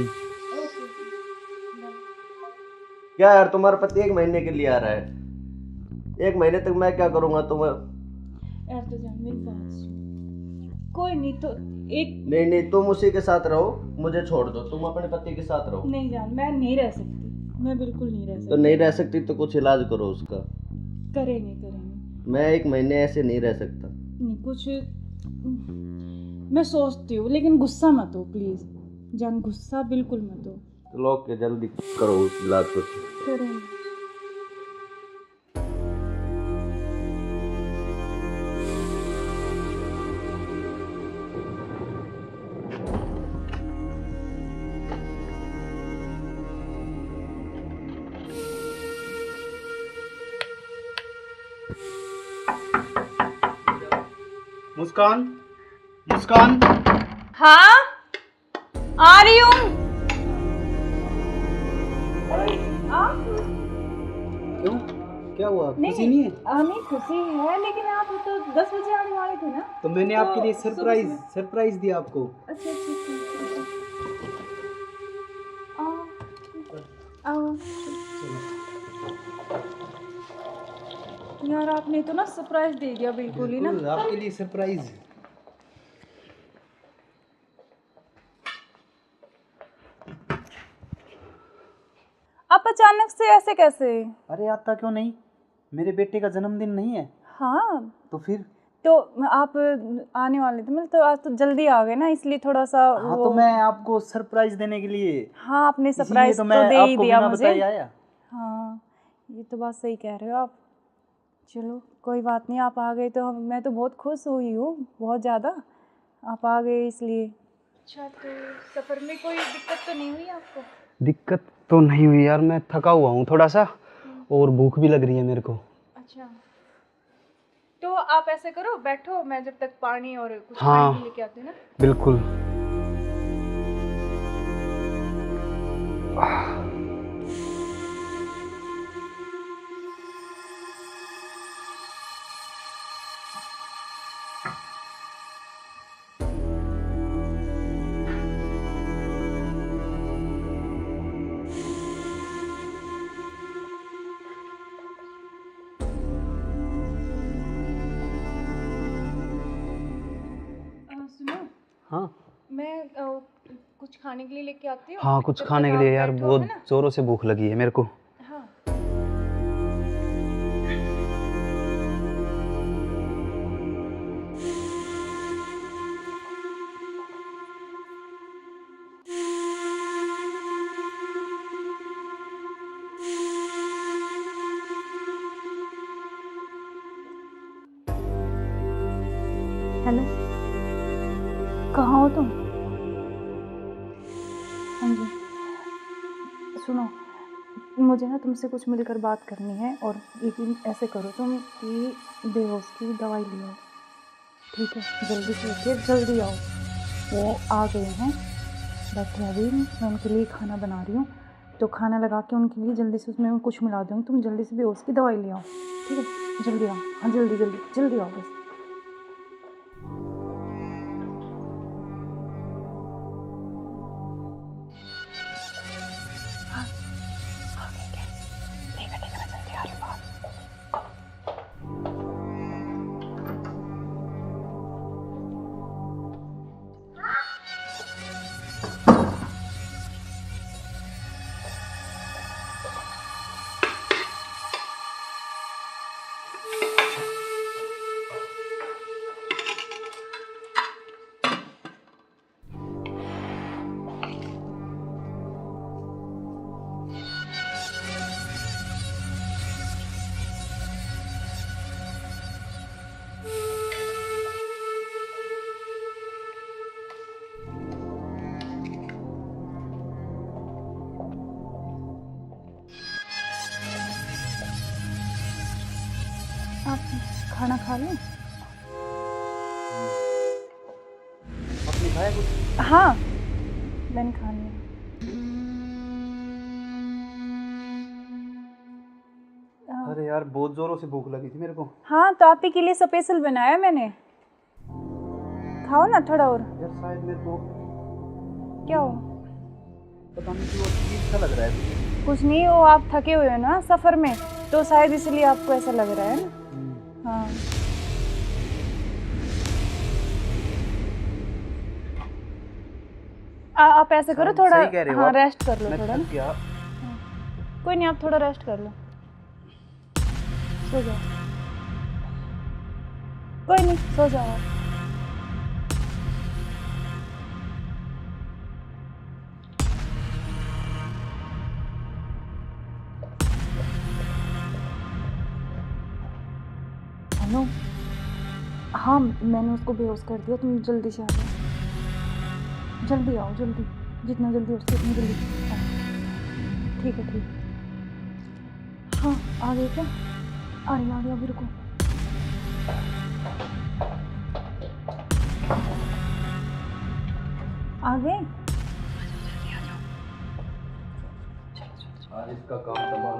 क्या यार तुम्हारा पति 1 महीने के लिए आ रहा है? 1 महीने तक मैं क्या करूँगा? तुम्हें यार तो जान मेरी बात सुन, कोई नहीं तो एक। नहीं तुम उसी के साथ रहो, मुझे छोड़ दो, तुम अपने पति के साथ रहो। नहीं जान, मैं नहीं रह सकती, मैं बिल्कुल नहीं रह सकती। तो नहीं रह सकती तो कुछ इलाज करो उसका। करेंगे। मैं 1 महीने ऐसे नहीं रह सकता। नहीं कुछ मैं सोचती हूँ, लेकिन गुस्सा मत हो प्लीज जान, गुस्सा बिल्कुल मत हो। चलो ओके, जल्दी करो उस इलाज को। करेंगे। मुस्कान, मुस्कान। हाँ आ रही हूँ। क्या हुआ? नहीं खुशी नहीं है? नहीं खुशी है, लेकिन आप तो 10 बजे आने वाले थे ना। तो मैंने तो आपके लिए सुबह सरप्राइज दिया आपको। अच्छा अच्छा आओ आओ। यार आपने तो ना सरप्राइज दे दिया बिल्कुल ही ना। बिल्कुल, आपके लिए सरप्राइज। आप अचानक से ऐसे कैसे? अरे आता क्यों नहीं, मेरे बेटे का जन्मदिन नहीं है? हाँ तो फिर? तो आप आने वाले थे, मतलब तो आज तो जल्दी आ गए ना, इसलिए थोड़ा सा हाँ तो मैं आपको सरप्राइज देने के लिए। हाँ आपने इसीलिए सरप्राइज तो तो मैं दे ही आपको दिया बिना मुझे। बताए आया। हाँ ये तो बात सही कह रहे हो आप। चलो कोई बात नहीं, आप आ गए तो मैं तो बहुत खुश हुई हूँ, बहुत ज़्यादा। आप आ गए इसलिए। अच्छा तो सफ़र में कोई दिक्कत तो नहीं हुई आपको? दिक्कत तो नहीं हुई यार, मैं थका हुआ हूँ थोड़ा सा और भूख भी लग रही है मेरे को। अच्छा तो आप ऐसे करो, बैठो, मैं जब तक पानी और कुछ हाँ, खाने के लेके आती हूँ ना। बिल्कुल। सुनो, हाँ मैं कुछ खाने के लिए लेके आती हूँ। हाँ, कुछ जब खाने तक के लिए आप यार, बैठो, बहुत है ना? जोरों से भूख लगी है मेरे को। हाँ हेलो, कहाँ हो तुम? हाँ जी सुनो, मुझे ना तुमसे कुछ मिलकर बात करनी है, और लेकिन ऐसे करो तुम कि बेहोश की दवाई ले आओ, ठीक है? जल्दी से उठिए, जल्दी आओ। वो आ गए हैं, बैठे अभी, मैं उनके लिए खाना बना रही हूँ, तो खाना लगा के उनके लिए जल्दी से उसमें कुछ मिला दूँगी। तुम जल्दी से बेहोश की दवाई ले आओ, ठीक है? जल्दी आओ, हाँ जल्दी जल्दी जल्दी आओ बस। आप खाना खा लें? आपने खाया कुछ? हाँ मैंने खा लिया। अरे यार बहुत जोरों से भूख लगी थी मेरे को। हाँ तो आप ही के लिए स्पेशल बनाया मैंने, खाओ ना थोड़ा और। यार शायद मेरे को क्या हो? पता नहीं क्यों अजीब सा लग रहा है मुझे। कुछ नहीं, वो आप थके हुए हो ना सफ़र में, तो शायद इसलिए आपको ऐसा लग रहा है ना। हाँ आप ऐसे करो, थोड़ा सही कह रहे हो हाँ आप। रेस्ट कर लो मैं थोड़ा थक ना। गया। कोई नहीं, आप थोड़ा रेस्ट कर लो, सो जाओ। कोई नहीं, सो जाओ आप। हेलो, हाँ मैंने उसको बेहोश कर दिया, तुम जल्दी से आ जाओ, जल्दी आओ, जल्दी, जितना जल्दी हो सके उतनी जल्दी आओ। ठीक है ठीक है। हाँ आ गए क्या? आ गया अभी, रुको। आ गए? आज इसका काम तमाम।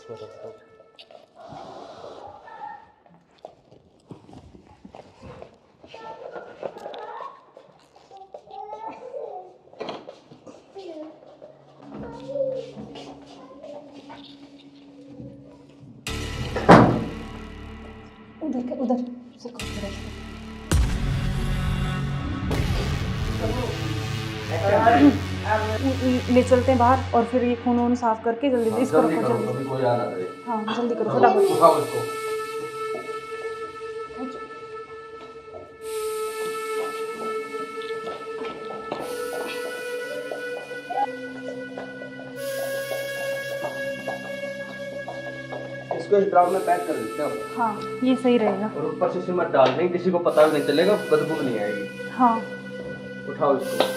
उधर उधर से ले चलते हैं बाहर और फिर ये खून वून साफ करके जल्दी इसको रखो जल्दी। हाँ जल्दी करो फटाफट। इसको इस ड्राम में पैक कर देते हैं। हाँ ये सही रहेगा। और ऊपर से सिमट डाल देंगे, किसी को पता भी नहीं चलेगा, बदबू नहीं आएगी। हाँ उठाओ इसको।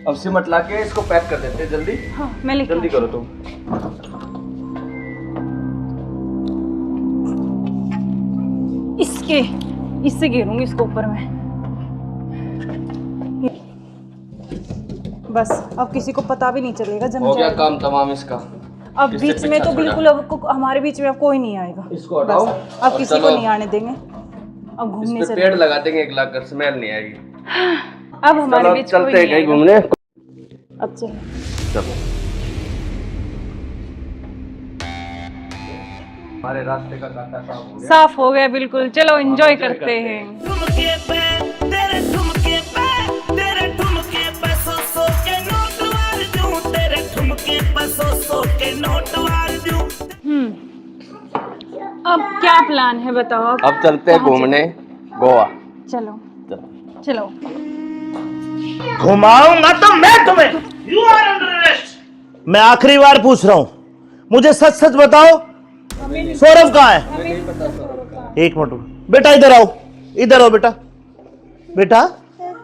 अब सिमट ला के इसको पैक कर देते हैं जल्दी। हाँ मैं लेके जल्दी करो तुम। इससे घेरूंगी इसको ऊपर में। बस अब किसी को पता भी नहीं चलेगा। जम हो गया जाएगा काम तमाम इसका। अब किससे बीच में तो पीछा बिल्कुल अब हमारे बीच में अब कोई नहीं आएगा। इसको हटाओ। बस अब किसी को नहीं आने देंगे। अब घूमने इस पे पेड़ लगा देंगे, एक लाख स्मेल नहीं आएगी। अब हमारे बीच कोई चलते हैं नहीं कहीं आएगा। घूमने। अब चलो चलो हमारे रास्ते का कांटा साफ हो गया। साफ हो गया बिल्कुल। चलो एंजॉय करते हैं। ठुमके पे तेरे ठुमके पे तेरे ठुमके पे सौ के नोट वार दूं, तेरे ठुमके पे सौ के नोट वार दूं। अब क्या प्लान है बताओ। अब चलते हैं घूमने गोवा। चलो चलो। घुमाऊंगा तो मैं तुम्हें। You are under arrest. मैं आखिरी बार पूछ रहा हूं, मुझे सच सच बताओ, सौरभ कहाँ है? एक मिनट बेटा, इधर आओ, इधर आओ बेटा। बेटा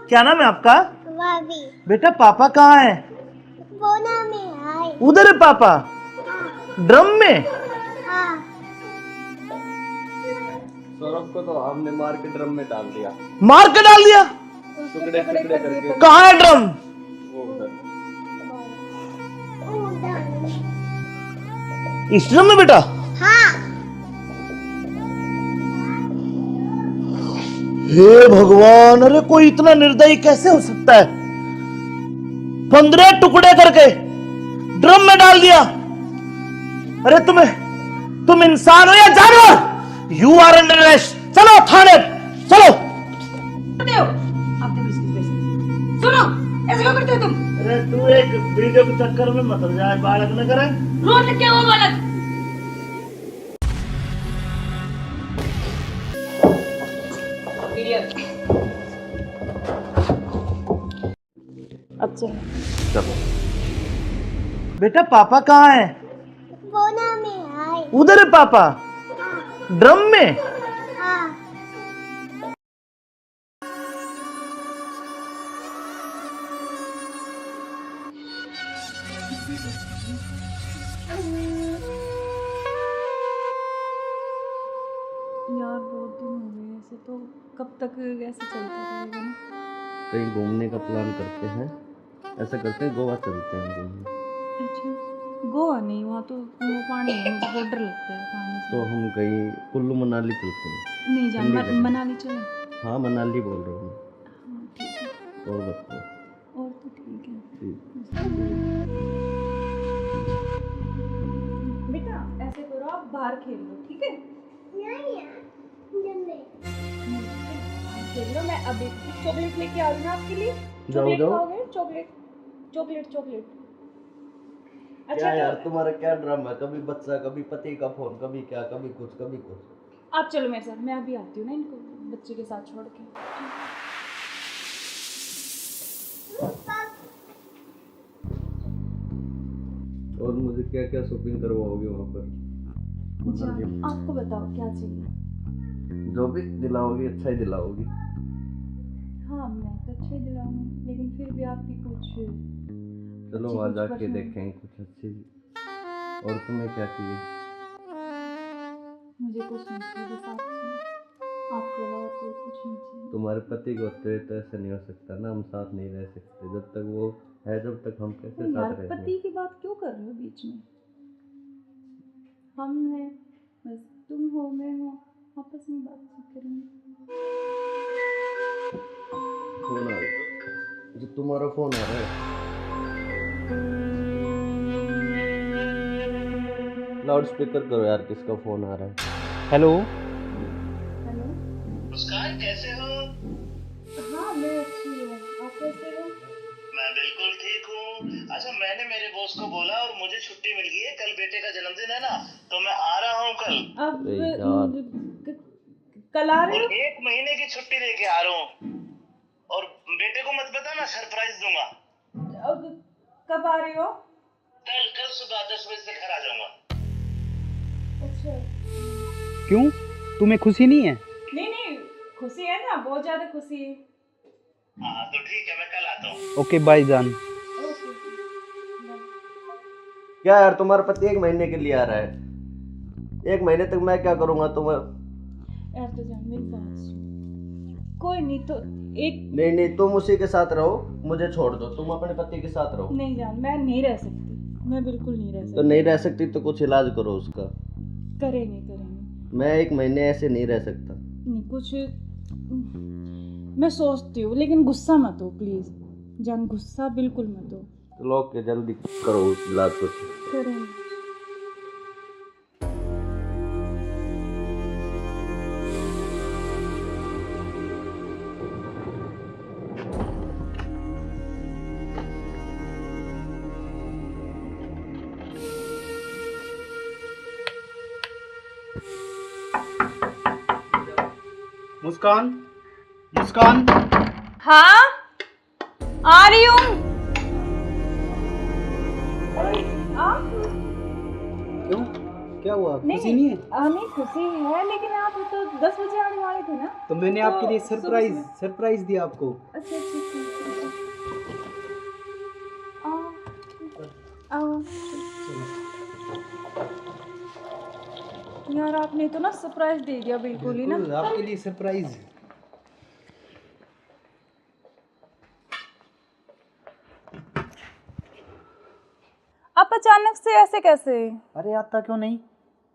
क्या नाम है आपका? बेटा पापा कहाँ है? उधर है पापा। ड्रम में? सौरभ को तो हमने मार के ड्रम में डाल दिया। मार के डाल दिया? टुकड़े टुकड़े करके। कहाँ है ड्रम? वो उधर। इस ड्रम में बेटा? हे भगवान, अरे कोई इतना निर्दयी कैसे हो सकता है? 15 टुकड़े करके ड्रम में डाल दिया। अरे तुम इंसान हो या जानवर? You are under arrest. चलो थाने चलो। आप सुनो, ऐसे क्यों करते हो तुम? अरे तू एक वीडियो के चक्कर में मत हो जाए, बालक न करे। रोज क्या वो बालक? अब चलो चलो बेटा पापा कहाँ है? उधर है पापा। ड्रम में? यार बहुत दिन हो गए ऐसे, तो कब तक ऐसे चलता रहेगा ना? कहीं घूमने का प्लान करते हैं। ऐसा करते हैं गोवा चलते हैं घूमने। अच्छा गोवा नहीं, वहाँ तो वो पानी है, मुझे बहुत डर लगता है पानी से। तो हम कहीं कुल्लू मनाली चलते हैं। नहीं जान मनाली चले। हाँ मनाली बोल रहा हूँ। हाँ ठीक है। और बताओ। और तो ठीक है। बेटा ऐसे करो, आप बाहर खेल लो ठीक है? खेल लो। मैं अभी चॉकलेट लेके आ रही हूँ आपके लिए। चॉकलेट खाओगे? Chocolate chocolate chocolate. अच्छा क्या यार तुम्हारा क्या ड्रामा है? कभी बच्चा, कभी पति का फोन, कभी क्या, कभी कुछ कभी कुछ। आप चलो मेरे साथ, मैं अभी आती हूँ ना इनको बच्चे के साथ छोड़ के। और मुझे क्या क्या शॉपिंग करवाओगे वहाँ पर? आपको बताओ क्या चाहिए? जो भी दिलाओगी अच्छा ही दिलाओगी। हाँ मैं तो अच्छे दिलाऊंगी, लेकिन फिर भी आप भी कुछ चलो अच्छी वहाँ कुछ जाके पसंद। देखेंगे कुछ अच्छी। और तुम्हें क्या चाहिए? मुझे कुछ नहीं चाहिए, बस आप चाहिए। आपके अलावा कोई कुछ नहीं चाहिए। तुम्हारे पति को तो ऐसे नहीं हो सकता ना, हम साथ नहीं रह सकते जब तक वो है, जब तक हम कैसे यार साथ रहेंगे। पति की बात क्यों कर रहे हो बीच में? हम हैं, बस तुम हो, मैं हूँ, आपस में बातचीत करेंगे। फोन आ रहा, जो तुम्हारा फोन आ रहा है, लाउड स्पीकर करो यार, किसका फोन आ रहा है। हेलो। हेलो। मुस्कान कैसे हो? हाँ मैं अच्छी हूँ, आप कैसे हो? मैं बिल्कुल ठीक हूँ। अच्छा, मैंने मेरे बॉस को बोला और मुझे छुट्टी मिल गई है, कल बेटे का जन्मदिन है ना, तो मैं आ रहा हूँ कल। अब अरे यार। कल आ रहे और हो? 1 महीने की छुट्टी लेके आ रहा हूँ, और बेटे को मत बता, मैं सरप्राइज दूंगा। अब कब आ रहे हो? कल सुबह 10 बजे से घर आ जाऊंगा। अच्छा। क्यों, तुम्हें खुशी नहीं है? नहीं खुशी है ना, बहुत ज्यादा खुशी है। हाँ तो ठीक है, मैं कल आता हूँ। ओके बाय जान। ओके। क्या यार, तुम्हारा पति 1 महीने के लिए आ रहा है, 1 महीने तक मैं क्या करूंगा तुम्हें। यार तो जान मेरी बात सुन, कोई नहीं तो एक नहीं, तुम उसी के साथ रहो, मुझे छोड़ दो, तुम अपने पति के साथ रहो। नहीं जान, मैं नहीं रह सकती, मैं बिल्कुल नहीं रह तो सकती। नहीं रह सकती तो कुछ इलाज करो उसका। करेंगे। मैं 1 महीने ऐसे नहीं रह सकता। नहीं कुछ मैं सोचती हूँ, लेकिन गुस्सा मत हो प्लीज जान, गुस्सा बिल्कुल मत हो। तो लोग के जल्दी करो इलाज कुछ। करेंगे। मुस्कान, मुस्कान। हाँ आ रही हूँ। क्यों, क्या हुआ, खुशी नहीं है? नहीं खुशी है, लेकिन आप तो 10 बजे आने वाले थे ना। तो मैंने तो आपके लिए सुबह सरप्राइज दिया आपको। अच्छा आओ। यार आपने तो ना सरप्राइज दे दिया बिल्कुल ही ना। बिल्कुल, आपके लिए सरप्राइज। आप अचानक से ऐसे कैसे? अरे आता क्यों नहीं,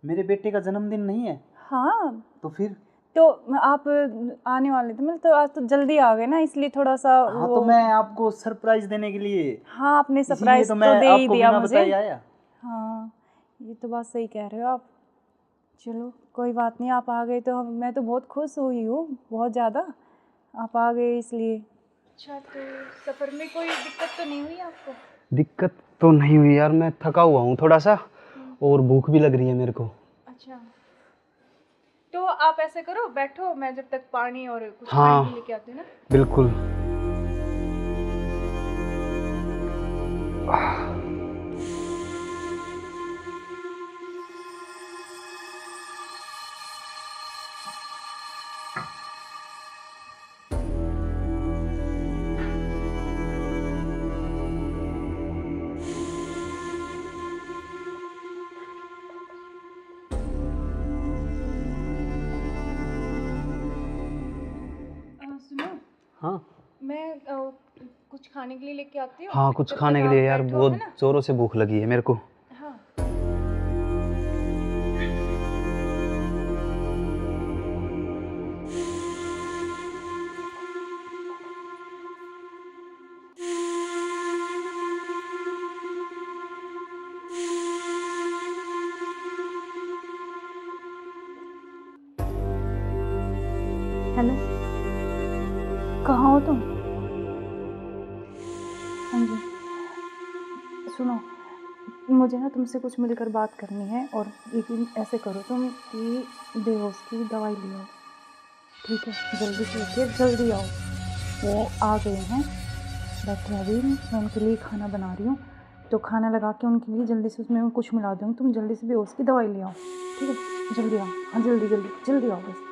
मेरे बेटे का जन्मदिन नहीं है? हाँ तो फिर? तो आप आने वाले थे, मतलब तो आज तो जल्दी आ गए ना, इसलिए थोड़ा सा हाँ तो मैं आपको सरप्राइज देने के लिए। हाँ आपने सरप्राइज तो तो मैं दे ही आपको दिया बिना मुझे। बताए आया। हाँ ये तो बात सही कह रहे हो आप। चलो कोई बात नहीं, आप आ गए तो मैं तो बहुत खुश हुई हूँ, बहुत ज़्यादा। आप आ गए इसलिए। अच्छा तो सफ़र में कोई दिक्कत तो नहीं हुई आपको? दिक्कत तो नहीं हुई यार, मैं थका हुआ हूँ थोड़ा सा, और भूख भी लग रही है मेरे को। अच्छा तो आप ऐसे करो, बैठो, मैं जब तक पानी और कुछ हाँ, खाने लेके आती हूँ ना। बिल्कुल। सुनो, हाँ मैं कुछ खाने के लिए लेके आती हूँ। हाँ, कुछ जब खाने तक के आप लिए यार, बैठो, बहुत है ना? जोरों से भूख लगी है मेरे को। हाँ हेलो, कहाँ हो तुम? हाँ जी सुनो, मुझे ना तुमसे कुछ मिलकर बात करनी है, और लेकिन ऐसे करो तुम कि बेहोश की दवाई ले आओ, ठीक है? जल्दी से उठिए, जल्दी आओ। वो आ गए हैं, बैठे अभी, मैं उनके लिए खाना बना रही हूँ, तो खाना लगा के उनके लिए जल्दी से उसमें कुछ मिला दूँगी। तुम जल्दी से बेहोश की दवाई ले आओ, ठीक है? जल्दी आओ, हाँ जल्दी जल्दी जल्दी आओ बस।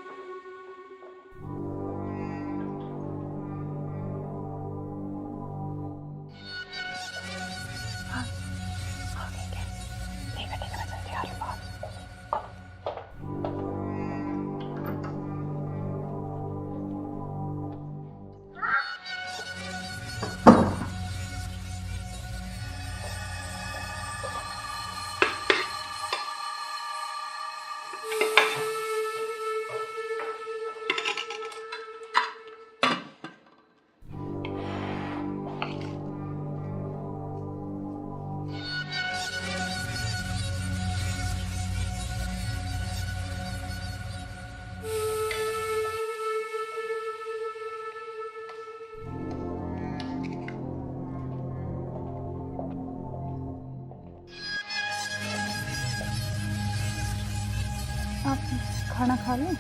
खाना खा लूं?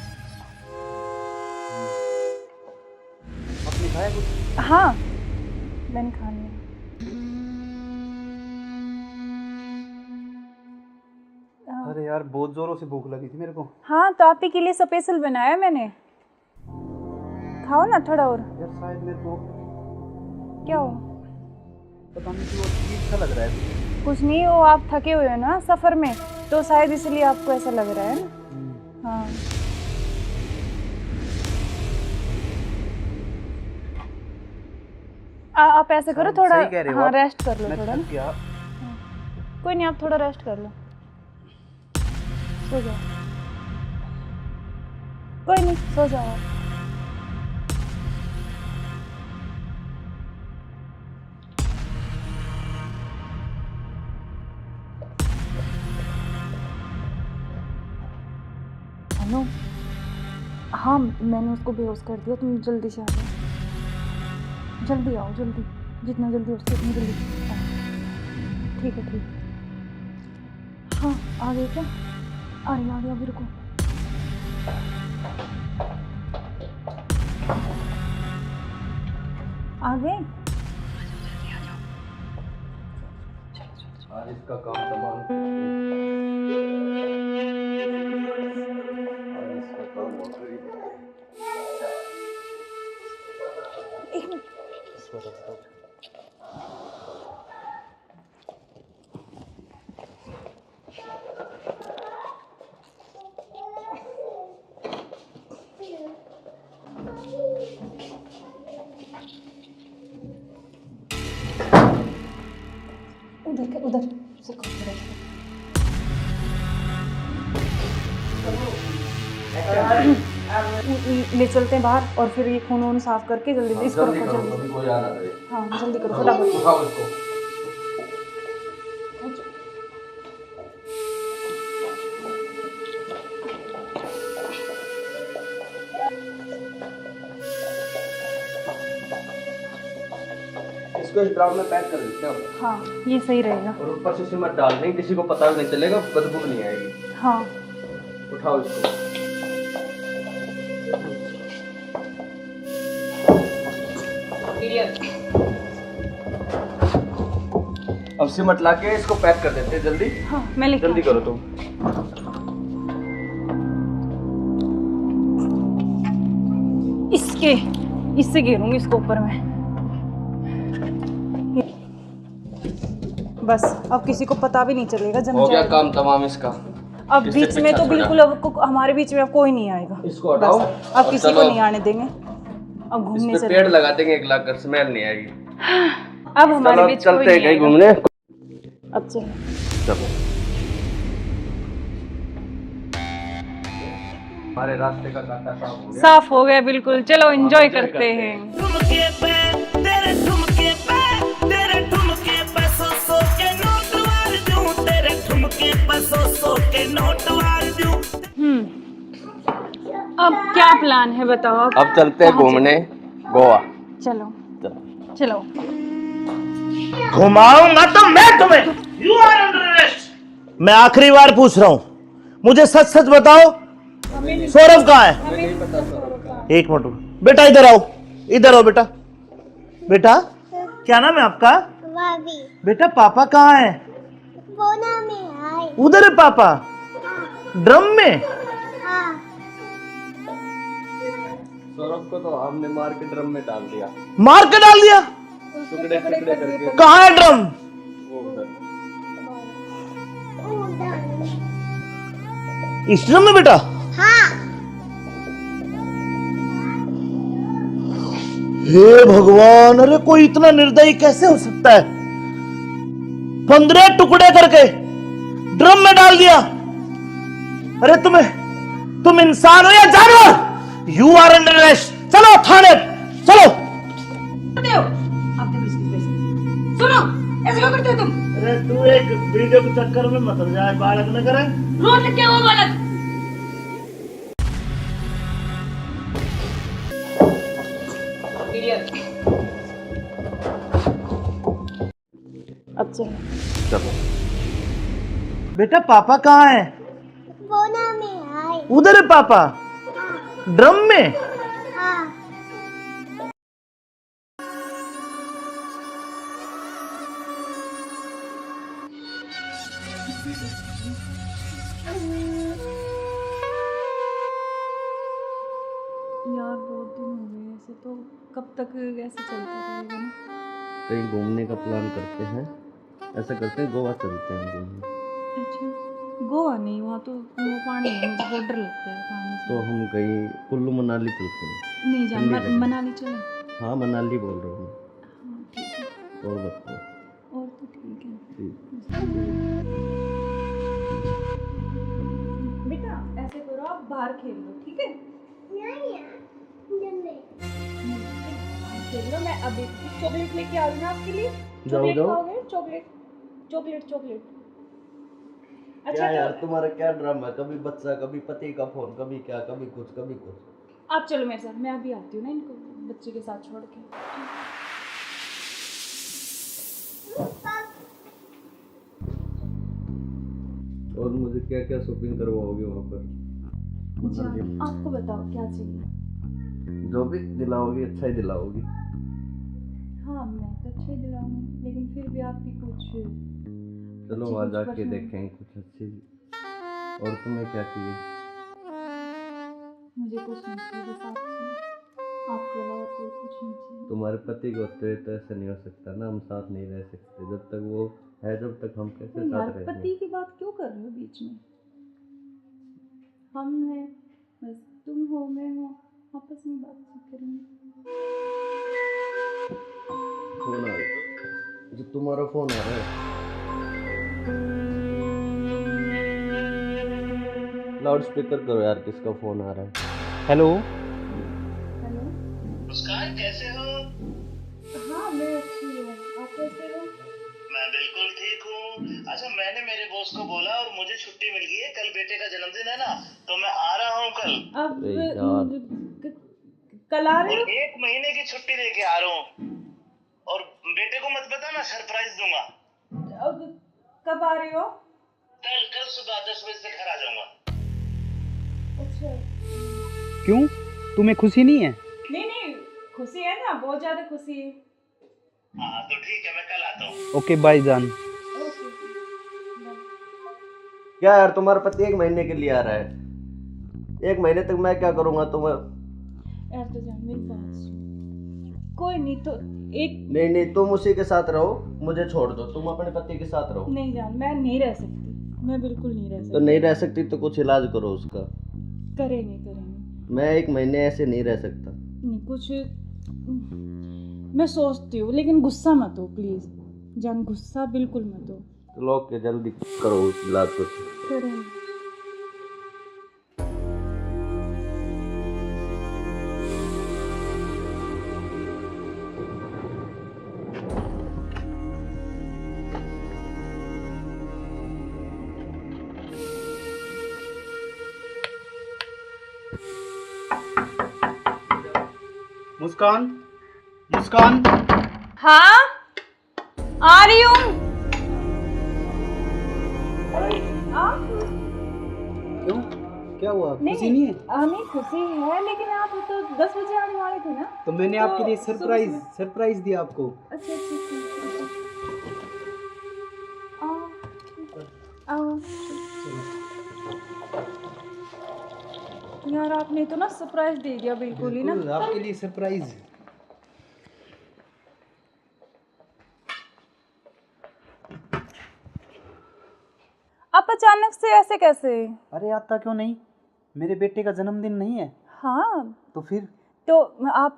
आपने खाया कुछ? हाँ, मैंने खा लिया। अरे यार बहुत जोरों से भूख लगी थी मेरे को। हाँ, तो आप ही के लिए स्पेशल बनाया मैंने। खाओ ना थोड़ा और। यार शायद मेरे को क्या हो? पता नहीं क्यों अजीब सा लग रहा है। कुछ नहीं, वो आप थके हुए हो ना सफर में, तो शायद इसलिए आपको ऐसा लग रहा है ना। हाँ, आप ऐसे करो थोड़ा। सही कह रहे हो हाँ, आप। रेस्ट कर लो मैं थोड़ा थक ना। गया। कोई नहीं, आप थोड़ा रेस्ट कर लो, सो जाओ। कोई नहीं, सो जाओ आप। हेलो, हाँ मैंने उसको बेहोश कर दिया, तुम जल्दी से आ जाओ। जल्दी आओ, जल्दी, जितना जल्दी हो सके उतनी जल्दी आओ। ठीक है, ठीक है। हाँ, आ गए क्या? आ गया अभी, रुको। आ गए? आज इसका काम तमाम। आज इसका काम हो गया। एक मिनट। उधर से ले चलते हैं बाहर, और फिर ये खून वून साफ करके जल्दी से इसको रखो जल्दी। अभी कोई आना करे। हाँ, जल्दी करो फटाफट। उठाओ इसको। इसको इस ड्राम में पैक कर देते हैं। हाँ, ये सही रहेगा। और ऊपर से सिमट डाल देंगे, किसी को पता भी नहीं चलेगा, बदबू भी नहीं आएगी। हाँ, उठाओ इसको। अब सिमट लाके इसको पैक कर देते हैं जल्दी। हाँ, मैं लेके जल्दी करो तुम। इससे घेरूंगी इसको ऊपर में। बस अब किसी को पता भी नहीं चलेगा, जम हो गया जाएगा। काम तमाम इसका। अब इससे बीच में पीछा तो छोड़ा। बिल्कुल अब हमारे बीच में अब कोई नहीं आएगा। इसको हटाओ। बस, अब और किसी चलो। को नहीं आने देंगे। अब घूमने इस पे चले। पेड़ लगा देंगे, एक लाख कर स्मेल नहीं आएगी। अब हमारे चलो बीच कोई चलते हैं नहीं कहीं आएगा। घूमने। अब चलो। चलो हमारे रास्ते का कांटा साफ हो गया। साफ हो गया बिल्कुल। चलो एंजॉय करते हैं। ठुमके पे तेरे ठुमके पे तेरे ठुमके पे सौ के नोट वार दूं तेरे ठुमके पे सौ के नोट वार दूं। अब क्या प्लान है बताओ? अब चलते हैं घूमने गोवा। चलो चलो। चलो। घुमाऊंगा तो मैं तुम्हें। You are under arrest. मैं आखिरी बार पूछ रहा हूं, मुझे सच सच बताओ, सौरभ कहाँ है? एक मिनट बेटा, इधर आओ, इधर आओ बेटा। बेटा क्या नाम है आपका? भाभी बेटा पापा कहाँ है? बोना में आए। उधर है पापा, ड्रम में। हाँ, सौरभ को तो हमने मार के ड्रम में डाल दिया, मार के डाल दिया। टुकड़े टुकड़े करके। कहाँ है ड्रम? वो उधर। इस ड्रम में बेटा? हाँ, हे भगवान, अरे कोई इतना निर्दयी कैसे हो सकता है? 15 टुकड़े करके ड्रम में डाल दिया। अरे तुम इंसान हो या जानवर? You are under arrest. चलो थाने, चलो। आप देखो इसकी वजह। सुनो, ऐसे क्यों करते हो तुम? अरे तू एक वीडियो के चक्कर में मत जाए, बालक न करे। रोड क्या हुआ बालक? अब चलो। चलो बेटा पापा कहाँ है? बोना में आए। उधर है पापा? ड्रम में? यार बहुत दिन हो गए ऐसे, तो कब तक ऐसे चलता रहेगा ना? कहीं घूमने का प्लान करते हैं, ऐसा करते हैं गोवा चलते हैं घूमने। अच्छा, गोवा नहीं, वहाँ तो वो पानी है, मुझे बहुत डर लगता है पानी से। तो हम कहीं कुल्लू मनाली चलते हैं। नहीं जान, ठंडी जगह। मनाली चले। हाँ मनाली बोल रहा हूँ हाँ ठीक है, मैं। और बताओ। और तो ठीक है। ठीक। बेटा ऐसे करो, आप बाहर खेल लो, ठीक है? खेल लो, मैं अभी चॉकलेट लेके आ रही हूँ आपके लिए। चॉकलेट खाओगे? Chocolate chocolate chocolate. क्या अच्छा यार तुम्हारा क्या ड्रामा है? कभी बच्चा, कभी पति का फोन, कभी क्या, कभी कुछ कभी कुछ। आप चलो मेरे साथ, मैं अभी आती हूँ ना इनको बच्चे के साथ छोड़ के। और मुझे क्या क्या शॉपिंग करवाओगे वहाँ पर? जान, आपको बताओ क्या चाहिए? जो भी दिलाओगी अच्छा ही दिलाओगी। हाँ मैं तो अच्छा ही दिलाऊंगी, लेकिन फिर भी आप भी कुछ चलो अच्छी वहाँ कुछ जाके पसंद- देखेंगे कुछ अच्छी। और तुम्हें क्या चाहिए? मुझे कुछ नहीं चाहिए, बस आप चाहिए, आपके अलावा कोई कुछ नहीं चाहिए। तुम्हारे पति को तो ऐसा नहीं हो सकता ना, हम साथ नहीं रह सकते जब तक वो है, जब तक हम कैसे तो यार साथ रहेंगे? पति की बात क्यों कर रहे हो बीच में? हम हैं, बस तुम हो मैं हूँ, आपस में बात करेंगे। फोन आ रहा, जो तुम्हारा फोन आ रहा है। लाउड स्पीकर करो यार, किसका फोन आ रहा है? हेलो। हेलो। मुस्कान कैसे हो? हाँ मैं अच्छी हूँ, आप कैसे हो? मैं बिल्कुल ठीक हूँ। अच्छा मैंने मेरे बॉस को बोला और मुझे छुट्टी मिल गई है, कल बेटे का जन्मदिन है ना, तो मैं आ रहा हूँ कल। अब अरे यार। कल आ रहे और हो? 1 महीने की छुट्टी लेके आ रहा हूँ। और बेटे को मत बताना, सरप्राइज दूंगा। अब कब आ रहे हो? कल सुबह 10 बजे से घर आ जाऊंगा। अच्छा। क्यों, तुम्हें खुशी नहीं है? नहीं खुशी है ना, बहुत ज्यादा खुशी है। हाँ तो ठीक है, मैं कल आता हूँ। ओके बाय जान। Okay bye. क्या यार तुम्हारा पति 1 महीने के लिए आ रहा है? 1 महीने तक मैं क्या करूँगा तुम्हें? यार तो जान मेरी बात सुन, कोई नहीं तो एक नहीं तुम उसी के साथ रहो, मुझे छोड़ दो, तुम अपने पति के साथ रहो। नहीं जान, मैं नहीं रह सकती, मैं बिल्कुल नहीं रह सकती। तो नहीं रह सकती तो कुछ इलाज करो उसका। करेंगे। मैं 1 महीने ऐसे नहीं रह सकता। नहीं कुछ मैं सोचती हूँ, लेकिन गुस्सा मत हो प्लीज जान, गुस्सा बिल्कुल मत हो। चलो ओके, जल्दी करो इलाज कुछ। करेंगे। मुस्कान, मुस्कान। हाँ आ रही हूँ। क्यों, क्या हुआ? खुशी नहीं है? नहीं खुशी है, लेकिन आप तो 10 बजे आने वाले थे ना। तो मैंने आपके लिए सरप्राइज दिया आपको। अच्छा आओ। यार आपने तो ना सरप्राइज दे दिया बिल्कुल ही ना। आपके लिए सरप्राइज। आप अचानक से ऐसे कैसे? अरे आता क्यों नहीं, मेरे बेटे का जन्मदिन नहीं है? हाँ तो फिर? तो आप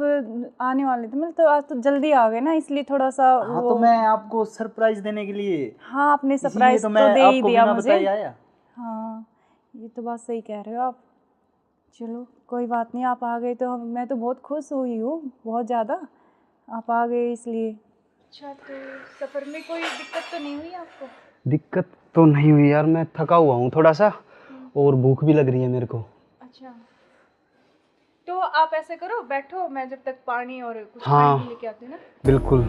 आने वाले थे, मतलब तो आज तो जल्दी आ गए ना, इसलिए थोड़ा सा हाँ तो मैं आपको सरप्राइज देने के लिए। हाँ आपने सरप्राइज तो दे ही दिया मुझे। आया। हाँ ये तो बात सही कह रहे हो आप। चलो कोई बात नहीं, आप आ गए तो मैं तो बहुत खुश हुई हूँ, बहुत ज़्यादा आप आ गए इसलिए। अच्छा तो सफ़र में कोई दिक्कत तो नहीं हुई आपको? दिक्कत तो नहीं हुई यार, मैं थका हुआ हूँ थोड़ा सा, और भूख भी लग रही है मेरे को। अच्छा तो आप ऐसे करो, बैठो, मैं जब तक पानी और कुछ हाँ, लेके आती हूँ ना। बिल्कुल।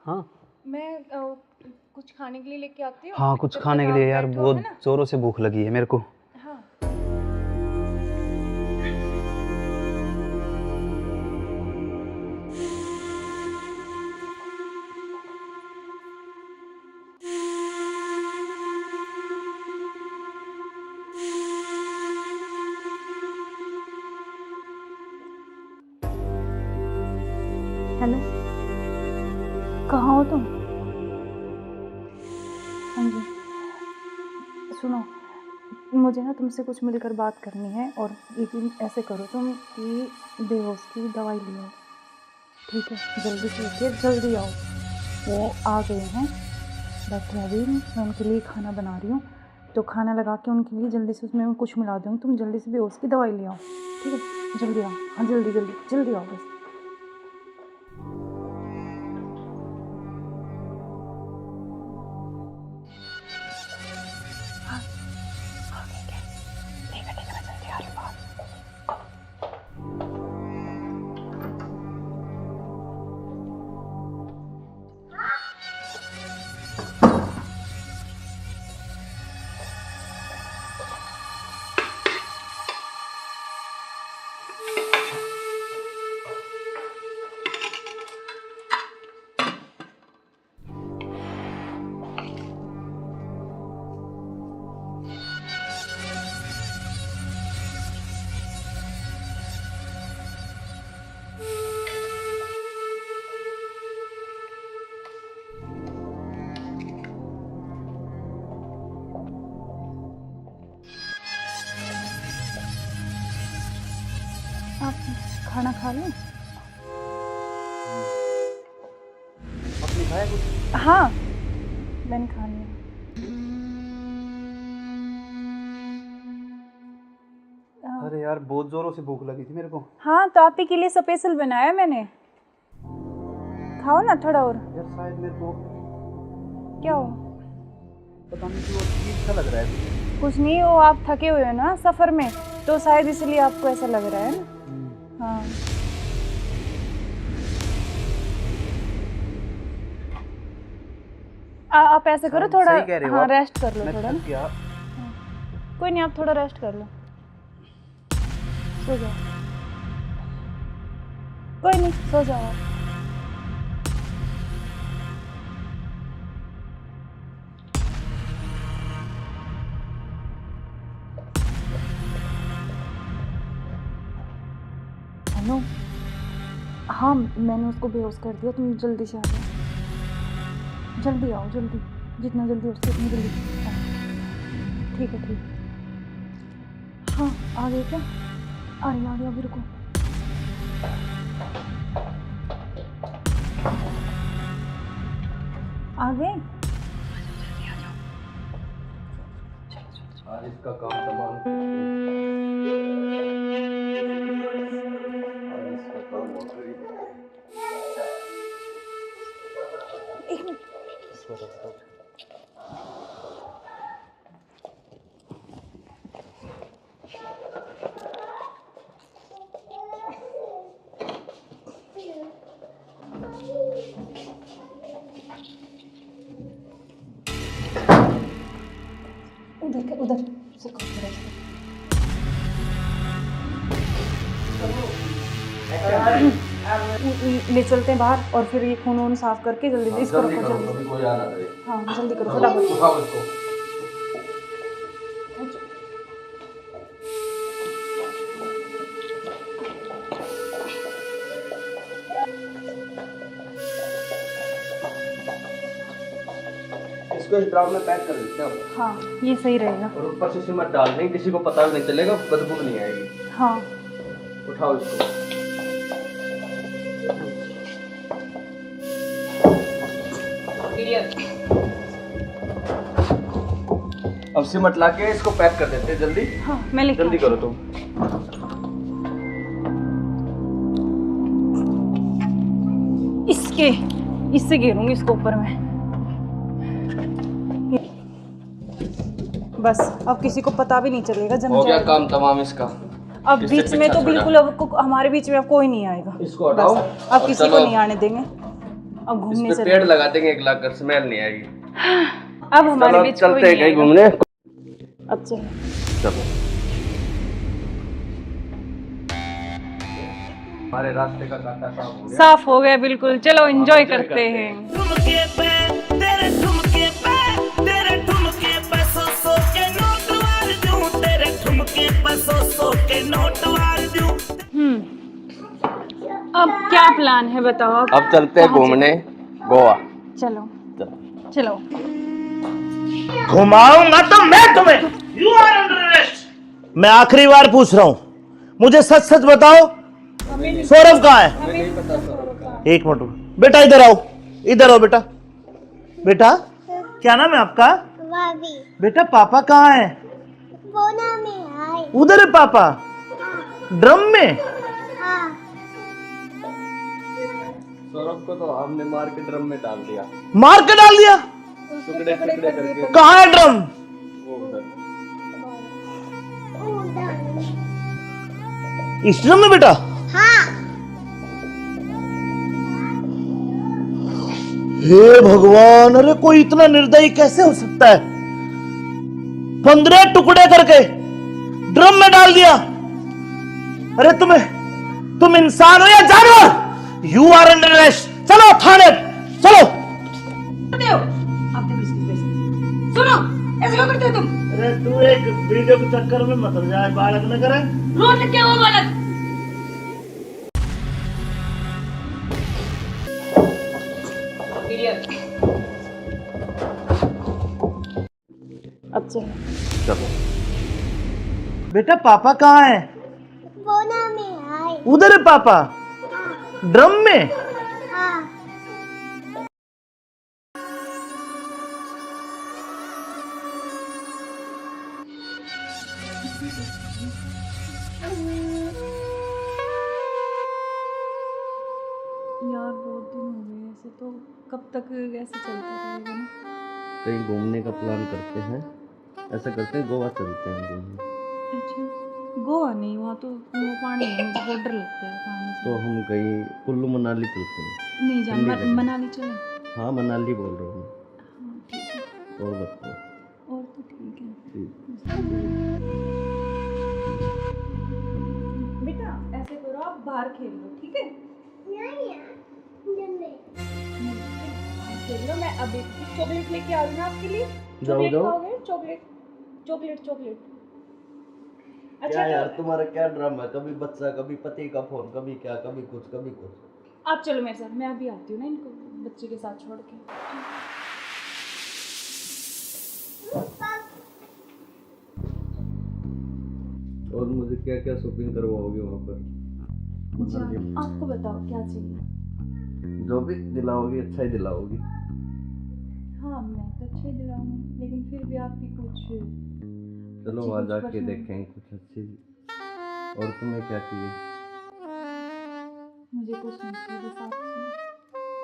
हाँ मैं कुछ खाने के लिए लेके आती हूँ। हाँ, कुछ जब खाने तक के आप लिए यार, बैठो, बहुत है ना? जोरों से भूख लगी है मेरे को। हाँ। हेलो, कहाँ हो तुम? हाँ जी, सुनो, मुझे ना तुमसे कुछ मिलकर बात करनी है। और यकीन ऐसे करो तुम कि बेहोश की दवाई ले आओ, ठीक है? जल्दी से उठिए, जल्दी आओ। वो आ गए हैं, बैठे अभी, मैं उनके लिए खाना बना रही हूँ, तो खाना लगा के उनके लिए जल्दी से उसमें कुछ मिला दूँगी। तुम जल्दी से बेहोश की दवाई ले आओ, ठीक है? जल्दी आओ, हाँ जल्दी जल्दी जल्दी आओ बस। आप खाना खा लें? आपने खाया कुछ? हाँ, मैंने खा लिया। अरे यार, बहुत जोरों से भूख लगी थी मेरे को। हाँ, तो आप ही के लिए स्पेशल बनाया मैंने, खाओ ना थोड़ा और। यार शायद मेरे को क्या हो? पता नहीं क्यों अजीब सा लग रहा है मुझे। कुछ नहीं, वो आप थके हुए हो ना सफ़र में, तो शायद इसलिए आपको ऐसा लग रहा है ना। हाँ, आप ऐसे करो, थोड़ा सही कह रहे हो हाँ आप। रेस्ट कर लो मैं थोड़ा थक ना। गया। कोई नहीं, आप थोड़ा रेस्ट कर लो, सो जाओ। कोई नहीं, सो जाओ आप। हेलो, हाँ मैंने उसको बेहोश कर दिया, तुम जल्दी से आ जाओ, जल्दी आओ, जल्दी, जितना जल्दी हो सके उतनी जल्दी आओ। ठीक है, ठीक है। हाँ, आ गए क्या? आ रही अभी, रुको। आ गए? आज इसका काम तमाम। आज इसका काम हो गई। एक मिनट। उधर से ले चलते हैं बाहर, और फिर ये खून वून साफ करके जल्दी से इसको रखो, जल्दी। कोई आ ना करे। हाँ जल्दी करो फटाफट। उठाओ इसको। इसको इस ड्राम में पैक कर देते हैं। हाँ ये सही रहेगा। और ऊपर से सिमट डाल देंगे, किसी को पता भी नहीं चलेगा, बदबू नहीं आएगी। हाँ उठाओ इसको। अब सिमट ला के इसको पैक कर देते हैं जल्दी। हाँ मैं लेके जल्दी करो तुम। इससे घेरूंगी इसको ऊपर में। बस अब किसी को पता भी नहीं चलेगा, जम हो गया जाएगा। काम तमाम इसका। अब इससे बीच में पीछा तो छोड़ा। बिल्कुल अब हमारे बीच में अब कोई नहीं आएगा। इसको हटाओ बस, अब और किसी को चलो। नहीं आने देंगे। अब घूमने इस पे चले। पेड़ लगा देंगे 1 लाख का, स्मेल नहीं आएगी। अब हमारे चलो बीच कोई चलते हैं नहीं कहीं आएगा। घूमने। अब चलो। चलो हमारे रास्ते का कांटा साफ हो गया। साफ हो गया बिल्कुल, चलो एंजॉय करते हैं। ठुमके पे तेरे ठुमके पे सौ के नोट वार दूं, तेरे ठुमके पे सौ के नोट वार दूं। अब क्या प्लान है बताओ? अब चलते हैं घूमने गोवा। चलो चलो। घुमाऊंगा तो मैं तुम्हें। You are under arrest. मैं आखिरी बार पूछ रहा हूं, मुझे सच सच बताओ, सौरभ कहाँ है? एक मिनट बेटा, इधर आओ, इधर आओ बेटा। बेटा क्या नाम है आपका? बेटा पापा कहाँ है? उधर है पापा, ड्रम में। सौरभ को तो हमने मार के ड्रम में डाल दिया। मार के डाल दिया? टुकड़े टुकड़े करके। कहाँ है ड्रम? वो उधर। इस ड्रम में बेटा? हे भगवान, अरे कोई इतना निर्दयी कैसे हो सकता है? 15 टुकड़े करके ड्रम में डाल दिया। अरे तुम इंसान हो या जानवर? You are under arrest. चलो थाने, चलो। सुनो, ऐसे क्यों करते हो तुम? अरे तू एक वीडियो के चक्कर में मत जाए, बालक न करे। रोड क्या वो बालक? अब चलो। चलो बेटा पापा कहाँ है? उधर है पापा, ड्रम में। यार बहुत दिन हो गए ऐसे, तो कब तक ऐसे चलता रहेगा ना? कहीं घूमने का प्लान करते हैं। ऐसा करते हैं गोवा चलते हैं घूमने। अच्छा गोवा नहीं, वहाँ तो वो पानी है, मुझे बहुत डर लगता है पानी से। तो हम कहीं कुल्लू मनाली चलते हैं। नहीं जान, ठंडी जगह। मनाली चले। हाँ मनाली बोल रहा हूँ हाँ ठीक है, मैं। और बताओ। और तो ठीक है। ठीक। बेटा ऐसे करो, आप बाहर खेल लो, ठीक है? खेल लो, मैं अभी चॉकलेट लेके आ रही हूँ आपके लिए। चॉकलेट जाओ। खाओगे? Chocolate chocolate chocolate. अच्छा क्या यार तो तुम्हारा क्या ड्रामा है? कभी बच्चा, कभी पति का फोन, कभी क्या, कभी कुछ कभी कुछ। आप चलो मेरे साथ, मैं अभी आती हूँ ना इनको बच्चे के साथ छोड़ के। और मुझे क्या क्या शॉपिंग करवाओगे वहाँ पर? अच्छा आपको बताओ क्या चाहिए? जो भी दिलाओगी अच्छा ही दिलाओगी। हाँ मैं तो अच्छा ही दिलाऊंगी, लेकिन फिर भी आप भी कुछ चलो अच्छी वहाँ कुछ जाके पसंद- देखेंगे कुछ अच्छी। और तुम्हें क्या चाहिए? मुझे कुछ नहीं चाहिए, बस आप चाहिए,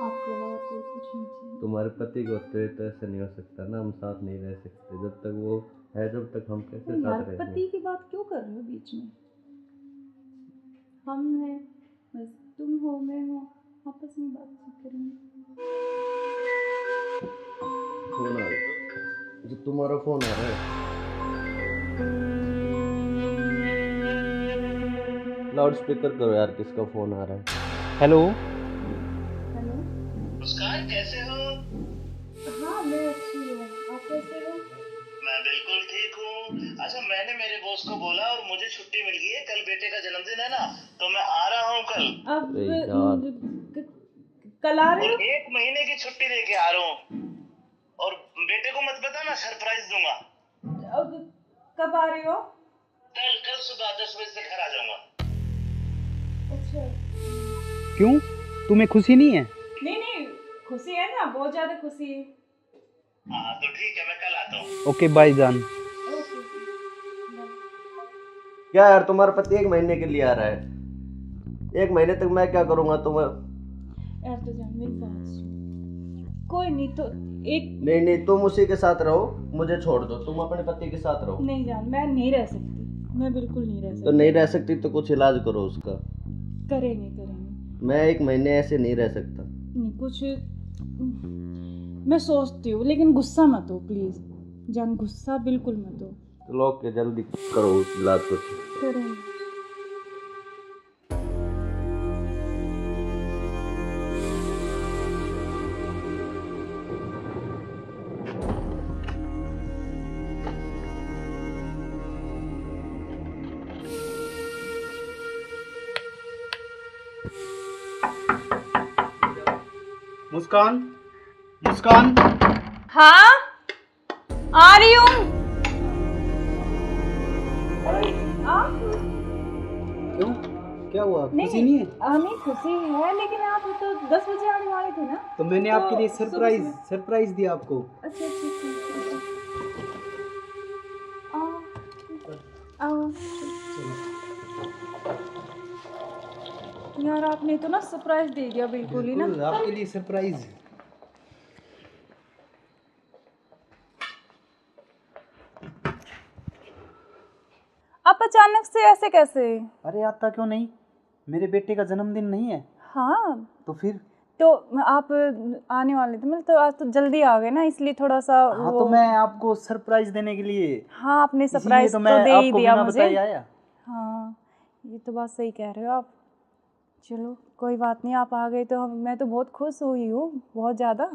आपके अलावा कोई कुछ नहीं चाहिए। तुम्हारे पति को होते हुए तो ऐसा नहीं हो सकता ना, हम साथ नहीं रह सकते। जब तक वो है, जब तक हम कैसे तो यार साथ रहेंगे? पति की बात क्यों कर रहे हो बीच में? हम हैं, बस तुम हो मैं हूँ, आपस में बातचीत करेंगे। फोन आ रहा, जो तुम्हारा फोन आ रहा है। लाउड स्पीकर करो यार, किसका फोन आ रहा है? हेलो। हेलो मुस्कान कैसे हो? हाँ मैं अच्छी हूँ, आप कैसे हो? मैं बिल्कुल ठीक हूँ। अच्छा मैंने मेरे बॉस को बोला और मुझे छुट्टी मिल गई है, कल बेटे का जन्मदिन है ना, तो मैं आ रहा हूँ कल। अब अरे यार। कल आ रहे और हो? 1 महीने की छुट्टी लेके आ रहा हूँ। और बेटे को मत बताना, सरप्राइज दूंगा। अब कब आ रहे हो? कल सुबह 10 बजे से घर आ जाऊंगा। अच्छा क्यों, तुम्हें खुशी नहीं है? नहीं खुशी है ना, बहुत ज्यादा खुशी है। हाँ तो ठीक है, मैं कल आता हूँ। ओके बाय जान। ओके क्या यार, तुम्हारा पति 1 महीने के लिए आ रहा है। 1 महीने तक मैं क्या करूँगा? यार तो जान मेरी बात सुन, कोई नहीं तो एक नहीं तुम उसी के साथ रहो, मुझे छोड़ दो। तुम अपने पति के साथ रहो। नहीं जान, मैं नहीं रह सकती, मैं बिल्कुल नहीं रह तो सकती। नहीं रह सकती तो कुछ इलाज करो उसका। करेंगे मैं 1 महीने ऐसे नहीं रह सकता। नहीं, कुछ मैं सोचती हूँ, लेकिन गुस्सा मत हो प्लीज जान, गुस्सा बिल्कुल मत हो। तो लो के जल्दी करो उस इलाज को। करें। मुस्कान, मुस्कान। हाँ आ रही हूँ। क्यों, क्या हुआ? खुशी नहीं है? नहीं खुशी है, लेकिन आप तो 10 बजे आने वाले थे ना। तो मैंने आपके लिए सरप्राइज दिया आपको। अच्छा आओ। यार आपने तो ना सरप्राइज दे दिया बिल्कुल ही ना। बिल्कुल, आपके लिए सरप्राइज। आप अचानक से ऐसे कैसे? अरे आता क्यों नहीं, मेरे बेटे का जन्मदिन नहीं है? हाँ तो फिर तो आप आने वाले थे, मतलब तो आज तो जल्दी आ गए ना, इसलिए थोड़ा सा हाँ तो मैं आपको सरप्राइज देने के लिए। हाँ आपने सरप्राइज तो तो मैं दे ही आपको दिया बिना मुझे। बताए आया। हाँ ये तो बात सही कह रहे हो आप। चलो कोई बात नहीं, आप आ गए तो मैं तो बहुत खुश हुई हूँ, बहुत ज़्यादा।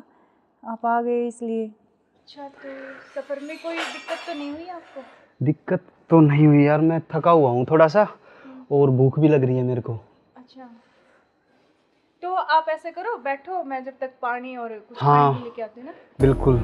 आप आ गए इसलिए। अच्छा तो सफ़र में कोई दिक्कत तो नहीं हुई आपको? दिक्कत तो नहीं हुई यार, मैं थका हुआ हूँ थोड़ा सा, और भूख भी लग रही है मेरे को। अच्छा तो आप ऐसे करो, बैठो, मैं जब तक पानी और कुछ हाँ, खाने के लेके आती हूँ ना। बिल्कुल।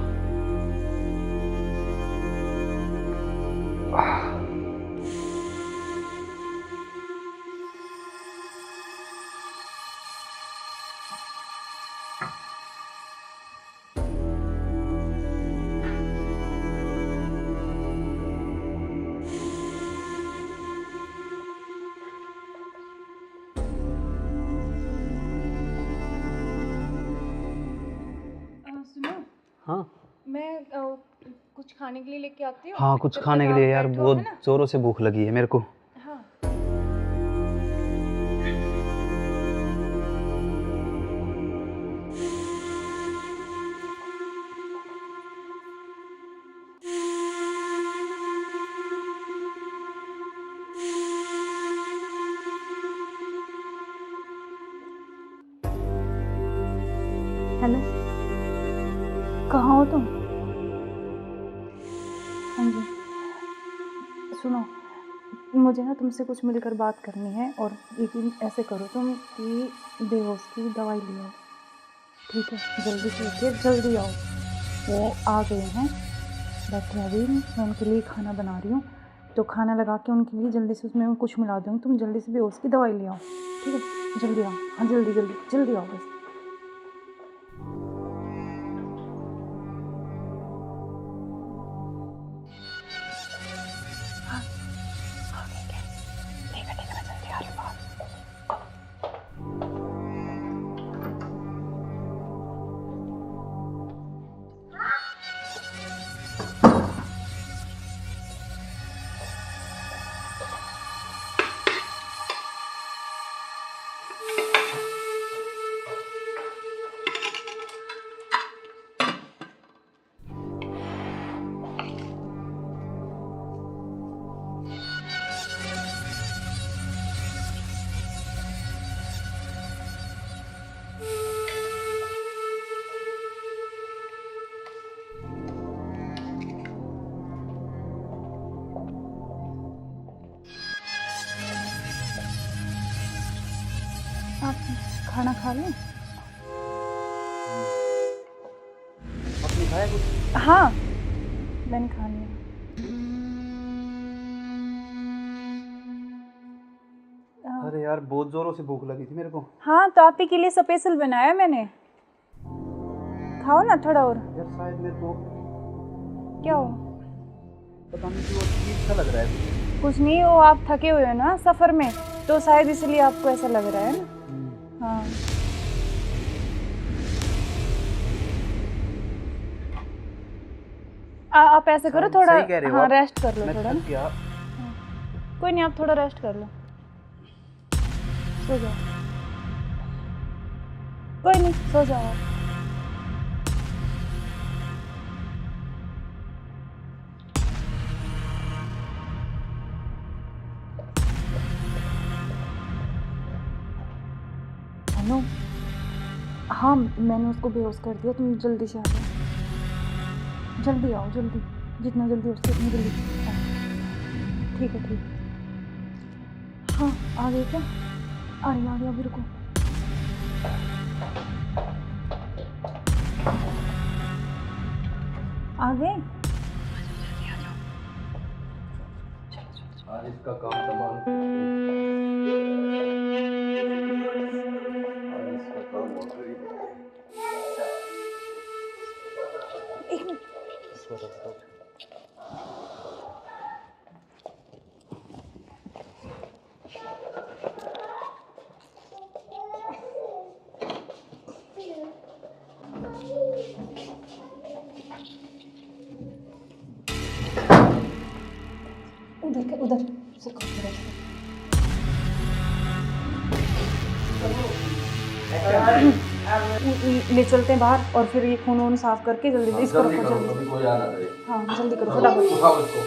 सुनो, हाँ मैं कुछ खाने के लिए लेके आती हूँ। हाँ, कुछ जब खाने तक के लिए आप यार, बैठो, बहुत है ना? जोरों से भूख लगी है मेरे को। हाँ हेलो, कहाँ हो तुम? हाँ जी सुनो, मुझे ना तुमसे कुछ मिलकर बात करनी है, और लेकिन ऐसे करो तुम कि बेहोश की दवाई ले आओ, ठीक है? जल्दी से उठिए, जल्दी आओ। वो आ गए हैं, बैठे हैं अभी, मैं उनके लिए खाना बना रही हूँ, तो खाना लगा के उनके लिए जल्दी से उसमें कुछ मिला दूँगी, तुम जल्दी से बेहोश की दवाई ले आओ, ठीक है? जल्दी आओ, हाँ जल्दी जल्दी जल्दी आओ बस। आप खाना खा लें? आपने खाया कुछ? हाँ मैंने खा लिया। अरे यार बहुत जोरों से भूख लगी थी मेरे को। हाँ तो आप ही के लिए स्पेशल बनाया मैंने, खाओ ना थोड़ा और। यार शायद मेरे को क्या हो? पता नहीं क्यों अजीब सा लग रहा है। कुछ नहीं, वो आप थके हुए हो ना सफ़र में, तो शायद इसलिए आपको ऐसा लग रहा है ना। हाँ आप ऐसे करो थोड़ा, हाँ रेस्ट कर लो थोड़ा ना। कोई नहीं, आप थोड़ा रेस्ट कर लो, सो जाओ। कोई नहीं, सो जाओ आप। हेलो, हाँ मैंने उसको बेहोश कर दिया, तुम जल्दी से आ जाओ, जल्दी आओ, जल्दी, जितना जल्दी हो सके उतनी जल्दी आओ। ठीक है, ठीक है। हाँ आ गए क्या? आ रही अभी, रुको। आ गए? आज इसका काम तमाम, आज इसका काम हो गया। एक मिनट। उधर से ले चलते हैं बाहर और फिर ये खून वून साफ करके जल्दी इसको रखो, जल्दी। कोई आना दे। हाँ जल्दी करो, फटाफट। उठाओ इसको।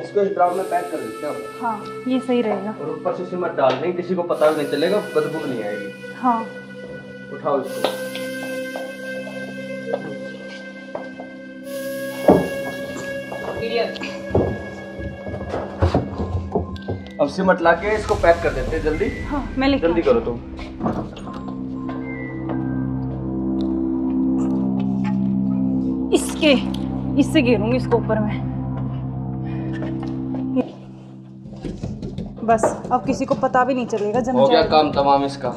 इसको इस ड्राम में पैक कर देते हैं। हाँ ये सही रहेगा। और ऊपर से सिमट डाल देंगे, किसी को पता भी नहीं चलेगा, बदबू नहीं आएगी। हाँ उठाओ इसको। अब सिमट ला के इसको पैक कर देते हैं जल्दी। हाँ मैं लेके जल्दी करो तुम। इससे घेरूंगी इसको ऊपर में। बस अब किसी को पता भी नहीं चलेगा, जम हो गया जाएगा। काम तमाम इसका।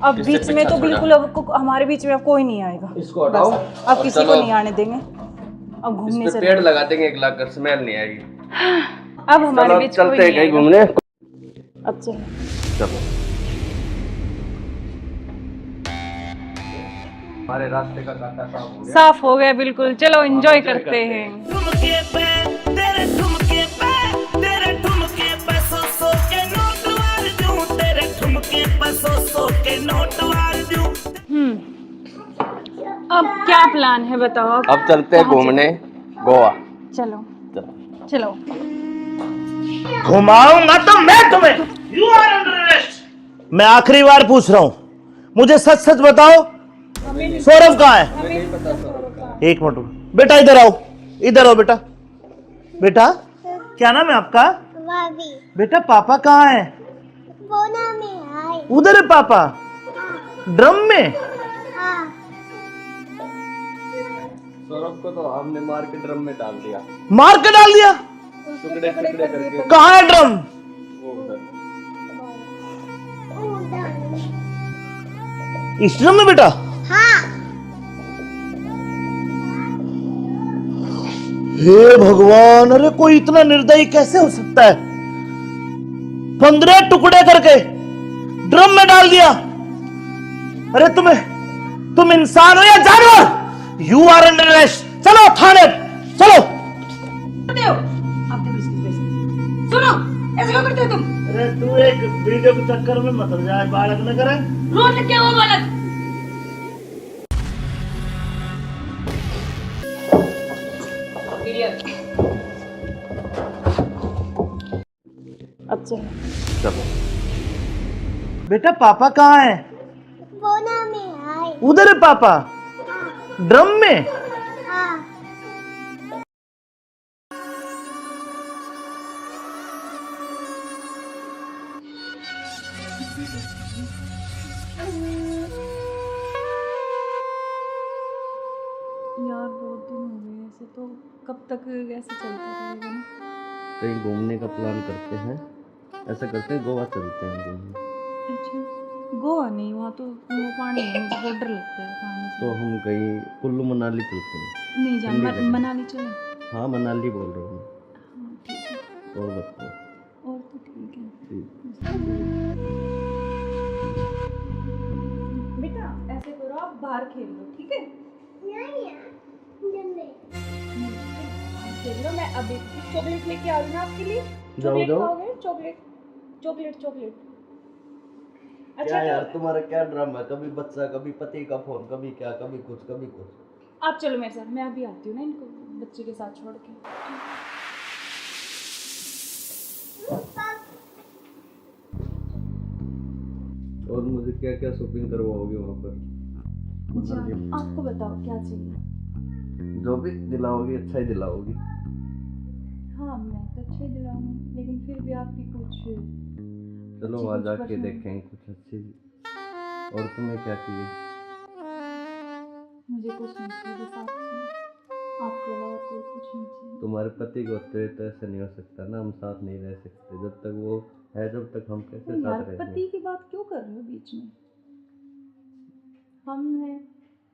अब किससे बीच में तो पीछा बिल्कुल हमारे बीच में अब कोई नहीं आएगा। इसको हटाओ। बस, अब किसी को नहीं आने देंगे। अब घूमने इस पे चले, पेड़ लगा देंगे, एक लाख कर, स्मेल नहीं आएगी। अब हमारे चलो बीच चलते कोई हैं नहीं कहीं आएगा। घूमने। अब चलो। चलो हमारे रास्ते का कांटा साफ हो गया। साफ हो गया बिल्कुल, चलो एंजॉय करते हैं। ठुमके पे तेरे ठुमके पे तेरे ठुमके पे सौ के नोट वार दूं, तेरे ठुमके पे सौ के नोट वार दूं। अब क्या प्लान है बताओ? अब चलते हैं घूमने गोवा। चलो चलो। घुमाऊंगा तो मैं तुम्हें। You are under arrest. मैं आखिरी बार पूछ रहा हूं, मुझे सच सच बताओ, सौरभ कहाँ है? एक मिनट बेटा, इधर आओ, इधर आओ बेटा। बेटा क्या नाम है आपका? बेटा पापा कहाँ है? उधर है पापा, ड्रम में। सौरभ को तो हमने मार के ड्रम में डाल दिया। मार के डाल दिया? टुकड़े टुकड़े करके। कहाँ है ड्रम? वो उधर। इस ड्रम में बेटा? हे भगवान, अरे कोई इतना निर्दयी कैसे हो सकता है? 15 टुकड़े करके ड्रम में डाल दिया। अरे तुम इंसान हो या जानवर? You are under arrest. चलो थाने, चलो। आप देखो इसकी वजह। सुनो, ऐसे क्यों करते हो तुम? अरे तू एक वीडियो के चक्कर में मत हो जाए, बालक न करे। रोज क्या हुआ बालक? अब चलो। चलो बेटा पापा कहाँ है? उधर है पापा, ड्रम में। यार बहुत दिन हो गए ऐसे, तो कब तक ऐसे चलता रहेगा ना? कहीं घूमने का प्लान करते हैं, ऐसा करते हैं गोवा चलते हैं घूमने। अच्छा गोवा नहीं, वहाँ तो वो पानी है, मुझे बहुत डर लगता है पानी से। तो हम कहीं कुल्लू मनाली चलते हैं। नहीं जान, ठंडी जगह। मनाली चले। हाँ मनाली बोल रहा हूँ हाँ ठीक है, मैं। और बताओ। और तो ठीक है। ठीक। बेटा ऐसे करो, आप बाहर खेल लो, ठीक है? खेल लो, मैं अभी चॉकलेट लेके आ रही हूँ आपके लिए। जाओ, चॉकलेट जाओ। खाओगे? Chocolate chocolate chocolate. क्या यार तुम्हारा क्या ड्रामा है? कभी बच्चा, कभी पति का फोन, कभी क्या, कभी कुछ कभी कुछ। आप चलो मेरे साथ, मैं अभी आती हूँ ना इनको बच्चे के साथ छोड़ के। और मुझे क्या क्या शॉपिंग करवाओगे वहाँ पर? जान, आपको बताओ क्या चाहिए? जो भी दिलाओगी अच्छा ही दिलाओगी। हाँ मैं तो अच्छे दिलाऊंगी, लेकिन फिर भी आपकी कुछ चलो अच्छी वहाँ कुछ जाके पसंद- देखेंगे कुछ अच्छी। और तुम्हें क्या चाहिए? मुझे कुछ नहीं चाहिए, बस आपके अलावा कोई कुछ नहीं चाहिए। तुम्हारे पति को होते हुए तो ऐसा नहीं हो सकता ना, हम साथ नहीं रह सकते जब तक वो है, जब तक हम कैसे यार साथ रहेंगे? पति की बात क्यों कर रहे हो बीच में? हम हैं,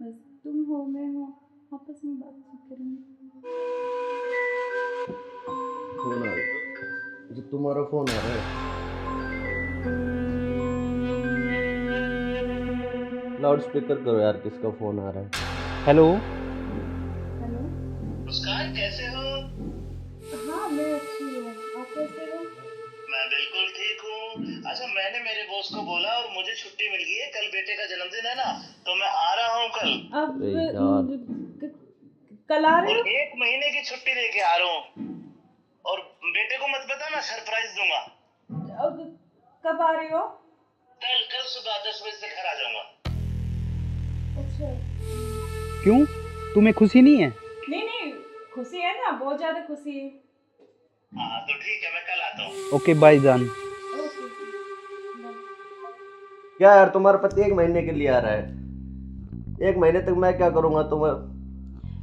बस तुम हो मैं हूँ, आपस में बातचीत करेंगे। फोन आ रहा, जो तुम्हारा फोन आ रहा है। लाउड स्पीकर करो यार, किसका फोन आ रहा है? हेलो। हेलो। मुस्कान कैसे हो? हाँ मैं अच्छी हूँ, आप कैसे हो? मैं बिल्कुल ठीक हूँ। अच्छा मैंने मेरे बॉस को बोला और मुझे छुट्टी मिल गई है, कल बेटे का जन्मदिन है ना, तो मैं आ रहा हूँ कल। अब अरे यार। कल आ रहे और हो? 1 महीने की छुट्टी लेके आ रहा हूँ। और बेटे को मत बताना, सरप्राइज दूंगा। अब कब आ रहे हो? कल सुबह 10 बजे से घर आ जाऊंगा। अच्छा। क्यों, तुम्हें खुशी नहीं है? नहीं खुशी है ना, बहुत ज्यादा खुशी है। हाँ तो ठीक है, मैं कल आता हूँ। ओके बाय जान। ओके। क्या यार, तुम्हारा पति 1 महीने के लिए आ रहा है? 1 महीने तक मैं क्या करूँगा तुम्हें?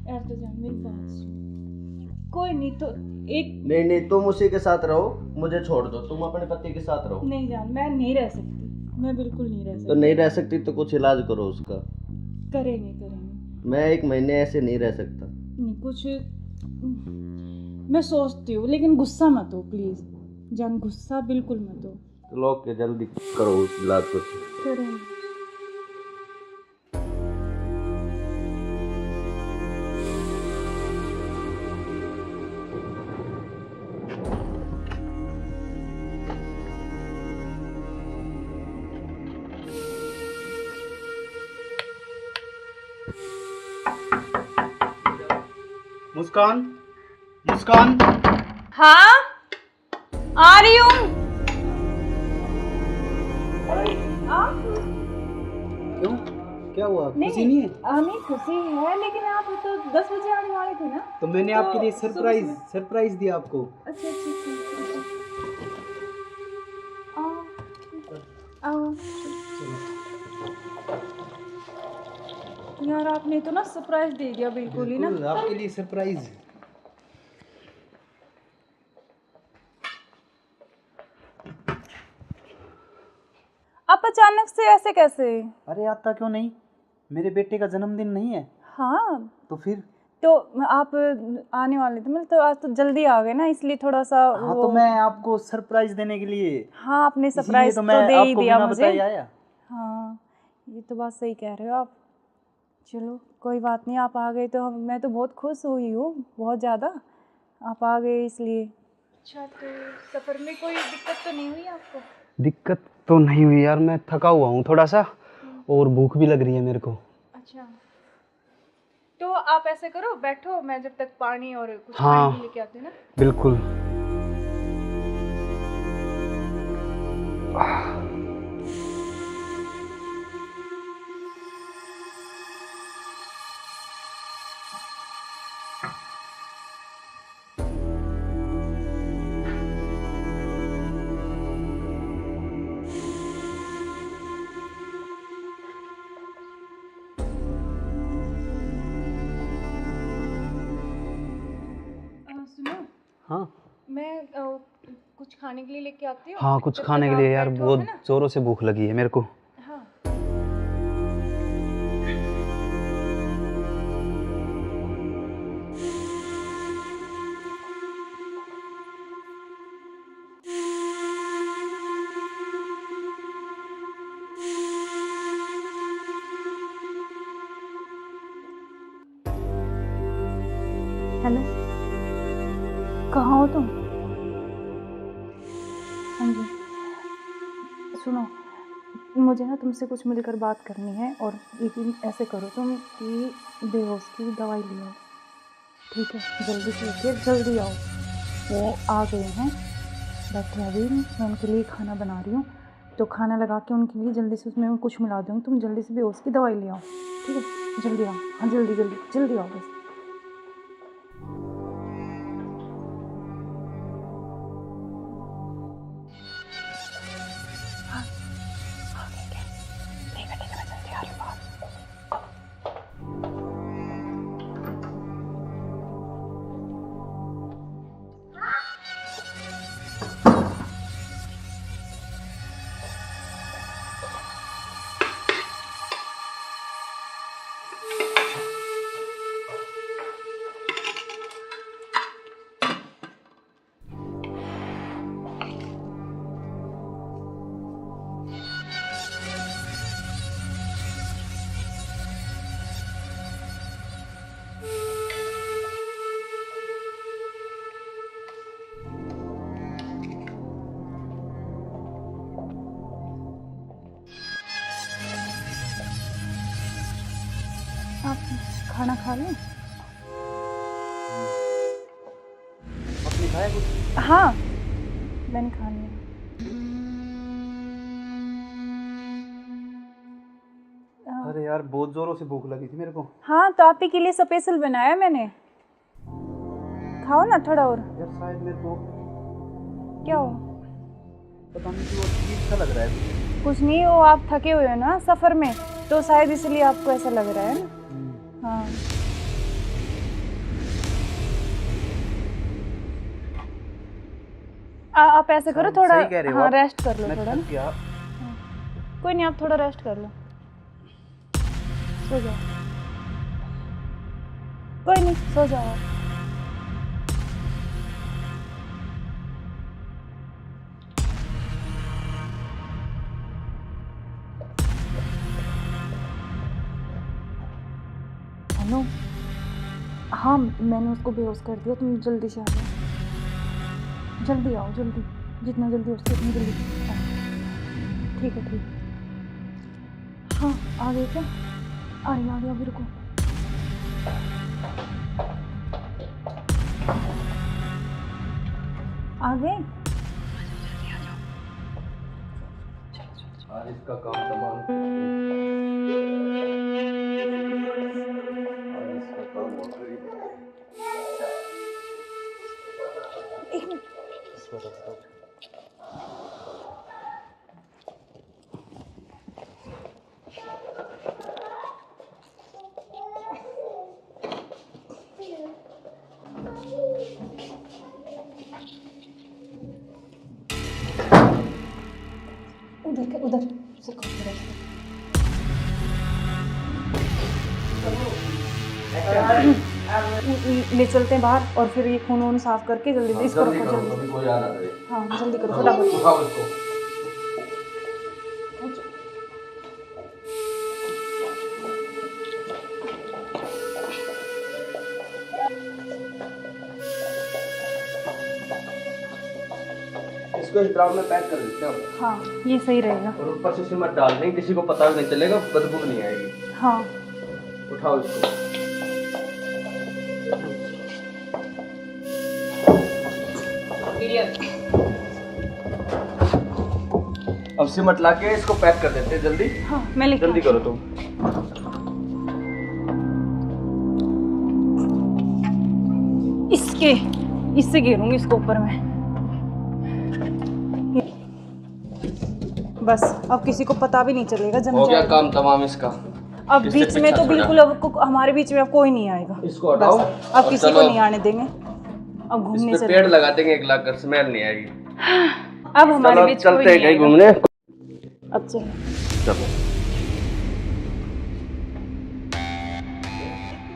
यार तो जान मेरी बात सुन, कोई नहीं तो एक नहीं, तुम उसी के साथ रहो, मुझे छोड़ दो, तुम अपने पति के साथ रहो। नहीं जान, मैं नहीं रह सकती, मैं बिल्कुल नहीं रह तो सकती। नहीं रह सकती तो कुछ इलाज करो उसका। करेंगे। मैं 1 महीने ऐसे नहीं रह सकता। नहीं कुछ मैं सोचती हूँ, लेकिन गुस्सा मत हो प्लीज जान, गुस्सा बिल्कुल मत हो। चलो ओके, जल्दी करो उस इलाज को। करेंगे। मुस्कान, मुस्कान। हाँ आ रही हूँ। क्यों, क्या हुआ? खुशी नहीं है? नहीं खुशी है, लेकिन आप तो 10 बजे आने वाले थे ना। तो मैंने आपके लिए सरप्राइज दिया आपको। अच्छा आओ। यार आपने तो ना सरप्राइज दे दिया बिल्कुल ही ना। बिल्कुल, आपके लिए सरप्राइज। आप अचानक से ऐसे कैसे? अरे आता क्यों नहीं, मेरे बेटे का जन्मदिन नहीं है? हाँ तो फिर? तो आप आने वाले थे, मतलब तो आज तो जल्दी आ गए ना, इसलिए थोड़ा सा हाँ तो मैं आपको सरप्राइज देने के लिए। हाँ आपने इसीलिए सरप्राइज तो तो मैं दे ही आपको दिया बिना मुझे। बताए आया। हाँ ये तो बात सही कह रहे हो आप। चलो कोई बात नहीं, आप आ गए तो मैं तो बहुत खुश हुई हूँ, बहुत ज़्यादा। आप आ गए इसलिए। अच्छा तो सफ़र में कोई दिक्कत तो नहीं हुई आपको? दिक्कत तो नहीं हुई यार, मैं थका हुआ हूँ थोड़ा सा, और भूख भी लग रही है मेरे को। अच्छा तो आप ऐसे करो, बैठो, मैं जब तक पानी और कुछ हाँ, खाने लेके आती हूँ ना। बिल्कुल। सुनो, हाँ मैं कुछ खाने के लिए लेके आती हूँ। हाँ, कुछ जब खाने तक के लिए आप यार, बैठो, बहुत है ना? जोरों से भूख लगी है मेरे को। हाँ हेलो, कहाँ हो तुम? हाँ जी सुनो, मुझे ना तुमसे कुछ मिलकर बात करनी है, और यकीन ऐसे करो तुम कि बेहोश की दवाई ले आओ, ठीक है? जल्दी से उठिए, जल्दी आओ। वो आ गए हैं, बैठे अभी, मैं उनके लिए खाना बना रही हूँ, तो खाना लगा के उनके लिए जल्दी से उसमें कुछ मिला दूँगी। तुम जल्दी से बेहोश की दवाई ले आओ, ठीक है? जल्दी आओ, हाँ जल्दी जल्दी जल्दी आओ बस। आप खाना खा लें? आपने खाया कुछ? हाँ, मैंने खा लिया। अरे यार बहुत जोरों से भूख लगी थी मेरे को। हाँ, तो आप ही के लिए स्पेशल बनाया मैंने, खाओ ना थोड़ा और। यार शायद मेरे को क्या हो? पता नहीं क्यों अजीब सा लग रहा है। कुछ नहीं, वो आप थके हुए हो ना सफ़र में, तो शायद इसलिए आपको ऐसा लग रहा है ना। हाँ, आप ऐसे करो थोड़ा, सही कह रहे हो हाँ आप। रेस्ट कर लो मैं थोड़ा थक ना। गया। कोई नहीं, आप थोड़ा रेस्ट कर लो, सो जाओ। कोई नहीं, सो जाओ आप। हेलो, हाँ मैंने उसको बेहोश कर दिया, तुम जल्दी से आ जाओ, जल्दी आओ, जल्दी, जितना जल्दी हो सके उतनी जल्दी आओ। ठीक है, ठीक है। हाँ, आ गए क्या? आ रही अभी, रुको। आ गए? आज इसका काम तमाम। आज इसका काम हो गई। एक मिनट। उधर ले चलते हैं बाहर, और फिर ये खून वून साफ करके जल्दी से इसको रखो, जल्दी। अभी कोई आ ना करे। हाँ जल्दी करो फटाफट। उठाओ इसको। इसको इस ड्राम में पैक कर देते हैं। हाँ ये सही रहेगा। और ऊपर से सिमट डाल देंगे, किसी को पता भी नहीं चलेगा, बदबू नहीं आएगी। हाँ उठाओ इसको। अब सिमट ला के इसको पैक कर देते हैं जल्दी। हाँ मैं लेके जल्दी करो तुम। इससे घेरूंगी इसको ऊपर में। बस अब किसी को पता भी नहीं चलेगा, जम हो गया जाएगा। काम तमाम इसका। अब इससे बीच में पीछा तो छोड़ा। बिल्कुल अब हमारे बीच में अब कोई नहीं आएगा। इसको हटाओ। बस, अब और किसी को चलो। नहीं आने देंगे। अब घूमने इस पे चले, पेड़ लगा देंगे, एक लाख कर स्मेल नहीं आएगी। अब हमारे चलो बीच कोई चलते हैं नहीं कहीं आएगा। घूमने। अब चलो। चलो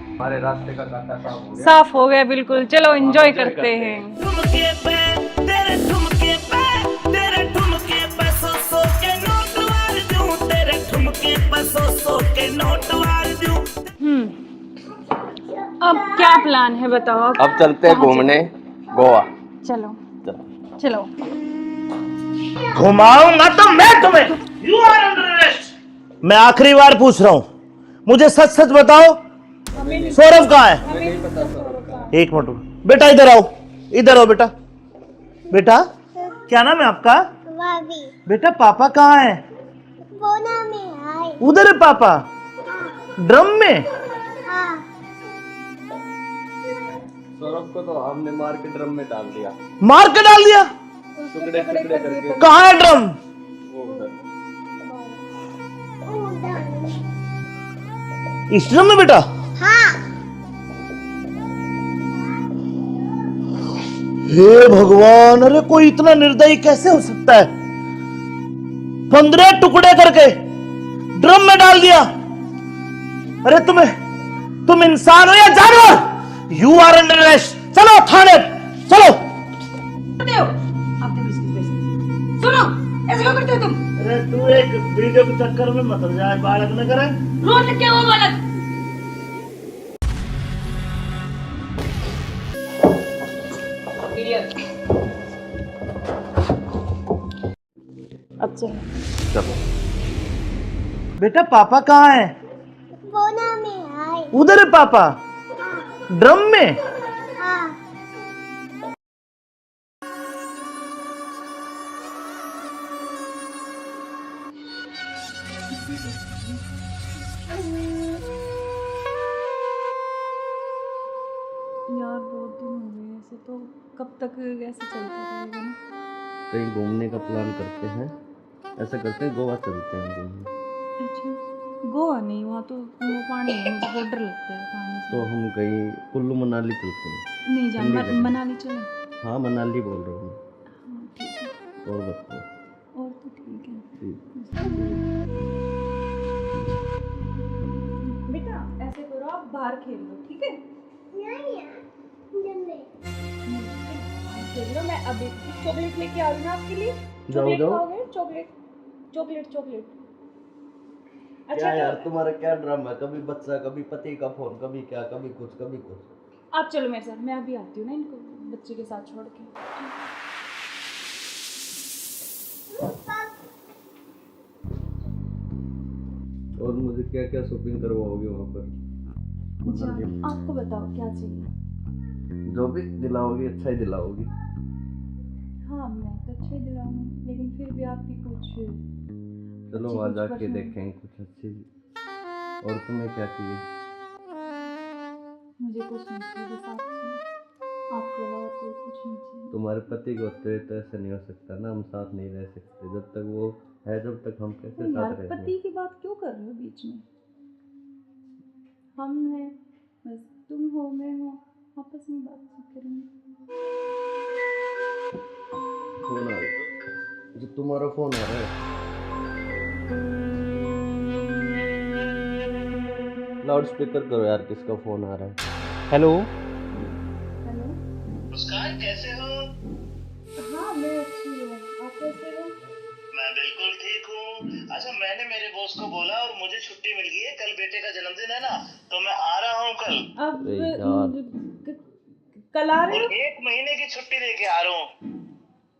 हमारे रास्ते का कांटा साफ हो गया। साफ हो गया बिल्कुल, चलो एंजॉय करते हैं। ठुमके पे तेरे ठुमके पे तेरे ठुमके पे सौ के नोट वार दूं, तेरे ठुमके पे सौ के नोट वार दूं। अब क्या प्लान है बताओ? अब चलते हैं कहाँ घूमने गोवा। चलो चलो। चलो। घुमाऊंगा तो मैं तुम्हें। You are under arrest. मैं आखिरी बार पूछ रहा हूं, मुझे सच सच बताओ, सौरभ कहाँ है? एक मिनट बेटा, इधर आओ, इधर आओ बेटा। बेटा क्या नाम है आपका? बेटा पापा कहाँ है? उधर है पापा, ड्रम में। सौरभ को तो हमने मार के ड्रम में डाल दिया। मार के डाल दिया? टुकड़े टुकड़े करके। कहाँ है ड्रम? वो उधर। इस ड्रम में बेटा? हे भगवान, अरे कोई इतना निर्दयी कैसे हो सकता है? 15 टुकड़े करके ड्रम में डाल दिया। अरे तुम इंसान हो या जानवर? You are under arrest. चलो थाने, चलो। सुनो, ऐसे क्यों करते हो तुम? अरे तू एक वीडियो के चक्कर में मत जाए, बालक न करे। रोड लग क्या हुआ बालक? अब चलो। चलो बेटा, पापा कहाँ है? उधर है पापा, ड्रम में। यार बहुत दिन हो गए ऐसे, तो कब तक ऐसे चलता रहेगा ना? कहीं घूमने का प्लान करते हैं, ऐसा करते हैं गोवा चलते हैं घूमने। अच्छा, गोवा नहीं, वहाँ तो वो पानी है, मुझे बहुत डर लगता है पानी से। तो हम कहीं कुल्लू मनाली चलते हैं। नहीं जान, ठंडी जगह। मनाली चले। हाँ मनाली बोल रहा हूँ हाँ ठीक है, मैं। और बताओ। और तो ठीक है। ठीक। बेटा ऐसे करो, आप बाहर खेल लो, ठीक है? खेल लो, मैं अभी चॉकलेट लेके आ रही हूँ आपके लिए। चॉकलेट खाओगे? Chocolate chocolate chocolate. क्या यार तुम्हारा क्या ड्रामा है? कभी बच्चा, कभी पति का फोन, कभी क्या, कभी कुछ कभी कुछ। आप चलो मेरे साथ, मैं अभी आती हूँ ना इनको बच्चे के साथ छोड़ के। और मुझे क्या क्या शॉपिंग करवाओगे वहाँ पर? आपको बताओ क्या चाहिए? जो भी दिलाओगी अच्छा ही दिलाओगी। हाँ मैं तो अच्छा ही दिलाऊंगी, लेकिन फिर भी आपकी कुछ चलो वहाँ जाके देखेंगे कुछ अच्छी। और तुम्हें क्या चाहिए? मुझे कुछ नहीं चाहिए, बस आप चाहिए, आपके अलावा कोई कुछ नहीं चाहिए। तुम्हारे पति को होते तो ऐसा नहीं हो सकता ना, हम साथ नहीं रह सकते जब तक वो है, जब तक हम कैसे यार साथ रहेंगे? पति की बात क्यों कर रहे हो बीच में? हम हैं, बस तुम हो, मैं हूँ, आपस में बात करेंगे। फोन आ रहा, जो तुम्हारा फोन आ रहा है। लाउड स्पीकर करो यार, किसका फोन आ रहा है? हेलो। हेलो। मुस्कान कैसे हो? हाँ मैं अच्छी हूँ, आप कैसे हो? मैं बिल्कुल ठीक हूँ। अच्छा मैंने मेरे बॉस को बोला और मुझे छुट्टी मिल गई है, कल बेटे का जन्मदिन है ना, तो मैं आ रहा हूँ कल। अब कल आ रहे हो? 1 महीने की छुट्टी लेके आ रहा हूँ।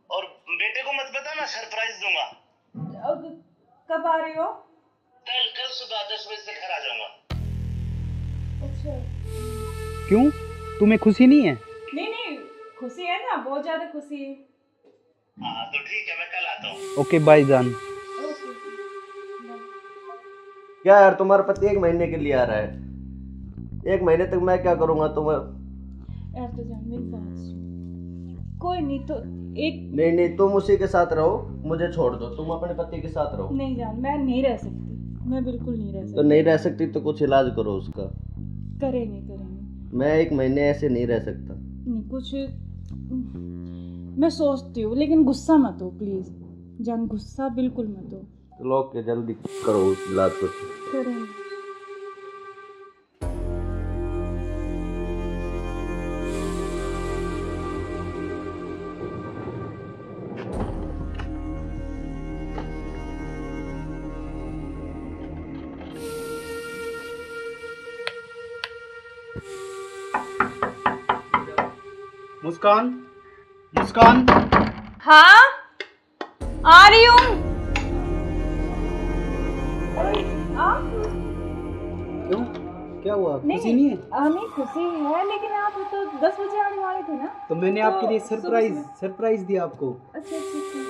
और बेटे को मत बताना, सरप्राइज दूंगा। अब कब आ रहे हो? कल सुबह 10 बजे से घर आ जाऊंगा। अच्छा। क्यों, तुम्हें खुशी नहीं है? नहीं नहीं, खुशी है ना, बहुत ज्यादा खुशी है। हाँ तो ठीक है, मैं कल आता हूँ। ओके बाय जान। ओके। क्या यार तुम्हारा पति 1 महीने के लिए आ रहा है? 1 महीने तक मैं क्या करूँगा? तुम्हें यार तो जान मेरी बात सुन, कोई नहीं तो एक नहीं, तुम उसी के साथ रहो, मुझे छोड़ दो, तुम अपने पति के साथ रहो। नहीं जान, मैं नहीं रह सकती, मैं बिल्कुल नहीं रह सकती। तो नहीं रह सकती तो कुछ इलाज करो उसका। करेंगे। मैं 1 महीने ऐसे नहीं रह सकता। नहीं कुछ मैं सोचती हूँ, लेकिन गुस्सा मत हो प्लीज जान, गुस्सा बिल्कुल मत हो। चलो ओके, जल्दी करो उस इलाज को। करेंगे। मुस्कान, मुस्कान। हाँ आ रही हूँ। क्यों, क्या हुआ? नहीं खुशी नहीं है? नहीं खुशी है, लेकिन आप तो 10 बजे आने वाले थे ना। तो मैंने तो आपके लिए सुबह सरप्राइज दिया आपको। अच्छा अच्छा अच्छा।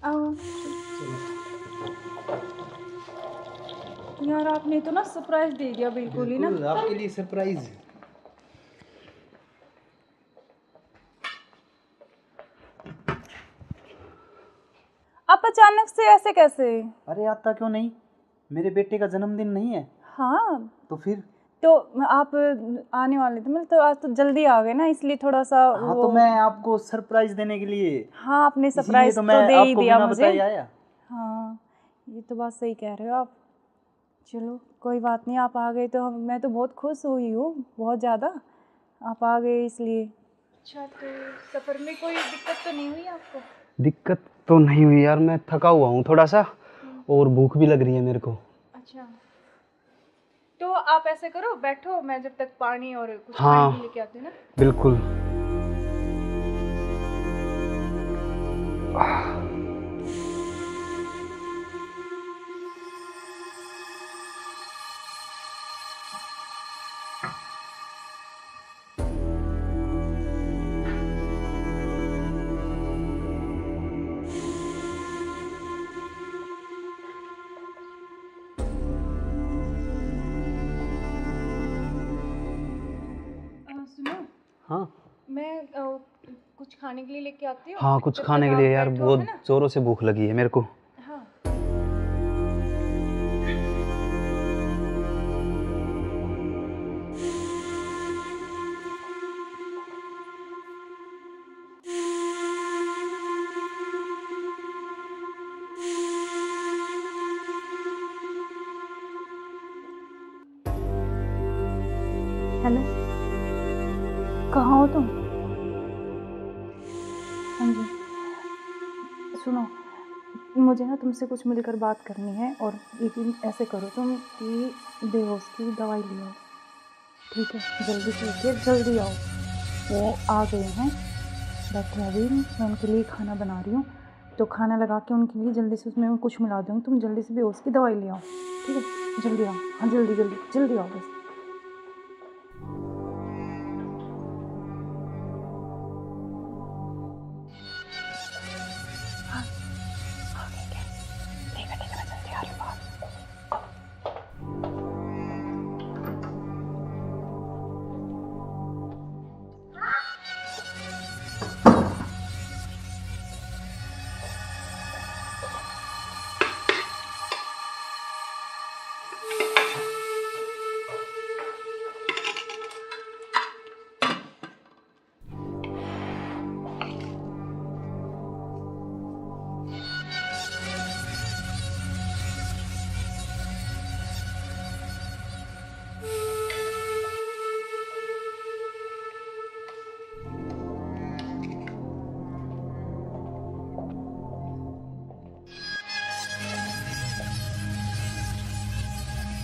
आओ यार, आपने तो ना सरप्राइज दे दिया बिल्कुल ही ना। बिल्कुल, आपके लिए सरप्राइज। आप अचानक से ऐसे कैसे? अरे आता क्यों नहीं, मेरे बेटे का जन्मदिन नहीं है? हाँ तो फिर? तो आप आने वाले थे, मतलब तो आज तो जल्दी आ गए ना, इसलिए थोड़ा सा हाँ तो मैं आपको सरप्राइज देने के लिए। हाँ आपने इसीलिए सरप्राइज तो तो मैं दे ही आपको दिया बिना मुझे। बताए आया। हाँ ये तो बात सही कह रहे हो आप। चलो कोई बात नहीं, आप आ गए तो मैं तो बहुत खुश हुई हूँ, बहुत ज़्यादा। आप आ गए इसलिए। अच्छा, तो सफ़र में कोई दिक्कत तो नहीं हुई आपको? दिक्कत तो नहीं हुई यार, मैं थका हुआ हूँ थोड़ा सा, और भूख भी लग रही है मेरे को। अच्छा, तो आप ऐसे करो, बैठो, मैं जब तक पानी और कुछ हाँ, खाने के लेके आती हूँ ना। बिल्कुल। सुनो, हाँ मैं कुछ खाने के लिए लेके आती हूँ। हाँ, कुछ जब खाने तक के लिए आप यार, बैठो, बहुत है ना? जोरों से भूख लगी है मेरे को। हाँ हेलो, कहाँ हो तुम? हाँ जी, सुनो, मुझे ना तुमसे कुछ मिलकर बात करनी है, और यकीन ऐसे करो तुम कि बेहोश की दवाई ले आओ, ठीक है? जल्दी से लेके जल्दी आओ। वो आ गए हैं, बैठे अभी, मैं उनके लिए खाना बना रही हूँ, तो खाना लगा के उनके लिए जल्दी से उसमें कुछ मिला दूँगी। तुम जल्दी से बेहोश की दवाई ले आओ, ठीक है? जल्दी आओ, हाँ जल्दी जल्दी जल्दी आओ बस।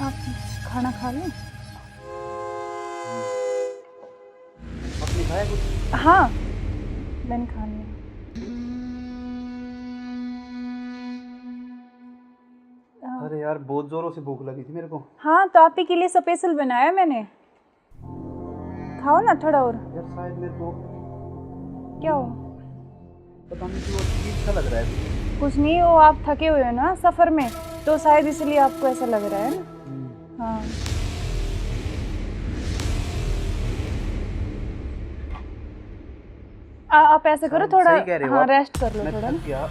आप खाना खा लें? आपने खाया कुछ? हाँ मैंने खा लिया। अरे यार, बहुत जोरों से भूख लगी थी मेरे को। हाँ तो आप ही के लिए स्पेशल बनाया मैंने, खाओ ना थोड़ा और। यार शायद मेरे को क्या हो? पता नहीं क्यों अजीब सा लग रहा है। कुछ नहीं, वो आप थके हुए हो ना सफ़र में, तो शायद इसलिए आपको ऐसा लग रहा है ना। हाँ आप ऐसे करो, थोड़ा हाँ रेस्ट कर लो थोड़ा ना।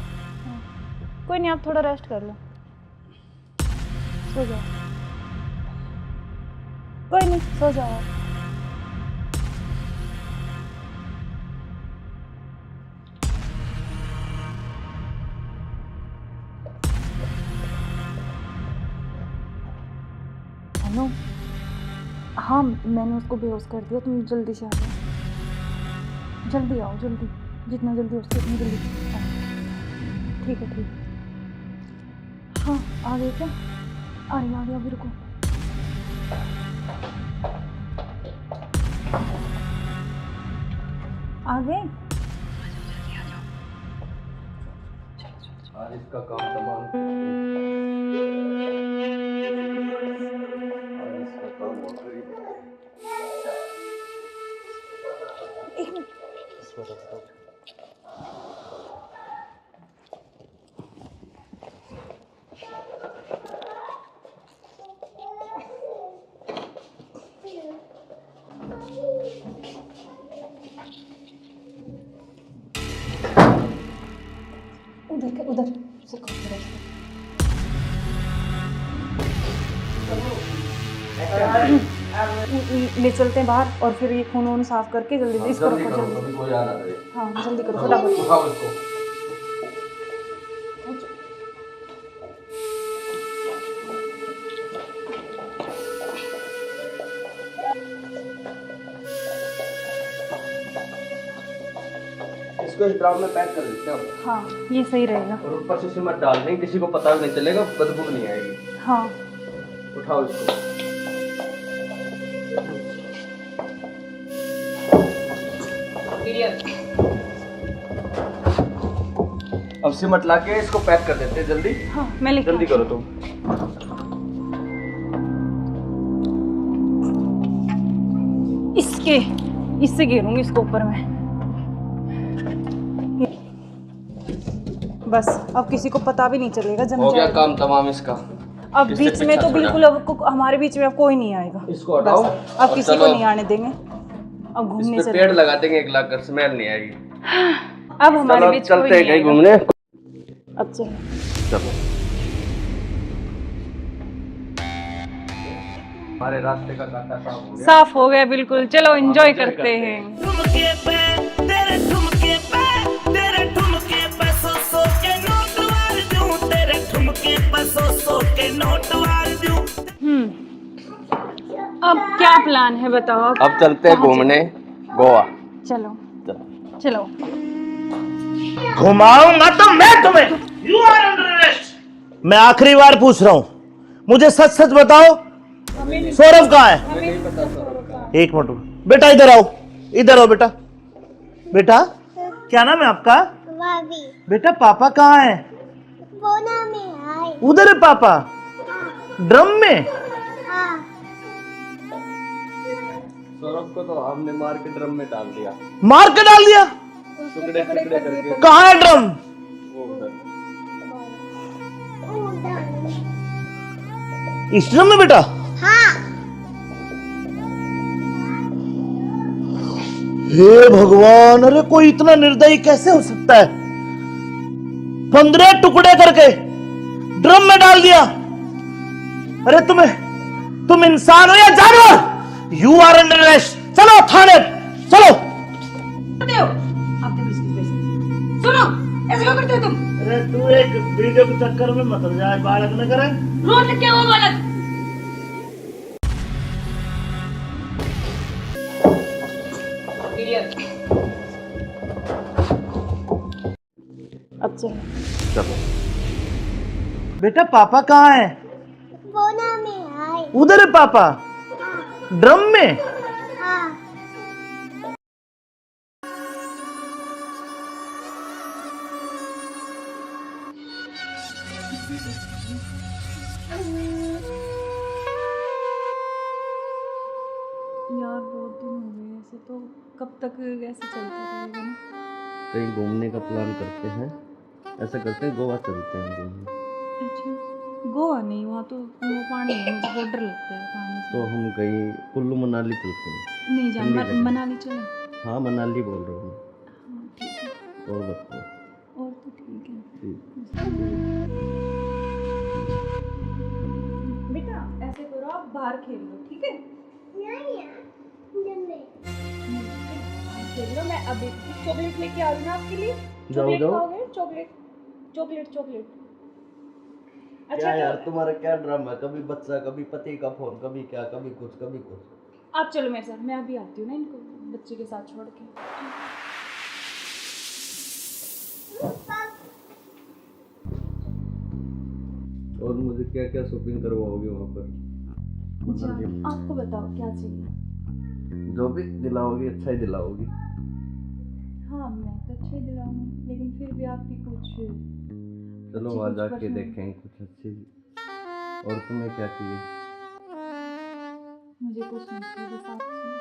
कोई नहीं, आप थोड़ा रेस्ट कर लो, सो जाओ। कोई नहीं, सो जाओ आप। हेलो, हाँ मैंने उसको बेहोश कर दिया, तुम जल्दी से आ जाओ, जल्दी आओ, जल्दी, जितना जल्दी हो सके उतनी जल्दी आओ। ठीक है ठीक है। हाँ आ गए क्या? आ रही अभी, रुको। आ गए? आज इसका काम तमाम। आज इसका काम हो गई। इसको रख दो। उधर उधर से ले चलते हैं बाहर और फिर ये खून वून साफ करके जल्दी इसको रखो जल्दी। कोई आ ना रहे। हाँ जल्दी करो फटाफट। उठाओ इसको। इसको इस ड्राम में पैक कर देते हैं। हाँ ये सही रहेगा। और ऊपर से सिमट डाल देंगे, किसी को पता भी नहीं चलेगा, बदबू नहीं आएगी। हाँ उठाओ इसको। अब सिमट ला के इसको पैक कर देते हैं जल्दी। हाँ मैं लेके जल्दी करो तुम। इससे घेरूंगी इसको ऊपर में। बस अब किसी को पता भी नहीं चलेगा। जम हो गया जाएगा काम तमाम इसका। अब किससे बीच में पीछा तो छोड़ा? बिल्कुल अब हमारे बीच में अब कोई नहीं आएगा। इसको हटाओ। बस अब और किसी को चलो। नहीं आने देंगे। अब घूमने इस पे चले पेड़ लगा देंगे, एक लाख स्मेल नहीं आएगी। अब हमारे चलो बीच कोई चलते हैं नहीं कहीं आएगा। घूमने। अब चलो चलो हमारे रास्ते का कांटा साफ हो गया। साफ हो गया बिल्कुल। चलो एंजॉय करते हैं। ठुमके पे तेरे ठुमके पे तेरे ठुमके पे सौ के नोट वार दूं, तेरे ठुमके पे सौ के नोट वार दूं। अब क्या प्लान है बताओ। अब चलते हैं घूमने गोवा। चलो चलो घुमाऊंगा तो मैं तुम्हें। You are under arrest. मैं आखिरी बार पूछ रहा हूं, मुझे सच सच बताओ, सौरभ कहाँ है? एक मिनट बेटा, इधर आओ, इधर आओ बेटा। बेटा क्या नाम है आपका? बेटा पापा कहाँ है? उधर है पापा, ड्रम में। सौरभ को तो हमने मार के ड्रम में डाल दिया। मार के डाल दिया? टुकड़े टुकड़े करके। कहाँ है ड्रम? वो उधर। इस ड्रम में बेटा? हे भगवान, अरे कोई इतना निर्दयी कैसे हो सकता है? 15 टुकड़े करके ड्रम में डाल दिया। अरे तुम इंसान हो या जानवर? You are under arrest. चलो थाने चलो। करते हो आप तो बिस्किट बेचते। सुनो ऐसे क्यों करते हो तुम? अरे तू एक वीडियो के चक्कर में मत हो जाए, बालक न करे। रोज क्या वो बालक? अब चलो चलो बेटा पापा कहाँ है? उधर है पापा, ड्रम में। यार बहुत दिन हो गए ऐसे, तो कब तक ऐसे चलता रहेगा ना। कहीं घूमने का प्लान करते हैं। ऐसा करते हैं गोवा चलते हैं घूमने। अच्छा गोवा नहीं, वहाँ तो वो पानी है, मुझे बहुत डर लगता है पानी से। तो हम कहीं कुल्लू मनाली चलते हैं। नहीं जान ठंडी जगह। मनाली चले। हाँ मनाली बोल रहा हूँ। हाँ ठीक है। और बताओ। और तो ठीक है। बेटा ऐसे करो, आप बाहर खेल लो ठीक है। खेल लो, मैं अभी चॉकलेट लेके आ रही हूँ आपके लिए। चॉकलेट जाओ। खाओगे? Chocolate chocolate chocolate. अच्छा क्या यार तो तुम्हारा क्या ड्रामा है? कभी बच्चा, कभी पति का फोन, कभी क्या, कभी कुछ कभी कुछ। आप चलो मेरे साथ, मैं अभी आती हूँ ना इनको बच्चे के साथ छोड़ के। और मुझे क्या क्या शॉपिंग करवाओगे वहाँ पर? अच्छा आपको बताओ क्या चाहिए। जो भी दिलाओगी अच्छा ही दिलाओगी। हाँ मैं तो अच्छे दिलाऊंगी, लेकिन फिर भी आपकी कुछ चलो बच्ची वहाँ कुछ जाके परेशान- देखेंगे कुछ अच्छी। और तुम्हें क्या चाहिए? मुझे कुछ नहीं चाहिए, बस आप चाहिए।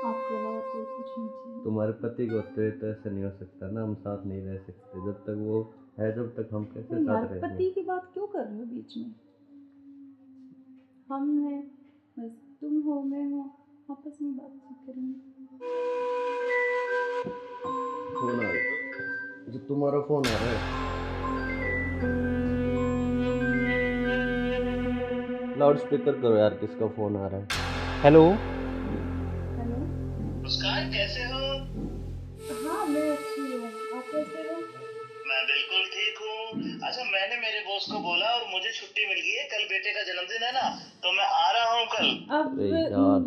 आपके अलावा कोई कुछ नहीं चाहिए। तुम्हारे पति को होते हुए तो ऐसा नहीं हो सकता ना, हम साथ नहीं रह सकते जब तक वो है, जब तक हम कैसे तो यार साथ रहेंगे? पति की बात क्यों कर रहे हो बीच में? हम हैं, बस तुम हो, मैं हूँ, आपस में बातचीत करेंगे। फोन आ रहा, जो तुम्हारा फोन आ रहा है। लाउड स्पीकर करो यार, किसका फोन आ रहा है? हेलो। हेलो। मुस्कान कैसे हो? हाँ मैं अच्छी हूँ, आप कैसे हो? मैं बिल्कुल ठीक हूँ। अच्छा, मैंने मेरे बॉस को बोला और मुझे छुट्टी मिल गई है। कल बेटे का जन्मदिन है ना, तो मैं आ रहा हूँ कल। अब अरे यार।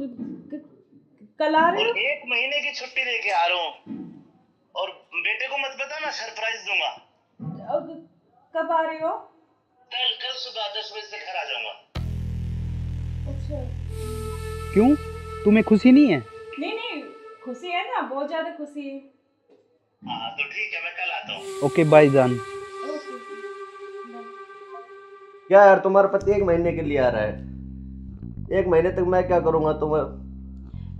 कल आ रहे और हो? 1 महीने की छुट्टी लेके आ रहा हूँ। और बेटे को मत बता, मैं सरप्राइज दूंगा। अब कब आ रहे हो? कल सुबह 10 बजे से घर आ जाऊंगा। अच्छा। क्यों, तुम्हें खुशी नहीं है? नहीं खुशी है ना, बहुत ज्यादा खुशी है। हाँ तो ठीक है, मैं कल आता हूँ। ओके बाय जान। ओके। क्या यार, तुम्हारा पति 1 महीने के लिए आ रहा है? 1 महीने तक मैं क्या करूंगा तुम्हें?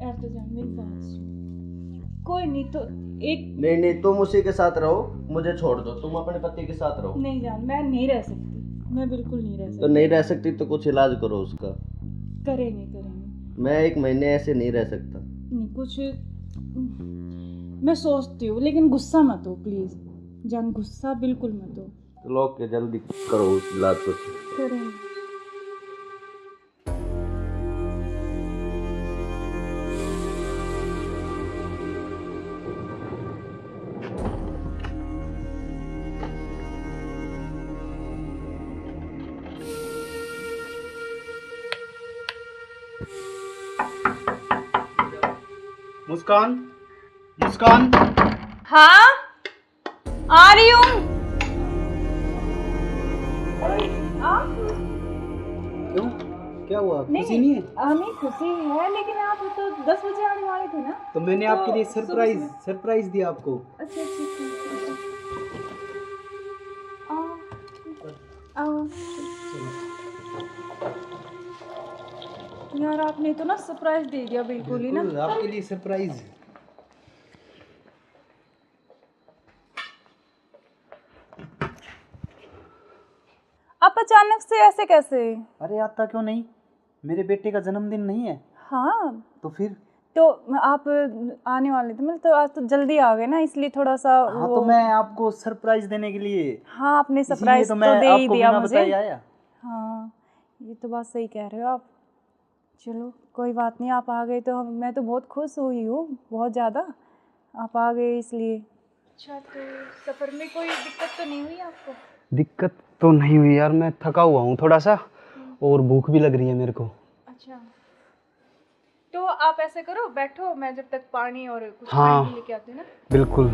यार तो जान मेरी बात सुन, कोई नहीं तो एक नहीं, तुम उसी के साथ रहो, मुझे छोड़ दो, तुम अपने पति के साथ रहो। नहीं जान, मैं नहीं रह सकती, मैं बिल्कुल नहीं रह तो सकती। नहीं रह सकती तो कुछ इलाज करो उसका। करेंगे। मैं 1 महीने ऐसे नहीं रह सकता। नहीं कुछ मैं सोचती हूँ, लेकिन गुस्सा मत हो प्लीज जान, गुस्सा बिल्कुल मत हो। चलो ओके, जल्दी करो उस इलाज को। करेंगे। मुस्कान, मुस्कान। हाँ आ रही हूँ। क्यों, क्या हुआ, खुशी नहीं है? नहीं खुशी है, लेकिन आप तो 10 बजे आने वाले थे ना। तो मैंने तो आपके लिए सरप्राइज सुबह- सरप्राइज दिया आपको। अच्छा आओ। यार आपने तो ना सरप्राइज दे दिया बिल्कुल ही ना। बिल्कुल, आपके लिए सरप्राइज। आप अचानक से ऐसे कैसे? अरे आता क्यों नहीं, मेरे बेटे का जन्मदिन नहीं है? हाँ तो फिर? तो आप आने वाले थे, मतलब तो आज तो जल्दी आ गए ना, इसलिए थोड़ा सा हाँ तो मैं आपको सरप्राइज देने के लिए, हाँ आपने इसीलिए सरप्राइज तो तो मैं दे ही आपको दिया बिना मुझे। बताए आया। हाँ ये तो बात सही कह रहे हो आप। चलो कोई बात नहीं, आप आ गए तो मैं तो बहुत खुश हुई हूँ, बहुत ज़्यादा। आप आ गए इसलिए। अच्छा तो सफ़र में कोई दिक्कत तो नहीं हुई आपको? दिक्कत तो नहीं हुई यार, मैं थका हुआ हूँ थोड़ा सा, और भूख भी लग रही है मेरे को। अच्छा तो आप ऐसे करो, बैठो, मैं जब तक पानी और कुछ हाँ, खाने लेके आती हूँ ना। बिल्कुल।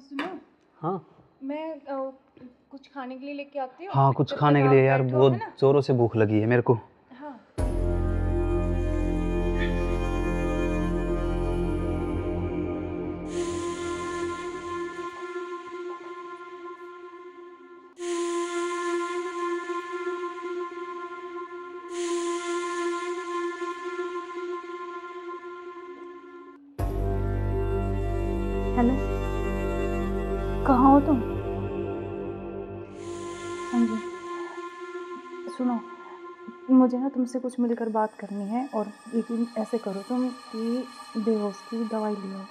सुनो, हाँ मैं कुछ खाने के लिए लेके आती हूँ। हाँ, कुछ जब खाने तक के लिए आप यार, बैठो, बहुत है ना? जोरों से भूख लगी है मेरे को। हाँ हेलो, कहाँ हो तुम? हाँ जी सुनो, मुझे ना तुमसे कुछ मिलकर बात करनी है, और लेकिन ऐसे करो तुम कि बेहोश की दवाई ले आओ,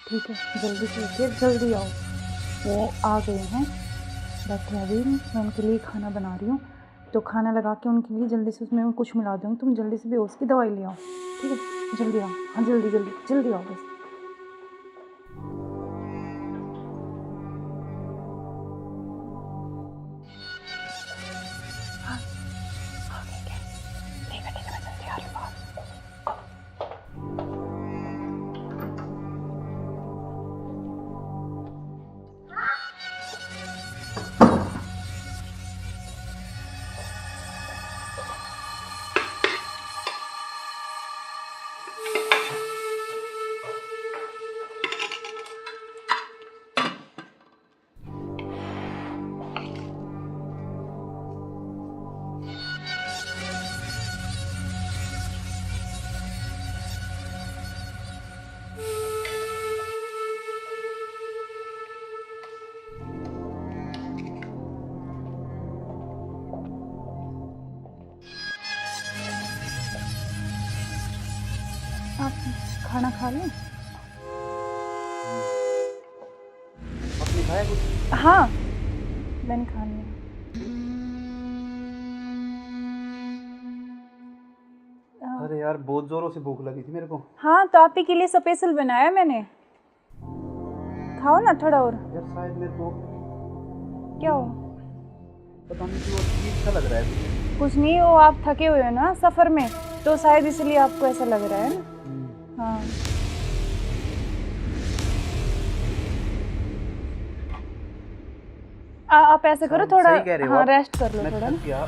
ठीक है? जल्दी से उठिए, जल्दी आओ। वो आ गए हैं, बैठे अभी, मैं उनके लिए खाना बना रही हूँ, तो खाना लगा के उनके लिए जल्दी से उसमें कुछ मिला दूँगी। तुम जल्दी से बेहोश की दवाई ले आओ, ठीक है? जल्दी आओ, हाँ जल्दी जल्दी जल्दी आओ बस। आप खाना खा लें? आपने खाया कुछ? हाँ, मैंने खा लिया। अरे यार बहुत जोरों से भूख लगी थी मेरे को। हाँ, तो आप ही के लिए स्पेशल बनाया मैंने। खाओ ना थोड़ा और। यार शायद मेरे को क्या हो? पता नहीं क्यों अजीब सा लग रहा है। कुछ नहीं, वो आप थके हुए हो ना सफ़र में, तो शायद इसलिए आपको ऐसा लग रहा है ना। हाँ, आप ऐसे करो थोड़ा। सही कह रहे हो हाँ, आप। रेस्ट कर लो मैं थोड़ा थक ना। गया।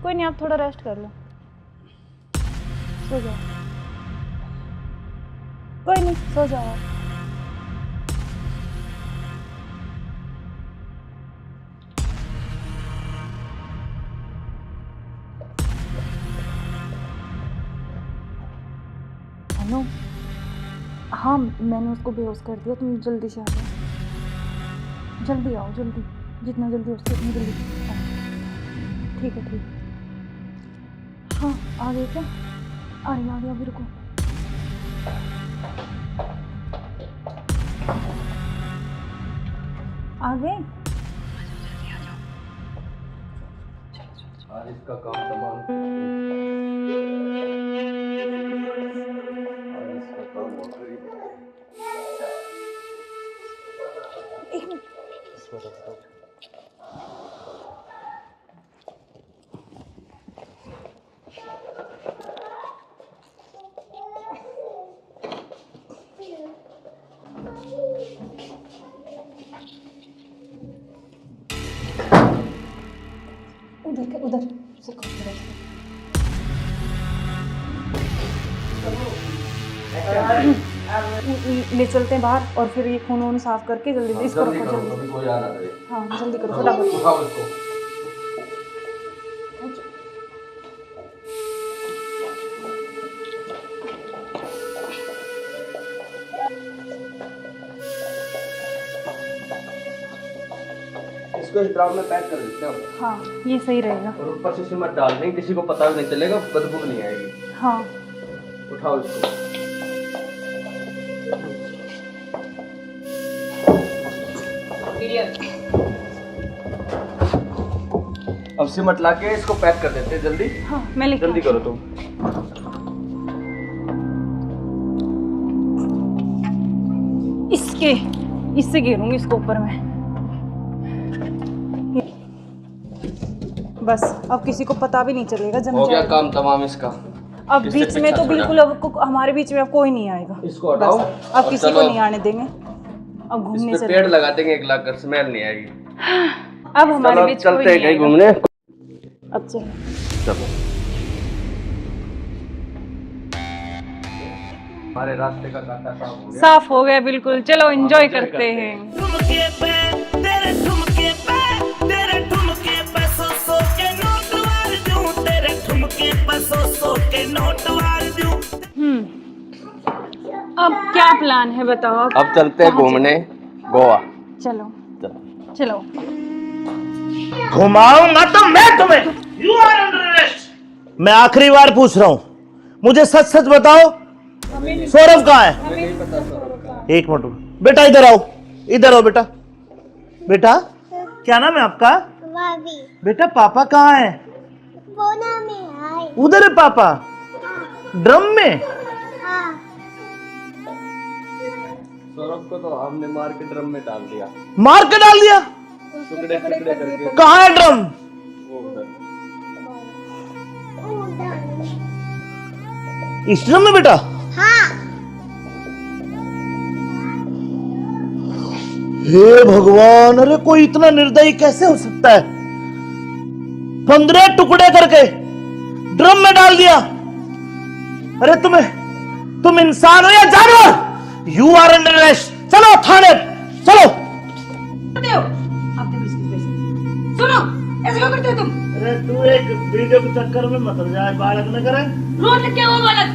कोई नहीं, आप थोड़ा रेस्ट कर लो, सो जाओ। कोई नहीं, सो जाओ आप। हेलो। हाँ, मैंने उसको बेहोश कर दिया, तुम जल्दी से आ जाओ। जल्दी आओ, जल्दी, जितना जल्दी हो सके उतनी जल्दी आओ। ठीक है, ठीक। हाँ, आ गए क्या? आ गया, अभी रुको। आ गए? आज इसका काम तमाम। आज इसका काम हो गया। एक मिनट। उधर से ले चलते हैं बाहर, और फिर ये खून वून साफ करके जल्दी से इसको रखो जल्दी। कोई आ ना रहे। हाँ, जल्दी करो फटाफट। उठाओ इसको। इसको इस ड्राम में पैक कर देते हैं। हाँ, ये सही रहेगा। और ऊपर से सिमट डाल देंगे, किसी को पता भी नहीं चलेगा, बदबू भी नहीं आएगी। हाँ, उठाओ इसको। अब सिमट लाके इसको पैक कर देते हैं जल्दी। हाँ, मैं लेके जल्दी करो तुम। इससे घेरूंगी इसको ऊपर में। बस अब किसी को पता भी नहीं चलेगा, जम हो गया जाएगा। काम तमाम इसका। अब इससे बीच में पीछा तो छोड़ा। बिल्कुल अब हमारे बीच में अब कोई नहीं आएगा। इसको हटाओ। बस, अब और किसी को चलो। नहीं आने देंगे। अब घूमने इस पे चले। पेड़ लगा देंगे एक लाख कर, स्मेल नहीं आएगी। अब हमारे चलो बीच कोई चलते हैं नहीं कहीं आएगा। घूमने। अब चलो। चलो हमारे रास्ते का कांटा साफ हो गया। साफ हो गया बिल्कुल। चलो एंजॉय करते हैं। ठुमके पे तेरे ठुमके पे तेरे ठुमके पे सौ के नोट वार दूं तेरे ठुमके पे सौ के नोट वार दूं। अब क्या प्लान है बताओ? अब चलते हैं घूमने गोवा। चलो चलो। घुमाऊंगा तो मैं तुम्हें। You are under arrest. मैं आखिरी बार पूछ रहा हूं, मुझे सच सच बताओ, सौरभ कहाँ है? एक मिनट बेटा, इधर आओ, इधर आओ बेटा। बेटा क्या नाम है आपका? भाभी बेटा पापा कहाँ है? बोना में आए। उधर है पापा? ड्रम में? हाँ, सौरभ को तो हमने मार के ड्रम में डाल दिया, मार के डाल दिया? टुकड़े टुकड़े करके। कहाँ है ड्रम? वो उधर। इस ड्रम में बेटा? हाँ, हे भगवान, अरे कोई इतना निर्दयी कैसे हो सकता है? 15 टुकड़े करके ड्रम में डाल दिया। अरे तुम इंसान हो या जानवर? You are under arrest. चलो थाने, चलो। आप देखो इसकी वजह। सुनो, ऐसे क्यों करते हो तुम? अरे तू एक वीडियो के चक्कर में मत जाए, बालक न करे। रोज क्या हुआ बालक?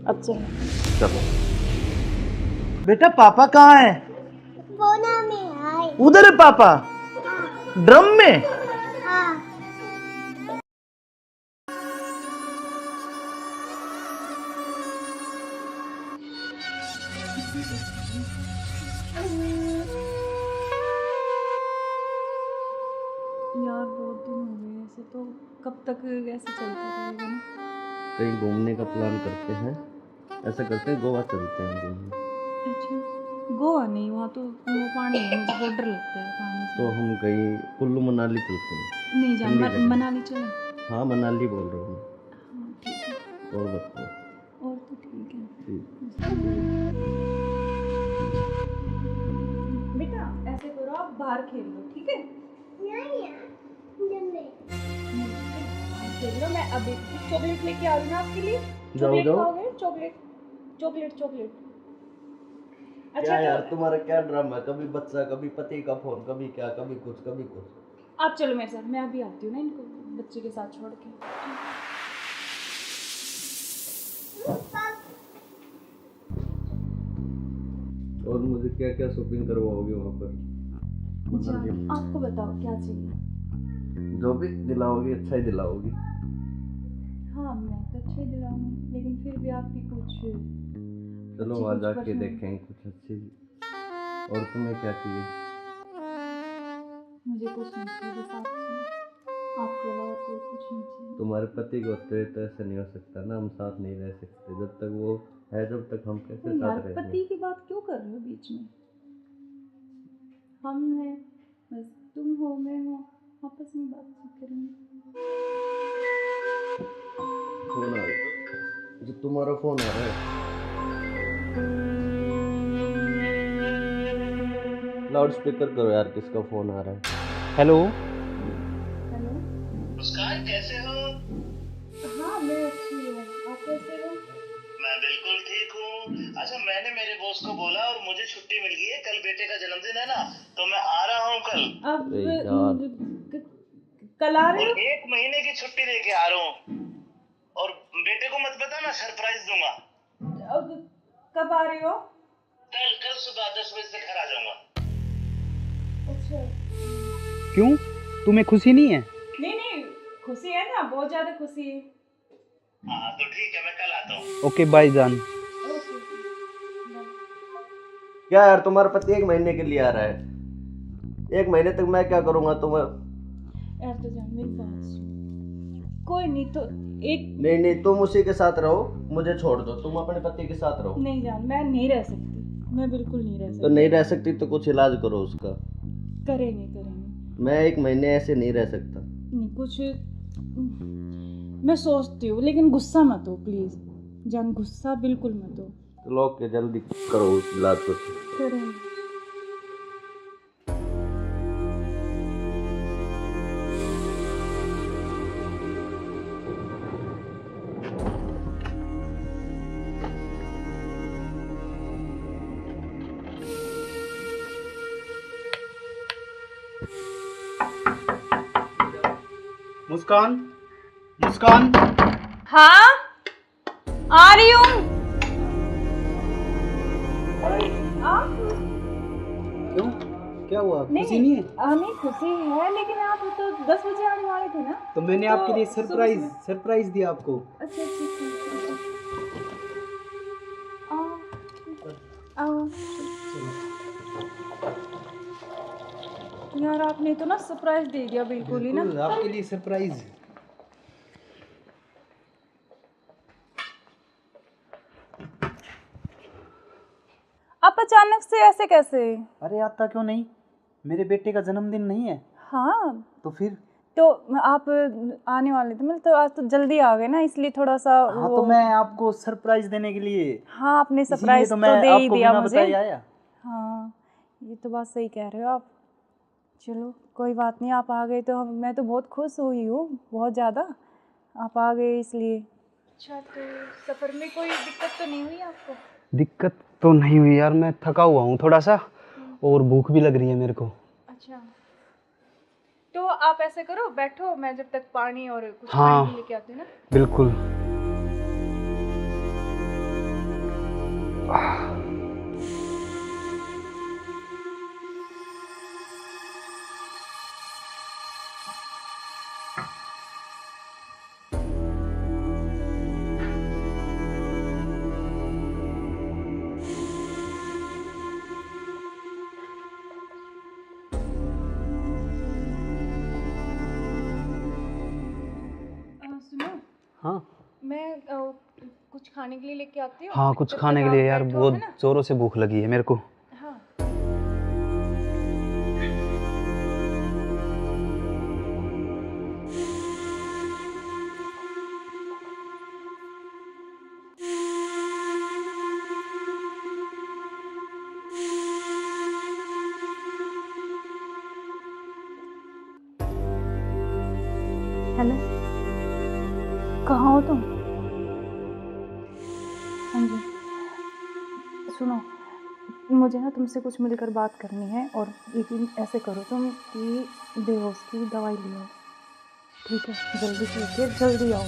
अब चलो। चलो बेटा पापा कहाँ है? बोना में आए। उधर है पापा? ड्रम में? यार बहुत दिन हो गए ऐसे, तो कब तक ऐसे चलता रहेगा ना? कहीं घूमने का प्लान करते हैं, ऐसा करते हैं गोवा चलते हैं घूमने। अच्छा, गोवा नहीं, वहाँ तो वो पानी है, मुझे बहुत डर लगता है पानी से। तो हम कहीं कुल्लू मनाली चलते हैं। नहीं जान, ठंडी जगह। मनाली चले। हाँ मनाली बोल रहा हूँ हाँ ठीक है, मैं। और बताओ। और तो ठीक है। ठीक। बेटा ऐसे करो, आप बाहर खेल लो, ठीक है? खेल लो, मैं अभी चॉकलेट लेके आ रही हूँ ना आपके लिए। चॉकलेट खाओगे? Chocolate chocolate chocolate. क्या अच्छा यार तुम्हारा क्या ड्रामा है? कभी बच्चा, कभी पति का फोन, कभी क्या, कभी कुछ कभी कुछ। आप चलो मेरे साथ, मैं अभी आती हूँ ना इनको बच्चे के साथ छोड़ के। और मुझे क्या क्या शॉपिंग करवाओगे वहाँ पर? आपको बताओ क्या चाहिए? जो भी दिलाओगी अच्छा ही दिलाओगी। हाँ मैं तो अच्छा ही दिलाऊंगी, लेकिन फिर भी आपकी कुछ चलो वहाँ जाके देखेंगे कुछ अच्छी। और तुम्हें क्या चाहिए? मुझे कुछ नहीं चाहिए, बस आप चाहिए, आपके अलावा कोई कुछ नहीं चाहिए। तुम्हारे पति को तो ऐसा नहीं हो सकता ना, हम साथ नहीं रह सकते जब तक वो है, जब तक हम कैसे यार साथ रहेंगे? पति की बात क्यों कर रहे हो बीच में? हम हैं, बस तुम हो मैं हो, आपस में बात करेंगे। फोन आ रहा है, जो तुम्हारा फोन आ रहा है। लाउड स्पीकर करो यार, किसका फोन आ रहा है? हेलो। हेलो। मुस्कान कैसे हो? हाँ मैं अच्छी हूँ, आप कैसे हो? मैं बिल्कुल ठीक हूँ। अच्छा मैंने मेरे बॉस को बोला और मुझे छुट्टी मिल गई है, कल बेटे का जन्मदिन है ना, तो मैं आ रहा हूँ कल। अब अरे यार। कल आ रहे और हो? 1 महीने की छुट्टी लेके आ रहा हूँ। और बेटे को मत बताना, सरप्राइज दूंगा। अब कब आ रहे हो? कल सुबह 10 बजे से घर आ जाऊंगा। अच्छा। क्यों, तुम्हें खुशी नहीं है? नहीं खुशी है ना, बहुत ज्यादा खुशी है। हाँ तो ठीक है, मैं कल आता हूँ। ओके बाय जान। Okay bye. क्या यार तुम्हारा पति 1 महीने के लिए आ रहा है? 1 महीने तक मैं क्या करूँगा तुम्हें? यार तो जान मेरी बात सुन, कोई नहीं तो एक नहीं तुम उसी के साथ रहो, मुझे छोड़ दो, तुम अपने पति के साथ रहो। नहीं जान, मैं नहीं रह सकती, मैं बिल्कुल नहीं रह सकती। तो नहीं रह सकती तो कुछ इलाज करो उसका। करेंगे। मैं 1 महीने ऐसे नहीं रह सकता। नहीं कुछ मैं सोचती हूँ, लेकिन गुस्सा मत हो प्लीज जान, गुस्सा बिल्कुल मत हो। चलो ओके, जल्दी करो उस इलाज को। करेंगे। मुस्कान। हाँ आ रही हूँ। क्यों, क्या हुआ? खुशी नहीं है? नहीं खुशी है, लेकिन आप तो 10 बजे आने वाले थे ना। तो मैंने आपके लिए सरप्राइज दिया आपको। अच्छा आओ। यार आपने तो ना सरप्राइज दे दिया बिल्कुल ही ना। आपके लिए सरप्राइज। आप अचानक से ऐसे कैसे? अरे आता क्यों नहीं, मेरे बेटे का जन्मदिन नहीं है? हाँ तो फिर तो आप आने वाले थे, मतलब तो आज तो जल्दी आ गए ना, इसलिए थोड़ा सा हाँ तो मैं आपको सरप्राइज देने के लिए। हाँ आपने सरप्राइज तो दे ही दिया मुझे। आया। हाँ ये तो बात सही कह रहे हो आप। चलो कोई बात नहीं, आप आ गए तो मैं तो बहुत खुश हुई हूँ, बहुत ज़्यादा आप आ गए इसलिए। अच्छा तो सफ़र में कोई दिक्कत तो नहीं हुई आपको? दिक्कत तो नहीं हुई यार, मैं थका हुआ हूँ थोड़ा सा, और भूख भी लग रही है मेरे को। अच्छा तो आप ऐसे करो, बैठो, मैं जब तक पानी और कुछ हाँ खाने लेके आती हूँ ना। बिल्कुल। हाँ मैं कुछ खाने के लिए लेके आती हूँ। हाँ, कुछ जब खाने तक के आप लिए यार, बैठो, बहुत है ना? जोरों से भूख लगी है मेरे को। हाँ। हेलो, कहाँ हो तुम? हाँ जी, सुनो, मुझे ना तुमसे कुछ मिलकर बात करनी है। और यकीन ऐसे करो तुम कि बेहोश की दवाई ले आओ, ठीक है? जल्दी से लेके जल्दी आओ।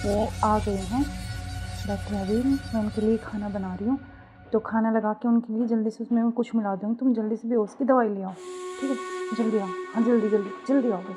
वो आ गए हैं डॉक्टर अभी, मैं उनके लिए खाना बना रही हूँ, तो खाना लगा के उनके लिए जल्दी से उसमें कुछ मिला दूँगी। तुम जल्दी से बेहोश की दवाई ले आओ, ठीक है? जल्दी आओ, हाँ जल्दी जल्दी जल्दी आओ बस।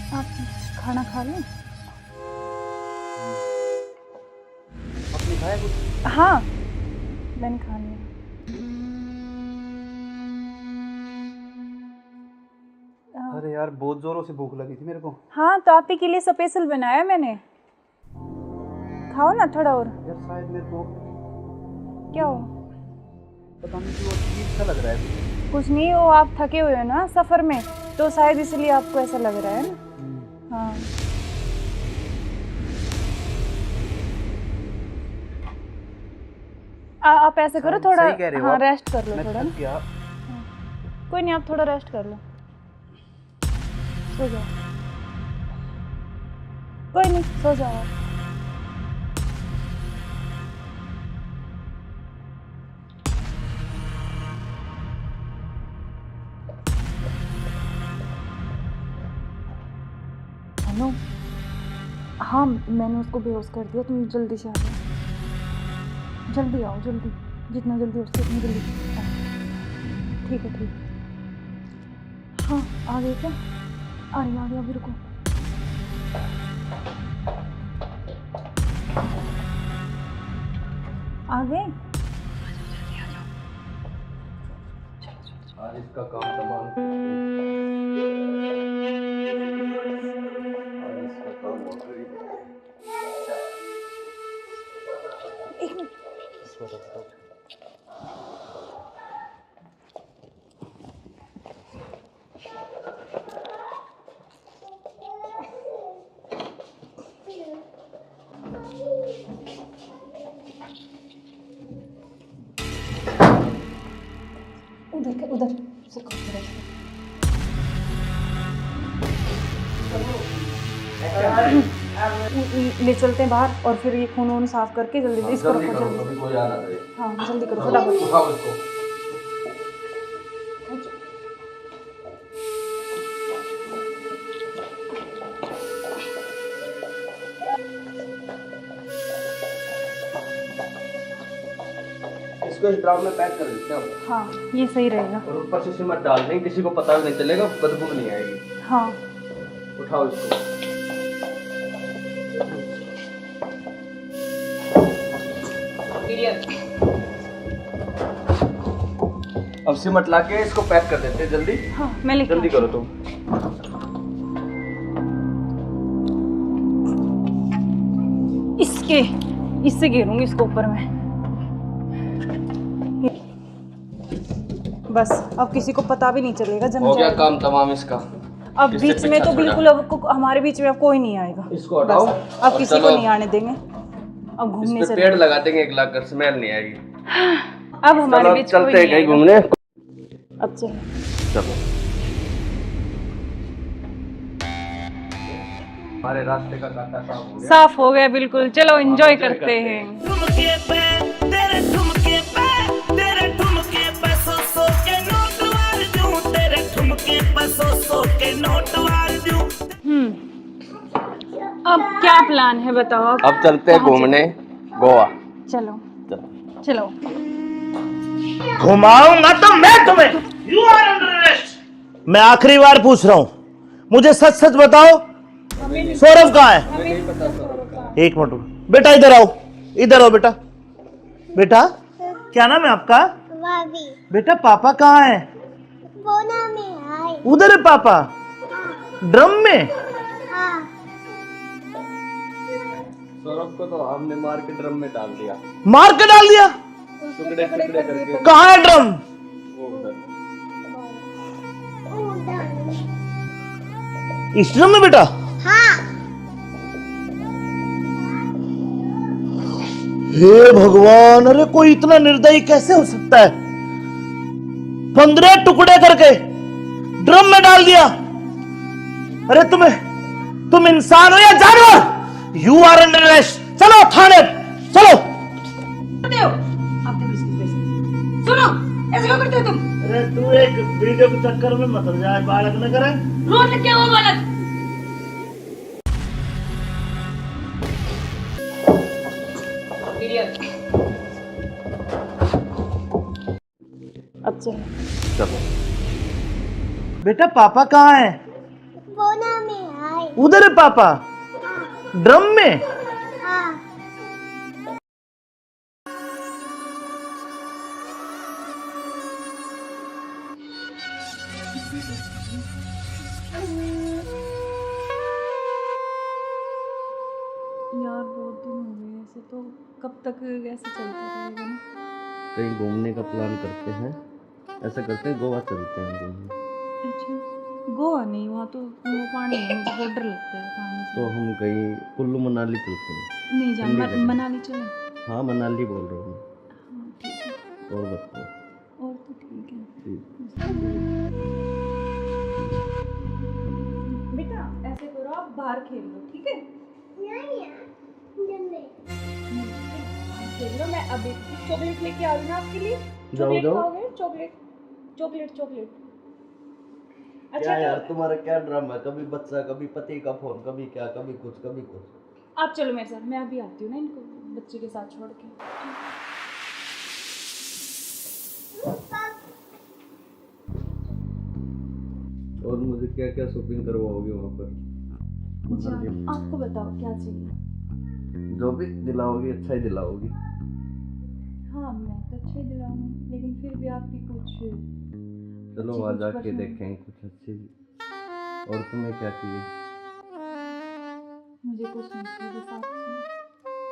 आप खाना खा लें? आपने खाया कुछ? हाँ, मैंने खा लिया। अरे यार, बहुत जोरों से भूख लगी थी मेरे को। हाँ, तो आप ही के लिए स्पेशल बनाया मैंने, खाओ ना थोड़ा और। यार शायद मेरे को क्या हो? पता नहीं क्यों अजीब सा लग रहा है। कुछ नहीं, वो आप थके हुए हो ना सफ़र में, तो शायद इसलिए आपको ऐसा लग रहा है ना। हाँ, आप ऐसे करो, थोड़ा सही कह रहे हो हाँ आप। रेस्ट कर लो मैं थोड़ा थक ना। गया। कोई नहीं, आप थोड़ा रेस्ट कर लो, सो जाओ। कोई नहीं, सो जाओ आप। हेलो, हाँ मैंने उसको बेहोश कर दिया, तुम जल्दी से आ जाओ, जल्दी आओ, जल्दी, जितना जल्दी हो सके उतनी जल्दी आओ। ठीक है, ठीक है। हाँ, आ गए क्या? आ रही अभी, रुको। आ गए? आज इसका काम तमाम। आज इसका काम हो गई। एक मिनट। उधर उधर से ले चलते हैं बाहर, और फिर ये खून वून साफ करके जल्दी से इसको रखो, जल्दी। कोई आना करे। हाँ जल्दी करो फटाफट। उठाओ इसको। इसको इस ड्राम में पैक कर देते हैं। हाँ ये सही रहेगा। और ऊपर से सिमट डाल देंगे, किसी को पता भी नहीं चलेगा, बदबू नहीं आएगी। हाँ उठाओ इसको। अब सिमट ला के इसको पैक कर देते हैं जल्दी। हाँ मैं लेके जल्दी करो तुम। इससे घेरूंगी इसको ऊपर में। बस अब किसी को पता भी नहीं चलेगा, जम हो गया जाएगा। काम तमाम इसका। अब इससे बीच में पीछा तो छोड़ा। बिल्कुल अब हमारे बीच में अब कोई नहीं आएगा। इसको हटाओ बस, अब और किसी को चलो। नहीं आने देंगे। अब घूमने इस पे चले। पेड़ लगा देंगे 1 लाख का, स्मेल नहीं आएगी। अब हमारे चलो बीच कोई चलते हैं नहीं कहीं आएगा। घूमने। अब चलो। चलो हमारे रास्ते का कांटा साफ हो गया। साफ हो गया बिल्कुल, चलो एंजॉय करते हैं। ठुमके पे तेरे ठुमके पे तेरे ठुमके पे सौ के नोट वार दूं, तेरे ठुमके पे सौ के नोट वार दूं। अब क्या प्लान है बताओ? अब चलते हैं घूमने गोवा। चलो चलो। घुमाऊंगा तो मैं तुम्हें। You are under arrest. मैं आखिरी बार पूछ रहा हूं, मुझे सच सच बताओ, सौरभ कहाँ है? एक मिनट बेटा, इधर आओ, इधर आओ बेटा। बेटा क्या नाम है आपका? बेटा पापा कहाँ है? उधर है पापा, ड्रम में। सौरभ को तो हमने मार के ड्रम में डाल दिया। मार के डाल दिया? टुकड़े टुकड़े करके। कहाँ है ड्रम? वो उधर। इस ड्रम में बेटा? हे भगवान, अरे कोई इतना निर्दयी कैसे हो सकता है? 15 टुकड़े करके ड्रम में डाल दिया। अरे तुम इंसान हो या जानवर? You are under arrest. चलो थाने, चलो। करते हो आप देखो इसकी वजह से। सुनो, ऐसे क्यों करते हो तुम? अरे तू एक वीडियो के चक्कर में मत जाए, बालक न करे। रोड लग क्या हुआ बालक? अब चलो। चलो बेटा पापा कहाँ है? उधर है पापा, ड्रम में। यार बहुत दिन हो गए ऐसे, तो कब तक ऐसे चलता रहेगा ना? कहीं घूमने का प्लान करते हैं। ऐसा करते हैं गोवा चलते हैं घूमने। अच्छा गोवा नहीं, वहाँ तो वो पानी है, मुझे बहुत डर लगता है पानी से। तो हम कहीं कुल्लू मनाली चलते हैं। नहीं जान, ठंडी जगह। मनाली चले। हाँ मनाली बोल रहा हूँ हाँ ठीक है, मैं। और बताओ। और तो ठीक है। ठीक। बेटा ऐसे करो, आप बाहर खेल लो, ठीक है? खेल लो, मैं अभी चॉकलेट लेके आ रही हूँ आपके लिए। चॉकलेट जाओ। खाओगे? Chocolate chocolate chocolate. अच्छा क्या यार तो तुम्हारा क्या ड्रामा है? कभी बच्चा, कभी पति का फोन, कभी क्या, कभी कुछ कभी कुछ। आप चलो मेरे साथ, मैं अभी आती हूँ ना इनको बच्चे के साथ छोड़ के। और मुझे क्या क्या शॉपिंग करवाओगे वहाँ पर? अच्छा आपको बताओ क्या चाहिए? जो भी दिलाओगी अच्छा ही दिलाओगी। हाँ मैं तो अच्छे दिलाऊंगी, लेकिन फिर भी आप भी कुछ चलो अच्छी वहाँ कुछ जाके पसंद। देखेंगे कुछ अच्छी। और तुम्हें क्या चाहिए? मुझे कुछ नहीं चाहिए, बस आप चाहिए,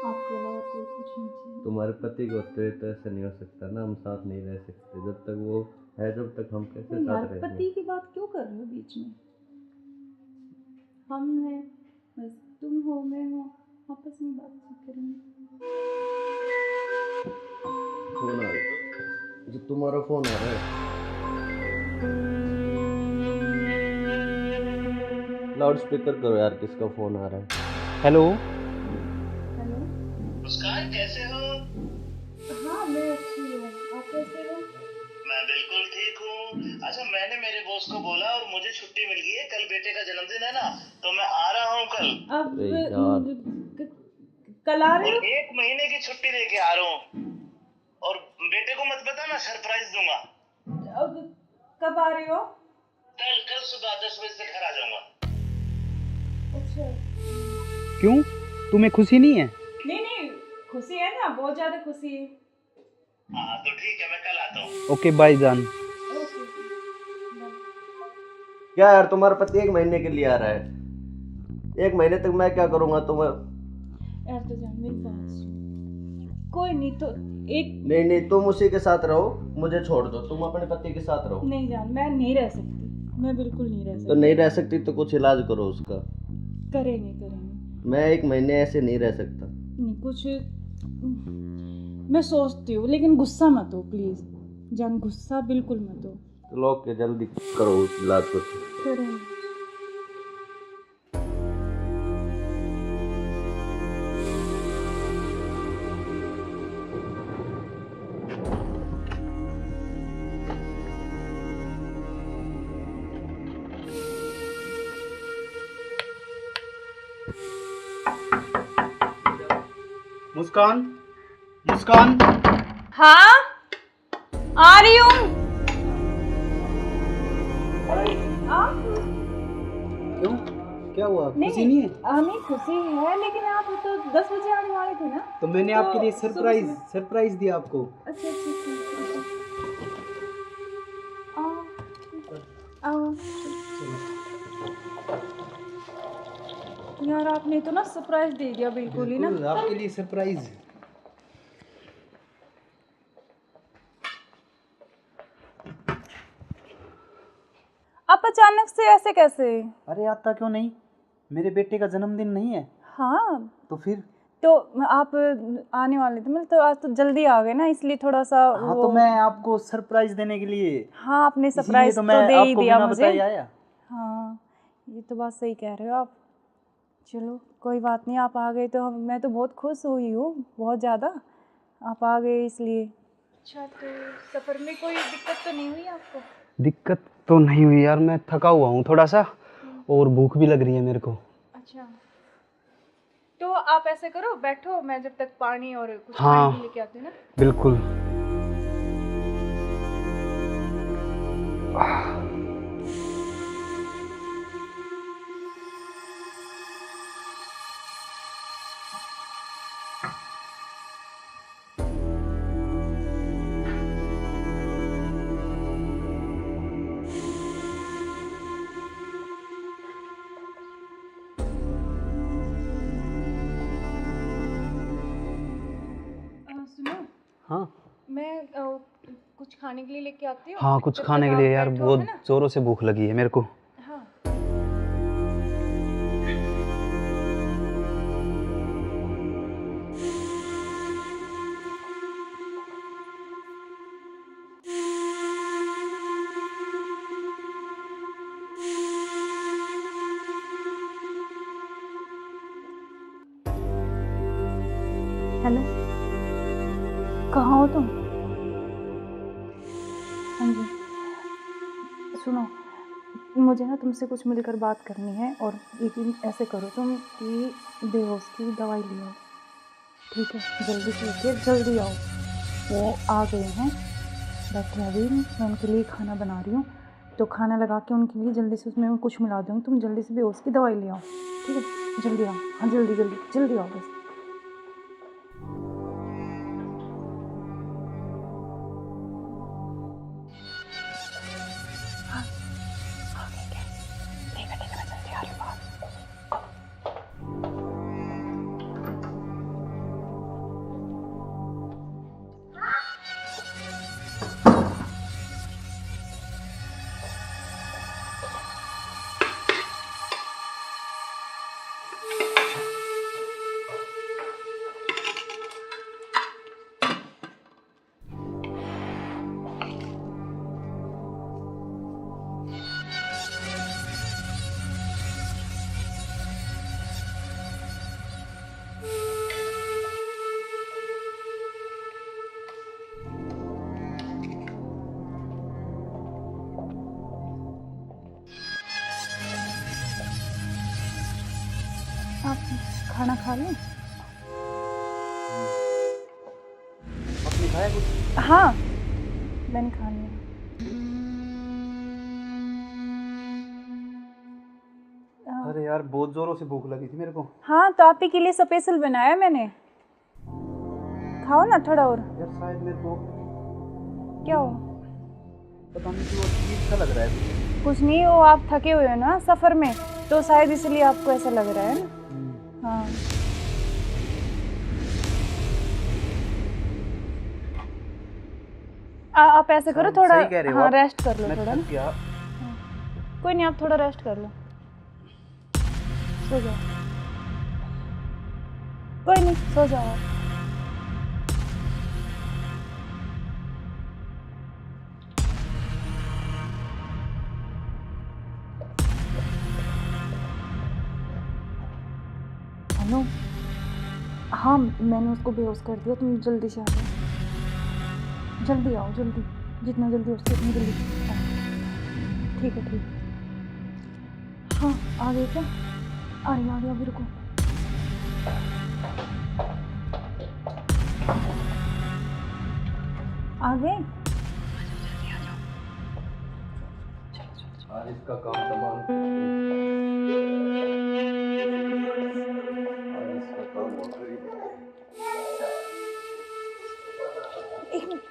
आपके अलावा कोई कुछ नहीं चाहिए। तुम्हारे पति को होते हुए तो ऐसा नहीं हो सकता ना, हम साथ नहीं रह सकते। जब तक वो है, जब तक हम कैसे तो यार साथ रहेंगे? पति की बात क्यों कर रहे हो बीच में? हम हैं, बस तुम हो मैं हूँ, आपस में बातचीत करेंगे। फोन आ रहा है। जो तुम्हारा फोन आ रहा है। लाउड स्पीकर करो यार, किसका फोन आ रहा है? हेलो। हेलो मुस्कान कैसे हो? हाँ मैं अच्छी हूँ, आप कैसे हो? मैं बिल्कुल ठीक हूँ। अच्छा मैंने मेरे बॉस को बोला और मुझे छुट्टी मिल गई है, कल बेटे का जन्मदिन है ना, तो मैं आ रहा हूँ कल। अब अरे यार। कल आ रहे और हो? 1 महीने की छुट्टी लेके आ रहा हूँ। और बेटे को मत बताना, सरप्राइज दूंगा। अब कब आ रहे हो? कल सुबह 10 बजे से घर आ जाऊंगा। अच्छा क्यों, तुम्हें खुशी नहीं है? नहीं खुशी है ना, बहुत ज्यादा खुशी है। हाँ तो ठीक है, मैं कल आता हूँ। ओके बाय जान। ओके क्या यार तुम्हारा पति 1 महीने के लिए आ रहा है? 1 महीने तक मैं क्या करूँगा? यार तो जान मेरी बात सुन, कोई नहीं तो एक नहीं तुम उसी के साथ रहो, मुझे छोड़ दो। तुम अपने पति के साथ रहो। नहीं जान, मैं नहीं रह सकती, मैं बिल्कुल नहीं रह तो सकती। नहीं रह सकती तो कुछ इलाज करो उसका। करेंगे मैं 1 महीने ऐसे नहीं रह सकता। नहीं, कुछ मैं सोचती हूँ, लेकिन गुस्सा मत हो प्लीज जान, गुस्सा बिल्कुल मत हो। तो लो के जल्दी करो उस इलाज को। करें। मुस्कान, मुस्कान। हाँ आ रही हूँ। क्यों, क्या हुआ? खुशी नहीं है? नहीं खुशी है, लेकिन आप तो 10 बजे आने वाले थे ना। तो मैंने आपके लिए सरप्राइज दिया आपको। अच्छा आओ। यार आपने तो ना सरप्राइज दे दिया बिल्कुल ही ना। आपके लिए सरप्राइज। आप अचानक से ऐसे कैसे? अरे आता क्यों नहीं, मेरे बेटे का जन्मदिन नहीं है? हाँ तो फिर तो आप आने वाले थे, मतलब तो आज तो जल्दी आ गए ना, इसलिए थोड़ा सा हाँ तो मैं आपको सरप्राइज देने के लिए। हाँ आपने सरप्राइज तो मैं दे ही आपको दिया बिना मुझे। बताए आया। हाँ ये तो बात सही कह रहे हो आप। चलो कोई बात नहीं, आप आ गए तो मैं तो बहुत खुश हुई हूँ, बहुत ज़्यादा। आप आ गए इसलिए। अच्छा तो सफ़र में कोई दिक्कत तो नहीं हुई आपको? दिक्कत तो नहीं हुई यार, मैं थका हुआ हूँ थोड़ा सा और भूख भी लग रही है मेरे को। अच्छा तो आप ऐसे करो, बैठो, मैं जब तक पानी और कुछ हाँ, खाने लेके आती हूँ ना। बिल्कुल। सुनो, हाँ मैं कुछ खाने के लिए लेके आती हूँ। हाँ, कुछ जब खाने तक के लिए आप यार, बैठो, बहुत है ना? जोरों से भूख लगी है मेरे को। हाँ हेलो, कहाँ हो तुम? हाँ जी सुनो, मुझे ना तुमसे कुछ मिलकर बात करनी है, और लेकिन ऐसे करो तुम कि बेहोश की दवाई ले आओ, ठीक है? जल्दी से लेके जल्दी आओ। वो आ गए हैं, बैठे हैं अभी, मैं उनके लिए खाना बना रही हूँ, तो खाना लगा के उनके लिए जल्दी से उसमें मैं कुछ मिला दूँगी, तुम जल्दी से बेहोश की दवाई ले आओ, ठीक है? जल्दी आओ, हाँ जल्दी जल्दी जल्दी आओ बस। आप खाना खा लें? आपने खाया कुछ? हाँ मैंने खा लिया। अरे यार बहुत जोरों से भूख लगी थी मेरे को। हाँ तो आप ही के लिए स्पेशल बनाया मैंने, खाओ ना थोड़ा और। यार शायद मेरे को क्या हो? पता नहीं क्यों अजीब सा लग रहा है। कुछ नहीं, वो आप थके हुए हो ना सफ़र में, तो शायद इसलिए आपको ऐसा लग रहा है ना। हाँ आप ऐसे करो थोड़ा, हाँ रेस्ट कर लो थोड़ा ना। कोई नहीं, आप थोड़ा रेस्ट कर लो, सो जाओ। कोई नहीं, सो जाओ आप। हेलो, हाँ मैंने उसको बेहोश कर दिया, तुम जल्दी से आ जाओ, जल्दी आओ, जल्दी, जितना जल्दी हो सके उतनी जल्दी आओ। ठीक है, ठीक है। हाँ आ गए क्या? आ रही अभी, रुको। आ गए? आज इसका काम तमाम, आज इसका काम हो गया। एक मिनट,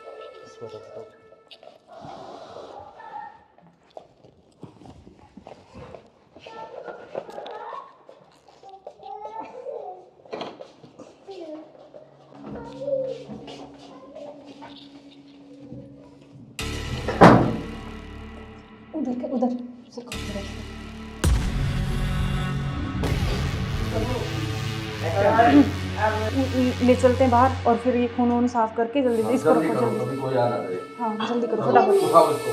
उधर से ले चलते हैं बाहर और फिर ये खून वून साफ करके जल्दी इसको रखो, जल्दी। कोई आना दे। हाँ जल्दी करो, फटाफट। उठाओ इसको।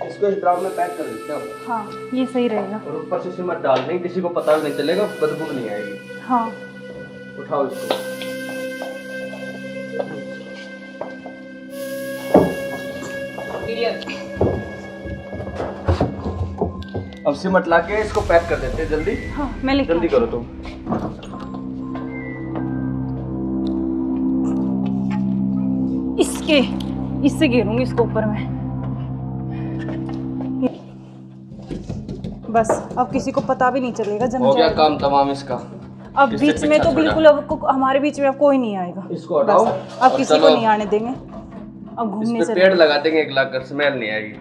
इसको इस ड्राम में पैक कर देते हैं। हाँ ये सही रहेगा। और ऊपर से सिमट डाल देंगे, किसी को पता भी नहीं चलेगा, बदबू नहीं आएगी। हाँ उठाओ इसको। अब सिमट लाके इसको पैक कर देते हैं जल्दी। हाँ मैं लेके जल्दी करो तुम। इससे घेरूंगी इसको ऊपर में। बस अब किसी को पता भी नहीं चलेगा, जम हो गया जाएगा। काम तमाम इसका। अब किससे बीच में पीछा तो छोड़ा? बिल्कुल अब हमारे बीच में अब कोई नहीं आएगा। इसको हटाओ। बस, अब और किसी को चलो। नहीं आने देंगे। अब घूमने इस पे से पेड़ लगा देंगे, एक लाख कर स्मेल नहीं आएगी।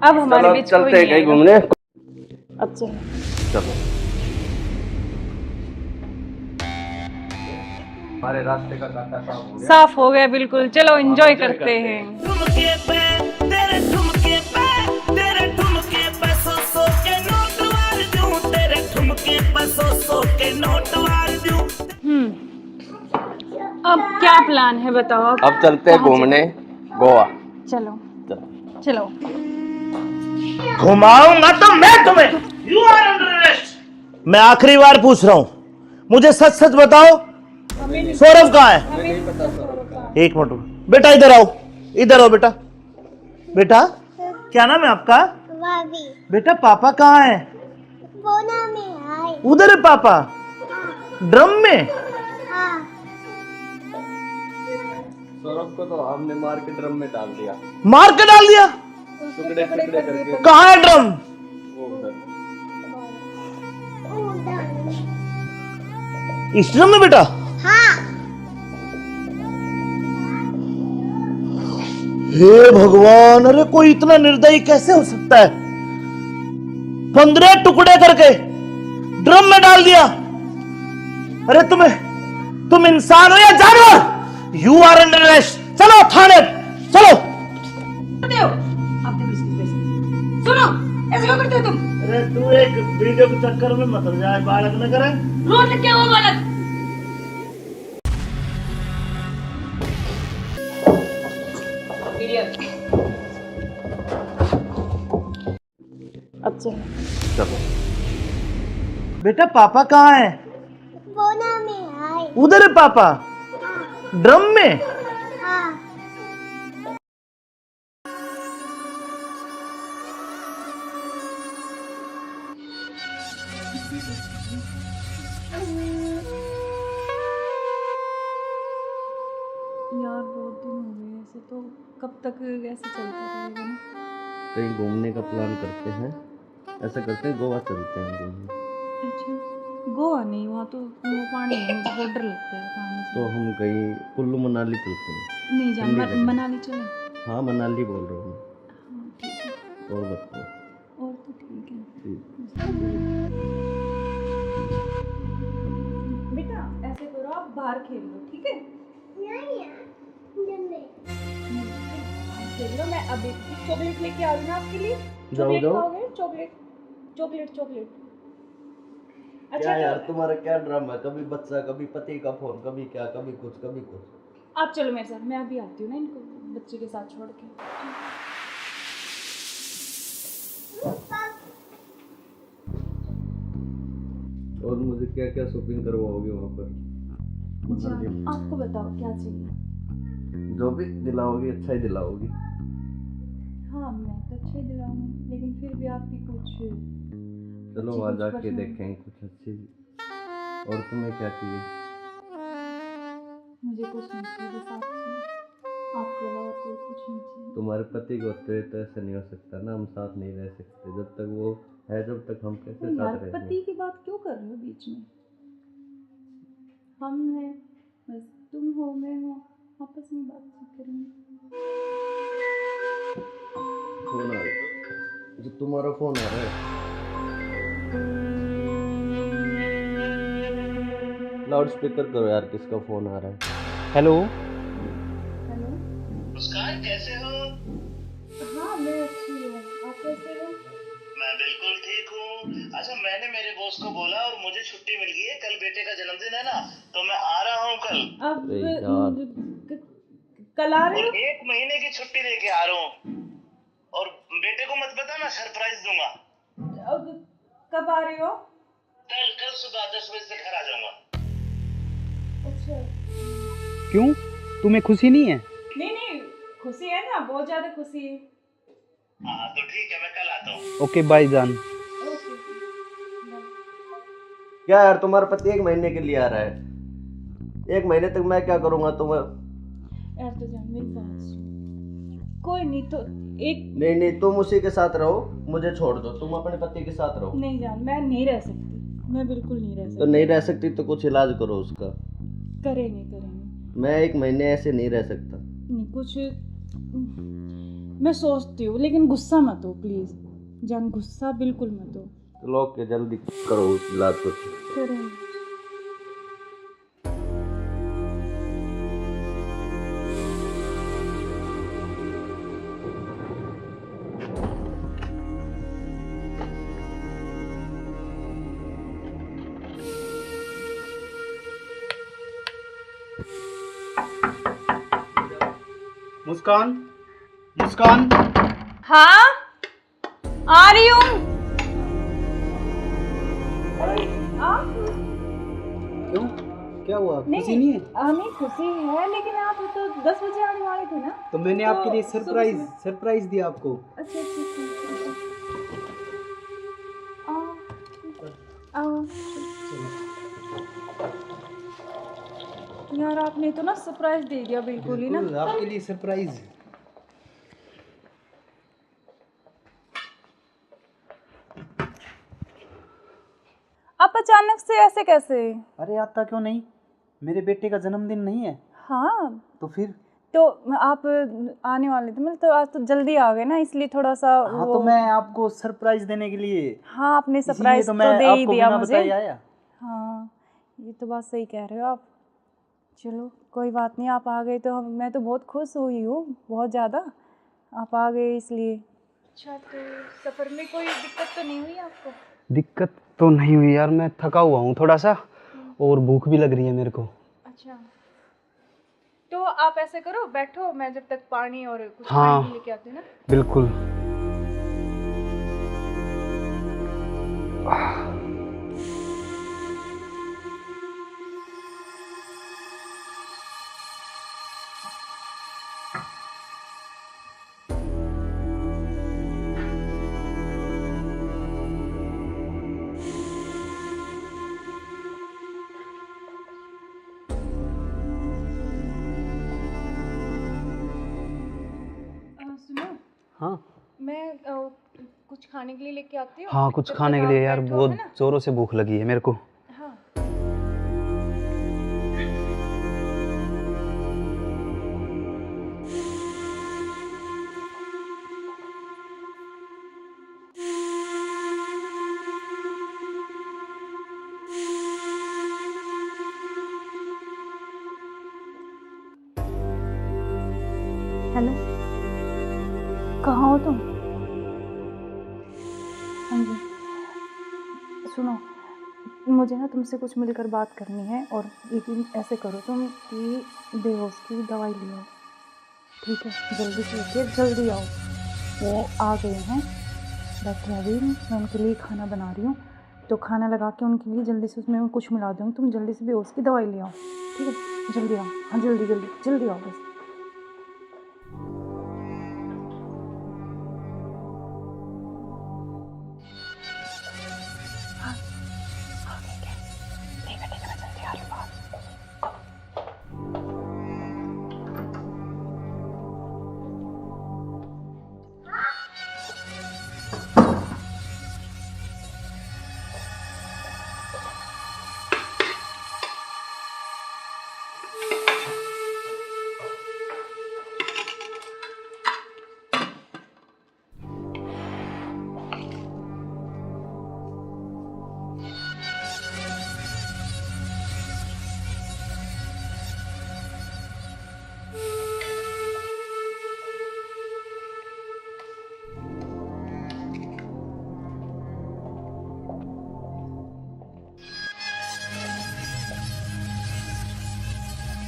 अब हमारे चलो बीच चलते कोई हैं नहीं कहीं आएगा। घूमने। अब चलो। चलो हमारे रास्ते का कांटा साफ हो गया। साफ हो गया बिल्कुल, चलो एंजॉय करते हैं। ठुमके पे तेरे ठुमके पे तेरे ठुमके पे सौ के नोट वार दूं, तेरे ठुमके पे सौ के नोट वार दूं। अब क्या प्लान है बताओ? अब चलते हैं घूमने गोवा। चलो चलो। घुमाऊंगा तो मैं तुम्हें। You are under arrest. मैं आखिरी बार पूछ रहा हूं, मुझे सच सच बताओ, सौरभ कहाँ है? एक मिनट बेटा, इधर आओ, इधर आओ बेटा। बेटा क्या नाम है आपका? बेटा पापा कहाँ है? उधर है पापा। ड्रम में? सौरभ को तो हमने मार के ड्रम में डाल दिया। मार के डाल दिया? टुकड़े टुकड़े करके। कहाँ है ड्रम? वो उधर। इस ड्रम में बेटा? हे भगवान, अरे कोई इतना निर्दयी कैसे हो सकता है? 15 टुकड़े करके ड्रम में डाल दिया। अरे तुम इंसान हो या जानवर? You are under arrest. चलो थाने, चलो। आप देखो इसकी वजह। सुनो, ऐसे क्यों करते हो तुम? अरे तू एक वीडियो के चक्कर में मत जाए, बालक न करे। रोज क्या हुआ बालक? अब चलो। चलो बेटा पापा कहाँ है? उधर है पापा। ड्रम में? यार बहुत दिन हो गए ऐसे, तो कब तक ऐसे चलता रहेगा ना? कहीं घूमने का प्लान करते हैं, ऐसा करते हैं गोवा चलते हैं घूमने। अच्छा गोवा नहीं, वहाँ तो वो पानी है, मुझे बहुत डर लगता है पानी से। तो हम कहीं कुल्लू मनाली चलते हैं। नहीं जान, ठंडी जगह। मनाली चले। हाँ मनाली बोल रहा हूँ हाँ ठीक है, मैं। और बताओ। और तो ठीक है। ठीक। बेटा ऐसे करो, आप बाहर खेल लो, ठीक है? खेल लो, मैं अभी चॉकलेट लेके आ रही हूँ आपके लिए। जाओ, चॉकलेट जाओ। खाओगे? Chocolate chocolate chocolate. क्या यार तुम्हारा क्या ड्रामा है? कभी बच्चा, कभी पति का फोन, कभी क्या, कभी कुछ कभी कुछ। आप चलो मेरे साथ, मैं अभी आती हूँ ना इनको बच्चे के साथ छोड़ के। और मुझे क्या क्या शॉपिंग करवाओगे वहाँ पर? जान, आपको बताओ क्या चाहिए? जो भी दिलाओगी अच्छा ही दिलाओगी। हाँ मैं तो अच्छे दिलाऊंगी, लेकिन फिर भी आपकी कुछ चलो अच्छी वहाँ कुछ जाके पसंद। देखेंगे कुछ अच्छी। और तुम्हें क्या चाहिए? मुझे कुछ नहीं चाहिए, बस आप चाहिए। आपके अलावा कोई कुछ नहीं चाहिए। तुम्हारे पति को तो ऐसा नहीं हो सकता ना, हम साथ नहीं रह सकते जब तक वो है, जब तक हम कैसे यार साथ रहेंगे? पति की बात क्यों कर रहे हो बीच में? हम हैं, बस तुम हो मैं हूँ, आपस में बातचीत करेंगे। फोन आ रहा, जो तुम्हारा फोन आ रहा है। लाउड स्पीकर करो यार, किसका फोन आ रहा है? हेलो। हेलो। मुस्कान कैसे हो? हाँ मैं अच्छी हूँ, आप कैसे हो? मैं बिल्कुल ठीक हूँ। अच्छा मैंने मेरे बॉस को बोला और मुझे छुट्टी मिल गई है, कल बेटे का जन्मदिन है ना, तो मैं आ रहा हूँ कल। अब अरे यार। कल आ रहे और हो? 1 महीने की छुट्टी लेके आ रहा हूँ। और बेटे को मत बताना, सरप्राइज दूंगा। अब कब आ रहे हो? कल सुबह 10 बजे से घर आ जाऊंगा। अच्छा। क्यों, तुम्हें खुशी नहीं है? नहीं खुशी है ना, बहुत ज्यादा खुशी है। हाँ तो ठीक है, मैं कल आता हूँ। ओके बाय जान। ओके। क्या यार, तुम्हारा पति 1 महीने के लिए आ रहा है? 1 महीने तक मैं क्या करूँगा तुम्हें? यार तो जान मेरी बात सुन, कोई नहीं तो एक नहीं, तुम उसी के साथ रहो, मुझे छोड़ दो, तुम अपने पति के साथ रहो। नहीं जान, मैं नहीं रह सकती, मैं बिल्कुल नहीं रह सकती। तो नहीं रह सकती तो कुछ इलाज करो उसका। करेंगे। मैं 1 महीने ऐसे नहीं रह सकता। नहीं कुछ मैं सोचती हूँ, लेकिन गुस्सा मत हो प्लीज जान, गुस्सा बिल्कुल मत हो। चलो ओके, जल्दी करो इलाज कुछ। करेंगे। मुस्कान, मुस्कान। हाँ आ रही हूँ। क्यों, क्या हुआ? खुशी नहीं है? हमें खुशी है, लेकिन आप तो 10 बजे आने वाले थे ना। तो मैंने आपके लिए सरप्राइज दिया आपको। अच्छा आओ। यार आपने तो ना सरप्राइज दे दिया बिल्कुल ही ना। बिल्कुल, आपके लिए सरप्राइज। आप अचानक से ऐसे कैसे? अरे आता क्यों नहीं, मेरे बेटे का जन्मदिन नहीं है? हाँ तो फिर? तो आप आने वाले थे, मतलब तो आज तो जल्दी आ गए ना, इसलिए थोड़ा सा हाँ तो मैं आपको सरप्राइज देने के लिए। हाँ आपने इसीलिए सरप्राइज तो तो मैं दे ही आपको दिया बिना मुझे। बताए आया। हाँ ये तो बात सही कह रहे हो आप। चलो कोई बात नहीं, आप आ गए तो मैं तो बहुत खुश हुई हूँ, बहुत ज़्यादा। आप आ गए इसलिए। अच्छा तो सफ़र में कोई दिक्कत तो नहीं हुई आपको? दिक्कत तो नहीं हुई यार, मैं थका हुआ हूँ थोड़ा सा, और भूख भी लग रही है मेरे को। अच्छा तो आप ऐसे करो, बैठो, मैं जब तक पानी और कुछ हाँ, खाने लेके आती हूँ ना। बिल्कुल। सुनो, हाँ मैं कुछ खाने के लिए लेके आती हूँ। हाँ, कुछ जब खाने तक के लिए आप यार, बैठो, बहुत है ना? जोरों से भूख लगी है मेरे को। हाँ हेलो, कहाँ हो तुम? हाँ जी सुनो, मुझे ना तुमसे कुछ मिलकर बात करनी है, और यकीन ऐसे करो तुम कि बेहोश की दवाई ले आओ, ठीक है? जल्दी से उठिए, जल्दी आओ। वो आ गए हैं, बैठे अभी, मैं उनके लिए खाना बना रही हूँ, तो खाना लगा के उनके लिए जल्दी से उसमें कुछ मिला दूँगी। तुम जल्दी से बेहोश की दवाई ले आओ, ठीक है? जल्दी आओ, हाँ जल्दी जल्दी जल्दी आओ बस।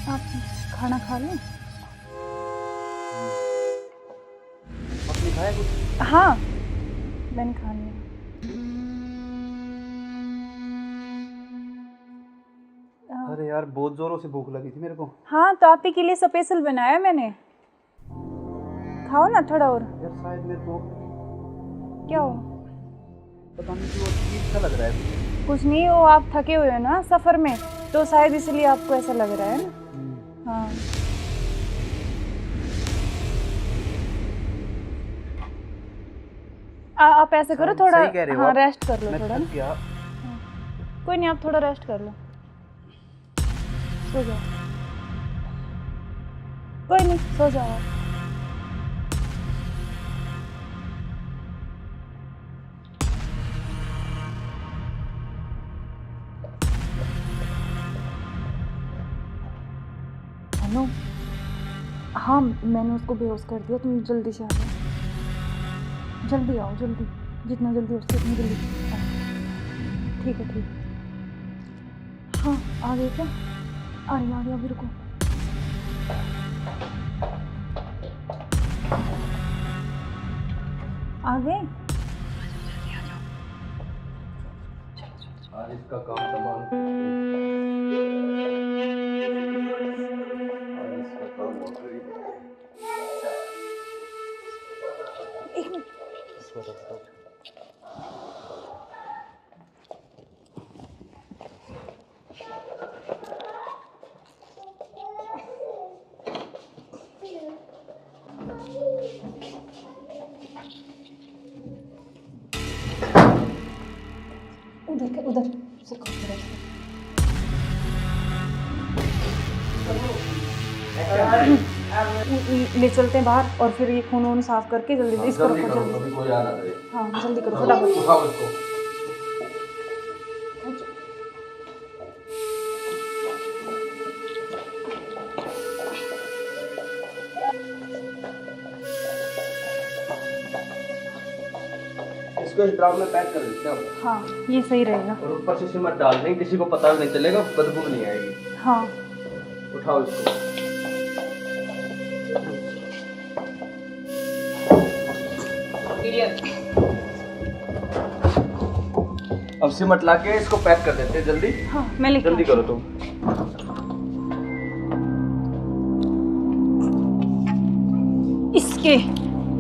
आप खाना खा लें? आपने खाया कुछ? हाँ, मैंने खा लिया। अरे यार बहुत जोरों से भूख लगी थी मेरे को। हाँ, तो आप ही के लिए स्पेशल बनाया मैंने, खाओ ना थोड़ा और। यार शायद मेरे को क्या हो? पता नहीं क्यों अजीब सा लग रहा है। कुछ नहीं, वो आप थके हुए हो ना सफ़र में, तो शायद इसलिए आपको ऐसा लग रहा है ना। हाँ, आप ऐसे करो थोड़ा, सही कह रहे हो हाँ आप। रेस्ट कर लो मैं थोड़ा थक ना। गया। कोई नहीं, आप थोड़ा रेस्ट कर लो, सो जाओ। कोई नहीं, सो जाओ आप। हेलो, हाँ मैंने उसको बेहोश कर दिया, तुम जल्दी से आ जाओ, जल्दी आओ, जल्दी, जितना जल्दी हो सके उतनी जल्दी आओ। ठीक है, ठीक है। हाँ आ गए क्या? आ रही अभी, रुको। आ गए? आज इसका काम तमाम। आज इसका काम हो गई। एक मिनट। उधर से ले चलते हैं बाहर, और फिर ये खून वून साफ करके जल्दी से इसको रखो, जल्दी। कोई आ ना करे। हाँ जल्दी करो फटाफट। उठाओ इसको। इसको इस ड्राम में पैक कर देते हैं। हाँ ये सही रहेगा। और ऊपर से सिमट डाल देंगे, किसी को पता भी नहीं चलेगा, बदबू नहीं आएगी। हाँ उठाओ इसको। अब सिमट ला के इसको पैक कर देते हैं जल्दी। हाँ मैं लेके जल्दी करो तुम।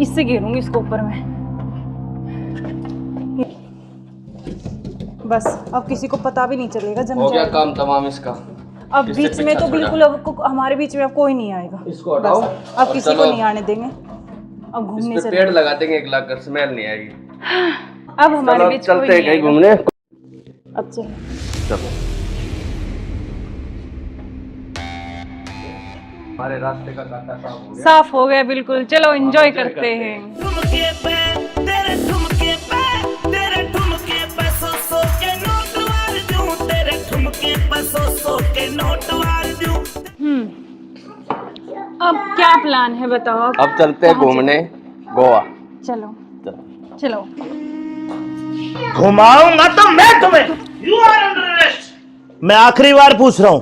इससे घेरूंगी इसको ऊपर में। बस अब किसी को पता भी नहीं चलेगा, जम हो गया जाएगा। काम तमाम इसका। अब इससे बीच में पीछा तो छोड़ा। बिल्कुल अब हमारे बीच में अब कोई नहीं आएगा। इसको हटाओ। बस, अब और किसी को चलो। नहीं आने देंगे। अब घूमने इस पे चले। पेड़ लगा देंगे, एक लाख कर स्मेल नहीं आएगी। अब हमारे चलो बीच कोई चलते हैं नहीं कहीं आएगा। घूमने। अब चलो। चलो हमारे रास्ते का कांटा साफ हो गया। साफ हो गया बिल्कुल, चलो एंजॉय करते हैं। ठुमके पे तेरे ठुमके पे तेरे ठुमके पे सौ के नोट वार दूं, तेरे ठुमके पे सौ के नोट वार दूं। अब क्या प्लान है बताओ आप? अब चलते हैं घूमने गोवा। चलो चलो। घुमाऊंगा तो मैं तुम्हें, यू आर अंडर अरेस्ट। मैं आखिरी बार पूछ रहा हूं,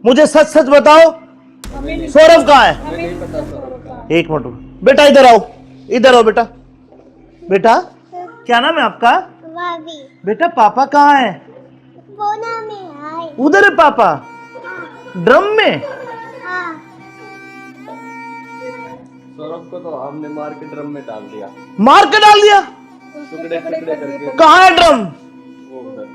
मुझे सच सच बताओ, सौरभ कहाँ है? एक मिनट बेटा, इधर आओ, इधर आओ बेटा। बेटा क्या नाम है आपका? बेटा पापा कहाँ है? उधर है पापा, ड्रम में। सौरभ को तो हमने मार के ड्रम में डाल दिया। मार के डाल दिया? टुकड़े टुकड़े करके। कहाँ है ड्रम? वो उधर।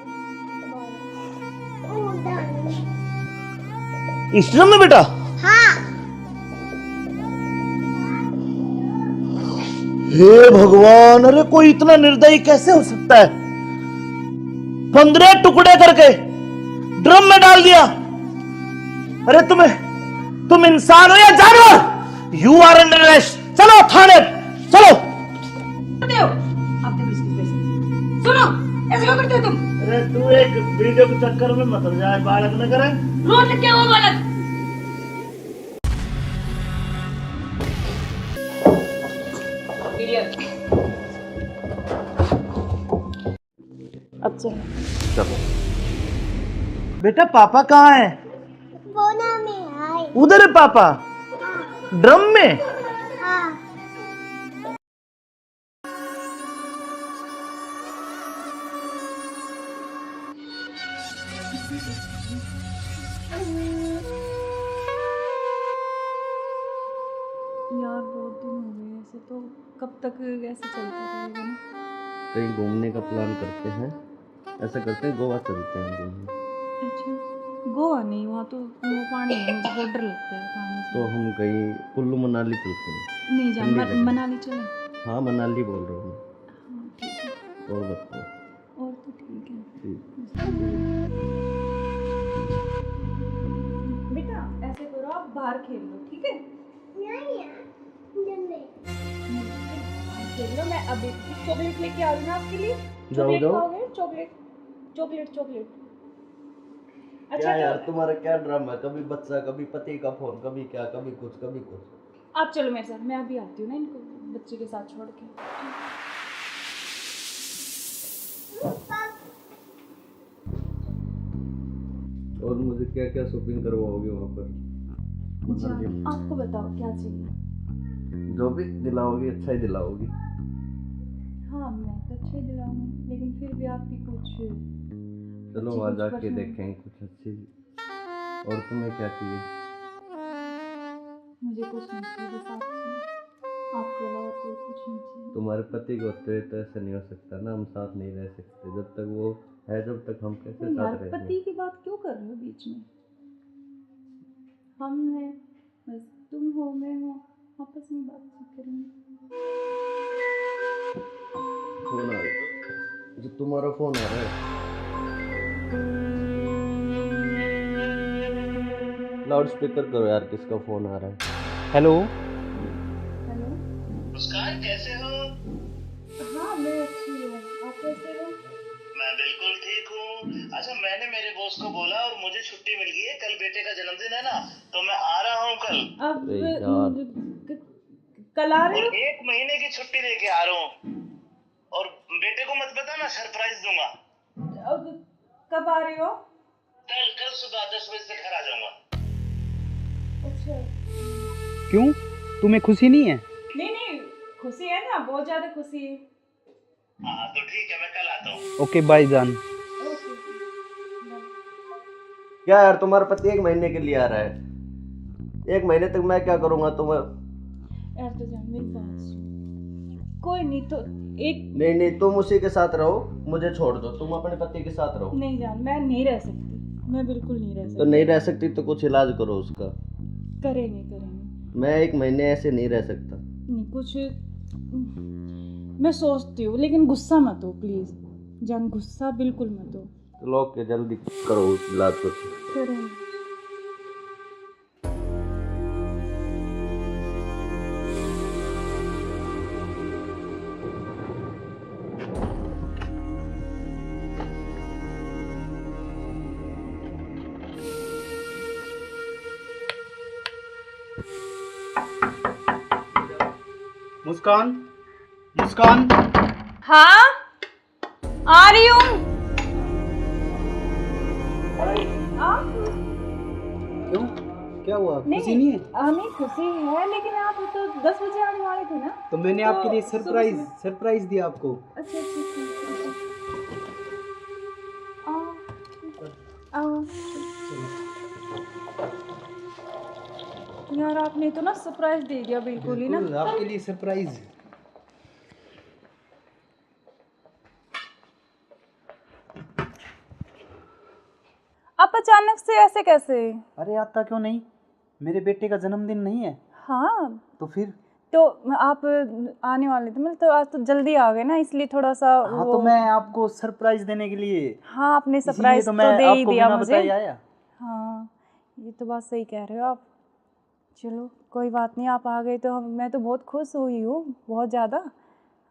इस ड्रम में बेटा? हे भगवान, अरे कोई इतना निर्दयी कैसे हो सकता है? 15 टुकड़े करके ड्रम में डाल दिया। अरे तुम इंसान हो या जानवर? You are under arrest. चलो थाने, चलो। सुनो, ऐसे क्यों करते हो तुम? अरे तू एक वीडियो के चक्कर में मत जाए, बालक न करे। रोड लग क्या हुआ बालक? अब चलो। चलो बेटा, पापा कहाँ है? उधर है पापा, ड्रम में। यार बहुत दिन हो गए ऐसे, तो कब तक ऐसे चलता रहेगा ना? कहीं घूमने का प्लान करते हैं, ऐसा करते हैं गोवा चलते हैं घूमने। अच्छा, गोवा नहीं, वहाँ तो वो पानी है, मुझे बहुत डर लगता है पानी से। तो हम कहीं कुल्लू मनाली चलते हैं। नहीं जान, ठंडी जगह। मनाली चले। हाँ मनाली बोल रहा हूँ हाँ ठीक है, मैं। और बताओ। और तो ठीक है। ठीक। बेटा ऐसे करो, आप बाहर खेल लो, ठीक है? खेल लो, मैं अभी चॉकलेट लेके आ रही हूँ आपके लिए। चॉकलेट खाओगे? Chocolate chocolate chocolate. क्या यार तुम्हारा क्या ड्रामा है? कभी बच्चा, कभी पति का फोन, कभी क्या, कभी कुछ कभी कुछ। आप चलो मेरे साथ, मैं अभी आती हूँ ना इनको बच्चे के साथ छोड़ के। और मुझे क्या क्या शॉपिंग करवाओगे वहाँ पर? आपको बताओ क्या चाहिए? जो भी दिलाओगी अच्छा ही दिलाओगी। हाँ मैं तो अच्छा ही दिलाऊंगी, लेकिन फिर भी आपकी कुछ चलो वहाँ जाके देखेंगे कुछ अच्छी। और तुम्हें क्या चाहिए? मुझे कुछ नहीं चाहिए, बस आप चाहिए, आपके अलावा कोई कुछ नहीं चाहिए। तुम्हारे पति को होते तो ऐसा नहीं हो सकता ना, हम साथ नहीं रह सकते जब तक वो है, जब तक हम कैसे यार साथ रहेंगे? पति की बात क्यों कर रहे हो बीच में? हम हैं, बस तुम हो, मैं हूँ, आपस में बातचीत करेंगे। फोन आ रहा है, जो तुम्हारा फोन आ रहा है। लाउड स्पीकर करो यार, किसका फोन आ रहा है? हेलो। हेलो। मुस्कान कैसे हो? हाँ मैं अच्छी हूँ, आप कैसे हो? मैं बिल्कुल ठीक हूँ। अच्छा मैंने मेरे बॉस को बोला और मुझे छुट्टी मिल गई है, कल बेटे का जन्मदिन है ना, तो मैं आ रहा हूँ कल। अब कल आ रहे हो? 1 महीने की छुट्टी लेके आ रहा हूँ, और बेटे को मत बताना, सरप्राइज दूंगा। अब कब आ रहे हो? कल सुबह 10 बजे से घर आ जाऊंगा। अच्छा। क्यों, तुम्हें खुशी नहीं है? नहीं नहीं, खुशी है ना, बहुत ज्यादा खुशी है। हाँ तो ठीक है, मैं कल आता हूँ। ओके बाय जान। क्या यार तुम्हारा पति 1 महीने के लिए आ रहा है? 1 महीने तक मैं क्या करूँगा? तुम यार तो जान मेरी बात सुन, कोई नहीं तो एक नहीं तुम उसी के साथ रहो, मुझे छोड़ दो, तुम अपने पति के साथ रहो। नहीं जान, मैं नहीं रह सकती, मैं बिल्कुल नहीं रह सकती। तो नहीं रह सकती तो कुछ इलाज करो उसका। करेंगे करेंगे। मैं 1 महीने ऐसे नहीं रह सकता। नहीं कुछ मैं सोचती हूँ, लेकिन गुस्सा मत हो प्लीज जान, गुस्सा बिल्कुल मत हो। चलो ओके, जल्दी करो इलाज कुछ। करेंगे। मुस्कान, मुस्कान। हाँ आ रही हूँ। क्या हुआ? नहीं खुशी नहीं है? नहीं खुशी है, लेकिन आप तो 10 बजे आने वाले थे ना। तो मैंने तो आपके लिए सुबह सरप्राइज दिया आपको। अच्छा अच्छा अच्छा। आओ यार, आपने तो ना सरप्राइज दे दिया बिल्कुल ही ना। बिल्कुल, आपके लिए सरप्राइज। आप अचानक से ऐसे कैसे? अरे आता क्यों नहीं, मेरे बेटे का जन्मदिन नहीं है? हाँ तो फिर? तो आप आने वाले थे, मतलब तो आज तो जल्दी आ गए ना, इसलिए थोड़ा सा हाँ तो मैं आपको सरप्राइज देने के लिए। हाँ आपने इसीलिए सरप्राइज तो तो मैं दे ही आपको दिया बिना मुझे। बताए आया। हाँ ये तो बात सही कह रहे हो आप। चलो कोई बात नहीं, आप आ गए तो मैं तो बहुत खुश हुई हूँ, बहुत ज़्यादा।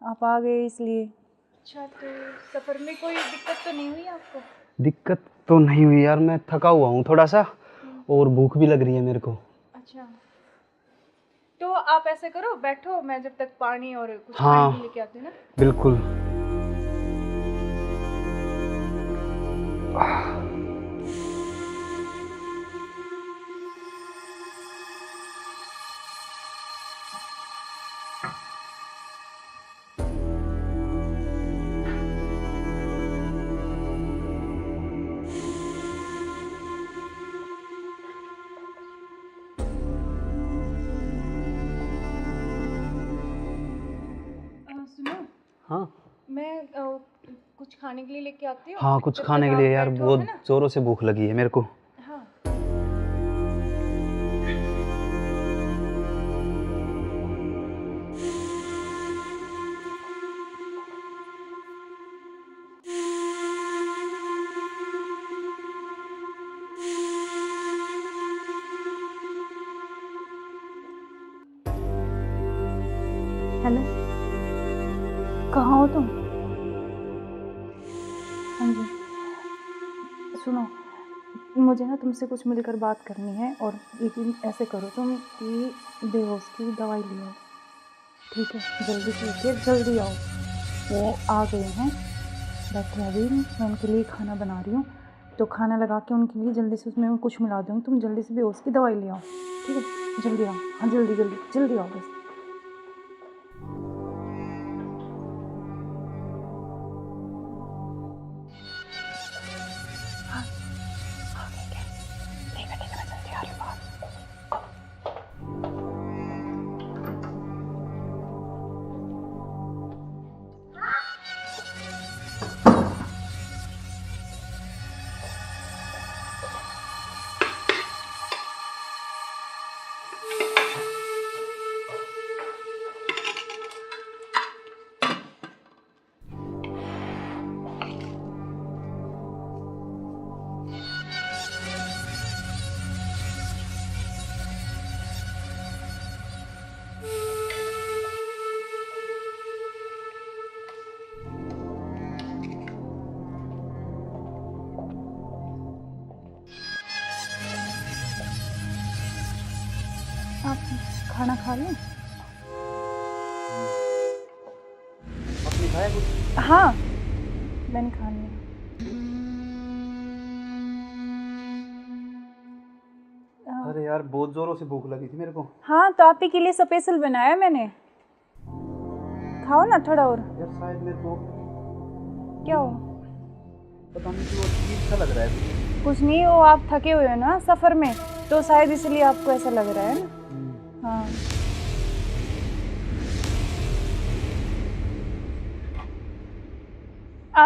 आप आ गए इसलिए। अच्छा तो सफ़र में कोई दिक्कत तो नहीं हुई आपको? दिक्कत तो नहीं हुई यार, मैं थका हुआ हूँ थोड़ा सा, और भूख भी लग रही है मेरे को। अच्छा तो आप ऐसे करो, बैठो, मैं जब तक पानी और कुछ हाँ, खाने के लेके आती हूँ ना। बिल्कुल। सुनो, हाँ मैं कुछ खाने के लिए लेके आती हूँ। हाँ, कुछ जब खाने तक के लिए आप यार, बैठो, बहुत है ना? जोरों से भूख लगी है मेरे को। हाँ हेलो, कहाँ हो तुम? हाँ जी सुनो, मुझे ना तुमसे कुछ मिलकर बात करनी है, और लेकिन ऐसे करो तुम कि बेहोश की दवाई ले आओ, ठीक है? जल्दी से लेके जल्दी आओ। वो आ गए हैं, बैठे अभी, मैं उनके लिए खाना बना रही हूँ, तो खाना लगा के उनके लिए जल्दी से उसमें कुछ मिला दूँगी। तुम जल्दी से बेहोश की दवाई ले आओ, ठीक है? जल्दी आओ, हाँ जल्दी जल्दी जल्दी आओ बस। आप खाना खा लें? आपने खाया कुछ? हाँ मैंने खा लिया। अरे यार, बहुत जोरों से भूख लगी थी मेरे को। हाँ तो आप ही के लिए स्पेशल बनाया मैंने, खाओ ना थोड़ा और। यार शायद मेरे को क्या हो? पता नहीं क्यों अजीब सा लग रहा है। कुछ नहीं, वो आप थके हुए हो ना सफ़र में, तो शायद इसलिए आपको ऐसा लग रहा है ना। हाँ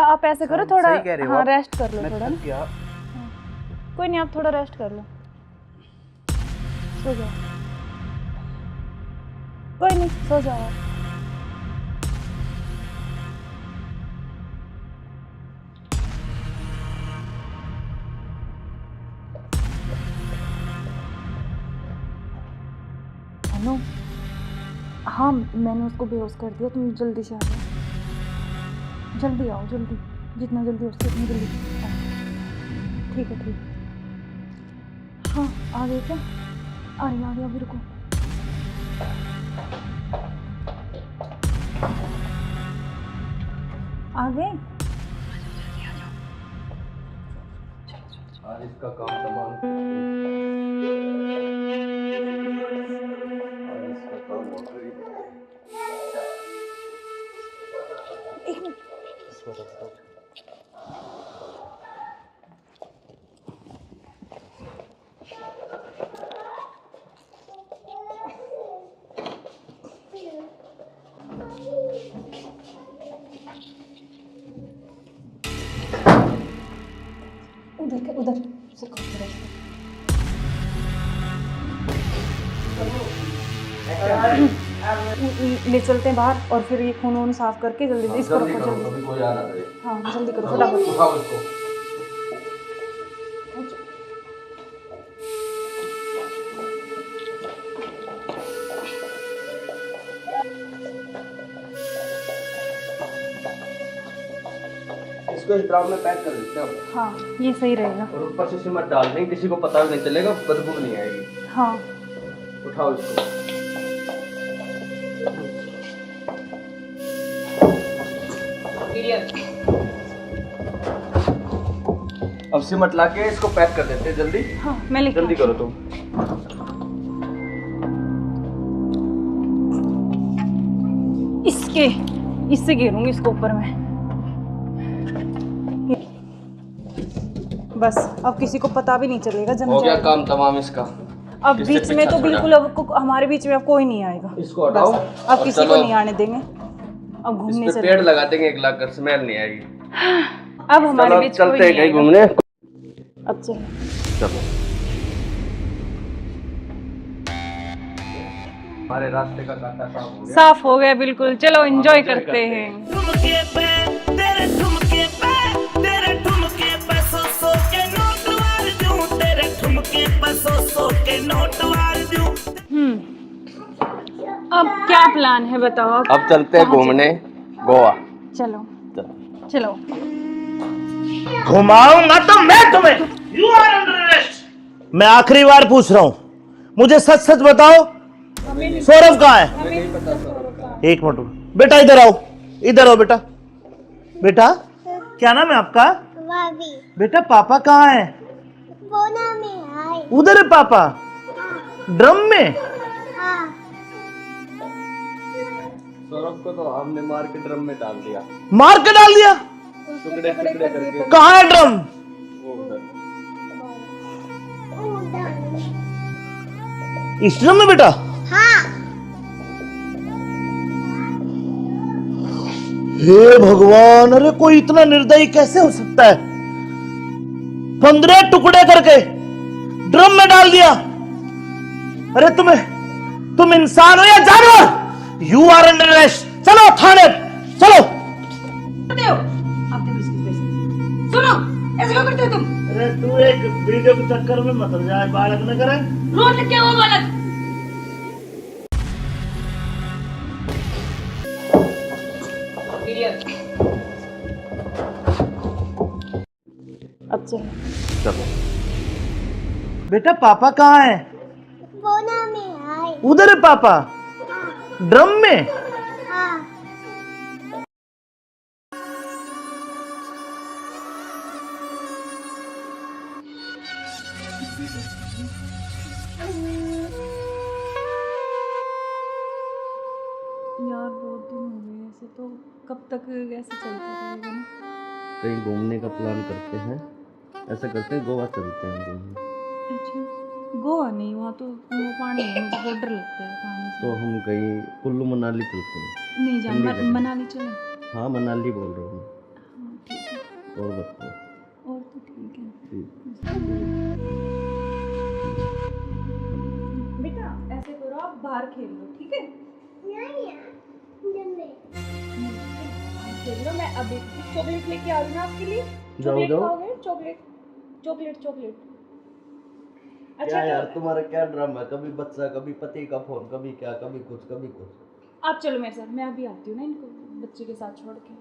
आप ऐसे करो, थोड़ा हाँ रेस्ट कर लो थोड़ा ना। कोई नहीं, आप थोड़ा रेस्ट कर लो, सो जाओ। कोई नहीं, सो जाओ आप। हेलो, हाँ मैंने उसको बेहोश कर दिया, तुम जल्दी से आ जाओ, जल्दी आओ, जल्दी, जितना जल्दी हो सके उतनी जल्दी आओ। ठीक है ठीक है। हाँ आ गए क्या? आ गया अभी, रुको। आ गए? आज इसका काम तमाम। उधर उधर से खोल के रख। ले चलते हैं बाहर और फिर ये खून वून साफ करके जल्दी इसको रखो जल्दी। हाँ जल्दी करो फटाफट। इसको इस ड्राम में पैक कर देते हैं। हाँ ये सही रहेगा। और ऊपर से सिमट डाल देंगे, किसी को पता भी नहीं चलेगा, बदबू नहीं आएगी। हाँ उठाओ इसको। अब सिमट ला के इसको पैक कर देते हैं जल्दी। हाँ मैं लेके जल्दी करो तुम। इससे घेरूंगी इसको ऊपर में। बस अब किसी को पता भी नहीं चलेगा। जम हो गया जाएगा काम तमाम इसका। अब किससे बीच में पीछा तो छोड़ा? बिल्कुल अब हमारे बीच में अब कोई नहीं आएगा। इसको हटाओ। बस अब और किसी को चलो। नहीं आने देंगे। अब घूमने इस पे चले पेड़ लगा देंगे, एक लाकर स्मेल नहीं आएगी। अब हमारे चलो बीच चलते कोई हैं नहीं कहीं आएगा। घूमने। अब चलो। चलो हमारे रास्ते का कांटा साफ हो गया। साफ हो गया बिल्कुल। चलो एंजॉय करते हैं। ठुमके पे तेरे ठुमके पे तेरे ठुमके पे सौ के नोट वार दूं, तेरे ठुमके पे सौ के नोट वार दूं। अब क्या प्लान है बताओ। अब चलते हैं घूमने गोवा। चलो चलो। घुमाऊंगा तो मैं तुम्हें। You are under arrest. मैं आखिरी बार पूछ रहा हूं, मुझे सच सच बताओ, सौरभ कहाँ है? एक मिनट बेटा, इधर आओ, इधर आओ बेटा। बेटा क्या नाम है आपका? बेटा पापा कहाँ है? उधर है पापा। ड्रम में? सौरभ को तो हमने मार के ड्रम में डाल दिया। मार के डाल दिया? टुकड़े टुकड़े करके। कहाँ है ड्रम? वो उधर। इस ड्रम में बेटा? हे भगवान, अरे कोई इतना निर्दयी कैसे हो सकता है? 15 टुकड़े करके ड्रम में डाल दिया। अरे तुम इंसान हो या जानवर? You are under arrest. चलो थाने चलो। करते हो आप देखो इसकी वजह। सुनो ऐसे क्यों करते हो तुम? अरे तू एक वीडियो के चक्कर में मत हो जाए, बालक न करे। रोड क्या हुआ बालक? अब चलो। चलो बेटा पापा कहाँ है? उधर है पापा। ड्रम में? यार बहुत दिन हो गए ऐसे, तो कब तक ऐसे चलता रहेगा ना। कहीं घूमने का प्लान करते हैं। ऐसा करते हैं गोवा चलते हैं घूमने। अच्छा गोवा नहीं, वहाँ तो वो पानी है, मुझे बहुत डर लगता है पानी से। तो हम कहीं कुल्लू मनाली चलते हैं। नहीं ठंडी जान जगह। मनाली चले। हाँ मनाली बोल रहा हूँ हाँ ठीक है। मैं। और बताओ। और तो ठीक है। बेटा ऐसे करो, आप बाहर खेल लो ठीक है। खेल लो, मैं अभी चॉकलेट लेके आ रही हूँ आपके लिए। चॉकलेट जाओ। खाओगे? Chocolate chocolate chocolate. अच्छा क्या यार तो तुम्हारा क्या ड्रामा है? कभी बच्चा, कभी पति का फोन, कभी क्या, कभी कुछ कभी कुछ। आप चलो मेरे साथ, मैं अभी आती हूँ ना इनको बच्चे के साथ छोड़ के।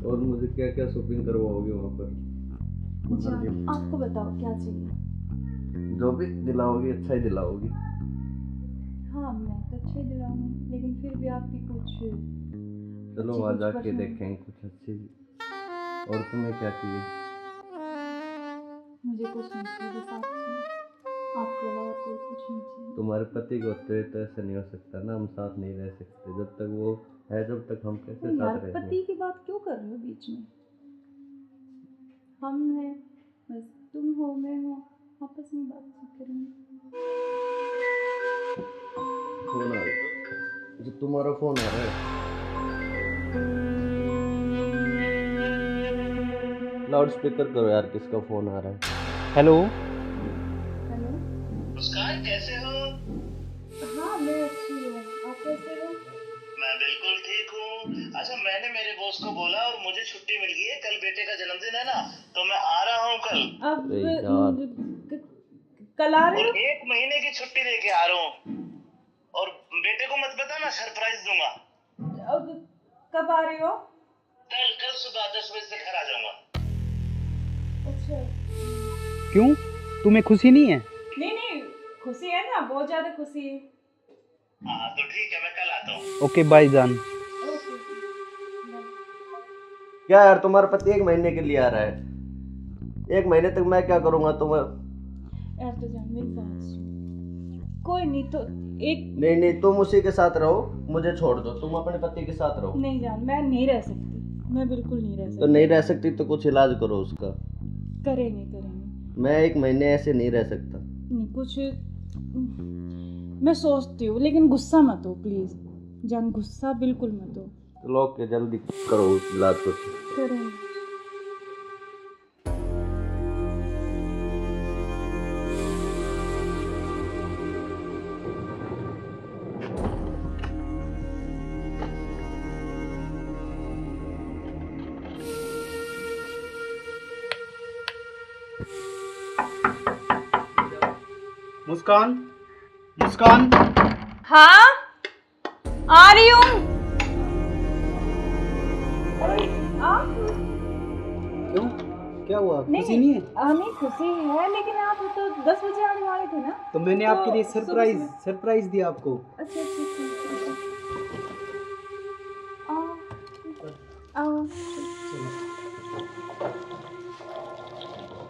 और मुझे क्या क्या शॉपिंग करवाओगे वहाँ पर? अच्छा आपको बताओ क्या चाहिए। जो भी दिलाओगी अच्छा ही दिलाओगी। हाँ मैं तो अच्छे दिलाऊंगी, लेकिन फिर भी आपकी कुछ चलो अच्छी वहाँ कुछ जाके पसंद। देखेंगे कुछ अच्छी। और तुम्हें क्या चाहिए? मुझे कुछ नहीं चाहिए, बस आप चाहिए। आपके अलावा कोई कुछ नहीं चाहिए। तुम्हारे पति को होते तो ऐसा नहीं हो सकता ना, हम साथ नहीं रह सकते। जब तक वो है, जब तक हम कैसे यार साथ रहेंगे? पति की बात क्यों कर रहे हो बीच में? हम हैं, बस तुम हो मैं हूँ, आपस में बातचीत करेंगे। फोन आ रहा है। जो तुम्हारा फोन आ रहा है। लाउड स्पीकर करो यार, किसका फोन आ रहा है? हेलो। हेलो। मुस्कान कैसे हो? हाँ मैं अच्छी हूँ, आप कैसे हो? मैं बिल्कुल ठीक हूँ। अच्छा, मैंने मेरे बॉस को बोला और मुझे छुट्टी मिल गई है। कल बेटे का जन्मदिन है ना, तो मैं आ रहा हूँ कल। अब अरे यार। कल आ रहे और हो? 1 महीने की छुट्टी लेके आ रहा हूँ। और बेटे को मत बता, मैं सरप्राइज दूंगा। अब कब आ रहे हो? कल सुबह 10 बजे से घर आ जाऊंगा। अच्छा। क्यों, तुम्हें खुशी नहीं है? नहीं खुशी है ना, बहुत ज्यादा खुशी है। हाँ तो ठीक है, मैं कल आता हूँ। ओके बाय जान। ओके। क्या यार, तुम्हारा पति 1 महीने के लिए आ रहा है? 1 महीने तक मैं क्या करूंगा तुम्हें? यार तो जान मेरी बात सुन, कोई नहीं तो एक नहीं, तुम उसी के साथ रहो, मुझे छोड़ दो, तुम अपने पति के साथ रहो। नहीं जान, मैं नहीं रह सकती, मैं बिल्कुल नहीं रह सकती। तो नहीं रह सकती तो कुछ इलाज करो उसका। करेंगे। मैं 1 महीने ऐसे नहीं रह सकता। नहीं कुछ मैं सोचती हूँ, लेकिन गुस्सा मत हो प्लीज जान, गुस्सा बिल्कुल मत हो। चलो ओके, जल्दी करो उस इलाज को। करेंगे। मुस्कान, मुस्कान। हाँ आ रही हूँ। क्यों, क्या हुआ, खुशी नहीं है? नहीं खुशी है, लेकिन आप तो 10 बजे आने वाले थे ना। तो मैंने तो आपके लिए सुबह सरप्राइज दिया आपको। अच्छा। आओ।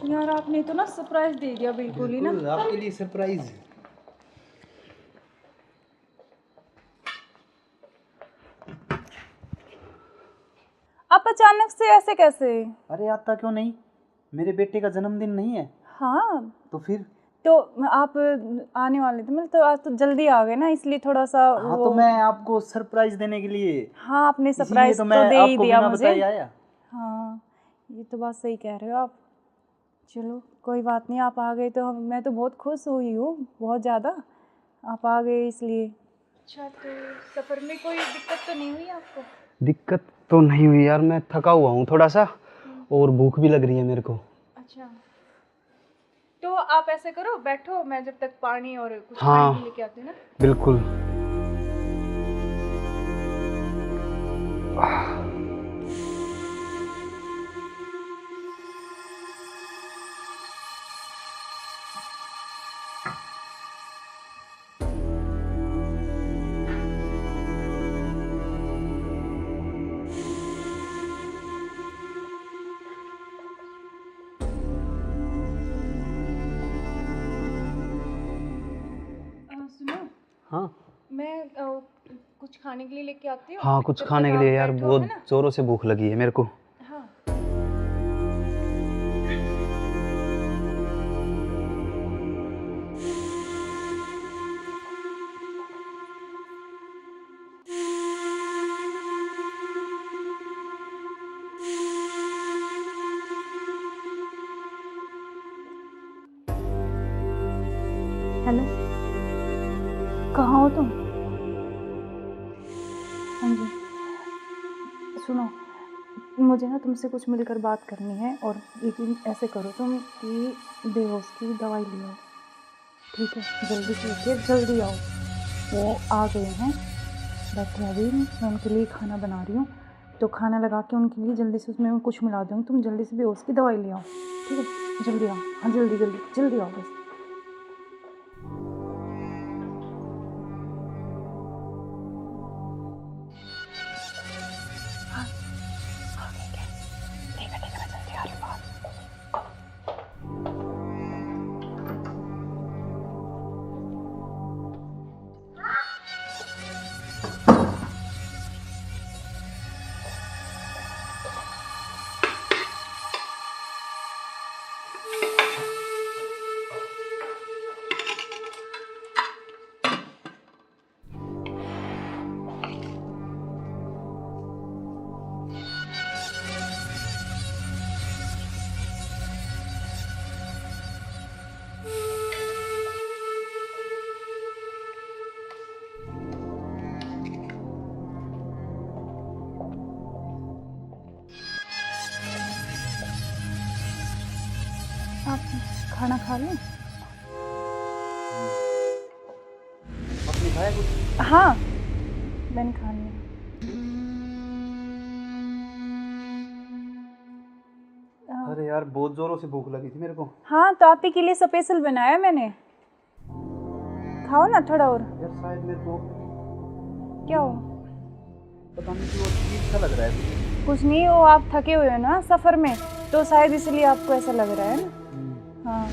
यार आपने तो ना सरप्राइज दे दिया बिल्कुल ही ना। बिल्कुल, आपके लिए सरप्राइज। आप अचानक से ऐसे कैसे? अरे आता क्यों नहीं, मेरे बेटे का जन्मदिन नहीं है? हाँ तो फिर? तो आप आने वाले थे, मतलब तो आज तो जल्दी आ गए ना, इसलिए थोड़ा सा हाँ तो मैं आपको सरप्राइज देने के लिए। हाँ आपने इसीलिए सरप्राइज तो तो मैं दे ही आपको दिया बिना मुझे। बताए आया। हाँ ये तो बात सही कह रहे हो आप। चलो कोई बात नहीं, आप आ गए तो मैं तो बहुत खुश हुई हूँ, बहुत ज़्यादा। आप आ गए इसलिए। अच्छा तो सफ़र में कोई दिक्कत तो नहीं हुई आपको? दिक्कत तो नहीं हुई यार, मैं थका हुआ हूँ थोड़ा सा, और भूख भी लग रही है मेरे को। अच्छा तो आप ऐसे करो, बैठो, मैं जब तक पानी और कुछ हाँ, खाने के लेके आती हूँ ना। बिल्कुल। सुनो, हाँ मैं कुछ खाने के लिए लेके आती हूँ। हाँ, कुछ जब खाने तक के आप लिए यार, बैठो, बहुत है ना? जोरों से भूख लगी है मेरे को। हाँ हेलो, कहाँ हो तुम? हाँ जी सुनो, मुझे ना तुमसे कुछ मिलकर बात करनी है, और लेकिन ऐसे करो तुम कि बेहोश की दवाई ले आओ, ठीक है? जल्दी से उठिए, जल्दी आओ। वो आ गए हैं, बैठे अभी, मैं उनके लिए खाना बना रही हूँ, तो खाना लगा के उनके लिए जल्दी से उसमें कुछ मिला दूँगी। तुम जल्दी से बेहोश की दवाई ले आओ, ठीक है? जल्दी आओ, हाँ जल्दी जल्दी जल्दी आओ बस। खाना खा लूं? आपने खाया कुछ? हाँ, मैंने खा लिया। अरे यार बहुत जोरों से भूख लगी थी मेरे को। हाँ, तो आप ही के लिए स्पेशल बनाया मैंने। खाओ ना थोड़ा और। यार शायद मेरे को क्या हो? पता नहीं क्यों अजीब सा लग रहा है। कुछ नहीं, वो आप थके हुए हो ना सफर में, तो शायद इसलिए आपको ऐसा लग रहा है ना। हाँ,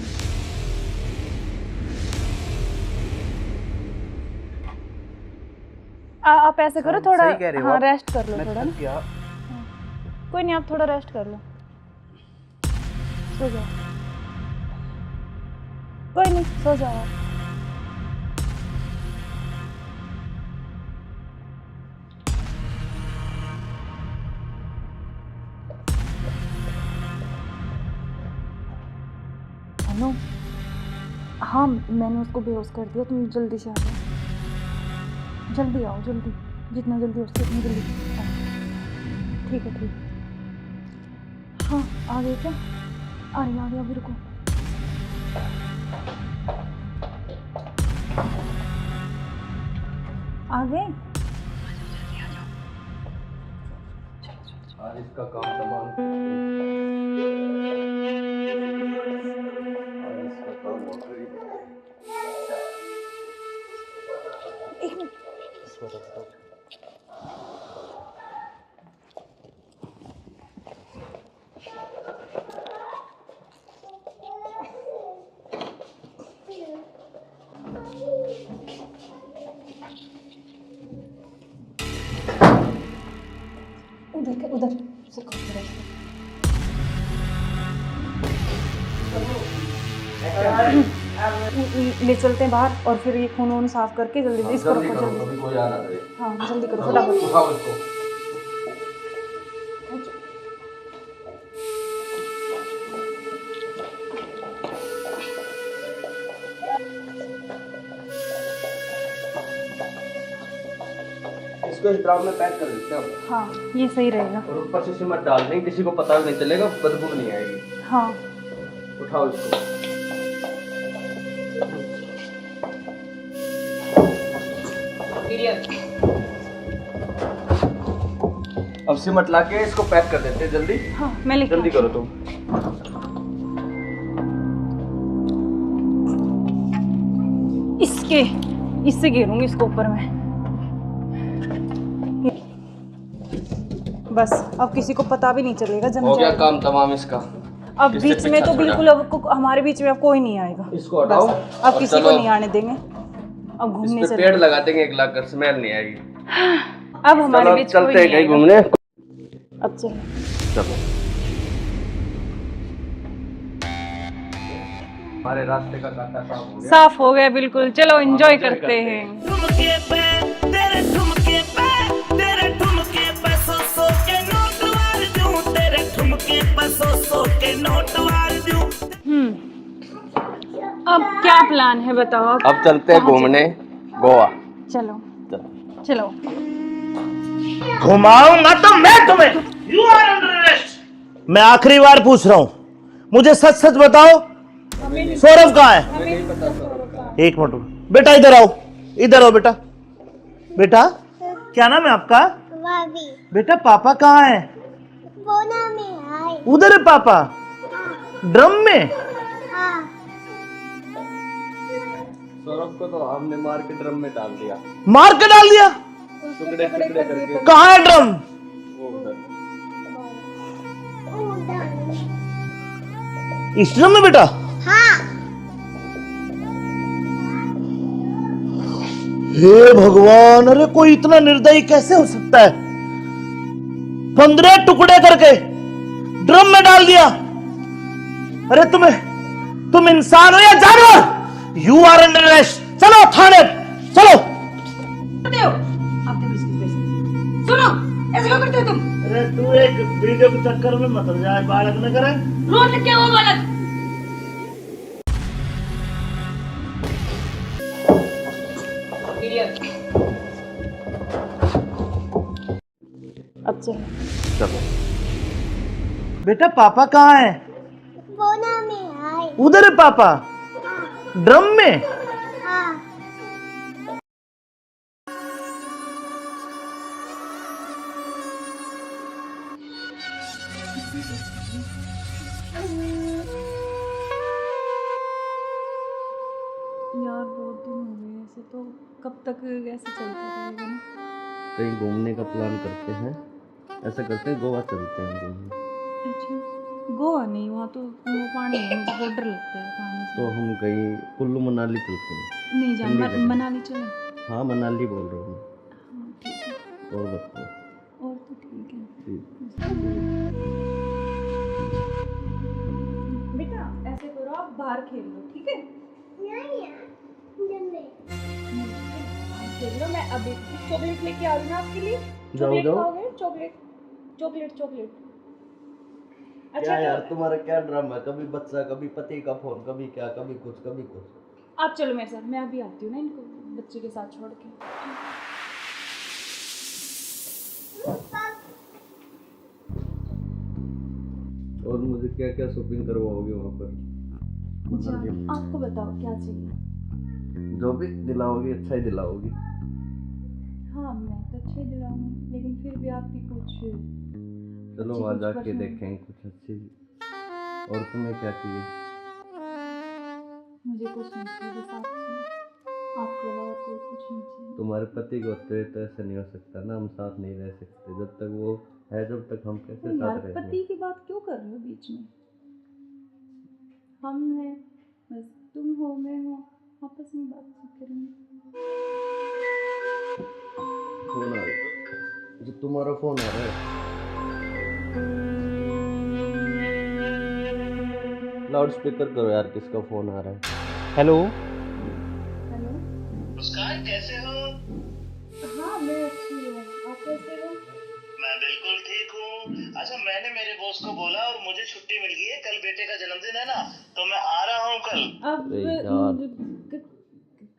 आप ऐसे करो थोड़ा। सही कह रहे हो हाँ, आप। रेस्ट कर लो मैं थोड़ा थक ना। गया। कोई नहीं, आप थोड़ा रेस्ट कर लो, सो जाओ। कोई नहीं, सो जाओ आप। हेलो, हाँ मैंने उसको बेहोश कर दिया, तुम जल्दी से आ जाओ। जल्दी आओ, जल्दी, जितना जल्दी हो सके उतनी जल्दी आओ। ठीक है, ठीक है। हाँ, आ गए क्या? आ रही अभी, रुको। आ गए? आज इसका काम तमाम। आज इसका काम हो गया। एक मिनट। उधर से ले चलते हैं बाहर, और फिर ये खून वून साफ करके जल्दी से इसको रखो जल्दी। कभी कोई आ ना करे। हाँ, जल्दी करो फटाफट। उठाओ इसको। इसको इस ड्राम में पैक कर देते हैं। हाँ, ये सही रहेगा। और ऊपर से सिमट डाल देंगे, किसी को पता भी नहीं चलेगा, बदबू भी नहीं आएगी। हाँ, उठाओ इसको। अब सिमट लाके इसको पैक कर देते हैं जल्दी। हाँ, मैं लेके जल्दी करो तुम। इससे घेरूंगी इसको ऊपर में। बस अब किसी को पता भी नहीं चलेगा, जम हो गया जाएगा। काम तमाम इसका। अब इससे बीच में पीछा तो छोड़ा। बिल्कुल अब हमारे बीच में अब कोई नहीं आएगा। इसको हटाओ। बस, अब और किसी को चलो। नहीं आने देंगे। अब घूमने इस पे चले। पेड़ लगा देंगे, एक लाख कर स्मेल नहीं आएगी। अब हमारे चलो बीच चलते कोई हैं नहीं कहीं आएगा। घूमने। अब चलो। चलो। हमारे रास्ते का कांटा साफ हो गया। साफ हो गया बिल्कुल। चलो एंजॉय करते हैं। ठुमके पे तेरे ठुमके पे तेरे ठुमके पे सौ के नोट वार दूं, तेरे ठुमके पे सौ के नोट वार दूं। अब क्या प्लान है बताओ? अब चलते हैं घूमने गोवा। चलो चलो। घुमाऊंगा तो मैं तुम्हें। You are under arrest. मैं आखिरी बार पूछ रहा हूं, मुझे सच सच बताओ, सौरभ कहाँ है? एक मिनट बेटा, इधर आओ, इधर आओ बेटा। बेटा क्या नाम है आपका? भाभी बेटा पापा कहाँ है? बोना में आए। उधर है पापा, ड्रम में। हाँ, सौरभ को तो हमने मार के ड्रम में डाल दिया, मार के डाल दिया। टुकड़े टुकड़े करके। कहाँ है ड्रम? वो उधर। इस ड्रम में बेटा? हाँ, हे भगवान, अरे कोई इतना निर्दयी कैसे हो सकता है? 15 टुकड़े करके ड्रम में डाल दिया। अरे तुम इंसान हो या जानवर? You are under arrest. चलो थाने, चलो। सुनो, ऐसे क्यों करते हो तुम? अरे तू एक वीडियो के चक्कर में मत जाए, बालक न करे। रोड लिख के वो बालक। अब चलो। चलो। बेटा पापा कहाँ है? बोना में आए। उधर है पापा? ड्रम में? यार बहुत दिन हो गए ऐसे, तो कब तक ऐसे चलता रहेगा ना? कहीं घूमने का प्लान करते हैं, ऐसा करते हैं गोवा चलते हैं घूमने। अच्छा, गोवा नहीं, वहाँ तो वो पानी है, मुझे बहुत डर लगता है पानी से। तो हम कहीं कुल्लू मनाली चलते हैं। नहीं जान, ठंडी जगह। मनाली चले। हाँ मनाली बोल रहा हूँ हाँ ठीक है, मैं। और बताओ। और तो ठीक है। ठीक। बेटा ऐसे करो, आप बाहर खेल लो, ठीक है? खेल लो, मैं अभी चॉकलेट लेके आ रही हूँ आपके लिए। चॉकलेट खाओगे? Chocolate chocolate chocolate. क्या यार तुम्हारा क्या ड्रामा है? कभी बच्चा, कभी पति का फोन, कभी क्या, कभी कुछ कभी कुछ। आप चलो मेरे साथ, मैं अभी आती हूँ ना इनको बच्चे के साथ छोड़ के। और मुझे क्या क्या शॉपिंग करवाओगे वहाँ पर? आपको बताओ क्या चाहिए? जो भी दिलाओगी अच्छा ही दिलाओगी। हाँ मैं तो अच्छे ही दिलाऊंगी, लेकिन फिर भी आपकी कुछ चलो वहाँ जाके देखेंगे कुछ अच्छी। और तुम्हें क्या चाहिए? मुझे कुछ नहीं चाहिए, बस आप चाहिए, आपके अलावा कोई कुछ नहीं चाहिए। तुम्हारे पति को तो ऐसा नहीं हो सकता ना, हम साथ नहीं रह सकते जब तक वो है, जब तक हम कैसे यार साथ रहेंगे? पति की बात क्यों कर रहे हो बीच में? हम हैं, बस तुम हो मैं हो, आपस में बात करेंगे। फोन आ रहा है, जो तुम्हारा फोन आ रहा है। लाउड स्पीकर करो यार, किसका फोन आ रहा है? हेलो। हेलो। मुस्कान कैसे हो? हाँ मैं अच्छी हूँ, आप कैसे हो? मैं बिल्कुल ठीक हूँ। अच्छा मैंने मेरे बॉस को बोला और मुझे छुट्टी मिल गई है, कल बेटे का जन्मदिन है ना, तो मैं आ रहा हूँ कल। अब अरे यार।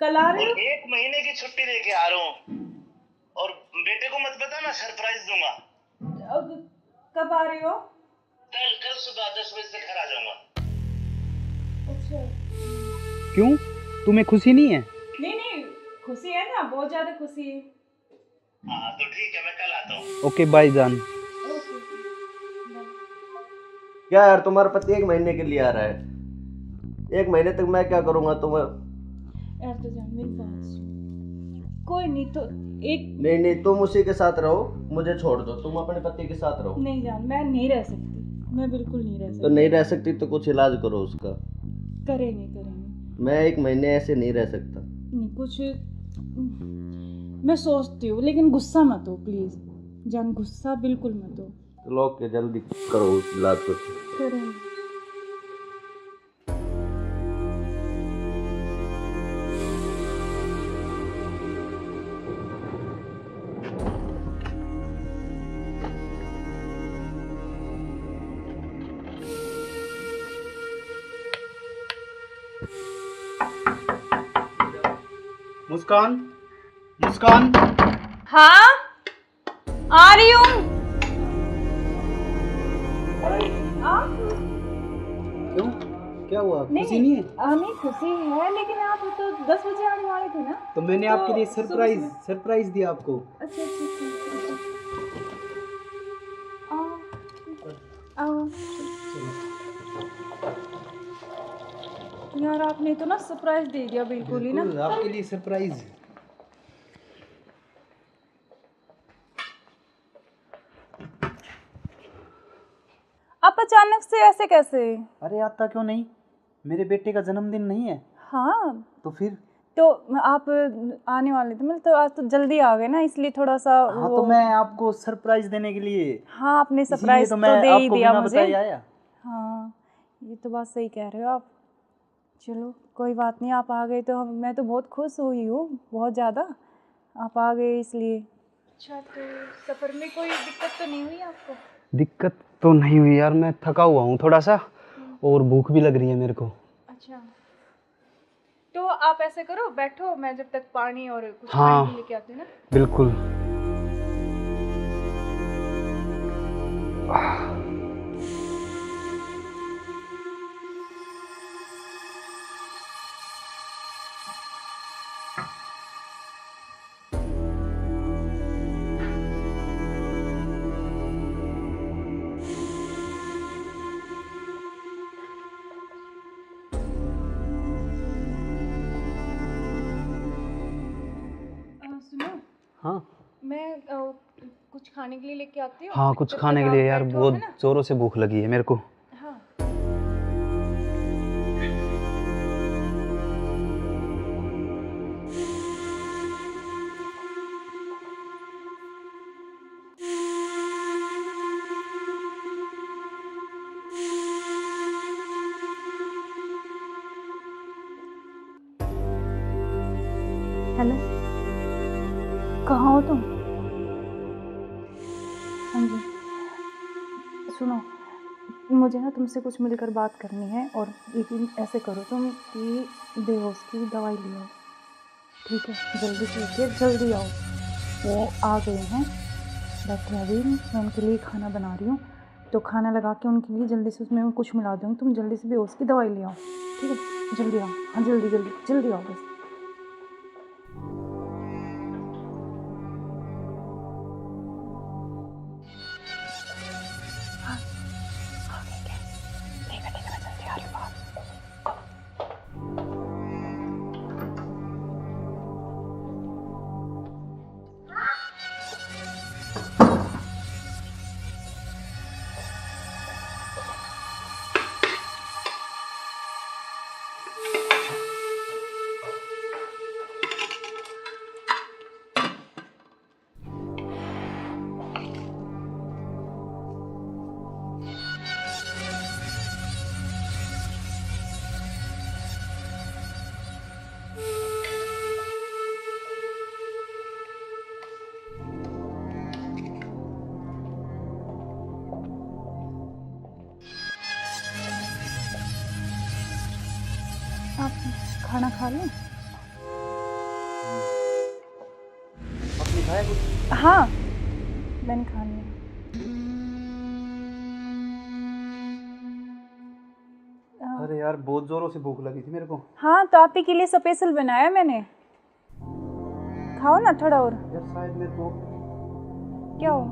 कल आ रहे और हो? 1 महीने की छुट्टी लेके आ रहा हूँ। और बेटे को मत बताना, सरप्राइज दूंगा। अब कब आ रहे हो? कल सुबह 10 बजे से घर आ जाऊंगा। अच्छा। क्यों, तुम्हें खुशी नहीं है? नहीं खुशी है ना, बहुत ज्यादा खुशी है। हाँ तो ठीक है, मैं कल आता हूँ। ओके बाय जान। Okay bye. क्या यार तुम्हारा पति 1 महीने के लिए आ रहा है? 1 महीने तक मैं क्या करूँगा तुम्हें? यार तो जान मेरी बात सुन, कोई नहीं तो एक नहीं तुम उसी के साथ रहो, मुझे छोड़ दो, तुम अपने पति के साथ रहो। नहीं जान, मैं नहीं रह सकती, मैं बिल्कुल नहीं रह सकती। तो नहीं रह सकती तो कुछ इलाज करो उसका। करेंगे। मैं 1 महीने ऐसे नहीं रह सकता। नहीं कुछ मैं सोचती हूँ, लेकिन गुस्सा मत हो प्लीज जान, गुस्सा बिल्कुल मत हो। चलो ओके, जल्दी करो उस इलाज को। करेंगे। मुस्कान, मुस्कान। हाँ आ रही हूँ। क्यों, क्या हुआ? खुशी नहीं है? नहीं खुशी है, लेकिन आप तो 10 बजे आने वाले थे ना। तो मैंने आपके लिए सरप्राइज दिया आपको। अच्छा आओ। यार आपने तो ना सरप्राइज दे दिया बिल्कुल ही ना। आपके लिए सरप्राइज। आप अचानक से ऐसे कैसे? अरे आता क्यों नहीं, मेरे बेटे का जन्मदिन नहीं है? हाँ तो फिर तो आप आने वाले थे, मतलब तो आज तो जल्दी आ गए ना, इसलिए थोड़ा सा हाँ तो मैं आपको सरप्राइज देने के लिए। हाँ आपने सरप्राइज तो दे ही दिया मुझे। आया। हाँ ये तो बात सही कह रहे हो आप। चलो कोई बात नहीं, आप आ गए तो मैं तो बहुत खुश हुई हूँ, बहुत ज़्यादा आप आ गए इसलिए। अच्छा तो सफ़र में कोई दिक्कत तो नहीं हुई आपको? दिक्कत तो नहीं हुई यार, मैं थका हुआ हूँ थोड़ा सा, और भूख भी लग रही है मेरे को। अच्छा तो आप ऐसे करो, बैठो, मैं जब तक पानी और कुछ हाँ खाने लेके आती हूँ ना। बिल्कुल। मैं कुछ खाने के लिए लेके आती हूँ। हाँ कुछ जब खाने तक के लिए आप यार, बैठो, बहुत है ना? जोरों से भूख लगी है मेरे को। हाँ। हेलो, कहाँ हो तुम? हाँ जी, सुनो, मुझे ना तुमसे कुछ मिलकर बात करनी है। और लेकिन ऐसे करो तुम कि बेहोश की दवाई ले आओ, ठीक है? जल्दी से लेके जल्दी आओ। वो आ गए हैं, बैठे अभी, मैं उनके लिए खाना बना रही हूँ, तो खाना लगा के उनके लिए जल्दी से उसमें कुछ मिला दूँगी। तुम जल्दी से बेहोश की दवाई ले आओ, ठीक है? जल्दी आओ, हाँ जल्दी जल्दी जल्दी आओ बस। आप खाना खा लें? आपने खाया कुछ? हाँ, मैंने खा लिया। अरे यार बहुत जोरों से भूख लगी थी मेरे को। हाँ, तो आप ही के लिए स्पेशल बनाया मैंने, खाओ ना थोड़ा और। यार शायद मेरे को क्या हो?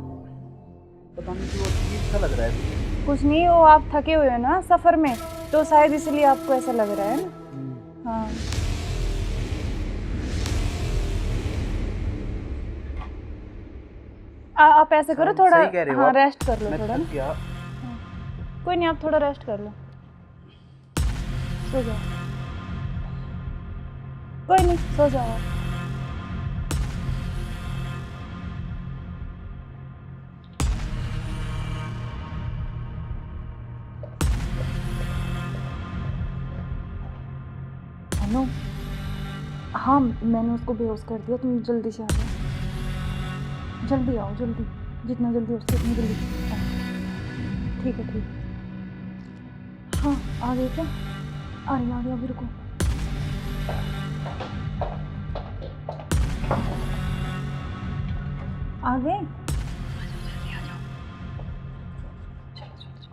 पता नहीं क्यों अजीब सा लग रहा है। कुछ नहीं, वो आप थके हुए हो ना सफ़र में, तो शायद इसलिए आपको ऐसा लग रहा है ना। हाँ, आप ऐसे करो, थोड़ा सही कह रहे हो हाँ आप। रेस्ट कर लो मैं थोड़ा थक ना। गया। कोई नहीं, आप थोड़ा रेस्ट कर लो, सो जाओ। कोई नहीं, सो जाओ आप। हेलो, हाँ मैंने उसको बेहोश कर दिया, तुम जल्दी से आ जाओ, जल्दी आओ, जल्दी, जितना जल्दी हो सके उतनी जल्दी आओ। ठीक है, ठीक है। हाँ आ गए क्या? आ रही अभी, रुको। आ गए?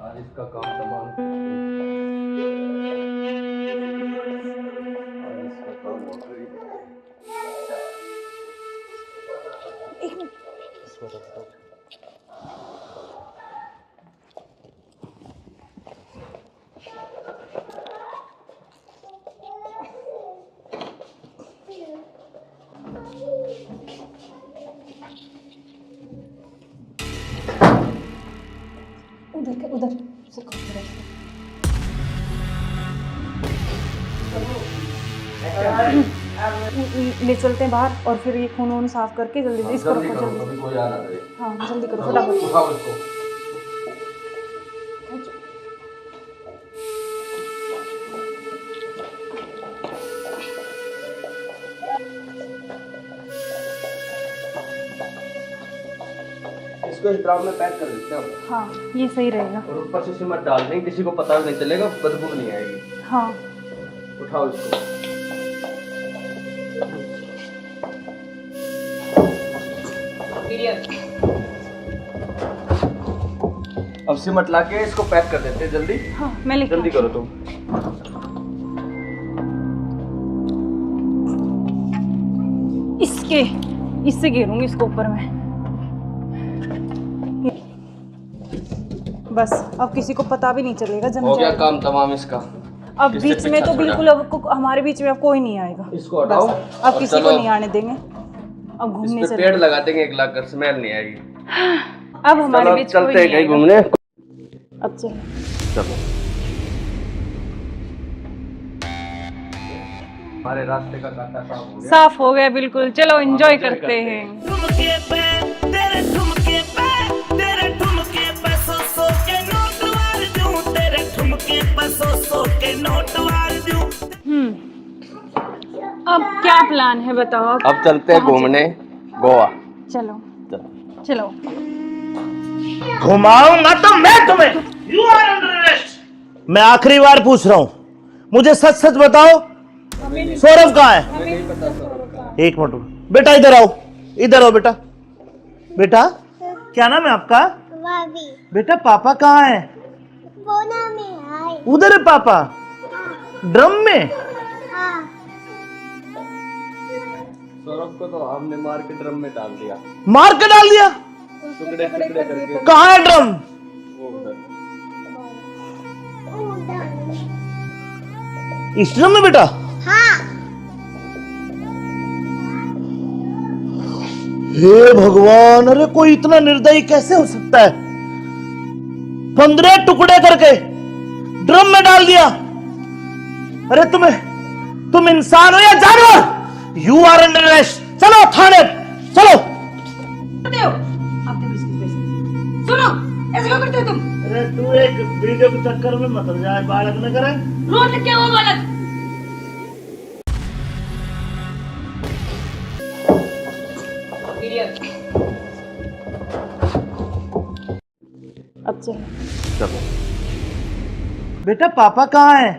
आज इसका काम तमाम। आज इसका काम हो गई। एक मिनट, उधर उधर से करो, उधर से। ले चलते हैं बाहर, और फिर ये खून वून साफ करके जल्दी से इसको रखो, जल्दी। कभी कोई आ ना करे। हाँ जल्दी करो फटाफट। उठाओ इसको। इसको इस ड्राम में पैक कर देते हैं। हाँ ये सही रहेगा। और ऊपर से सिमट डाल देंगे, किसी को पता नहीं चलेगा, बदबू नहीं आएगी। हाँ उठाओ इसको। अब सिमट ला के इसको पैक कर देते हैं जल्दी। हाँ मैं लेके जल्दी करो तुम। इससे घेरूंगी इसको ऊपर में। बस अब किसी को पता भी नहीं चलेगा, जम हो गया जाएगा। काम तमाम इसका। अब इससे बीच में पीछा तो छोड़ा। बिल्कुल अब हमारे बीच में अब कोई नहीं आएगा। इसको हटाओ बस, अब और किसी को चलो। नहीं आने देंगे। अब घूमने इस पे चले। पेड़ लगा देंगे 1 लाख का, स्मेल नहीं आएगी। अब हमारे चलो बीच कोई चलते हैं नहीं कहीं आएगा। घूमने। अब चलो। चलो हमारे रास्ते का कांटा साफ हो गया। साफ हो गया बिल्कुल। चलो एंजॉय करते हैं। ठुमके पे तेरे ठुमके पे तेरे ठुमके पे सौ के नोट वार दूं, तेरे ठुमके पे सौ के नोट वार दूं। अब क्या प्लान है बताओ? अब चलते हैं घूमने गोवा। चलो चलो। घुमाऊंगा तो मैं तुम्हें। You are under arrest. मैं आखिरी बार पूछ रहा हूं, मुझे सच सच बताओ, सौरभ कहाँ है? एक मिनट बेटा, इधर आओ, इधर आओ बेटा। बेटा क्या नाम है आपका? बेटा पापा कहाँ है? उधर है पापा, ड्रम में। सौरभ को तो हमने मार के ड्रम में डाल दिया। मार के डाल दिया? टुकड़े टुकड़े करके। कहाँ है ड्रम? वो उधर। इस ड्रम में बेटा? हे भगवान, अरे कोई इतना निर्दयी कैसे हो सकता है? 15 टुकड़े करके ड्रम में डाल दिया। अरे तुम इंसान हो या जानवर? You are under arrest. चलो थाने, चलो। करते हो आप देखो इसकी वजह से। सुनो, ऐसे क्यों करते हो तुम? अरे तू एक वीडियो के चक्कर में मत हो जाए, बालक न करे। रोड क्या वो बालक? अब चलो। चलो बेटा पापा कहाँ है?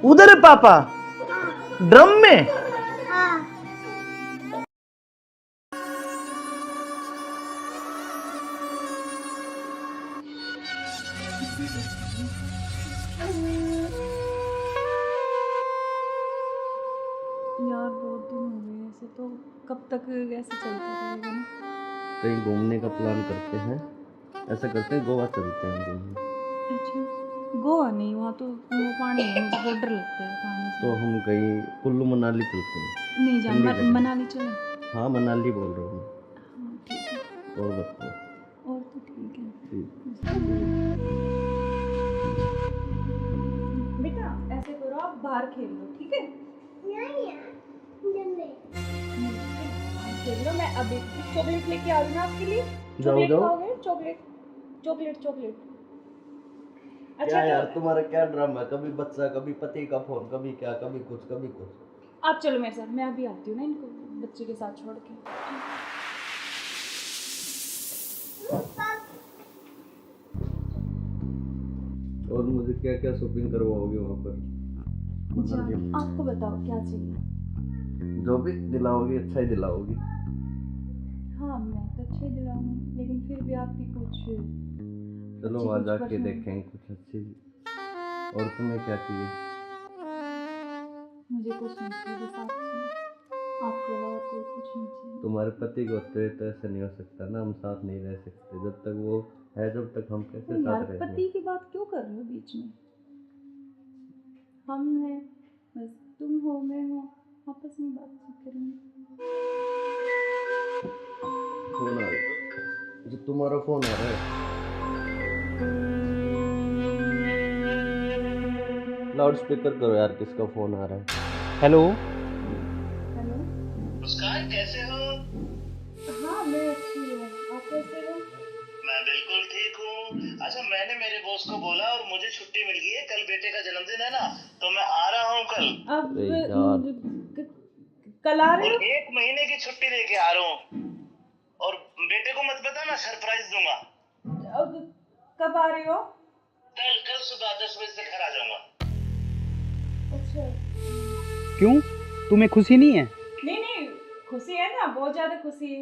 उधर है पापा, ड्रम में। यार बहुत दिन हो गए ऐसे, तो कब तक ऐसे चलता रहेगा ना? कहीं घूमने का प्लान करते हैं। ऐसा करते हैं गोवा चलते हैं घूमने। अच्छा गोवा नहीं, वहाँ तो वो पानी है, मुझे बहुत डर लगता है पानी से। तो हम कहीं कुल्लू मनाली चलते हैं। नहीं जान, ठंडी जगह। मनाली चले। हाँ मनाली बोल रहा हूँ हाँ ठीक है। मैं। और बताओ। और तो ठीक है। ठीक। बेटा ऐसे करो, आप बाहर खेल लो, ठीक है? खेल लो। मैं अभी चॉकलेट लेके आ रही हूँ आपके लिए। चॉकलेट जाओ। खाओगे? Chocolate chocolate chocolate. अच्छा क्या यार तो तुम्हारा क्या ड्रामा है? कभी बच्चा, कभी पति का फोन, कभी क्या, कभी कुछ कभी कुछ। आप चलो मेरे साथ, मैं अभी आती हूँ ना इनको बच्चे के साथ छोड़ के। और मुझे क्या क्या शॉपिंग करवाओगे वहाँ पर? अच्छा आपको बताओ क्या चाहिए? जो भी दिलाओगी अच्छा ही दिलाओगी। हाँ मैं तो अच्छे दिलाऊंगी, लेकिन फिर भी आपकी कुछ चलो अच्छी वहाँ कुछ जाके पसंद। देखेंगे कुछ अच्छी। और तुम्हें क्या चाहिए? मुझे कुछ नहीं चाहिए, बस आप चाहिए। आपके अलावा कोई कुछ नहीं चाहिए। तुम्हारे पति को होते तो ऐसा नहीं हो सकता ना, हम साथ नहीं रह सकते। जब तक वो है, जब तक हम कैसे तो यार साथ रहेंगे? पति की बात क्यों कर रहे हो बीच में? हम हैं, बस तुम हो मैं हूँ, आपस में बातचीत करेंगे। फोन आ रहा है। जो तुम्हारा फोन आ रहा है। लाउड स्पीकर करो यार, किसका फोन आ रहा है? हेलो। हेलो। मुस्कान कैसे हो? हाँ मैं अच्छी हूँ, आप कैसे हो? मैं बिल्कुल ठीक हूँ। अच्छा मैंने मेरे बॉस को बोला और मुझे छुट्टी मिल गई है, कल बेटे का जन्मदिन है ना, तो मैं आ रहा हूँ कल। अब अरे यार। कल आ रहे और हो? 1 महीने की छुट्टी लेके आ रहा हूँ। और बेटे को मत बताना, सरप्राइज दूंगा। अब कब आ रहे हो? कल सुबह 10 बजे से घर आ जाऊंगा। अच्छा क्यों, तुम्हें खुशी नहीं है? नहीं खुशी है ना, बहुत ज्यादा खुशी है।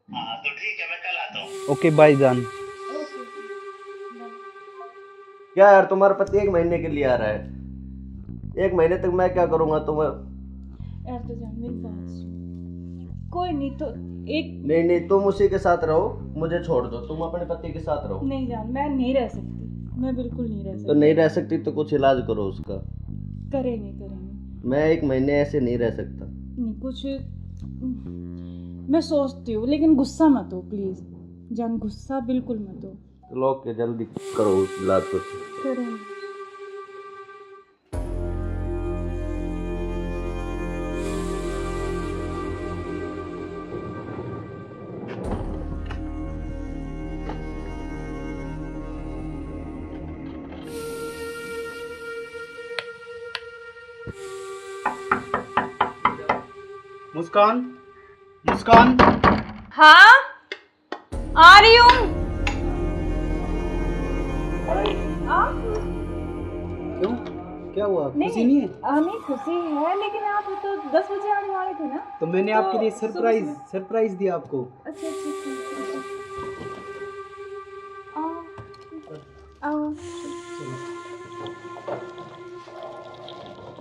हाँ तो ठीक है, मैं कल आता हूँ। ओके बाय जान। ओके क्या यार तुम्हारा पति 1 महीने के लिए आ रहा है? 1 महीने तक मैं क्या करूँगा? तुम्हें यार तो जान मेरी बात सुन। कोई नहीं तो एक नहीं, तुम उसी के साथ रहो, मुझे छोड़ दो। तुम अपने पति के साथ रहो। नहीं जान, मैं नहीं रह सकती, मैं बिल्कुल नहीं रह तो सकती। नहीं रह सकती तो कुछ इलाज करो उसका। करेंगे मैं 1 महीने ऐसे नहीं रह सकता। नहीं कुछ मैं सोचती हूँ, लेकिन गुस्सा मत हो प्लीज जान, गुस्सा बिल्कुल मत हो। तो लो के जल्दी करो उस इलाज को। करें। मुस्कान, मुस्कान। हाँ आ रही हूँ। क्यों, क्या हुआ? खुशी नहीं है? नहीं खुशी है, लेकिन आप तो 10 बजे आने वाले थे ना। तो मैंने आपके लिए सरप्राइज दिया आपको। अच्छा आओ।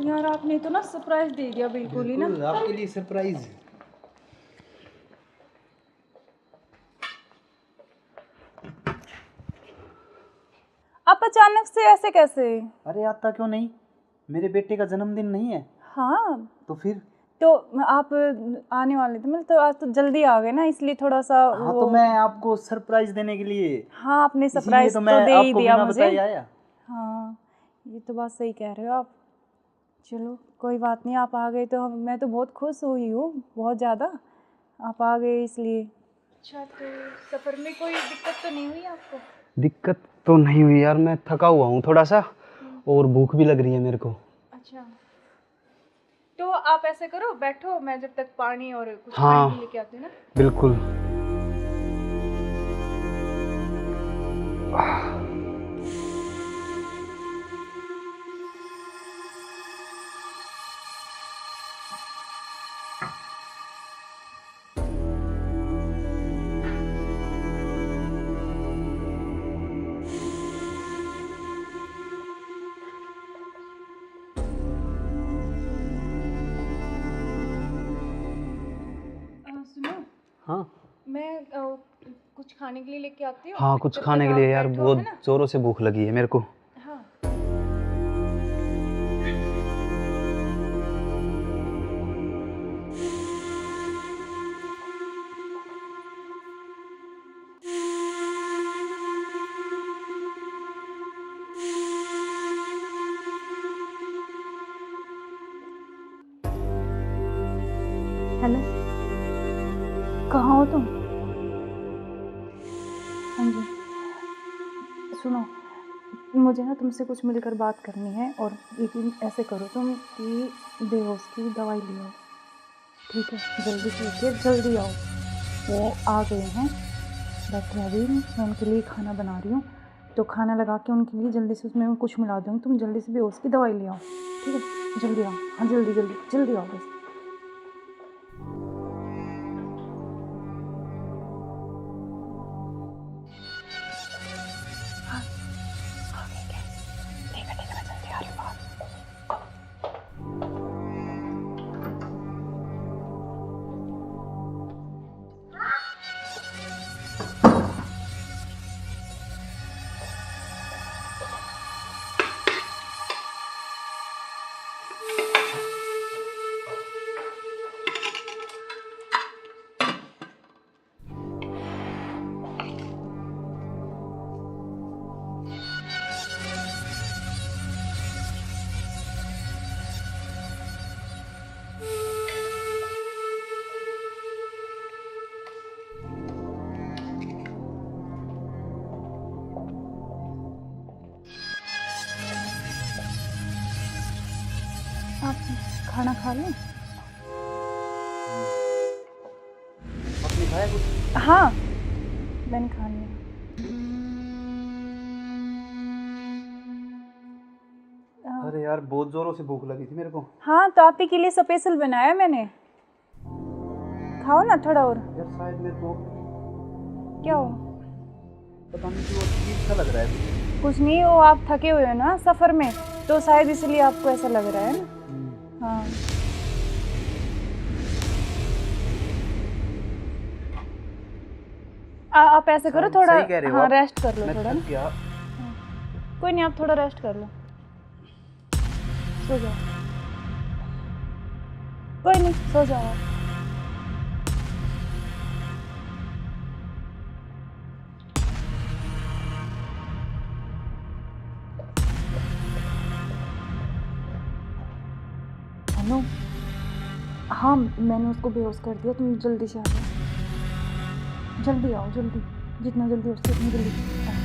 यार आपने तो ना सरप्राइज दे दिया बिल्कुल ही ना। बिल्कुल, आपके लिए सरप्राइज। आप अचानक से ऐसे कैसे? अरे आता क्यों नहीं, मेरे बेटे का जन्मदिन नहीं है? हाँ तो फिर तो आप आने वाले थे, मतलब तो आज तो जल्दी आ गए ना, इसलिए थोड़ा सा हाँ तो मैं आपको सरप्राइज देने के लिए। हाँ आपने सरप्राइज तो मैं दे ही आपको दिया बिना मुझे। बताए आया। हाँ ये तो बात सही कह रहे हो आप। चलो कोई बात नहीं, आप आ गए तो मैं तो बहुत खुश हुई हूँ, बहुत ज़्यादा। आप आ गए इसलिए। अच्छा तो सफ़र में कोई दिक्कत तो नहीं हुई आपको? दिक्कत तो नहीं हुई यार, मैं थका हुआ हूँ थोड़ा सा और भूख भी लग रही है मेरे को। अच्छा तो आप ऐसे करो, बैठो, मैं जब तक पानी और कुछ हाँ, खाने लेके आती हूँ ना। बिल्कुल। सुनो, हाँ मैं कुछ खाने के लिए लेके आती हूँ। हाँ, कुछ जब खाने तक के लिए आप यार, बैठो, बहुत है ना? जोरों से भूख लगी है मेरे को। हाँ हेलो, कहाँ हो तुम? हाँ जी सुनो, मुझे ना तुमसे कुछ मिलकर बात करनी है, और लेकिन ऐसे करो तुम कि बेहोश की दवाई ले आओ, ठीक है? जल्दी से लेके जल्दी आओ। वो आ गए हैं, बैठे हैं अभी, मैं उनके लिए खाना बना रही हूँ, तो खाना लगा के उनके लिए जल्दी से उसमें मैं कुछ मिला दूँगी। तुम जल्दी से बेहोश की दवाई ले आओ, ठीक है? जल्दी आओ, हाँ जल्दी जल्दी जल्दी आओ बस। आप खाना खा लें? आपने खाया कुछ? हाँ मैंने खा लिया। अरे यार बहुत जोरों से भूख लगी थी मेरे को। हाँ तो आप ही के लिए स्पेशल बनाया मैंने, खाओ ना थोड़ा और। यार शायद मेरे को क्या हो? पता नहीं क्यों अजीब सा लग रहा है। कुछ नहीं, वो आप थके हुए हो ना सफ़र में, तो शायद इसलिए आपको ऐसा लग रहा है ना। हाँ आप ऐसे करो थोड़ा, हाँ रेस्ट कर लो थोड़ा ना। कोई नहीं, आप थोड़ा रेस्ट कर लो, सो जाओ। कोई नहीं, सो जाओ आप। हेलो, हाँ मैंने उसको बेहोश कर दिया, तुम जल्दी से आ जाओ, जल्दी आओ, जल्दी, जितना जल्दी हो सके उतनी जल्दी आओ।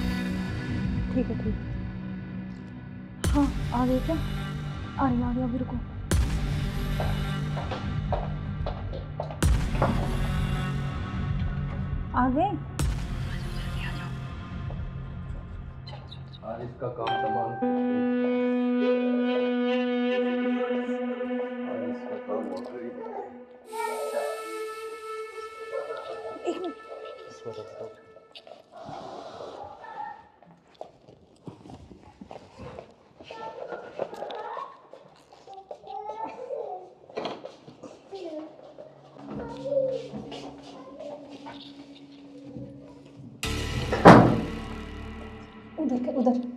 ठीक है, ठीक है। हाँ आ गए क्या? आ रही अभी, रुको। आ गए? आज इसका काम तमाम, आज इसका काम हो गया। एक मिनट। उधर से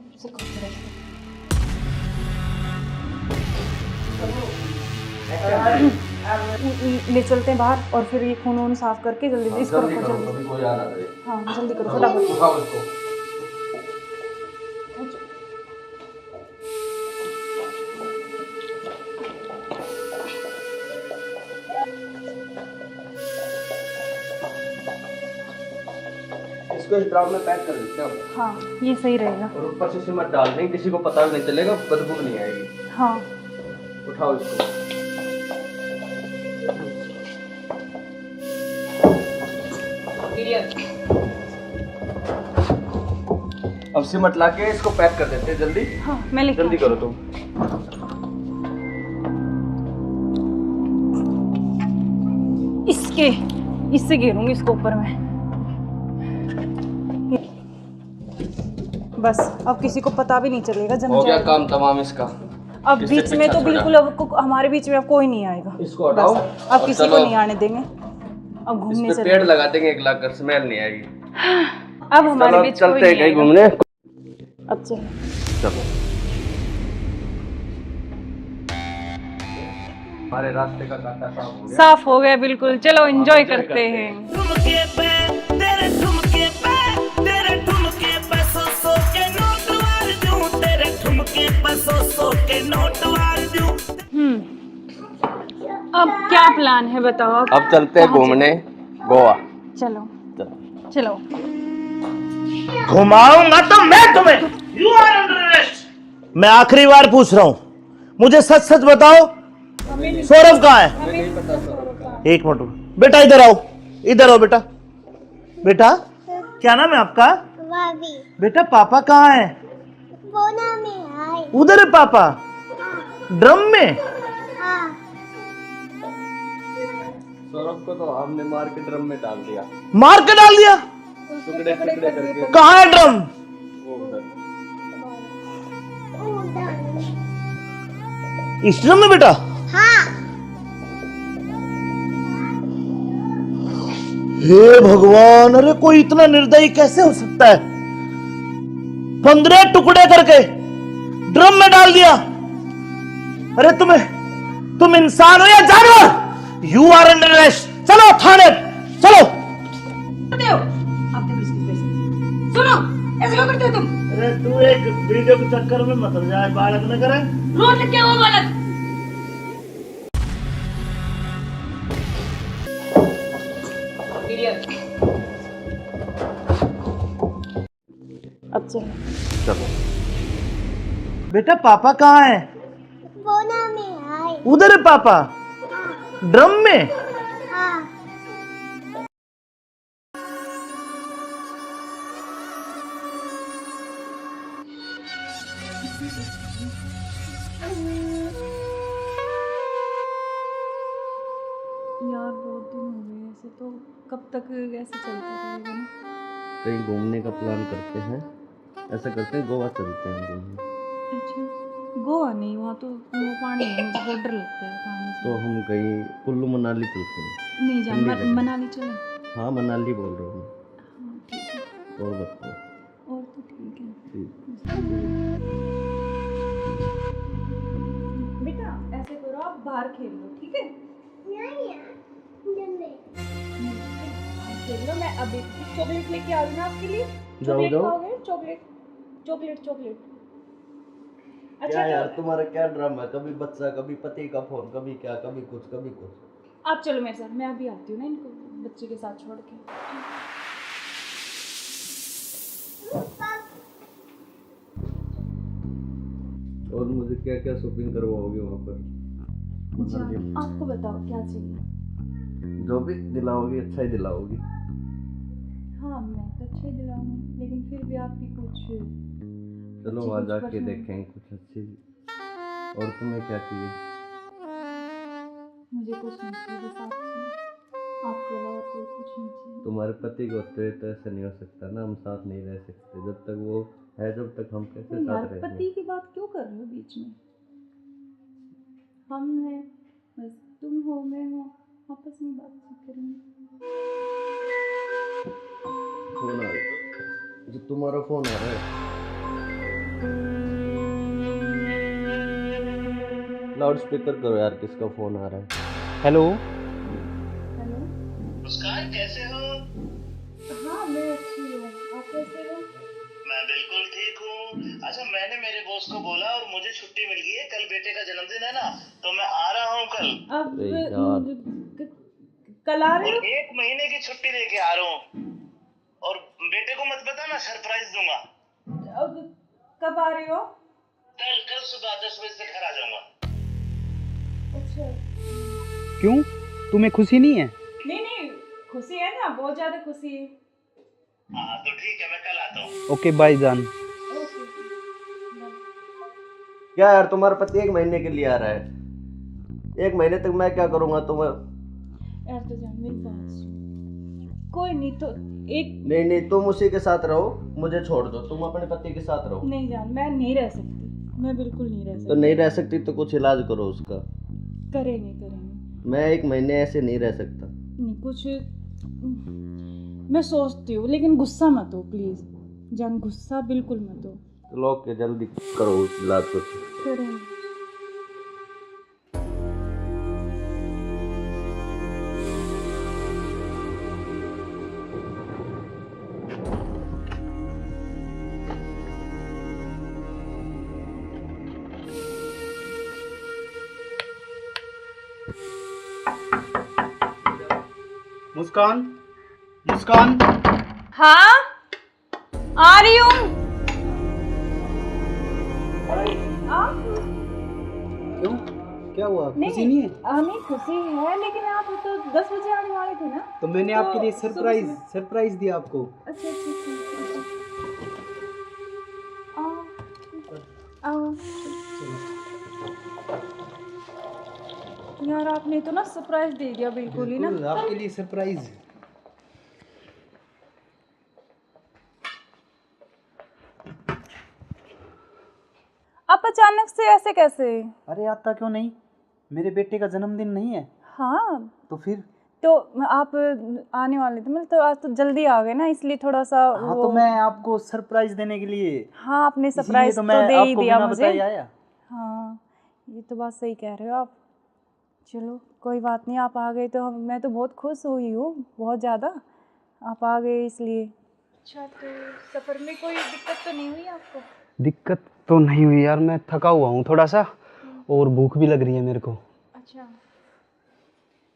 ले चलते हैं बाहर और फिर ये खून वून साफ करके जल्दी इसको रखो, जल्दी। कोई आ ना करे। हाँ जल्दी करो फटाफट। उठाओ इसको। इसको इस ड्राम में पैक कर देते हैं। हाँ ये सही रहेगा। और ऊपर से सिमट डाल देंगे, किसी को पता भी नहीं चलेगा, बदबू नहीं आएगी। हाँ उठाओ इसको। अब सिमट लाके इसको पैक कर देते हैं जल्दी। हाँ मैं लेके जल्दी करो तुम। इससे घेरूंगी इसको ऊपर में। बस अब किसी को पता भी नहीं चलेगा, जम हो गया जाएगा। काम तमाम इसका। अब किससे बीच में पीछा तो छोड़ा? बिल्कुल अब हमारे बीच में अब कोई नहीं आएगा। इसको हटाओ। बस, अब और किसी चलो। को नहीं आने देंगे। अब घूमने इस पे चलते पेड़ लगा देंगे, एक लाख कर स्मेल नहीं आएगी। अब हमारे चलो बीच चलते कोई हैं नहीं कहीं आएगा। घूमने। अब चलो। चलो हमारे रास्ते का कांटा साफ हो गया। साफ हो गया बिल्कुल, चलो एंजॉय करते हैं। ठुमके पे तेरे ठुमके पे तेरे ठुमके पे सौ के नोट वार दूं, तेरे ठुमके पे सौ के नोट वार दूं। अब क्या प्लान है बताओ? अब चलते हैं घूमने गोवा। चलो चलो। घुमाऊंगा तो मैं तुम्हें। You are under arrest. मैं आखिरी बार पूछ रहा हूं, मुझे सच सच बताओ, सौरभ कहाँ है? एक मिनट बेटा, इधर आओ, इधर आओ बेटा। बेटा क्या नाम है आपका? भाभी बेटा पापा कहाँ है? बोना में आए। उधर है पापा, ड्रम में। हाँ सौरभ को तो हमने मार के ड्रम में डाल दिया, मार के डाल दिया। टुकड़े टुकड़े करके। कहाँ है ड्रम? वो उधर। इस ड्रम में बेटा? हाँ हे भगवान, अरे कोई इतना निर्दयी कैसे हो सकता है? 15 टुकड़े करके ड्रम में डाल दिया। अरे तुम इंसान हो या जानवर? You are under arrest. चलो थाने, चलो। करते हो आप देखो इसकी वजह से। सुनो, ऐसे क्यों करते हो तुम? अरे तू एक वीडियो के चक्कर में मत जाए, बालक न करे। रोज क्या हुआ बालक? अब चलो। चलो बेटा पापा कहाँ है? बोना में आए। उधर है पापा, ड्रम में। हाँ यार बहुत दिन हो गए ऐसे, तो कब तक ऐसे चलता रहेगा ना? कहीं घूमने का प्लान करते हैं, ऐसा करते हैं गोवा चलते हैं घूमने। अच्छा गोवा नहीं, वहाँ तो वो पानी है, मुझे बहुत डर लगता है पानी से। तो हम कहीं कुल्लू मनाली चलते हैं। नहीं जान, ठंडी जगह। मनाली चले। हाँ मनाली बोल रहा हूँ हाँ ठीक है, मैं। और बताओ। और तो ठीक है। ठीक। बेटा ऐसे करो, आप बाहर खेल लो, ठीक है? खेल लो, मैं अभी चॉकलेट लेके आ रही हूँ ना आपके लिए। जाओ, चॉकलेट जाओ। खाओगे? Chocolate chocolate chocolate. क्या यार तुम्हारा क्या ड्रामा है? कभी बच्चा, कभी पति का फोन, कभी क्या, कभी कुछ कभी कुछ। आप चलो मेरे साथ, मैं अभी आती हूँ ना इनको बच्चे के साथ छोड़ के। और मुझे क्या क्या शॉपिंग करवाओगे वहाँ पर? जान, आपको बताओ क्या चाहिए? जो भी दिलाओगी अच्छा ही दिलाओगी। हाँ मैं तो अच्छा ही दिलाऊंगी, लेकिन फिर भी आपकी कुछ चलो अच्छी वहाँ कुछ जाके पसंद- देखेंगे कुछ अच्छी। और तुम्हें क्या चाहिए? मुझे कुछ नहीं चाहिए, बस आप आपके अलावा कोई कुछ नहीं चाहिए। तुम्हारे पति को तो ऐसा नहीं हो सकता ना, हम साथ नहीं रह सकते जब तक वो है, जब तक हम कैसे यार साथ रहेंगे? पति की बात क्यों कर रहे हो बीच में? हम हैं, बस तुम हो मैं हूँ, आपस में बातचीत करेंगे। फोन आ रहा, जो तुम्हारा फोन आ रहा है। लाउड स्पीकर करो यार, किसका फोन आ रहा है? हेलो। हेलो। मुस्कान कैसे हो? हाँ मैं अच्छी हूँ, आप कैसे हो? मैं बिल्कुल ठीक हूँ। अच्छा मैंने मेरे बॉस को बोला और मुझे छुट्टी मिल गई है, कल बेटे का जन्मदिन है ना, तो मैं आ रहा हूँ कल। अब अरे यार। कल आ रहे और हो? 1 महीने की छुट्टी लेके आ रहा हूँ। और बेटे को मत बताना, सरप्राइज दूंगा। अब कब आ रहे हो? कल सुबह 10 बजे से घर आ जाऊंगा। अच्छा। क्यों, तुम्हें खुशी नहीं है? नहीं खुशी है ना, बहुत ज्यादा खुशी है। हाँ तो ठीक है, मैं कल आता हूँ। ओके बाय जान। ओके। क्या यार, तुम्हारा पति 1 महीने के लिए आ रहा है? 1 महीने तक मैं क्या करूँगा तुम्हें? यार तो जान मेरी बात सुन, कोई नहीं तो एक नहीं, तुम उसी के साथ रहो, मुझे छोड़ दो, तुम अपने पति के साथ रहो। नहीं जान, मैं नहीं रह सकती, मैं बिल्कुल नहीं रह सकती। तो नहीं रह सकती तो कुछ इलाज करो उसका। करेंगे। मैं 1 महीने ऐसे नहीं रह सकता। नहीं कुछ मैं सोचती हूँ, लेकिन गुस्सा मत हो प्लीज जान, गुस्सा बिल्कुल मत हो। चलो ओके, जल्दी करो इलाज कुछ। करेंगे। मुस्कान, मुस्कान। हाँ आ रही हूँ। क्यों, क्या हुआ? खुशी नहीं है? नहीं खुशी है, लेकिन आप तो 10 बजे आने वाले थे ना। तो मैंने आपके लिए सरप्राइज दिया आपको। अच्छा आओ। यार आपने तो ना सरप्राइज दे दिया बिल्कुल ही ना। बिल्कुल, आपके लिए सरप्राइज। आप अचानक से ऐसे कैसे? अरे आता क्यों नहीं, मेरे बेटे का जन्मदिन नहीं है? हाँ तो फिर? तो आप आने वाले थे, मतलब तो आज तो जल्दी आ गए ना, इसलिए थोड़ा सा हाँ तो मैं आपको सरप्राइज देने के लिए। हाँ आपने सरप्राइज तो तो दे ही दिया बिना मुझे। बताए आया। हाँ ये तो बात सही कह रहे हो आप। चलो कोई बात नहीं, आप आ गए तो मैं तो बहुत खुश हुई हूँ, बहुत ज़्यादा। आप आ गए इसलिए। अच्छा तो सफ़र में कोई दिक्कत तो नहीं हुई आपको? दिक्कत तो नहीं हुई यार, मैं थका हुआ हूँ थोड़ा सा, और भूख भी लग रही है मेरे को। अच्छा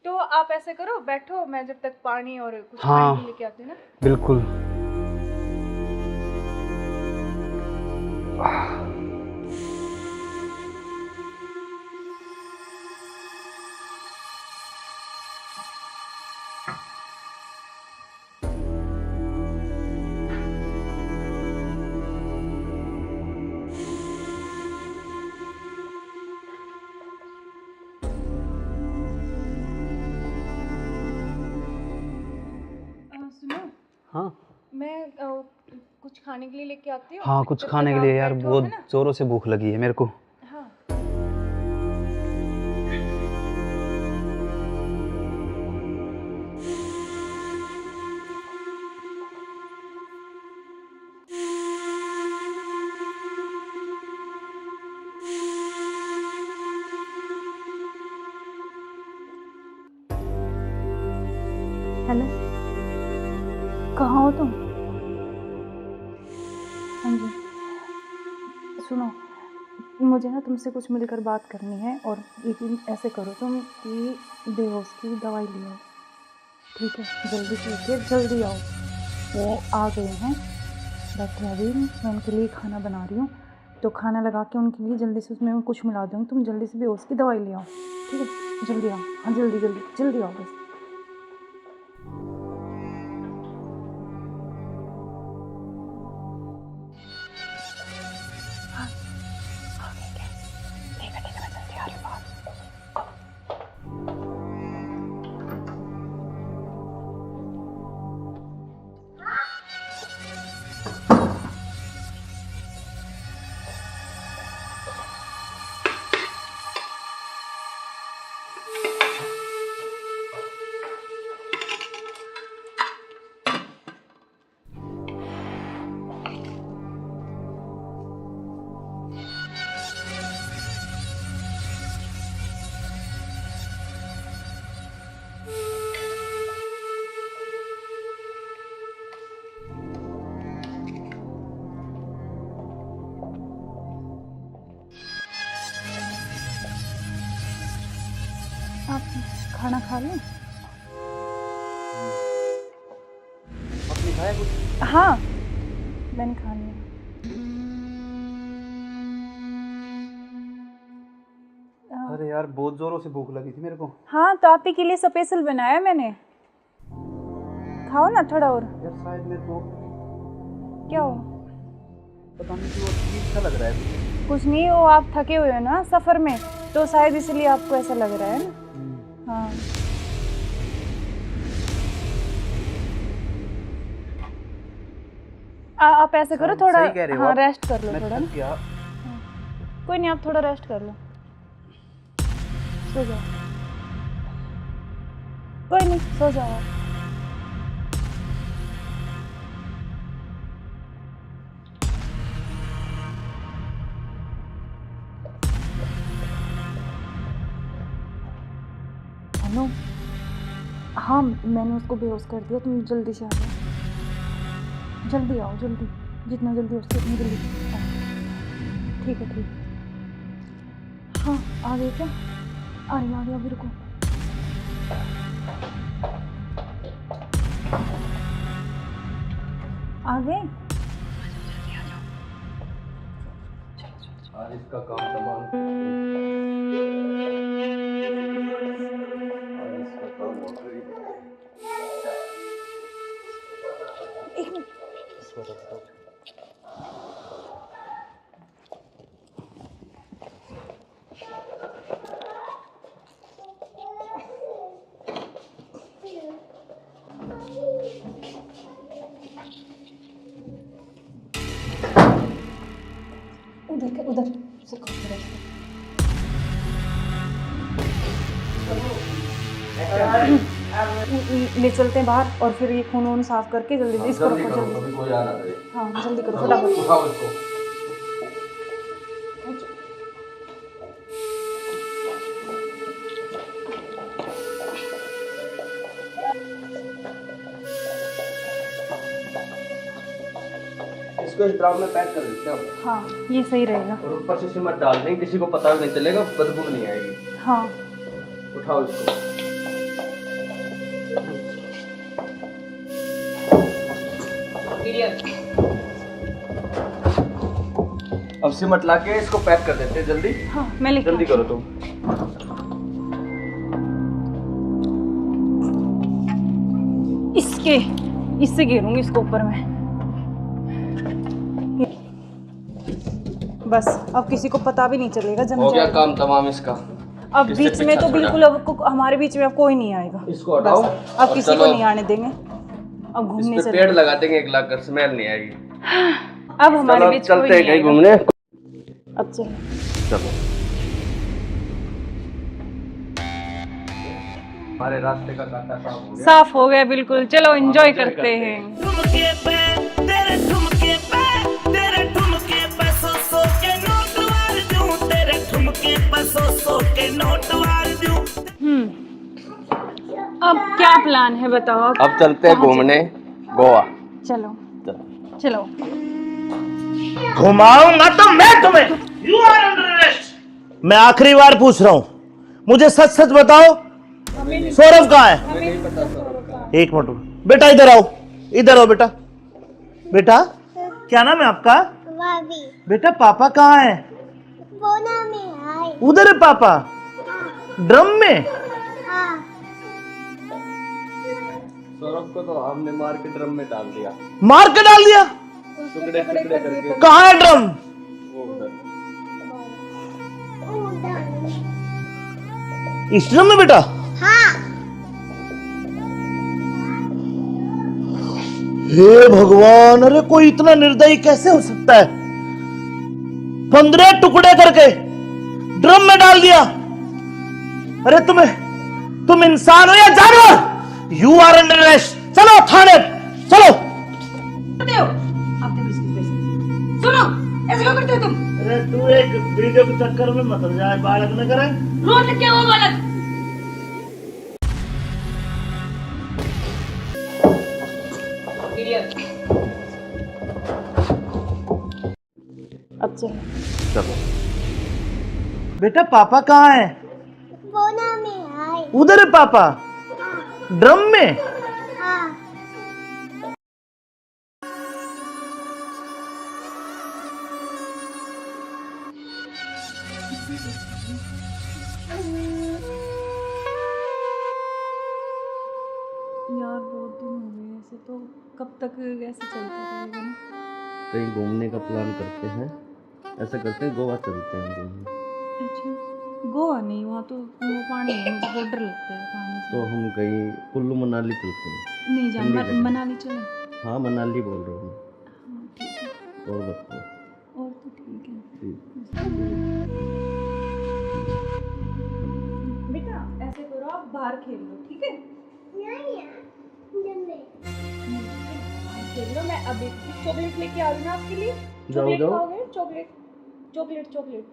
तो आप ऐसे करो, बैठो, मैं जब तक पानी और कुछ हाँ, खाने लेके आती हूँ ना। बिल्कुल। सुनो, हाँ मैं कुछ खाने के लिए लेके आती हूँ। हाँ, कुछ जब खाने तक के लिए आप यार, बैठो, बहुत है ना? जोरों से भूख लगी है मेरे को। हाँ हेलो, कहाँ हो तुम? हाँ जी सुनो, मुझे ना तुमसे कुछ मिलकर बात करनी है, और यकीन ऐसे करो तुम कि बेहोश की दवाई ले आओ, ठीक है? जल्दी से उठिए, जल्दी आओ। वो आ गए हैं, बैठे अभी, मैं उनके लिए खाना बना रही हूँ, तो खाना लगा के उनके लिए जल्दी से उसमें कुछ मिला दूँगी। तुम जल्दी से बेहोश की दवाई ले आओ, ठीक है? जल्दी आओ, हाँ जल्दी जल्दी जल्दी आओ बस। आप खाना खा लें? आपने खाया कुछ? हाँ, मैंने खा लिया। अरे यार बहुत जोरों से भूख लगी थी मेरे को। हाँ, तो आप ही के लिए स्पेशल बनाया मैंने, खाओ ना थोड़ा और। यार शायद मेरे को क्या हो? पता नहीं क्यों अजीब सा लग रहा है। कुछ नहीं, वो आप थके हुए हो ना सफ़र में, तो शायद इसलिए आपको ऐसा लग रहा है ना। हाँ, आप ऐसे करो थोड़ा, सही कह रहे हो हाँ आप। रेस्ट कर लो मैं थोड़ा थक ना। गया। कोई नहीं, आप थोड़ा रेस्ट कर लो, सो जाओ। कोई नहीं, सो जाओ आप। हेलो, हाँ मैंने उसको बेहोश कर दिया, तुम जल्दी से आ जाओ, जल्दी आओ, जल्दी, जितना जल्दी हो सके उतनी जल्दी आओ। ठीक है, ठीक है। हाँ आ गए क्या? आ रही अभी, रुको। आ गए? आज इसका काम तमाम। आज इसका काम हो गई। एक मिनट। उधर से ले चलते हैं बाहर, और फिर ये खून वून साफ करके जल्दी से इसको रखो, जल्दी। कोई आ ना जाए। हाँ जल्दी करो फटाफट। उठाओ इसको। इसको इस ड्राम में पैक कर देते हैं। हाँ ये सही रहेगा। और ऊपर से सिमट डाल देंगे, किसी को पता भी नहीं चलेगा, बदबू नहीं आएगी। हाँ उठाओ इसको। अब सिमट ला के इसको पैक कर देते हैं जल्दी। हाँ मैं लेके जल्दी करो तुम। इससे घेरूंगी इसको ऊपर में, बस अब किसी को पता भी नहीं चलेगा, जम हो गया जाएगा। काम तमाम इसका। अब इससे बीच में पीछा तो छोड़ा। बिल्कुल अब हमारे बीच में अब कोई नहीं आएगा। इसको हटाओ। बस, अब और किसी चलो। को नहीं आने देंगे। अब घूमने इस पे चले, पेड़ लगा देंगे, एक लाख कर स्मेल नहीं आएगी। अब हमारे चलो बीच कोई चलते हैं नहीं कहीं आएगा। घूमने। अब चलो। चलो हमारे रास्ते का कांटा साफ हो गया। साफ हो गया बिल्कुल, चलो एंजॉय करते हैं। ठुमके पे तेरे ठुमके पे तेरे ठुमके पे सौ के नोट वार दूं, तेरे ठुमके पे सौ के नोट वार दूं। अब क्या प्लान है बताओ आप? अब चलते हैं घूमने गोवा। चलो चलो। घुमाऊंगा तो मैं तुम्हें, यू आर अंडर अरेस्ट। मैं आखिरी बार पूछ रहा हूं, मुझे सच सच बताओ, सौरभ कहाँ है? एक मिनट बेटा, इधर आओ, इधर आओ बेटा। बेटा क्या नाम है आपका? बेटा पापा कहाँ है? उधर है पापा, ड्रम में। सौरभ को तो हमने मार के ड्रम में डाल दिया। मार के डाल दिया? टुकड़े टुकड़े करके। कहाँ है ड्रम? वो उधर। इस ड्रम में बेटा? हे भगवान, अरे कोई इतना निर्दयी कैसे हो सकता है? 15 टुकड़े करके ड्रम में डाल दिया। अरे तुम इंसान हो या जानवर? You are under arrest. चलो थाने, चलो। सुनो, ऐसे क्यों करते हो तुम? अरे तू एक वीडियो के चक्कर में मत जाए, बालक न करे। रोड लग क्या हुआ बालक? अब चलो। चलो बेटा, पापा कहाँ है? उधर है पापा, ड्रम में। यार बहुत दिन हो गए ऐसे, तो कब तक ऐसे चलता रहेगा ना? कहीं घूमने का प्लान करते हैं, ऐसा करते हैं गोवा चलते हैं घूमने। अच्छा, गोवा नहीं, वहाँ तो वो पानी है, मुझे बहुत डर लगता है पानी से। तो हम कहीं कुल्लू मनाली चलते हैं। नहीं जान, ठंडी जगह। मनाली चले। हाँ मनाली बोल रहा हूँ हाँ ठीक है, मैं। और बताओ। और तो ठीक है। ठीक। बेटा ऐसे करो, आप बाहर खेल लो, ठीक है? खेल लो, मैं अभी चॉकलेट लेके आ रही हूँ आपके लिए। चॉकलेट खाओगे? Chocolate chocolate chocolate.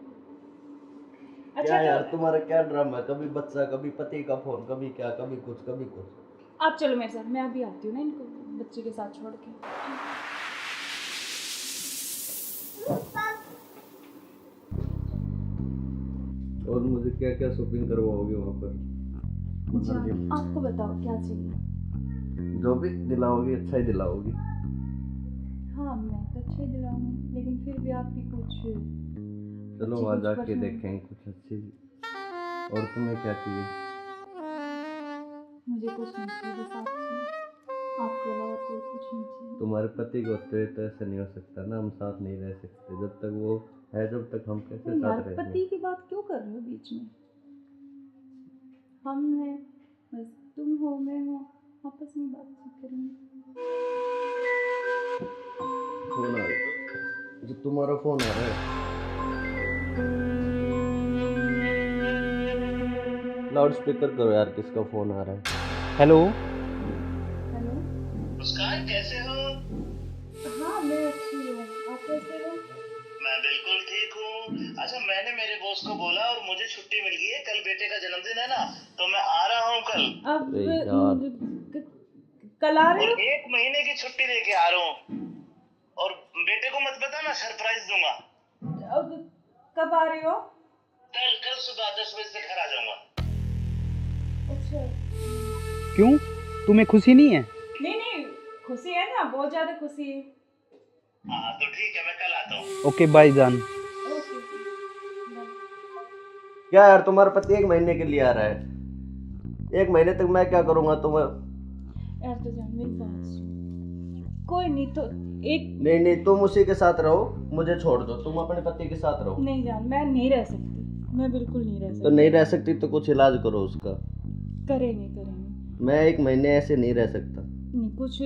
क्या यार तुम्हारा क्या ड्रामा है? कभी बच्चा, कभी पति का फोन, कभी क्या, कभी कुछ कभी कुछ। आप चलो मेरे साथ, मैं अभी आती हूँ ना इनको बच्चे के साथ छोड़ के। और मुझे क्या क्या शॉपिंग करवाओगे वहाँ पर? अच्छा, आपको बताओ क्या चाहिए? जो भी दिलाओगी अच्छा ही दिलाओगी। हाँ मैं तो अच्छा ही दिलाऊंगी, लेकिन फिर भी आपकी कुछ चलो वहाँ जाके देखेंगे कुछ अच्छी। और तुम्हें क्या चाहिए? मुझे कुछ नहीं चाहिए, बस आप चाहिए, आपके अलावा कोई कुछ नहीं चाहिए। तुम्हारे पति को होते तो ऐसा नहीं हो सकता ना, हम साथ नहीं रह सकते जब तक वो है, जब तक हम कैसे यार साथ रहेंगे? पति की बात क्यों कर रहे हो बीच में? हम हैं, बस तुम हो, मैं हूँ, आपस में बातचीत करेंगे। फोन आ रहा है, जो तुम्हारा फोन आ रहा है। लाउड स्पीकर करो यार, किसका फोन आ रहा है? हेलो। हेलो। मुस्कान कैसे हो? हाँ मैं अच्छी हूँ, आप कैसे हो? मैं बिल्कुल ठीक हूँ। अच्छा मैंने मेरे बॉस को बोला और मुझे छुट्टी मिल गई है, कल बेटे का जन्मदिन है ना, तो मैं आ रहा हूँ कल। अब कल आ रहे हो? 1 महीने की छुट्टी लेके आ रहा हूँ, और बेटे को मत बताना, सरप्राइज दूंगा। अब कब आ रहे हो? कल सुबह 10 बजे से घर आ जाऊंगा। अच्छा। क्यों, तुम्हें खुशी नहीं है? नहीं नहीं, खुशी है ना, बहुत ज्यादा खुशी है। हाँ तो ठीक है, मैं कल आता हूँ। ओके बाय जान। ओके। क्या यार तुम्हारा पति 1 महीने के लिए आ रहा है? 1 महीने तक मैं क्या करूँगा? तुम्हें यार तो जान मेरी बात सुन, कोई नहीं तो एक नहीं, तुम उसी के साथ रहो, मुझे छोड़ दो, तुम अपने पति के साथ रहो। नहीं जान, मैं नहीं रह सकती, मैं बिल्कुल नहीं रह सकती। तो नहीं रह सकती तो कुछ इलाज करो उसका। करेंगे। मैं 1 महीने ऐसे नहीं रह सकता। नहीं कुछ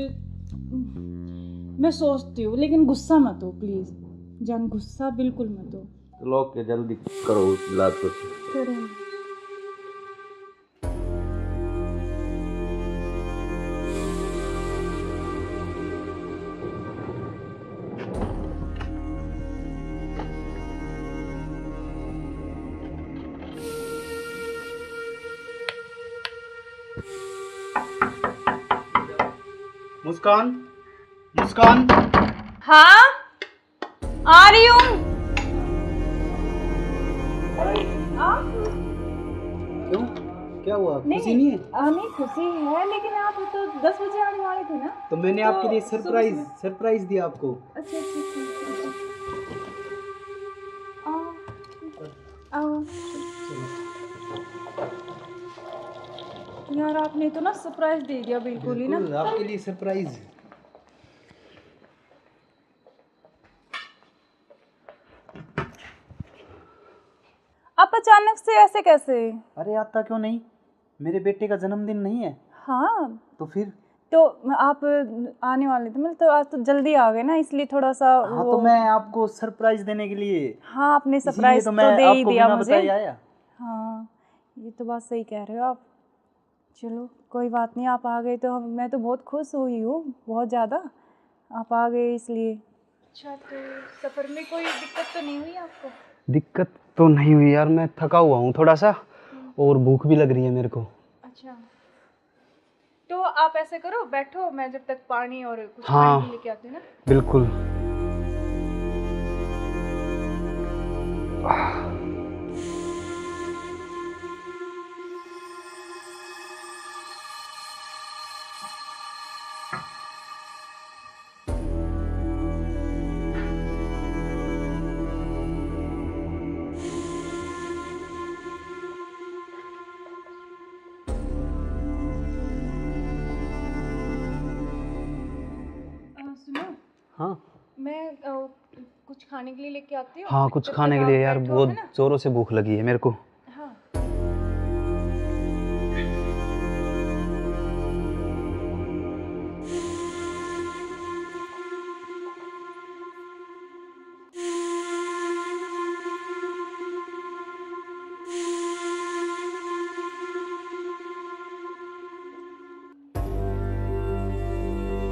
मैं सोचती हूँ, लेकिन गुस्सा मत हो प्लीज जान, गुस्सा बिल्कुल मत हो। चलो ओके, जल्दी करो इलाज कुछ। करेंगे। मुस्कान, मुस्कान। हाँ आ रही हूँ। क्यों, क्या हुआ? खुशी नहीं है? नहीं खुशी है, लेकिन आप तो 10 बजे आने वाले थे ना। तो मैंने आपके लिए सरप्राइज दिया आपको। अच्छा अच्छा आओ। यार आपने तो ना सरप्राइज दे दिया बिल्कुल ही ना। बिल्कुल, आपके लिए सरप्राइज। आप अचानक से ऐसे कैसे? अरे आता क्यों नहीं, मेरे बेटे का जन्मदिन नहीं है? हाँ तो फिर तो आप आने वाले थे, मतलब तो आज तो जल्दी आ गए ना, इसलिए थोड़ा सा हाँ, तो मैं आपको सरप्राइज देने के लिए। हाँ आपने इसीलिए सरप्राइज तो तो मैं दे ही आपको दिया बिना मुझे। बताए आया। हाँ ये तो बात सही कह रहे हो आप। चलो कोई बात नहीं, आप आ गए तो मैं तो बहुत खुश हुई हूँ, बहुत ज़्यादा। आप आ गए इसलिए। अच्छा तो सफ़र में कोई दिक्कत तो नहीं हुई आपको? दिक्कत तो नहीं हुई यार, मैं थका हुआ हूँ थोड़ा सा, और भूख भी लग रही है मेरे को। अच्छा तो आप ऐसे करो, बैठो, मैं जब तक पानी और कुछ हाँ, खाने के लेके आती हूँ ना। बिल्कुल। सुनो, हाँ मैं कुछ खाने के लिए लेके आती हूँ। हाँ, कुछ जब खाने तक के लिए आप यार, बैठो, बहुत है ना? जोरों से भूख लगी है मेरे को। हाँ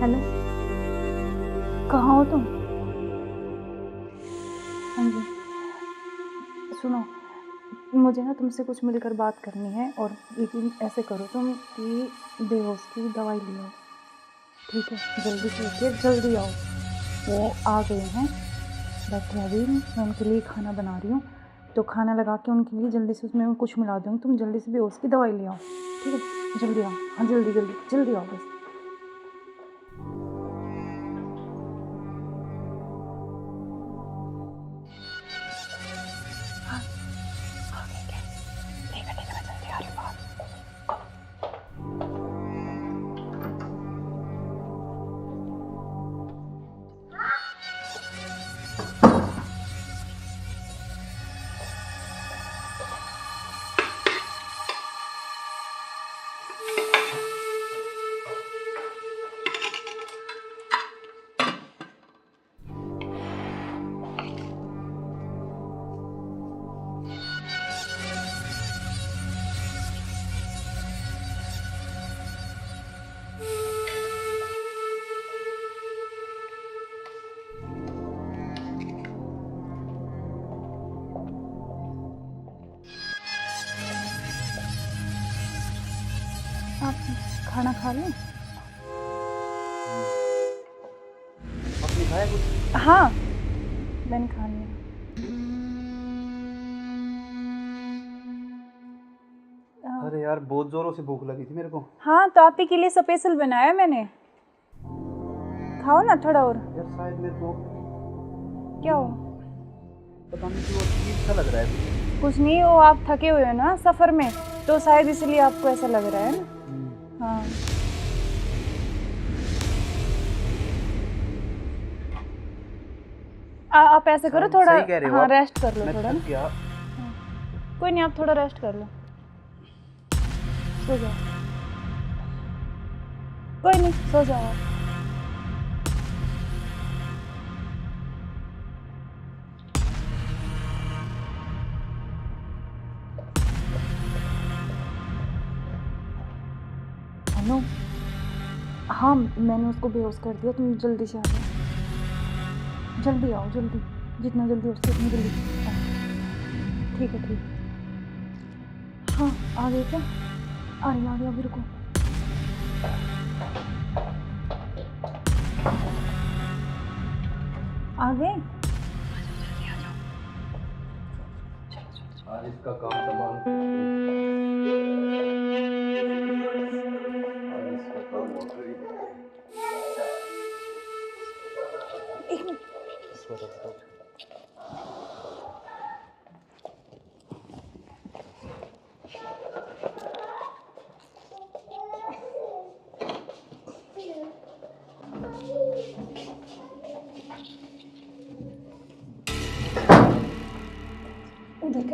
हेलो, कहाँ हो तुम? हाँ जी सुनो, मुझे ना तुमसे कुछ मिलकर बात करनी है, और लेकिन ऐसे करो तुम कि बेहोश की दवाई ले आओ, ठीक है? जल्दी से लेके जल्दी आओ। वो आ गए हैं, बैठे अभी, मैं उनके लिए खाना बना रही हूँ, तो खाना लगा के उनके लिए जल्दी से उसमें कुछ मिला दूँगी। तुम जल्दी से बेहोश की दवाई ले आओ, ठीक है? जल्दी आओ, हाँ जल्दी जल्दी जल्दी आओ बस। आप खाना खा लें? आपने खाया कुछ? हाँ मैंने खा लिया। अरे यार, बहुत जोरों से भूख लगी थी मेरे को। हाँ तो आप ही के लिए स्पेशल बनाया मैंने, खाओ ना थोड़ा और। यार शायद मेरे को क्या हो? पता नहीं क्यों अजीब सा लग रहा है। कुछ नहीं, वो आप थके हुए हो ना सफ़र में, तो शायद इसलिए आपको ऐसा लग रहा है ना। हाँ आप ऐसे करो, थोड़ा हाँ रेस्ट कर लो थोड़ा ना। कोई नहीं, आप थोड़ा रेस्ट कर लो, सो जाओ। कोई नहीं, सो जाओ आप। हेलो, हाँ मैंने उसको बेहोश कर दिया, तुम जल्दी से आ जाओ, जल्दी आओ, जल्दी, जितना जल्दी हो सके उतनी जल्दी आओ। ठीक है ठीक है। हाँ आ गए क्या? आ गया, अभी रुको। आ गए? आज इसका काम तमाम। आज इसका काम हो गई।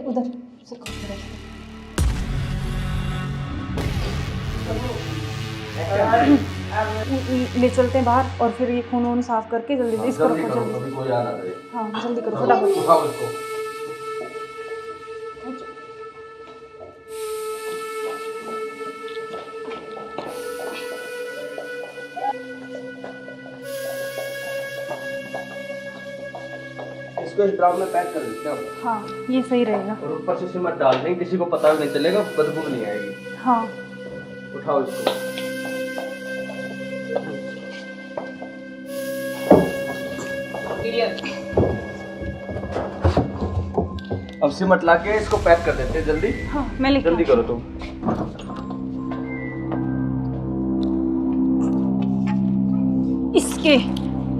उधर ले चलते हैं बाहर और फिर ये खून वून साफ करके जल्दी इसको रखो जल्दी। कभी कोई आना दे। हाँ जल्दी करो फटाफट। उठाओ इसको। इसको इस ड्राम में पैक कर देते हैं। हाँ ये सही रहेगा। और ऊपर से सिमट डाल देंगे, किसी को पता भी नहीं चलेगा, बदबू नहीं आएगी। हाँ उठाओ इसको। अब सिमट ला के इसको पैक कर देते हैं जल्दी। हाँ मैं लेके जल्दी करो तुम।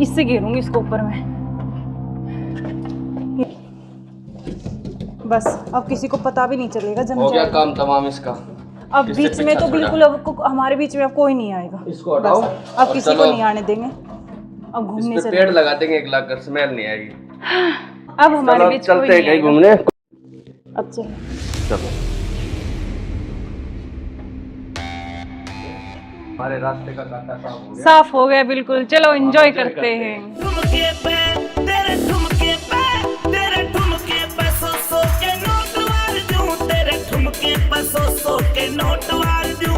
इससे घेरूंगी इसको ऊपर में। बस अब किसी को पता भी नहीं चलेगा। जम हो गया जाएगा काम तमाम इसका। अब किससे बीच में पीछा तो छोड़ा? बिल्कुल अब हमारे बीच में अब कोई नहीं आएगा। इसको हटाओ। बस अब और किसी को चलो। नहीं आने देंगे। अब घूमने इस पे चले पेड़ लगा देंगे, एक लाकर स्मेल नहीं आएगी। अब हमारे चलो बीच चलते कोई हैं नहीं कहीं आएगा। घूमने। अब चलो चलो हमारे रास्ते का कांटा साफ हो गया। साफ हो गया बिल्कुल। चलो एंजॉय करते हैं। ठुमके पे तेरे ठुमके पे तेरे ठुमके पे सौ के नोट वार दूं, तेरे ठुमके पे सौ के नोट वार दूं।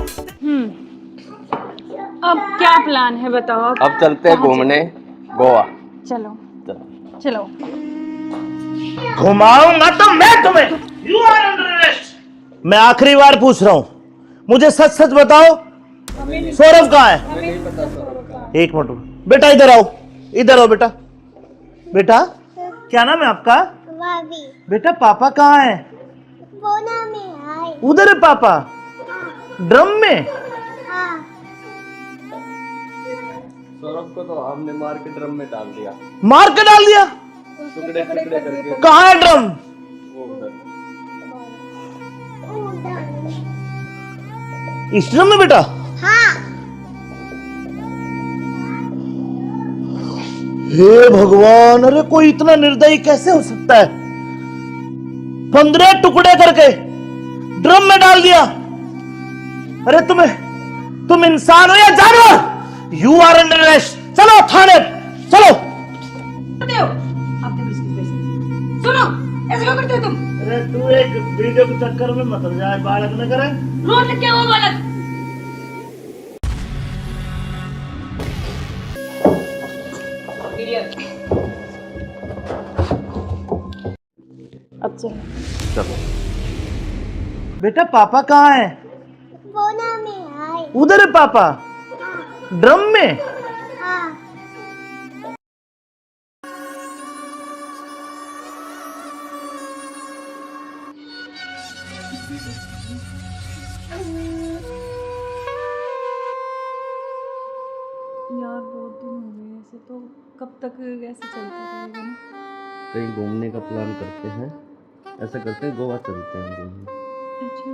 अब क्या प्लान है बताओ। अब चलते हैं घूमने गोवा। चलो चलो घुमाऊंगा तो मैं तुम्हें। You are under arrest. मैं आखिरी बार पूछ रहा हूं, मुझे सच सच बताओ, सौरभ कहाँ है? एक मिनट बेटा, इधर आओ, इधर आओ बेटा। बेटा क्या नाम है आपका? भाभी बेटा पापा कहाँ है? बोना में आए। उधर है पापा, ड्रम में। हाँ सौरभ को तो हमने मार के ड्रम में डाल दिया, मार के डाल दिया। टुकड़े टुकड़े करके। कहाँ है ड्रम? वो उधर। इस ड्रम में बेटा? हाँ हे भगवान, अरे कोई इतना निर्दयी कैसे हो सकता है? 15 टुकड़े करके ड्रम में डाल दिया। अरे तुम इंसान हो या जानवर? You are under arrest. चलो थाने चलो। करते हो आप देखो इसकी वजह से। सुनो ऐसे क्यों करते हो तुम? अरे तू एक वीडियो के चक्कर में मत हो जाए, बालक न करे। रोड क्या वो बालक? अब चलो चलो बेटा पापा कहाँ है? बोना में आए। उधर है पापा, ड्रम में। हाँ यार बहुत दिन हो गए ऐसे, तो कब तक ऐसे चलता रहेगा ना। कहीं घूमने का प्लान करते हैं, ऐसा करते हैं गोवा चलते हैं घूमने। अच्छा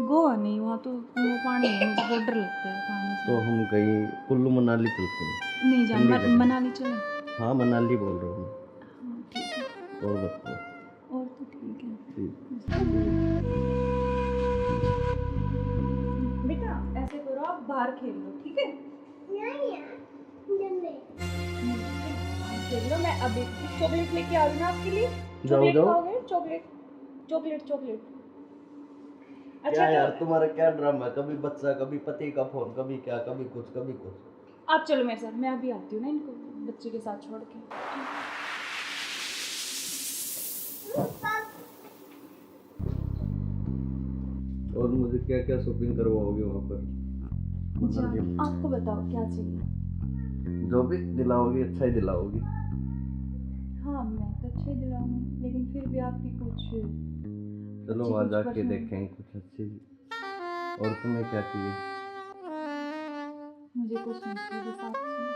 गोवा नहीं, वहाँ तो वो पानी है, मुझे बहुत डर लगता है पानी से। तो हम कहीं कुल्लू मनाली चलते हैं। नहीं जान ठंडी जगह। मनाली चले। हाँ मनाली बोल रहा हूँ मैं। हाँ ठीक है। और बताओ। और तो ठीक है। ठीक। बेटा ऐसे करो, आप बाहर खेल लो ठीक है। खेल लो, मैं अभी चॉकलेट लेके आ रही हूँ आपके लिए। चॉकलेट जाओ। खाओगे? Chocolate chocolate chocolate. अच्छा क्या यार तो तुम्हारा क्या ड्रामा है? कभी बच्चा, कभी पति का फोन, कभी क्या, कभी कुछ कभी कुछ। आप चलो मेरे साथ, मैं अभी आती हूँ ना इनको बच्चे के साथ छोड़ के। और मुझे क्या क्या शॉपिंग करवाओगे वहाँ पर? आपको बताओ क्या चाहिए। जो भी दिलाओगी अच्छा ही दिलाओगी। हाँ मैं तो अच्छा ही दिलाऊंगी, लेकिन फिर भी आपकी कुछ चलो बच्चे वहाँ कुछ जाके परेशान- देखेंगे कुछ अच्छी। और तुम्हें क्या चाहिए? मुझे कुछ नहीं चाहिए, बस आप चाहिए।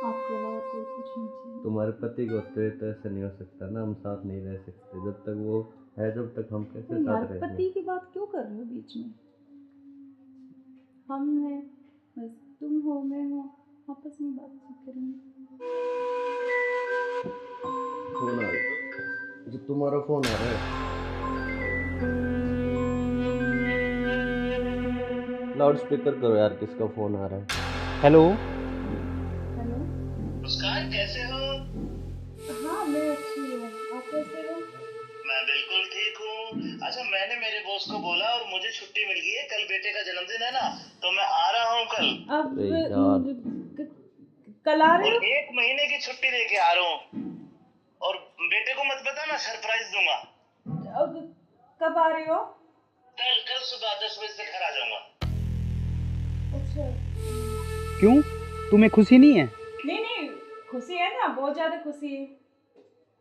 आपके अलावा कोई कुछ नहीं चाहिए। तुम्हारे पति को होते हुए तो ऐसा नहीं हो सकता ना, हम साथ नहीं रह सकते जब तक वो है, जब तक हम कैसे तो यार साथ रहेंगे? पति की बात क्यों कर रहे हो बीच में? हम हैं, बस तुम हो, मैं हूँ, आपस में बातचीत करेंगे। फोन आ रहा, जो तुम्हारा फोन आ रहा है। लाउड स्पीकर करो यार, किसका फोन आ रहा है? हेलो। हेलो। मुस्कान कैसे हो? हाँ मैं अच्छी हूँ, आप कैसे हो? मैं बिल्कुल ठीक हूँ। अच्छा, मैंने मेरे बॉस को बोला और मुझे छुट्टी मिल गई है। कल बेटे का जन्मदिन है ना, तो मैं आ रहा हूँ कल। अब अरे यार। कल आ रहे और हो? 1 महीने की छुट्टी लेके आ रहा हूँ। और बेटे को मत बता, मैं सरप्राइज दूंगा। अब कब आ रहे हो? कल सुबह 10 बजे से घर आ जाऊंगा। अच्छा। क्यों, तुम्हें खुशी नहीं है? नहीं खुशी है ना, बहुत ज्यादा खुशी है।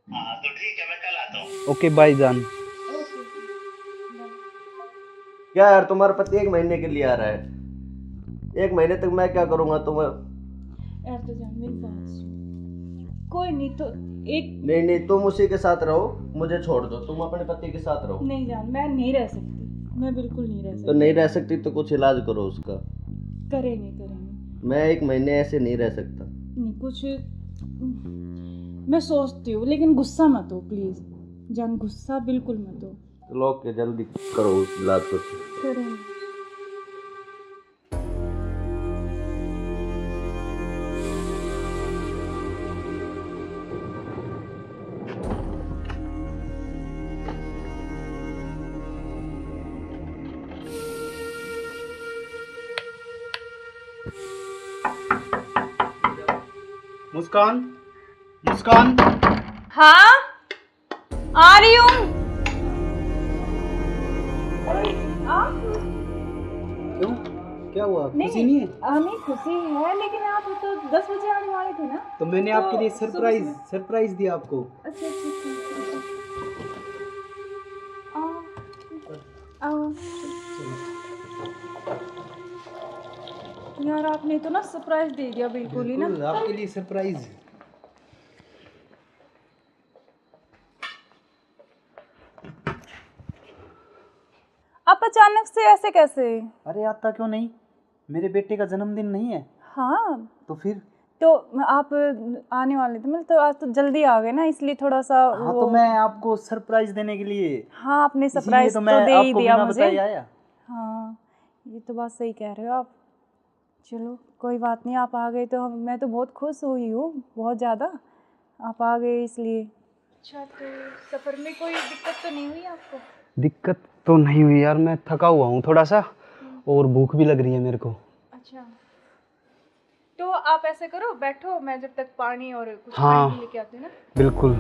हाँ तो ठीक है, मैं कल आता हूँ। ओके बाय जान। Okay bye. क्या यार, तुम्हारा पति 1 महीने के लिए आ रहा है? 1 महीने तक मैं क्या करूंगा तुम्हें? यार तो जान मेरी बात सुन, कोई नहीं तो एक नहीं, तुम उसी के साथ रहो, मुझे छोड़ दो, तुम अपने पति के साथ रहो। नहीं जान, मैं नहीं रह सकती, मैं बिल्कुल नहीं रह सकती। तो नहीं रह सकती तो कुछ इलाज करो उसका। करेंगे। मैं 1 महीने ऐसे नहीं रह सकता। नहीं कुछ मैं सोचती हूँ, लेकिन गुस्सा मत हो प्लीज जान, गुस्सा बिल्कुल मत हो। चलो ओके, जल्दी करो उस इलाज को। करेंगे। मुस्कान, मुस्कान। हाँ आ रही हूँ। क्यों, क्या हुआ, खुशी नहीं है? नहीं खुशी है, लेकिन आप तो 10 बजे आने वाले थे ना। तो मैंने तो आपके लिए सरप्राइज सुबह- सरप्राइज दिया आपको। अच्छा आओ। यार आपने तो ना सरप्राइज दे दिया बिल्कुल ही ना। बिल्कुल, आपके लिए सरप्राइज। आप अचानक से ऐसे कैसे? अरे आता क्यों नहीं, मेरे बेटे का जन्मदिन नहीं है? हाँ तो फिर? तो आप आने वाले थे, मतलब तो आज तो जल्दी आ गए ना, इसलिए थोड़ा सा हाँ तो मैं आपको सरप्राइज देने के लिए, हाँ आपने इसीलिए सरप्राइज तो तो मैं दे ही आपको दिया बिना मुझे। बताए आया। हाँ ये तो बात सही कह रहे हो आप। चलो कोई बात नहीं, आप आ गए तो मैं तो बहुत खुश हुई हूँ, बहुत ज़्यादा। आप आ गए इसलिए। अच्छा तो सफ़र में कोई दिक्कत तो नहीं हुई आपको? दिक्कत तो नहीं हुई यार, मैं थका हुआ हूँ थोड़ा सा, और भूख भी लग रही है मेरे को। अच्छा तो आप ऐसे करो, बैठो, मैं जब तक पानी और कुछ हाँ, खाने लेके आती हूँ ना। बिल्कुल।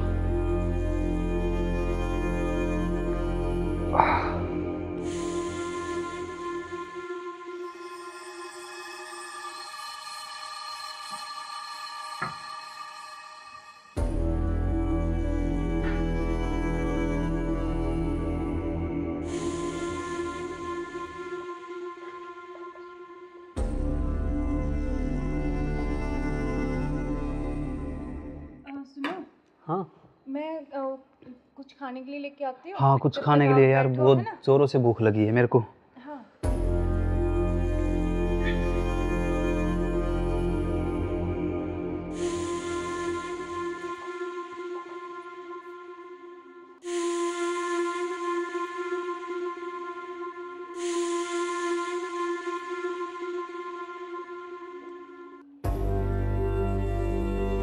सुनो, हाँ मैं कुछ खाने के लिए लेके आती हूँ। हाँ, कुछ जब खाने तक के आप लिए यार, बैठो, बहुत है ना? जोरों से भूख लगी है मेरे को। हाँ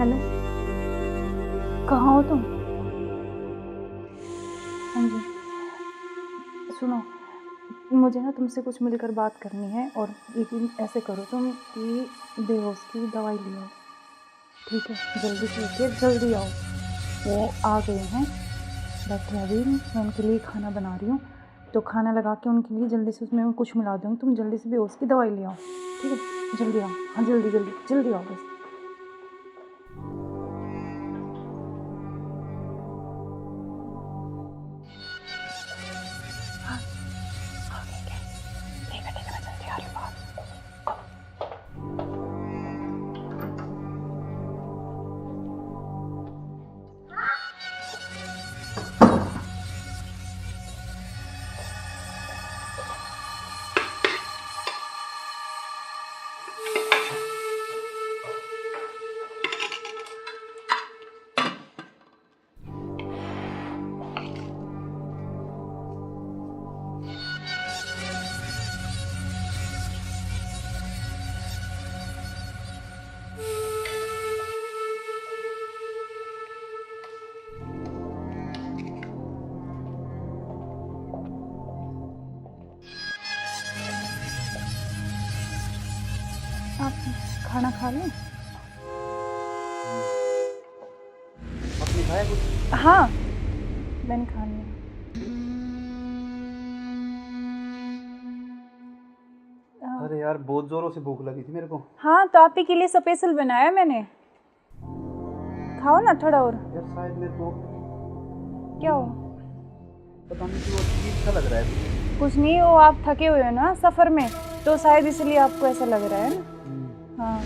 हेलो, कहाँ हो तुम? हाँ जी सुनो, मुझे ना तुमसे कुछ मिलकर बात करनी है, और लेकिन ऐसे करो तुम कि बेहोश की दवाई ले आओ, ठीक है? जल्दी से उठिए, जल्दी आओ। वो आ गए हैं, बैठे अभी, मैं उनके लिए खाना बना रही हूँ, तो खाना लगा के उनके लिए जल्दी से उसमें कुछ मिला दूँगी। तुम जल्दी से बेहोश की दवाई ले आओ, ठीक है? जल्दी आओ, हाँ जल्दी जल्दी जल्दी आओ बस। खाना खा लूं? आपने खाया कुछ? हाँ, मैंने खा लिया। अरे यार बहुत जोरों से भूख लगी थी मेरे को। हाँ, तो आप ही के लिए स्पेशल बनाया मैंने। खाओ ना थोड़ा और। यार शायद मेरे को क्या हो? पता नहीं क्यों अजीब सा लग रहा है। कुछ नहीं, वो आप थके हुए हो ना सफर में, तो शायद इसलिए आपको ऐसा लग रहा है ना। हाँ,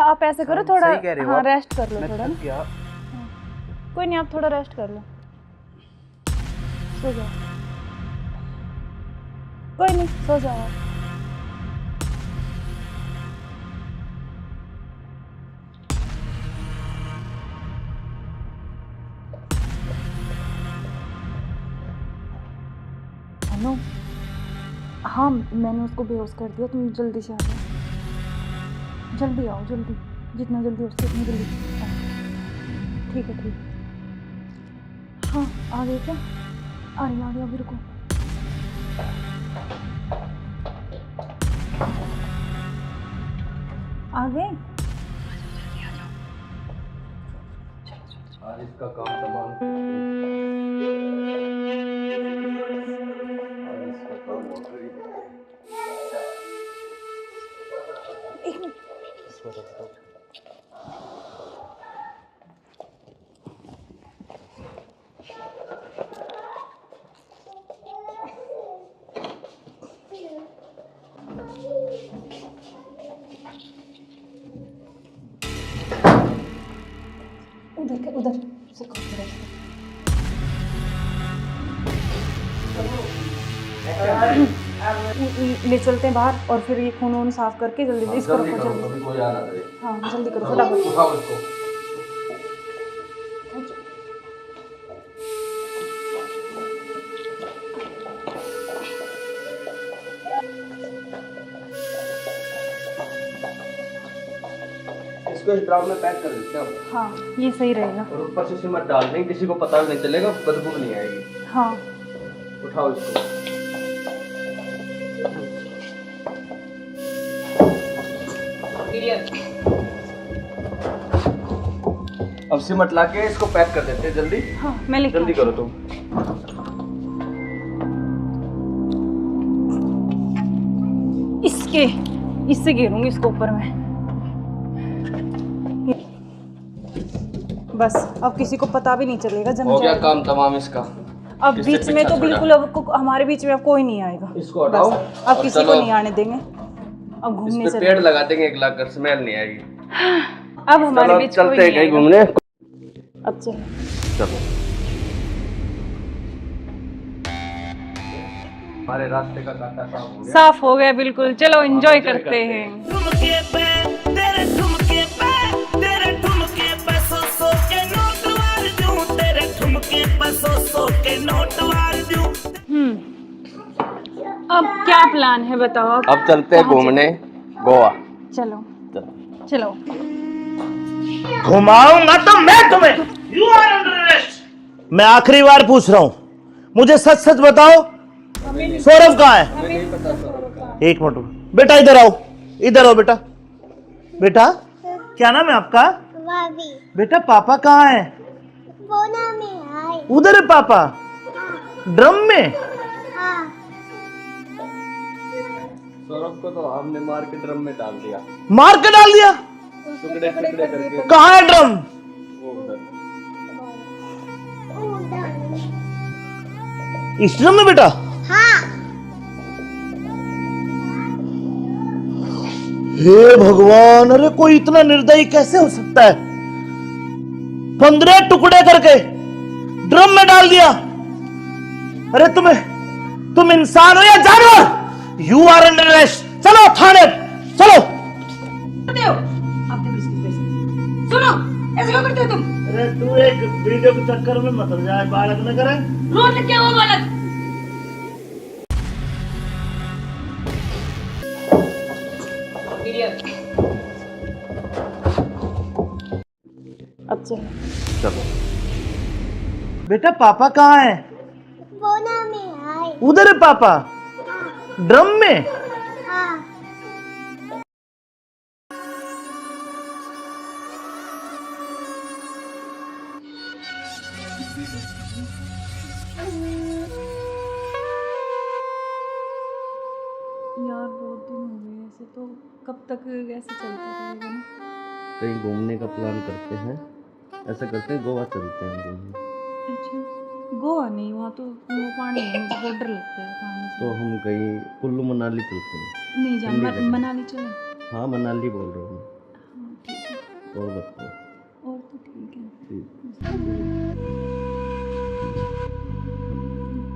आप ऐसे करो थोड़ा। सही कह रहे हो हाँ, आप। रेस्ट कर लो मैं थोड़ा थक ना। गया। कोई नहीं, आप थोड़ा रेस्ट कर लो, सो जाओ। कोई नहीं, सो जाओ आप। हेलो, हाँ मैंने उसको बेहोश कर दिया, तुम जल्दी से आ जाओ। जल्दी आओ, जल्दी, जितना जल्दी हो सके उतनी जल्दी आओ। ठीक है, ठीक है। हाँ, आ गए क्या? आ रही अभी, रुको। आ गए? आज इसका काम तमाम। आज इसका काम हो गया। एक मिनट। उधर से ले चलते हैं बाहर, और फिर ये खून वून साफ करके जल्दी से इसको रखो जल्दी। कभी कोई आना करे। हाँ, जल्दी करो फटाफट। उठाओ इसको। इसको इस ड्राम में पैक कर देते हैं। हाँ, ये सही रहेगा। और ऊपर से सिमट डाल देंगे, किसी को पता भी नहीं चलेगा, बदबू नहीं आएगी। हाँ, उठाओ इसको। अब सिमट लाके इसको पैक कर देते हैं जल्दी। हाँ, मैं लेके जल्दी करो तुम। इससे घेरूंगी इसको ऊपर में। बस अब किसी को पता भी नहीं चलेगा, जम हो गया जाएगा। काम तमाम इसका। अब इससे बीच में पीछा तो छोड़ा। बिल्कुल अब हमारे बीच में अब कोई नहीं आएगा। इसको हटाओ। बस, अब और किसी को चलो। नहीं आने देंगे। अब घूमने इस पे चले। पेड़ लगा देंगे, एक लाख कर स्मेल नहीं आएगी। अब हमारे चलो बीच चलते कोई हैं नहीं कहीं आएगा। घूमने। अब चलो। चलो। हमारे रास्ते का कांटा साफ हो गया। साफ हो गया बिल्कुल। चलो एंजॉय करते हैं। ठुमके पे तेरे ठुमके पे तेरे ठुमके पे सौ के नोट वार दूं, तेरे ठुमके पे सौ के नोट वार दूं। अब क्या प्लान है बताओ? अब चलते हैं घूमने गोवा। चलो चलो। घुमाऊंगा तो मैं तुम्हें। You are under arrest. मैं आखिरी बार पूछ रहा हूं, मुझे सच सच बताओ, सौरभ कहाँ है? एक मिनट बेटा, इधर आओ, इधर आओ बेटा। बेटा क्या नाम है आपका? भाभी बेटा पापा कहाँ है? बोना में आए। उधर है पापा, ड्रम में। हाँ, सौरभ को तो हमने मार के ड्रम में डाल दिया, मार के डाल दिया। टुकड़े टुकड़े करके। कहाँ है ड्रम? वो उधर। इस ड्रम में बेटा? हाँ, हे भगवान, अरे कोई इतना निर्दयी कैसे हो सकता है? 15 टुकड़े करके ड्रम में डाल दिया। अरे तुम इंसान हो या जानवर? You are under arrest. चलो थाने, चलो। सुनो, ऐसे क्यों करते हो तुम? अरे तू एक वीडियो के चक्कर में मत जाए, बालक न करे। रोड लिख के वो बालक। अब चलो। चलो। बेटा पापा कहाँ है? बोना में आए। उधर है पापा? ड्रम में? यार बहुत दिन हो गए ऐसे, तो कब तक ऐसे चलता रहेगा ना? कहीं घूमने का प्लान करते हैं, ऐसा करते हैं गोवा चलते हैं घूमने। अच्छा, गोवा नहीं, वहाँ तो वो पानी है, मुझे बहुत डर लगता है पानी से। तो हम कहीं कुल्लू मनाली चलते हैं। नहीं जान, ठंडी जगह। मनाली चले। हाँ मनाली बोल रहा हूँ हाँ ठीक है, मैं। और बताओ। और तो ठीक है। ठीक।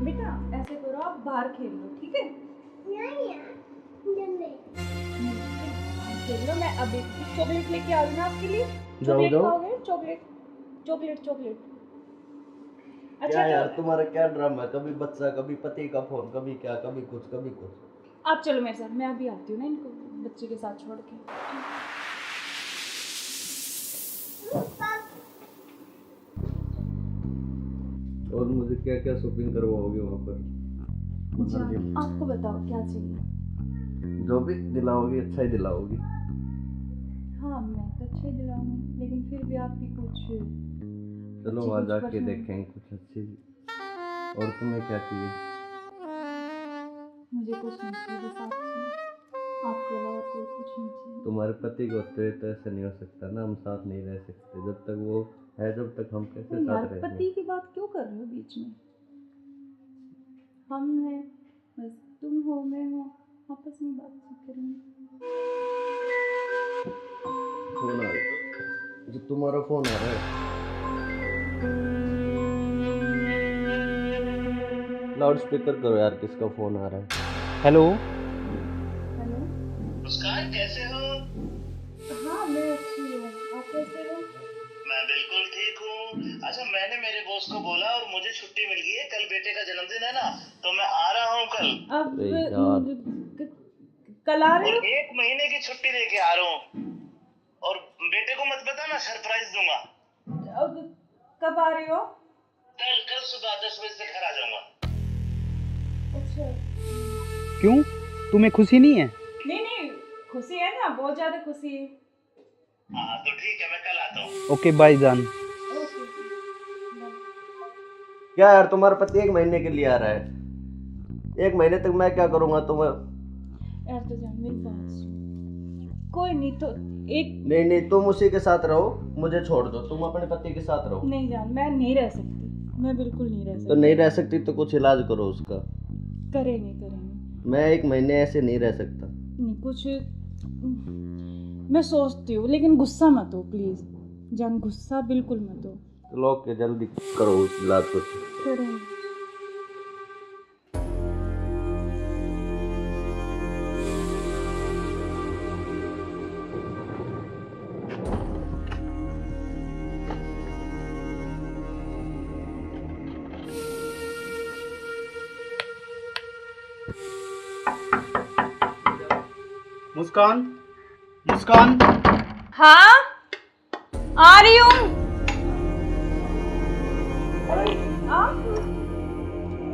बेटा ऐसे करो, आप बाहर खेल लो, ठीक है? खेल लो, मैं अभी चॉकलेट लेके आ रही हूँ ना आपके लिए। चॉकलेट खाओगे? Chocolate chocolate chocolate. क्या यार तुम्हारा क्या ड्रामा है? कभी बच्चा, कभी पति का फोन, कभी क्या, कभी कुछ कभी कुछ। आप चलो मेरे साथ, मैं अभी आती हूँ ना इनको बच्चे के साथ छोड़ के। और मुझे क्या क्या शॉपिंग करवाओगे वहाँ पर? आपको बताओ क्या चाहिए? जो भी दिलाओगी अच्छा ही दिलाओगी। हाँ मैं तो अच्छा ही दिलाऊंगी, लेकिन फिर भी आपकी कुछ चलो वहाँ जाके देखेंगे कुछ अच्छी। और तुम्हें क्या चाहिए? मुझे कुछ नहीं चाहिए, बस आप चाहिए, आपके अलावा कोई कुछ नहीं चाहिए। तुम्हारे पति को तो ऐसा नहीं हो सकता ना, हम साथ नहीं रह सकते जब तक वो है, जब तक हम कैसे यार साथ रहेंगे? पति की बात क्यों कर रहे हो बीच में? हम हैं, बस तुम हो मैं हूँ, आपस में बात करेंगे। फोन आ रहा है, जो तुम्हारा फोन आ रहा है। लाउड स्पीकर करो यार, किसका फोन आ रहा है? हेलो। हेलो। मुस्कान कैसे हो? हाँ मैं अच्छी हूँ, आप कैसे हो? मैं बिल्कुल ठीक हूँ। अच्छा मैंने मेरे बॉस को बोला और मुझे छुट्टी मिल गई है, कल बेटे का जन्मदिन है ना, तो मैं आ रहा हूँ कल। अब अरे यार। कल आ रहे और हो? 1 महीने की छुट्टी लेके आ रहा हूँ। और बेटे को मत बताना, सरप्राइज दूंगा। अब कब आ रहे हो? कल सुबह 10 बजे से घर आ जाऊंगा। अच्छा। क्यों, तुम्हें खुशी नहीं है? नहीं खुशी है ना, बहुत ज्यादा खुशी है। हाँ तो ठीक है, मैं कल आता हूँ। ओके बाय जान। ओके। क्या यार तुम्हारा पति 1 महीने के लिए आ रहा है? 1 महीने तक मैं क्या करूँगा तुम्हें? यार तो जान मेरी बात सुन, कोई नहीं तो एक नहीं तुम उसी के साथ रहो, मुझे छोड़ दो, तुम अपने पति के साथ रहो। नहीं जान, मैं नहीं रह सकती, मैं बिल्कुल नहीं रह सकती। तो नहीं रह सकती तो कुछ इलाज करो उसका। करेंगे। मैं 1 महीने ऐसे नहीं रह सकता। नहीं कुछ मैं सोचती हूँ, लेकिन गुस्सा मत हो प्लीज जान, गुस्सा बिल्कुल मत हो। चलो ओके, जल्दी करो उस इलाज को। करेंगे। मुस्कान, मुस्कान। हाँ आ रही हूँ।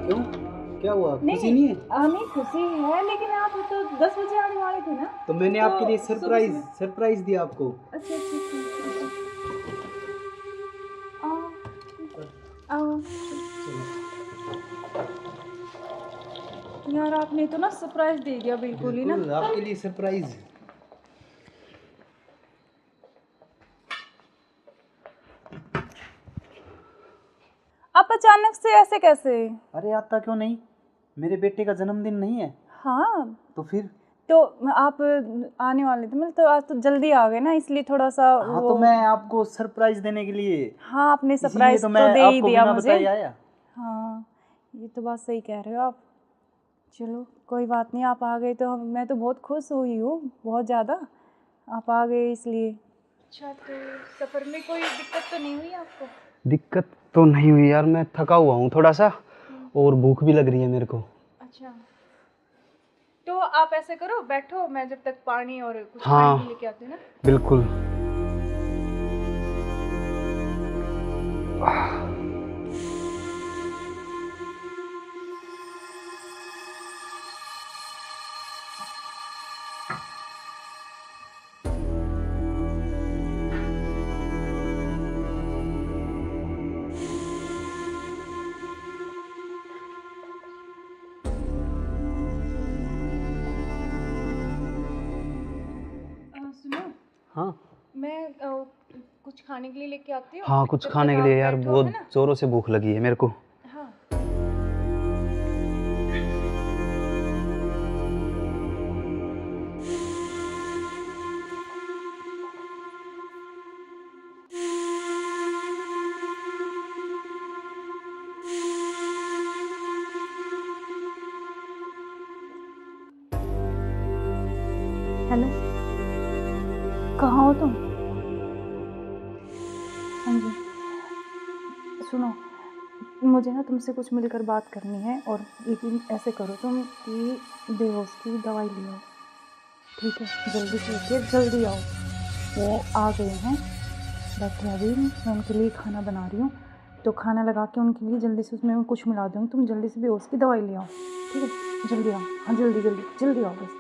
क्यों, क्या हुआ? खुशी नहीं है? हमें खुशी है, लेकिन आप तो 10 बजे आने वाले थे ना। तो मैंने आपके लिए सरप्राइज दिया आपको। अच्छा आओ। यार आपने तो ना सरप्राइज दे दिया बिल्कुल ही ना। आपके लिए सरप्राइज। आप अचानक से ऐसे कैसे? अरे आता क्यों नहीं, मेरे बेटे का जन्मदिन नहीं है? हाँ तो फिर तो आप आने वाले थे, मतलब तो आज तो जल्दी आ गए ना, इसलिए थोड़ा सा हाँ तो मैं आपको सरप्राइज देने के लिए। हाँ आपने सरप्राइज तो तो मैं दे ही आपको दिया बिना मुझे। बताए आया। हाँ ये तो बात सही कह रहे हो आप। चलो कोई बात नहीं, आप आ गए तो मैं तो बहुत खुश हुई हूँ, बहुत ज़्यादा। आप आ गए इसलिए। अच्छा तो सफ़र में कोई दिक्कत तो नहीं हुई आपको? दिक्कत तो नहीं हुई यार, मैं थका हुआ हूँ थोड़ा सा, और भूख भी लग रही है मेरे को। अच्छा तो आप ऐसे करो, बैठो, मैं जब तक पानी और कुछ हाँ, खाने लेके आती हूँ ना। बिल्कुल। सुनो, हाँ मैं कुछ खाने के लिए लेके आती हूँ। हाँ, कुछ जब खाने तक के आप लिए यार बैठो, बहुत है ना? ज़ोरों से भूख लगी है मेरे को। हाँ। हेलो, कहाँ हो तुम? हाँ जी, सुनो, मुझे ना तुमसे कुछ मिलकर बात करनी है। और लेकिन ऐसे करो तुम कि बेहोश की दवाई ले आओ, ठीक है? जल्दी से उठिए, जल्दी आओ। वो आ गए हैं, बैठे अभी, मैं उनके लिए खाना बना रही हूँ। तो खाना लगा के उनके लिए जल्दी से उसमें मैं कुछ मिला दूँगी। तुम जल्दी से बेहोश की दवाई ले आओ, ठीक है? जल्दी आओ, हाँ जल्दी जल्दी जल्दी आओ बस।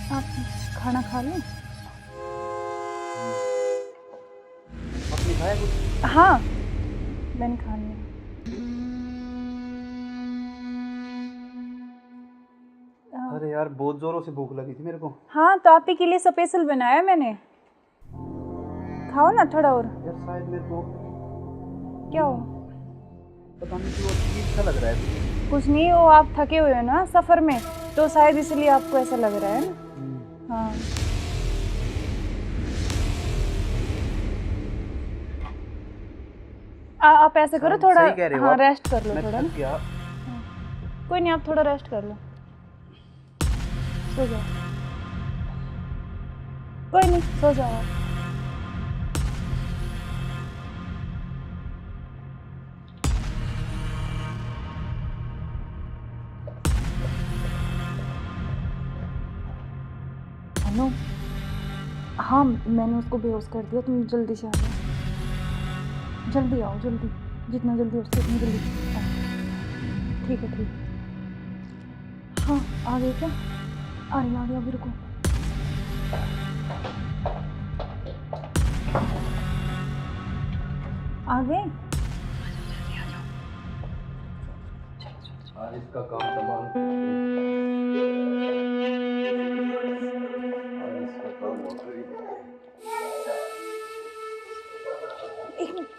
आप खाना खा लें? आपने खाया कुछ? हाँ, मैंने खा लिया। अरे यार बहुत ज़ोरों से भूख लगी थी मेरे को। हाँ, तो आप ही के लिए स्पेशल बनाया मैंने। खाओ ना थोड़ा और। यार शायद मेरे को क्या हो? पता नहीं क्यों अजीब सा लग रहा है। कुछ नहीं, वो आप थके हुए हो ना सफ़र में, तो शायद इसलिए आपको ऐसा लग रहा है ना। हाँ, आप ऐसे करो, थोड़ा सही कह रहे हो हाँ आप। रेस्ट कर लो मैं थोड़ा थक ना। गया। कोई नहीं, आप थोड़ा रेस्ट कर लो, सो जाओ। कोई नहीं, सो जाओ आप। अनु, हाँ मैंने उसको बेहोश कर दिया, तुम जल्दी से आ जाओ, जल्दी आओ, जल्दी, जितना जल्दी हो सके उतनी जल्दी आओ। ठीक है, ठीक है। हाँ, आ गए क्या? आ रही अभी, रुको। आ गए? आज इसका काम तमाम। आज इसका काम हो गई। एक मिनट।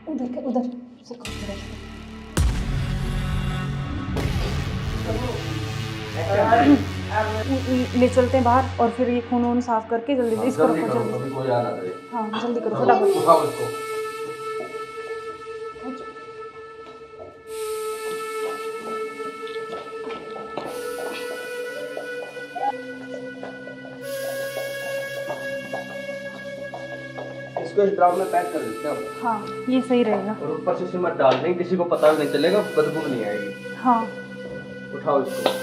उधर उधर से करो, उधर से। ले चलते हैं बाहर, और फिर ये खून वून साफ करके जल्दी से इसको रखो, जल्दी। कभी कोई आना करे। हाँ जल्दी करो, फटाफट। उठाओ इसको। इसको इस ड्राम में पैक कर देते हैं। हाँ ये सही रहेगा। और ऊपर से सिमट डाल देंगे, किसी को पता भी नहीं चलेगा, बदबू नहीं आएगी। हाँ उठाओ इसको।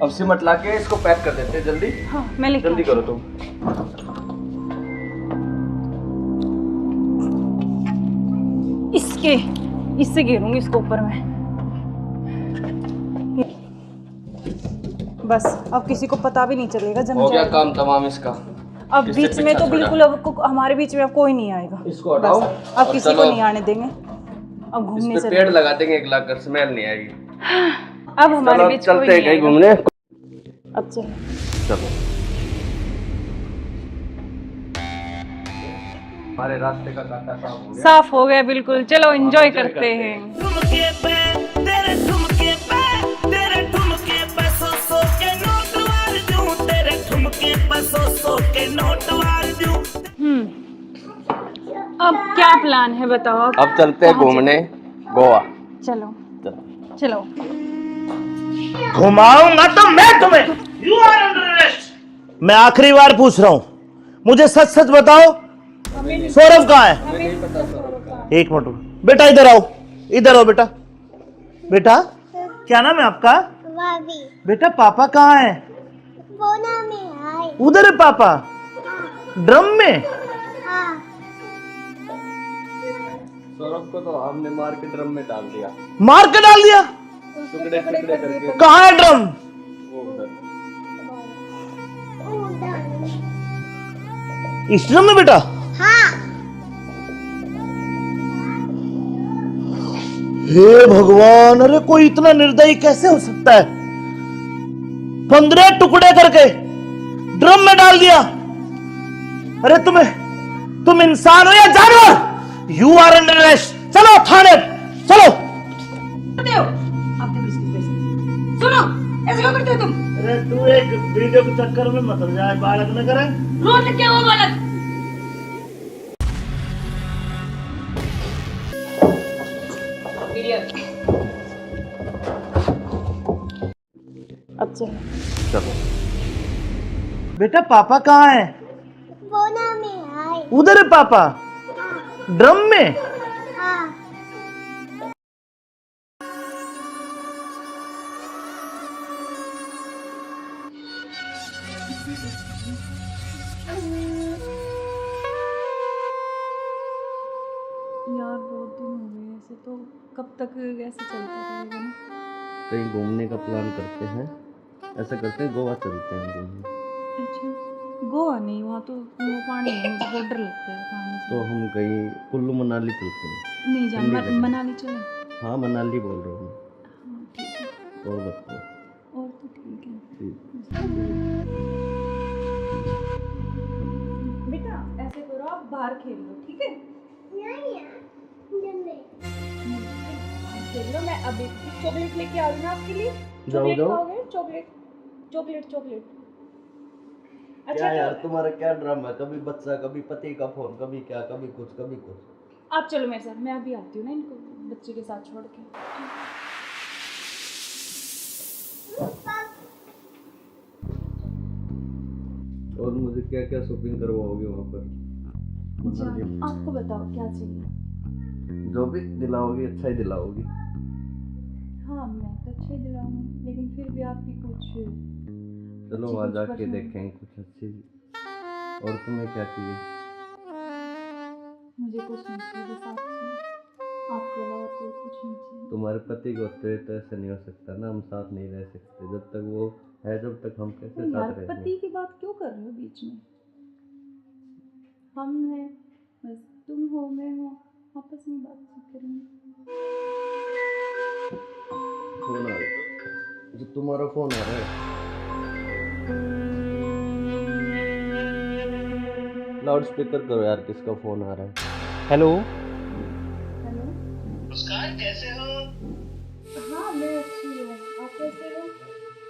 अब सिमट ला के इसको पैक कर देते हैं जल्दी। हाँ मैं लेके जल्दी आती करो तुम। के इससे गिरूंगी इसको ऊपर में। बस अब किसी को पता भी नहीं चलेगा, जम हो गया जाएगा। काम तमाम इसका। अब किससे बीच में पीछा तो छोड़ा? बिल्कुल अब हमारे बीच में अब कोई नहीं आएगा। इसको हटाओ बस, अब और किसी को चलो। नहीं आने देंगे। अब घूमने इस पे चले, पेड़ लगा देंगे एक लाख, स्मेल नहीं आएगी। अब हमारे चलो बीच कोई चलते हैं नहीं कहीं आएगा। घूमने। अब चलो। चलो हमारे रास्ते का कांटा साफ हो गया। साफ हो गया बिल्कुल। चलो एंजॉय करते हैं। ठुमके पे तेरे ठुमके पे तेरे ठुमके पे सौ के नोट वार दूं, तेरे ठुमके पे सौ के नोट वार दूं। अब क्या प्लान है बताओ? अब चलते हैं घूमने गोवा। चलो चलो। घुमाऊंगा तो मैं तुम्हें। You are under arrest. मैं आखिरी बार पूछ रहा हूं, मुझे सच सच बताओ, सौरभ कहाँ है? एक मिनट बेटा, इधर आओ, इधर आओ बेटा। बेटा क्या नाम है आपका? बेटा पापा कहाँ है? उधर है पापा, ड्रम में। सौरभ को तो हमने मार के ड्रम में डाल दिया। मार के डाल दिया? टुकड़े टुकड़े करके। कहाँ है ड्रम? वो उधर। इस ड्रम में बेटा? हे भगवान, अरे कोई इतना निर्दयी कैसे हो सकता है? 15 टुकड़े करके ड्रम में डाल दिया। अरे तुम इंसान हो या जानवर? You are under arrest. चलो थाने, चलो। करते हो अपने बिजनेस में। सुनो, ऐसे क्यों करते हो तुम? अरे तू एक वीडियो के चक्कर में मत हो जाए, बालक न करे। रोड क्या वो बालक? अब चलो। चलो बेटा पापा कहाँ है? उधर है पापा, ड्रम में। यार बहुत दिन हो गए ऐसे, तो कब तक ऐसे चलता रहेगा ना? कहीं घूमने का प्लान करते हैं। ऐसा करते हैं गोवा चलते हैं घूमने। अच्छा गोवा नहीं, वहाँ तो वो पानी है, मुझे बहुत डर लगता है पानी से। तो हम कहीं कुल्लू मनाली चलते हैं। नहीं जान, ठंडी जगह। मनाली चले। हाँ मनाली बोल रहा हूँ हाँ ठीक है, मैं। और बताओ। और तो ठीक है। ठीक। बेटा ऐसे करो, आप बाहर खेल लो, ठीक है? खेल लो, मैं अभी चॉकलेट लेके आ रही हूँ आपके लिए। चॉकलेट जाओ। खाओगे? Chocolate chocolate chocolate. अच्छा क्या यार तो तुम्हारा क्या ड्रामा है? कभी बच्चा, कभी पति का फोन, कभी क्या, कभी कुछ कभी कुछ। आप चलो मेरे साथ, मैं अभी आती हूँ ना इनको बच्चे के साथ छोड़ के। और मुझे क्या क्या शॉपिंग करवाओगे वहाँ पर? अच्छा आपको बताओ क्या चाहिए? जो भी दिलाओगी अच्छा ही दिलाओगी। हाँ मैं तो अच्छे दिलाऊंगी, लेकिन फिर भी आपकी कुछ चलो अच्छी वहाँ कुछ जाके पसंद। देखेंगे कुछ अच्छी। और तुम्हें क्या चाहिए? मुझे कुछ नहीं चाहिए, बस आप चाहिए, आपके अलावा कोई कुछ नहीं चाहिए। तुम्हारे पति को तो ऐसा नहीं हो सकता ना, हम साथ नहीं रह सकते जब तक वो है, जब तक हम कैसे तो यार साथ रहेंगे? पति की बात क्यों कर रहे हो बीच में? हम हैं, बस तुम हो मैं हूँ, आपस में बातचीत करेंगे। फोन आ रहा है, जो तुम्हारा फोन आ रहा है। लाउड स्पीकर करो यार, किसका फोन आ रहा है? हेलो। हेलो मुस्कान कैसे हो? हाँ मैं अच्छी हूँ, आप कैसे हो?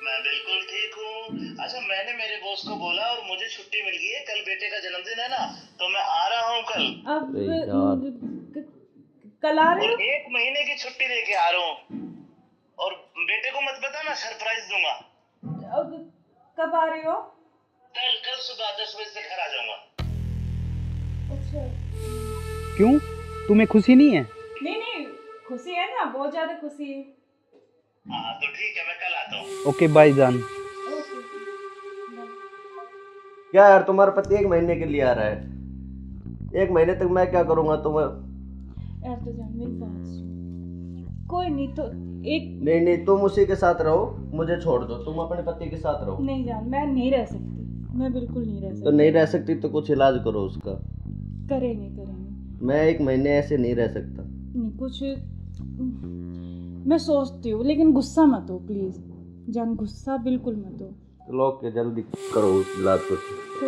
मैं बिल्कुल ठीक हूँ। अच्छा मैंने मेरे बॉस को बोला और मुझे छुट्टी मिल गई है, कल बेटे का जन्मदिन है ना, तो मैं आ रहा हूँ कल। अब अरे यार। कल आ रहे और हो? 1 महीने की छुट्टी लेके आ रहा हूँ। और बेटे को मत बताना, सरप्राइज दूंगा। अब कब आ रहे हो? कल सुबह 10 बजे से घर आ जाऊंगा। अच्छा क्यों, तुम्हें खुशी नहीं है? नहीं खुशी है ना, बहुत ज्यादा खुशी है। हाँ तो ठीक है, मैं कल आता हूँ। ओके बाय जान। क्या यार तुम्हारा पति 1 महीने के लिए आ रहा है? 1 महीने तक मैं क्या करूँगा? यार तो जान मेरी बात सुन, कोई नहीं तो एक नहीं नहीं, तुम उसी के साथ रहो, मुझे छोड़ दो, तुम अपने पति के साथ रहो। नहीं जान, मैं नहीं रह सकती, मैं बिल्कुल नहीं रह तो सकती। नहीं रह सकती तो कुछ इलाज करो उसका। करेंगे करेंगे। मैं 1 महीने ऐसे नहीं रह सकता। नहीं कुछ मैं सोचती हूँ, लेकिन गुस्सा मत हो प्लीज जान, गुस्सा बिल्कुल मत हो। लो के जल्दी करो उस इलाज को।